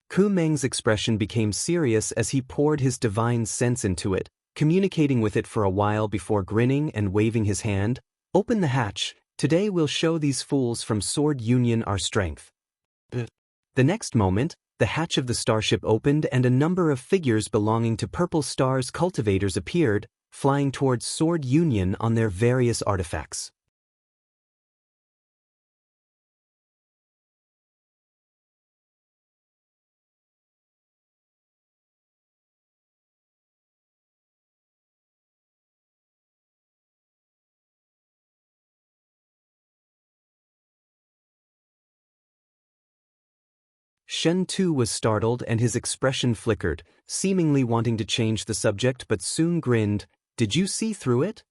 Ku Meng's expression became serious as he poured his divine sense into it, communicating with it for a while before grinning and waving his hand. "Open the hatch. Today we'll show these fools from Sword Union our strength." The next moment, the hatch of the starship opened and a number of figures belonging to Purple Star's cultivators appeared, flying towards Sword Union on their various artifacts. Xianxia was startled and his expression flickered, seemingly wanting to change the subject but soon grinned. "Did you see through it?"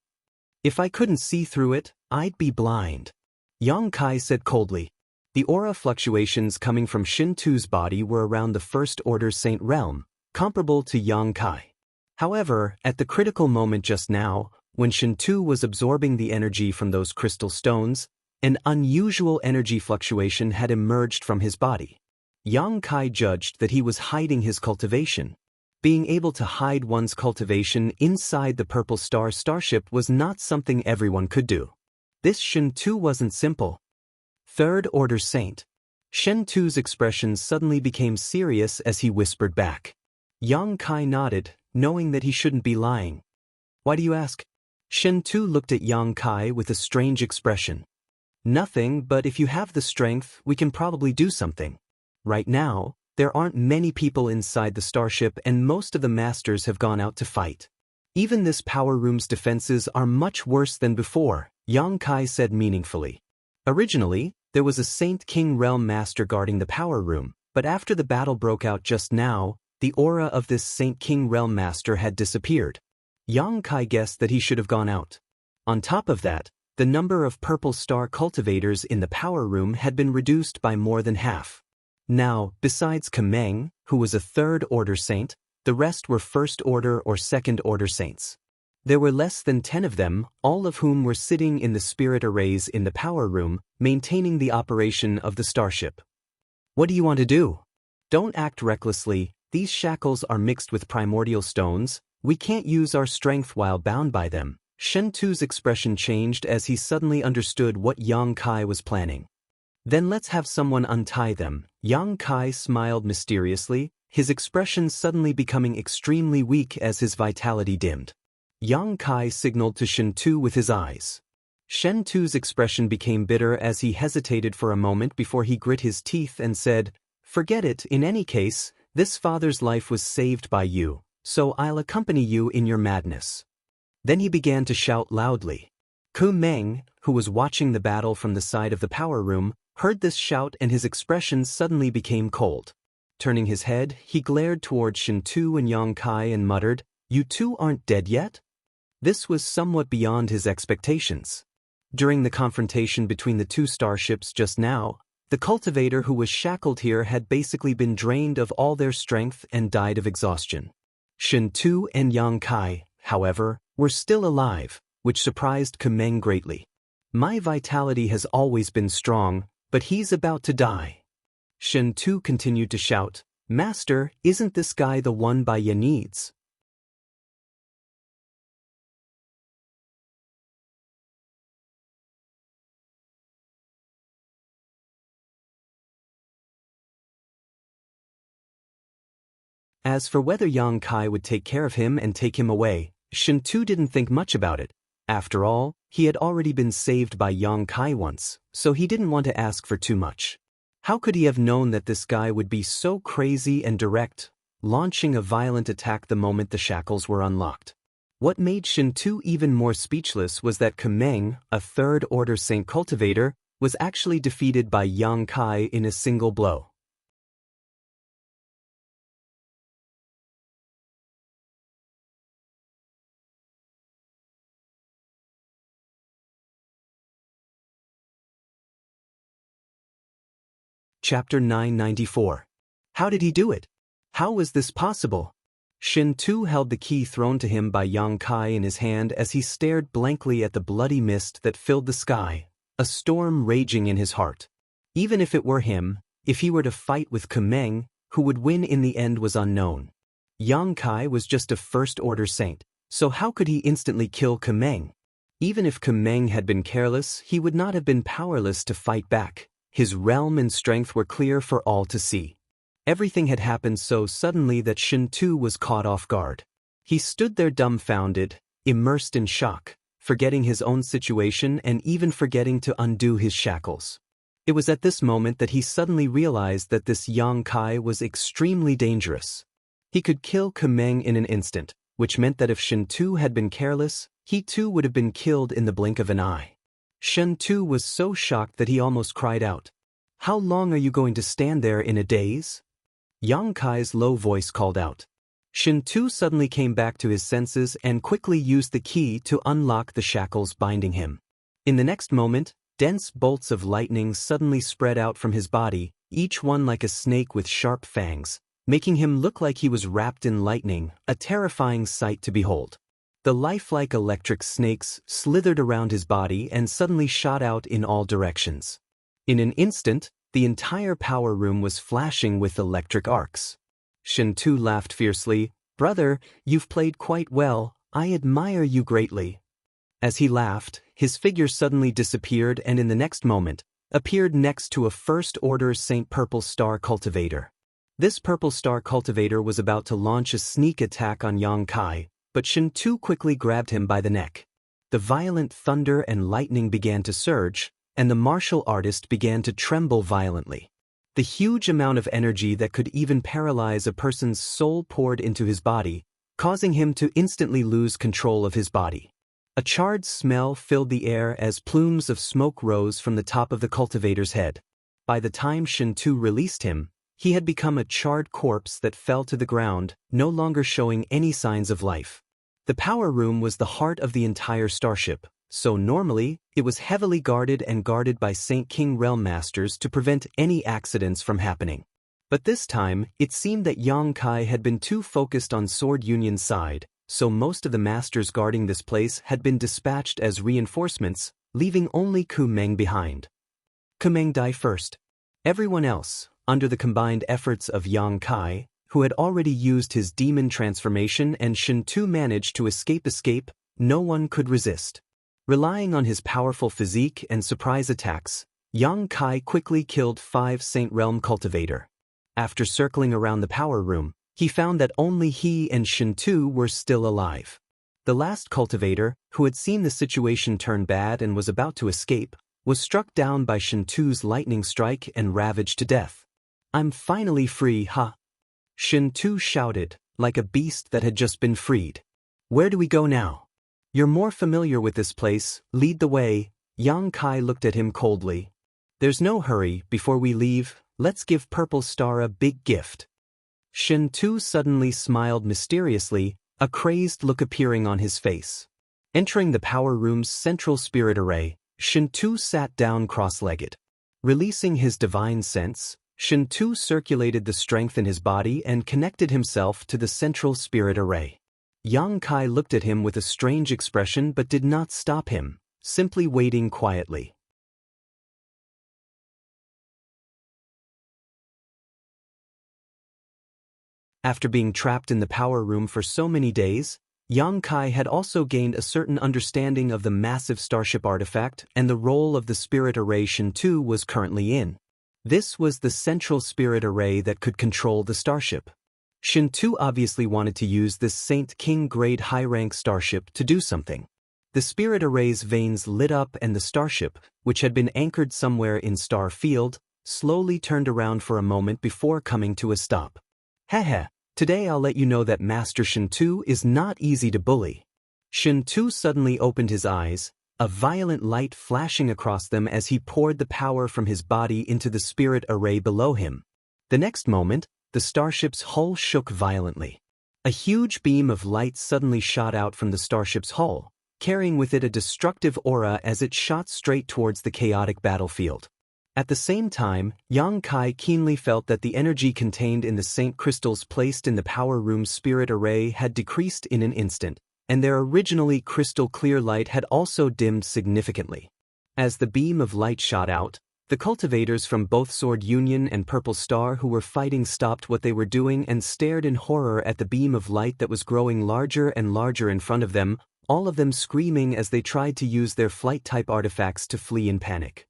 "If I couldn't see through it, I'd be blind," Yang Kai said coldly. The aura fluctuations coming from Xianxia's body were around the First Order Saint realm, comparable to Yang Kai. However, at the critical moment just now, when Xianxia was absorbing the energy from those crystal stones, an unusual energy fluctuation had emerged from his body. Yang Kai judged that he was hiding his cultivation. Being able to hide one's cultivation inside the Purple Star starship was not something everyone could do. This Xianxia wasn't simple. Third Order Saint. Xianxia's expression suddenly became serious as he whispered back. Yang Kai nodded, knowing that he shouldn't be lying. "Why do you ask?" Xianxia looked at Yang Kai with a strange expression. "Nothing, but if you have the strength, we can probably do something. Right now, there aren't many people inside the starship and most of the masters have gone out to fight. Even this power room's defenses are much worse than before, Yang Kai said meaningfully. Originally, there was a Saint King Realm master guarding the power room, but after the battle broke out just now, the aura of this Saint King Realm master had disappeared. Yang Kai guessed that he should have gone out. On top of that, the number of purple star cultivators in the power room had been reduced by more than half. Now, besides Kameng, who was a third-order saint, the rest were first-order or second-order saints. There were less than 10 of them, all of whom were sitting in the spirit arrays in the power room, maintaining the operation of the starship. What do you want to do? Don't act recklessly, these shackles are mixed with primordial stones, we can't use our strength while bound by them. Shen Tu's expression changed as he suddenly understood what Yang Kai was planning. Then let's have someone untie them. Yang Kai smiled mysteriously, his expression suddenly becoming extremely weak as his vitality dimmed. Yang Kai signaled to Shen Tu with his eyes. Shen Tu's expression became bitter as he hesitated for a moment before he grit his teeth and said, "Forget it, in any case, this father's life was saved by you, so I'll accompany you in your madness." Then he began to shout loudly. Ku Meng, who was watching the battle from the side of the power room, heard this shout and his expression suddenly became cold. Turning his head, he glared toward Shen Tu and Yang Kai and muttered, "You two aren't dead yet?" This was somewhat beyond his expectations. During the confrontation between the two starships just now, the cultivator who was shackled here had basically been drained of all their strength and died of exhaustion. Shen Tu and Yang Kai, however, were still alive, which surprised Kameng greatly. "My vitality has always been strong, but he's about to die." Shen Tu continued to shout, "Master, isn't this guy the one by your needs?" As for whether Yang Kai would take care of him and take him away, Shen Tu didn't think much about it. After all, he had already been saved by Yang Kai once, so he didn't want to ask for too much. How could he have known that this guy would be so crazy and direct, launching a violent attack the moment the shackles were unlocked? What made Shen Tu even more speechless was that Kameng, a third-order Saint Cultivator, was actually defeated by Yang Kai in a single blow. Chapter 994. How did he do it? How was this possible? Shen Tu held the key thrown to him by Yang Kai in his hand as he stared blankly at the bloody mist that filled the sky, a storm raging in his heart. Even if it were him, if he were to fight with Kameng, who would win in the end was unknown. Yang Kai was just a first-order saint, so how could he instantly kill Kameng? Even if Kameng had been careless, he would not have been powerless to fight back. His realm and strength were clear for all to see. Everything had happened so suddenly that Shen Tu was caught off guard. He stood there dumbfounded, immersed in shock, forgetting his own situation and even forgetting to undo his shackles. It was at this moment that he suddenly realized that this Yang Kai was extremely dangerous. He could kill Kameng in an instant, which meant that if Shen Tu had been careless, he too would have been killed in the blink of an eye. Shen Tu was so shocked that he almost cried out. "How long are you going to stand there in a daze?" Yang Kai's low voice called out. Shen Tu suddenly came back to his senses and quickly used the key to unlock the shackles binding him. In the next moment, dense bolts of lightning suddenly spread out from his body, each one like a snake with sharp fangs, making him look like he was wrapped in lightning, a terrifying sight to behold. The lifelike electric snakes slithered around his body and suddenly shot out in all directions. In an instant, the entire power room was flashing with electric arcs. Shen Tu laughed fiercely. "Brother, you've played quite well, I admire you greatly." As he laughed, his figure suddenly disappeared and in the next moment, appeared next to a first-order Saint Purple Star Cultivator. This Purple Star Cultivator was about to launch a sneak attack on Yang Kai, but Shen Tu quickly grabbed him by the neck. The violent thunder and lightning began to surge, and the martial artist began to tremble violently. The huge amount of energy that could even paralyze a person's soul poured into his body, causing him to instantly lose control of his body. A charred smell filled the air as plumes of smoke rose from the top of the cultivator's head. By the time Xianxia released him, he had become a charred corpse that fell to the ground, no longer showing any signs of life. The power room was the heart of the entire starship, so normally, it was heavily guarded by Saint King Realm Masters to prevent any accidents from happening. But this time, it seemed that Yang Kai had been too focused on Sword Union's side, so most of the masters guarding this place had been dispatched as reinforcements, leaving only Ku Meng behind. Ku Meng died first. Everyone else, under the combined efforts of Yang Kai, who had already used his demon transformation and Xianxia managed to escape, no one could resist. Relying on his powerful physique and surprise attacks, Yang Kai quickly killed 5 Saint Realm Cultivator. After circling around the power room, he found that only he and Xianxia were still alive. The last cultivator, who had seen the situation turn bad and was about to escape, was struck down by Xianxia's lightning strike and ravaged to death. "I'm finally free, ha!" Xianxia shouted, like a beast that had just been freed. "Where do we go now? You're more familiar with this place, lead the way." Yang Kai looked at him coldly. "There's no hurry, before we leave, let's give Purple Star a big gift." Xianxia suddenly smiled mysteriously, a crazed look appearing on his face. Entering the power room's central spirit array, Xianxia sat down cross-legged. Releasing his divine sense, Xianxia circulated the strength in his body and connected himself to the central spirit array. Yang Kai looked at him with a strange expression but did not stop him, simply waiting quietly. After being trapped in the power room for so many days, Yang Kai had also gained a certain understanding of the massive starship artifact and the role of the spirit array Xianxia was currently in. This was the central spirit array that could control the starship. Xianxia obviously wanted to use this Saint King grade high-rank starship to do something. The spirit array's veins lit up and the starship, which had been anchored somewhere in Star Field, slowly turned around for a moment before coming to a stop. "Heh, today I'll let you know that Master Xianxia is not easy to bully." Xianxia suddenly opened his eyes, a violent light flashing across them as he poured the power from his body into the spirit array below him. The next moment, the starship's hull shook violently. A huge beam of light suddenly shot out from the starship's hull, carrying with it a destructive aura as it shot straight towards the chaotic battlefield. At the same time, Yang Kai keenly felt that the energy contained in the Saint crystals placed in the power room's spirit array had decreased in an instant, and their originally crystal-clear light had also dimmed significantly. As the beam of light shot out, the cultivators from both Sword Union and Purple Star who were fighting stopped what they were doing and stared in horror at the beam of light that was growing larger and larger in front of them, all of them screaming as they tried to use their flight-type artifacts to flee in panic.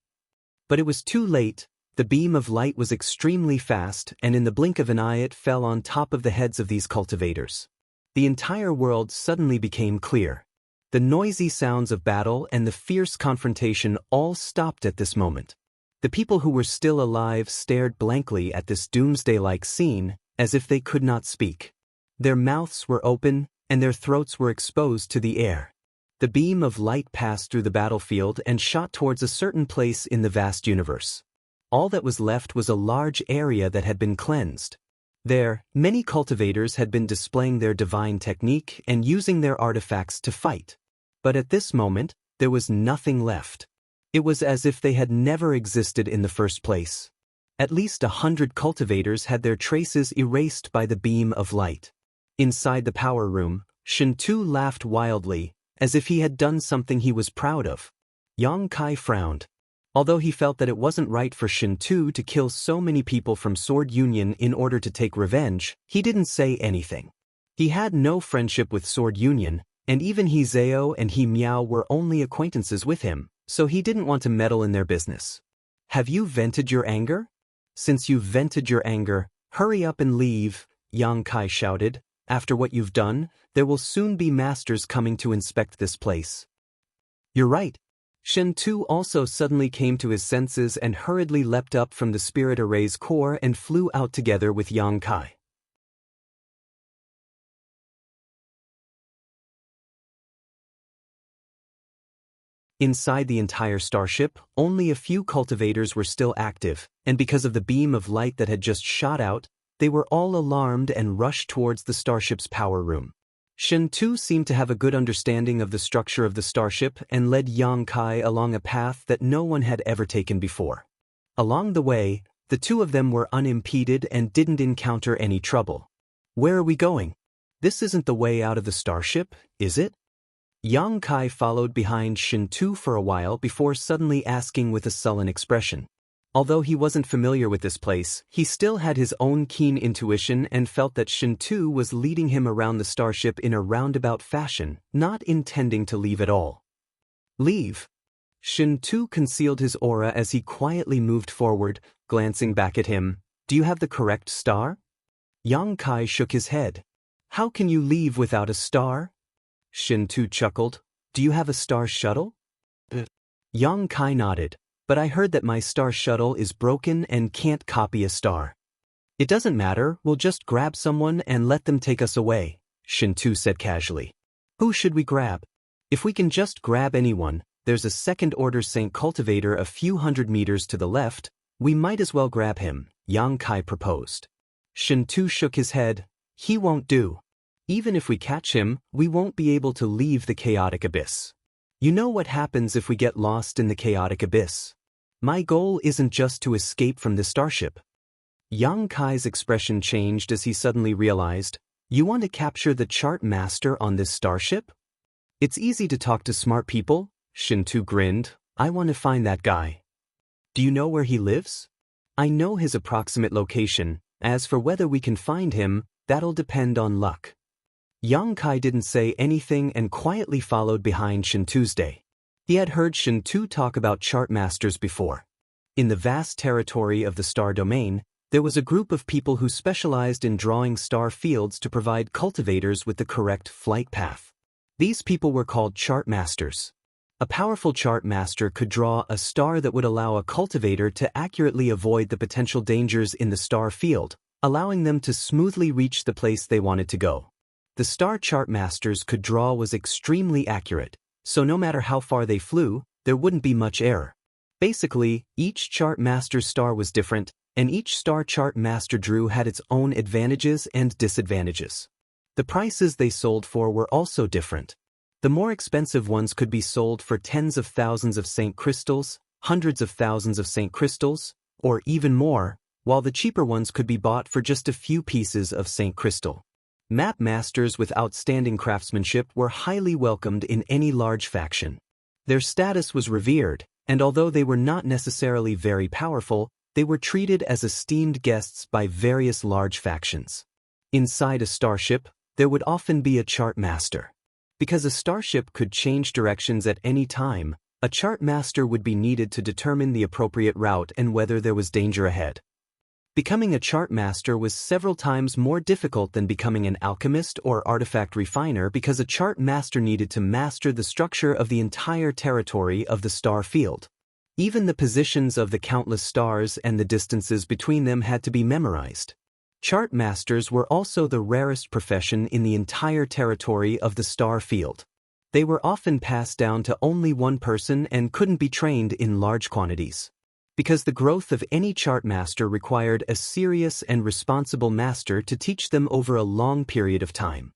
But it was too late. The beam of light was extremely fast, and in the blink of an eye it fell on top of the heads of these cultivators. The entire world suddenly became clear. The noisy sounds of battle and the fierce confrontation all stopped at this moment. The people who were still alive stared blankly at this doomsday-like scene, as if they could not speak. Their mouths were open, and their throats were exposed to the air. The beam of light passed through the battlefield and shot towards a certain place in the vast universe. All that was left was a large area that had been cleansed. There, many cultivators had been displaying their divine technique and using their artifacts to fight. But at this moment, there was nothing left. It was as if they had never existed in the first place. At least 100 cultivators had their traces erased by the beam of light. Inside the power room, Xianxia laughed wildly, as if he had done something he was proud of. Yang Kai frowned. Although he felt that it wasn't right for Xianxia to kill so many people from Sword Union in order to take revenge, he didn't say anything. He had no friendship with Sword Union, and even He Zhao and He Miao were only acquaintances with him, so he didn't want to meddle in their business. "Have you vented your anger? Since you've vented your anger, hurry up and leave," Yang Kai shouted. "After what you've done, there will soon be masters coming to inspect this place." "You're right. Shen Tu also suddenly came to his senses and hurriedly leapt up from the spirit array's core and flew out together with Yang Kai. Inside the entire starship, only a few cultivators were still active, and because of the beam of light that had just shot out, they were all alarmed and rushed towards the starship's power room. Shen Tu seemed to have a good understanding of the structure of the starship and led Yang Kai along a path that no one had ever taken before. Along the way, the two of them were unimpeded and didn't encounter any trouble. "Where are we going? This isn't the way out of the starship, is it?" Yang Kai followed behind Shen Tu for a while before suddenly asking with a sullen expression. Although he wasn't familiar with this place, he still had his own keen intuition and felt that Shen Tu was leading him around the starship in a roundabout fashion, not intending to leave at all. "Leave?" Shen Tu concealed his aura as he quietly moved forward, glancing back at him. "Do you have the correct star?" Yang Kai shook his head. "How can you leave without a star?" Shen Tu chuckled. "Do you have a star shuttle?" Yang Kai nodded. "But I heard that my star shuttle is broken and can't copy a star." "It doesn't matter, we'll just grab someone and let them take us away," Shen Tu said casually. "Who should we grab?" "If we can just grab anyone, there's a second-order Saint cultivator a few hundred meters to the left, we might as well grab him," Yang Kai proposed. Shen Tu shook his head. "He won't do. Even if we catch him, we won't be able to leave the chaotic abyss. You know what happens if we get lost in the chaotic abyss? My goal isn't just to escape from the starship." Yang Kai's expression changed as he suddenly realized, "You want to capture the chart master on this starship?" "It's easy to talk to smart people," Shen Tu grinned. "I want to find that guy." "Do you know where he lives?" "I know his approximate location. As for whether we can find him, that'll depend on luck." Yang Kai didn't say anything and quietly followed behind Shen Tuesday. He had heard Shen Tu talk about chart masters before. In the vast territory of the star domain, there was a group of people who specialized in drawing star fields to provide cultivators with the correct flight path. These people were called chart masters. A powerful chart master could draw a star that would allow a cultivator to accurately avoid the potential dangers in the star field, allowing them to smoothly reach the place they wanted to go. The star chart masters could draw was extremely accurate, so no matter how far they flew, there wouldn't be much error. Basically, each chart master's star was different, and each star chart master drew had its own advantages and disadvantages. The prices they sold for were also different. The more expensive ones could be sold for tens of thousands of Saint crystals, hundreds of thousands of Saint crystals, or even more, while the cheaper ones could be bought for just a few pieces of Saint crystal. Map masters with outstanding craftsmanship were highly welcomed in any large faction. Their status was revered, and although they were not necessarily very powerful, they were treated as esteemed guests by various large factions. Inside a starship, there would often be a chart master. Because a starship could change directions at any time, a chart master would be needed to determine the appropriate route and whether there was danger ahead. Becoming a chart master was several times more difficult than becoming an alchemist or artifact refiner because a chart master needed to master the structure of the entire territory of the star field. Even the positions of the countless stars and the distances between them had to be memorized. Chart masters were also the rarest profession in the entire territory of the star field. They were often passed down to only one person and couldn't be trained in large quantities. Because the growth of any chart master required a serious and responsible master to teach them over a long period of time.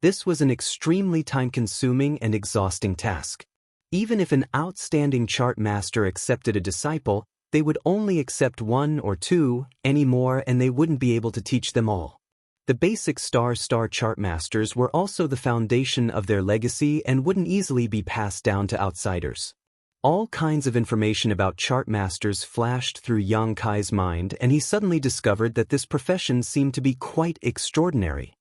This was an extremely time-consuming and exhausting task. Even if an outstanding chart master accepted a disciple, they would only accept one or two anymore, and they wouldn't be able to teach them all. The basic star chart masters were also the foundation of their legacy and wouldn't easily be passed down to outsiders. All kinds of information about chart masters flashed through Yang Kai's mind, and he suddenly discovered that this profession seemed to be quite extraordinary.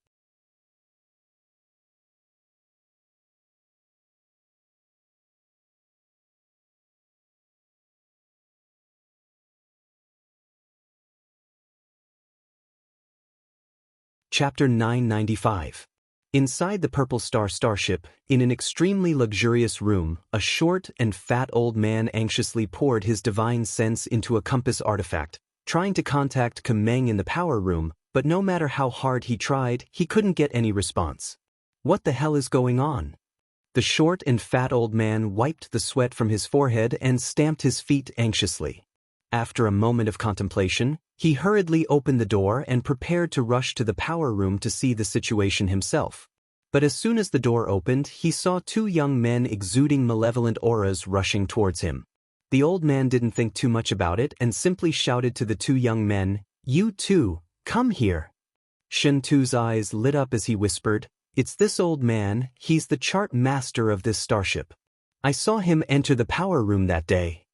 Chapter 995. Inside the Purple Star starship, in an extremely luxurious room, a short and fat old man anxiously poured his divine sense into a compass artifact, trying to contact Kumeng in the power room, but no matter how hard he tried, he couldn't get any response. What the hell is going on? The short and fat old man wiped the sweat from his forehead and stamped his feet anxiously. After a moment of contemplation, he hurriedly opened the door and prepared to rush to the power room to see the situation himself. But as soon as the door opened, he saw two young men exuding malevolent auras rushing towards him. The old man didn't think too much about it and simply shouted to the two young men, "You two, come here." Xianxia's eyes lit up as he whispered, "It's this old man, he's the chart master of this starship. I saw him enter the power room that day."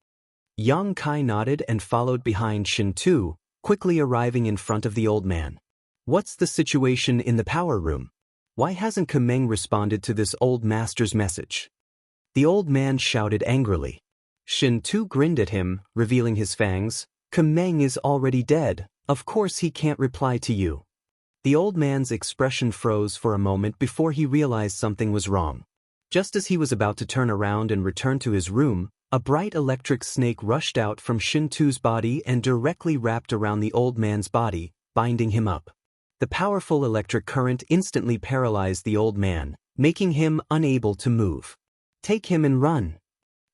Yang Kai nodded and followed behind Xianxia, quickly arriving in front of the old man. "What's the situation in the power room? Why hasn't Kumeng responded to this old master's message?" The old man shouted angrily. Xianxia grinned at him, revealing his fangs. "Kumeng is already dead, of course he can't reply to you." The old man's expression froze for a moment before he realized something was wrong. Just as he was about to turn around and return to his room, a bright electric snake rushed out from Xianxia's body and directly wrapped around the old man's body, binding him up. The powerful electric current instantly paralyzed the old man, making him unable to move. "Take him and run."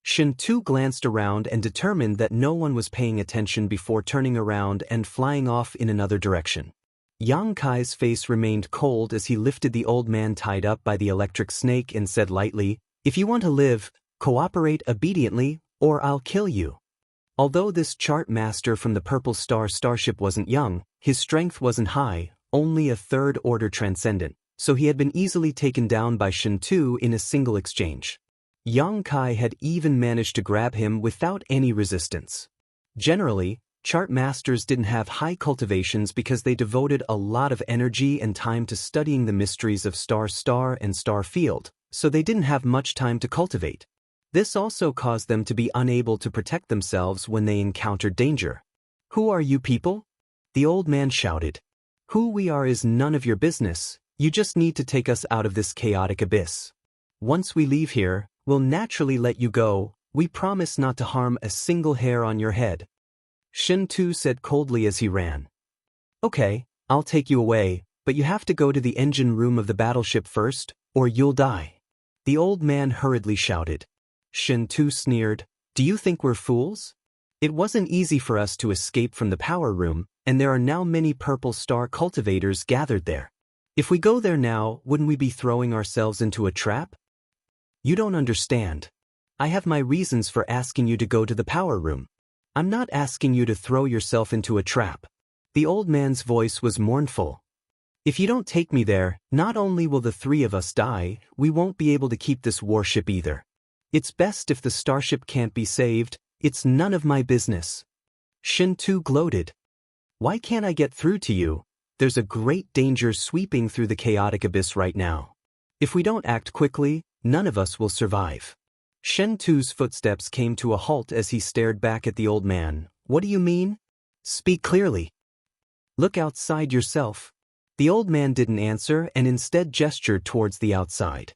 Xianxia glanced around and determined that no one was paying attention before turning around and flying off in another direction. Yang Kai's face remained cold as he lifted the old man tied up by the electric snake and said lightly, "If you want to live, cooperate obediently, or I'll kill you." Although this chart master from the Purple Star starship wasn't young, his strength wasn't high, only a third-order transcendent, so he had been easily taken down by Xianxia in a single exchange. Yang Kai had even managed to grab him without any resistance. Generally, chart masters didn't have high cultivations because they devoted a lot of energy and time to studying the mysteries of star and star field, so they didn't have much time to cultivate. This also caused them to be unable to protect themselves when they encountered danger. "Who are you people?" the old man shouted. "Who we are is none of your business, you just need to take us out of this chaotic abyss. Once we leave here, we'll naturally let you go, we promise not to harm a single hair on your head." Xianxia said coldly as he ran. "Okay, I'll take you away, but you have to go to the engine room of the battleship first, or you'll die," the old man hurriedly shouted. Xianxia sneered, "Do you think we're fools? It wasn't easy for us to escape from the power room, and there are now many Purple Star cultivators gathered there. If we go there now, wouldn't we be throwing ourselves into a trap? You don't understand. I have my reasons for asking you to go to the power room. I'm not asking you to throw yourself into a trap." The old man's voice was mournful. "If you don't take me there, not only will the three of us die, we won't be able to keep this warship either. It's best if the starship can't be saved, it's none of my business." Xianxia gloated. "Why can't I get through to you? There's a great danger sweeping through the chaotic abyss right now. If we don't act quickly, none of us will survive." Xianxia's footsteps came to a halt as he stared back at the old man. "What do you mean? Speak clearly. Look outside yourself." The old man didn't answer and instead gestured towards the outside.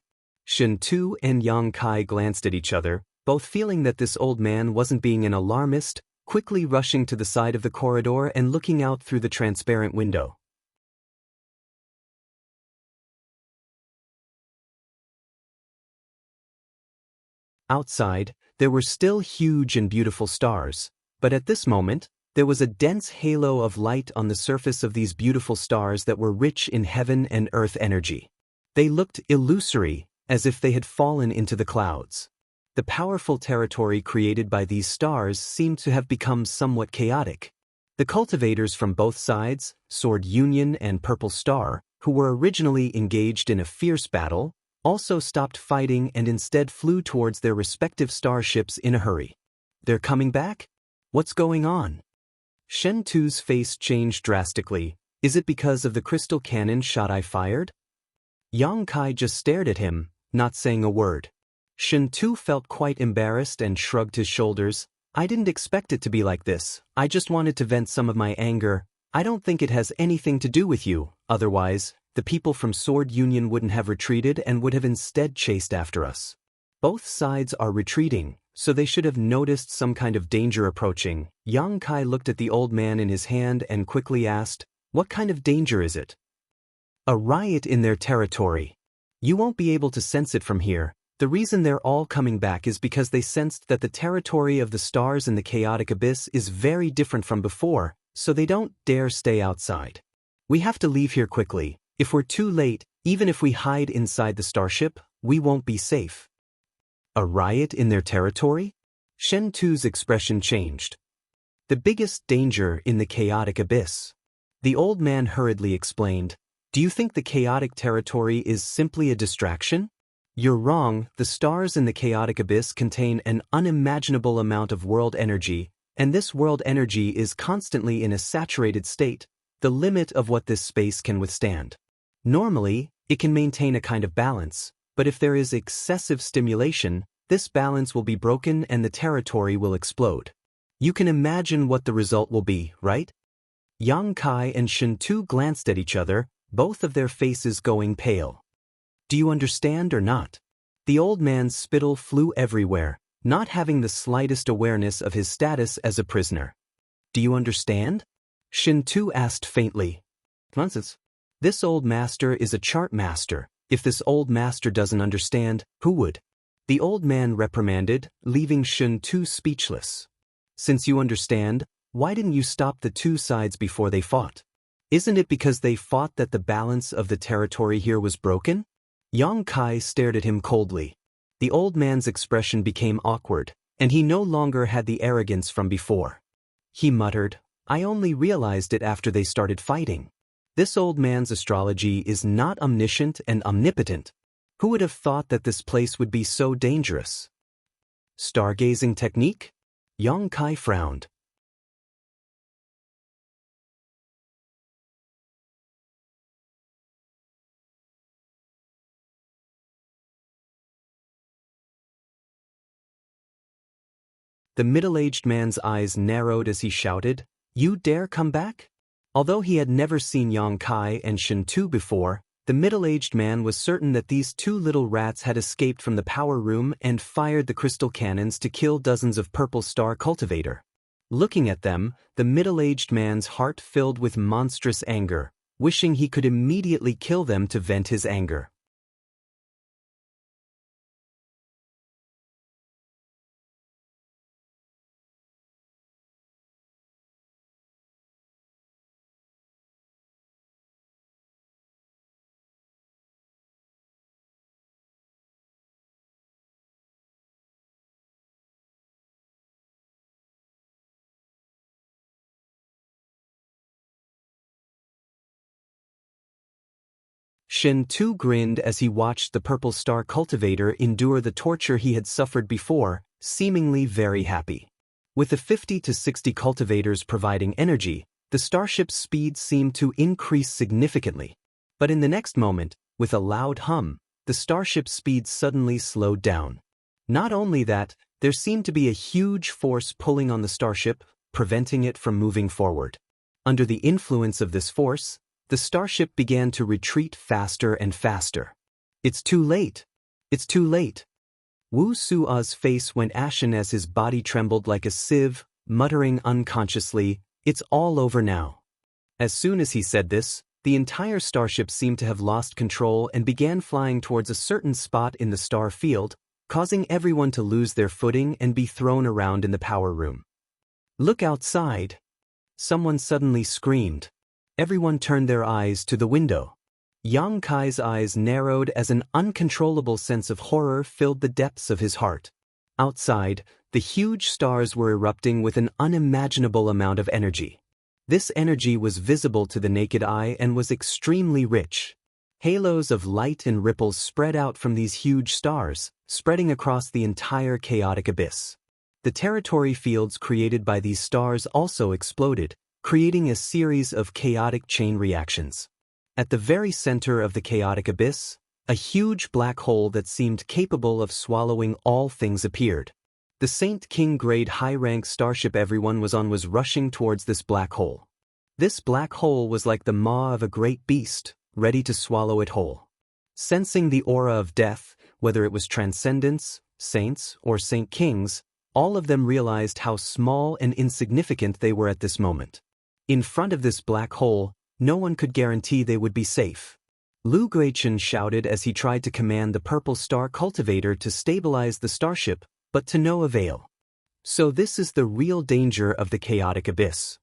Xianxia and Yang Kai glanced at each other, both feeling that this old man wasn't being an alarmist, quickly rushing to the side of the corridor and looking out through the transparent window. Outside, there were still huge and beautiful stars, but at this moment, there was a dense halo of light on the surface of these beautiful stars that were rich in heaven and earth energy. They looked illusory, as if they had fallen into the clouds. The powerful territory created by these stars seemed to have become somewhat chaotic. The cultivators from both sides, Sword Union and Purple Star, who were originally engaged in a fierce battle, also stopped fighting and instead flew towards their respective starships in a hurry. "They're coming back? What's going on?" Xianxia's face changed drastically. "Is it because of the crystal cannon shot I fired?" Yang Kai just stared at him, not saying a word. Xianxia felt quite embarrassed and shrugged his shoulders. "I didn't expect it to be like this. I just wanted to vent some of my anger. I don't think it has anything to do with you, otherwise, the people from Sword Union wouldn't have retreated and would have instead chased after us. Both sides are retreating, so they should have noticed some kind of danger approaching. Yang Kai looked at the old man in his hand and quickly asked, "What kind of danger is it?" "A riot in their territory. You won't be able to sense it from here. The reason they're all coming back is because they sensed that the territory of the stars in the chaotic abyss is very different from before, so they don't dare stay outside. We have to leave here quickly. If we're too late, even if we hide inside the starship, we won't be safe." "A riot in their territory?" Shen Tu's expression changed. "The biggest danger in the chaotic abyss." The old man hurriedly explained, "Do you think the chaotic territory is simply a distraction? You're wrong. The stars in the chaotic abyss contain an unimaginable amount of world energy, and this world energy is constantly in a saturated state, the limit of what this space can withstand. Normally, it can maintain a kind of balance, but if there is excessive stimulation, this balance will be broken and the territory will explode. You can imagine what the result will be, right?" Yang Kai and Shen Tu glanced at each other, both of their faces going pale. "Do you understand or not?" The old man's spittle flew everywhere, not having the slightest awareness of his status as a prisoner. "Do you understand?" Shen Tu asked faintly. "Nonsense. This old master is a chart master. If this old master doesn't understand, who would?" The old man reprimanded, leaving Shen Tu speechless. "Since you understand, why didn't you stop the two sides before they fought? Isn't it because they fought that the balance of the territory here was broken?" Yang Kai stared at him coldly. The old man's expression became awkward, and he no longer had the arrogance from before. He muttered, "I only realized it after they started fighting. This old man's astrology is not omniscient and omnipotent. Who would have thought that this place would be so dangerous?" "Stargazing technique?" Yang Kai frowned. The middle-aged man's eyes narrowed as he shouted, "You dare come back?" Although he had never seen Yang Kai and Shen Tu before, the middle-aged man was certain that these two little rats had escaped from the power room and fired the crystal cannons to kill dozens of Purple Star Cultivator. Looking at them, the middle-aged man's heart filled with monstrous anger, wishing he could immediately kill them to vent his anger. Shen Tu grinned as he watched the Purple Star Cultivator endure the torture he had suffered before, seemingly very happy. With the 50 to 60 cultivators providing energy, the starship's speed seemed to increase significantly. But in the next moment, with a loud hum, the starship's speed suddenly slowed down. Not only that, there seemed to be a huge force pulling on the starship, preventing it from moving forward. Under the influence of this force, the starship began to retreat faster and faster. "It's too late. It's too late." Wu Sua's face went ashen as his body trembled like a sieve, muttering unconsciously, "It's all over now." As soon as he said this, the entire starship seemed to have lost control and began flying towards a certain spot in the star field, causing everyone to lose their footing and be thrown around in the power room. "Look outside!" Someone suddenly screamed. Everyone turned their eyes to the window. Yang Kai's eyes narrowed as an uncontrollable sense of horror filled the depths of his heart. Outside, the huge stars were erupting with an unimaginable amount of energy. This energy was visible to the naked eye and was extremely rich. Halos of light and ripples spread out from these huge stars, spreading across the entire chaotic abyss. The territory fields created by these stars also exploded, creating a series of chaotic chain reactions. At the very center of the chaotic abyss, a huge black hole that seemed capable of swallowing all things appeared. The Saint King grade high-rank starship everyone was on was rushing towards this black hole. This black hole was like the maw of a great beast, ready to swallow it whole. Sensing the aura of death, whether it was transcendence, saints, or saint kings, all of them realized how small and insignificant they were at this moment. In front of this black hole, no one could guarantee they would be safe. Lu Guichen shouted as he tried to command the Purple Star Cultivator to stabilize the starship, but to no avail. So this is the real danger of the chaotic abyss.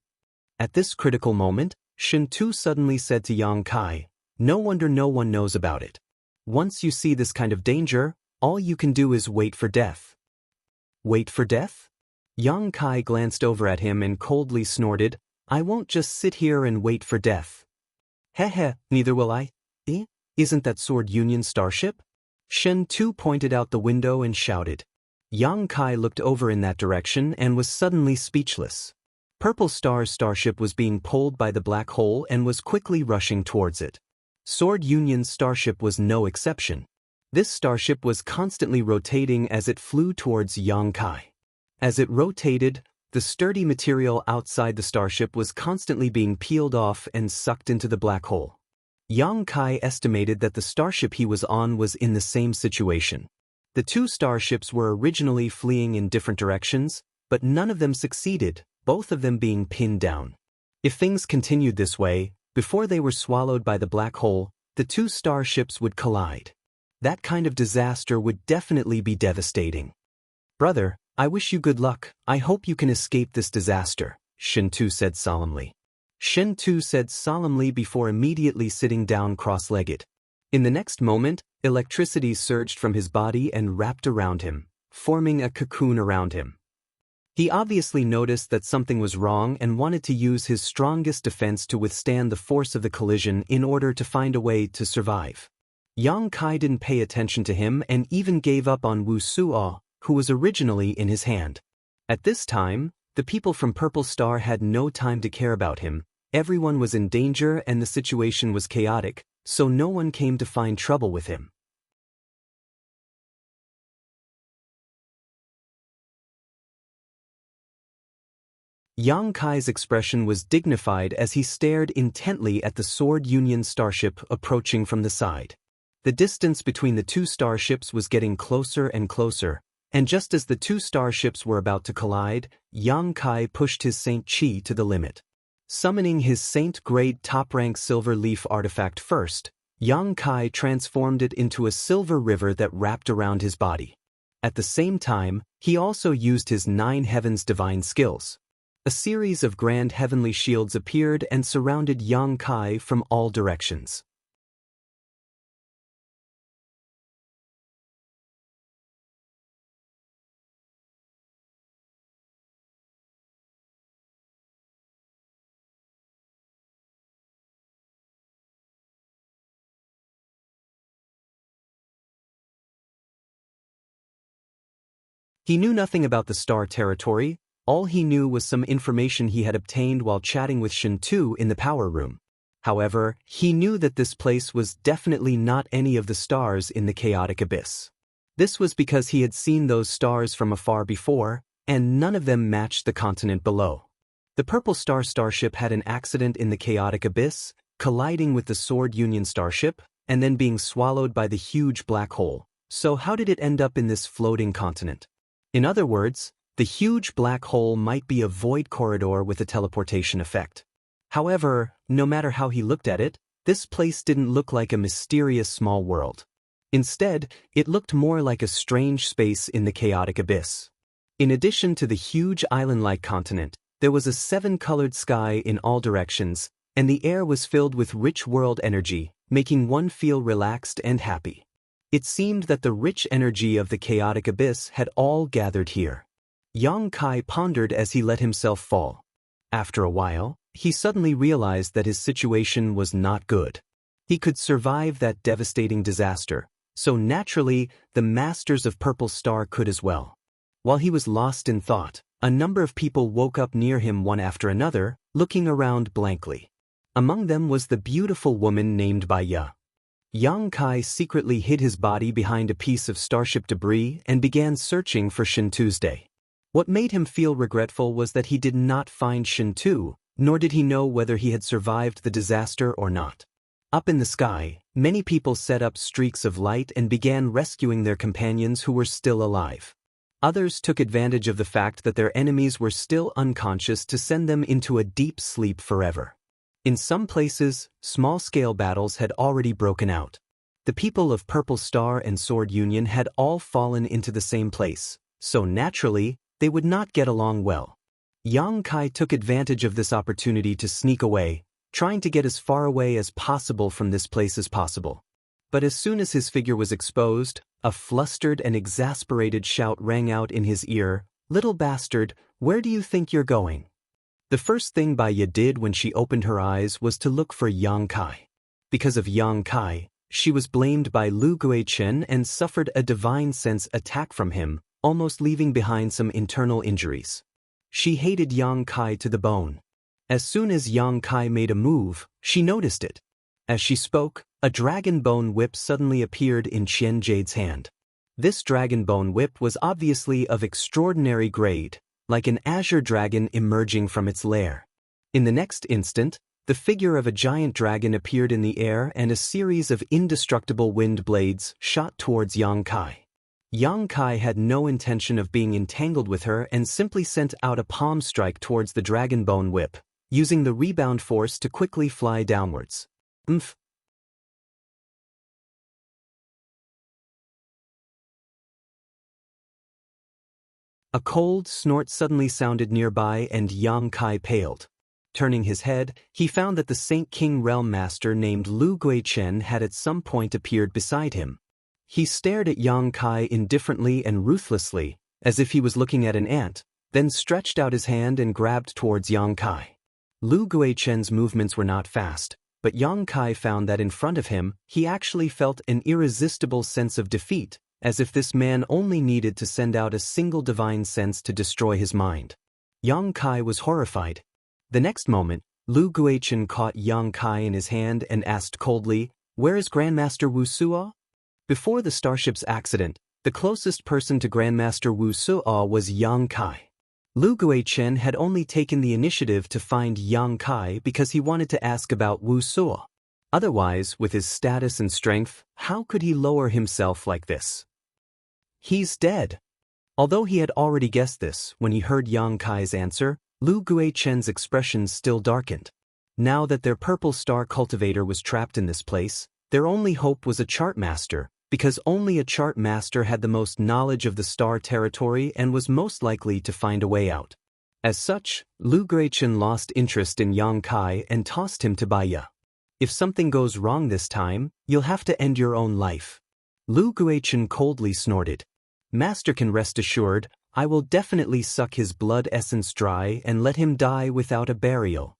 At this critical moment, Shen Tu suddenly said to Yang Kai, "No wonder no one knows about it. Once you see this kind of danger, all you can do is wait for death." Wait for death? Yang Kai glanced over at him and coldly snorted, "I won't just sit here and wait for death." "Heh, neither will I. Isn't that Sword Union starship?" Shen Tu pointed out the window and shouted. Yang Kai looked over in that direction and was suddenly speechless. Purple Star's starship was being pulled by the black hole and was quickly rushing towards it. Sword Union's starship was no exception. This starship was constantly rotating as it flew towards Yang Kai. As it rotated, the sturdy material outside the starship was constantly being peeled off and sucked into the black hole. Yang Kai estimated that the starship he was on was in the same situation. The two starships were originally fleeing in different directions, but none of them succeeded, both of them being pinned down. If things continued this way, before they were swallowed by the black hole, the two starships would collide. That kind of disaster would definitely be devastating. "Brother, I wish you good luck. I hope you can escape this disaster," Shen Tu said solemnly. Shen Tu said solemnly before immediately sitting down cross-legged. In the next moment, electricity surged from his body and wrapped around him, forming a cocoon around him. He obviously noticed that something was wrong and wanted to use his strongest defense to withstand the force of the collision in order to find a way to survive. Yang Kai didn't pay attention to him and even gave up on Wuxia, who was originally in his hand. At this time, the people from Purple Star had no time to care about him. Everyone was in danger and the situation was chaotic, so no one came to find trouble with him. Yang Kai's expression was dignified as he stared intently at the Sword Union starship approaching from the side. The distance between the two starships was getting closer and closer, and just as the two starships were about to collide, Yang Kai pushed his Saint Chi to the limit. Summoning his Saint-grade top-rank silver leaf artifact first, Yang Kai transformed it into a silver river that wrapped around his body. At the same time, he also used his 9 heavens divine skills. A series of grand heavenly shields appeared and surrounded Yang Kai from all directions. He knew nothing about the star territory. All he knew was some information he had obtained while chatting with Shen Tu in the power room. However, he knew that this place was definitely not any of the stars in the chaotic abyss. This was because he had seen those stars from afar before, and none of them matched the continent below. The Purple Star starship had an accident in the chaotic abyss, colliding with the Sword Union starship, and then being swallowed by the huge black hole. So how did it end up in this floating continent? In other words, the huge black hole might be a void corridor with a teleportation effect. However, no matter how he looked at it, this place didn't look like a mysterious small world. Instead, it looked more like a strange space in the chaotic abyss. In addition to the huge island-like continent, there was a 7-colored sky in all directions, and the air was filled with rich world energy, making one feel relaxed and happy. It seemed that the rich energy of the chaotic abyss had all gathered here. Yang Kai pondered as he let himself fall. After a while, he suddenly realized that his situation was not good. He could survive that devastating disaster, so naturally, the masters of Purple Star could as well. While he was lost in thought, a number of people woke up near him one after another, looking around blankly. Among them was the beautiful woman named Baya. Yang Kai secretly hid his body behind a piece of starship debris and began searching for Shen Tu's day. What made him feel regretful was that he did not find Shen Tu, nor did he know whether he had survived the disaster or not. Up in the sky, many people set up streaks of light and began rescuing their companions who were still alive. Others took advantage of the fact that their enemies were still unconscious to send them into a deep sleep forever. In some places, small-scale battles had already broken out. The people of Purple Star and Sword Union had all fallen into the same place, so naturally, they would not get along well. Yang Kai took advantage of this opportunity to sneak away, trying to get as far away as possible from this place as possible. But as soon as his figure was exposed, a flustered and exasperated shout rang out in his ear, "Little bastard, where do you think you're going?" The first thing Bai Ye did when she opened her eyes was to look for Yang Kai. Because of Yang Kai, she was blamed by Lu Guichen and suffered a divine sense attack from him, almost leaving behind some internal injuries. She hated Yang Kai to the bone. As soon as Yang Kai made a move, she noticed it. As she spoke, a dragon bone whip suddenly appeared in Qian Jade's hand. This dragon bone whip was obviously of extraordinary grade, like an azure dragon emerging from its lair. In the next instant, the figure of a giant dragon appeared in the air and a series of indestructible wind blades shot towards Yang Kai. Yang Kai had no intention of being entangled with her and simply sent out a palm strike towards the dragon bone whip, using the rebound force to quickly fly downwards. Oomph! A cold snort suddenly sounded nearby and Yang Kai paled. Turning his head, he found that the Saint King Realm Master named Lu Guichen had at some point appeared beside him. He stared at Yang Kai indifferently and ruthlessly, as if he was looking at an ant, then stretched out his hand and grabbed towards Yang Kai. Lu Guichen's movements were not fast, but Yang Kai found that in front of him, he actually felt an irresistible sense of defeat, as if this man only needed to send out a single divine sense to destroy his mind. Yang Kai was horrified. The next moment, Lu Guichen caught Yang Kai in his hand and asked coldly, "Where is Grandmaster Wuxia?" Before the starship's accident, the closest person to Grandmaster Wuxia was Yang Kai. Lu Guichen had only taken the initiative to find Yang Kai because he wanted to ask about Wuxia. Otherwise, with his status and strength, how could he lower himself like this? "He's dead." Although he had already guessed this, when he heard Yang Kai's answer, Lu Guichen's expression still darkened. Now that their Purple Star cultivator was trapped in this place, their only hope was a chart master, because only a chart master had the most knowledge of the star territory and was most likely to find a way out. As such, Lu Guichen lost interest in Yang Kai and tossed him to Bai Ye. "If something goes wrong this time, you'll have to end your own life." Lu Guichen coldly snorted. "Master can rest assured, I will definitely suck his blood essence dry and let him die without a burial."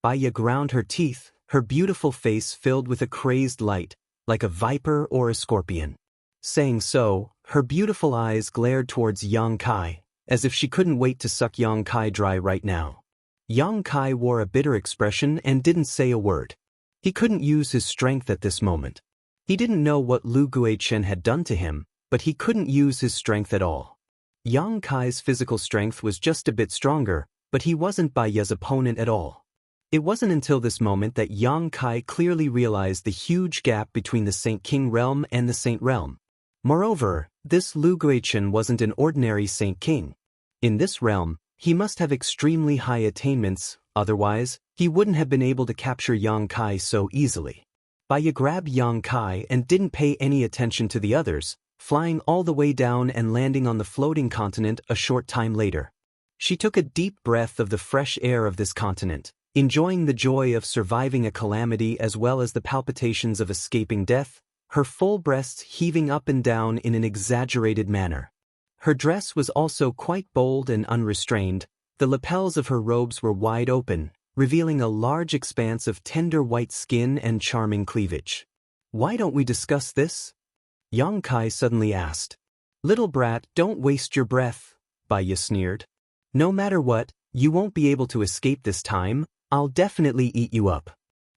Bai Ye ground her teeth, her beautiful face filled with a crazed light, like a viper or a scorpion. Saying so, her beautiful eyes glared towards Yang Kai, as if she couldn't wait to suck Yang Kai dry right now. Yang Kai wore a bitter expression and didn't say a word. He couldn't use his strength at this moment. He didn't know what Lu Guichen had done to him, but he couldn't use his strength at all. Yang Kai's physical strength was just a bit stronger, but he wasn't Bai Ye's opponent at all. It wasn't until this moment that Yang Kai clearly realized the huge gap between the Saint King Realm and the Saint Realm. Moreover, this Lu Guichen wasn't an ordinary Saint King. In this realm, he must have extremely high attainments, otherwise, he wouldn't have been able to capture Yang Kai so easily. Bai Ye grabbed Yang Kai and didn't pay any attention to the others, flying all the way down and landing on the floating continent a short time later. She took a deep breath of the fresh air of this continent, enjoying the joy of surviving a calamity as well as the palpitations of escaping death, her full breasts heaving up and down in an exaggerated manner. Her dress was also quite bold and unrestrained. The lapels of her robes were wide open, revealing a large expanse of tender white skin and charming cleavage. "Why don't we discuss this?" Yang Kai suddenly asked. "Little brat, don't waste your breath," Bai Ye sneered. "No matter what, you won't be able to escape this time. I'll definitely eat you up."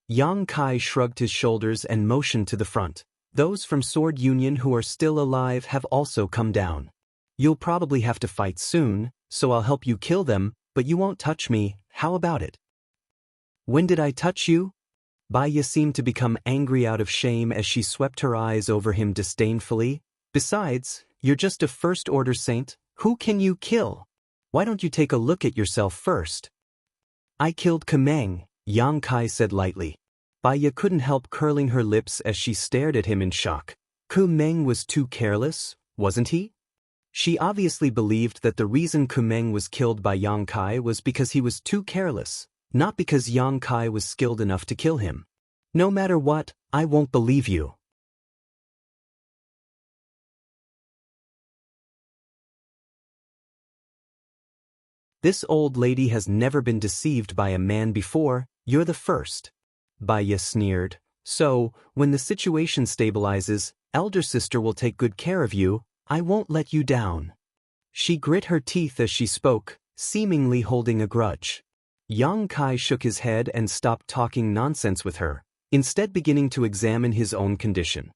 Yang Kai shrugged his shoulders and motioned to the front. "Those from Sword Union who are still alive have also come down. You'll probably have to fight soon, so I'll help you kill them, but you won't touch me, how about it?" When did I touch you? Baya seemed to become angry out of shame as she swept her eyes over him disdainfully. Besides, you're just a first-order saint. Who can you kill? Why don't you take a look at yourself first? I killed Kameng, Yang Kai said lightly. Baya couldn't help curling her lips as she stared at him in shock. Kumeng was too careless, wasn't he? She obviously believed that the reason Kumeng was killed by Yang Kai was because he was too careless, not because Yang Kai was skilled enough to kill him. No matter what, I won't believe you. This old lady has never been deceived by a man before. You're the first. Baya sneered. So, when the situation stabilizes, elder sister will take good care of you. I won't let you down. She grit her teeth as she spoke, seemingly holding a grudge. Yang Kai shook his head and stopped talking nonsense with her, instead beginning to examine his own condition.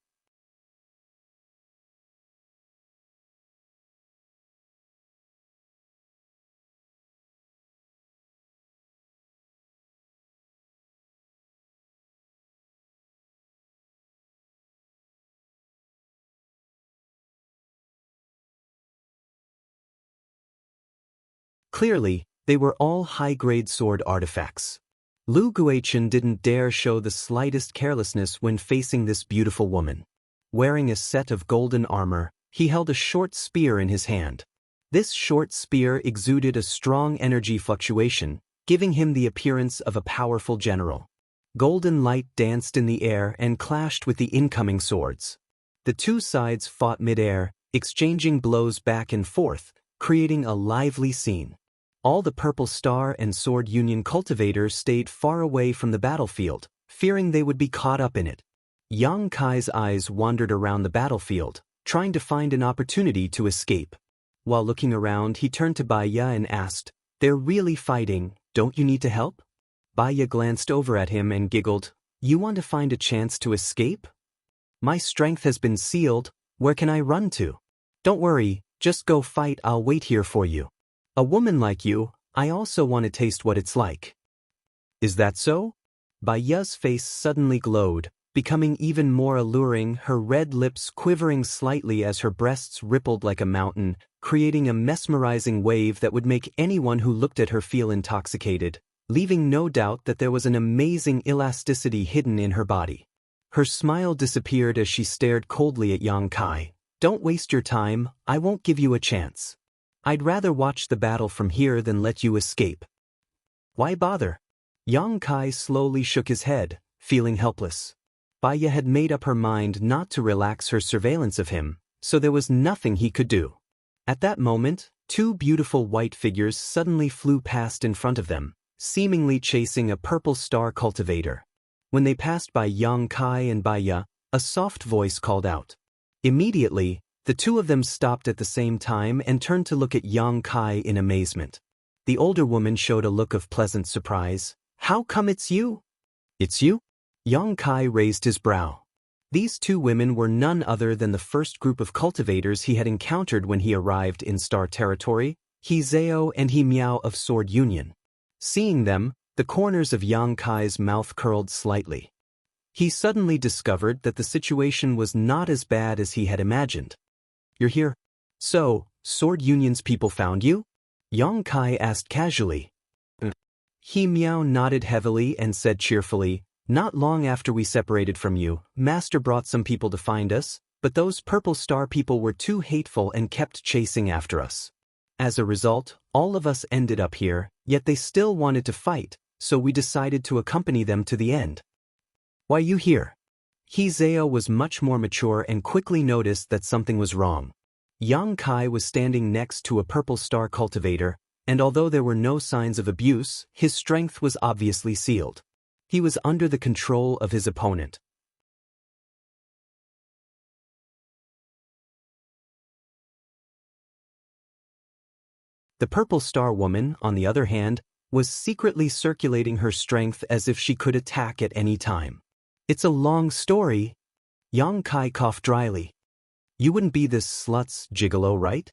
Clearly, they were all high-grade sword artifacts. Lu Guichen didn't dare show the slightest carelessness when facing this beautiful woman. Wearing a set of golden armor, he held a short spear in his hand. This short spear exuded a strong energy fluctuation, giving him the appearance of a powerful general. Golden light danced in the air and clashed with the incoming swords. The two sides fought mid-air, exchanging blows back and forth, creating a lively scene. All the Purple Star and Sword Union cultivators stayed far away from the battlefield, fearing they would be caught up in it. Yang Kai's eyes wandered around the battlefield, trying to find an opportunity to escape. While looking around, he turned to Baya and asked, "They're really fighting, don't you need to help?" Baya glanced over at him and giggled, "You want to find a chance to escape? My strength has been sealed, where can I run to? Don't worry, just go fight, I'll wait here for you. A woman like you, I also want to taste what it's like." "Is that so?" Baya's face suddenly glowed, becoming even more alluring, her red lips quivering slightly as her breasts rippled like a mountain, creating a mesmerizing wave that would make anyone who looked at her feel intoxicated, leaving no doubt that there was an amazing elasticity hidden in her body. Her smile disappeared as she stared coldly at Yang Kai. "Don't waste your time, I won't give you a chance. I'd rather watch the battle from here than let you escape." "Why bother?" Yang Kai slowly shook his head, feeling helpless. Baya had made up her mind not to relax her surveillance of him, so there was nothing he could do. At that moment, two beautiful white figures suddenly flew past in front of them, seemingly chasing a Purple Star cultivator. When they passed by Yang Kai and Baya, a soft voice called out. Immediately, the two of them stopped at the same time and turned to look at Yang Kai in amazement. The older woman showed a look of pleasant surprise. "How come it's you?" "It's you?" Yang Kai raised his brow. These two women were none other than the first group of cultivators he had encountered when he arrived in Star Territory, He Zhao and He Miao of Sword Union. Seeing them, the corners of Yang Kai's mouth curled slightly. He suddenly discovered that the situation was not as bad as he had imagined. "You're here? So, Sword Union's people found you?" Yang Kai asked casually. He Miao nodded heavily and said cheerfully, "Not long after we separated from you, Master brought some people to find us, but those Purple Star people were too hateful and kept chasing after us. As a result, all of us ended up here, yet they still wanted to fight, so we decided to accompany them to the end." "Why you here?" He Zhao was much more mature and quickly noticed that something was wrong. Yang Kai was standing next to a Purple Star cultivator, and although there were no signs of abuse, his strength was obviously sealed. He was under the control of his opponent. The Purple Star woman, on the other hand, was secretly circulating her strength as if she could attack at any time. "It's a long story." Yang Kai coughed dryly. "You wouldn't be this slut's gigolo, right?"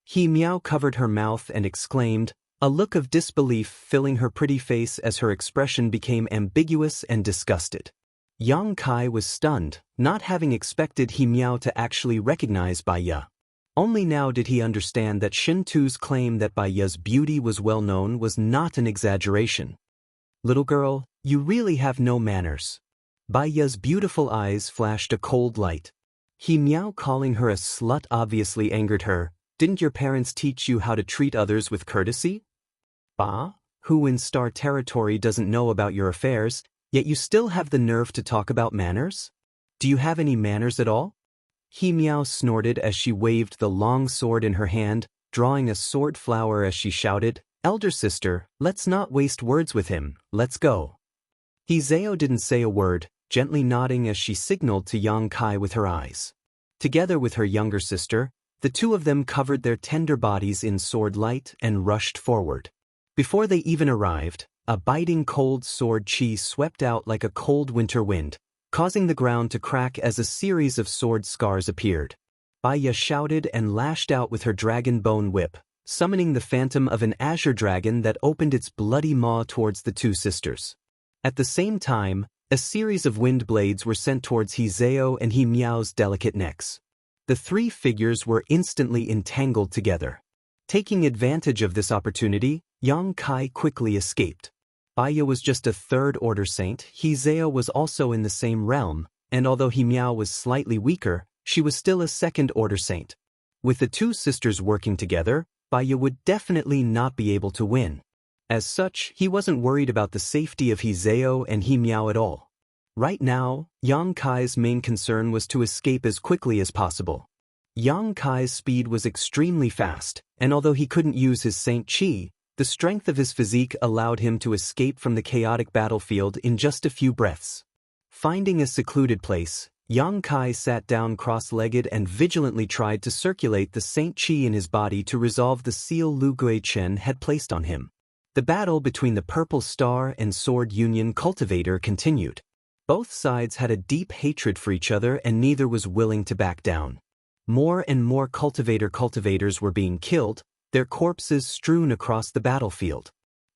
He Miao covered her mouth and exclaimed, a look of disbelief filling her pretty face as her expression became ambiguous and disgusted. Yang Kai was stunned, not having expected He Miao to actually recognize Bai Ye. Only now did he understand that Shin Tu's claim that Bai Ye's beauty was well known was not an exaggeration. "Little girl, you really have no manners." Bai Ye's beautiful eyes flashed a cold light. He Miao calling her a slut obviously angered her. "Didn't your parents teach you how to treat others with courtesy? Ba, who in Star Territory doesn't know about your affairs, yet you still have the nerve to talk about manners? Do you have any manners at all?" He Miao snorted as she waved the long sword in her hand, drawing a sword flower as she shouted, "Elder sister, let's not waste words with him, let's go." He Zhao didn't say a word, gently nodding as she signaled to Yang Kai with her eyes. Together with her younger sister, the two of them covered their tender bodies in sword light and rushed forward. Before they even arrived, a biting cold sword chi swept out like a cold winter wind, causing the ground to crack as a series of sword scars appeared. Bai Ye shouted and lashed out with her dragon bone whip, summoning the phantom of an azure dragon that opened its bloody maw towards the two sisters. At the same time, a series of wind blades were sent towards He Zhao and He Miao's delicate necks. The three figures were instantly entangled together. Taking advantage of this opportunity, Yang Kai quickly escaped. Bai Ye was just a third-order saint. He Zhao was also in the same realm, and although He Miao was slightly weaker, she was still a second-order saint. With the two sisters working together, Bai Ye would definitely not be able to win. As such, he wasn't worried about the safety of He Zhao and He Miao at all. Right now, Yang Kai's main concern was to escape as quickly as possible. Yang Kai's speed was extremely fast, and although he couldn't use his Saint Chi, the strength of his physique allowed him to escape from the chaotic battlefield in just a few breaths. Finding a secluded place, Yang Kai sat down cross-legged and vigilantly tried to circulate the Saint Chi in his body to resolve the seal Lu Guichen had placed on him. The battle between the Purple Star and Sword Union Cultivator continued. Both sides had a deep hatred for each other and neither was willing to back down. More and more cultivators were being killed, their corpses strewn across the battlefield.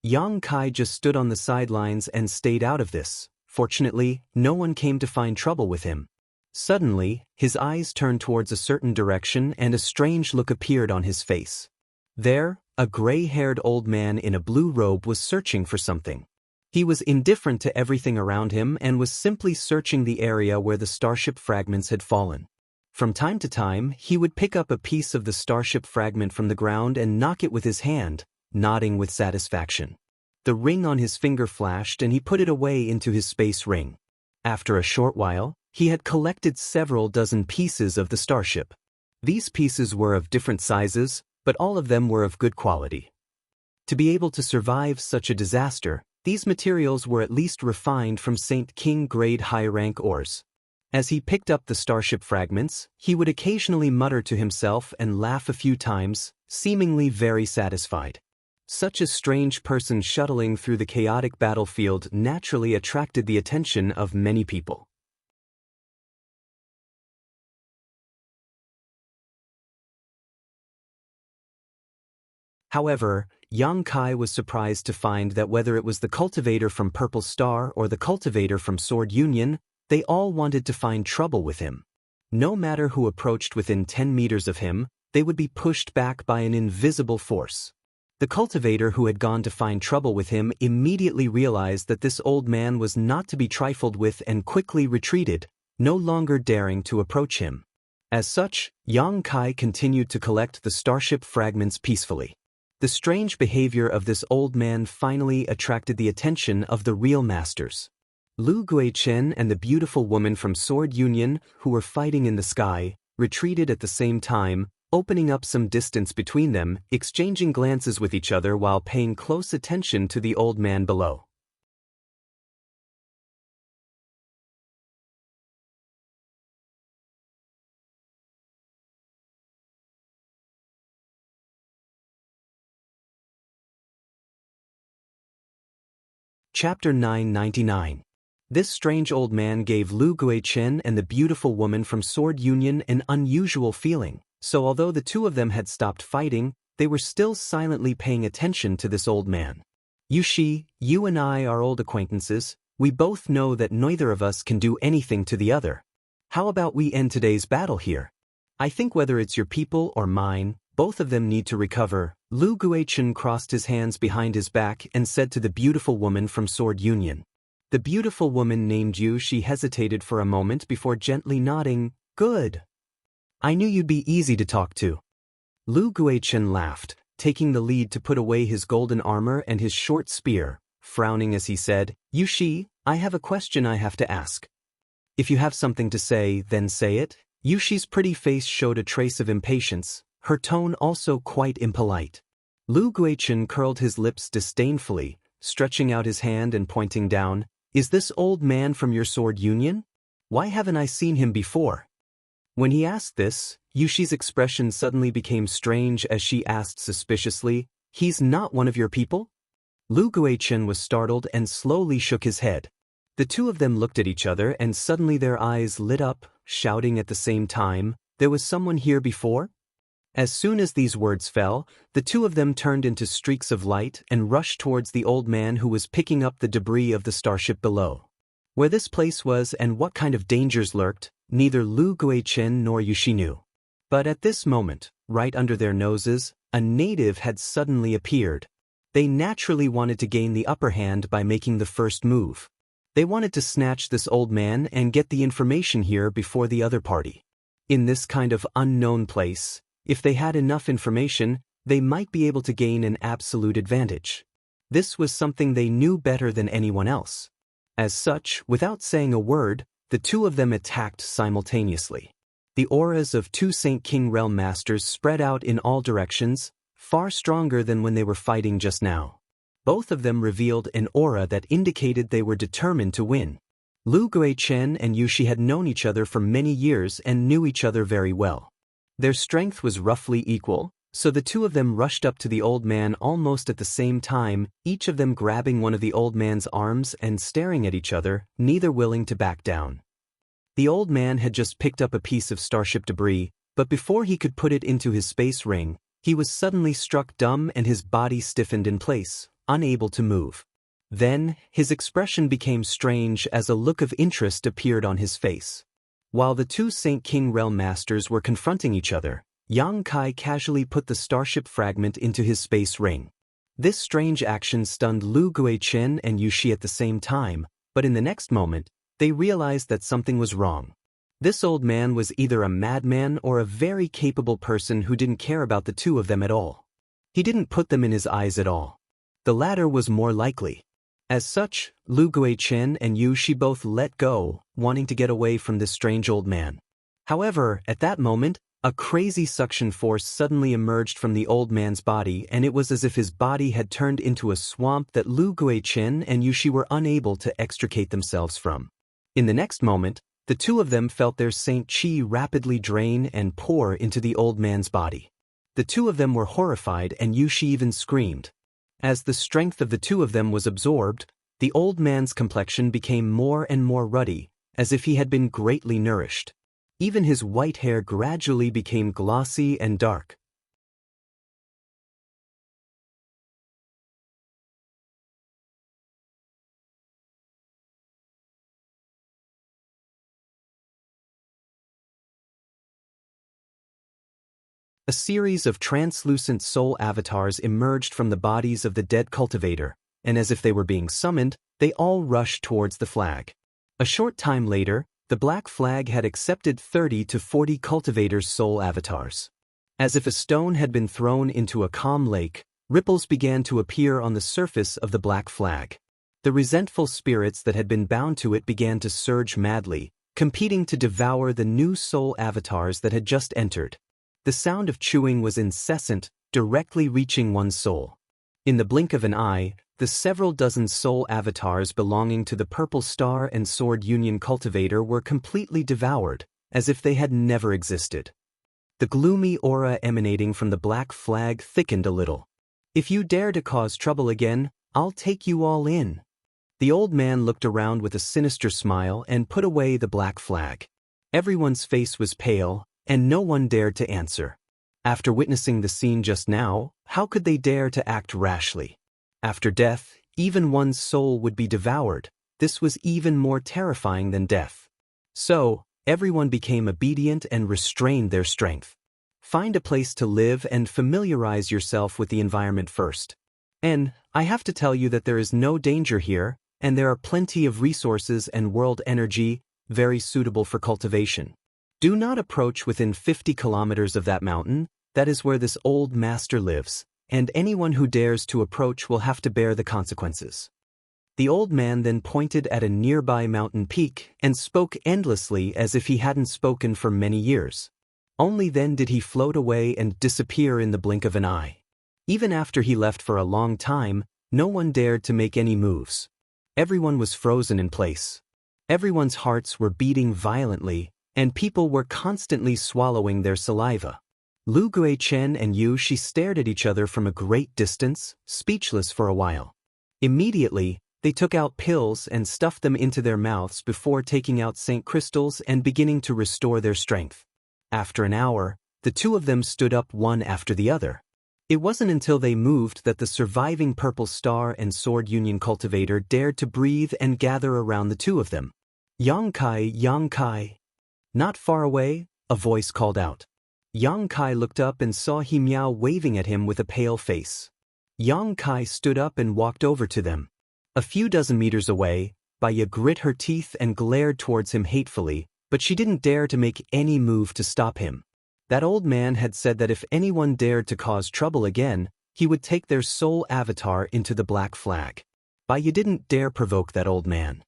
Yang Kai just stood on the sidelines and stayed out of this. Fortunately, no one came to find trouble with him. Suddenly, his eyes turned towards a certain direction and a strange look appeared on his face. There, a gray-haired old man in a blue robe was searching for something. He was indifferent to everything around him and was simply searching the area where the starship fragments had fallen. From time to time, he would pick up a piece of the starship fragment from the ground and knock it with his hand, nodding with satisfaction. The ring on his finger flashed and he put it away into his space ring. After a short while, he had collected several dozen pieces of the starship. These pieces were of different sizes, but all of them were of good quality. To be able to survive such a disaster, these materials were at least refined from Saint King grade high-rank ores. As he picked up the starship fragments, he would occasionally mutter to himself and laugh a few times, seemingly very satisfied. Such a strange person shuttling through the chaotic battlefield naturally attracted the attention of many people. However, Yang Kai was surprised to find that whether it was the cultivator from Purple Star or the cultivator from Sword Union, they all wanted to find trouble with him. No matter who approached within 10 meters of him, they would be pushed back by an invisible force. The cultivator who had gone to find trouble with him immediately realized that this old man was not to be trifled with and quickly retreated, no longer daring to approach him. As such, Yang Kai continued to collect the starship fragments peacefully. The strange behavior of this old man finally attracted the attention of the real masters. Lu Guichen and the beautiful woman from Sword Union, who were fighting in the sky, retreated at the same time, opening up some distance between them, exchanging glances with each other while paying close attention to the old man below. Chapter 999. This strange old man gave Lu Guichen and the beautiful woman from Sword Union an unusual feeling, so although the two of them had stopped fighting, they were still silently paying attention to this old man. Yushi, you and I are old acquaintances. We both know that neither of us can do anything to the other. How about we end today's battle here? I think whether it's your people or mine, both of them need to recover. Lu Guichen crossed his hands behind his back and said to the beautiful woman from Sword Union. The beautiful woman named Yu. She hesitated for a moment before gently nodding. Good. I knew you'd be easy to talk to. Lu Guichen laughed, taking the lead to put away his golden armor and his short spear, frowning as he said, Yushi, I have a question I have to ask. If you have something to say, then say it. Yushi's pretty face showed a trace of impatience, her tone also quite impolite. Lu Guichen curled his lips disdainfully, stretching out his hand and pointing down. Is this old man from your Sword Union? Why haven't I seen him before? When he asked this, Yushi's expression suddenly became strange as she asked suspiciously, He's not one of your people? Lu Guichen was startled and slowly shook his head. The two of them looked at each other and suddenly their eyes lit up, shouting at the same time, There was someone here before? As soon as these words fell, the two of them turned into streaks of light and rushed towards the old man who was picking up the debris of the starship below. Where this place was and what kind of dangers lurked, neither Lu Guichen nor Yushi knew. But at this moment, right under their noses, a native had suddenly appeared. They naturally wanted to gain the upper hand by making the first move. They wanted to snatch this old man and get the information here before the other party. In this kind of unknown place, if they had enough information, they might be able to gain an absolute advantage. This was something they knew better than anyone else. As such, without saying a word, the two of them attacked simultaneously. The auras of two Saint King Realm Masters spread out in all directions, far stronger than when they were fighting just now. Both of them revealed an aura that indicated they were determined to win. Lu Guichen and Yushi had known each other for many years and knew each other very well. Their strength was roughly equal, so the two of them rushed up to the old man almost at the same time, each of them grabbing one of the old man's arms and staring at each other, neither willing to back down. The old man had just picked up a piece of starship debris, but before he could put it into his space ring, he was suddenly struck dumb and his body stiffened in place, unable to move. Then, his expression became strange as a look of interest appeared on his face. While the two Saint King Realm Masters were confronting each other, Yang Kai casually put the starship fragment into his space ring. This strange action stunned Lu Guichen and Yushi at the same time, but in the next moment, they realized that something was wrong. This old man was either a madman or a very capable person who didn't care about the two of them at all. He didn't put them in his eyes at all. The latter was more likely. As such, Lu Guichen and Yushi both let go, wanting to get away from this strange old man. However, at that moment, a crazy suction force suddenly emerged from the old man's body, and it was as if his body had turned into a swamp that Lu Guichen and Yushi were unable to extricate themselves from. In the next moment, the two of them felt their Saint Chi rapidly drain and pour into the old man's body. The two of them were horrified and Yushi even screamed. As the strength of the two of them was absorbed, the old man's complexion became more and more ruddy, as if he had been greatly nourished. Even his white hair gradually became glossy and dark. A series of translucent soul avatars emerged from the bodies of the dead cultivator, and as if they were being summoned, they all rushed towards the flag. A short time later, the black flag had accepted 30 to 40 cultivators' soul avatars. As if a stone had been thrown into a calm lake, ripples began to appear on the surface of the black flag. The resentful spirits that had been bound to it began to surge madly, competing to devour the new soul avatars that had just entered. The sound of chewing was incessant, directly reaching one's soul. In the blink of an eye, the several dozen soul avatars belonging to the Purple Star and Sword Union cultivator were completely devoured, as if they had never existed. The gloomy aura emanating from the black flag thickened a little. If you dare to cause trouble again, I'll take you all in. The old man looked around with a sinister smile and put away the black flag. Everyone's face was pale, and no one dared to answer. After witnessing the scene just now, how could they dare to act rashly? After death, even one's soul would be devoured. This was even more terrifying than death. So, everyone became obedient and restrained their strength. Find a place to live and familiarize yourself with the environment first. And I have to tell you that there is no danger here, and there are plenty of resources and world energy, very suitable for cultivation. Do not approach within 50 kilometers of that mountain. That is where this old master lives, and anyone who dares to approach will have to bear the consequences. The old man then pointed at a nearby mountain peak and spoke endlessly as if he hadn't spoken for many years. Only then did he float away and disappear in the blink of an eye. Even after he left for a long time, no one dared to make any moves. Everyone was frozen in place. Everyone's hearts were beating violently, and people were constantly swallowing their saliva. Lu Guichen and Yu Shi stared at each other from a great distance, speechless for a while. Immediately, they took out pills and stuffed them into their mouths before taking out Saint crystals and beginning to restore their strength. After an hour, the two of them stood up one after the other. It wasn't until they moved that the surviving Purple Star and Sword Union cultivator dared to breathe and gather around the two of them. Yang Kai. Not far away, a voice called out. Yang Kai looked up and saw He Miao waving at him with a pale face. Yang Kai stood up and walked over to them. A few dozen meters away, Baya grit her teeth and glared towards him hatefully, but she didn't dare to make any move to stop him. That old man had said that if anyone dared to cause trouble again, he would take their soul avatar into the Black Flag. Baya didn't dare provoke that old man.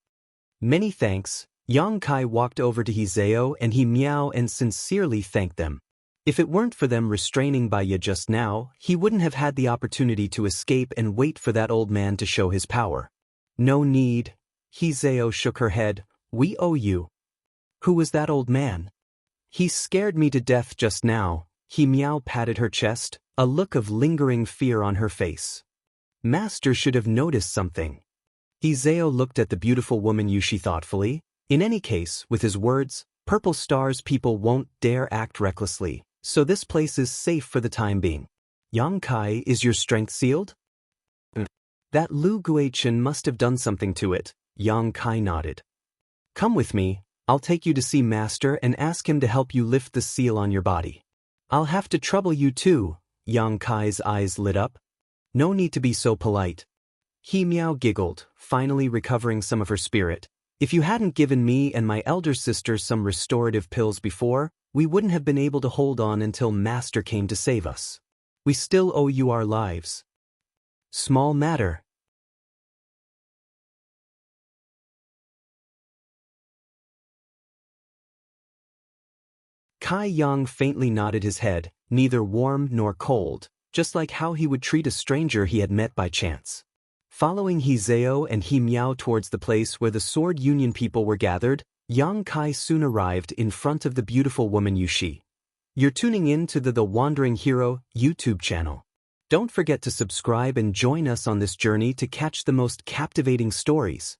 Many thanks. Yang Kai walked over to He Zhao and He Miao and sincerely thanked them. If it weren't for them restraining Baya just now, he wouldn't have had the opportunity to escape and wait for that old man to show his power. No need. He Zhao shook her head. We owe you. Who was that old man? He scared me to death just now. He Miao patted her chest, a look of lingering fear on her face. Master should have noticed something. He Zhao looked at the beautiful woman Yu Shi thoughtfully. In any case, with his words, Purple Star's people won't dare act recklessly, so this place is safe for the time being. Yang Kai, is your strength sealed? That Lu Guichen must have done something to it. Yang Kai nodded. Come with me, I'll take you to see Master and ask him to help you lift the seal on your body. I'll have to trouble you too. Yang Kai's eyes lit up. No need to be so polite. He Miao giggled, finally recovering some of her spirit. If you hadn't given me and my elder sister some restorative pills before, we wouldn't have been able to hold on until Master came to save us. We still owe you our lives. Small matter. Kai Yang faintly nodded his head, neither warm nor cold, just like how he would treat a stranger he had met by chance. Following He Zhao and He Miao towards the place where the Sword Union people were gathered, Yang Kai soon arrived in front of the beautiful woman Yu Shi. You're tuning in to the Wandering Hero YouTube channel. Don't forget to subscribe and join us on this journey to catch the most captivating stories.